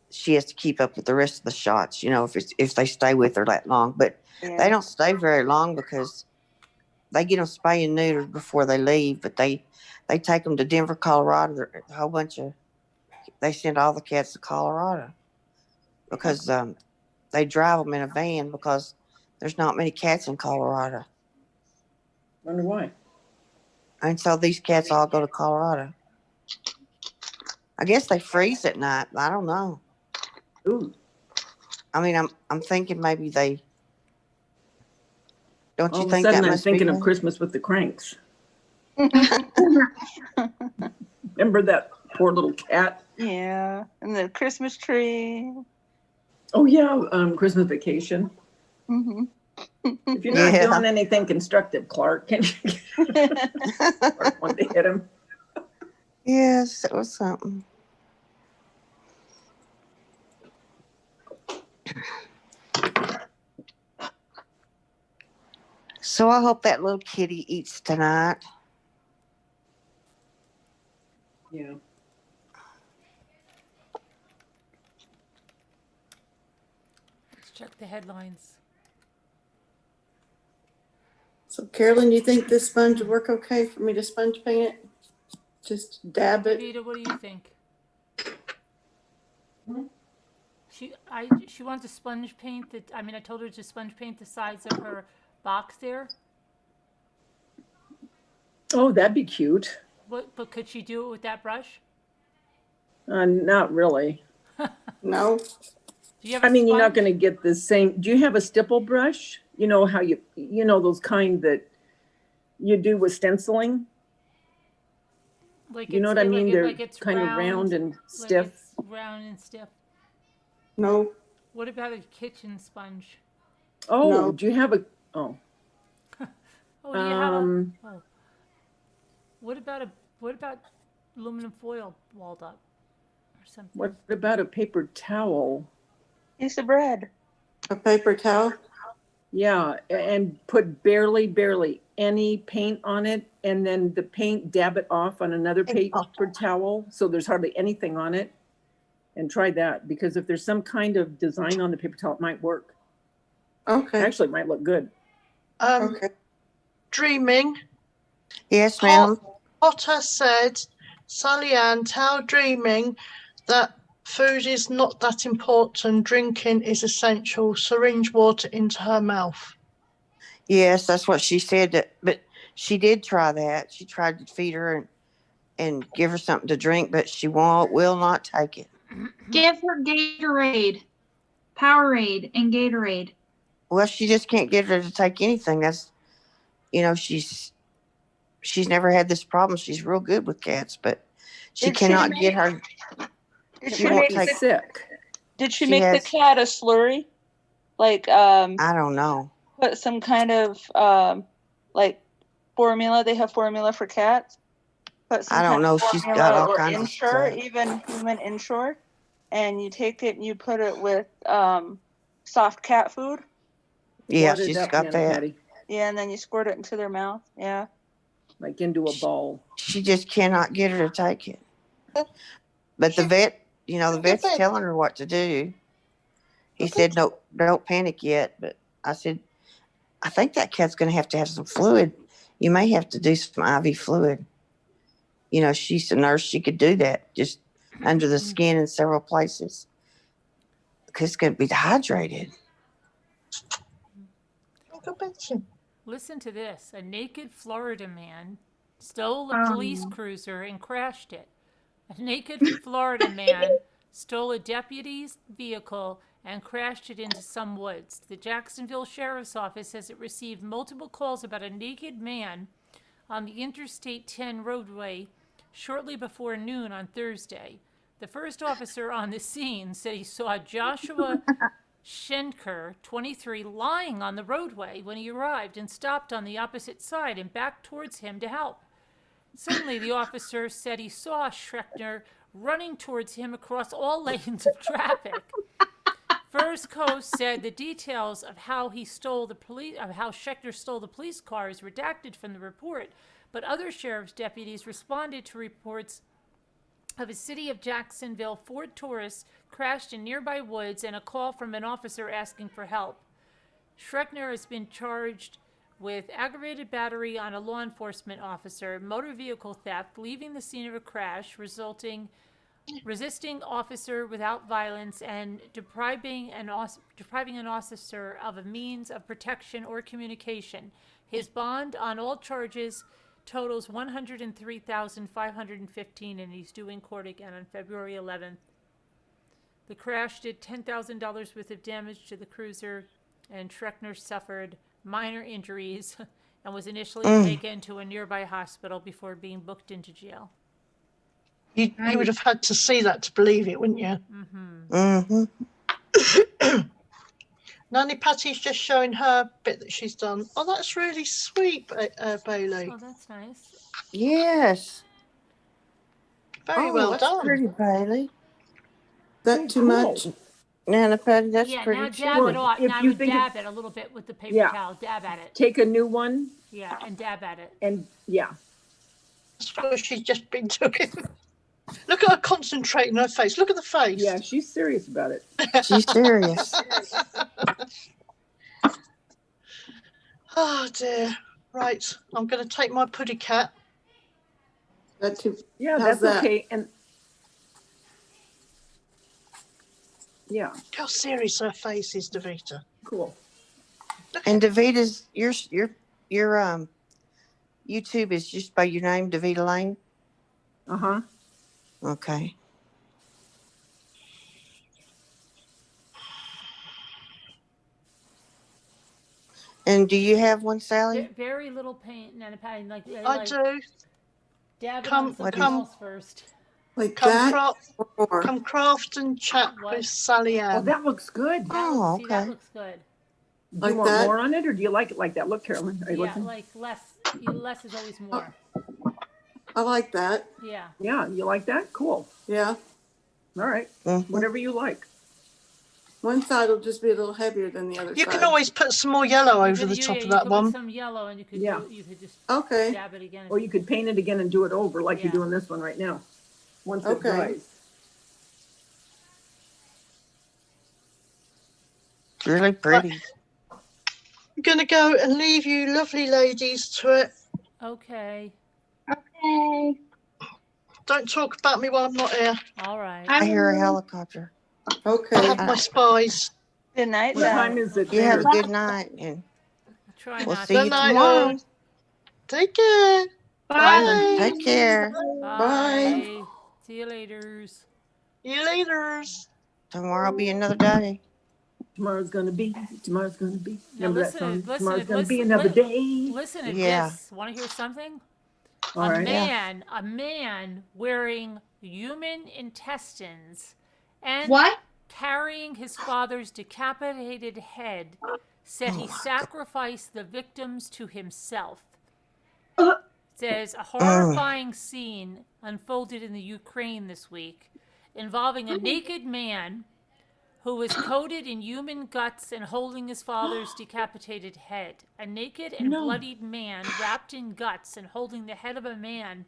she has to keep up with the rest of the shots. If they stay with her that long, but they don't stay very long because they get them spayed and neutered before they leave. But they take them to Denver, Colorado. A whole bunch of they send all the cats to Colorado because they drive them in a van because there's not many cats in Colorado. Wonder why. And so these cats all go to Colorado. I guess they freeze at night. I don't know. Ooh. I mean, I'm thinking maybe they. Don't All you of think a sudden that I'm must thinking be of Christmas with the Cranks. Remember that poor little cat? Yeah, and the Christmas tree. Oh yeah, Christmas Vacation. Mm-hmm. If you're not doing anything constructive, Clark, can you Clark wanted to hit him? Yes, it was something. So I hope that little kitty eats tonight. Yeah. Let's check the headlines. So, Carolyn, you think this sponge would work okay for me to sponge paint it? Just dab it? Vita, what do you think? She wants to sponge paint I told her to sponge paint the sides of her box there. Oh, that'd be cute. But could she do it with that brush? Not really. Do you have you're not going to get the same. Do you have a stipple brush? You know how those kind that you do with stenciling? Like you know what I mean? They're like it's kind of round and stiff. Like it's round and stiff. No. What about a kitchen sponge? Oh, No. Do you have a? Oh. Oh, do you have a? Oh. What about aluminum foil walled up or something? What about a paper towel? Piece of bread. A paper towel? Yeah, and put barely any paint on it, and then the paint, dab it off on another paper towel, so there's hardly anything on it. And try that, because if there's some kind of design on the paper towel, it might work. Okay. Actually, it might look good. Okay. Dreaming. Yes, ma'am. Potter said, Sally Ann, tell Dreaming that food is not that important. Drinking is essential. Syringe water into her mouth. Yes, that's what she said. But she did try that. She tried to feed her and give her something to drink, but she will not take it. Give her Gatorade, Powerade, and Gatorade. Well, she just can't get her to take anything. That's, she's never had this problem. She's real good with cats, but she cannot get her. She won't take sick. Did she make the cat a slurry? Like I don't know. Put some kind of like formula. They have formula for cats. Put some I don't know. Kind of She's got all or kinds of Ensure, stuff. even human Ensure, and you take it and you put it with soft cat food. Yeah, she's got that. Patty. Yeah, and then you squirt it into their mouth. Yeah. Like into a ball. She just cannot get her to take it. But the vet, the vet's telling her what to do. He said, no, don't panic yet. But I said, I think that cat's going to have some fluid. You may have to do some IV fluid. She's a nurse. She could do that. Just under the skin in several places. Because it's going to be dehydrated. Listen to this. A naked Florida man stole a police cruiser and crashed it. A naked Florida man stole a deputy's vehicle and crashed it into some woods. The Jacksonville Sheriff's Office says it received multiple calls about a naked man on the Interstate 10 roadway shortly before noon on Thursday. The first officer on the scene said he saw Joshua Schenker, 23, lying on the roadway when he arrived and stopped on the opposite side and backed towards him to help. Suddenly, the officer said he saw Schreckner running towards him across all lanes of traffic. First Coast said the details of how Schreckner stole the police car is redacted from the report, but other sheriff's deputies responded to reports of a city of Jacksonville Ford Taurus crashed in nearby woods and a call from an officer asking for help. Schreckner has been charged with aggravated battery on a law enforcement officer, motor vehicle theft, leaving the scene of a crash, resisting officer without violence, and depriving an officer of a means of protection or communication. His bond on all charges totals $103,515, and he's due in court again on February 11th. The crash did $10,000 worth of damage to the cruiser, and Schreckner suffered minor injuries and was initially taken to a nearby hospital before being booked into jail. You would have had to see that to believe it, wouldn't you? Nanny Patty's just showing her bit that she's done. Oh, that's really sweet, Bailey. Oh, that's nice. Yes. Very well that's done. Pretty, Bailey. That too much? Nana Patty, that's pretty. Now dab it off. Now I would dab it a little bit with the paper towel. Dab at it. Take a new one. Yeah, and dab at it. And yeah. That's what she's just been doing. Look at her concentrating her face. Look at the face. Yeah, she's serious about it. She's serious. Oh dear. Right, I'm going to take my puddy cat. That too. Yeah, How's that's that? okay. And yeah. Look how serious her face is, Davita. Cool. And Davita's your YouTube is just by your name, Davita Lane. Okay. And do you have one, Sally? Very little paint, Nana Patty. I do. Dab it on something else first. Like come craft and chat with Sally Ann. Oh, that looks good. Oh, See, okay. that looks good. Do Like you want that? more on it, or do you like it like that? Look, Carolyn. Are you Yeah, looking? like less. Less is always more. I like that. Yeah. Yeah, you like that? Cool. Yeah. All right. Whatever you like. One side will just be a little heavier than the other You side. can always put some more yellow over the top of that Put one. some yellow, and you could you could just Okay. dab it again. Or you could paint it again and do it over like you're doing this one right now. Once it Okay. dries. It's really pretty. I'm going to go and leave you lovely ladies to it. Okay. Okay. Don't talk about me while I'm not here. All right. I hear a helicopter. I Okay. have my spies. Good night. What time is it? You have a there? good night, and Try we'll not see to. you Good night, tomorrow. all. Take care. Bye. Take care. Bye. See you later. See you later. Tomorrow will be another day. Tomorrow's gonna be. Tomorrow's gonna be. Now Remember that song? Tomorrow's gonna be another day. Listen to Yeah. this. Want to hear something? All right. A man wearing human intestines and What? carrying his father's decapitated head said he sacrificed the victims to himself. Says a horrifying scene unfolded in the Ukraine this week involving a naked man who was coated in human guts and holding his father's decapitated head. A naked and bloodied man wrapped in guts and holding the head of a man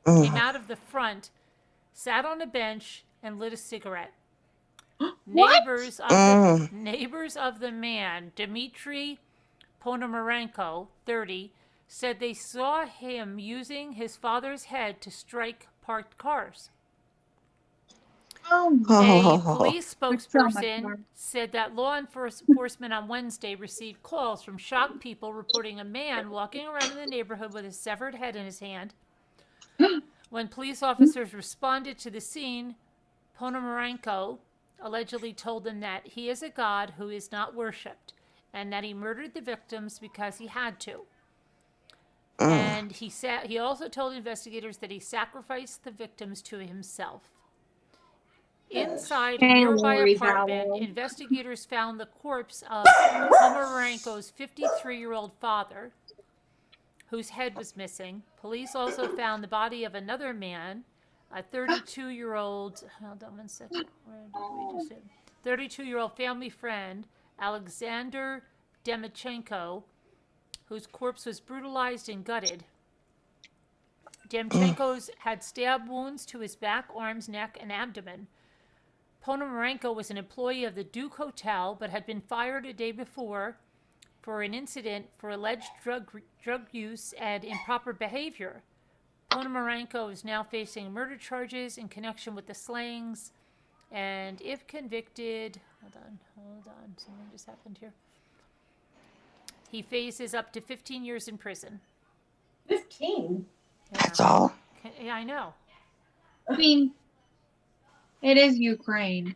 came out of the front, sat on a bench, and lit a cigarette. Neighbors of the man, Dmitry Ponomarenko, 30, said they saw him using his father's head to strike parked cars. A police There's so much spokesperson more. said that law enforcement on Wednesday received calls from shocked people reporting a man walking around in the neighborhood with a severed head in his hand. When police officers responded to the scene, Ponomarenko allegedly told them that he is a god who is not worshipped and that he murdered the victims because he had to. And he also told investigators that he sakosacrificed the victims to himself. Inside a Hey, nearby Lori apartment, Vallow. investigators found the corpse of Ponomarenko's 53-year-old father, whose head was missing. Police also found the body of another man, a 32-year-old, hold on one second, where did we just say? 32-year-old family friend, Alexander Demchenko, whose corpse was brutalized and gutted. Demchenko's had stab wounds to his back, arms, neck, and abdomen. Ponomarenko was an employee of the Duke Hotel, but had been fired a day before for an incident for alleged drug use and improper behavior. Ponomarenko is now facing murder charges in connection with the slayings, and if convicted, hold on, something just happened here. He faces up to 15 years in prison. 15? That's all? Yeah, I know. I mean, it is Ukraine.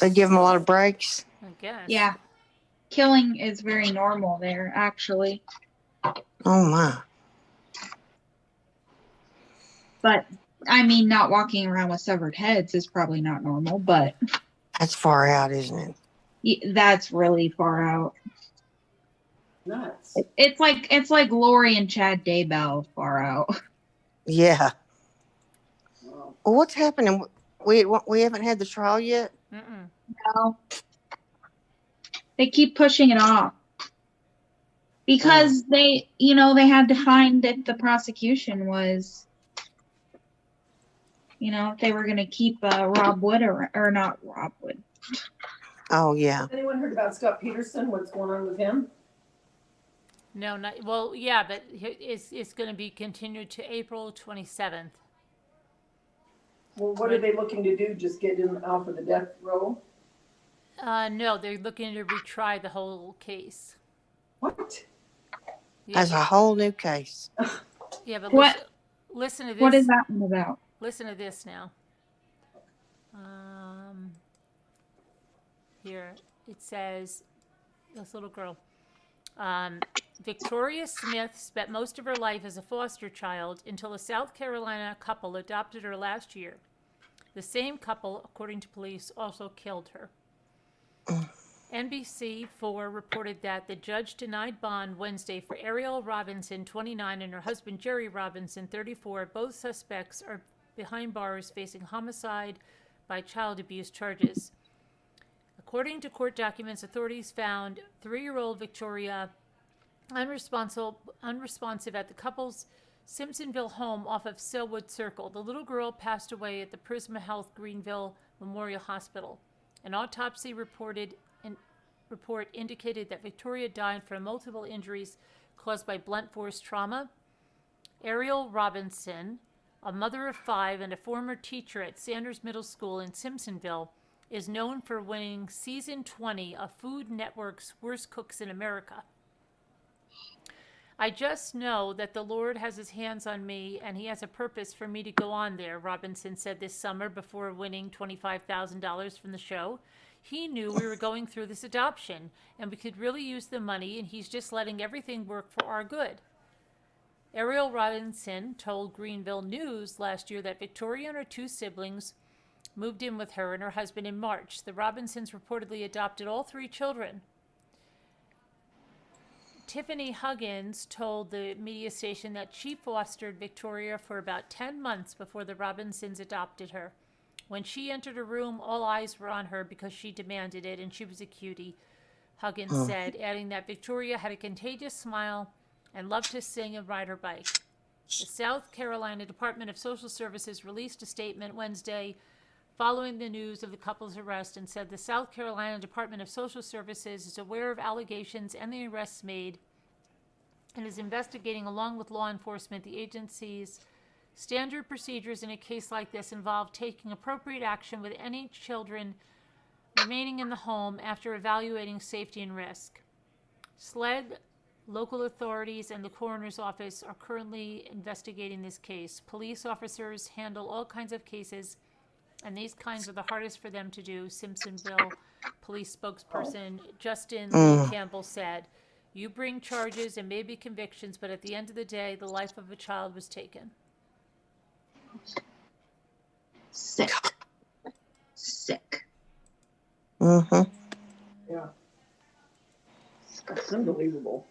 They give them a lot of breaks. I guess. Yeah. Killing is very normal there, actually. Oh my. But, I mean, not walking around with severed heads is probably not normal, but That's far out, isn't it? that's really far out. Nuts. It's like Lori and Chad Daybell far out. Yeah. Well, what's happening? We haven't had the trial yet? Mm-mm. No. They keep pushing it off. Because they had to find if the prosecution was, if they were going to keep Rob Wood or not Rob Wood. Oh, yeah. Has anyone heard about ScottPeterson? What's going on with him? No, not well. Yeah, but it's going to be continued to April 27th. Well, what are they looking to do? Just get him off of the death row? No, they're looking to retry the whole case. What? Yeah. That's a whole new case. Yeah, but What? Listen to this. What is that one about? Listen to this now. Here it says, this little girl. Victoria Smith spent most of her life as a foster child until a South Carolina couple adopted her last year. The same couple, according to police, also killed her. NBC4 reported that the judge denied bond Wednesday for Ariel Robinson, 29, and her husband Jerry Robinson, 34. Both suspects are behind bars facing homicide by child abuse charges. According to court documents, authorities found 3-year-old Victoria unresponsive at the couple's Simpsonville home off of Selwood Circle. The little girl passed away at the Prisma Health Greenville Memorial Hospital. An autopsy report indicated that Victoria died from multiple injuries caused by blunt force trauma. Ariel Robinson, a mother of 5 and a former teacher at Sanders Middle School in Simpsonville, is known for winning season 20 of Food Network's Worst Cooks in America. I just know that the Lord has his hands on me and he has a purpose for me to go on there, Robinson said this summer before winning $25,000 from the show. He knew we were going through this adoption and we could really use the money, and he's just letting everything work for our good. Ariel Robinson told Greenville News last year that Victoria and her 2 siblings moved in with her and her husband in March. The Robinsons reportedly adopted all 3 children. Tiffany Huggins told the media station that she fostered Victoria for about 10 months before the Robinsons adopted her. When she entered a room, all eyes were on her because she demanded it, and she was a cutie, Huggins said, adding that Victoria had a contagious smile and loved to sing and ride her bike. The South Carolina Department of Social Services released a statement Wednesday following the news of the couple's arrest and said the South Carolina Department of Social Services is aware of allegations and the arrests made and is investigating, along with law enforcement, the agency's Standard procedures in a case like this involve taking appropriate action with any children remaining in the home after evaluating safety and risk. SLED, local authorities, and the coroner's office are currently investigating this case. Police officers handle all kinds of cases, and these kinds are the hardest for them to do, Simpsonville police spokesperson Justin Lee Campbell said. You bring charges and maybe convictions, but at the end of the day, the life of a child was taken. Sick. Sick. Mm-hmm. Yeah. It's unbelievable.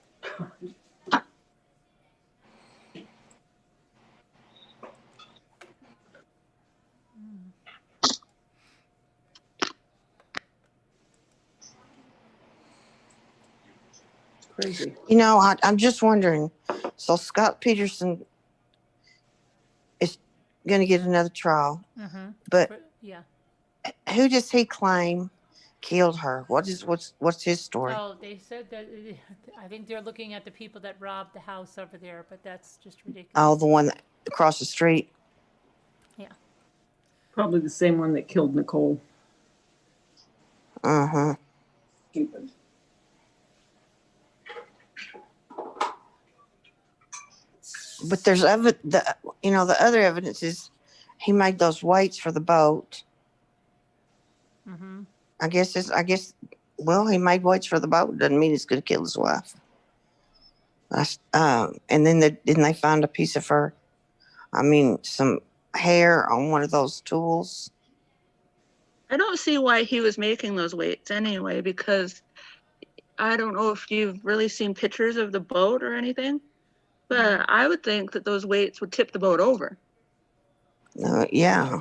Crazy. You know, I'm just wondering. So Scott Peterson is going to get another trial, but Yeah. who does he claim killed her? What's his story? Oh, they said that. I think they're looking at the people that robbed the house over there, but that's just ridiculous. Oh, the one that across the street. Yeah. Probably the same one that killed Nicole. Uh-huh. Stupid. But there's the other evidence is he made those weights for the boat. Mm-hmm. I guess. Well, he made weights for the boat. Doesn't mean he's going to kill his wife. And then didn't they find a piece of her? I mean, some hair on one of those tools. I don't see why he was making those weights anyway, because I don't know if you've really seen pictures of the boat or anything, but I would think that those weights would tip the boat over. Yeah.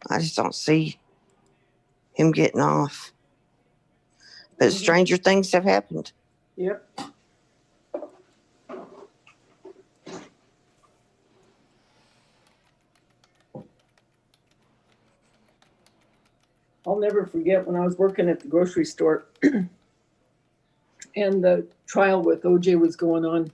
I just don't see him getting off. But stranger things have happened. Yep. I'll never forget when I was working at the grocery store and the trial with OJ was going on.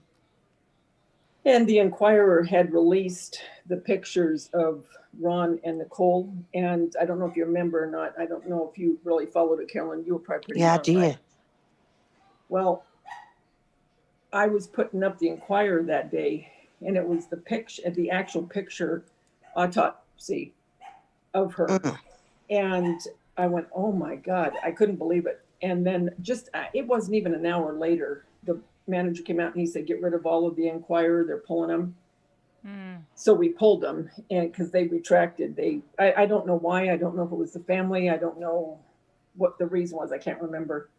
And the Inquirer had released the pictures of Ron and Nicole. And I don't know if you remember or not. I don't know if you really followed it, Carolyn. You were probably pretty young, I did. right? Well, I was putting up the Inquirer that day, and it was the actual picture autopsy of her. And I went, oh my God, I couldn't believe it. And then it wasn't even an hour later, the manager came out and he said, get rid of all of the Inquirer. They're pulling them. So we pulled them, and because they retracted, I don't know why. I don't know if it was the family. I don't know what the reason was. I can't remember.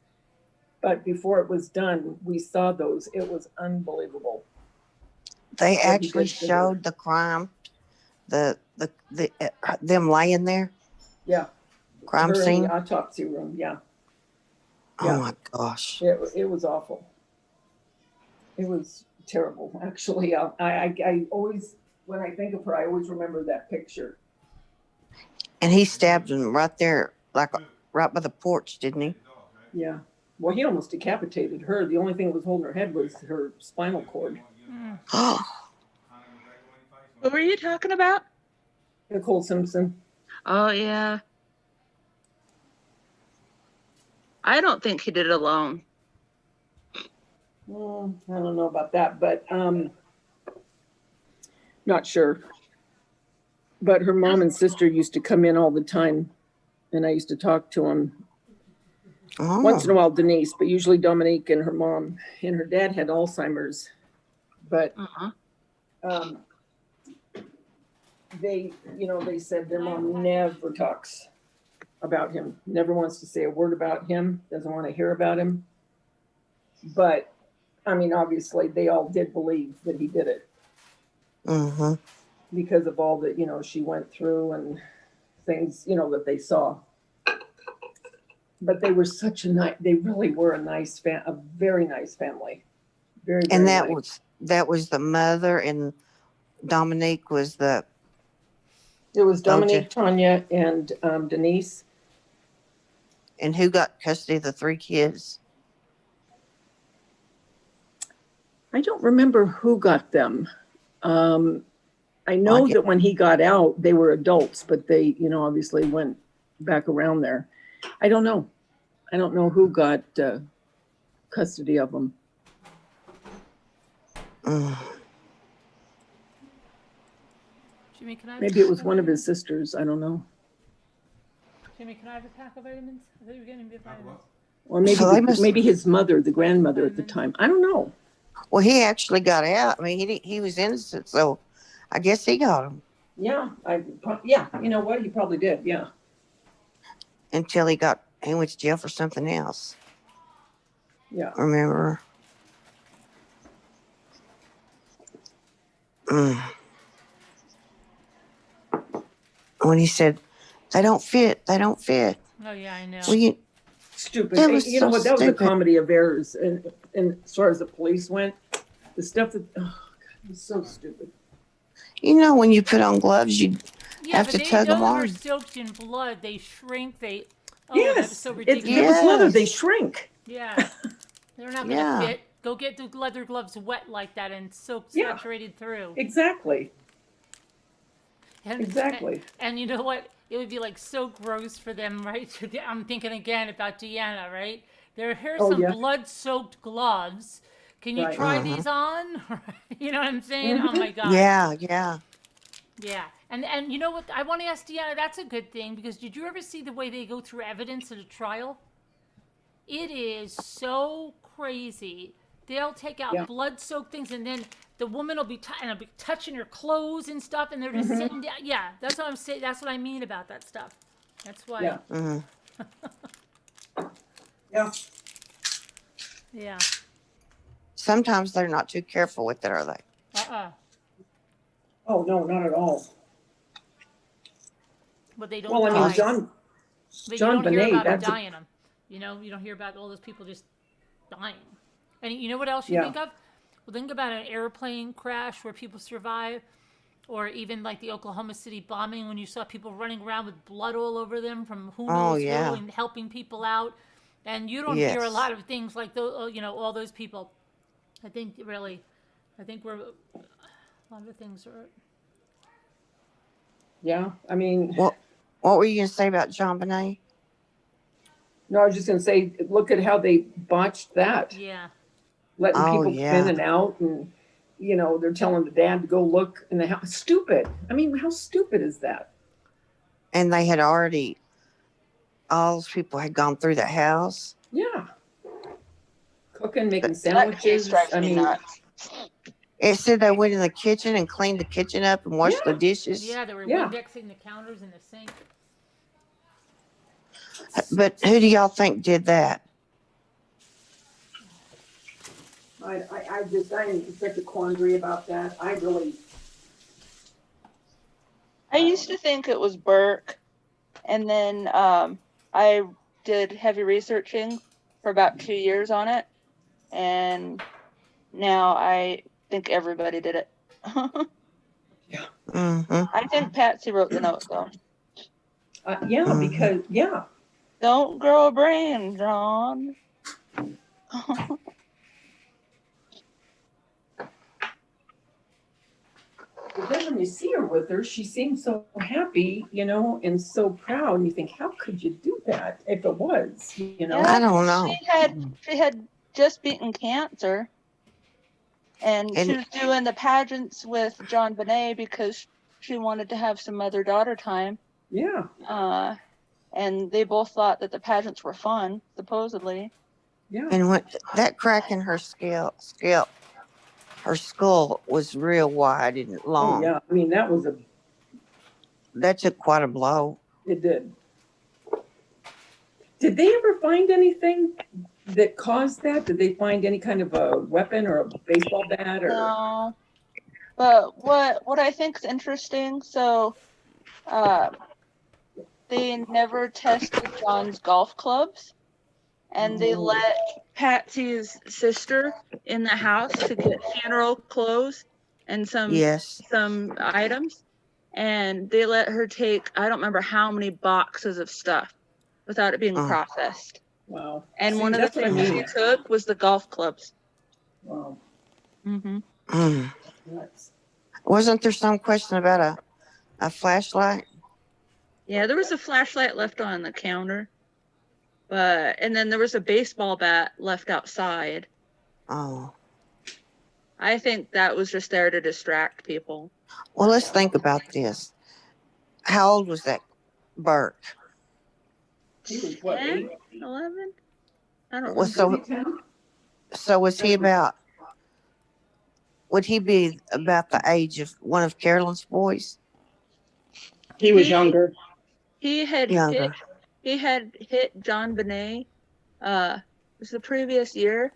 But before it was done, we saw those. It was unbelievable. They actually showed the crime, them laying there. Yeah. Crime scene. In the autopsy room. Yeah. Oh my gosh. It was awful. It was terrible, actually. I always, when I think of her, I always remember that picture. And he stabbed him right there, like right by the porch, didn't he? Yeah. Well, he almost decapitated her. The only thing that was holding her head was her spinal cord. What were you talking about? Nicole Simpson. Oh, yeah. I don't think he did it alone. Well, I don't know about that, but not sure. But her mom and sister used to come in all the time, and I used to talk to them. Once in a while, Denise, but usually Dominique and her mom. And her dad had Alzheimer's, but they said their mom never talks about him, never wants to say a word about him, doesn't want to hear about him. But I mean, obviously, they all did believe that he did it because of all that she went through and things that they saw. But they were they really were a very nice family. Very, very and nice. that was the mother, and Dominique was the. It was Dominique, Tanya, and Denise. And who got custody of the 3 kids? I don't remember who got them. I know that when he got out, they were adults, but they, obviously went back around there. I don't know. I don't know who got custody of them. Jimmy, can I Maybe it was one of his sisters. I don't know. Jimmy, can I have a pack of vitamins? I thought you were getting me vitamins. Or maybe maybe his mother, the grandmother at the time. I don't know. Well, he actually got out. I mean, he was innocent, so I guess he got him. Yeah, you know what? He probably did. Yeah. Until he went to jail for something else. Yeah. Remember? When he said, "They don't fit. They don't fit." Oh yeah, I know. Well, stupid. That was You know so what? That was a stupid. comedy of errors. And as far as the police went, the stuff that God, it was so stupid. When you put on gloves, you have to tug them those on. are soaked in blood. They shrink. That Yes, was so ridiculous. It was leather. They shrink. Yeah, they're not going to fit. Go get the leather gloves wet like that and saturated through. Exactly. Exactly. And you know what? It would be like so gross for them, right? I'm thinking again about Deanna, right? Here's some blood-soaked gloves. Can you try these on? You know what I'm saying? Oh my God. Yeah. Yeah. And you know what? I want to ask Deanna, that's a good thing, because did you ever see the way they go through evidence at a trial? It is so crazy. They'll take out blood-soaked things, and then the woman will be touching her clothes and stuff, and they're just sitting down. Yeah, that's what I'm saying. That's what I mean about that stuff. That's why. Yeah. Yeah. Yeah. Sometimes they're not too careful with it, are they? Oh no, not at all. But they don't. Well, I mean, John you don't hear Bonet, about them that's dying. You don't hear about all those people just dying. And you know what else you think of? Well, think about an airplane crash where people survive, or even like the Oklahoma City bombing when you saw people running around with blood all over them from who knows who and helping people out. And you don't hear a lot of things like those, all those people. I think a lot of things are. Yeah, I mean. What were you going to say about John Bonet? No, I was just going to say, look at how they botched that. Yeah. Letting people come in and out, and they're telling the dad to go look in the house. Stupid. I mean, how stupid is that? And they had all those people had gone through the house. Yeah. Cooking, making sandwiches. I mean, it said they went in the kitchen and cleaned the kitchen up and washed the dishes. Yeah, they were Windexing the counters and the sink. But who do y'all think did that? I'm in such a quandary about that. I used to think it was Burke, and then I did heavy researching for about 2 years on it, and now I think everybody did it. Yeah. I think Patsy wrote the note, though. Because don't grow a brain, John. But then when you see her with her, she seems so happy, and so proud. And you think, how could you do that if it was, Yeah, I don't know. She had just beaten cancer, and she was doing the pageants with John Bonet because she wanted to have some mother-daughter time. Yeah. And they both thought that the pageants were fun, supposedly. Yeah. And that crack in her her skull was real wide and long. Oh, yeah. I mean, that took quite a blow. It did. Did they ever find anything that caused that? Did they find any kind of a weapon or a baseball bat? Or? No. But what I think is interesting, so they never tested John's golf clubs, and they let Patsy's sister in the house to get funeral clothes and some items, and they let her take, I don't remember how many boxes of stuff without it being processed. Wow. And one of the things she took was the golf clubs. Wow. Mm-hmm. Wasn't there some question about a flashlight? Yeah, there was a flashlight left on the counter, and then there was a baseball bat left outside. Oh. I think that was just there to distract people. Well, let's think about this. How old was that Burke? He was what, 10, 11? I don't Well, remember. so was he about? Would he be about the age of one of Carolyn's boys? He was younger. He had Younger. hit John Bonet. It was the previous year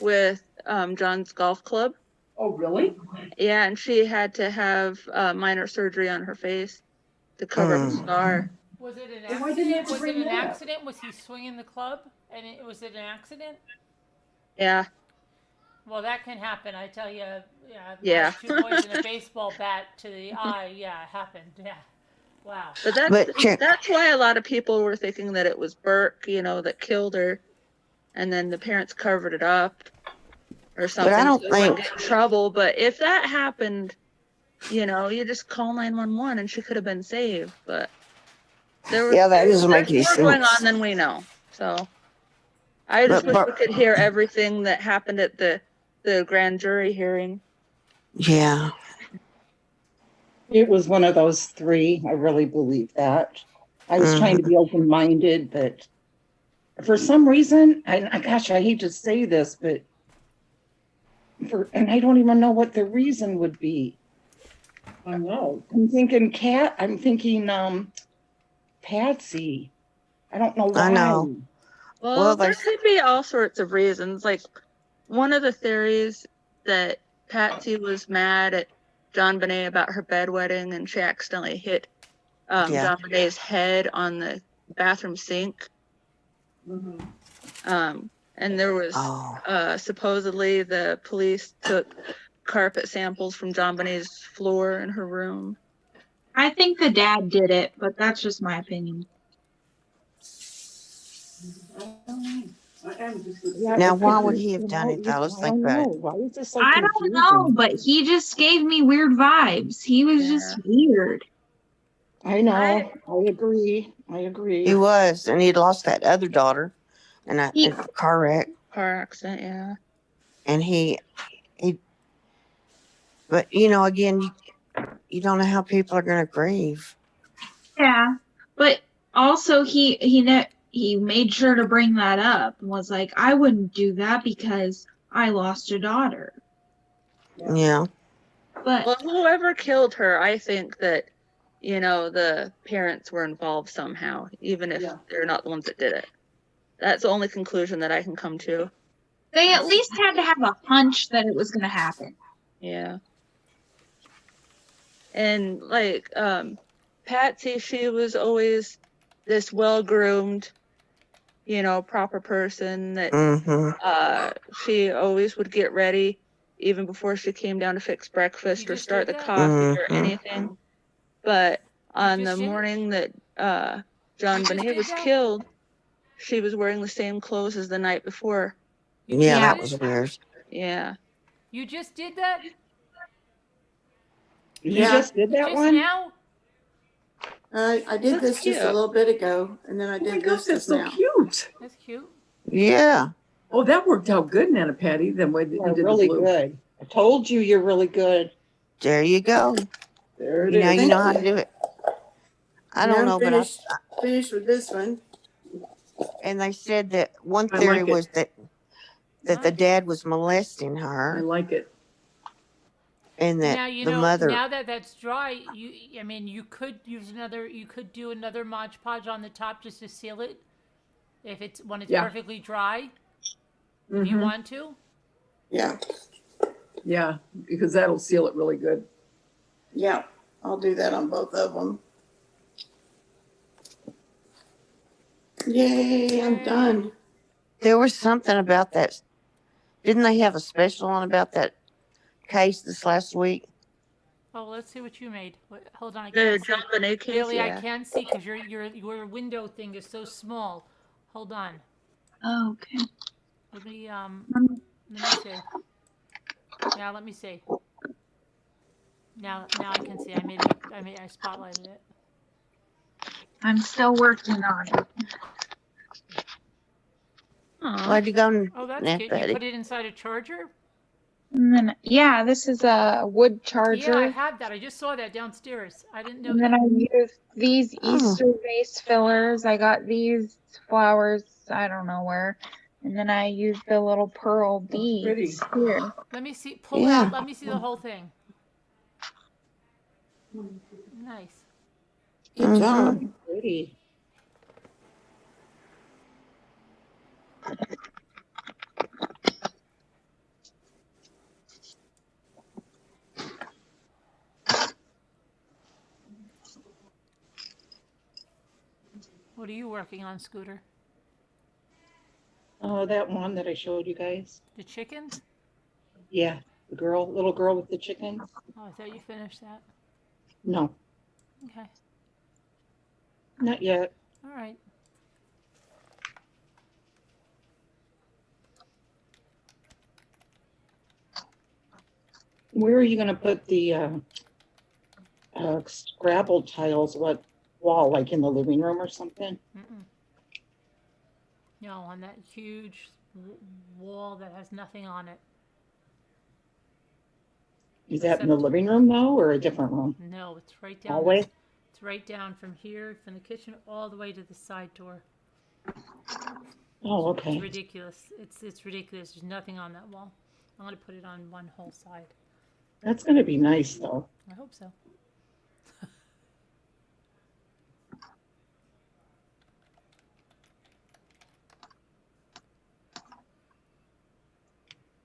with John's golf club. Oh, really? Yeah, and she had to have minor surgery on her face to cover up the scar. Was it an Well, why didn't you accident? Was it bring an that up? accident? Was he swinging the club? And was it an accident? Yeah. Well, that can happen. I tell you. Yeah. Lost 2 boys and a baseball bat to the eye. Yeah, it happened. Yeah. Wow. But that's why a lot of people were thinking that it was Burke, that killed her, and then the parents covered it up or something. But I don't so they wouldn't think. get in trouble. But if that happened, you just call 911 and she could have been saved. But that doesn't make any there's more going sense. on than we know. So I just wish we could hear everything that happened at the grand jury hearing. Yeah. It was one of those three. I really believe that. I was trying to be open-minded, but for some reason, gosh, I hate to say this, but and I don't even know what the reason would be. I know. I'm thinking Patsy. I don't know why. I know. Well, there could be all sorts of reasons. Like, one of the theories that Patsy was mad at John Bonet about her bedwetting and she accidentally hit John Bonet's head on the bathroom sink. Mm-hmm. And there was supposedly the police took carpet samples from John Bonet's floor in her room. I think the dad did it, but that's just my opinion. Now, why would he have done it, though? Let's think about it. Why is this so I don't know, but he just gave me weird vibes. He was just weird. I know. I agree. He was, and he'd lost that other daughter in a car wreck. Car accident, yeah. And but again, you don't know how people are going to grieve. Yeah, but also he made sure to bring that up and was like, I wouldn't do that because I lost a daughter. Yeah. But whoever killed her, I think that the parents were involved somehow, even if they're not the ones that did it. That's the only conclusion that I can come to. They at least had to have a hunch that it was going to happen. Yeah. And Patsy, she was always this well-groomed, proper person that she always would get ready even before she came down to fix breakfast or start the coffee or anything. But on the morning that John Bonet was killed, she was wearing the same clothes as the night before. Yeah, that was weird. Yeah. You just did that? You just did that one? Now? I did this just a little bit ago, and then I did this That's just so now. cute. That's cute. Yeah. Oh, that worked out good, Nana Patty. The way that you did really the blue. good. I told you you're really good. There you go. There it Now is. you know how to do it. I don't know, but finished with this one. And they said that one I theory like it. was that the dad was molesting her. I like it. And that Now the mother. Now that that's dry, you could do another Mod Podge on the top just to seal it, when it's perfectly dry. If you want to. Yeah. Yeah, because that'll seal it really good. Yeah, I'll do that on both of them. Yay, I'm done. There was something about that. Didn't they have a special on about that case this last week? Oh, let's see what you made. Hold on, I The can't see. John Bonet case, Really, yeah. I can't see because your window thing is so small. Hold on. Oh, okay. Let me see. Yeah, let me see. Now I can see. I spotlighted it. I'm still working on it. Why'd you go, Oh, that's Nat cute. You Betty? put it inside a charger? And then, yeah, this is a wood charger. Yeah, I have that. I just saw that downstairs. I didn't know. And then I use these Oh. Easter vase fillers. I got these flowers, I don't know where. And then I use the little pearl beads here. Let me see. Pull it out. Let me see the whole thing. Nice. Good job. Pretty. What are you working on, Scooter? Oh, that one that I showed you guys. The chickens? Yeah, the little girl with the chickens. Oh, I thought you finished that. No, Okay. not yet. All right. Where are you going to put the Scrabble tiles? What wall? Like in the living room or something? Mm-mm. No, on that huge wall that has nothing on it. Is that in the living room though, or a different room? No, it's right down. Hallway? It's right down from here, from the kitchen, all the way to the side door. Oh, okay. It's ridiculous. It's ridiculous. There's nothing on that wall. I'm gonna put it on one whole side. That's going to be nice though. I hope so.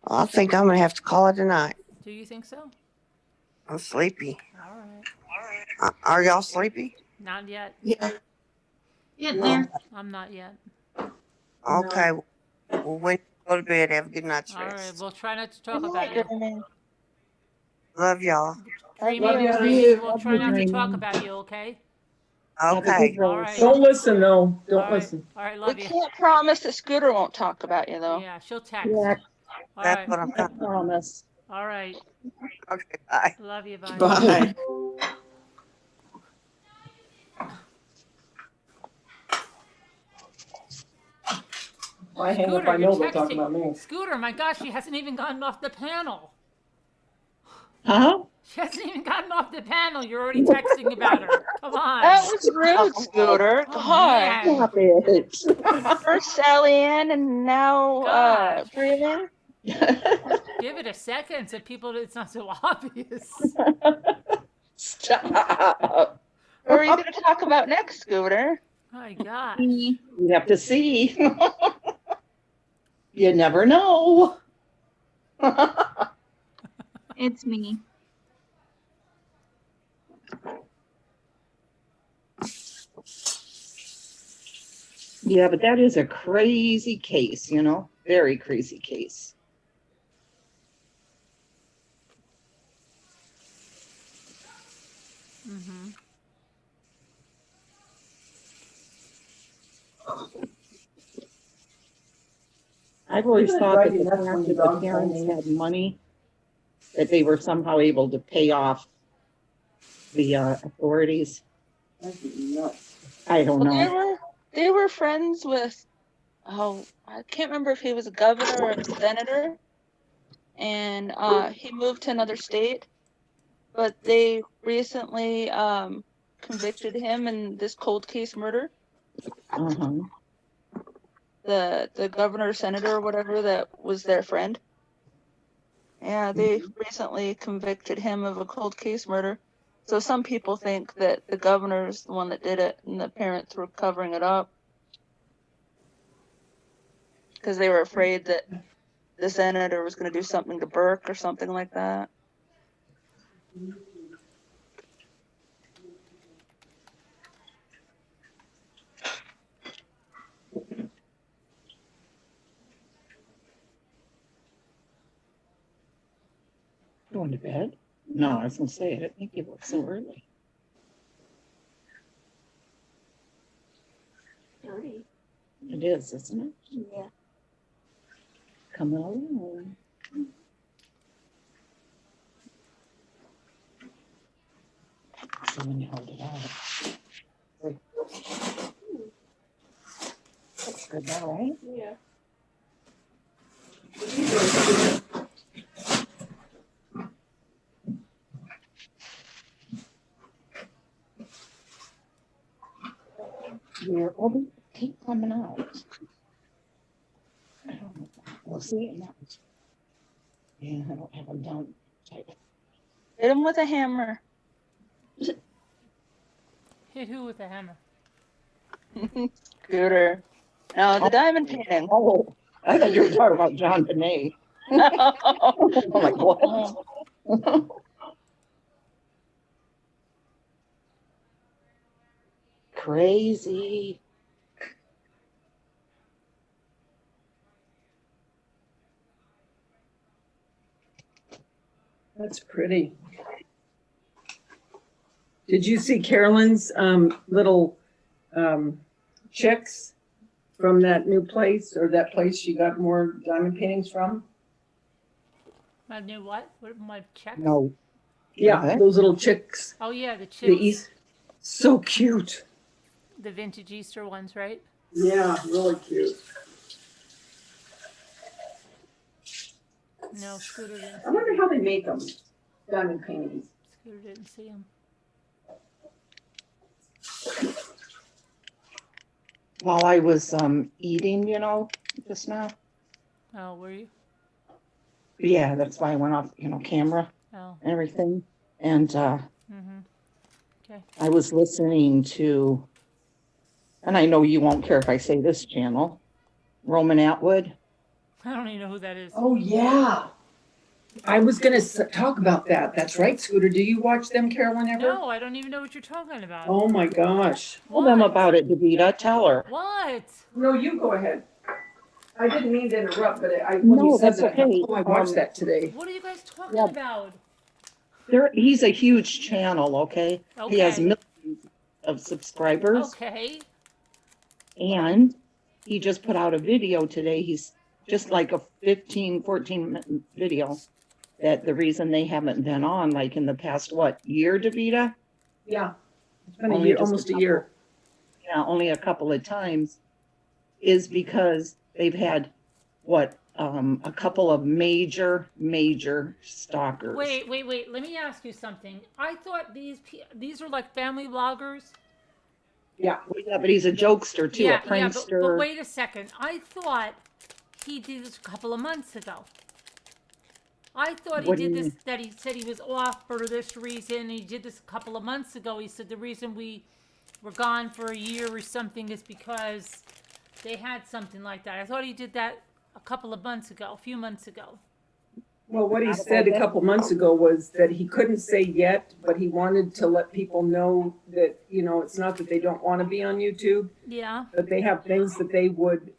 I think I'm gonna have to call it a night. Do you think so? I'm sleepy. All right. Are y'all sleepy? Not yet. Yeah. Getting there. I'm not yet. Okay. Well, when you go to bed, have a good night's All rest. right. We'll try not to talk about you. Love y'all. Dreamy, we'll try not to talk about you, okay? Okay. All right. Don't listen, though. Don't All right. listen. All right, We love you. can't promise that Scooter won't talk about you, though. Yeah, she'll text. Yeah, All That's right. what I'm I promise. All right. Okay, bye. Love you. Bye. Bye. I hang up, Scooter, I you're know they'll talk texting. about me. Scooter, my gosh, she hasn't even gotten off the panel. Huh? She hasn't even gotten off the panel. You're already texting about her. Come on. That was rude, Scooter. Oh, God. man. Stop it. First Sally Ann and now Gosh. Freeman. Give it a second so people, it's not so obvious. Stop. What are you going to talk about next, Scooter? My gosh. We have to see. You never know. It's me. Yeah, but that is a crazy case, you know, very crazy case. Mm-hmm. I've always Isn't it thought that driving nuts when the your dog's parents home? had money, that they were somehow able to pay off the authorities. I don't Well, know. they were friends with, oh, I can't remember if he was a governor or a senator, and he moved to another state, but they recently convicted him in this cold case murder. Uh-huh. The governor or senator or whatever that was their friend. Yeah, they recently convicted him of a cold case murder. So some people think that the governor's the one that did it and the parents were covering it up because they were afraid that the senator was going to do something to Burke or something like that. Going to bed? No, I was going to say, I didn't think you looked so early. 30. It is, isn't it? Yeah. Come on. when you hold it out. Looks good now, right? Yeah. Yeah, well, they keep coming out. I don't know. We'll see it now. Yeah, I don't have them down. Hit him with a hammer. Hit who with a hammer? Scooter. No, the diamond painting. Oh, I thought you were talking about John Bonet. Oh my God. Crazy. That's pretty. Did you see Carolyn's little chicks from that new place, or that place she got more diamond paintings from? My new what? What my check? No. Yeah, What? those little chicks. Oh yeah, the The chicks. East. So cute. The vintage Easter ones, right? Yeah, really cute. No, Scooter didn't see I wonder them. how they make them, diamond paintings. Scooter didn't see them. While I was eating, just now. Oh, were you? Yeah, that's why I went off, camera Oh. and everything. And Mm-hmm. Okay. I was listening to, and I know you won't care if I say this channel, Roman Atwood. I don't even know who that is. Oh, yeah. I was going to talk about that. That's right, Scooter. Do you watch them, Carolyn, ever? No, I don't even know what you're talking about. Oh, my gosh. Tell them about it, Davida. Tell her. What? No, you go ahead. I didn't mean to interrupt, but when No, you said that's that, okay. I watched that today. What are you guys talking about? He's a huge channel, okay? He has Okay. millions of subscribers. Okay. And he just put out a video today. He's just like a 14-minute video that the reason they haven't been on like in the past, year, Davida? Yeah. It's been a Only year, just almost a couple- year. Yeah, only a couple of times is because they've had a couple of major stalkers. Wait. Let me ask you something. I thought these are like family vloggers. Yeah, but he's a jokester too, a prankster. but wait a second. I thought he did this a couple of months ago. I thought What do he did you this, mean? that he said he was off for this reason. He did this a couple of months ago. He said the reason we were gone for a year or something is because they had something like that. I thought he did that a couple of months ago, a few months ago. Well, what he said a couple months ago was that he couldn't say yet, but he wanted to let people know that, it's not that they don't want to be on YouTube, Yeah. but they have things that they would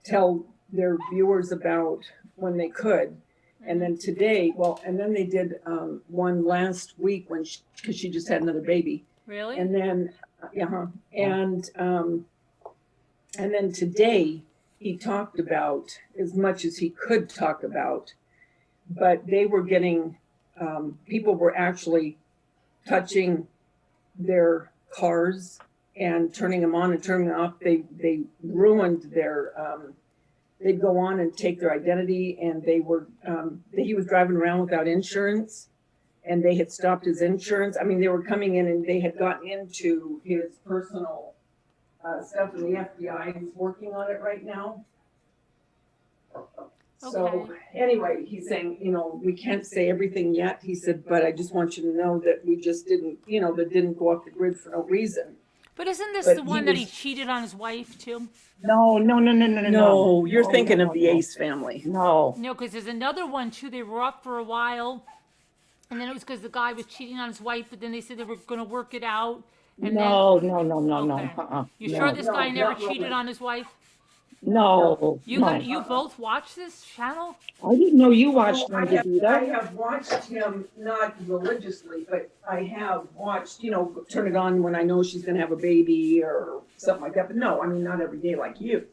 tell their viewers about when they could. And then today, and then they did one last week because she just had another baby. Really? And then, and then today he talked about as much as he could talk about, but they were getting, people were actually touching their cars and turning them on and turning them off. They ruined their, they'd go on and take their identity, and they were, he was driving around without insurance, and they had stopped his insurance. I mean, they were coming in and they had gotten into his personal stuff, and the FBI is working on it right now. So anyway, he's saying, we can't say everything yet. He said, but I just want you to know that we just didn't, that didn't go off the grid for no reason. But isn't this But the one he that was- he cheated on his wife too? No. No, you're No, thinking no, of the no. Ace family. No. No, because there's another one too. They were off for a while, and then it was because the guy was cheating on his wife. But then they said they were going to work it out. And No. Okay. No. You No. sure this guy No, never not cheated Roman. on his wife? No. You no. got, you both watch this channel? I didn't know you watched I them, have, Davida. I have watched him, not religiously, but I have watched, turn it on when I know she's gonna have a baby or something like that. But no, I mean, not every day like you.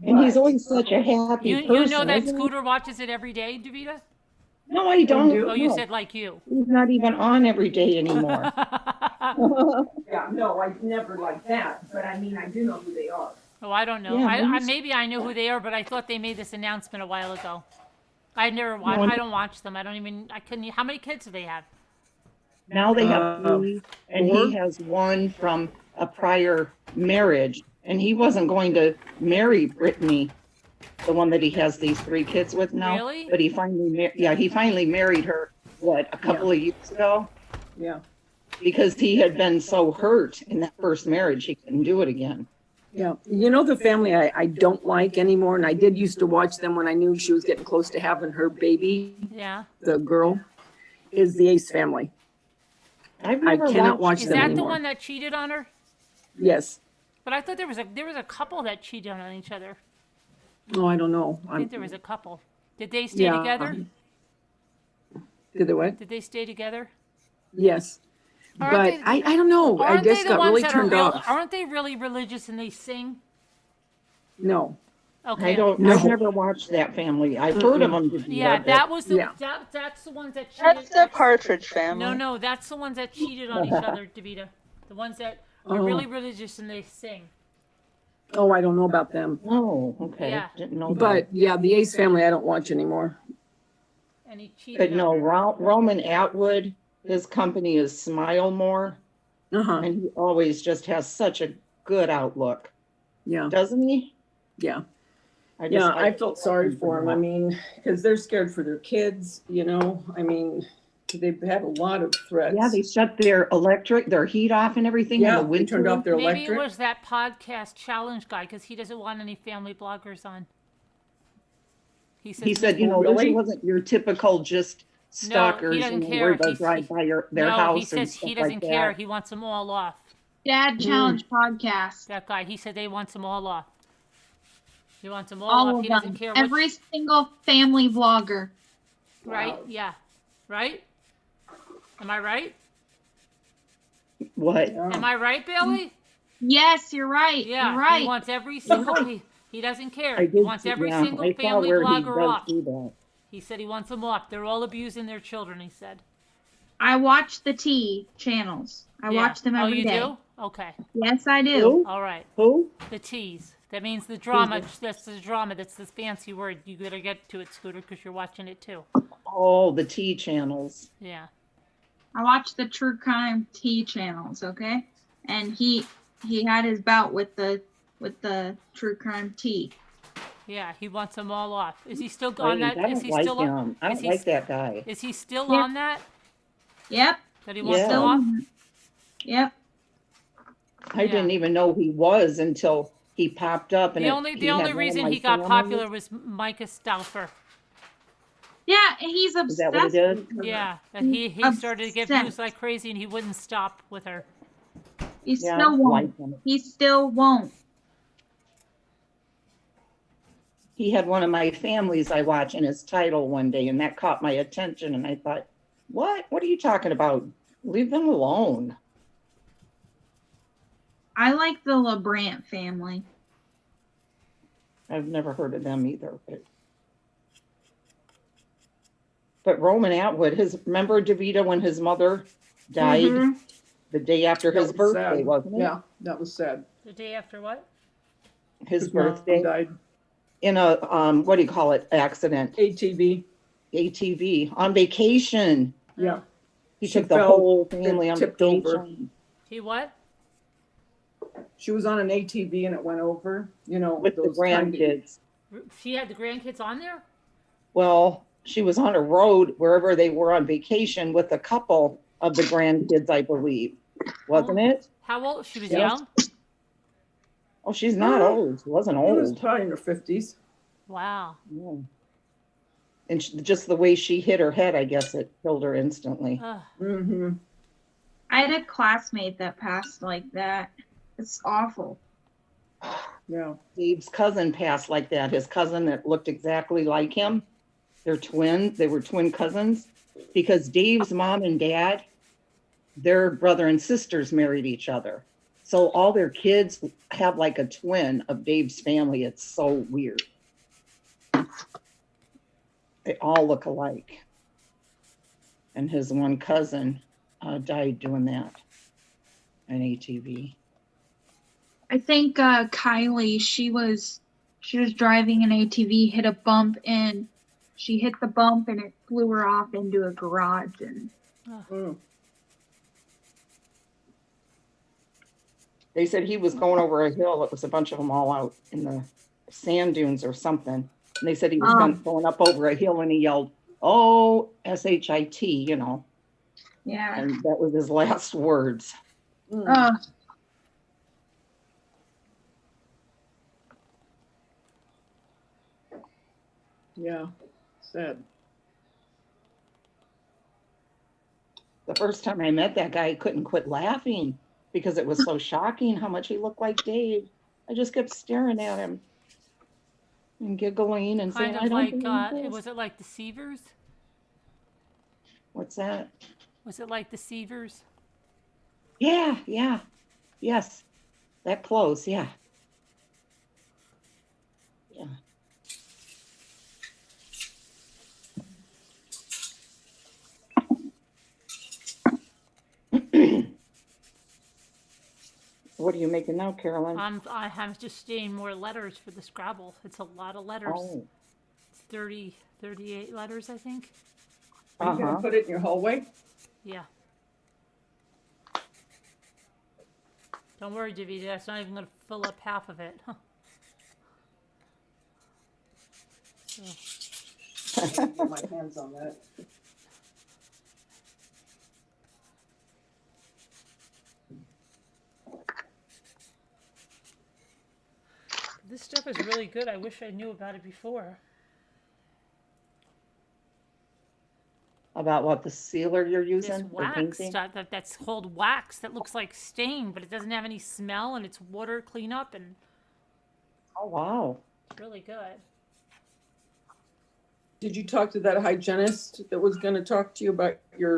And he's But- always such a happy You person. know that isn't he? Scooter watches it every day, Davida? No, I don't. Oh, you No. said like you. He's not even on every day anymore. Yeah, no, I never like that, but I mean, I do know who they are. Oh, I don't know. Yeah, I maybe I know who they are, but I thought they made this announcement a while ago. I never watch. No, I don't watch them. I don't even. I couldn't. How many kids do they have? now they have 3, and four? he has one from a prior marriage, and he wasn't going to marry Brittany, the one that he has these 3 kids with now. Really? But he finally married her, what, a couple of years ago? Yeah. Because he had been so hurt in that first marriage, he couldn't do it again. Yeah. You know, the family I don't like anymore, and I did used to watch them when I knew she was getting close to having her baby, Yeah. the girl, is the Ace family. I cannot watch Is them that anymore. the one that cheated on her? Yes. But I thought there was a couple that cheated on each other. Oh, I don't know. I think there was a couple. Did they stay Yeah. together? Did they what? Did they stay together? Yes. Aren't But they- I don't know. I Aren't just they the got ones really that turned are off. Aren't they really religious and they sing? No. Okay. I've never watched that family. I've heard of them. Yeah, that was the Yeah. that's the ones that cheated. That's the Partridge Family. No, that's the ones that cheated on each other, Davida. The ones that are Oh. really religious and they sing. Oh, I don't know about them. Oh, okay. Yeah. Didn't know that. But yeah, the Ace family I don't watch anymore. And he cheated. But no, Roman Atwood, his company is Smile More, Uh-huh. and he always just has such a good outlook, Yeah. doesn't he? Yeah. I I felt sorry for them. I mean, because they're scared for their kids, you know. I mean, they've had a lot of threats. Yeah, they shut their heat off and everything Yeah, in the they winter. turned off their Maybe electric. it was that podcast challenge guy because he doesn't want any family bloggers on. He said, you know, really? this wasn't your typical just stalkers, doesn't you know, care. where they'll He's- drive by their no, house. he says and he stuff doesn't like care. that. He wants them all off. Dad Challenge podcast. That guy, he said they wants them all off. He wants them all, All off. of He them. doesn't care. Which, Every single family vlogger. right? Yeah. Right? Am I right? What? Am I right, Bailey? Yes, you're right. Yeah. You're right. He wants every single. He doesn't care. I He did wants see- every yeah, single I saw family where he blogger does off. do that. He said he wants them off. They're all abusing their children. He said. I watch the T channels. I Yeah. watch them every day. Oh, you do? Okay. Yes, I do. Who? All right. Who? The T's. That means the drama. That's the drama. That's the fancy word. You better get to it, Scooter, because you're watching it too. Oh, the T channels. Yeah. I watch the true crime T channels, okay? And he had his bout with the true crime T. Yeah. He wants them all off. Is he still I on that? don't Is he like still on? him. I is don't he like that guy. Is he still Yeah. on that? Yep. That he wants Yeah. them off? Yep. I didn't even know he was until he popped up. And The he only had one reason of he my got families. popular was Micah Stauffer. Yeah, he's obsessed. Is that what it is? with her. Yeah, that he started to get views Obsessed. like crazy, and he wouldn't stop with her. He Yeah, still I won't. like him. He still won't. He had one of my families I watch in his title one day, and that caught my attention. And I thought, what? What are you talking about? Leave them alone. I like the LeBrant family. I've never heard of them either. But Roman Atwood, remember DeVita when his mother died Mhm. the day after That his was birthday, sad. wasn't it? Yeah, that was sad. The day after what? His mom birthday died. in a what do you call it? Accident. ATV. ATV on vacation. Yeah. He She took the fell whole and family on tipped vacation. over. He what? She was on an ATV and it went over. You know, With the those kind of- grandkids. She had the grandkids on there? Well, she was on a road wherever they were on vacation with a couple of the grandkids, I believe. Wasn't it? How old? She was Yeah. young? Oh, she's not old. She wasn't She was old. probably in her 50s. Wow. Yeah. And just the way she hit her head, I guess it killed her instantly. Ugh. Mm-hmm. I had a classmate that passed like that. It's awful. Yeah. Dave's cousin passed like that. His cousin that looked exactly like him. They're twins. They were twin cousins because Dave's mom and dad, their brother and sisters married each other. So all their kids have like a twin of Dave's family. It's so weird. They all look alike. and his one cousin died doing that. An ATV. I think Kylie, she was driving an ATV, hit a bump, and she hit the bump and it flew her off into a garage. And They said he was going over a hill. It was a bunch of them all out in the sand dunes or something. And they said he was going up over a hill and he yelled, "Oh, SHIT," you know. Yeah. And that was his last words. Yeah, sad. The first time I met that guy, I couldn't quit laughing because it was so shocking how much he looked like Dave. I just kept staring at him and giggling and saying, Kind "I of don't like, believe this." was it like the Seavers? What's that? Was it like the Seavers? Yeah, yeah, yes, that close, yeah. Yeah. What are you making now, Carolyn? I have just staying more letters for the Scrabble. It's a lot of letters. Oh. It's 38 letters, I think. Are you going to put it in your hallway? Yeah. Don't worry, Davida. That's not even going to fill up half of it. Huh. Get my hands on that. This stuff is really good. I wish I knew about it before. About what, the sealer you're using? This for wax painting? stuff that's called wax that looks like stain, but it doesn't have any smell and it's water cleanup and Oh, wow. it's really good. Did you talk to that hygienist that was going to talk to you about your?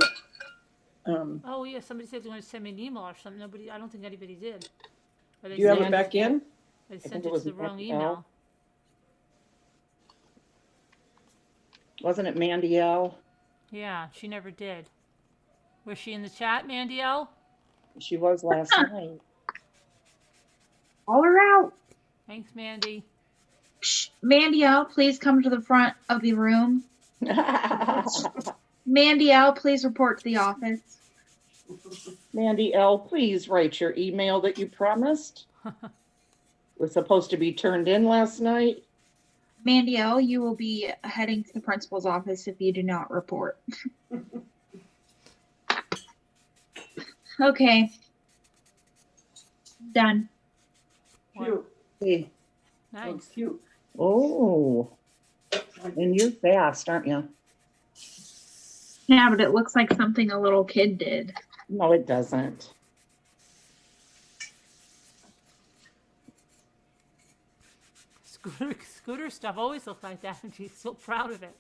Oh yeah, somebody said they want to send me an email or something. I don't think anybody did. Or they Do you have sent it back in? They think sent it it was to the wrong Mandy email. L. Wasn't it Mandy L? Yeah, she never did. Was she in the chat, Mandy L? She was last night. Call her out. Thanks, Mandy. Mandy L, please come to the front of the room. Mandy L, please report to the office. Mandy L, please write your email that you promised. Was supposed to be turned in last night. Mandy L, you will be heading to the principal's office if you do not report. Okay. Done. Cute. Hey. Nice. Cute. Oh. And you're fast, aren't you? Yeah, but it looks like something a little kid did. No, it doesn't. Scooter stuff always looks like that, and she's so proud of it.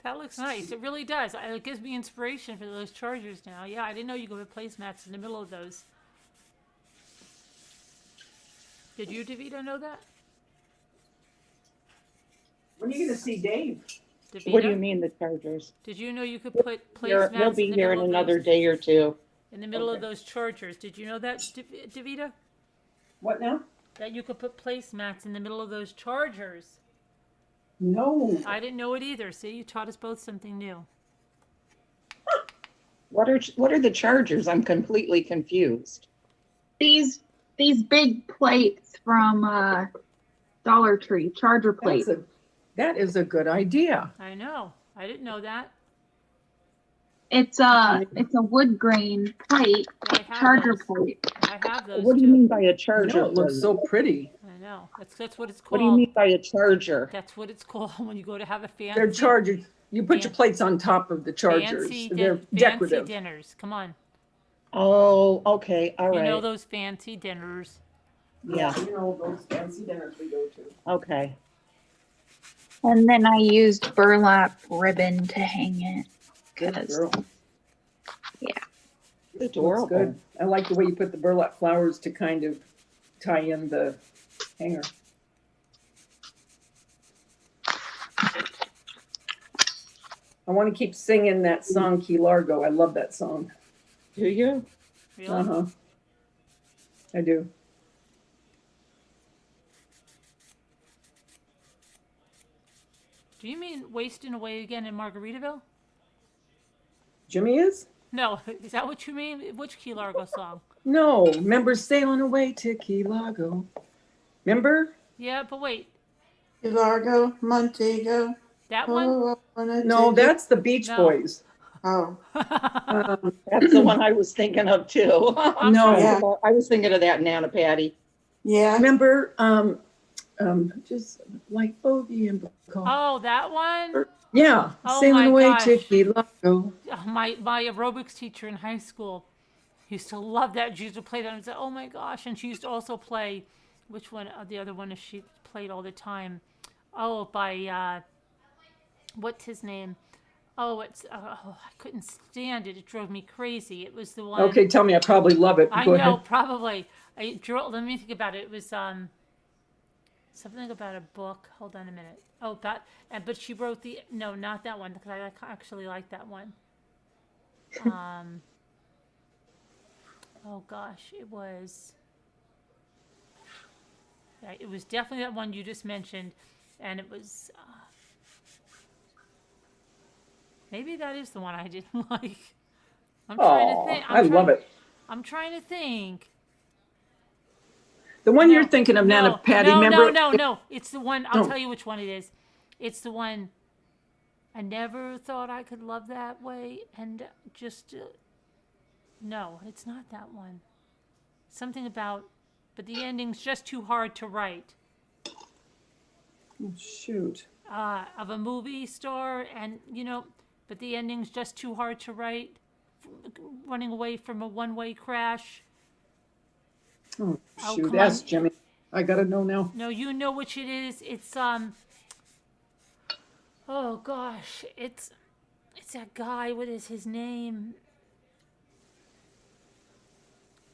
That looks nice. It really does. It gives me inspiration for those chargers now. Yeah, I didn't know you could put placemats in the middle of those. Did you, DeVito, know that? When are you going to see Dave? DeVito? What do you mean the chargers? Did you know you could put placemats They'll be in the here in middle of another those, day or two. in the middle of those chargers? Did you know that, DeVito? What now? That you could put placemats in the middle of those chargers. No. I didn't know it either. See, you taught us both something new. What are the chargers? I'm completely confused. These big plates from Dollar Tree, charger plates. That is a good idea. I know. I didn't know that. It's a wood grain plate, I have charger those. plate. I have those What do you too. mean by a charger? No, it looks so pretty. I know. That's what it's called. What do you mean by a charger? That's what it's called when you go to have a fancy. They're chargers. You put your plates on top of the chargers. They're decorative. Fancy dinners. Come on. Oh, okay, all right. You know those fancy dinners. Yeah. You know those fancy dinners we go to. Okay. And then I used burlap ribbon to hang it. Good girl. Yeah. Adorable. Looks good. I like the way you put the burlap flowers to kind of tie in the hanger. I want to keep singing that song, Key Largo. I love that song. Do you? Really? Uh-huh. I do. Do you mean Wasting Away again in Margaritaville? Jimmy is? No, is that what you mean? Which Key Largo song? No, remember Sailing Away to Key Largo. Remember? Yeah, but wait. Key Largo, Montego. That one? No, that's the Beach Boys. Oh. That's the one I was thinking of too. No. Yeah. I was thinking of that Nana Patty. Yeah. Remember, just like Bogey and Bacall. Oh, that one? Yeah, Oh Sailing my Away gosh. to Key Largo. My aerobics teacher in high school used to love that. She used to play that and say, "Oh my gosh!" And she used to also play, which one? The other one is she played all the time. Oh, by what's his name? Oh, it's I couldn't stand it. It drove me crazy. It was the one. Okay, tell me. I probably love it. I Go know, ahead. probably. Let me think about it. It was something about a book. Hold on a minute. Oh, but she wrote no, not that one, because I actually like that one. Oh gosh, it was definitely that one you just mentioned, and it was maybe that is the one I didn't like. I'm trying to think. I love it. I'm trying to think. The one you're thinking of, Nana Patty, remember? No. It's the one, I'll Oh. tell you which one it is. It's the one, I never thought I could love that way, and just, no, it's not that one. Something about, but the ending's just too hard to write. Oh, shoot. Of a movie star, and, but the ending's just too hard to write. Running away from a one-way crash. Oh, Oh, shoot. come That's on. Jimmy. I gotta know now. No, you know which it is. It's oh gosh, it's that guy. What is his name?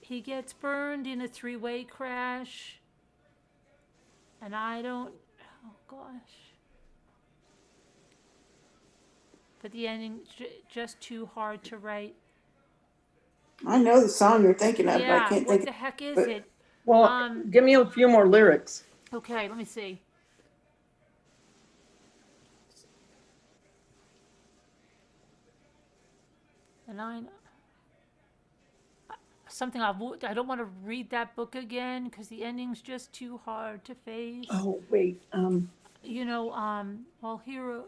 He gets burned in a three-way crash, and I don't. Oh gosh. But the ending just too hard to write. I know the song you're thinking of, but I Yeah, can't what think the of heck is but- it? Well, give me a few more lyrics. Okay, let me see. And something I don't want to read that book again because the ending's just too hard to face. Oh, wait. Well, hero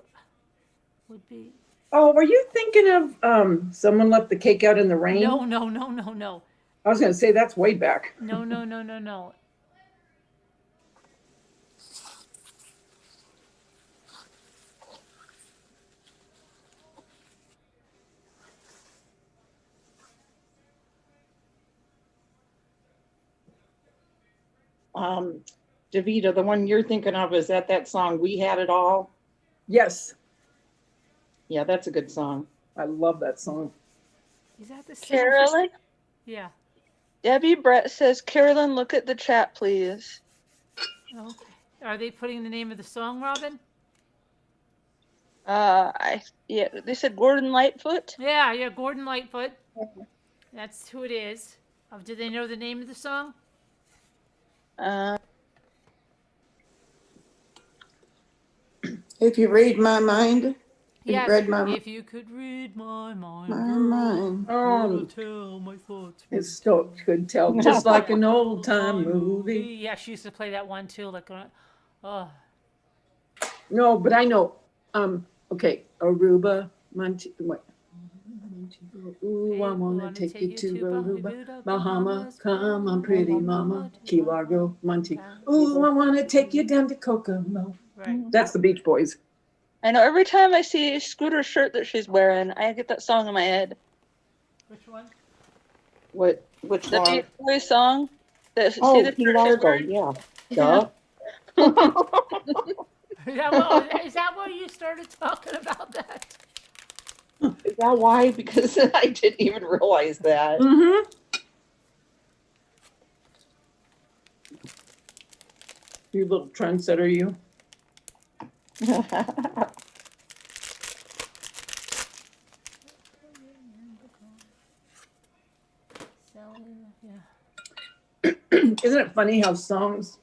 would be. Oh, were you thinking of Someone Left the Cake Out in the Rain? No. I was going to say that's way back. No. Davita, the one you're thinking of, is that song We Had It All? Yes. Yeah, that's a good song. I love that song. Is that the same? Carolyn? Yeah. Debbie Brett says, Carolyn, look at the chat, please. Okay. Are they putting the name of the song, Robin? Yeah, they said Gordon Lightfoot. Yeah, Gordon Lightfoot. That's who it is. Do they know the name of the song? If you read my mind, Yes. read my If you could read my mind, My mind. girl, tell my thoughts. It's still could tell, just like an old time movie. Yeah, she used to play that one too. Like, oh. No, but I know. Okay, Aruba, what? Ooh, I wanna take you to Aruba, Bahamas. Come on, pretty mama, Key Largo, Montego. Ooh, I wanna take you down to Kokomo. Right. That's the Beach Boys. I know every time I see Scooter's shirt that she's wearing, I get that song in my head. Which one? Which The one? Beach Boys song. See Oh, the Key shirt she's Largo, wearing? yeah. Duh. Is that why you started talking about that? Is that why? Because I didn't even realize that. Mm-hmm. You little trendsetter, you. Isn't it funny how songs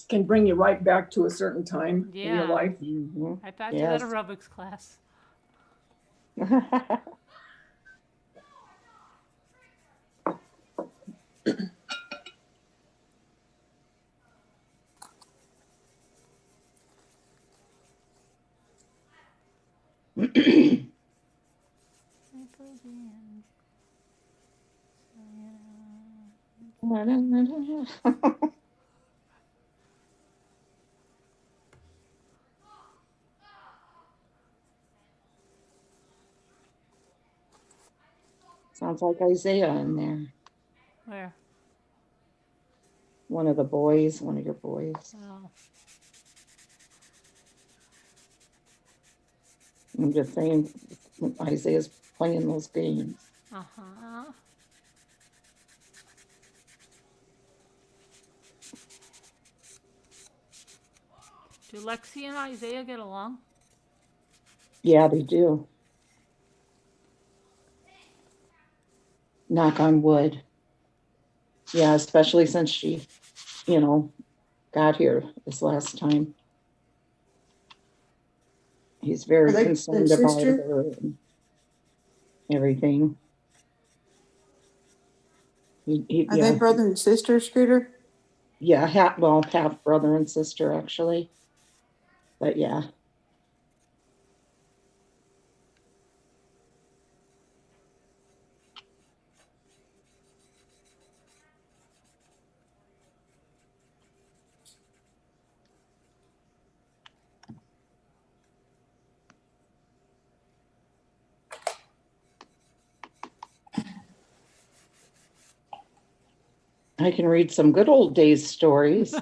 can bring you right back to a certain time in your Yeah. life? I thought you had aerobics class. Sounds like Isaiah in there. Where? One of the boys, one of your boys. Oh. I'm just saying, Isaiah's playing those games. Uh-huh. Do Lexi and Isaiah get along? Yeah, they do. Knock on wood. Yeah, especially since she, got here this last time. He's very Are they concerned brother and about sister? her and everything. Are they brother and sister, Scooter? Yeah, half brother and sister actually. But yeah. I can read some good old days stories.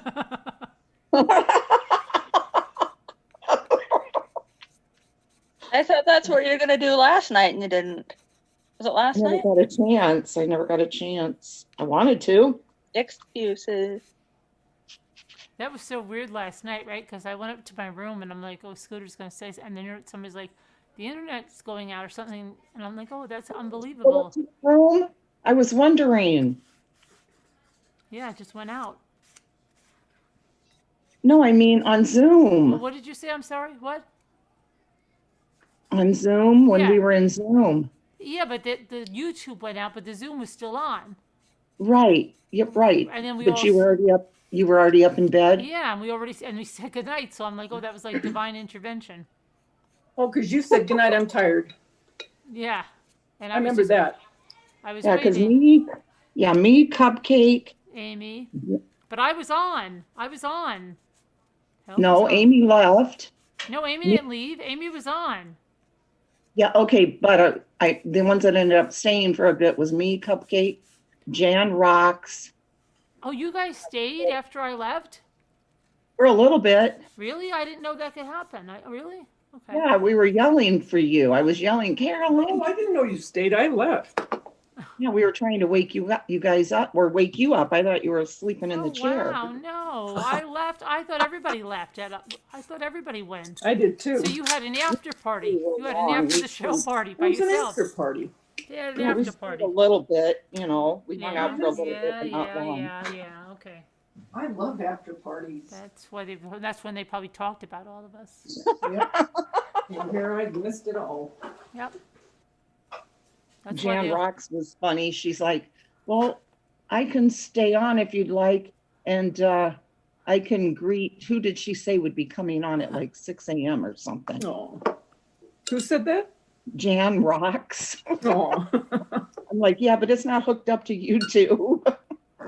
I thought that's what you were gonna do last night and you didn't. Was it last I never night? got a chance. I never got a chance. I wanted to. Excuses. That was so weird last night, right? Because I went up to my room and I'm like, oh, Scooter's going to say, and then somebody's like, the internet's going out or something. And I'm like, oh, that's unbelievable. Room? I was wondering. Yeah, it just went out. No, I mean on Zoom. Well, what did you say? I'm sorry. What? On Zoom when Yeah. we were in Zoom. Yeah, but the YouTube went out, but the Zoom was still on. Right. Yep, right. And then we But all you were already up. You were already up in bed. Yeah, and we said goodnight. So I'm like, oh, that was like divine intervention. Oh, because you said goodnight, I'm tired. Yeah. And I remember that. I was Yeah, because waiting. me, Cupcake. Amy. But I was on. Help No, us out. Amy left. No, Amy didn't leave. Amy was on. Yeah, okay, but the ones that ended up staying for a bit was me, Cupcake, Jan Rocks, Oh, you guys stayed after I left? for a little bit. Really? I didn't know that could happen. Really? Okay. Yeah, we were yelling for you. I was yelling, Carolyn. Oh, I didn't know you stayed. I left. Yeah, we were trying to wake you guys up, or wake you up. I thought you were sleeping in the chair. Wow, no. I left. I thought everybody left. I thought everybody went. I did too. So you had an after party. You had an after the show party by It was an yourself. after party. They had an Yeah, we after stayed party. a little bit, we hung out for a little bit, but not Yeah, long. yeah. Okay. I love after parties. That's when they probably talked about all of us. Yep. And here I missed it all. Yep. That's Jan Rocks was funny. She's like, well, I can stay on if you'd like, and I can greet, who did she say would be coming on at like 6 a.m. or something? Oh. Who said that? Jan Rocks. Oh. I'm like, yeah, but it's not hooked up to YouTube.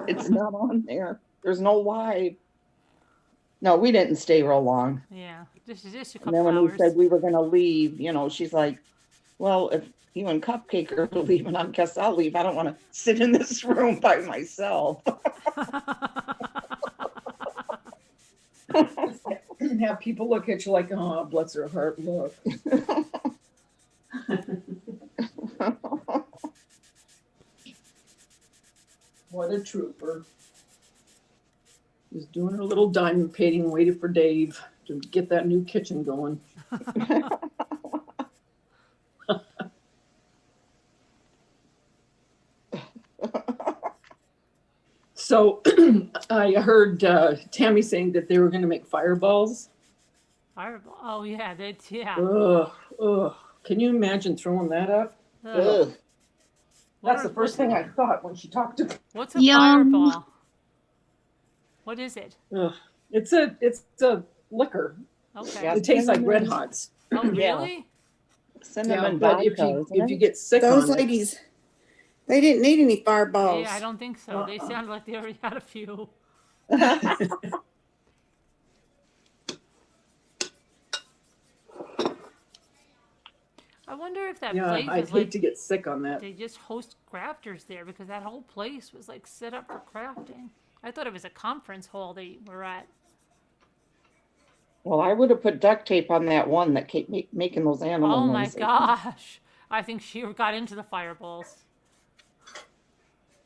It's not on there. There's no live. No, we didn't stay real long. Yeah, just a And couple then when hours. we said we were going to leave, she's like, well, if you and Cupcake are leaving, I guess I'll leave. I don't want to sit in this room by myself. Have people look at you like, oh, bless her heart, look. What a trooper. Just doing her little diamond painting, waiting for Dave to get that new kitchen going. So I heard Tammy saying that they were going to make fireballs. Fireball. Oh yeah, that's yeah. Ugh. Can you imagine throwing that up? Ugh. That's the first thing I thought when she talked to me. What's a fireball? What is it? Ugh. It's a liquor. Okay. It tastes like Red Hots. Oh really? Cinnamon but vodka, if you get sick Those on ladies, they didn't need any fireballs. Yeah, I don't think so. They sound like they already had a few. I wonder if that place I'd is hate like to get sick on that. they just host crafters there because that whole place was like set up for crafting. I thought it was a conference hall they were at. Well, I would have put duct tape on that one that kept making those animal Oh my noises. gosh. I think she got into the fireballs.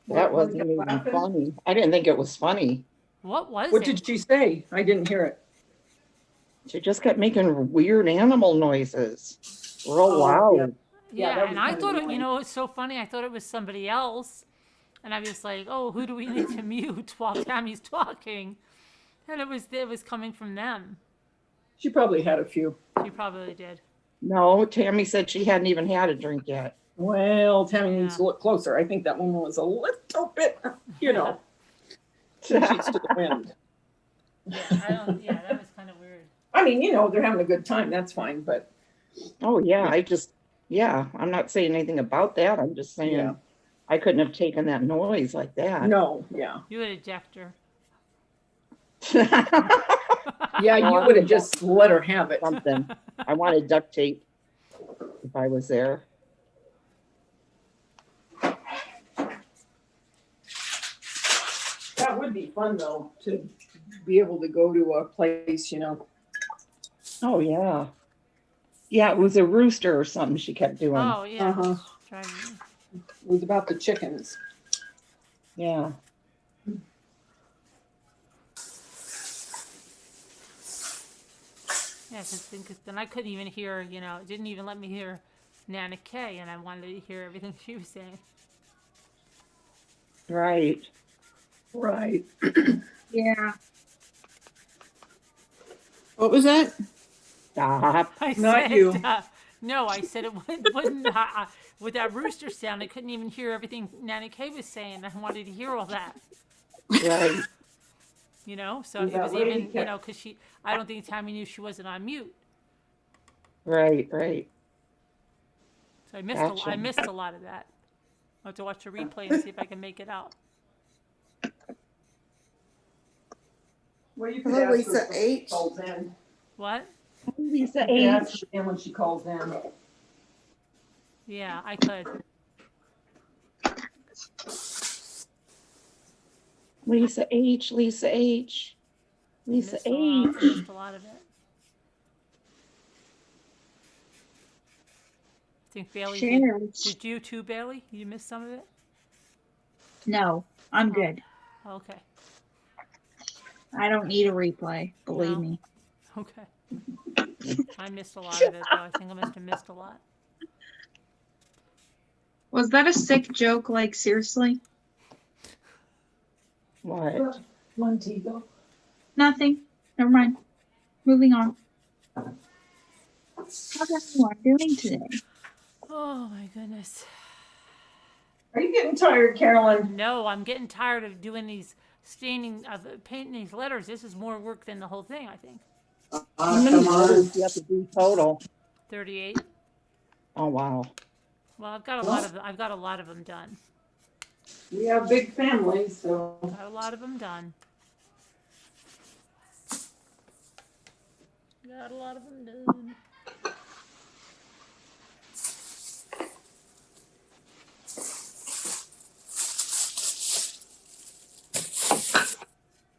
That wasn't even funny. I didn't think it was funny. What was What it? did she say? I didn't hear it. She just kept making weird animal noises. Real loud. Yeah, and I thought it, it's so funny. I thought it was somebody else. And I was like, oh, who do we need to mute while Tammy's talking? And it was coming from them. She probably had a few. She probably did. No, Tammy said she hadn't even had a drink yet. Well, Tammy needs to look closer. I think that one was a little bit, two sheets to the wind. Yeah, that was kind of weird. I mean, they're having a good time. That's fine, but. Oh, yeah. I'm not saying anything about that. I'm just saying I couldn't have taken that noise like that. No, yeah. You would eject her. Yeah, you would have just let her have it. Something. I wanted duct tape if I was there. That would be fun, though, to be able to go to a place, Oh, yeah. Yeah, it was a rooster or something she kept doing. Oh, yeah. It was about the chickens. Yeah. Yeah, because then I couldn't even hear, it didn't even let me hear Nana Kay, and I wanted to hear everything she was saying. Right. Right. Yeah. What was that? Stop. I Not said, you. No, I said it wouldn't with that rooster sound, I couldn't even hear everything Nana Kay was saying. I wanted to hear all that. Right. So it was even, because I don't think Tammy knew she wasn't on mute. Right. So I missed a lot of that. I'll have to watch a replay and see if I can make it out. Well, you Hello, Lisa H. Calls in. What? Lisa H. And when she calls in. Yeah, I could. Lisa H. I missed a lot of it. I think Bailey did you too, Bailey? You missed some of it? No, I'm good. Okay. I don't need a replay, believe me. Okay. I missed a lot of it, though. I think I must have missed a lot. Was that a sick joke? Like, seriously? What? Montego. Nothing. Never mind. Moving on. How's everyone doing today? Oh, my goodness. Are you getting tired, Carolyn? No, I'm getting tired of doing these painting these letters. This is more work than the whole thing, I think. How many letters do you have to do total? 38. Oh, wow. Well, I've got a lot of them done. We have big families, so. Got a lot of them done. Got a lot of them done.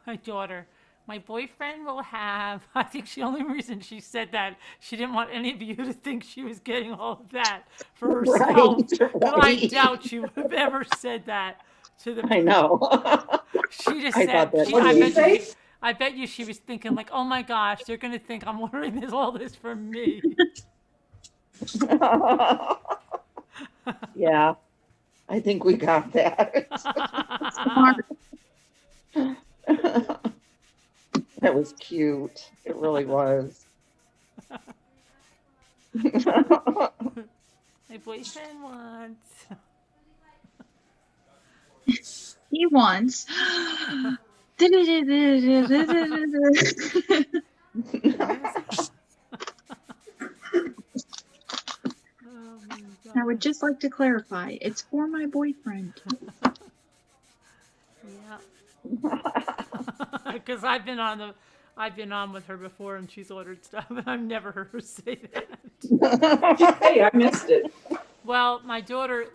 My daughter, my boyfriend will have, I think the only reason she said that, she didn't want any of you to think she was getting all of that for herself. But I doubt she would have ever said that to the I know. She just I said, thought that she, too. I, What did bet she you, I bet you she was thinking like, oh my gosh, they're going to think I'm ordering all this for me. Yeah, I think we got that. That was cute. It really was. My boyfriend wants. He wants. I would just like to clarify, it's for my boyfriend. Yeah. Because I've been on with her before, and she's ordered stuff, and I've never heard her say that. Hey, I missed it. Well, my daughter,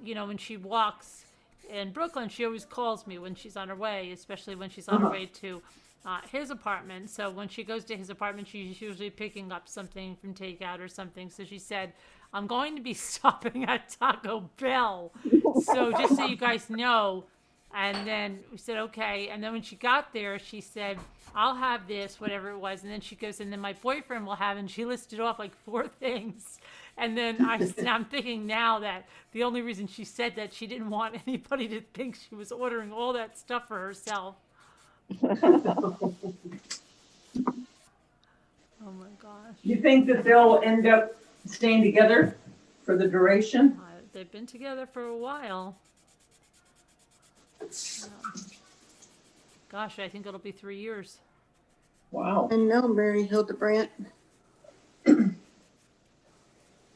when she walks in Brooklyn, she always calls me when she's on her way, especially when she's on her way to his apartment. So when she goes to his apartment, she's usually picking up something from takeout or something. So she said, I'm going to be stopping at Taco Bell. So just so you guys know. And then we said, okay. And then when she got there, she said, I'll have this, whatever it was. And then she goes, and then my boyfriend will have, and she listed off like 4 things. And then I'm thinking now that the only reason she said that, she didn't want anybody to think she was ordering all that stuff for herself. Oh my gosh. You think that they'll end up staying together for the duration? They've been together for a while. Gosh, I think it'll be 3 years. Wow. And now Mary Hildebrandt.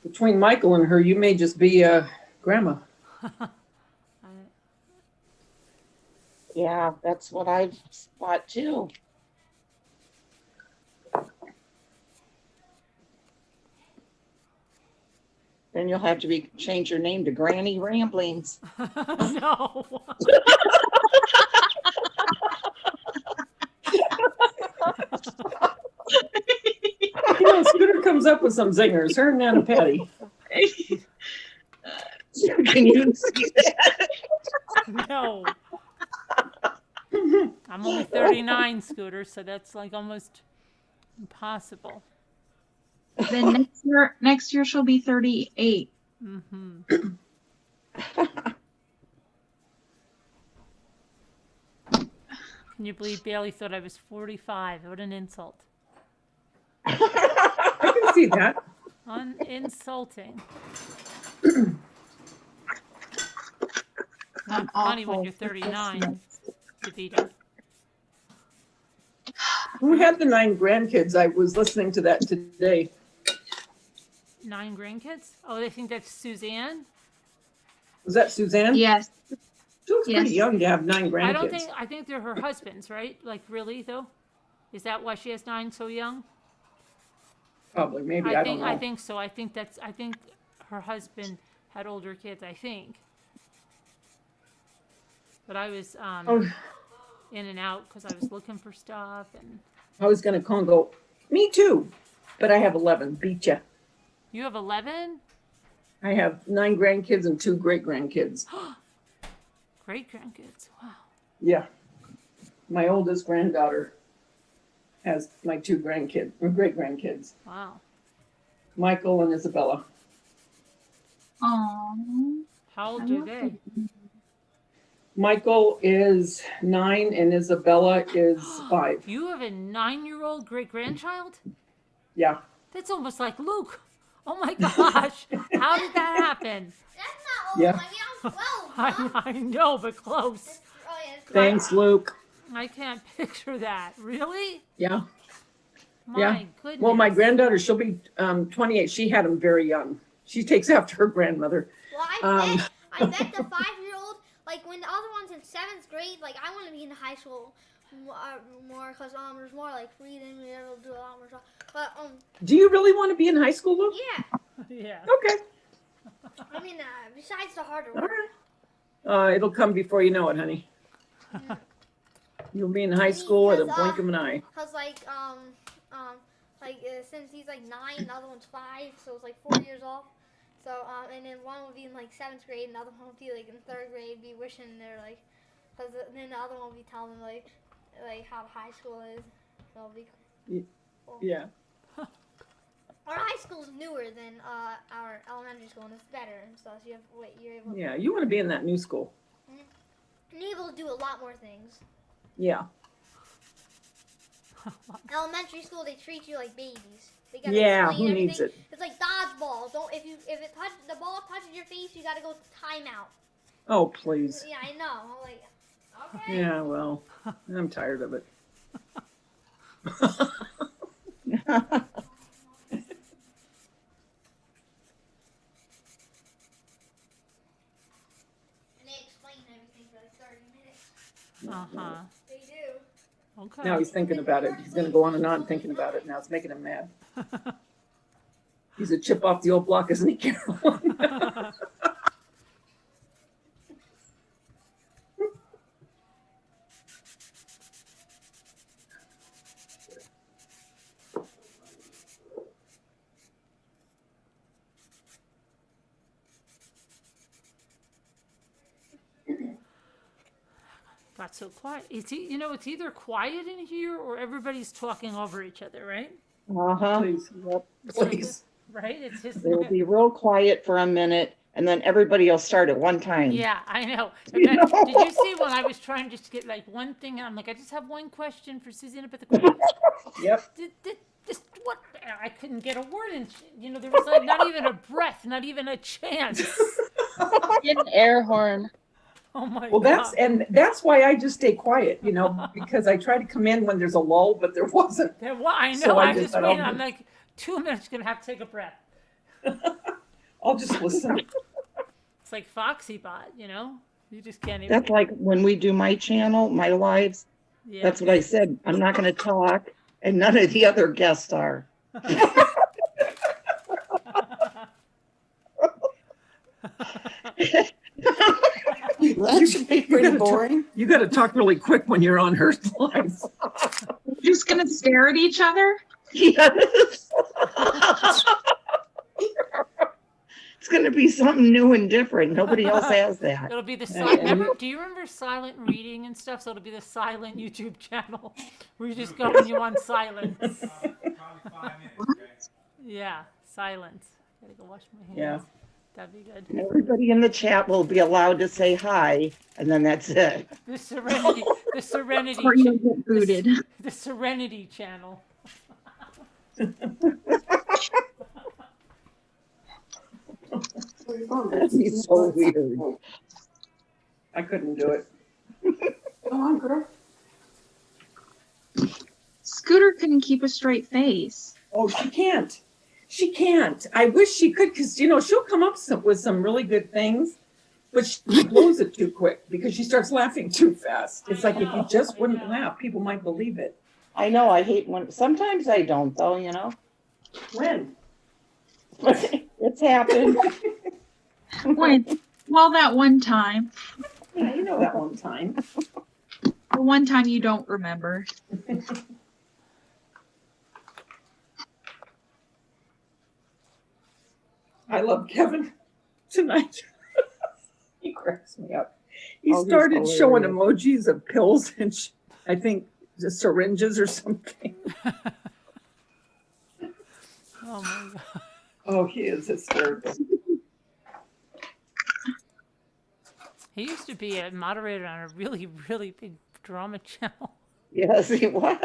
Between Michael and her, you may just be grandma. Yeah, that's what I've thought too. Then you'll have to change your name to Granny Ramblings. No. Scooter comes up with some zingers. Her and Nana Patty. Can you see that? No. I'm only 39, Scooter, so that's like almost impossible. Then next year she'll be 38. Mm-hmm. Can you believe Bailey thought I was 45? What an insult. I can see that. Insulting. Not funny when you're 39, DeVita. Who had the 9 grandkids? I was listening to that today. 9 grandkids? Oh, they think that's Suzanne? Was that Suzanne? Yes. She was pretty young to have 9 grandkids. I think they're her husbands, right? Like, really, though? Is that why she has 9 so young? Probably, maybe, I don't know. I think so. I think her husband had older kids, I think. But I was in and out because I was looking for stuff. And I was going to call and go, me too. But I have 11. Beat ya. You have 11? I have 9 grandkids and 2 great-grandkids. Great-grandkids. Wow. Yeah. My oldest granddaughter has my 2 great-grandkids. Wow. Michael and Isabella. Aww. How old are they? Michael is 9 and Isabella is 5. You have a 9-year-old great-grandchild? Yeah. That's almost like Luke. Oh my gosh. How did that happen? That's not old. Yeah. I mean, I'm 12. I know, but close. Oh, yeah, it's Thanks, Luke. I can't picture that. Really? Yeah. My goodness. Well, my granddaughter, she'll be 28. She had him very young. She takes after her grandmother. Well, I bet the 5-year-old, like when the other one's in 7th grade, like I want to be in high school more because there's more like freedom, we're able to do a lot more stuff. But Do you really want to be in high school, Luke? yeah. Yeah. Okay. I mean, besides the harder work. It'll come before you know it, honey. You'll be in high school at a blink of an eye. Cause since he's like 9, the other one's 5, so it's like 4 years off. So and then one would be in like 7th grade, and the other one would be like in 3rd grade, be wishing they're like, cause then the other one would be telling them like how high school is. So it'll be cool. Yeah. Our high school's newer than our elementary school, and it's better and stuff. So you're able. Yeah, you want to be in that new school. And you're able to do a lot more things. Yeah. Elementary school, they treat you like babies. They gotta Yeah, explain who everything. needs it? It's like dodgeball. Don't if the ball touches your face, you gotta go timeout. Oh, please. Yeah, I know. I'm like, okay. Yeah, well, I'm tired of it. And they explain everything for like 30 minutes. Uh-huh. They do. Okay. Now he's thinking about it. He's going to go on and on thinking about it. Now it's making him mad. He's a chip off the old block, isn't he, Carolyn? Got so quiet. It's either quiet in here or everybody's talking over each other, right? Uh-huh. Please. Yep. Please. Right? It's just It'll be real quiet for a minute, and then everybody will start at one time. Yeah, I know. You know? Did you see when I was trying just to get like one thing? I'm like, I just have one question for Susanna, but the Yep. just what? I couldn't get a word in. There was like not even a breath, not even a chance. Get an air horn. Oh my Well, God. that's why I just stay quiet, because I try to come in when there's a lull, but there wasn't. I know. So I just thought, waiting. I'm like 2 minutes, gonna have to take a breath. I'll just listen. It's like Foxy Bot, you just can't even. That's like when we do my channel, my lives. Yeah. That's what I said. I'm not going to talk, and none of the other guests are. That should be pretty boring. You got to talk really quick when you're on her live. We're just gonna stare at each other. Yes. It's going to be something new and different. Nobody else has that. It'll be the silent. Do you remember silent reading and stuff? So it'll be the silent YouTube channel where you just go and you on silence. Yeah, silence. Gotta go wash my hands. Yeah. That'd be good. And everybody in the chat will be allowed to say hi, and then that's it. The Serenity. The Serenity. Or you'll get booted. The Serenity channel. That'd be so weird. I couldn't do it. Come on, girl. Scooter couldn't keep a straight face. Oh, she can't. She can't. I wish she could, because she'll come up with some really good things, but she blows it too quick because she starts laughing too fast. It's like if you just wouldn't laugh, people might believe it. I know. I hate when. Sometimes I don't, though. When? It's happened. Well, that one time. Yeah, you know that one time. The one time you don't remember. I love Kevin tonight. He cracks me up. He Oh, he's started showing hilarious. emojis of pills and I think the syringes or something. Oh my God. Oh, he is hysterical. He used to be a moderator on a really, really big drama channel. Yes, he was.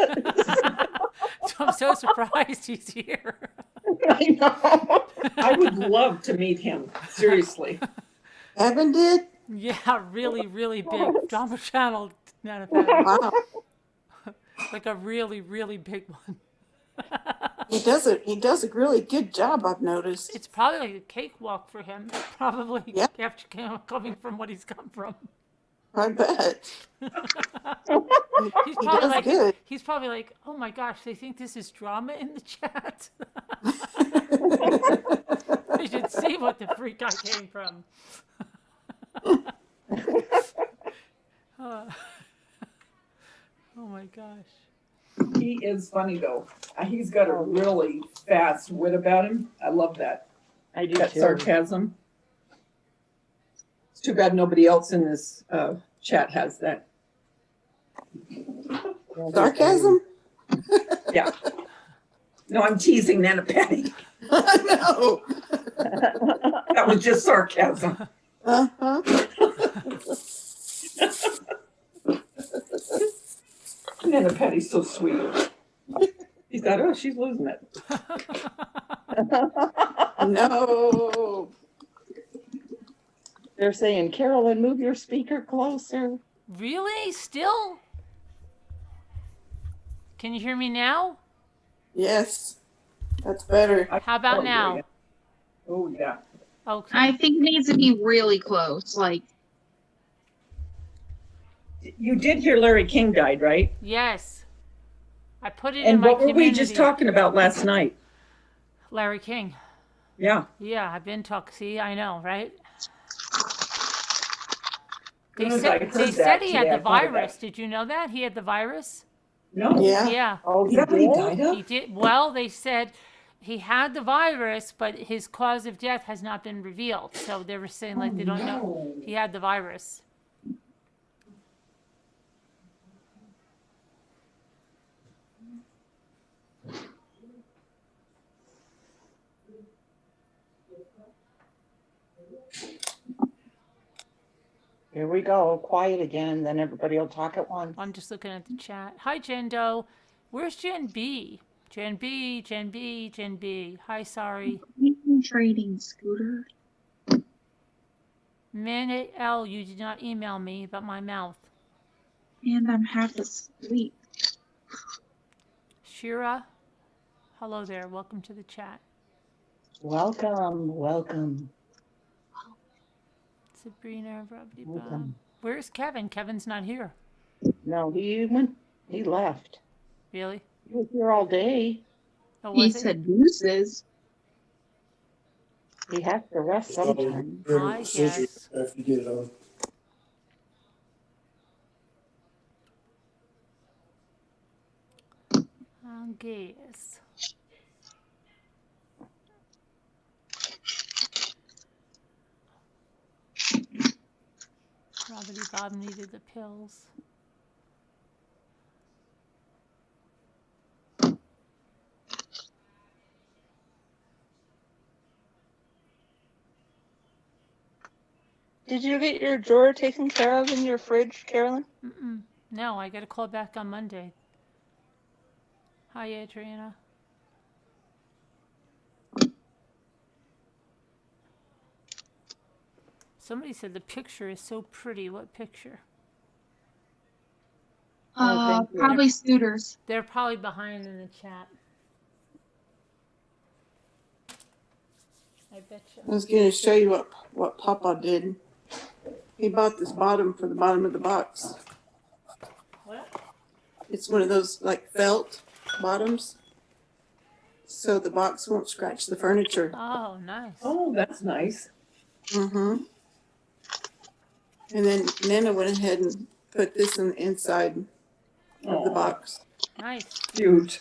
So I'm so surprised he's here. I know. I would love to meet him. Seriously. Evan did? Yeah, really, really big drama channel. Wow. Like a really, really big one. He does a really good job, I've noticed. It's probably like a cakewalk for him. Probably Yep. after coming from what he's come from. I bet. He's He probably does like, good. he's probably like, oh my gosh, they think this is drama in the chat. They should see what the freak I came from. Oh my gosh. He is funny though. He's got a really fast wit about him. I love that. I do That too. sarcasm. It's too bad nobody else in this chat has that. Sarcasm? Yeah. No, I'm teasing Nana Patty. I know. That was just sarcasm. Uh-huh. Nana Patty's so sweet. He thought, oh, she's losing it. No. They're saying, Carolyn, move your speaker closer. Really? Still? Can you hear me now? Yes, that's better. How about now? Oh, yeah. Okay. I think it needs to be really close. Like, You did hear Larry King died, right? Yes. I put it in And my what were community. we just talking about last night? Larry King. Yeah. Yeah, I've been talking. See, I know, right? They Good, I said, heard they that said he had today. the I thought of virus. that. Did you know that? He had the virus? No. Yeah. Yeah. Oh, Is that what he died of? He did. Well, they said he had the virus, but his cause of death has not been revealed. So they were saying, like, they don't know he had the virus. Here we go. Quiet again, then everybody will talk at once. I'm just looking at the chat. Hi, Jen Doe. Where's Jen B? Jen B, Jen B, Jen B. Hi, sorry. trading Scooter. Minute L, you did not email me about my mouth. And I'm half asleep. Shira, hello there. Welcome to the chat. Welcome, welcome. Sabrina, Robbie Bob. Welcome. Where's Kevin? Kevin's not here. No, he left. Really? He was here all day. Oh, He was it? said deuces. He has to rest sometime. I guess. After you get it on. I guess. Robbie Bob needed the pills. Did you get your drawer taken care of in your fridge, Carolyn? Mm-mm. No, I got to call back on Monday. Hi, Adriana. Somebody said the picture is so pretty. What picture? Probably Scooters. They're probably behind in the chat. I bet you. I was going to show you what Papa did. He bought this bottom for the bottom of the box. What? It's one of those like felt bottoms, so the box won't scratch the furniture. Oh, nice. Oh, that's nice. Mm-hmm. And then Nana went ahead and put this in the inside of the box. Nice. Cute.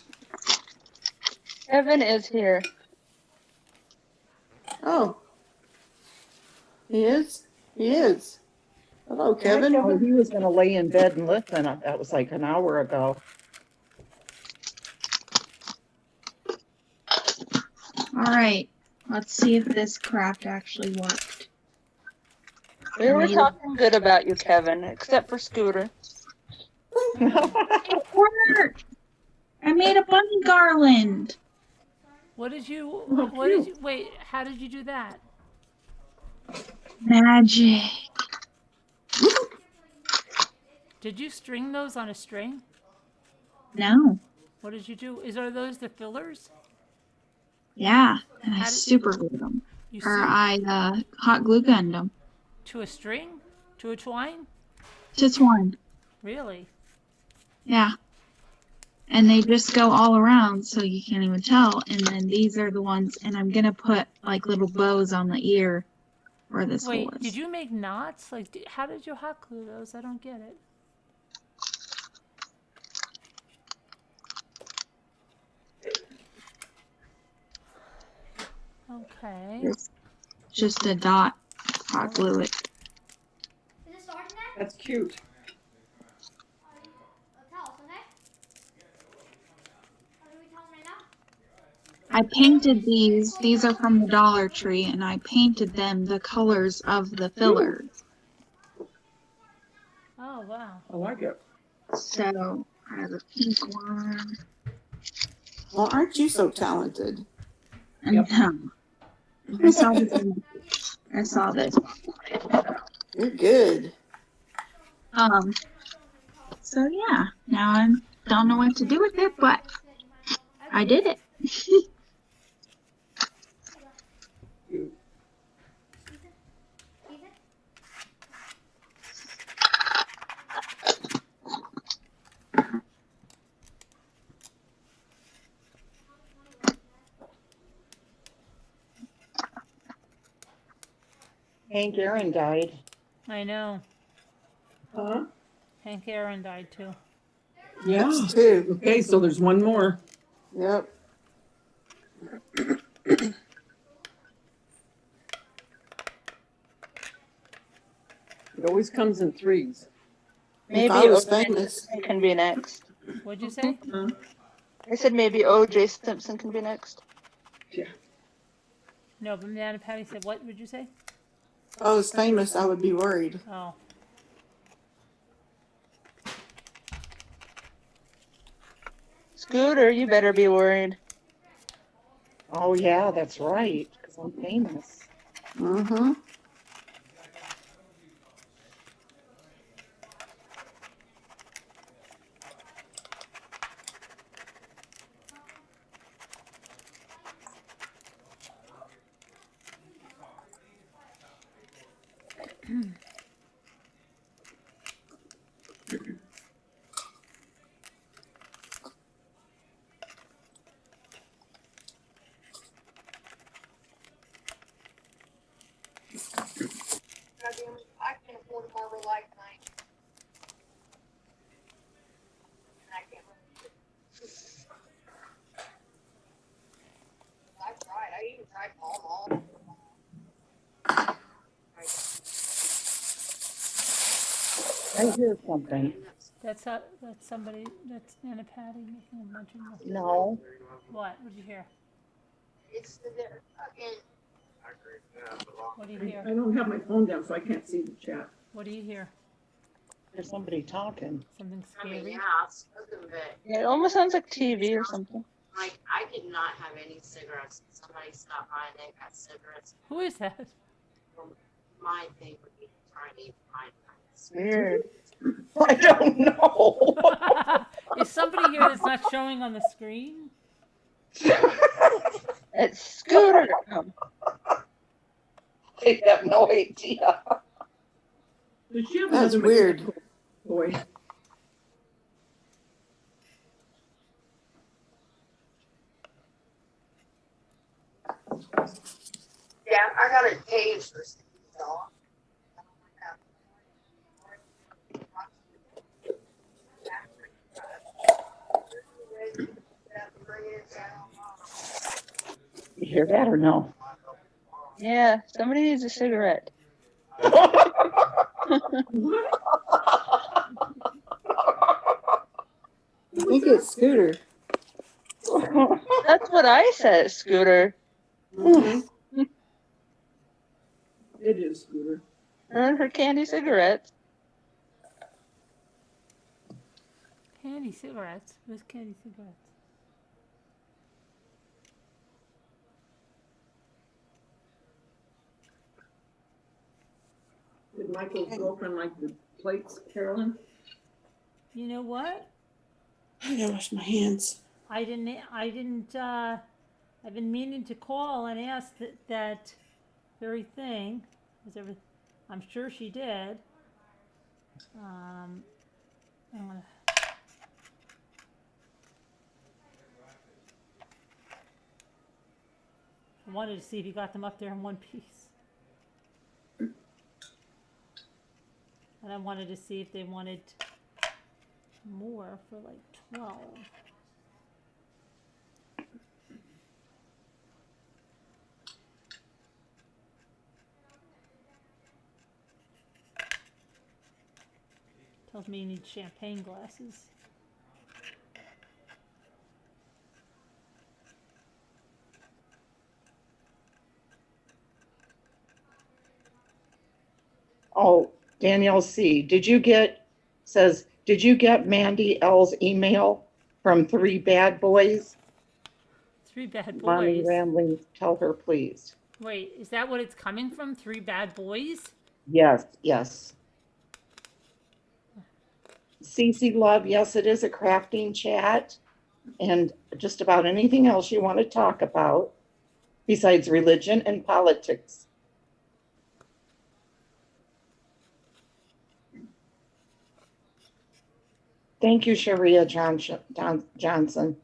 Kevin is here. Oh. He is? He is. Hello, Kevin. Oh, he was going to lay in bed and listen. That was like an hour ago. All right. Let's see if this craft actually worked. We were talking good about you, Kevin, except for Scooter. It worked. I made a bunny garland. What did you, wait, how did you do that? Magic. Did you string those on a string? No. What did you do? Are those the fillers? Yeah. And I How did- super glued them. You Or su- I hot glue gunned them. To a string? To a twine? Just one. Really? Yeah. And they just go all around so you can't even tell. And then these are the ones, and I'm going to put like little bows on the ear where this Wait, hole is. did you make knots? Like, how did you hot glue those? I don't get it. Okay. It's just a dot. Hot glue it. That's cute. I painted these. These are from the Dollar Tree, and I painted them the colors of the fillers. Oh, wow. I like it. So I have a pink one. Well, aren't you so talented? And I saw this. I saw this. You're good. So yeah, now I don't know what to do with it, but I did it. Hank Aaron died. I know. Huh? Hank Aaron died too. Yeah. That's two. Okay, so there's one more. Yep. It always comes in threes. If I Maybe was O.J. famous. Simpson can be next. What'd you say? I said maybe O.J. Simpson can be next. No, but Nana Patty said, what would you say? If I was famous, I would be worried. Oh. Scooter, you better be worried. Oh yeah, that's right, because I'm famous. Mm-hmm. I can afford a Marvel Life tonight. I tried. I even tried all. I hear something. That's somebody, that's Nana Patty making a bunch of. No. What? What'd you hear? It's the fucking. What do you hear? I don't have my phone down, so I can't see the chat. What do you hear? There's somebody talking. Something scary? Yeah, it almost sounds like TV or something. Like, I did not have any cigarettes. Somebody stopped by and they got cigarettes. Who is that? My thing would be trying to eat mine. Weird. I don't know. Is somebody here that's not showing on the screen? It's Scooter. I have no idea. Does she have That's another weird. Boy. Yeah, I got a taste for dog. You hear that or no? Yeah, somebody needs a cigarette. I think it's Scooter. That's what I said, Scooter. Mm-hmm. It is Scooter. Her candy cigarettes. Candy cigarettes? Where's candy cigarettes? Did Michael's girlfriend like the plates, Carolyn? You know what? I gotta wash my hands. I've been meaning to call and ask that very thing. I'm sure she did. I'm gonna. I wanted to see if you got them up there in one piece. And I wanted to see if they wanted more for like 12. Tells me you need champagne glasses. Oh, Danielle C. Did you get, says, Did you get Mandy L's email from 3 Bad Boys? 3 Bad Mommy Boys. Ramblings, tell her please. Wait, is that what it's coming from? 3 Bad Boys? Yes, yes. Cece Love, yes, it is a crafting chat. And just about anything else you want to talk about besides religion and politics. Thank you, Sharia Johnson.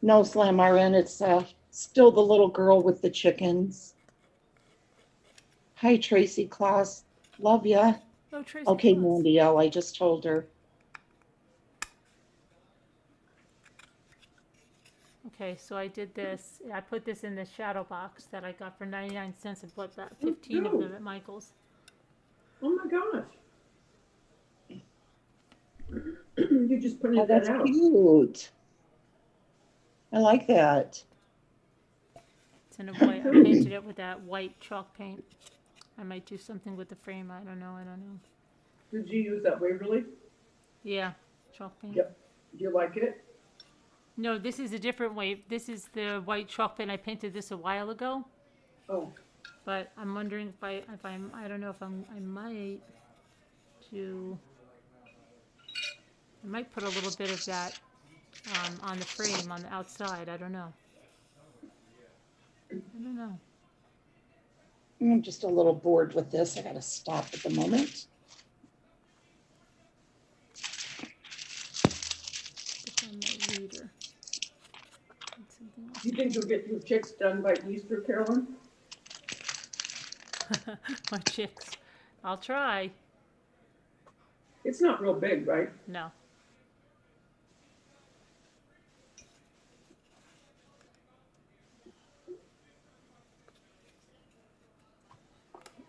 No, Slam RN, it's still the little girl with the chickens. Hi, Tracy Claus. Love ya. Oh, Tracy Okay, Claus. Mandy L, I just told her. Okay, so I did this. I put this in the shadow box that I got for 99 cents and put about 15 of them at Michael's. Oh my gosh. You just printed that That's out. cute. I like that. It's in a white. I painted it with that white chalk paint. I might do something with the frame. I don't know. Did you use that Waverly? Yeah, chalk paint. Yep. Do you like it? No, this is a different way. This is the white chalk paint. I painted this a while ago. Oh. But I'm wondering I don't know if I might do. I might put a little bit of that on the frame on the outside. I don't know. I'm just a little bored with this. I gotta stop at the moment. It's on my reader. You think you'll get your chicks done by Easter, Carolyn? My chicks. I'll try. It's not real big, right? No.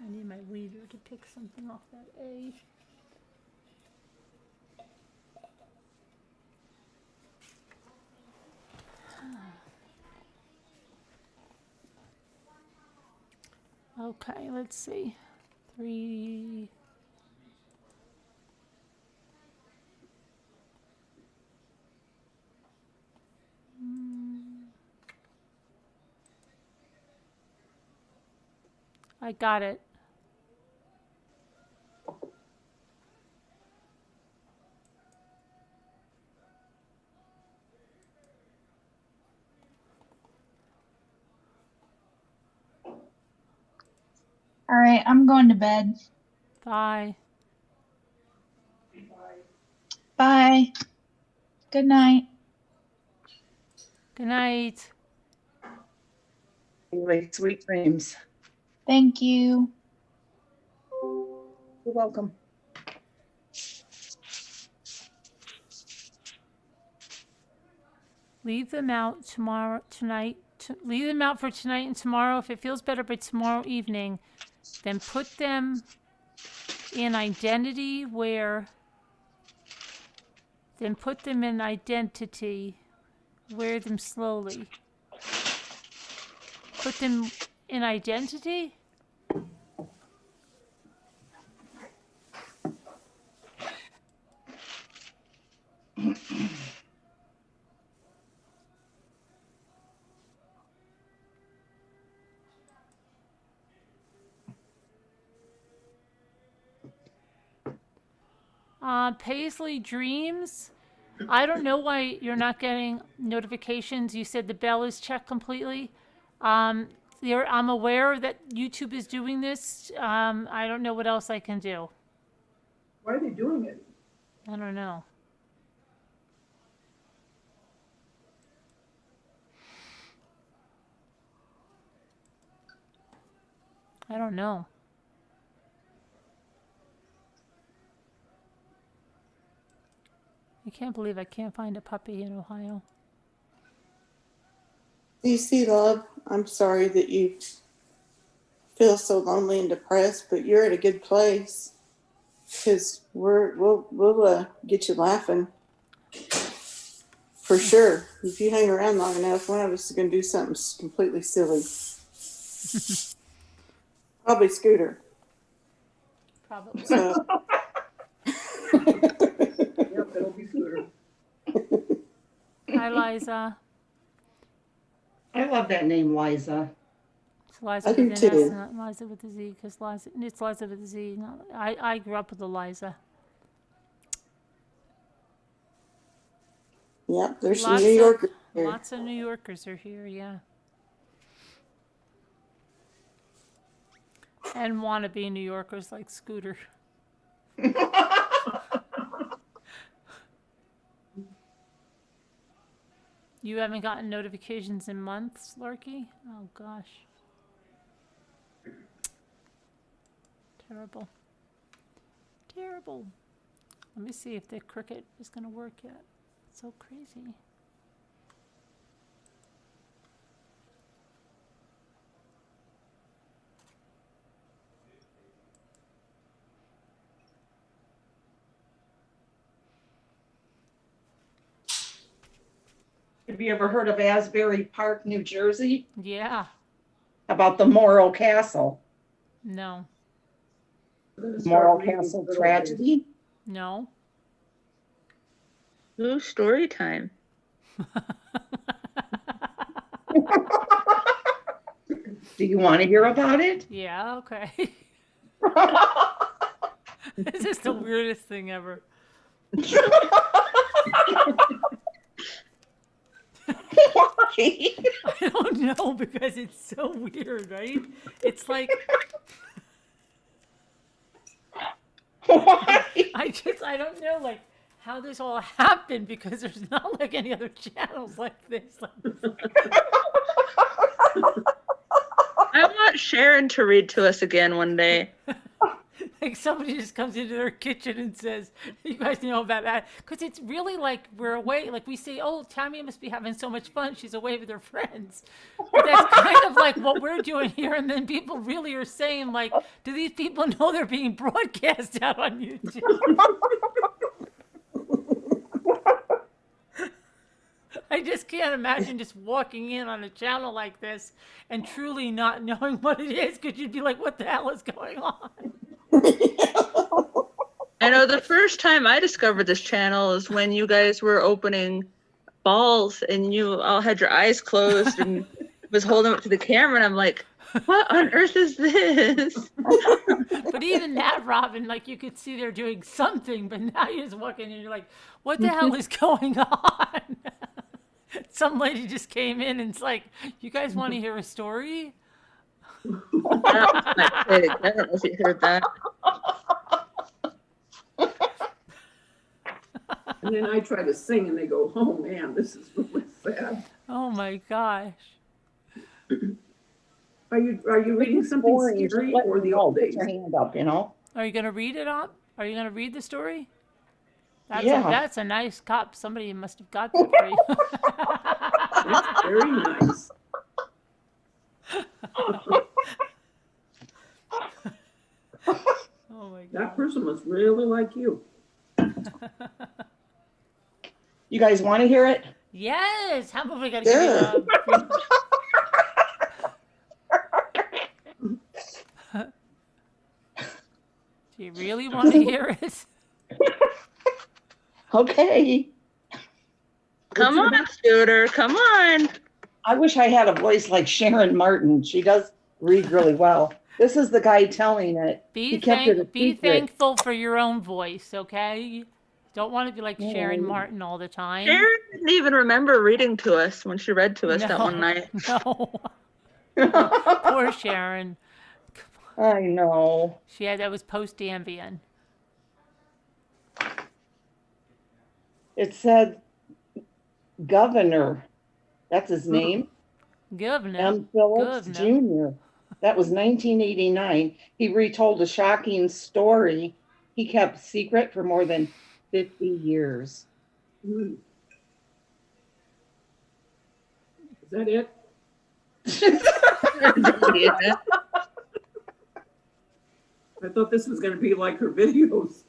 I need my weeder to pick something off that A. Okay, let's see. 3. I got it. All right, I'm going to bed. Bye. Bye. Good night. Good night. Anyway, sweet dreams. Thank you. You're welcome. Leave them out leave them out for tonight and tomorrow. If it feels better by tomorrow evening, then put them in identity wear them slowly. Put them in identity? Paisley Dreams. I don't know why you're not getting notifications. You said the bell is checked completely. I'm aware that YouTube is doing this. I don't know what else I can do. Why are they doing it? I don't know. I don't know. I can't believe I can't find a puppy in Ohio. DC Love, I'm sorry that you feel so lonely and depressed, but you're at a good place because we'll get you laughing for sure. If you hang around long enough, one of us is going to do something completely silly. Probably Scooter. Probably. Yep, it'll be Scooter. Hi, Liza. I love that name, Liza. It's Liza with an S, not Liza with a Z, because it's Liza with a Z. I grew up with a Liza. Yep, there's some New Yorkers here. Lots of New Yorkers are here, yeah. And wannabe New Yorkers like Scooter. You haven't gotten notifications in months, Larky? Oh, gosh. Terrible. Terrible. Let me see if the Cricut is going to work yet. It's so crazy. Have you ever heard of Asbury Park, New Jersey? Yeah. About the Morro Castle? No. Morro Castle tragedy? No. Ooh, story time. Do you want to hear about it? Yeah, okay. This is the weirdest thing ever. Why? I don't know, because it's so weird, right? It's like Why? I don't know, like, how this all happened, because there's not like any other channels like this. I want Sharon to read to us again one day. Like somebody just comes into their kitchen and says, you guys know about that? Because it's really like we're away. Like we say, oh, Tammy must be having so much fun. She's away with her friends. But that's kind of like what we're doing here. And then people really are saying, like, do these people know they're being broadcast out on YouTube? I just can't imagine just walking in on a channel like this and truly not knowing what it is, because you'd be like, what the hell is going on? I know the first time I discovered this channel is when you guys were opening balls and you all had your eyes closed and was holding it to the camera, and I'm like, what on earth is this? But even that, Robin, like you could see they're doing something, but now you just walk in and you're like, what the hell is going on? Some lady just came in and it's like, you guys want to hear a story? I don't know if you heard that. And then I try to sing and they go, oh man, this is really sad. Oh my gosh. Are you reading something scary or the old days? Put your hand up, you know. Are you going to read it up? Are you going to read the story? That's a nice cup. Somebody must have got that for you. That's very nice. Oh my God. That person must really like you. You guys want to hear it? Yes. How about we got to give Do you really want to hear it? Okay. Come on, Scooter. Come on. I wish I had a voice like Sharon Martin. She does read really well. This is the guy telling it. He kept it a Be secret. thankful for your own voice, okay? Don't want to be like Sharon Martin all the time. Sharon didn't even remember reading to us when she read to us that one night. No. Poor Sharon. I know. That was post-Ambien. It said Governor. That's his name. Governor. M. Phillips Jr. That was 1989. He retold a shocking story he kept secret for more than 50 years. Is that it? I thought this was going to be like her videos.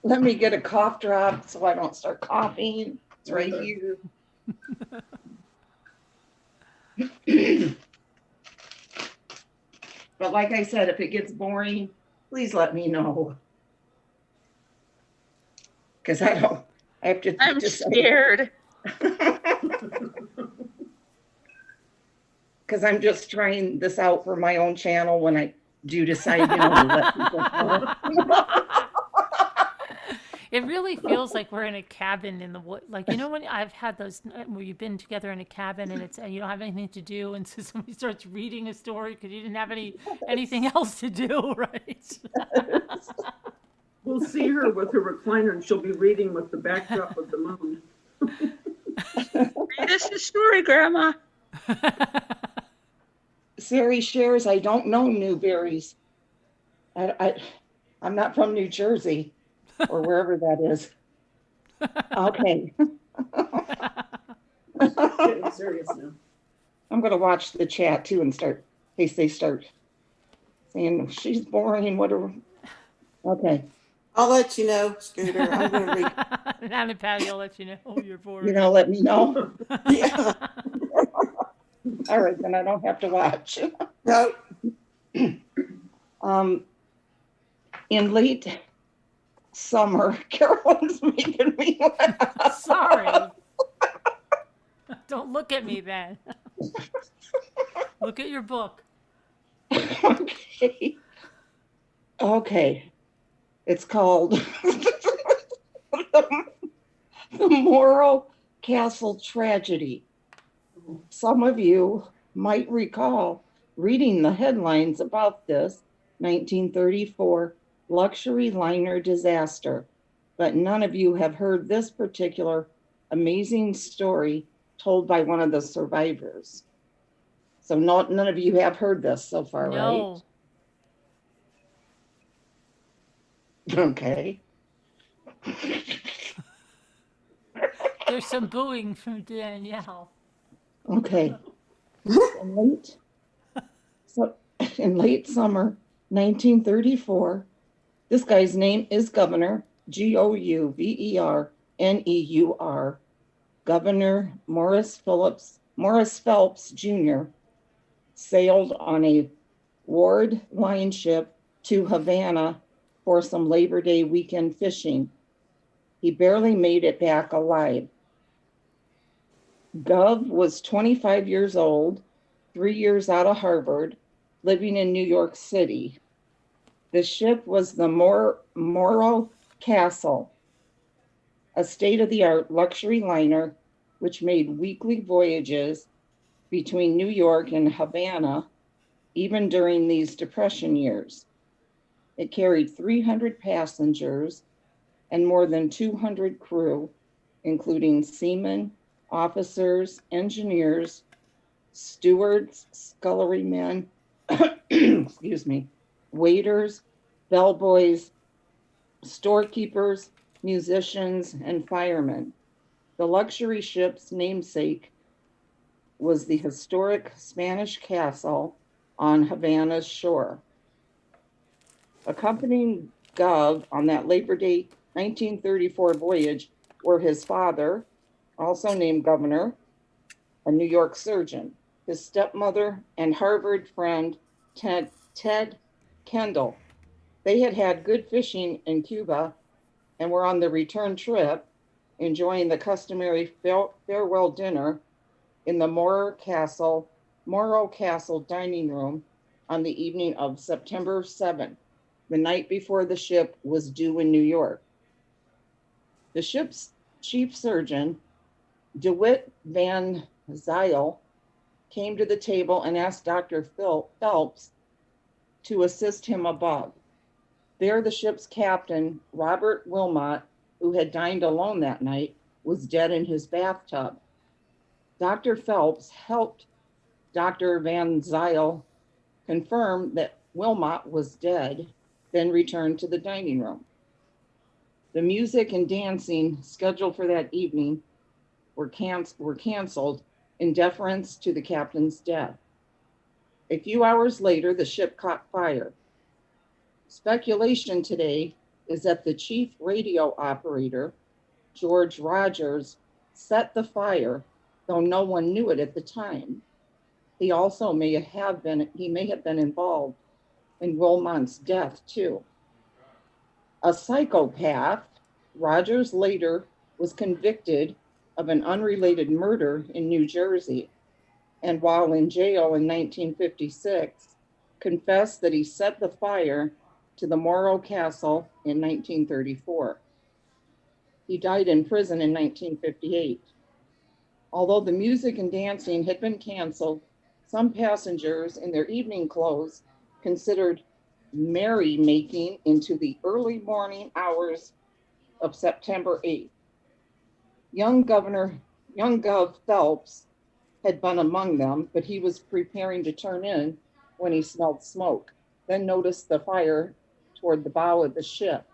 Let me get a cough drop so I don't start coughing. It's right here. But like I said, if it gets boring, please let me know. Because I have to I'm decide. scared. Because I'm just trying this out for my own channel when I do decide, to let people know. It really feels like we're in a cabin in the wood. Like, when I've had those where you've been together in a cabin and you don't have anything to do, and so somebody starts reading a story because you didn't have anything else to do, right? We'll see her with her recliner and she'll be reading with the backdrop of the moon. Read us the story, Grandma. Sari shares, I don't know Newberries. I'm not from New Jersey or wherever that is. Okay. Getting serious now. I'm going to watch the chat too and in case they start saying she's boring. Okay. I'll let you know, Scooter. I'm going to read. Now and Patty, I'll let you know you're bored. Let me know. Yeah. All right, then I don't have to watch. No. In late summer, Carolyn's making me laugh. Sorry. Don't look at me then. Look at your book. Okay. It's called The Morro Castle Tragedy. Some of you might recall reading the headlines about this 1934 luxury liner disaster, but none of you have heard this particular amazing story told by one of the survivors. So none of you have heard this so far, No. right? Okay. There's some booing from Danielle. Okay. In late summer 1934, this guy's name is Governor, Gouverneur, Governor Morris Phelps Jr. sailed on a Ward wine ship to Havana for some Labor Day weekend fishing. He barely made it back alive. Gov was 25 years old, 3 years out of Harvard, living in New York City. The ship was the Morro Castle, a state-of-the-art luxury liner which made weekly voyages between New York and Havana, even during these Depression years. It carried 300 passengers and more than 200 crew, including seamen, officers, engineers, stewards, scullery men, excuse me, waiters, bellboys, storekeepers, musicians, and firemen. The luxury ship's namesake was the historic Spanish castle on Havana's shore. Accompanying Gov on that Labor Day 1934 voyage were his father, also named Governor, a New York surgeon, his stepmother, and Harvard friend Ted Kendall. They had had good fishing in Cuba and were on the return trip, enjoying the customary farewell dinner in the Morro Castle dining room on the evening of September 7th, the night before the ship was due in New York. The ship's chief surgeon, DeWitt Van Zyl, came to the table and asked Dr. Phelps to assist him above. There, the ship's captain, Robert Wilmot, who had dined alone that night, was dead in his bathtub. Dr. Phelps helped Dr. Van Zyl confirm that Wilmot was dead, then returned to the dining room. The music and dancing scheduled for that evening were canceled in deference to the captain's death. A few hours later, the ship caught fire. Speculation today is that the chief radio operator, George Rogers, set the fire, though no one knew it at the time. He may have been involved and Wilmot's death, too. A psychopath, Rogers later was convicted of an unrelated murder in New Jersey, and while in jail in 1956, confessed that he set the fire to the Morro Castle in 1934. He died in prison in 1958. Although the music and dancing had been canceled, some passengers in their evening clothes considered merrymaking into the early morning hours of September 8th. Young Gov Phelps had been among them, but he was preparing to turn in when he smelled smoke, then noticed the fire toward the bow of the ship.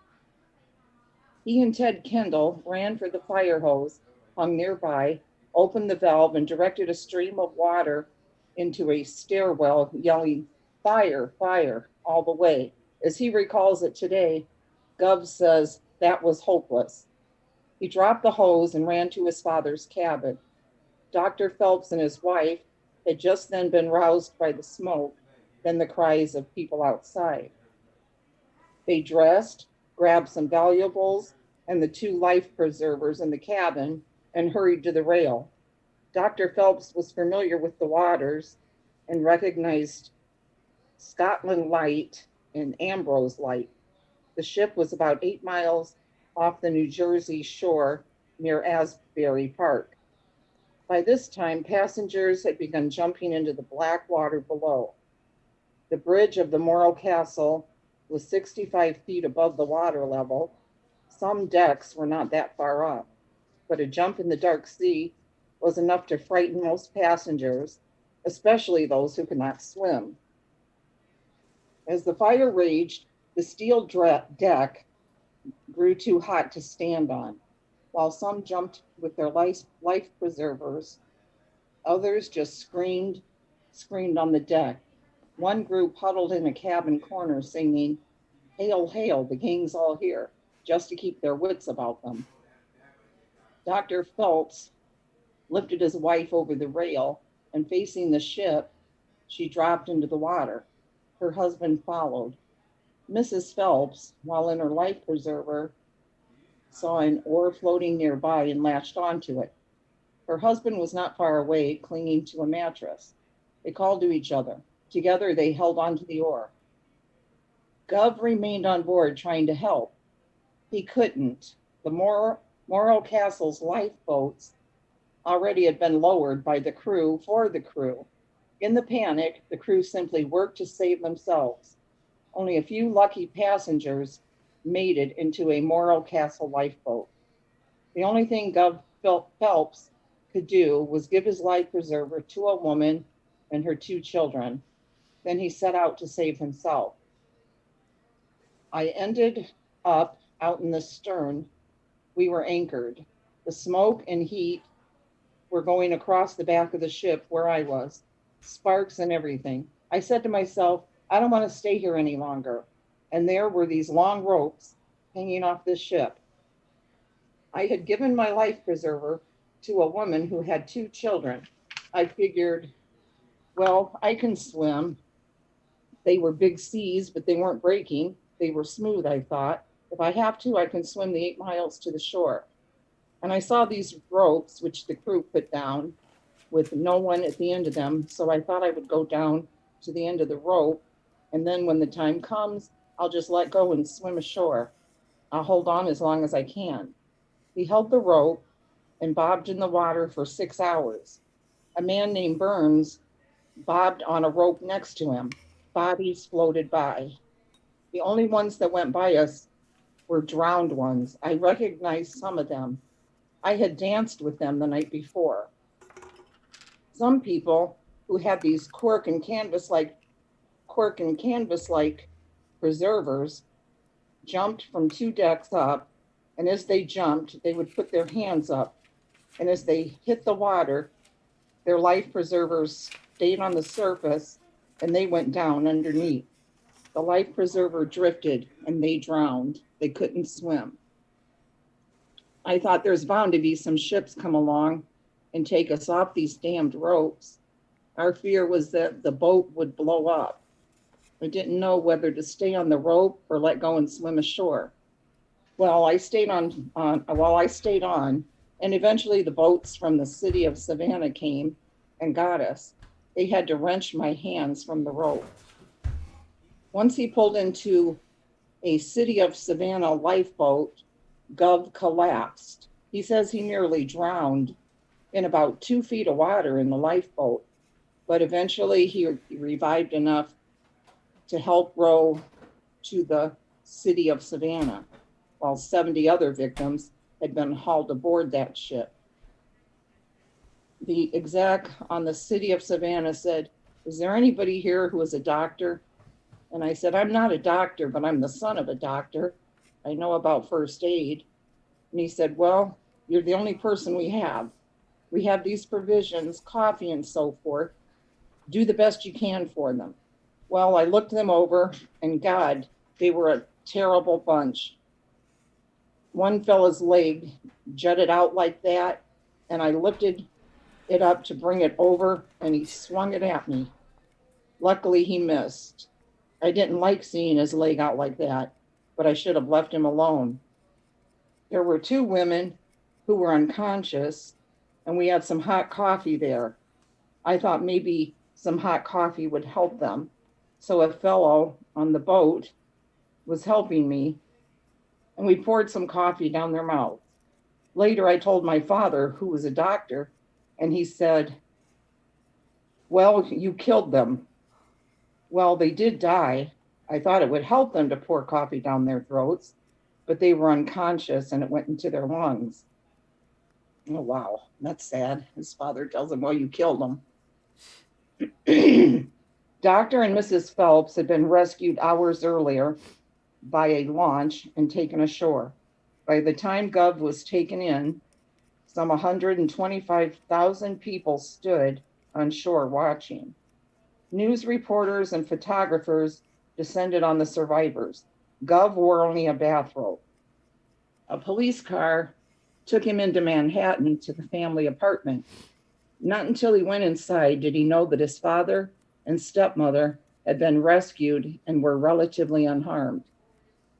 He and Ted Kendall ran for the fire hose hung nearby, opened the valve, and directed a stream of water into a stairwell, yelling, "Fire, fire," all the way. As he recalls it today, Gov says that was hopeless. He dropped the hose and ran to his father's cabin. Dr. Phelps and his wife had just then been roused by the smoke, then the cries of people outside. They dressed, grabbed some valuables and the 2 life preservers in the cabin, and hurried to the rail. Dr. Phelps was familiar with the waters and recognized Scotland Light and Ambrose Light. The ship was about 8 miles off the New Jersey shore near Asbury Park. By this time, passengers had begun jumping into the black water below. The bridge of the Morro Castle was 65 feet above the water level. Some decks were not that far up, but a jump in the dark sea was enough to frighten most passengers, especially those who could not swim. As the fire raged, the steel deck grew too hot to stand on. While some jumped with their life preservers, others just screamed on the deck. One group huddled in a cabin corner singing, "Hail, hail, the gang's all here," just to keep their wits about them. Dr. Phelps lifted his wife over the rail, and facing the ship, she dropped into the water. Her husband followed. Mrs. Phelps, while in her life preserver, saw an oar floating nearby and latched onto it. Her husband was not far away, clinging to a mattress. They called to each other. Together, they held onto the oar. Gov remained on board trying to help. He couldn't. The Morro Castle's lifeboats already had been lowered by the crew for the crew. In the panic, the crew simply worked to save themselves. Only a few lucky passengers made it into a Morro Castle lifeboat. The only thing Gov Phelps could do was give his life preserver to a woman and her 2 children. Then he set out to save himself. I ended up out in the stern. We were anchored. The smoke and heat were going across the back of the ship where I was, sparks and everything. I said to myself, I don't want to stay here any longer. And there were these long ropes hanging off this ship. I had given my life preserver to a woman who had 2 children. I figured, well, I can swim. They were big seas, but they weren't breaking. They were smooth, I thought. If I have to, I can swim the 8 miles to the shore. And I saw these ropes, which the crew put down with no one at the end of them. So I thought I would go down to the end of the rope. And then when the time comes, I'll just let go and swim ashore. I'll hold on as long as I can. He held the rope and bobbed in the water for 6 hours. A man named Burns bobbed on a rope next to him. Bodies floated by. The only ones that went by us were drowned ones. I recognized some of them. I had danced with them the night before. Some people who had these cork and canvas-like preservers jumped from 2 decks up, and as they jumped, they would put their hands up. And as they hit the water, their life preservers stayed on the surface and they went down underneath. The life preserver drifted and they drowned. They couldn't swim. I thought there's bound to be some ships come along and take us off these damned ropes. Our fear was that the boat would blow up. I didn't know whether to stay on the rope or let go and swim ashore. Well, I stayed on, and eventually the boats from the city of Savannah came and got us. They had to wrench my hands from the rope. Once he pulled into a city of Savannah lifeboat, Gov collapsed. He says he nearly drowned in about 2 feet of water in the lifeboat, but eventually he revived enough to help row to the city of Savannah, while 70 other victims had been hauled aboard that ship. The exec on the city of Savannah said, "Is there anybody here who is a doctor?" And I said, "I'm not a doctor, but I'm the son of a doctor. I know about first aid." And he said, "Well, you're the only person we have. We have these provisions, coffee and so forth. Do the best you can for them." Well, I looked them over, and God, they were a terrible bunch. One fella's leg jutted out like that, and I lifted it up to bring it over, and he swung it at me. Luckily, he missed. I didn't like seeing his leg out like that, but I should have left him alone. There were 2 women who were unconscious, and we had some hot coffee there. I thought maybe some hot coffee would help them. So a fellow on the boat was helping me, and we poured some coffee down their mouth. Later, I told my father, who was a doctor, and he said, "Well, you killed them." Well, they did die. I thought it would help them to pour coffee down their throats, but they were unconscious and it went into their lungs. Oh, wow, that's sad. His father tells him, "Well, you killed them." Dr. and Mrs. Phelps had been rescued hours earlier by a launch and taken ashore. By the time Gov was taken in, some 125,000 people stood on shore watching. News reporters and photographers descended on the survivors. Gov wore only a bathrobe. A police car took him into Manhattan to the family apartment. Not until he went inside did he know that his father and stepmother had been rescued and were relatively unharmed.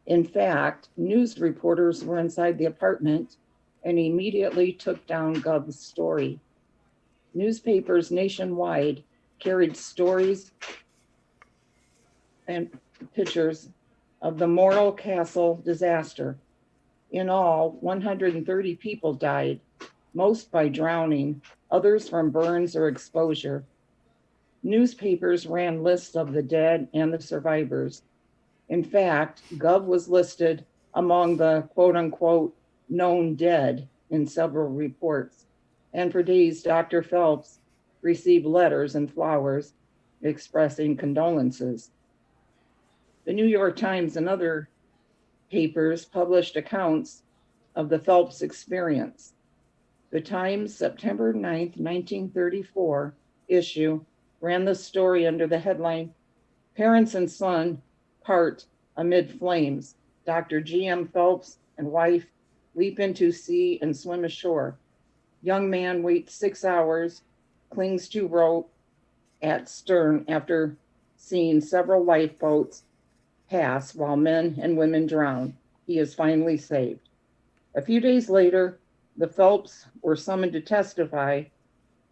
In fact, news reporters were inside the apartment and immediately took down Gov's story. Newspapers nationwide carried stories and pictures of the Morro Castle disaster. In all, 130 people died, most by drowning, others from burns or exposure. Newspapers ran lists of the dead and the survivors. In fact, Gov was listed among the quote unquote known dead in several reports. And for days, Dr. Phelps received letters and flowers expressing condolences. The New York Times and other papers published accounts of the Phelps experience. The Times September 9th, 1934 issue ran the story under the headline, "Parents and Son Part Amid Flames. Dr. G.M. Phelps and wife leap into sea and swim ashore. Young man waits 6 hours, clings to rope at stern after seeing several lifeboats pass while men and women drown. He is finally saved." A few days later, the Phelps were summoned to testify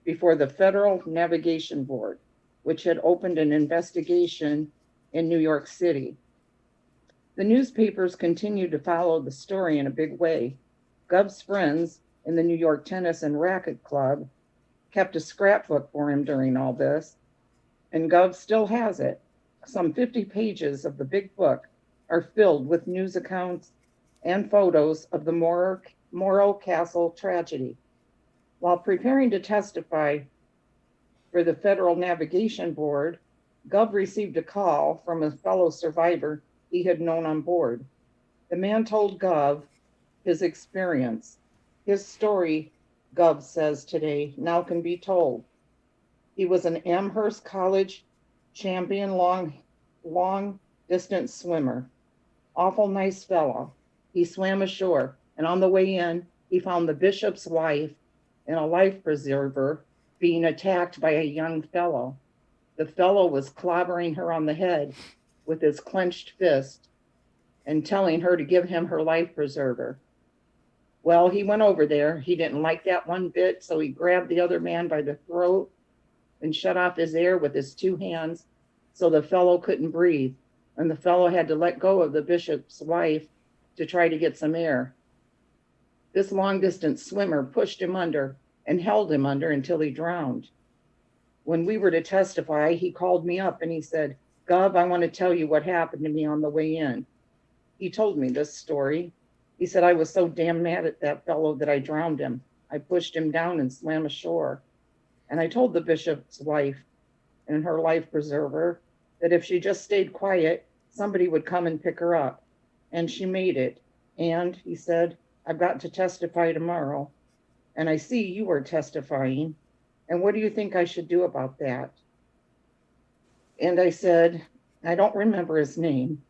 before the Federal Navigation Board, which had opened an investigation in New York City. The newspapers continued to follow the story in a big way. Gov's friends in the New York Tennis and Racket Club kept a scrapbook for him during all this, and Gov still has it. Some 50 pages of the big book are filled with news accounts and photos of the Morro Castle tragedy. While preparing to testify for the Federal Navigation Board, Gov received a call from a fellow survivor he had known on board. The man told Gov his experience. His story, Gov says today, now can be told. He was an Amherst College champion long distance swimmer. Awful nice fellow. He swam ashore, and on the way in, he found the bishop's wife in a life preserver being attacked by a young fellow. The fellow was clobbering her on the head with his clenched fist and telling her to give him her life preserver. Well, he went over there. He didn't like that one bit, so he grabbed the other man by the throat and shut off his air with his 2 hands so the fellow couldn't breathe. And the fellow had to let go of the bishop's wife to try to get some air. This long-distance swimmer pushed him under and held him under until he drowned. When we were to testify, he called me up and he said, "Gov, I want to tell you what happened to me on the way in." He told me this story. He said, "I was so damn mad at that fellow that I drowned him. I pushed him down and swam ashore. And I told the bishop's wife and her life preserver that if she just stayed quiet, somebody would come and pick her up. And she made it. And," he said, "I've got to testify tomorrow. And I see you are testifying. And what do you think I should do about that?" And I said, I don't remember his name.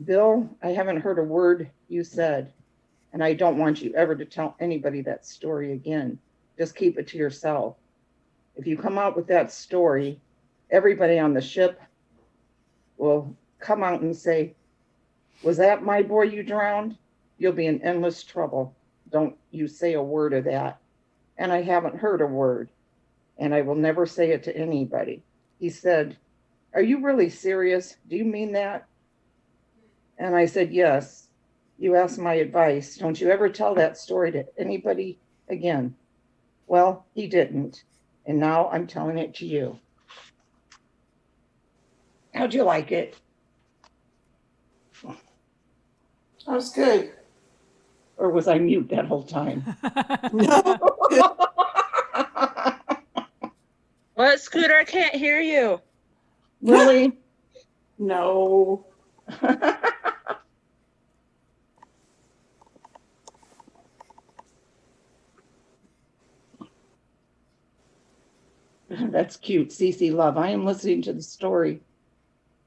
"Bill, I haven't heard a word you said. And I don't want you ever to tell anybody that story again. Just keep it to yourself. If you come out with that story, everybody on the ship will come out and say, 'Was that my boy you drowned?' You'll be in endless trouble. Don't you say a word of that." And I haven't heard a word. And I will never say it to anybody. He said, "Are you really serious? Do you mean that?" And I said, "Yes. You asked my advice. Don't you ever tell that story to anybody again." Well, he didn't. And now I'm telling it to you. How'd you like it? That was good. Or was I mute that whole time? What, Scooter? I can't hear you. Really? No. That's cute. Cece Love. I am listening to the story.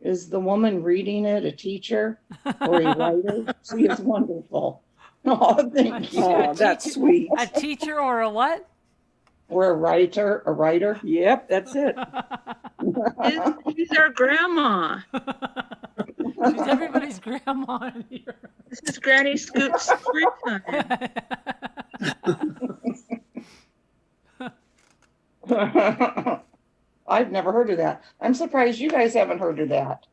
Is the woman reading it a teacher or a writer? She is wonderful. Oh, thank you. Oh, that's sweet. A teacher or a what? Or a writer. Yep, that's it. She's our grandma. She's everybody's grandma in here. This is Granny Scoot's free time. I've never heard of that. I'm surprised you guys haven't heard of that.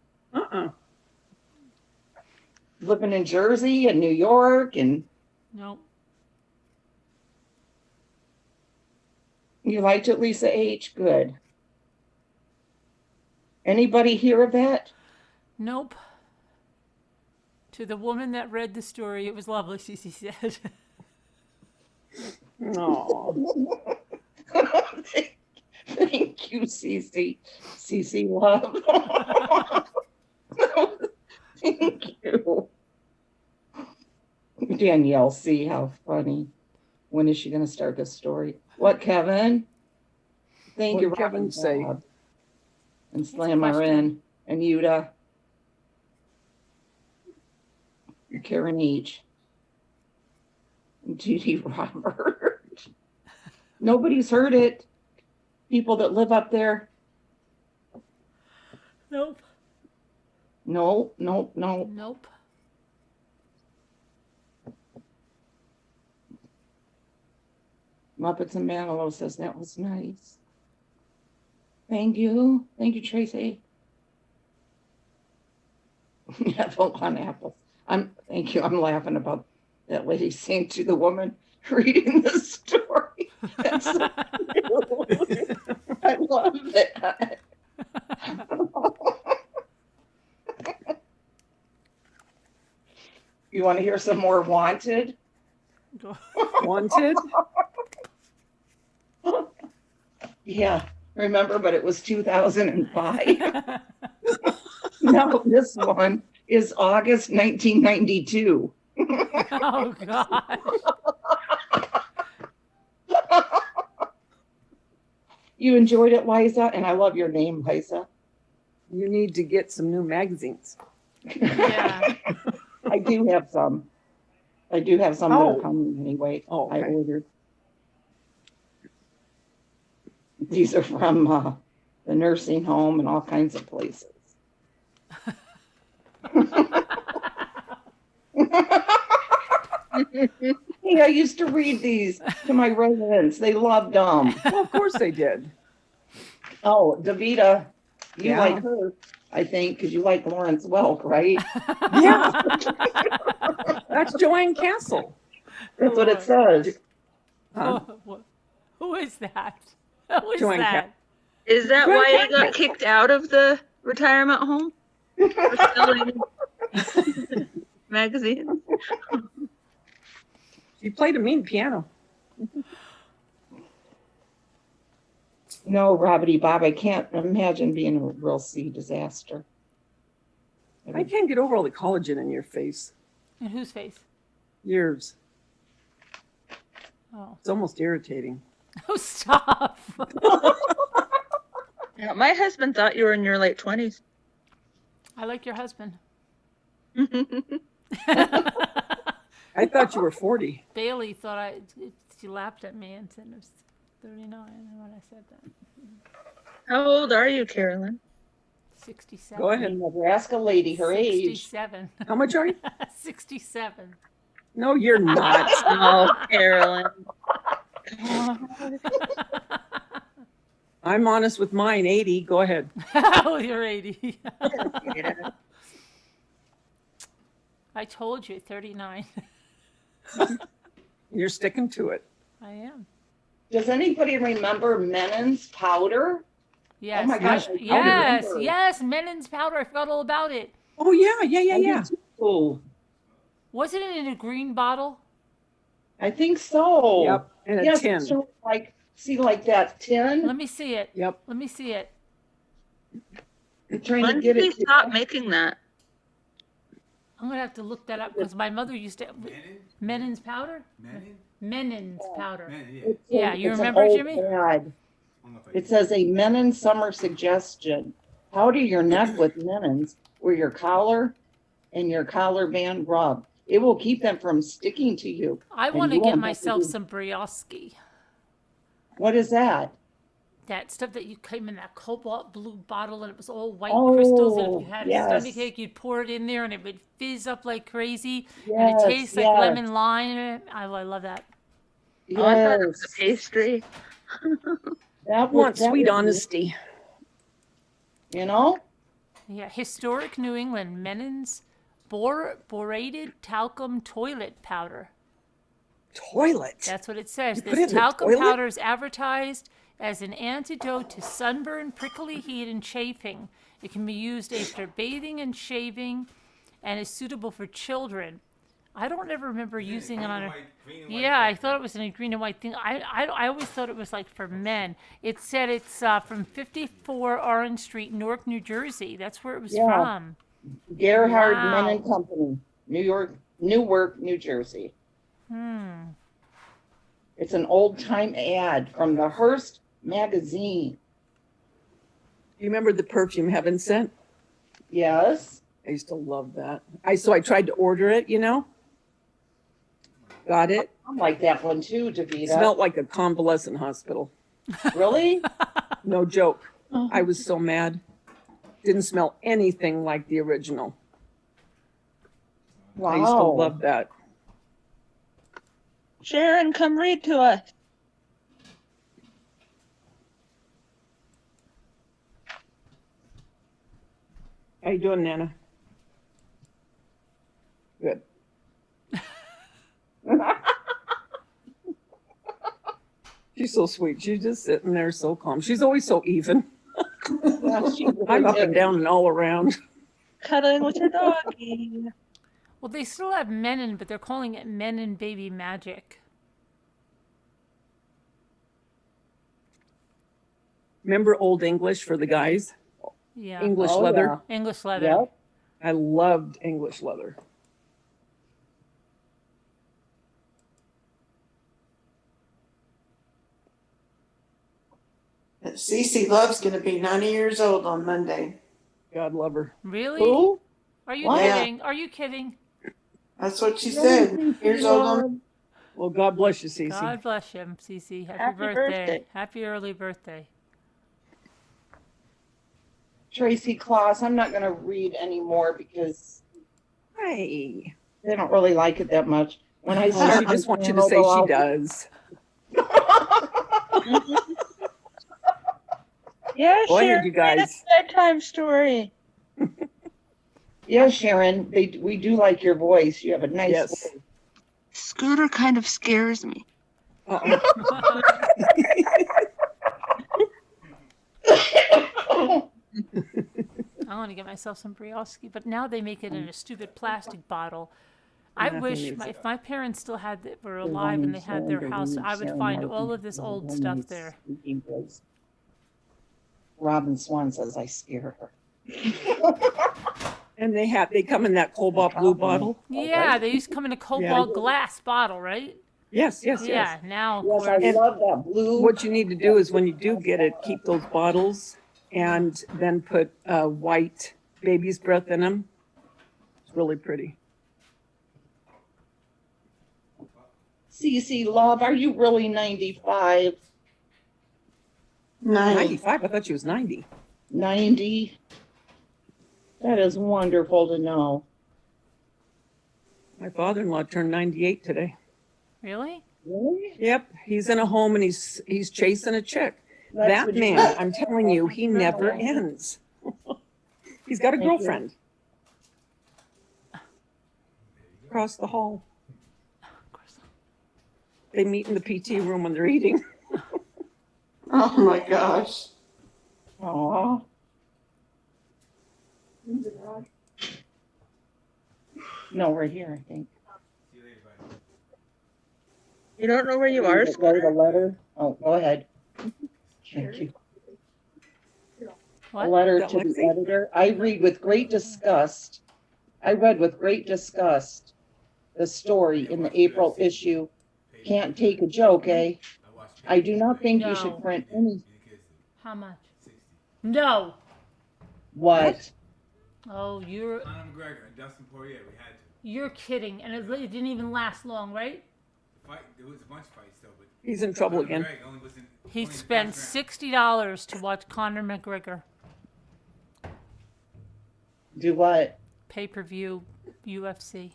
Living in Jersey and New York and Nope. you liked it, Lisa H. Good. Anybody hear of that? Nope. To the woman that read the story, it was lovely, Cece said. No. Thank you, Cece. Cece Love. Thank you. Danielle C. How funny. When is she going to start this story? What, Kevin? Thank What you, did Kevin say? And Slam her in. And Yuta. You're Karen H. And Judy Robert. Nobody's heard it. People that live up there. Nope. No. Nope. Muppets and Manilow says that was nice. Thank you. Thank you, Tracy. Apple on apples. Thank you. I'm laughing about that lady saying to the woman reading the story. That's so cute. I love that. You want to hear some more Wanted? Wanted? Yeah, remember, but it was 2005. No, this one is August 1992. Oh, God. You enjoyed it, Liza? And I love your name, Liza. You need to get some new magazines. Yeah. I do have some. That are coming anyway. Oh, okay. I ordered. These are from the nursing home and all kinds of places. Hey, I used to read these to my residents. They loved them. Well, of course they did. Oh, Davita, you Yeah. like her, I think, because you like Lawrence Welk, right? Yeah. That's Joanne Castle. That's what it says. Huh? Who is that? Who is Joanne that? Is that Joanne why he got Castle. kicked out of the retirement home? For selling magazines? She played a mean piano. No, Robbity Bob, I can't imagine being a real sea disaster. I can't get over all the collagen in your face. In whose face? Yours. Oh. It's almost irritating. Oh, stop. Yeah, my husband thought you were in your late 20s. I like your husband. I thought you were 40. Bailey thought she laughed at me and said it was 39 when I said that. How old are you, Carolyn? 67. Go ahead. Nebraska lady, her age. 67. How much are you? 67. No, you're not. Oh, Carolyn. I'm honest with mine, 80. Go ahead. Oh, you're 80. Yeah. I told you, 39. You're sticking to it. I am. Does anybody remember Menin's powder? Yes. Oh my gosh. Yes. Menin's powder. I forgot all about it. Oh, yeah. Oh, Wasn't it in a green bottle? I think so. Yep, in a Yes, tin. so like that tin. Let me see it. Yep. Let me see it. I'm trying When to get did he it. stop making that? I'm gonna have to look that up because my mother used to. Menin's powder? Menin's powder. Yeah, you It's an remember, old Jimmy? ad. It says a Menin summer suggestion. Powder your neck with Menins where your collar and your collar band rub. It will keep them from sticking to you. I and want to you get won't have myself do- some Brioski. What is that? That stuff that you came in that cobalt blue bottle and it was all white Oh, crystals. And if you had a yes. stomachache, you'd pour it in there and it would fizz up like crazy. and Yes, it tastes like yes. lemon lime. I love that. Oh, I thought it was Yes. a pastry. That Want that sweet would- honesty. You know? Yeah, historic New England Menin's borated talcum toilet powder. Toilet. That's what it says. You put it This in the talcum toilet? powder is advertised as an antidote to sunburn, prickly heat, and chafing. It can be used after bathing and shaving and is suitable for children. I don't ever remember using it on a... Yeah, I thought it was in a green and white thing. I always thought it was like for men. It said it's from 54 Orange Street, Newark, New Jersey. That's where it was Yeah. from. Gerhard Wow. Menin Company, Newark, New Jersey. It's an old time ad from the Hearst magazine. You remember the perfume Heaven Sent? Yes. I used to love that. So I tried to order it, Got it. I like that one too, Davita. Smelled like a convalescent hospital. Really? No joke. I was so mad. Didn't smell anything like the original. Wow. I used to love that. Sharon, come read to us. How you doing, Nana? Good. She's so sweet. She's just sitting there so calm. She's always so even. I'm up and down and all around. Cuddling with your doggy. Well, they still have Menin, but they're calling it Menin Baby Magic. Remember Old English for the guys? Yeah. English Oh, leather. English leather. Yep. I loved English leather. Cece Love's going to be 90 years old on Monday. God love her. Really? Who? Are you What? kidding? Are you kidding? That's what she said. Years old on. Well, God bless you, Cece. God bless you, Cece. Happy, Happy birthday. Happy early birthday. Tracy Claus. I'm not going to read anymore because Hey. they don't really like it that much. When I Oh, start she my just wants you to channel, say they'll she all- does. Yeah, Go ahead, Sharon, you read a guys. bedtime story. Yeah, Sharon, we do like your voice. You have a nice Yes. voice. Scooter kind of scares me. Uh-oh. I want to get myself some brioche, but now they make it in a stupid plastic bottle. I Nothing wish needs if my parents still were alive and they had their house, I would find all of this old stuff there. Robin Swan says I scare her. And they come in that cobalt blue bottle. Yeah, they used to come in a cobalt glass bottle, right? Yes, yes, yes. Yeah, now of Yes, I course. love that blue. What you need to do is when you do get it, keep those bottles and then put white baby's breath in them. It's really pretty. CC Love, are you really 95? 95? I thought she was 90. 90? That is wonderful to know. My father-in-law turned 98 today. Really? Really? Yep, he's in a home and he's chasing a chick. That's That what you man, got. I'm telling you, he never ends. He's got a Thank you. girlfriend. Across the hall. They meet in the PT room when they're eating. Oh my gosh. Aw. No, right here, I think. You don't know where you are, Write a Scooter? letter. Oh, go ahead. Thank you. What? A letter Is to that the Lexi? editor. I read with great disgust. I read with great disgust the story in the April issue. Can't take a joke, eh? I do not think you should No. print any. How much? No. What? Oh, you're Conor McGregor and Dustin Poirier, we had to. you're kidding, and it didn't even last long, right? Fight, there was a bunch of fights though, but He's in trouble Conor again. McGregor only was in, He only in the spent first round. $60 to watch Conor McGregor Do what? pay-per-view UFC.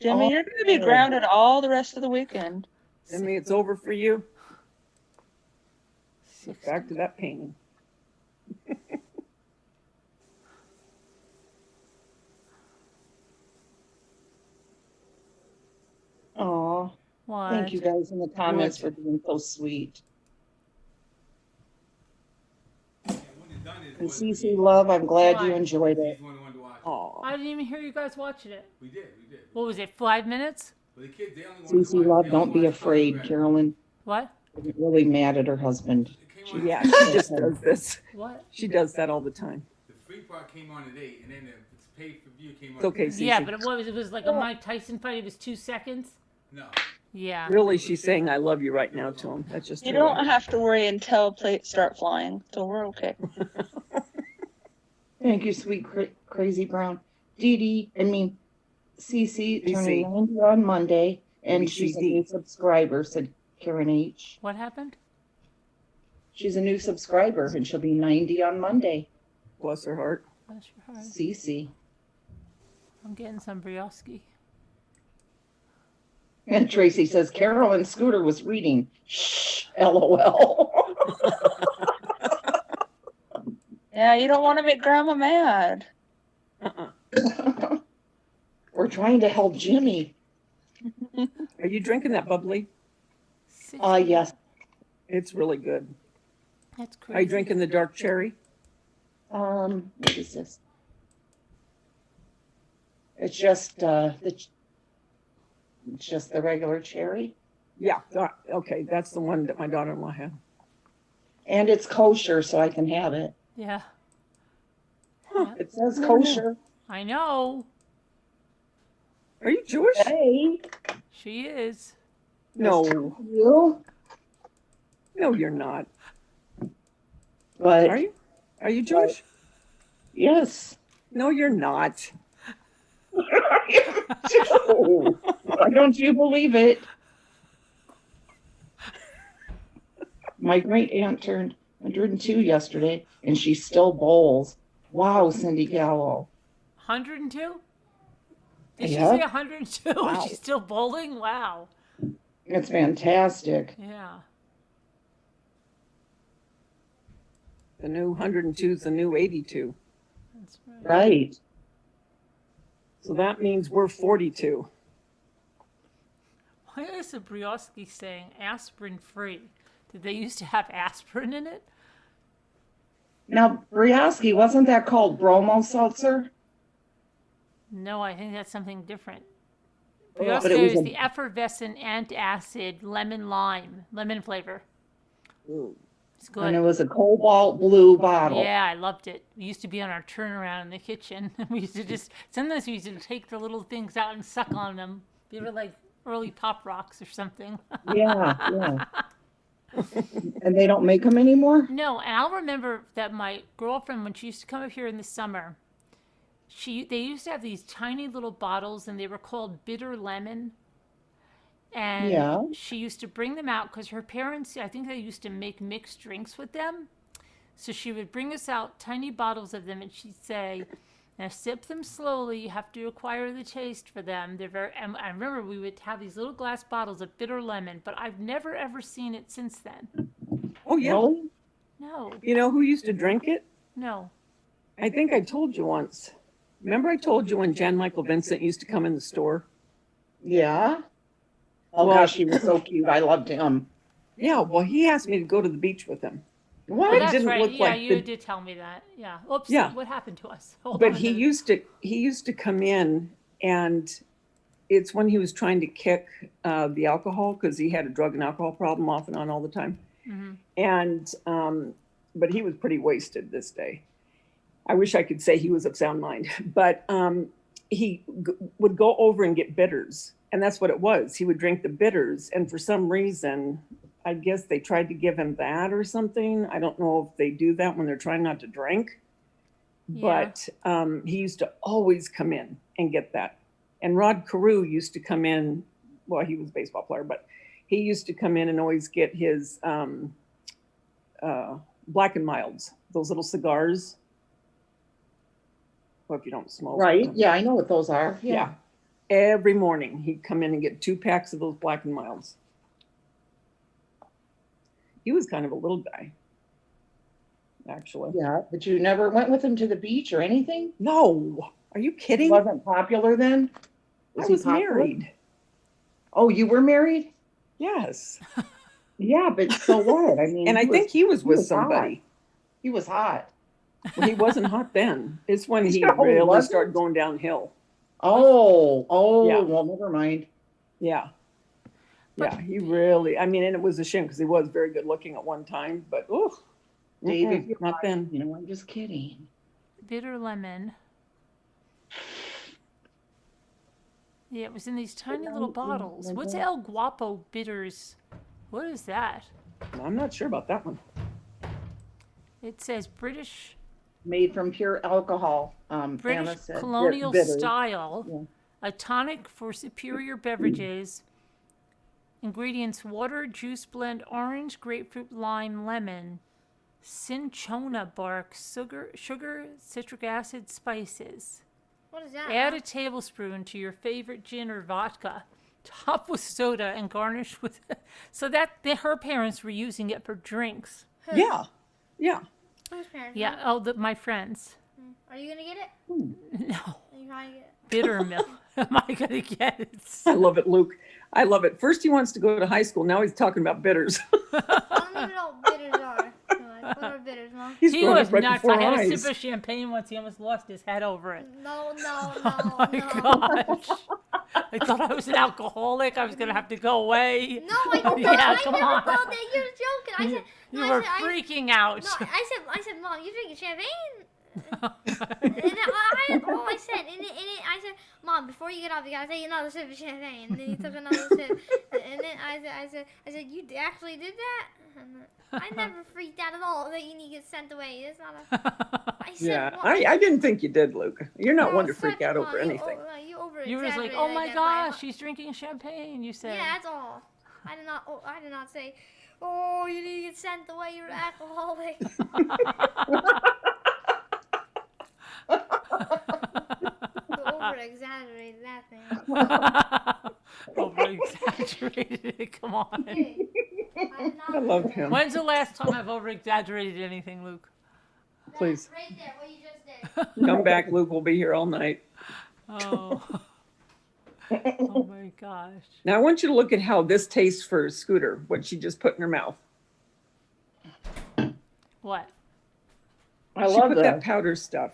Jimmy, you're going to be grounded all the rest of the weekend. Jimmy, it's over for you. Back to that painting. Aw. What? Thank you guys in the comments for being so sweet. And CC Love, I'm glad you Why? enjoyed it. Oh. I didn't even hear you guys watching it. We did. What was it? 5 minutes? But the kids, they only wanted to CC watch. Love, don't be afraid, Carolyn. What? Isn't really mad at her husband. Yeah, she just does this. What? She does that all the time. The free part came on at 8, and then the pay-per-view came on. It's okay, at Cece. Yeah, but it was like a Mike Tyson fight. It was 2 seconds. No. Yeah. Really, she's saying I love you right now to him. That's just You her don't way. have to worry until plates start flying, so we're okay. Thank you, sweet Crazy Brown. CC turning CC. 90 on Monday, and she's a CC. new subscriber, said Karen H. What happened? She's a new subscriber, and she'll be 90 on Monday. Bless her heart. Bless your heart. CC. I'm getting some brioche. And Tracy says, Carolyn Scooter was reading. Shh, LOL. Yeah, you don't want to make Grandma mad. We're trying to help Jimmy. Are you drinking that bubbly? Yes. It's really good. That's crazy. Are you drinking the dark cherry? What is this? It's just it's just the regular cherry. Yeah. Okay, that's the one that my daughter-in-law had. And it's kosher, so I can have it. Yeah. It says kosher. I know. Are you Jewish? Hey. She is. No. You? No, you're not. But Are you? Are you Jewish? yes. No, you're not. Why don't you believe it? My great aunt turned 102 yesterday, and she still bowls. Wow, Cindy Gallo. 102? Did she Yep. say 102? Wow. She's still bowling? Wow. It's fantastic. Yeah. The new 102 is the new 82. That's Right. So that means we're 42. Why is the brioche saying aspirin free? Did they used to have aspirin in it? Now, Brioski, wasn't that called bromo seltzer? No, I think that's something different. Oh, Brioche but it was is a- the effervescent antacid lemon flavor. It's good. And it was a cobalt blue bottle. Yeah, I loved it. We used to be on our turnaround in the kitchen. We used to sometimes we used to take the little things out and suck on them. They were like early Pop Rocks or something. Yeah. And they don't make them anymore? No, and I'll remember that my girlfriend, when she used to come up here in the summer, they used to have these tiny little bottles, and they were called bitter lemon. And Yeah. she used to bring them out because her parents, I think they used to make mixed drinks with them. So she would bring us out tiny bottles of them, and she'd say, now sip them slowly. You have to acquire the taste for them. They're very. And I remember we would have these little glass bottles of bitter lemon, but I've never ever seen it since then. Oh, yeah. Really? No. You know who used to drink it? No. I think I told you once. Remember I told you when Jan Michael Vincent used to come in the store? Yeah. Oh, Well- gosh, he was so cute. I loved him. Yeah, well, he asked me to go to the beach with him. What? Oh, It that's didn't right. look Yeah, like you the- did tell me that. Yeah. Oops. Yeah. What happened to us? Hold But on. he used to come in, and it's when he was trying to kick the alcohol, because he had a drug and alcohol problem off and on all the time. Mhm. And but he was pretty wasted this day. I wish I could say he was of sound mind, but he would go over and get bitters, and that's what it was. He would drink the bitters, and for some reason, I guess they tried to give him that or something. I don't know if they do that when they're trying not to drink, Yeah. but he used to always come in and get that. And Rod Carew used to come in. Well, he was a baseball player, but he used to come in and always get his Black and Milds, those little cigars. Well, if you don't smoke. Right. Yeah, I know what those are. Yeah. Every morning he'd come in and get 2 packs of those Black and Milds. He was kind of a little guy, actually. Yeah, but you never went with him to the beach or anything? No. Are you kidding? He wasn't popular then? I he was popular? married. Oh, you were married? Yes. Yeah, but so what? I mean, And I think he was with hot. somebody. He was hot. Well, he wasn't hot then. It's when he No, he really wasn't? started going downhill. Oh, Yeah. well, never mind. Yeah. Yeah, he really, I mean, and it was a shame because he was very good looking at one time, but oh, David, you're not right. then. You know, I'm just kidding. Bitter lemon. Yeah, it was in these tiny little bottles. What's El Guapo bitters? What is that? I'm not sure about that one. It says British Made from pure alcohol. Anna British said. colonial Bitters. style, Yeah. a tonic for superior beverages. Ingredients: water, juice blend, orange, grapefruit, lime, lemon, cinchona bark, sugar, citric acid, spices. What is that? Add a tablespoon to your favorite gin or vodka. Top with soda and garnish with. So her parents were using it for drinks. Yeah. Yeah. Whose parents? Yeah. Oh, my friends. Are you gonna get it? No. Are you trying to get it? Bitter milk. Am I gonna get it? I love it, Luke. I love it. First he wants to go to high school. Now he's talking about bitters. I don't even know what bitters are. What are bitters, Mom? He's He growing was up right nuts. before I had our a eyes. sip of champagne once. He almost lost his head over it. No, no, Oh my gosh. I thought I was an alcoholic. I was going to have to go away. No, I did not. Yeah, I come never on. thought that. You're joking. I said, You no, I were said, freaking out. No, I said, Mom, you drinking champagne? And then I said, I said, Mom, before you get off, you gotta take another sip of champagne. And then he took another sip. And then I said, you actually did that? And I never freaked out at all that you need to get sent away. It's not a. I said, Yeah, Mom, I didn't think you did, Luke. You're not No, one to such freak out a- over you anything. you over You were just like, oh my gosh, she's drinking champagne, you said. Yeah, that's all. I did not say, Oh, you need to get sent away. You're an alcoholic. You over-exaggerated that thing. Over-exaggerated it. Come on. Hey, I love him. When's the last time I've over-exaggerated anything, Luke? Please right there, what you just did. come back, Luke. We'll be here all night. Oh. Oh my gosh. Now I want you to look at how this tastes for Scooter. What she just put in her mouth. What? I She love put this. that powder stuff.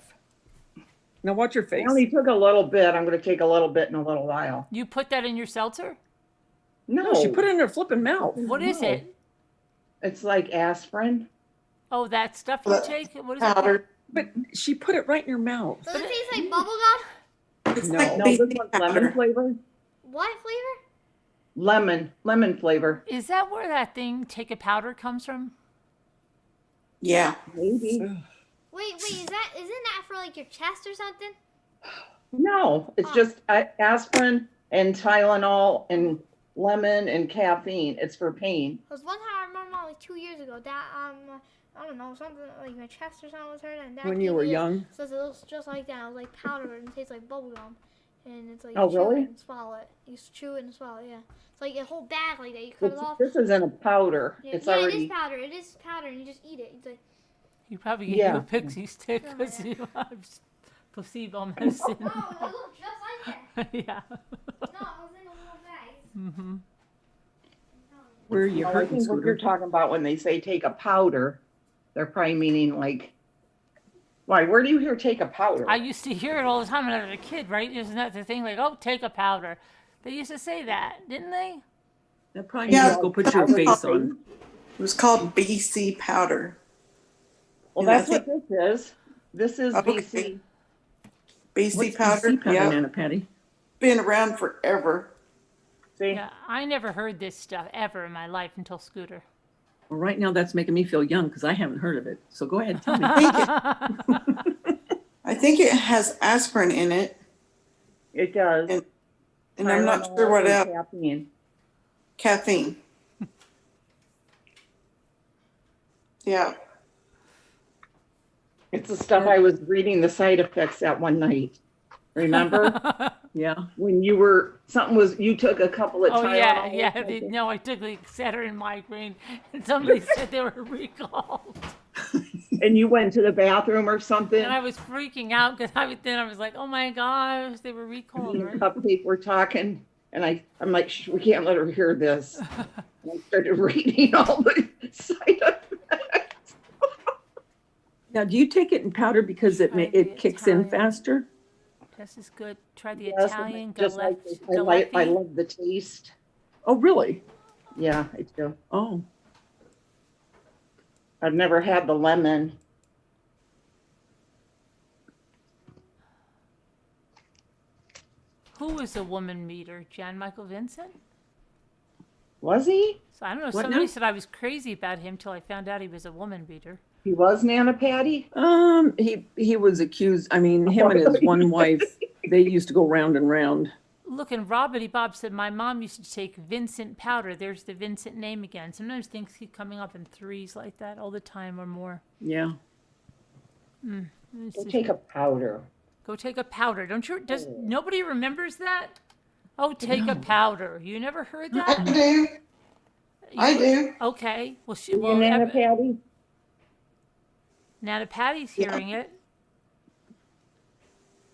Now watch your I face. only took a little bit. I'm going to take a little bit in a little while. You put that in your seltzer? No, She put it in her flipping mouth. What is No. it? It's like aspirin. Oh, that stuff you take? What is it called? Powder. But she put it right in your mouth. Does it taste like bubble gum? It's No. like No, this baby one's powder. lemon flavor. What flavor? Lemon flavor. Is that where that thing, take a powder, comes from? Yeah. Maybe. Wait, isn't that for like your chest or something? No, it's just aspirin and Tylenol and lemon and caffeine. It's for pain. Cause one time I remember like 2 years ago that I don't know, something like my chest or something was hurting. And Dad When you gave were me this, young? So it looks just like that. It was like powder and it tastes like bubble gum. And it's like Oh, you chew really? it and swallow it. You just chew it and swallow it, yeah. It's like a whole bag like that. You cut it off. This isn't a powder. Yeah, It's yeah, already. it is powder. It is powder, and you just eat it. It's like You probably get Yeah. you a pixie stick Oh, because yeah. you have placebo medicine. no, it looks just like that. Yeah. No, it was in a little bag. Mm-hmm. Where are you I hurting, think what you're Scooter? talking about when they say take a powder, they're probably meaning like. Why? Where do you hear take a powder? I used to hear it all the time when I was a kid, right? Isn't that the thing? Like, oh, take a powder. They used to say that, didn't they? That probably Yeah. means go put your face on. It was called BC powder. Well, And I that's what this is. This is Okay. BC. BC What's powder. BC powder, Yeah. Nana Patty? Been around forever. See? Yeah, I never heard this stuff ever in my life until Scooter. Well, right now that's making me feel young because I haven't heard of it. So go ahead, tell me. I think it has aspirin in it. It does. And I'm not sure what else. Caffeine. Caffeine. Yeah. It's the stuff I was reading the side effects at one night. Remember? Yeah. When you were, you took a couple of Oh, Tylenol. yeah, yeah. or something? No, I took the Excedrin migraine, and somebody said they were recalled. And you went to the bathroom or something? And I was freaking out because I was like, oh my gosh, they were recalled, Me and right? Cupcake were talking, and I'm like, "Shh, we can't let her hear this." And I started reading all the side effects. Now, do you take it in powder because it Try the it kicks in Italian. faster? This is good. Try the Yes, Italian just like Galef- this. I Galefi. love the taste. Oh, really? Yeah, I do. Oh, I've never had the lemon. Who was a woman meter? Jan Michael Vincent? Was he? So I don't know. What Somebody now? said I was crazy about him till I found out he was a woman beater. He was Nana Patty? he was accused. I mean, him and his one wife, they used to go round and round. Look, and Robbity Bob said my mom used to take Vincent powder. There's the Vincent name again. Sometimes things keep coming up in threes like that all the time or more. Yeah. Let me Go see. take a powder. Go take a powder. Don't you? Does nobody remembers that? Oh, take a powder. You never heard I that? do. I do. Okay. Well, You Nana Patty? Nana Patty's hearing it.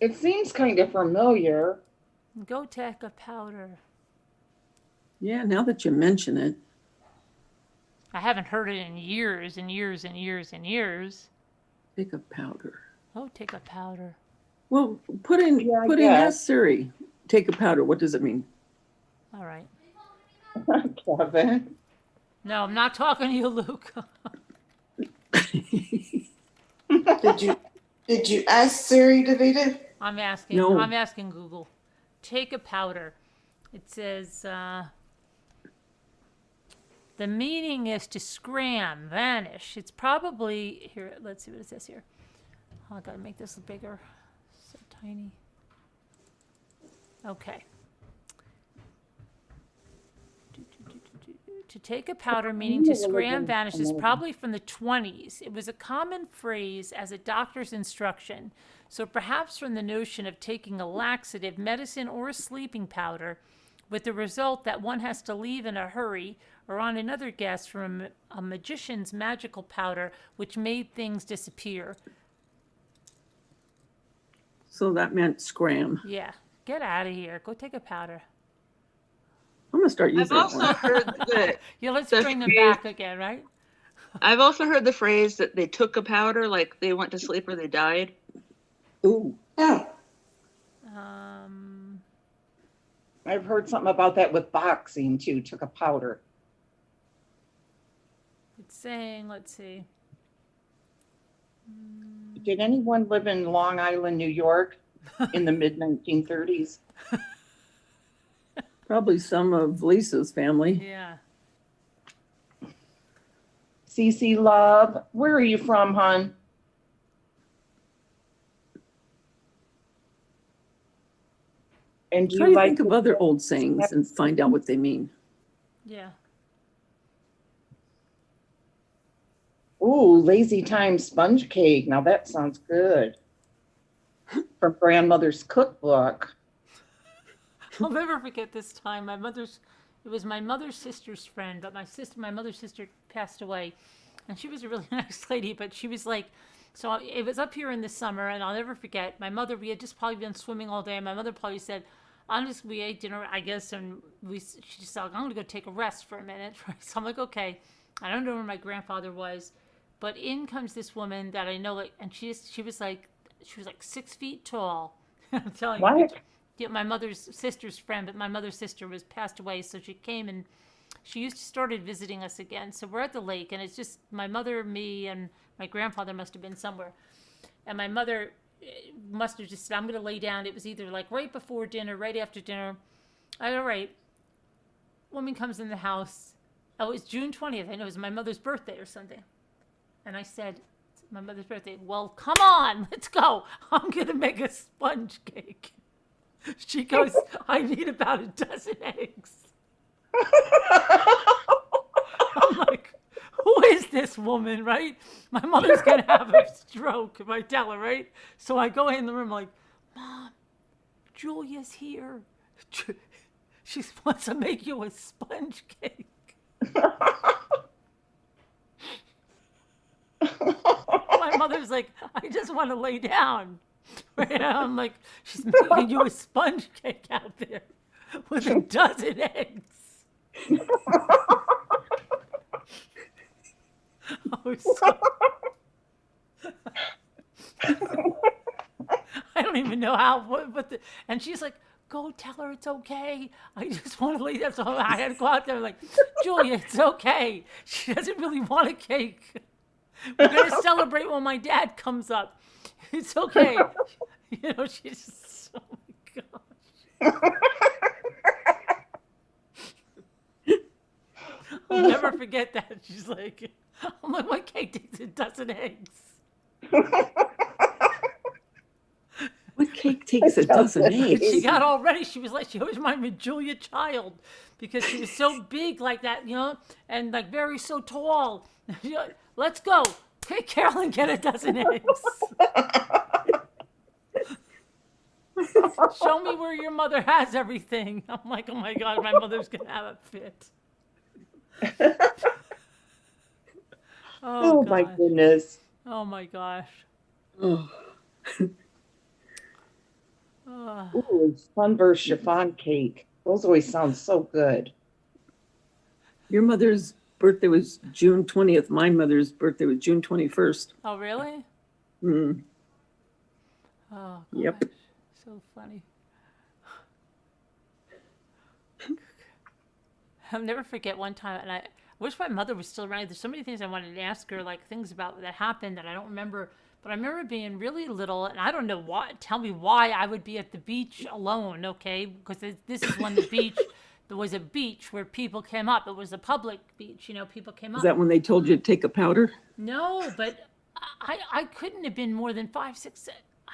It seems kind of familiar. Go take a powder. Yeah, now that you mention it. I haven't heard it in years and years and years and years. Take a powder. Oh, take a powder. Well, put in guess. ask Siri. Take a powder. What does it mean? All right. Kevin. No, I'm not talking to you, Luke. Did you ask Siri, Davida? I'm asking. No. I'm asking Google. Take a powder. It says the meaning is to scram, vanish. It's probably here. Let's see what it says here. Oh, I gotta make this bigger. So tiny. Okay. To take a powder, meaning to scram vanish, is probably from the 20s. It was a common phrase as a doctor's instruction. So perhaps from the notion of taking a laxative, medicine, or a sleeping powder, with the result that one has to leave in a hurry, or on another guess from a magician's magical powder, which made things disappear. So that meant scram. Yeah. Get out of here. Go take a powder. I'm gonna start using I've also that one. heard the Yeah, let's the bring them phrase- back again, right? I've also heard the phrase that they took a powder, like they went to sleep or they died. Ooh. Yeah. Um, I've heard something about that with boxing too. Took a powder. it's saying, let's see. Did anyone live in Long Island, New York in the mid 1930s? Probably some of Lisa's family. Yeah. Cece Love, where are you from, hon? And do Try you to like think of other old sayings and find out what they mean. Yeah. Ooh, lazy time sponge cake. Now that sounds good. From grandmother's cookbook. I'll never forget this time. It was my mother's sister's friend, but my mother's sister passed away, and she was a really nice lady. But she was like, so it was up here in the summer, and I'll never forget. We had just probably been swimming all day. And my mother probably said, we ate dinner, I guess, and she just said, I'm gonna go take a rest for a minute. So I'm like, okay. I don't know where my grandfather was, but in comes this woman that I know, and she was like 6 feet tall. I'm telling you. What? Yeah, my mother's sister's friend, but my mother's sister was passed away, so she came and she started visiting us again. So we're at the lake, and it's just my mother, me, and my grandfather must have been somewhere. And my mother must have just said, I'm going to lay down. It was either like right before dinner, right after dinner. All right. Woman comes in the house. Oh, it was June 20th. I know it was my mother's birthday or something. And I said, it's my mother's birthday. Well, come on, let's go. I'm going to make a sponge cake. She goes, I need about a dozen eggs. I'm like, who is this woman, right? My mother's going to have a stroke if I tell her, right? So I go in the room like, Mom, Julia's here. She wants to make you a sponge cake. My mother's like, I just want to lay down. Right now, I'm like, she's making you a sponge cake out there with a dozen eggs. Oh, so... I don't even know how, and she's like, go tell her it's okay. I just want to lay down. So I had to go out there like, Julia, it's okay. She doesn't really want a cake. We're going to celebrate when my dad comes up. It's okay. You know, she's just, oh my gosh. I'll never forget that. She's like, I'm like, what cake takes a dozen eggs? What cake takes a dozen eggs? She got all ready. She was like, she always reminded me of Julia Child because she was so big like that, you know, and like very so tall. Let's go. Okay, Carolyn, get a dozen eggs. Show me where your mother has everything. I'm like, oh my God, my mother's going to have a fit. Oh my goodness. Oh my gosh. Oh. Ooh, sunburst chiffon cake. Those always sound so good. Your mother's birthday was June 20th. My mother's birthday was June 21st. Oh, really? Mm. Oh, gosh. Yep. So funny. I'll never forget one time, and I wish my mother was still around. There's so many things I wanted to ask her, like things about that happened that I don't remember. But I remember being really little, and I don't know why. Tell me why I would be at the beach alone, okay? Because this is when there was a beach where people came up. It was a public beach, you know, people came up. Is that when they told you to take a powder? No, but I couldn't have been more than 5, 6,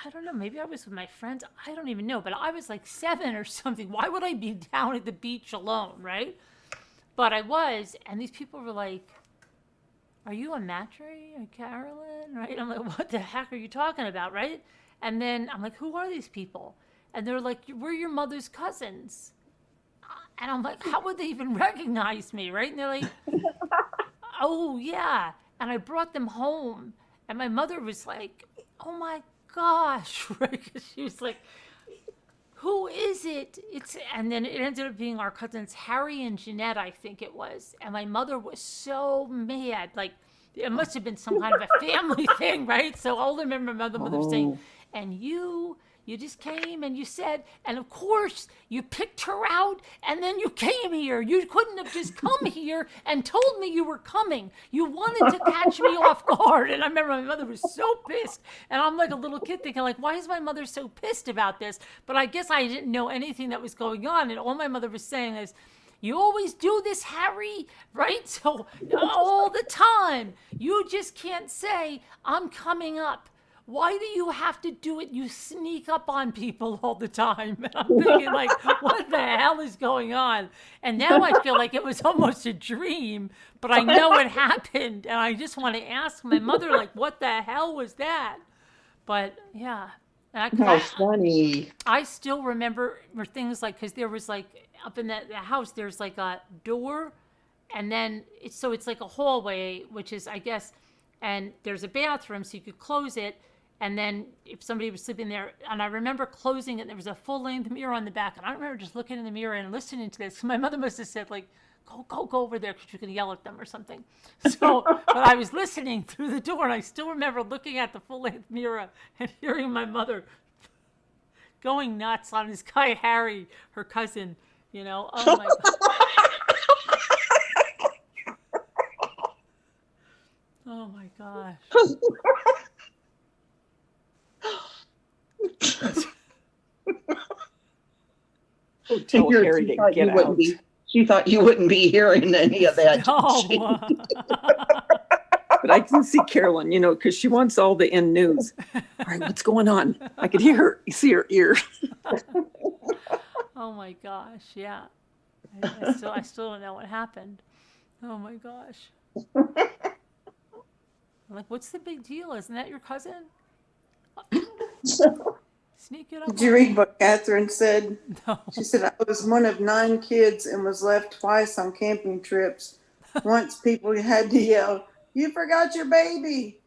I don't know. Maybe I was with my friends. I don't even know. But I was like 7 or something. Why would I be down at the beach alone, right? But I was, and these people were like, "Are you a Matry or Carolyn?" Right? I'm like, "What the heck are you talking about?" Right? And then I'm like, "Who are these people?" And they're like, "We're your mother's cousins." And I'm like, "How would they even recognize me?" Right? And they're like, "Oh yeah." And I brought them home, and my mother was like, "Oh my gosh," right? 'Cause she was like, "Who is it?" And then it ended up being our cousins Harry and Jeanette, I think it was. And my mother was so mad, like it must have been some kind of a family thing, right? So I'll remember my mother saying, "And you just came and you said, and of course you picked her out and then you came here. You couldn't have just come here and told me you were coming. You wanted to catch me off guard." And I remember my mother was so pissed. And I'm like a little kid thinking like, why is my mother so pissed about this? But I guess I didn't know anything that was going on. And all my mother was saying is, "You always do this, Harry, right? So all the time, you just can't say, 'I'm coming up.' Why do you have to do it? You sneak up on people all the time." And I'm thinking like, what the hell is going on? And now I feel like it was almost a dream, but I know it happened. And I just want to ask my mother, like, what the hell was that? But yeah. And How funny. I still remember things like, because there was like, up in the house, there's like a door, and then it's like a hallway, which is, I guess, and there's a bathroom, so you could close it. And then if somebody was sleeping there, and I remember closing it, there was a full-length mirror on the back, and I remember just looking in the mirror and listening to this. My mother must have said, like, go over there because you're going to yell at them or something. So, but I was listening through the door, and I still remember looking at the full-length mirror and hearing my mother going nuts on this guy, Harry, her cousin, you know. Oh, my God. Oh, my gosh. Oh, tell Harry to get out. She thought you wouldn't be hearing any of that. No. But I can see Carolyn, you know, because she wants all the end news. All right, what's going on? I could hear her, see her ear. Oh my gosh, yeah. I still don't know what happened. Oh my gosh. I'm like, what's the big deal? Isn't that your cousin? Sneak it up. Did you read what Catherine said? No. She said, "I was one of 9 kids and was left twice on camping trips. Once people had to yell, 'You forgot your baby.'"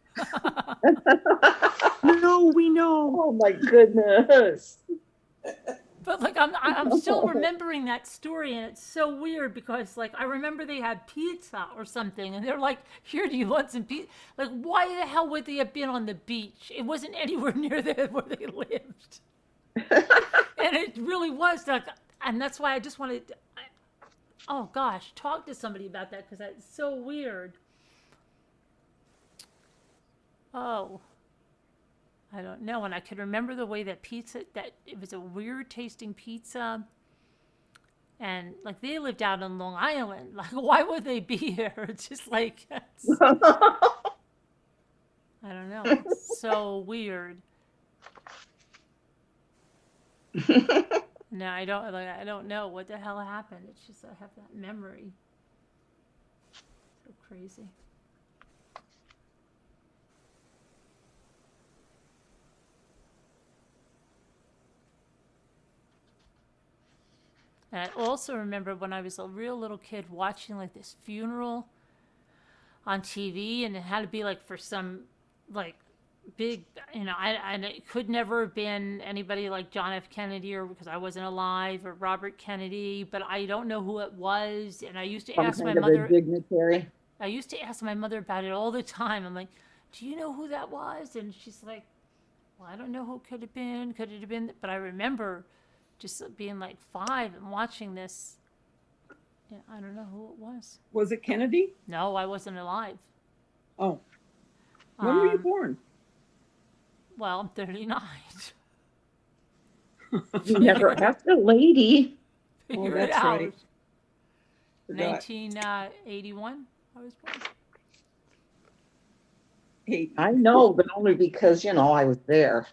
No, we know. Oh my goodness. But like I'm still remembering that story, and it's so weird because like I remember they had pizza or something, and they're like, "Here, do you want some pizza?" Like, why the hell would they have been on the beach? It wasn't anywhere near there where they lived, and it really was like, and that's why I just wanted. Oh gosh, talk to somebody about that because that's so weird. Oh. I don't know. And I could remember the way that it was a weird tasting pizza. And like they lived out on Long Island. Like, why would they be here? It's just like, I don't know. It's so weird. No, I don't know what the hell happened. It's just, I have that memory. So crazy. And I also remember when I was a real little kid watching like this funeral on TV, and it had to be like for some like big, you know, and it could never have been anybody like John F. Kennedy, or because I wasn't alive, or Robert Kennedy, but I don't know who it was. And I used to ask my mother. Dignitary. I used to ask my mother about it all the time. I'm like, "Do you know who that was?" And she's like, "Well, I don't know who it could have been. Could it have been?" But I remember just being like 5 and watching this. Yeah, I don't know who it was. Was it Kennedy? No, I wasn't alive. Oh. When were you born? Well, I'm 39. You never asked a lady. Oh, that's right. 1981, I was born. I know, but only because, you know, I was there.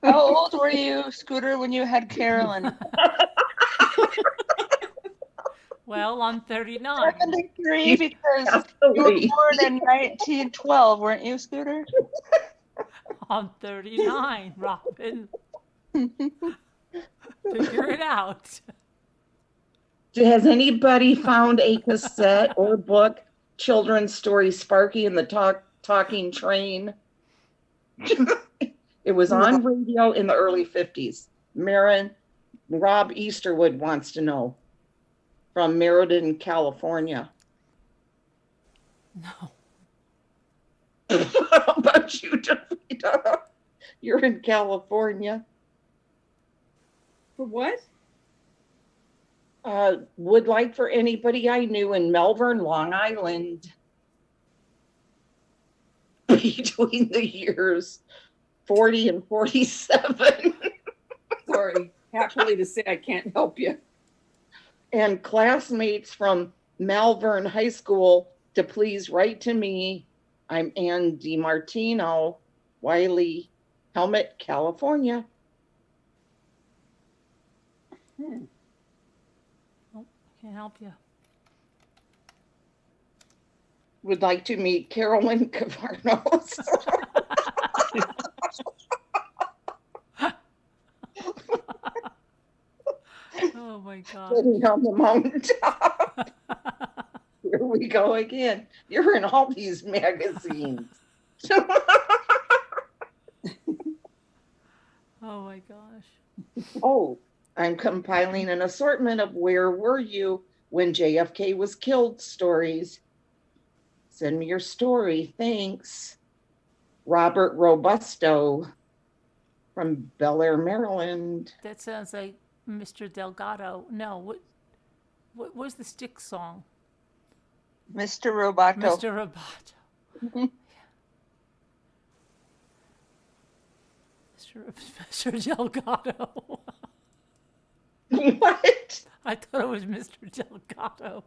How old were you, Scooter, when you had Carolyn? Well, I'm 39. 73, because you were born in 1912, weren't you, Scooter? I'm 39, Robin. Figure it out. Has anybody found a cassette or book, children's story Sparky and the Talking Train? It was on radio in the early 50s. Rob Easterwood wants to know, from Meriden, California. No. How about you, Davida? You're in California. For what? Would like for anybody I knew in Melbourne, Long Island, between the years 40 and 47. Sorry, happily to say I can't help you. And classmates from Malvern High School to please write to me. I'm Ann DiMartino, Wiley, Helmet, California. Oh, can't help you. Would like to meet Carolyn Cavarnos. Oh my God. Sitting on the mountaintop. Here we go again. You're in all these magazines. Oh my gosh. Oh, I'm compiling an assortment of where were you when JFK was killed stories. Send me your story. Thanks. Robert Robusto from Bel Air, Maryland. That sounds like Mr. Delgado. No, what was the Styx song? Mr. Roboto. Mr. Roboto. Mr. Delgado. What? I thought it was Mr. Delgado.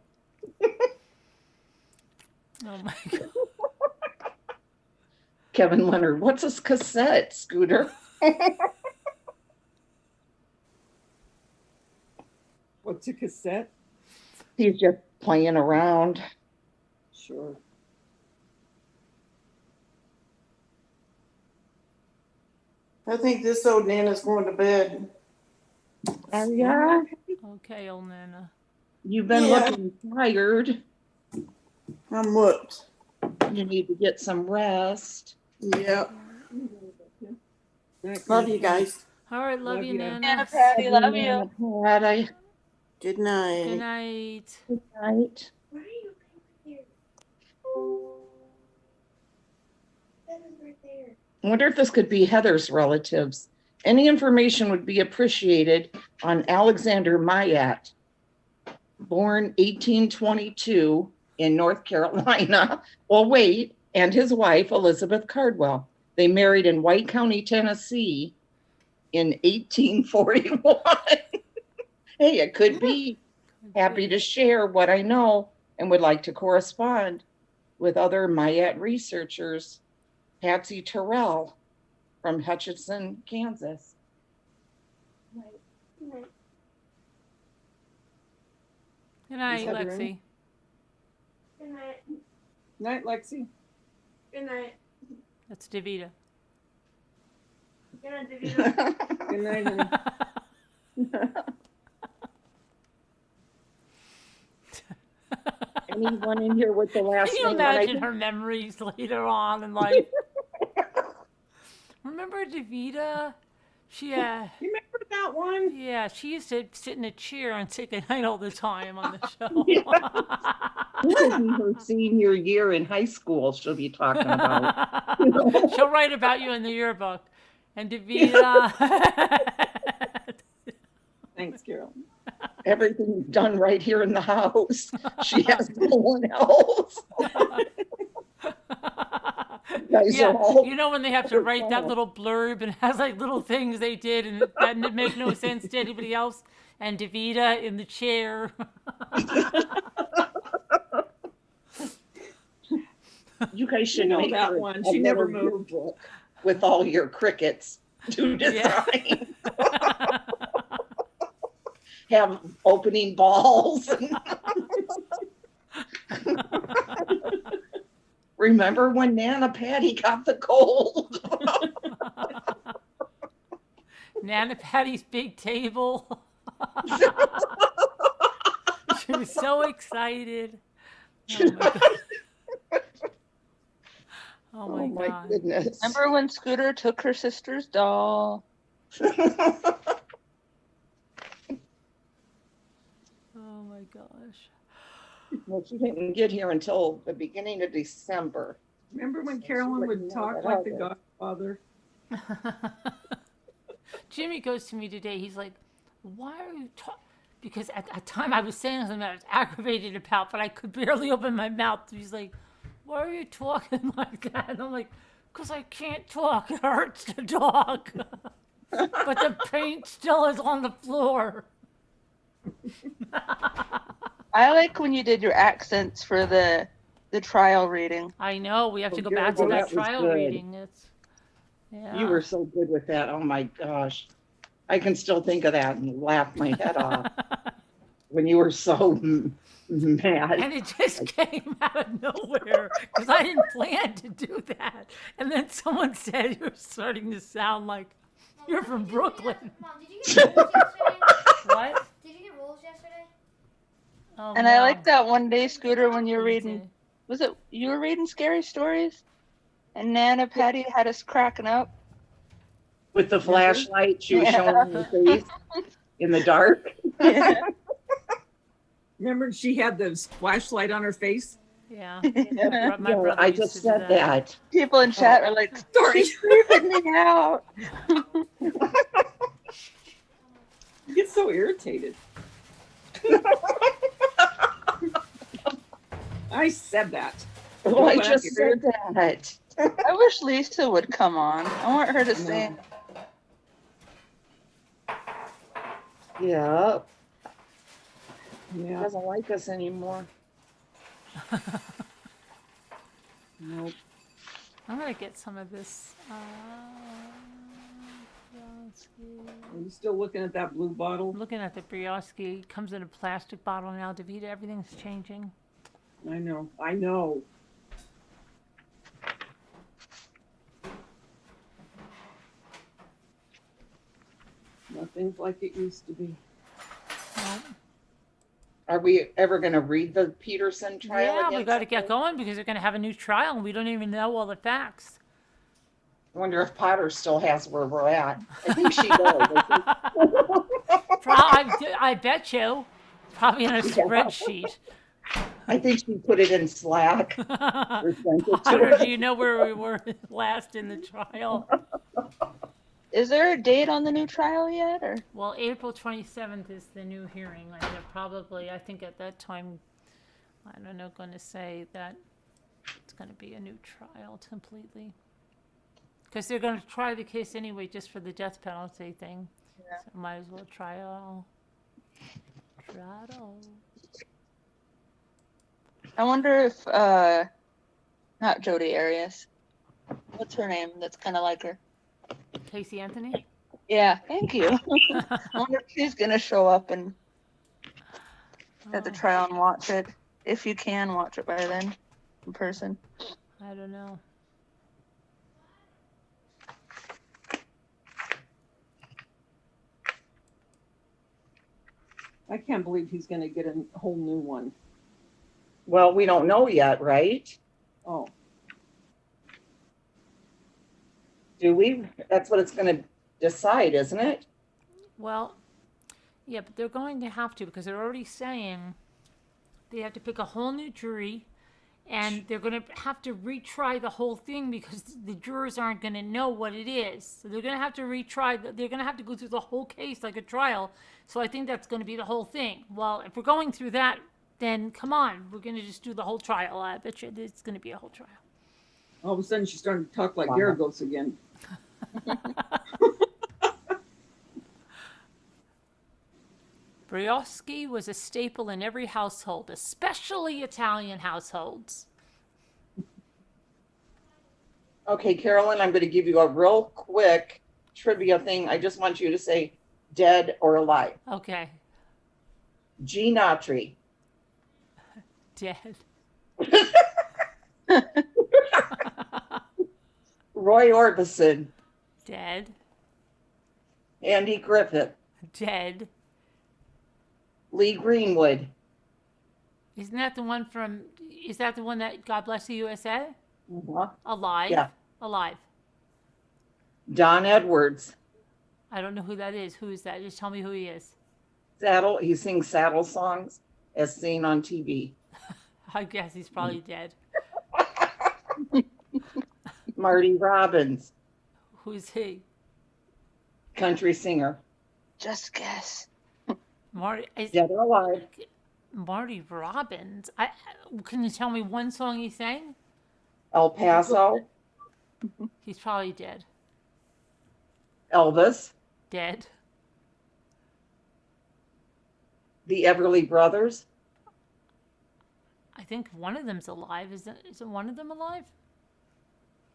Oh my God. Kevin Leonard, what's a cassette, Scooter? What's a cassette? He's just playing around. Sure. I think this old Nana's going to bed. Yeah. Okay, old Nana. You've been looking tired. I'm whooped. You need to get some rest. Yep. Love you guys. All right, love you, Nana. Nana Patty, love you. Patty. Good night. Good night. Good night. Why are you here? That is right there. I wonder if this could be Heather's relatives. Any information would be appreciated on Alexander Mayat, born 1822 in North Carolina. Well, wait, and his wife, Elizabeth Cardwell. They married in White County, Tennessee in 1841. Hey, it could be. Happy to share what I know and would like to correspond with other Mayat researchers. Patsy Terrell from Hutchinson, Kansas. Good night, Is Heather Lexi. Good night. Night, Lexi. Good night. That's Davida. Good night, Davida. Good night, honey. Anyone in here with the last Can you name? that I imagine her memories later on in life? Remember Davida? She, You remember that one? yeah, she used to sit in a chair and say goodnight all the time on the show. This will be her senior year in high school she'll be talking about. She'll write about you in the yearbook. And Davida. Thanks, Carol. Everything's done right here in the house. She has no one else. Guys Yeah, are all you know when they have to write that little blurb and it has like little things they did and that didn't make no sense to anybody else. And Davida in the chair. You guys should You know make that her one. a She never little moved. book with all your crickets. do design. Have opening balls. Remember when Nana Patty got the cold? Nana Patty's big table. She was so excited. Oh my God. Oh my God. Goodness. Remember when Scooter took her sister's doll? Oh my gosh. Well, she didn't get here until the beginning of December. Remember when So Carolyn she would wouldn't know talk that like the either. Godfather? Jimmy goes to me today. He's like, why are you talking? Because at that time I was saying something I was aggravated about, but I could barely open my mouth. He's like, why are you talking like that? And I'm like, because I can't talk. It hurts to talk. But the paint still is on the floor. I like when you did your accents for the trial reading. I know. We have to go Oh, back to that that was trial good. reading. It's, yeah. You were so good with that. Oh my gosh. I can still think of that and laugh my head off when you were so mad. And it just came out of nowhere because I didn't plan to do that. And then someone said you're starting to sound like you're from Brooklyn. Mom, did you get rolls yesterday? What? Did you get rolls yesterday? Oh, And no. I like that one day, Scooter, when you were Me reading, too. was it you were reading scary stories? And Nana Patty had us cracking up. With the flashlight, she was Yeah. showing her face in the dark. Yeah. Remember she had the flashlight on her face? Yeah. Yeah. My brother I used just to do said that. People in chat are like, Sorry. she's creeping me out. You get so irritated. I said that. Well, I Go just back. said that. I wish Lisa would come on. I want her to sing. Yeah. He Yeah. doesn't like us anymore. Nope. I'm going to get some of this. Are you still looking at that blue bottle? I'm looking at the brioche. It comes in a plastic bottle now. Davita, everything's changing. I know. I know. Nothing's like it used to be. Are we ever going to read the Peterson trial Yeah, again? we got to get going because they're going to have a new trial and we don't even know all the facts. I wonder if Potter still has where we're at. I think she does. I bet you. Probably in a spreadsheet. I think she put it in Slack. Or sent it to Potter, us. do you know where we were last in the trial? Is there a date on the new trial yet? Or Well, April 27th is the new hearing. And they're probably, I think at that time, I don't know, going to say that it's going to be a new trial completely. Because they're going to try the case anyway just for the death penalty thing. Yeah. So might as well try it all. Try it all. I wonder if not Jodi Arias. What's her name? That's kind of like her. Casey Anthony? Yeah, thank you. I wonder if she's gonna show up and at the trial and watch it. If you can watch it by then, in person. I don't know. I can't believe he's going to get a whole new one. Well, we don't know yet, right? Oh, Do we? That's what it's going to decide, isn't it? Well, yeah, but they're going to have to because they're already saying they have to pick a whole new jury and they're going to have to retry the whole thing because the jurors aren't going to know what it is. So they're going to have to retry. They're going to have to go through the whole case like a trial. So I think that's going to be the whole thing. Well, if we're going through that, then come on, we're going to just do the whole trial. I bet you it's going to be a whole trial. all of a sudden she's starting to talk like Wow. Garagos again. Brioche was a staple in every household, especially Italian households. Okay, Carolyn, I'm going to give you a real quick trivia thing. I just want you to say dead or alive. Okay. Gene Autry. Dead. Roy Orbison. Dead. Andy Griffith. Dead. Lee Greenwood. Isn't that the one from? Is that the one that God Bless the USA? Uh-huh. Alive. Yeah. Alive. Don Edwards. I don't know who that is. Who is that? Just tell me who he is. Saddle. He sings saddle songs as seen on TV. I guess he's probably dead. Marty Robbins. Who's he? Country singer. Just guess. Marty. Dead or alive. Marty Robbins. Can you tell me one song he sang? El Paso. He's probably dead. Elvis. Dead. The Everly Brothers. I think one of them's alive. Isn't one of them alive?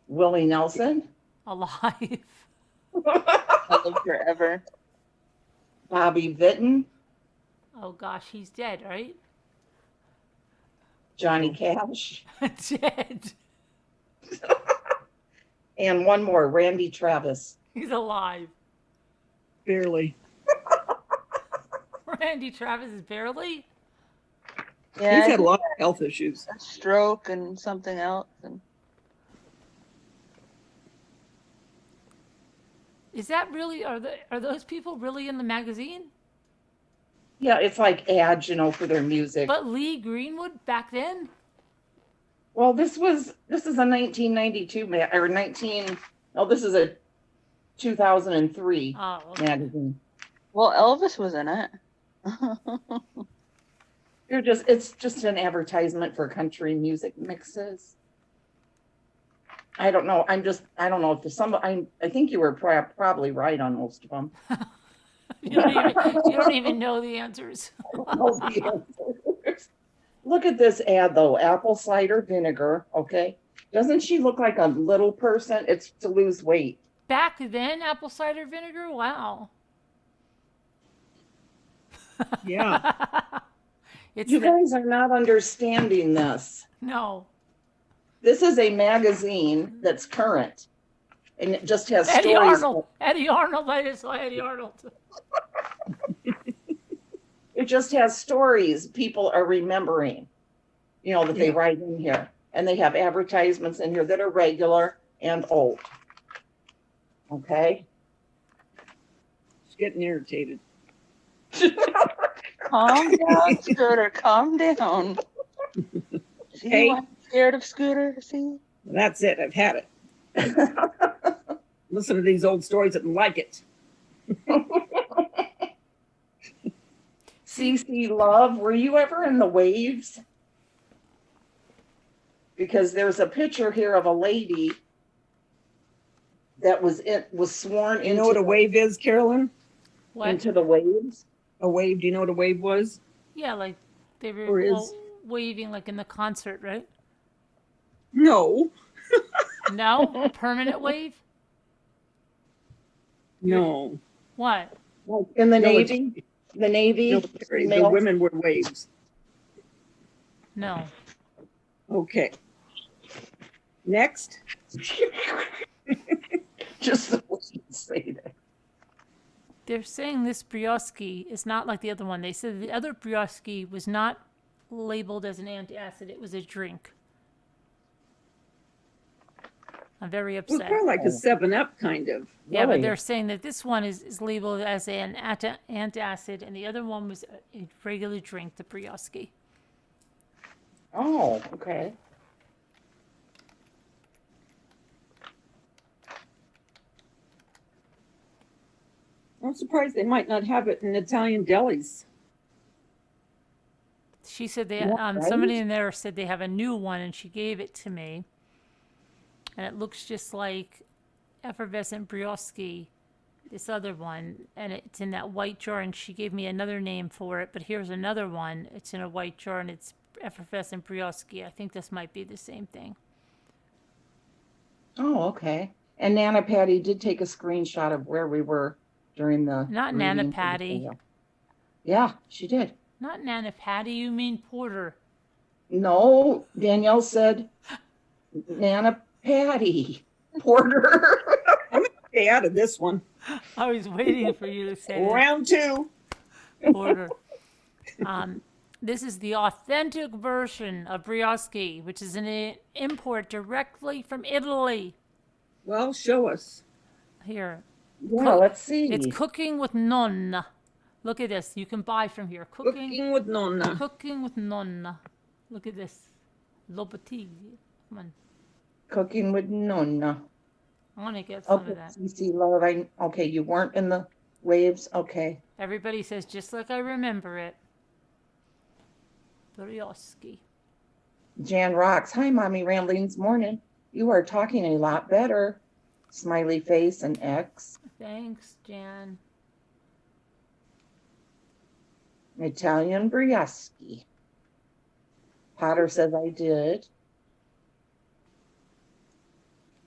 Willie Nelson. Alive. I live forever. Bobby Vinton. Oh gosh, he's dead, right? Johnny Cash. Dead. And one more, Randy Travis. He's alive. Barely. Randy Travis is barely. Yeah, He's had a lot of health issues. A stroke and something else. And Is that really? Are those people really in the magazine? Yeah, it's like ads, for their music. But Lee Greenwood back then? Well, this is a 1992 this is a 2003 okay. magazine. Well, Elvis was in it. It's just an advertisement for country music mixes. I don't know. I don't know if I think you were probably right on most of them. You don't even know the answers. Look at this ad though. Apple cider vinegar. Okay. Doesn't she look like a little person? It's to lose weight. Back then, apple cider vinegar? Wow. Yeah. You guys are not understanding this. No. This is a magazine that's current. And it just has Eddie stories. Arnold. Eddie Arnold. I just saw Eddie Arnold. It just has stories people are remembering, that they write in here. And they have advertisements in here that are regular and old. Okay? She's getting irritated. Calm down, Scooter. Calm down. See, Hey. I'm scared of Scooter. See? That's it. I've had it. Listen to these old stories and like it. CC Love, were you ever in the Waves? Because there's a picture here of a lady that was sworn into. You know what a wave is, Carolyn? What? Into the Waves? A wave. Do you know what a wave was? Yeah, like they were Or is- all waving like in the concert, right? No. No? A permanent wave? No. What? Like in the No, Navy? The Navy? Military. The male- women were waves. No. Okay. Next. Just the way you say that. They're saying this brioche is not like the other one. They said the other brioche was not labeled as an antacid. It was a drink. I'm very Well, upset. it's kind of like a 7-Up kind of. Yeah, but Really? they're saying that this one is labeled as an antacid, and the other one was a regular drink, the brioche. Oh, okay. I'm surprised they might not have it in Italian delis. She said they, Yeah, somebody right? in there said they have a new one, and she gave it to me. And it looks just like effervescent brioche, this other one, and it's in that white jar, and she gave me another name for it, but here's another one. It's in a white jar, and it's effervescent brioche. I think this might be the same thing. Oh, okay. And Nana Patty did take a screenshot of where we were during the Not Nana reading for the Patty. video. Yeah, she did. Not Nana Patty, you mean Porter. No, Danielle said Nana Patty Porter. I'm gonna stay out of this one. I was waiting for you to say it. Round 2. Porter. This is the authentic version of brioche, which is an import directly from Italy. Well, show us. Here. Yeah, let's see. It's cooking with nonna. Look at this. You can buy from here. Cooking with nonna. Cooking with nonna. Look at this. Lobati. Come on. Cooking with Nonna. I want to get some Okay, of that. CC Love. Okay, you weren't in the waves. Okay. Everybody says just like I remember it. Brioche. Jan rocks. Hi, Mommy Ramblings. Morning. You are talking a lot better. Smiley face and X. Thanks, Jan. Italian brioche. Potter says I did.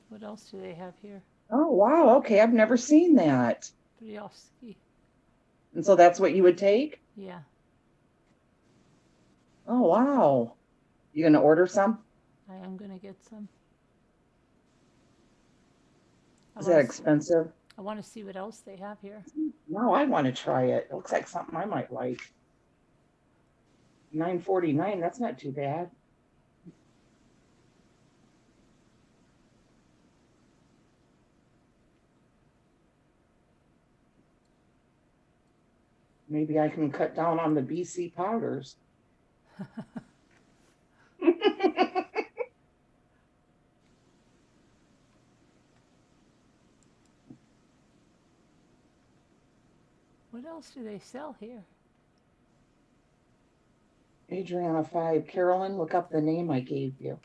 What else do they have here? Oh, wow. Okay, I've never seen that. Brioche. And so that's what you would take? Yeah. Oh, wow. You going to order some? I am going to get some. Is that expensive? I want to see what else they have here. No, I want to try it. It looks like something I might like. $9.49. That's not too bad. Maybe I can cut down on the BC powders. What else do they sell here? Adriana 5. Carolyn, look up the name I gave you.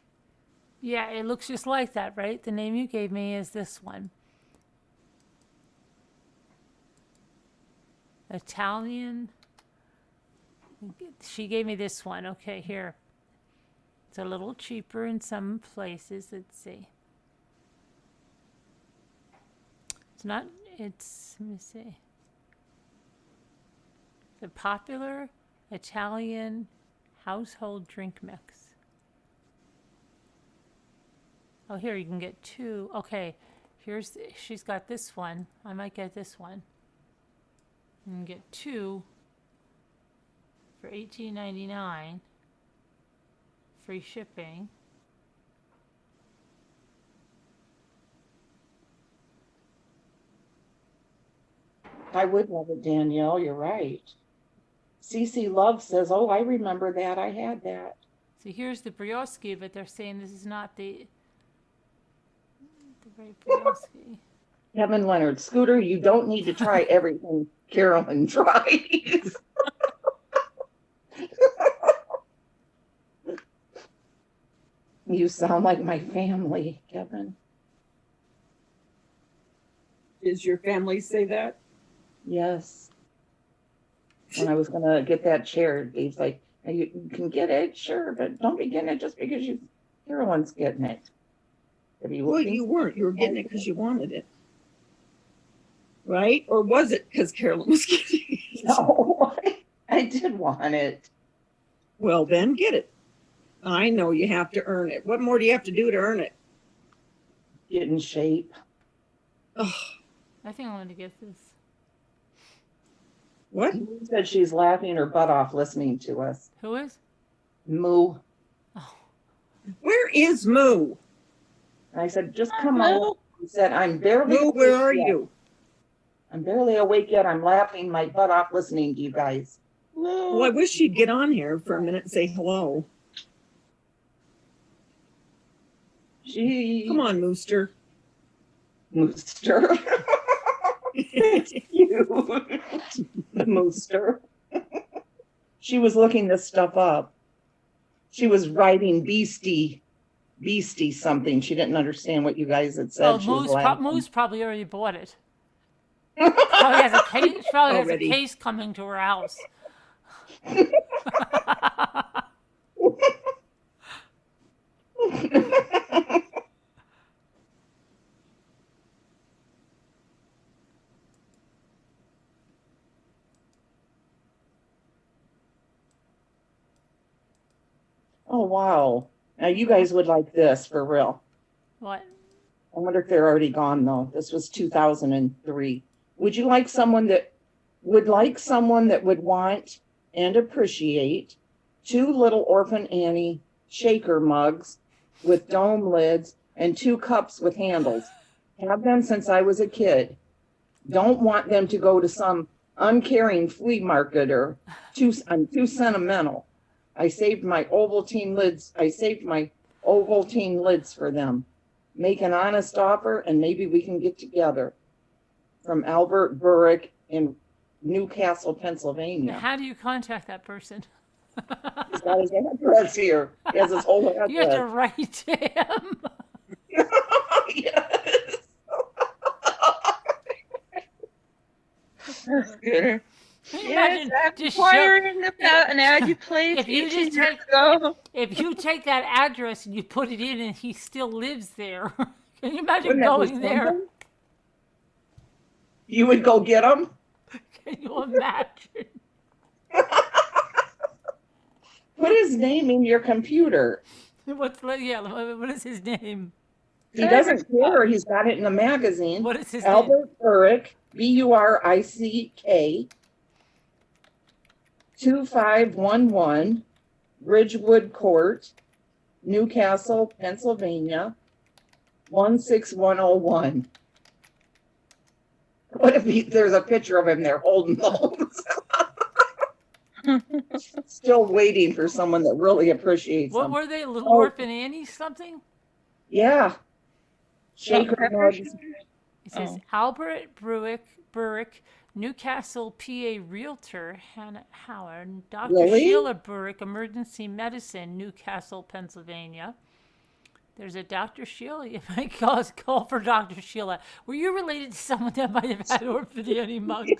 Yeah, it looks just like that, right? The name you gave me is this one. Italian. She gave me this one. Okay, here. It's a little cheaper in some places. Let's see. It's not, let me see. The popular Italian household drink mix. Oh, here you can get 2. Okay, she's got this one. I might get this one. You can get 2 for $18.99. Free shipping. I would love it, Danielle. You're right. CC Love says, oh, I remember that. I had that. So here's the brioche, but they're saying this is not the right brioche. Kevin Leonard, Scooter, you don't need to try everything Carolyn tries. You sound like my family, Kevin. Does your family say that? Yes. When I was going to get that chair, Dave's like, you can get it, sure, but don't be getting it just because Carolyn's getting it. Well, you weren't. You were getting it because you wanted it. Right? Or was it because Carolyn was getting it? No, I did want it. Well, then get it. I know you have to earn it. What more do you have to do to earn it? Get in shape. Oh. I think I'm going to get this. What? She said she's laughing her butt off listening to us. Who is? Moo. Oh. Where is Moo? And I said, just come on. He said, I'm barely Moo, where are you? I'm barely awake yet. I'm laughing my butt off listening to you guys. Well, I wish she'd get on here for a minute and say hello. Come on, Mooster. Mooster. It's cute. The Mooster. She was looking this stuff up. She was writing beastie something. She didn't understand what you guys had said. Oh, Moose probably already bought it. Probably has a case coming to her house. wow. Now you guys would like this for real. What? I wonder if they're already gone though. This was 2003. Would you like someone that would want and appreciate 2 little Orphan Annie shaker mugs with dome lids and 2 cups with handles? Have them since I was a kid. Don't want them to go to some uncaring flea market or I'm too sentimental. I saved my Ovaltine lids for them. Make an honest offer and maybe we can get together. From Albert Burrick in Newcastle, Pennsylvania. How do you contact that person? He's got his address here. He has his whole address. You have to write to him. Yes. That's good. Imagine just inquiring about an ad you played if you 18 just years take ago. if you take that address and you put it in and he still lives there. Can you imagine Wouldn't that be going there? something? You would go get them? Can you imagine? Put his name in your computer. What is his name? He doesn't care. He's got it in the magazine. What is his Albert Burrick, Burick, 2511 Ridgewood Court, Newcastle, Pennsylvania, 16101. What if there's a picture of him there holding those? Still waiting for someone that really appreciates What them. were they? Little Orphan Annie something? Yeah. Shaker mugs. It says Albert Burrick, Newcastle, PA Realtor, Hannah Howard, Dr. Really? Sheila Burrick, Emergency Medicine, Newcastle, Pennsylvania. There's a Dr. Sheila. You might call for Dr. Sheila. Were you related to someone that might have had Orphan Annie mugs?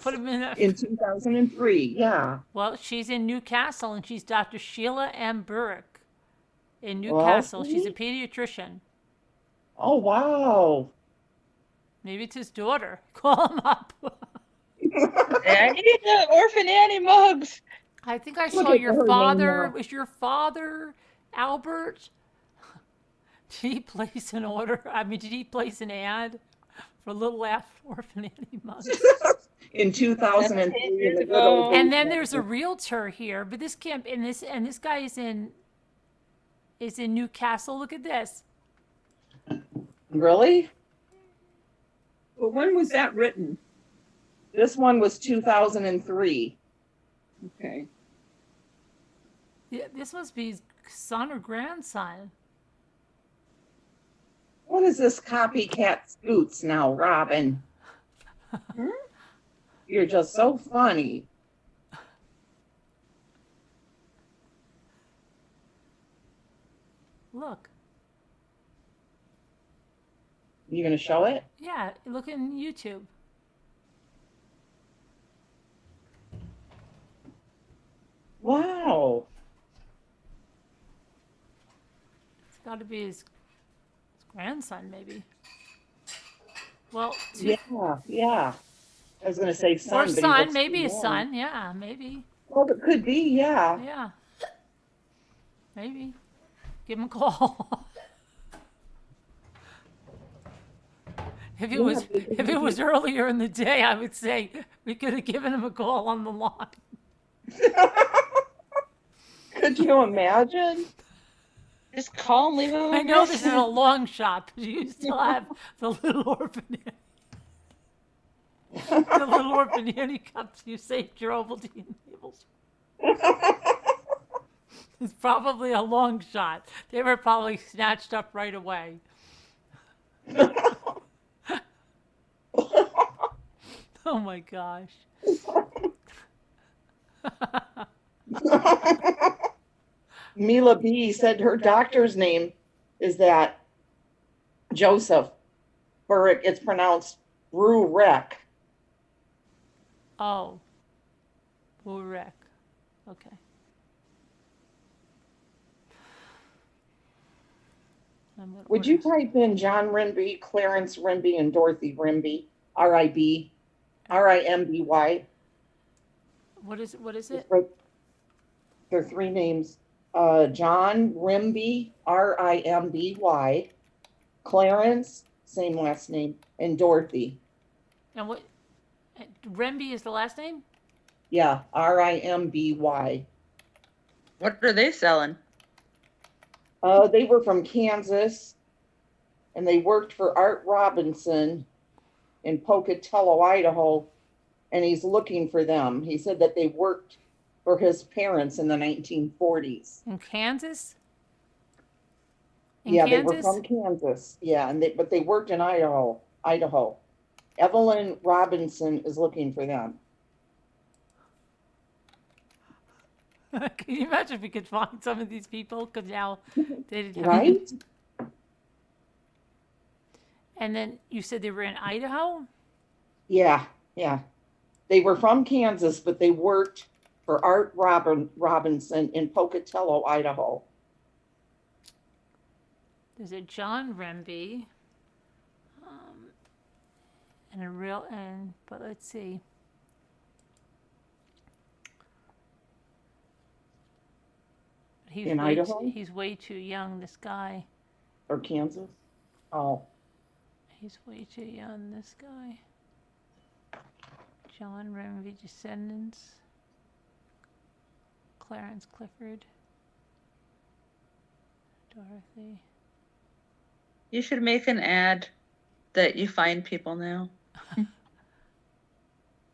Put them in that. In 2003, yeah. Well, she's in Newcastle, and she's Dr. Sheila M. Burrick in Newcastle. Well, she's a pediatrician. Oh, wow. Maybe it's his daughter. Call him up. I need the Orphan Annie mugs. I think I Look saw at your her father. name now. Was your father Albert? Did he place an order? Did he place an ad for Little Orphan Annie mugs? In 2003. in the good Oh. old And days. then there's a realtor here, but this can't. And this guy is in Newcastle. Look at this. Really? Well, when was that written? This one was 2003. Okay. Yeah, this must be his son or grandson. What is this copycat scoots now, Robin? You're just so funny. Look. You gonna show it? Yeah, look in YouTube. Wow. It's got to be his grandson, maybe. Well, Yeah. I was gonna say son, or but he son, looks maybe too his young. son. Yeah, maybe. Well, it could be, yeah. Yeah. Maybe. Give him a call. If it was earlier in the day, I would say we could have given him a call on the line. Could you imagine? Just call and leave him a I know this is a message. long shot, but you still have the Little Orphan Annie. The Little Orphan Annie cups. You saved your Ovaltine labels. It's probably a long shot. They were probably snatched up right away. Oh my gosh. Mila B said her doctor's name is that Joseph Burrick. It's pronounced Burek. Oh. Burek. Okay. Would you type in John Rimby, Clarence Rimby, and Dorothy Rimby, R-I-B, R-I-M-B-Y? What is it? They're 3 names. John Rimby, Rimby, Clarence, same last name, and Dorothy. And what? Remby is the last name? Yeah, Rimby. What are they selling? They were from Kansas, and they worked for Art Robinson in Pocatello, Idaho, and he's looking for them. He said that they worked for his parents in the 1940s. In Kansas? They were from Kansas. Yeah, but they worked in Idaho. Evelyn Robinson is looking for them. Can you imagine if we could find some of these people? Because now they didn't have Right? And then you said they were in Idaho? Yeah. They were from Kansas, but they worked for Art Robinson in Pocatello, Idaho. There's a John Remby. But let's see. In Idaho? He's way too young, this guy. Or Kansas? Oh. He's way too young, this guy. John Remby descendants. Clarence Clifford. Dorothy. You should make an ad that you find people now.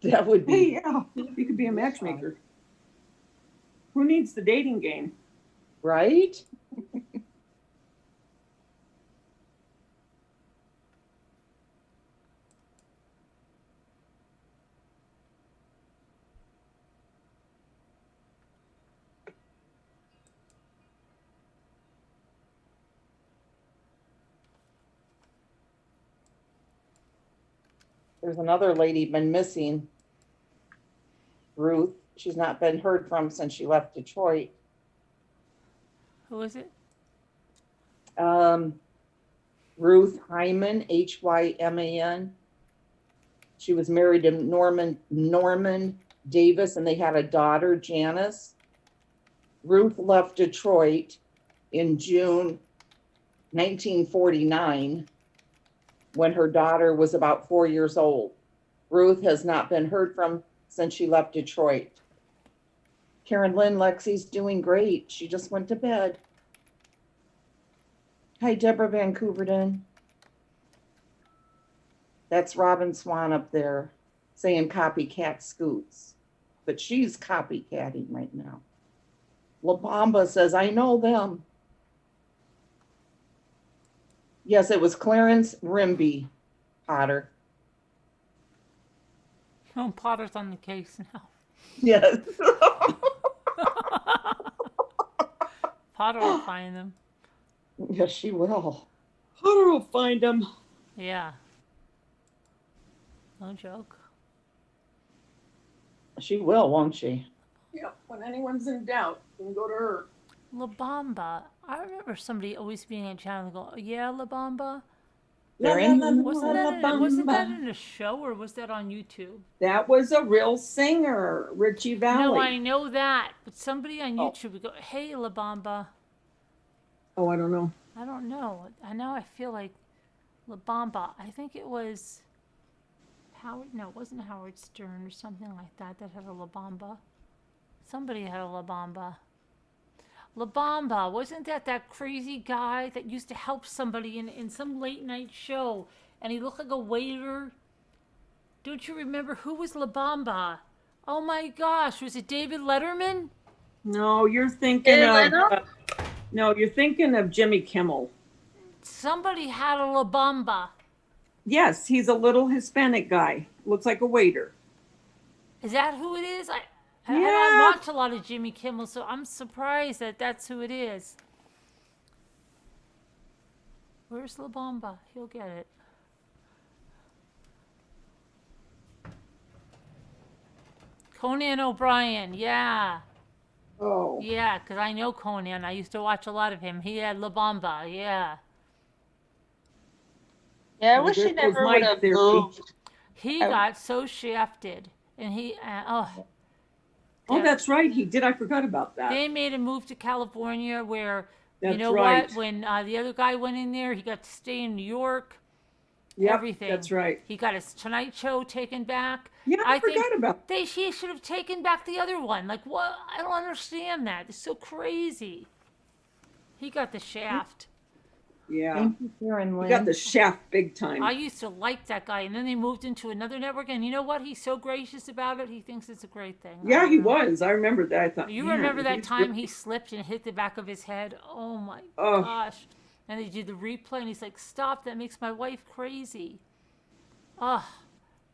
That would be. Hey, yeah, you could be a matchmaker. Who needs the dating game? Right? There's another lady been missing, Ruth. She's not been heard from since she left Detroit. Who is it? Ruth Hyman, Hyman. She was married to Norman Davis, and they had a daughter, Janice. Ruth left Detroit in June 1949 when her daughter was about 4 years old. Ruth has not been heard from since she left Detroit. Karen Lynn, Lexi's doing great. She just went to bed. Hi, Deborah Van Couverden. That's Robin Swan up there saying copycat scoots. But she's copycatting right now. La Bamba says, I know them. Yes, it was Clarence Rimby, Potter. Oh, Potter's on the case now. Yes. Potter will find them. Yes, she will. Potter will find them. Yeah. No joke. She will, won't she? Yeah, when anyone's in doubt, you can go to her. La Bamba. I remember somebody always being in channel and go, oh, yeah, La Bamba. Wasn't that in a show or was that on YouTube? That was a real singer, Richie Valley. No, I know that. But somebody on YouTube would go, hey, La Bamba. Oh, I don't know. I don't know. I feel like La Bamba. I think it was Howard. No, it wasn't Howard Stern or something like that had a La Bamba. Somebody had a La Bamba. La Bamba, wasn't that crazy guy that used to help somebody in some late night show and he looked like a waiter? Don't you remember who was La Bamba? Oh my gosh, was it David Letterman? No, you're thinking you're thinking of Jimmy Kimmel. Somebody had a La Bamba. Yes, he's a little Hispanic guy. Looks like a waiter. Is that who it is? I don't watch a lot of Jimmy Kimmel, so I'm surprised that that's who it is. Where's La Bamba? He'll get it. Conan O'Brien, yeah. Oh. Yeah, because I know Conan. I used to watch a lot of him. He had La Bamba, yeah. Yeah, I wish he never would have moved. He got so shafted, and Oh, that's right. He did. I forgot about that. They made him move to California where, you That's know right. what, when the other guy went in there, he got to stay in New York. Yep, Everything. that's right. He got his Tonight Show taken back. Yeah, I think forgot about he should have taken back the other one. Like, what? I don't understand that. It's so crazy. He got the shaft. Yeah. Thank you, Karen He Lynn. got the shaft big time. I used to like that guy, and then they moved into another network. And you know what? He's so gracious about it. He thinks it's a great thing. Yeah, he was. I remember that. I thought, You man, remember that he's time really- he slipped and hit the back of his head? Oh my Oh. gosh. And they did the replay, and he's like, stop, that makes my wife crazy. Oh.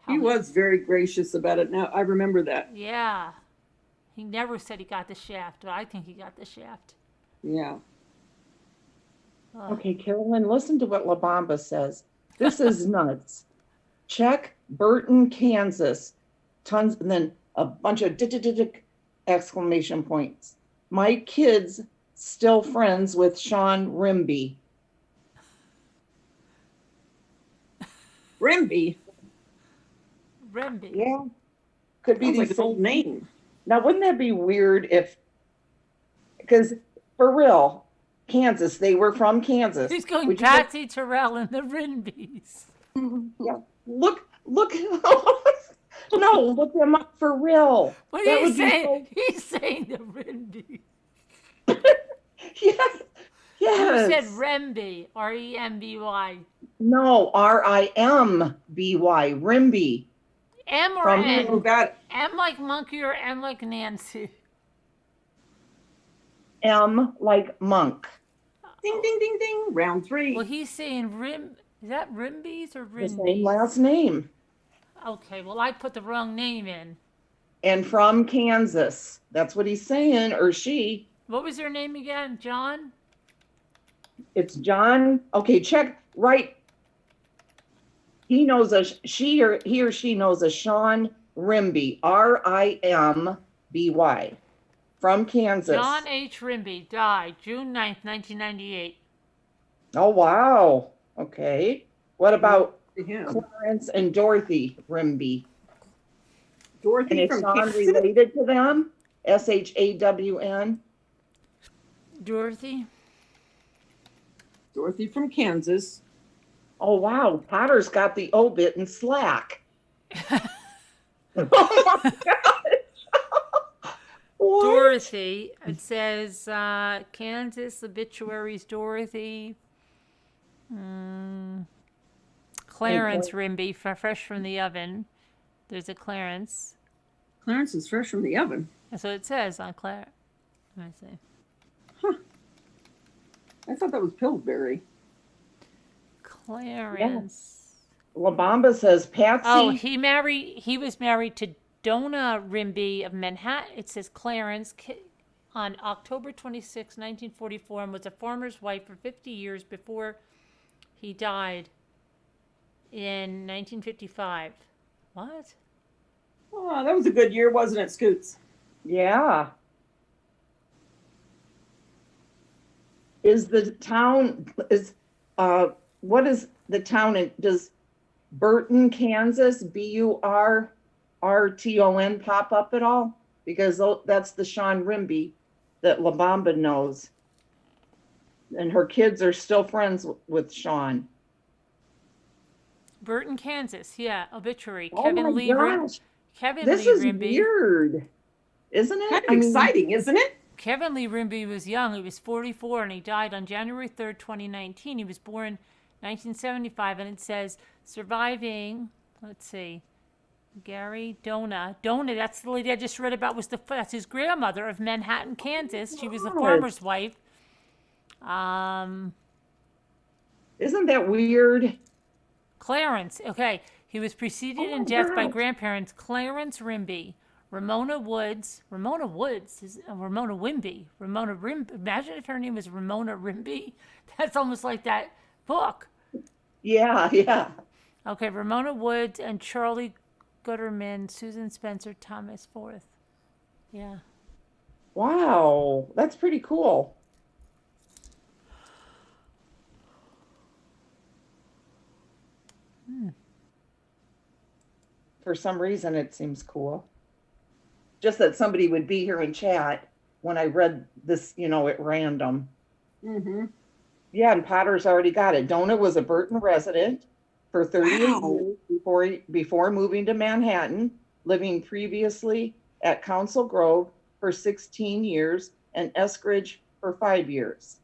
He was very gracious about it. Now I remember that. Yeah. He never said he got the shaft, but I think he got the shaft. Yeah. Ugh. Okay, Carolyn, listen to what La Bamba says. This is nuts. Check Burton, Kansas. Tons, and then a bunch of exclamation points. My kids still friends with Sean Rimby. Rimby. Remby. Yeah. Could be Sounds like these an old name. Now, wouldn't that be weird if, because for real, Kansas, they were from Kansas. He's going Would you Patsy Terrell and the Rinbys. Yeah. Look. No, look them up for real. What That are you would be saying? He's saying the Rinbys. Yes. You said Remby, R-E-M-B-Y. No, R-I-M-B-Y, Rimby. M or From N? who got M like monkey or M like Nancy? M like monk. Ding, ding, ding, ding. Round 3. Well, he's saying is that Rimbys or The same Rinbys? last name. Okay, well, I put the wrong name in. And from Kansas. That's what he's saying, or she. What was their name again? John? It's John. Okay, check right. He knows he or she knows a Sean Rimby, R-I-M-B-Y, from Kansas. John H. Rimby died June 9th, 1998. Oh, wow. Okay. What about him. Clarence and Dorothy Rimby? Dorothy And is from Sean Kansas? related to them? S-H-A-W-N? Dorothy? Dorothy from Kansas. Oh, wow. Potter's got the obit in Slack. Oh, my gosh. What? Dorothy. It says Kansas obituaries. Dorothy. Clarence Rimby, fresh from the oven. There's a Clarence. Clarence is fresh from the oven. That's what it says on Claire. Let me see. I thought that was Pillsbury. Clarence. La Bamba says Patsy. Oh, he was married to Donna Rimby of Manhattan. It says Clarence on October 26, 1944, and was a farmer's wife for 50 years before he died in 1955. What? Oh, that was a good year, wasn't it, Scoots? Yeah. Is the town what is the town in, does Burton, Kansas, B-U-R-R-T-O-N pop up at all? Because that's the Sean Rimby that La Bamba knows. And her kids are still friends with Sean. Burton, Kansas. Yeah, obituary. Oh Kevin my Lee gosh. Kevin This Lee is Rimby. weird, isn't it? Kind of exciting, isn't it? Kevin Lee Rimby was young. He was 44, and he died on January 3rd, 2019. He was born 1975, and it says surviving, let's see, Gary Donna. Donna, that's the lady I just read about, that's his grandmother of Manhattan, Kansas. She was a farmer's wife. Isn't that weird? Clarence, okay. He was preceded in death by grandparents Clarence Rimby, Ramona Wimby. Imagine if her name was Ramona Rimby. That's almost like that book. Yeah, yeah. Okay, Ramona Woods and Charlie Gutterman, Susan Spencer, Thomas Forth. Yeah. Wow, that's pretty cool. For some reason, it seems cool. just that somebody would be here and chat when I read this, at random. Mm-hmm. Yeah, and Potter's already got it. Donna was a Burton resident for 38 years before moving to Manhattan, living previously at Council Grove for 16 years and Eskridge for 5 years.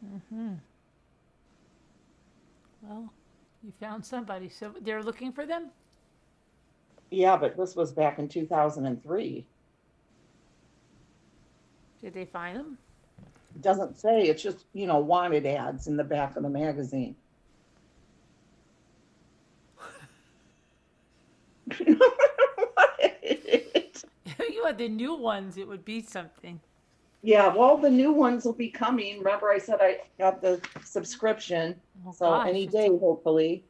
Mm-hmm. Well, you found somebody. So they're looking for them? Yeah, but this was back in 2003. Did they find them? It doesn't say, it's just, wanted ads in the back of the magazine. If you had the new ones, it would be something. Yeah, well, the new ones will be coming. Remember, I said I got the subscription, so gosh, any day, hopefully.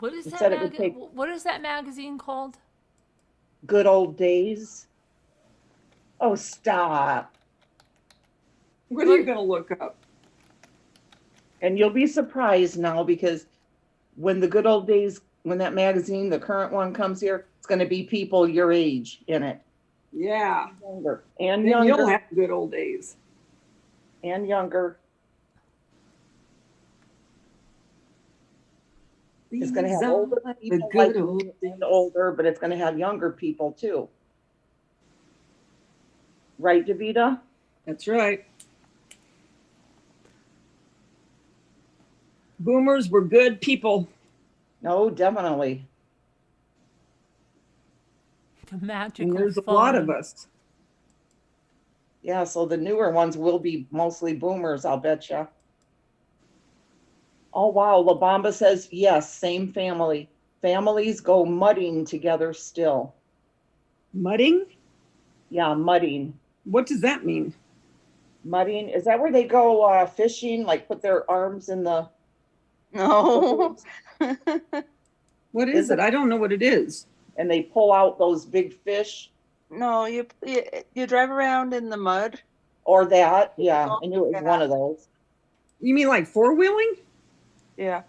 What is It that said it would take What is that magazine called? Good Old Days. Oh, stop. What are you going to look up? And you'll be surprised now because when the Good Old Days, when that magazine, the current one comes here, it's going to be people your age in it. Yeah. Younger. And Then younger. you'll have good old days. And younger. It's going to have older people like me and older, but it's going to have younger people too. Right, Davida? That's right. Boomers were good people. No, definitely. The magical And there's a phone. lot of us. Yeah, so the newer ones will be mostly boomers, I'll bet you. Oh, wow. La Bamba says, yes, same family. Families go mudding together still. Mudding? Yeah, mudding. What does that mean? Mudding, is that where they go fishing, like put their arms in the... No. What is it? I don't know what it is. And they pull out those big fish? No, you drive around in the mud. Or that, yeah. I knew it was one of those. You mean like four-wheeling? Yeah.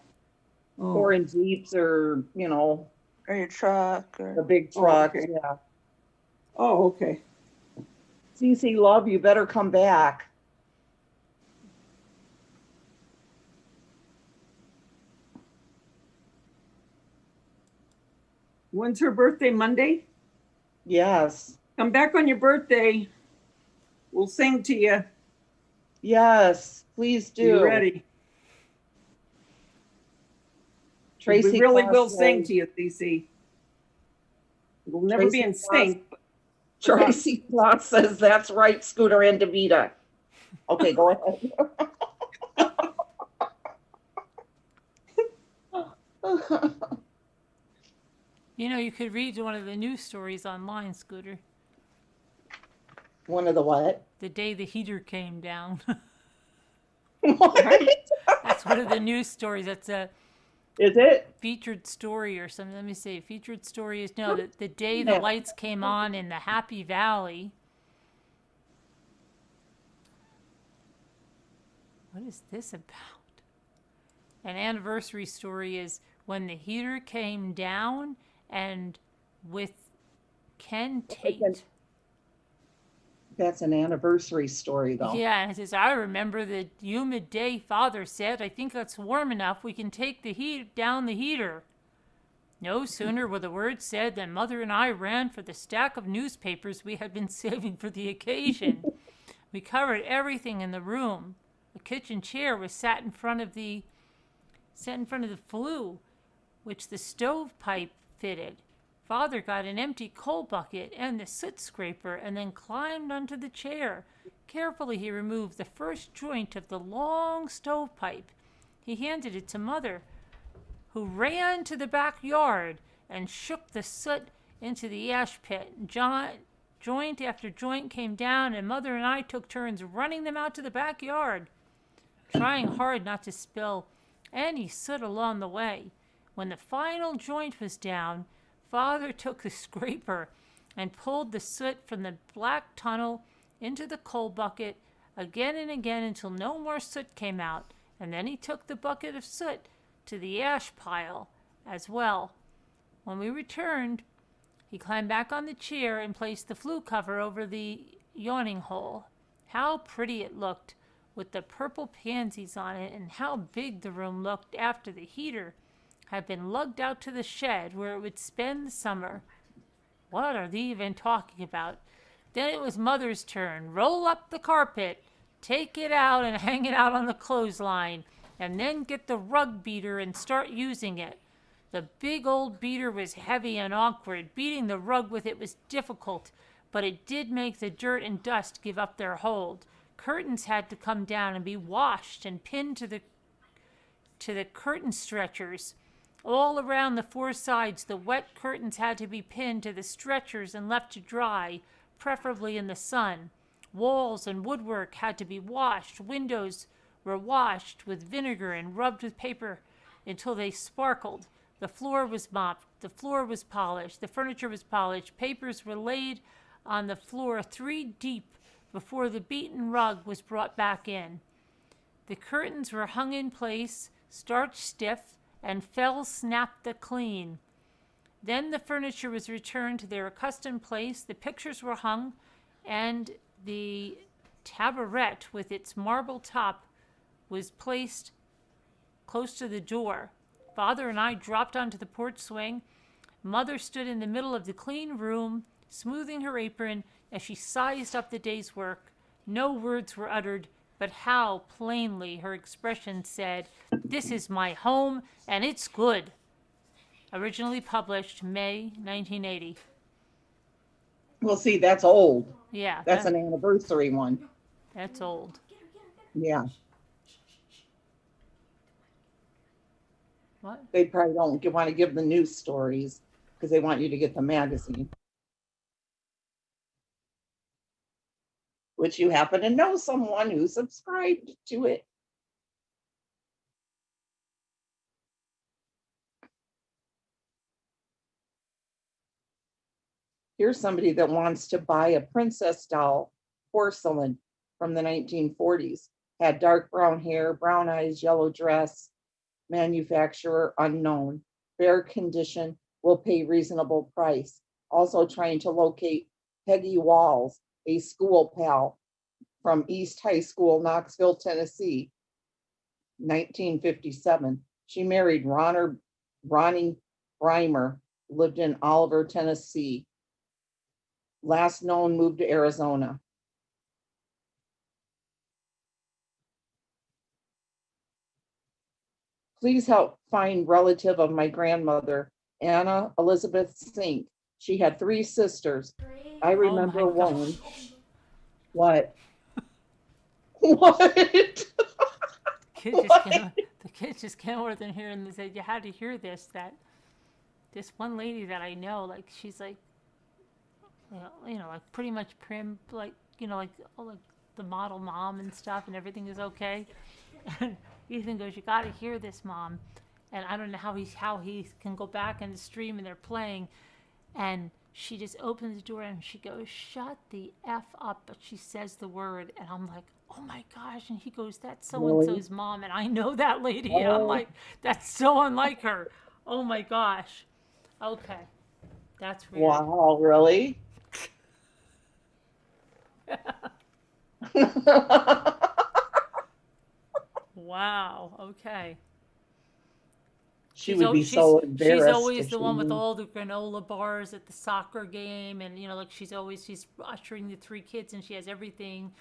Or in Jeeps or, Or your truck. a big truck, okay. yeah. Oh, okay. CC Love, you better come back. When's her birthday? Monday? Yes. Come back on your birthday. We'll sing to you. Yes, please do. Be ready. Tracy we really Claus will says- sing to you, CC. We'll never Tracy be in Claus- sync. Tracy Claus says, that's right, Scooter and Davida. Okay, go ahead. You know, you could read one of the news stories online, Scooter. One of the what? The day the heater came down. What? That's one of the news stories. That's a Is it? featured story or something. Let me see. Featured story is the day the lights came on in the Happy Valley. What is this about? An anniversary story is when the heater came down and with Ken Tate. That's an anniversary story, though. Yeah, and it says, I remember the humid day Father said, I think that's warm enough. We can take the heat down the heater. No sooner were the words said than Mother and I ran for the stack of newspapers we had been saving for the occasion. We covered everything in the room. The kitchen chair was set in front of the flue, which the stovepipe fitted. Father got an empty coal bucket and the soot scraper and then climbed onto the chair. Carefully he removed the first joint of the long stovepipe. He handed it to Mother, who ran to the backyard and shook the soot into the ash pit. Joint after joint came down, and Mother and I took turns running them out to the backyard, trying hard not to spill any soot along the way. When the final joint was down, Father took the scraper and pulled the soot from the black tunnel into the coal bucket again and again until no more soot came out, and then he took the bucket of soot to the ash pile as well. When we returned, he climbed back on the chair and placed the flue cover over the yawning hole. How pretty it looked with the purple pansies on it, and how big the room looked after the heater had been lugged out to the shed where it would spend the summer. What are they even talking about? Then it was Mother's turn. Roll up the carpet, take it out and hang it out on the clothesline, and then get the rug beater and start using it. The big old beater was heavy and awkward. Beating the rug with it was difficult, but it did make the dirt and dust give up their hold. Curtains had to come down and be washed and pinned to the curtain stretchers. All around the four sides, the wet curtains had to be pinned to the stretchers and left to dry, preferably in the sun. Walls and woodwork had to be washed. Windows were washed with vinegar and rubbed with paper until they sparkled. The floor was mopped. The floor was polished. The furniture was polished. Papers were laid on the floor 3 deep before the beaten rug was brought back in. The curtains were hung in place, starched stiff, and fell snapped the clean. Then the furniture was returned to their accustomed place, the pictures were hung, and the taboret with its marble top was placed close to the door. Father and I dropped onto the porch swing. Mother stood in the middle of the clean room, smoothing her apron as she sized up the day's work. No words were uttered, but how plainly her expression said, "This is my home, and it's good." Originally published May 1980. Well, see, that's old. Yeah. That's an anniversary one. That's old. Yeah. What? They probably don't want to give the news stories because they want you to get the magazine. Which you happen to know someone who subscribed to it. Here's somebody that wants to buy a princess doll, porcelain from the 1940s. Had dark brown hair, brown eyes, yellow dress, manufacturer unknown. Fair condition, will pay reasonable price. Also trying to locate Peggy Walls, a school pal from East High School, Knoxville, Tennessee, 1957. She married Ronnie Breimer, lived in Oliver, Tennessee. Last known moved to Arizona. Please help find relative of my grandmother, Anna Elizabeth Sink. She had 3 sisters. I remember one. What? What? The kids just came over than here and they said, "You had to hear this, that this one lady that I know, like, she's like, like pretty much prim, like, like the model mom and stuff, and everything is okay." And Ethan goes, "You got to hear this, Mom." And I don't know how he can go back in the stream and they're playing, and she just opens the door and she goes, "Shut the F up," but she says the word, and I'm like, "Oh my gosh." And he goes, "That's so-and-so's mom," and I know that lady, and I'm like, "That's so unlike her." Oh my gosh. Okay. That's weird. Wow, really? Wow. Okay. She would be so embarrassed. She's always if the she one with knew. all the granola bars at the soccer game, and like she's ushering the 3 kids, and she has everything,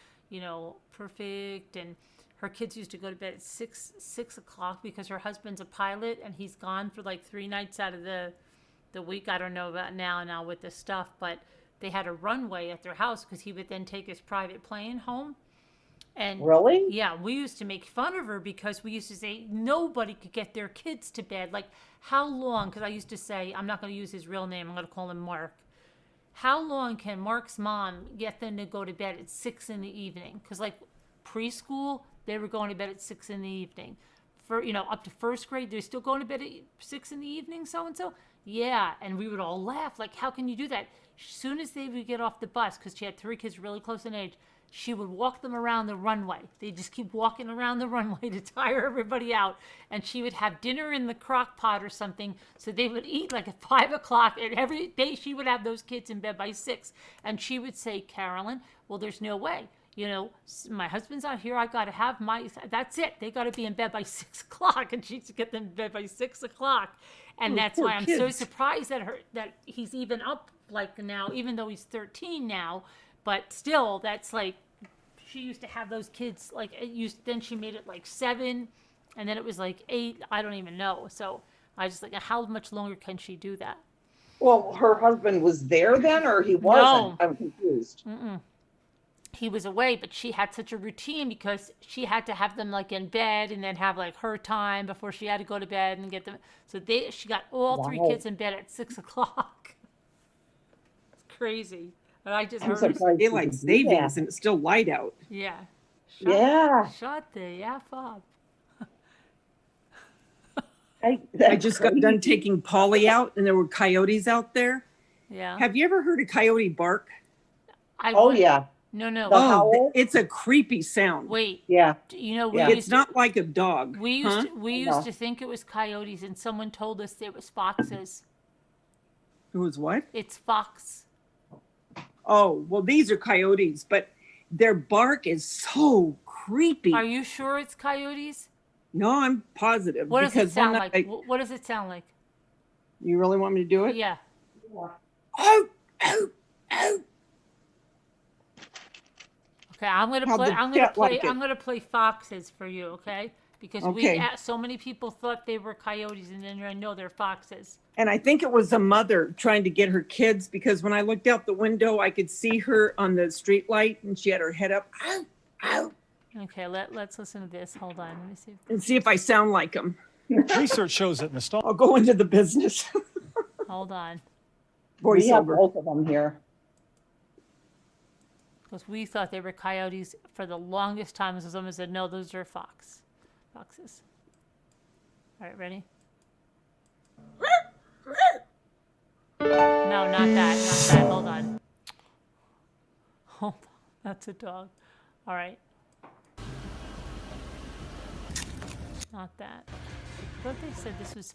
perfect. And her kids used to go to bed at 6 o'clock because her husband's a pilot and he's gone for like 3 nights out of the week. I don't know about now with this stuff, but they had a runway at their house because he would then take his private plane home. And really? Yeah, we used to make fun of her because we used to say nobody could get their kids to bed. Like, how long? Because I used to say, I'm not going to use his real name. I'm going to call him Mark. How long can Mark's mom get them to go to bed at 6 in the evening? Because like preschool, they were going to bed at 6 in the evening. For up to first grade, they're still going to bed at 6 in the evening. So and so. Yeah, and we would all laugh. Like, how can you do that? As soon as they would get off the bus, because she had 3 kids really close in age, she would walk them around the runway. They just keep walking around the runway to tire everybody out. And she would have dinner in the crock pot or something. So they would eat like at 5 o'clock. And every day she would have those kids in bed by 6. And she would say, Carolyn, well, there's no way. You know, my husband's out here. I got to have that's it. They got to be in bed by 6 o'clock. And she'd get them in bed by 6 o'clock. And that's why I'm so surprised that he's even up like now, even though he's 13 now. But still, that's like, she used to have those kids, like, then she made it like 7, and then it was like 8. I don't even know. So I just like, how much longer can she do that? Well, her husband was there then, or he wasn't? No. I'm confused. He was away, but she had such a routine because she had to have them like in bed and then have like her time before she had to go to bed and get them. So she got all 3 kids in bed at 6 o'clock. It's crazy. And I just heard daylight savings and it's still light out. Yeah. Shut the F up. I just got done taking Polly out and there were coyotes out there. Yeah. Have you ever heard a coyote bark? Yeah. No. Oh, it's a creepy sound. Wait. Yeah. You know, it's not like a dog. We used to think it was coyotes, and someone told us it was foxes. It was what? It's fox. Oh, well, these are coyotes, but their bark is so creepy. Are you sure it's coyotes? No, I'm positive. What does it sound like? What does it sound like? You really want me to do it? Yeah. Oh. Okay, I'm gonna play foxes for you, okay? Because so many people thought they were coyotes, and then I know they're foxes. And I think it was a mother trying to get her kids, because when I looked out the window, I could see her on the street light, and she had her head up. Ow. Okay, let's listen to this. Hold on, let me see. And see if I sound like them. Research shows that nostalgia. I'll go into the business. Hold on. We have both of them here. Because we thought they were coyotes for the longest time, so someone said, no, those are foxes. All right, ready? No, not that. Hold on. That's a dog. All right. Not that. I thought they said this is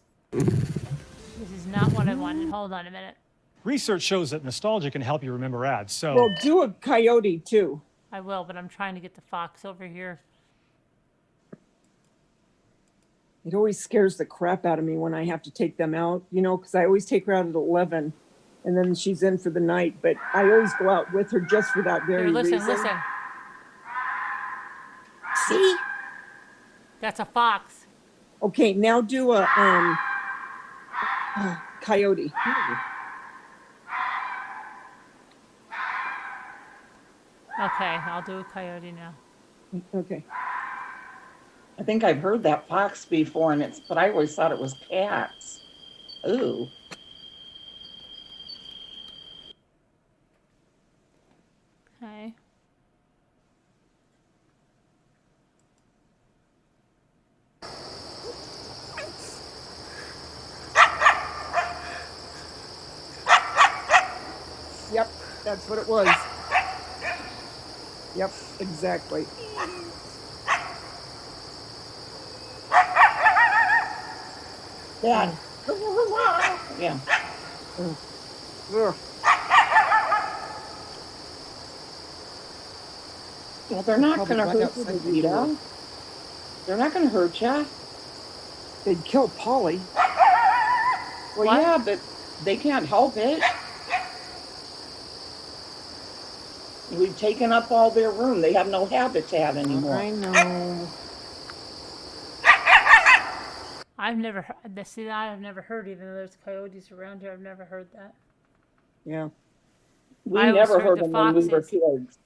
not what I wanted. Hold on a minute. Research shows that nostalgia can help you remember ads. So well, do a coyote too. I will, but I'm trying to get the fox over here. It always scares the crap out of me when I have to take them out, because I always take her out at 11 and then she's in for the night. But I always go out with her just for that very reason. Listen. See? That's a fox. Okay, now do a coyote. Okay, I'll do a coyote now. Okay. I think I've heard that fox before, but I always thought it was cats. Ooh. Okay. Yep, that's what it was. Yep, exactly. Dad. Yeah. Well, they're not going to hurt you, Rita. They're not going to hurt you. They'd kill Polly. Well, yeah, but they can't help it. We've taken up all their room. They have no habitat anymore. I know. I've never heard, even though there's coyotes around here, I've never heard that. Yeah. We never heard them when we were kids.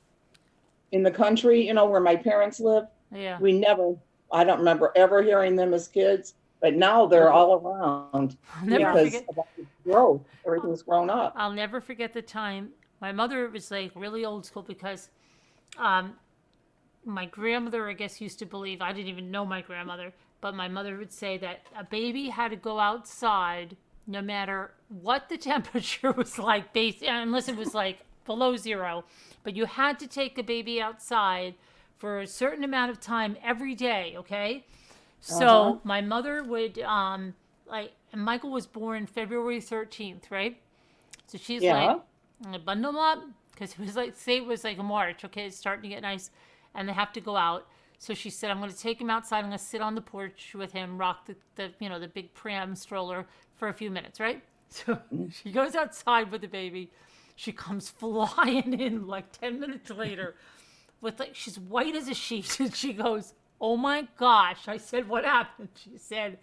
In the country, where my parents live, yeah. I don't remember ever hearing them as kids, but now they're all around because of the growth. Everything's grown up. I'll never forget the time. My mother was like really old school because my grandmother, I guess, used to believe, I didn't even know my grandmother, but my mother would say that a baby had to go outside no matter what the temperature was like, unless it was like below 0, but you had to take the baby outside for a certain amount of time every day, okay? So my mother would, and Michael was born February 13th, right? So she's like, I'm gonna bundle them up, because it was like, say it was like March, okay, it's starting to get nice, and they have to go out. So she said, I'm going to take him outside. I'm going to sit on the porch with him, rock the big pram stroller for a few minutes, right? So she goes outside with the baby. She comes flying in like 10 minutes later with she's white as a sheet. And she goes, oh my gosh. I said, what happened? She said,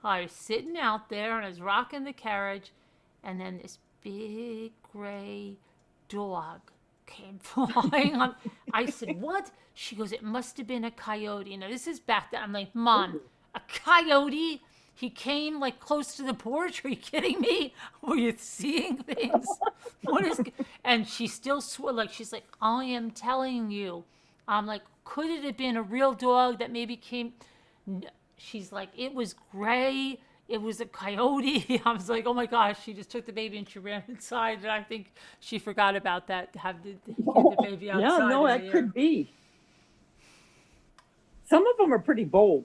I was sitting out there and I was rocking the carriage. And then this big gray dog came flying on. I said, what? She goes, it must have been a coyote. Now, this is back then. I'm like, Mom, a coyote? He came like close to the porch? Are you kidding me? Were you seeing things? What is? And she still swore, she's like, I am telling you. I'm like, could it have been a real dog that maybe came? She's like, it was gray. It was a coyote. I was like, oh my gosh, she just took the baby and she ran inside. And I think she forgot about that, to get the baby outside. Yeah, no, that could be. Some of them are pretty bold.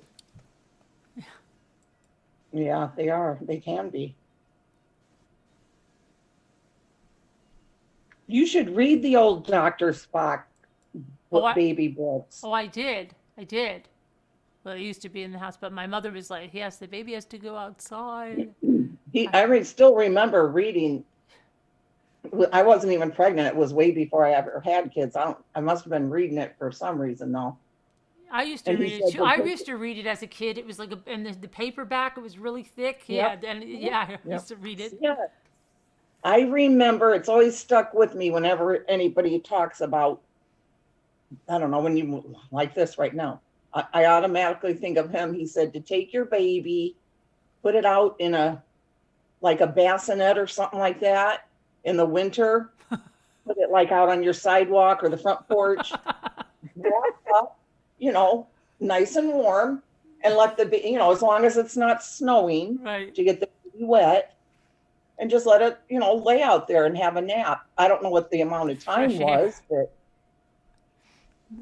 Yeah, they are. They can be. You should read the old Dr. Spock baby books. Oh, I did. Well, it used to be in the house, but my mother was like, yes, the baby has to go outside. I still remember reading. I wasn't even pregnant. It was way before I ever had kids. I must have been reading it for some reason, though. I used to read it too. I used to read it as a kid. It was like and the paperback, it was really thick. Yep. Yeah, I used to read it. Yeah. I remember, it's always stuck with me whenever anybody talks about, I don't know, when you like this right now. I automatically think of him. He said to take your baby, put it out in a bassinet or something like that in the winter, put it out on your sidewalk or the front porch, up, nice and warm, and let the baby, as long as it's not snowing, right, to get the baby wet, and just let it, lay out there and have a nap. I don't know what the amount of time was, but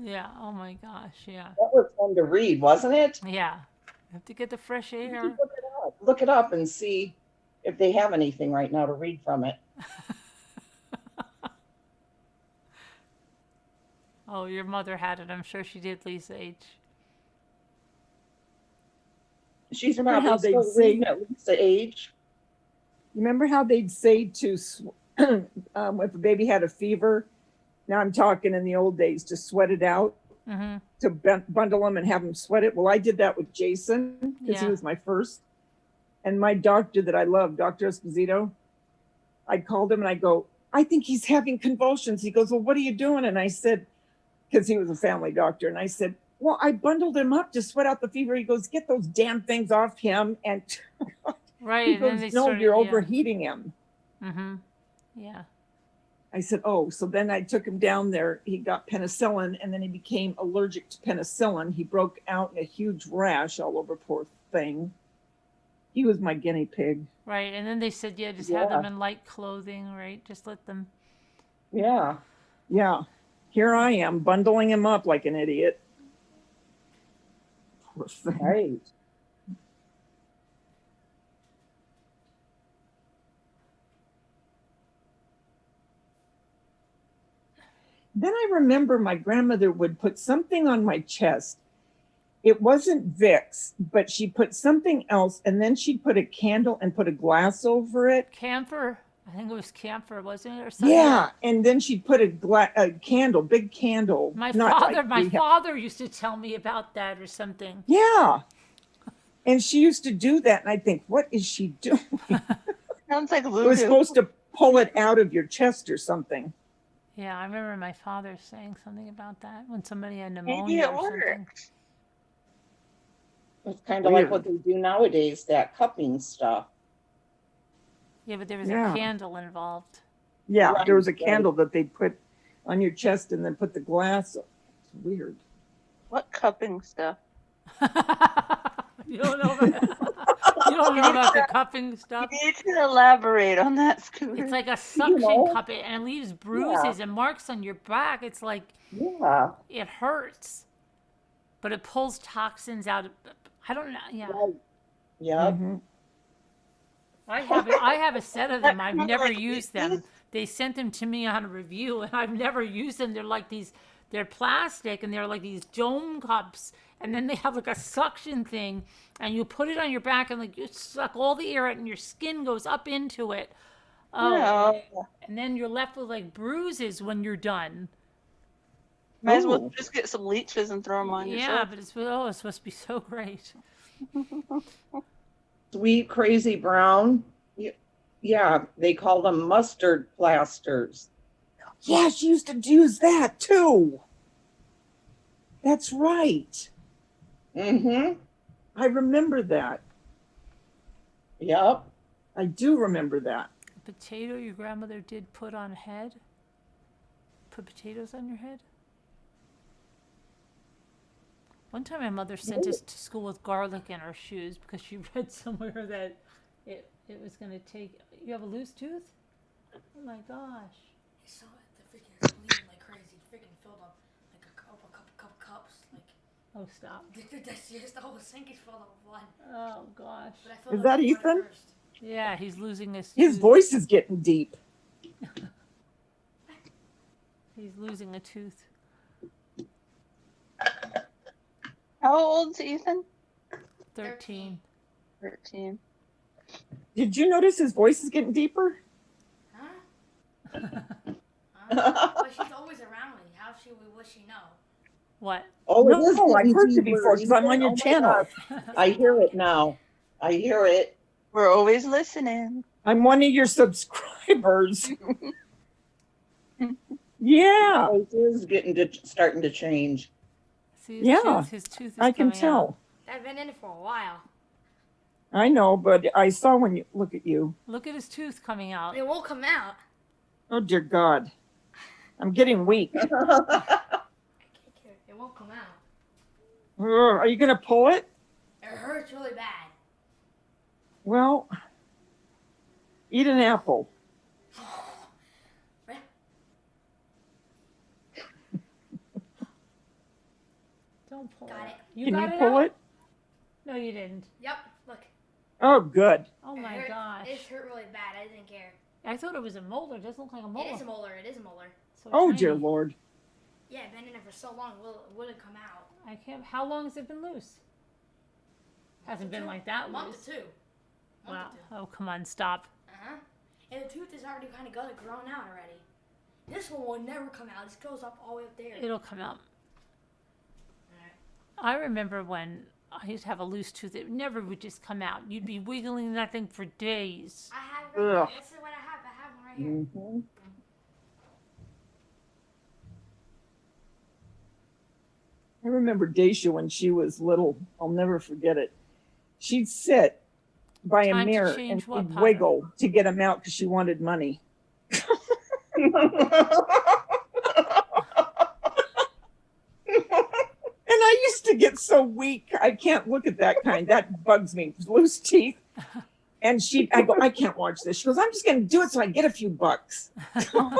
yeah, oh my gosh, yeah. That was fun to read, wasn't it? Yeah, you have to get the fresh air. Look it up and see if they have anything right now to read from it. Oh, your mother had it. I'm sure she did, Lisa H. She's Remember probably how they'd still reading at Lisa H. Remember how they'd say to, if a baby had a fever, now I'm talking in the old days, to sweat it out, to bundle them and have them sweat it. Well, I did that with Jason because he was my first. And my doctor that I love, Dr. Esposito, I called him and I go, I think he's having convulsions. He goes, well, what are you doing? And I said, because he was a family doctor. And I said, well, I bundled him up to sweat out the fever. He goes, get those damn things off him. And right. He And goes, then they no, started, you're overheating him. Mm-hmm. Yeah. I said, oh, so then I took him down there. He got penicillin and then he became allergic to penicillin. He broke out in a huge rash all over, poor thing. He was my guinea pig. Right. And then they said, just have them in light clothing, right? Just let them. Yeah. Yeah. Here I am bundling him up like an idiot. Poor thing. Right. Then I remember my grandmother would put something on my chest. It wasn't Vicks, but she put something else, and then she'd put a candle and put a glass over it. Camphor. I think it was camphor, wasn't it? Or something? Yeah, and then she'd put a candle, big candle. My not father used to tell me about that or something. Yeah. And she used to do that, and I think, what is she doing? Sounds like It was voodoo. supposed to pull it out of your chest or something. Yeah, I remember my father saying something about that when somebody had Maybe pneumonia it or something. worked. It's kind of like what they do nowadays, that cupping stuff. Yeah, but there was Yeah. a candle involved. Yeah, Right, there was a right. candle that they'd put on your chest and then put the glass. It's weird. What cupping stuff? You don't know that? You don't know about the cupping stuff? You need to elaborate on that, Scooter. It's like a suction cup and it leaves bruises and marks on your back. It's like, Yeah. it hurts. But it pulls toxins out. I don't know. Yeah. Yep. I have a set of them. I've never used them. They sent them to me on a review, and I've never used them. They're like these, they're plastic, and they're like these dome cups, and then they have like a suction thing, and you put it on your back, and like you suck all the air out, and your skin goes up into it. Oh, and then you're left with like bruises when you're done. Might as well just get some leeches and throw them on yourself. Yeah, but it's supposed to be so great. Sweet Crazy Brown. Yeah, they call them mustard plasters. Yeah, she used to use that too. That's right. Mm-hmm. I remember that. Yep. I do remember that. Potato your grandmother did put on a head? Put potatoes on your head? One time my mother sent us to school with garlic in our shoes because she read somewhere that it was going to take... You have a loose tooth? Oh my gosh. He saw it, the freaking bleeding like crazy. Freaking filled up like a couple cups. Like, oh, stop. The whole sink is filled up with blood. Oh gosh. But I filled Is up that with water Ethan? first. Yeah, he's losing his His tooth. voice is getting deep. He's losing a tooth. How old's Ethan? 13. 13. Did you notice his voice is getting deeper? But she's always around me. How would she know? What? Oh, No, it is I've getting heard you deeper, before because I'm on your Ethan. Oh my channel. gosh. I hear it now. I hear it. We're always listening. I'm one of your subscribers. Yeah. Voice is starting to change. See, his tooth is I can coming tell. out. I've been in it for a while. I know, but I saw when you look at you. Look at his tooth coming out. It won't come out. Oh dear God, I'm getting weak. It won't come out. Are you gonna pull it? It hurts really bad. Well, eat an apple. Don't pull Got it. it. Can got you it pull out? it? No, you didn't. Yep, look. Oh, good. Oh my It hurt, gosh. It hurt really bad. I didn't care. I thought it was a molar. It doesn't look like a molar. It is a molar. It is a molar. So Oh tiny. dear Lord. Yeah, I've been in it for so long. It wouldn't come out. I can't. How long has it been loose? Hasn't been like that A month loose. or two. Wow. Oh, come on, stop. Uh-huh. And the tooth is already kind of grown out already. This one will never come out. This goes up all the way up there. It'll come out. I remember when I used to have a loose tooth, it never would just come out. You'd be wiggling that thing for days. I have it right Ugh. here. This is what I have. I have one right here. Mm-hmm. I remember Daisha when she was little. I'll never forget it. She'd sit by a Time to mirror change and what, she'd Potter? wiggle to get them out because she wanted money. And I used to get so weak. I can't look at that kind. That bugs me. Loose teeth. And I go, I can't watch this. She goes, I'm just going to do it so I get a few bucks. I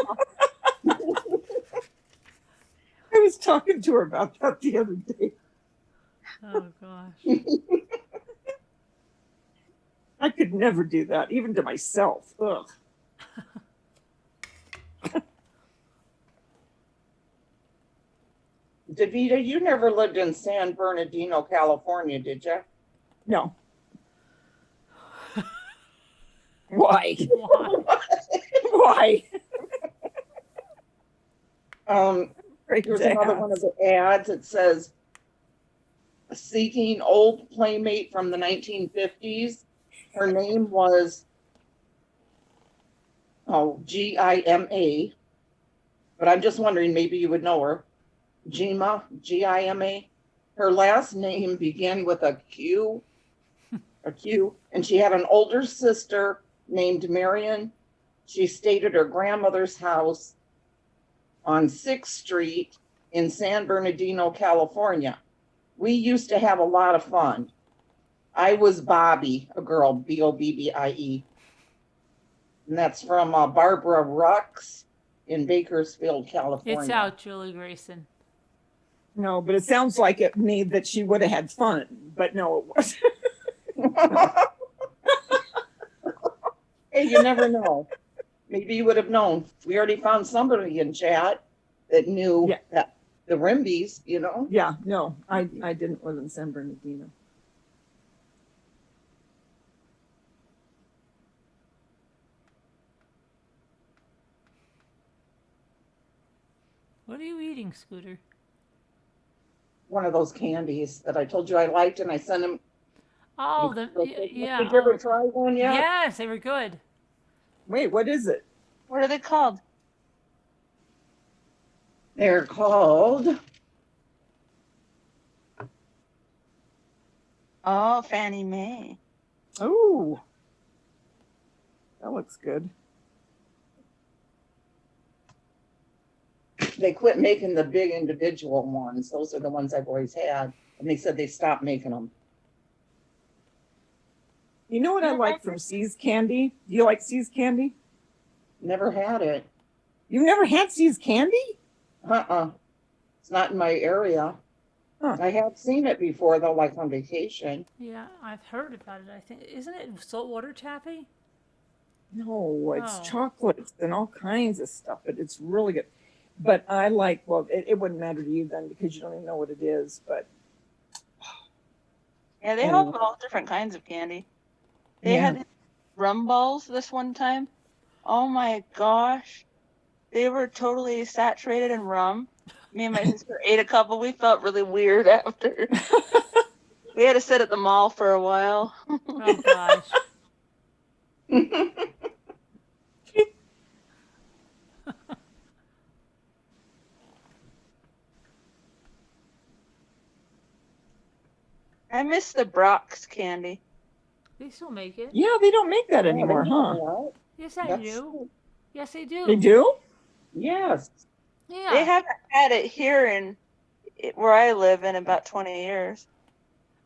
was talking to her about that the other day. Oh gosh. I could never do that, even to myself. Ugh. Davida, you never lived in San Bernardino, California, did you? No. Why? Why? Here's another one of the ads. It says, seeking old playmate from the 1950s. Her name was, Gima, but I'm just wondering, maybe you would know her. Gima, Gima. Her last name began with a Q, and she had an older sister named Marion. She stayed at her grandmother's house on 6th Street in San Bernardino, California. We used to have a lot of fun. I was Bobby, a girl, Bobbie. And that's from Barbara Rux in Bakersfield, California. It's out, Julie Grayson. No, but it sounds like it made that she would have had fun, but no, it wasn't. Hey, you never know. Maybe you would have known. We already found somebody in chat that knew that the Rimbies, you know? Yeah, no, I didn't live in San Bernardino. What are you eating, Scooter? One of those candies that I told you I liked, and I sent them. Oh, yeah. Did you ever try one yet? Yes, they were good. Wait, what is it? What are they called? They're called. Oh, Fannie Mae. Oh, that looks good. They quit making the big individual ones. Those are the ones I've always had. And they said they stopped making them. You know what I like from See's Candy? Do you like See's Candy? Never had it. You've never had See's Candy? It's not in my area. I have seen it before, though, like on vacation. Yeah, I've heard about it, I think. Isn't it saltwater taffy? No, it's Oh. chocolates and all kinds of stuff, but it's really good. But I like, well, it wouldn't matter to you then because you don't even know what it is, but. Yeah, they have all different kinds of candy. They had rum balls this one time. Oh my gosh. They were totally saturated in rum. Me and my sister ate a couple. We felt really weird after. We had to sit at the mall for a while. Oh gosh. I miss the Brock's candy. They still make it. Yeah, they don't make that anymore, huh? Yes, I do. Yes, they do. They do? Yes. Yeah. They haven't had it here where I live in about 20 years.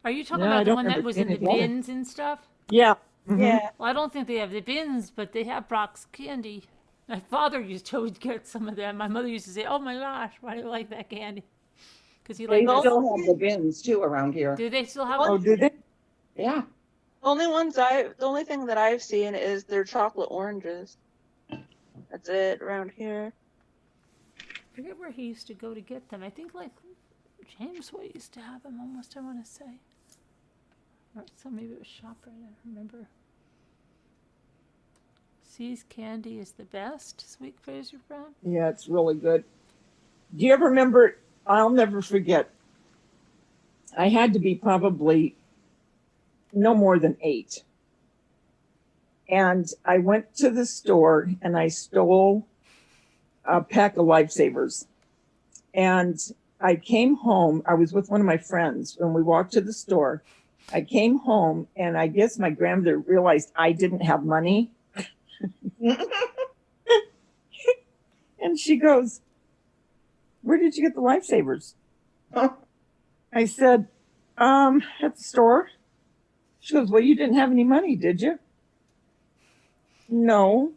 Are you talking No, I about the don't one that remember was in the seeing it either. bins and stuff? Yeah. Mhm. Yeah. Well, I don't think they have the bins, but they have Brock's candy. My father used to always get some of them. My mother used to say, "Oh my gosh, why do you like that candy?" Because he They liked still have the bins, too, around here. Do they still have? Oh, do they? Yeah. The only thing that I've seen is their chocolate oranges. That's it around here. I forget where he used to go to get them. I think like James Way used to have them almost, I want to say. Or so maybe it was Shopper, I don't remember. See's candy is the best, Sweet Fraser Brown. Yeah, it's really good. Do you ever remember? I'll never forget. I had to be probably no more than 8. And I went to the store and I stole a pack of Lifesavers. And I came home. I was with one of my friends when we walked to the store. I came home and I guess my grandmother realized I didn't have money. And she goes, "Where did you get the Lifesavers?" I said, at the store. She goes, "Well, you didn't have any money, did you?" "No."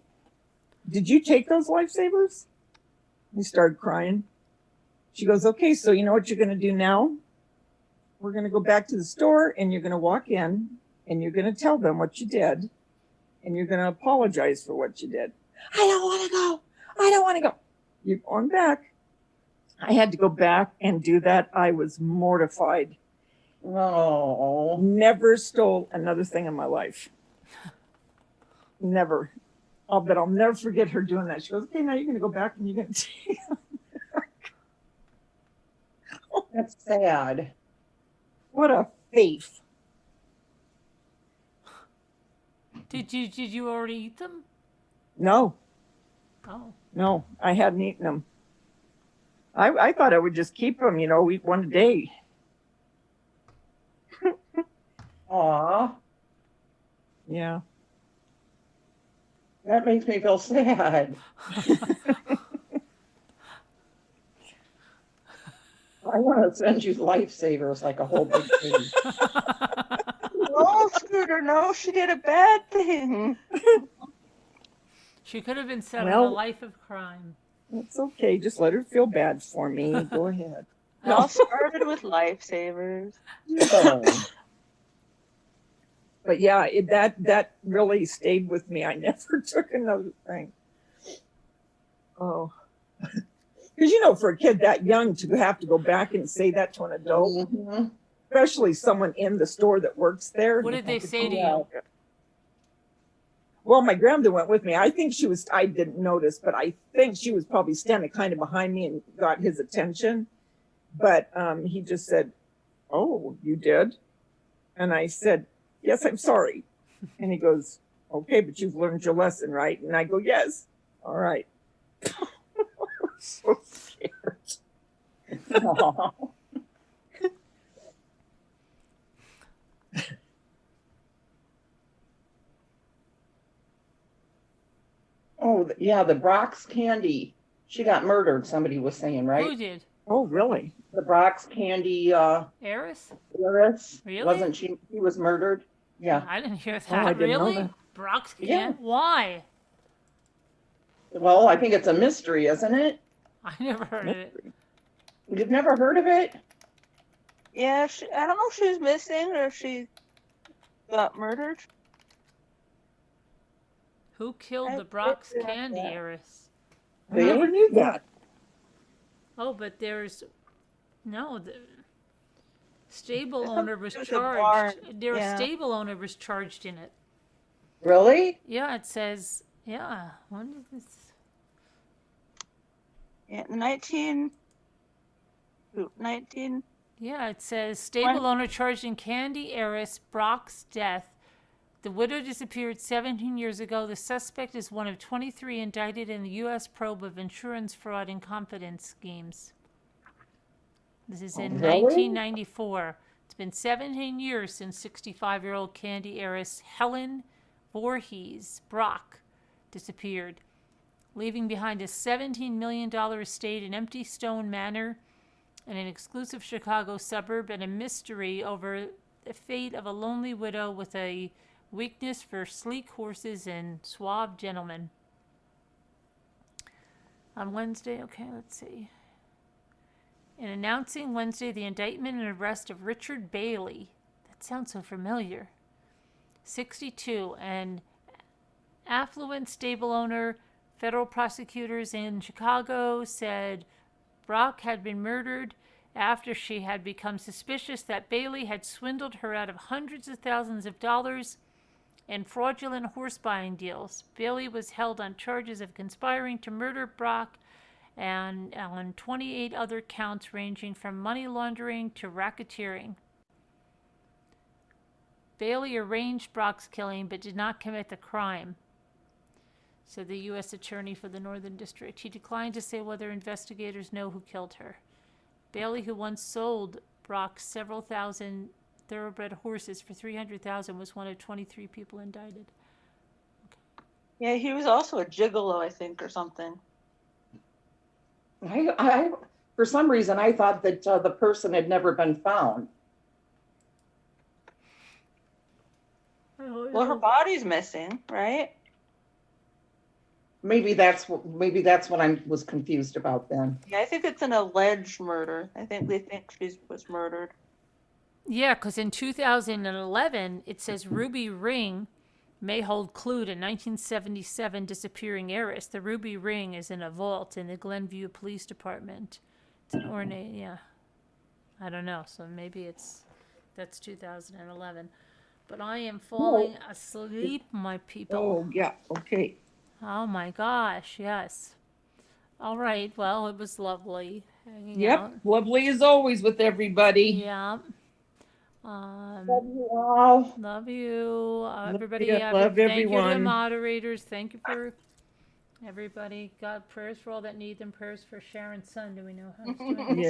"Did you take those Lifesavers?" We started crying. She goes, "Okay, so you know what you're going to do now? We're going to go back to the store and you're going to walk in and you're going to tell them what you did and you're going to apologize for what you did." "I don't want to go. I don't want to go." "You're going back." I had to go back and do that. I was mortified. Oh. Never stole another thing in my life. Never. But I'll never forget her doing that. She goes, "Okay, now you're going to go back and you're going to take them." That's sad. What a thief. Did you already eat them? No, Oh. no, I hadn't eaten them. I thought I would just keep them, eat one a day. Aw. Yeah. That makes me feel sad. I want to send you Lifesavers like a whole big thing. No, Scooter, no, she did a bad thing. She could have been set on a Well, life of crime. it's okay. Just let her feel bad for me. Go ahead. It all started with lifesavers. No. But yeah, that really stayed with me. I never took another thing. Oh. Because, you know, for a kid that young to have to go back and say that to an adult, especially someone in the store that works there. What did they say to you? Well, my grandmother went with me. I didn't notice, but I think she was probably standing kind of behind me and got his attention. But he just said, "Oh, you did?" And I said, "Yes, I'm sorry." And he goes, "Okay, but you've learned your lesson, right?" And I go, "Yes." All right. So scared. Oh, yeah, the Brock's Candy. She got murdered, somebody was saying, right? Who did? Oh, really? The Brock's Candy, Eris? Eris. Really? Wasn't she was murdered? Yeah. I didn't hear that. Oh, I didn't know Really? that. Brock's Yeah. can't? Why? Well, I think it's a mystery, isn't it? I never heard of it. You've never heard of it? Yeah, I don't know if she was missing or if she got murdered. Who killed I the Brock's did hear candy that. heiress? I never knew that. Oh, but there's no. The stable There's owner was there's a barn, charged. Their yeah. stable owner was charged in it. Really? Yeah, it says. Yeah, when did this? Yeah, 19. Yeah, it says stable When- owner charged in candy heiress Brock's death. The widow disappeared 17 years ago. The suspect is one of 23 indicted in the U.S. probe of insurance fraud and confidence schemes. This is in Really? 1994. It's been 17 years since 65-year-old candy heiress Helen Voorhees Brock disappeared, leaving behind a $17 million estate, an empty stone manor in an exclusive Chicago suburb, and a mystery over the fate of a lonely widow with a weakness for sleek horses and suave gentlemen. On Wednesday, okay, let's see. In announcing Wednesday the indictment and arrest of Richard Bailey, that sounds so familiar, 62, an affluent stable owner, federal prosecutors in Chicago said Brock had been murdered after she had become suspicious that Bailey had swindled her out of hundreds of thousands of dollars in fraudulent horse buying deals. Bailey was held on charges of conspiring to murder Brock and on 28 other counts ranging from money laundering to racketeering. Bailey arranged Brock's killing but did not commit the crime, said the U.S. Attorney for the Northern District. He declined to say whether investigators know who killed her. Bailey, who once sold Brock several thousand thoroughbred horses for $300,000, was one of 23 people indicted. Yeah, he was also a gigolo, I think, or something. I for some reason, I thought that the person had never been found. Well, her body's missing, right? Maybe that's what I was confused about then. Yeah, I think it's an alleged murder. I think they think she was murdered. Yeah, because in 2011, it says Ruby Ring may hold clue to 1977 disappearing heiress. The Ruby Ring is in a vault in the Glenview Police Department. It's an ornate, yeah. I don't know, so maybe that's 2011. But I am falling asleep, my people. Oh, yeah, okay. Oh my gosh, yes. All right, well, it was lovely hanging Yep, out. lovely as always with everybody. Yeah. Love you all. Love you. Everybody, you. Love thank you to the everyone. moderators. Thank you for everybody. God, prayers for all that need them. Prayers for Sharon's son. Do we know how he's doing? Yeah.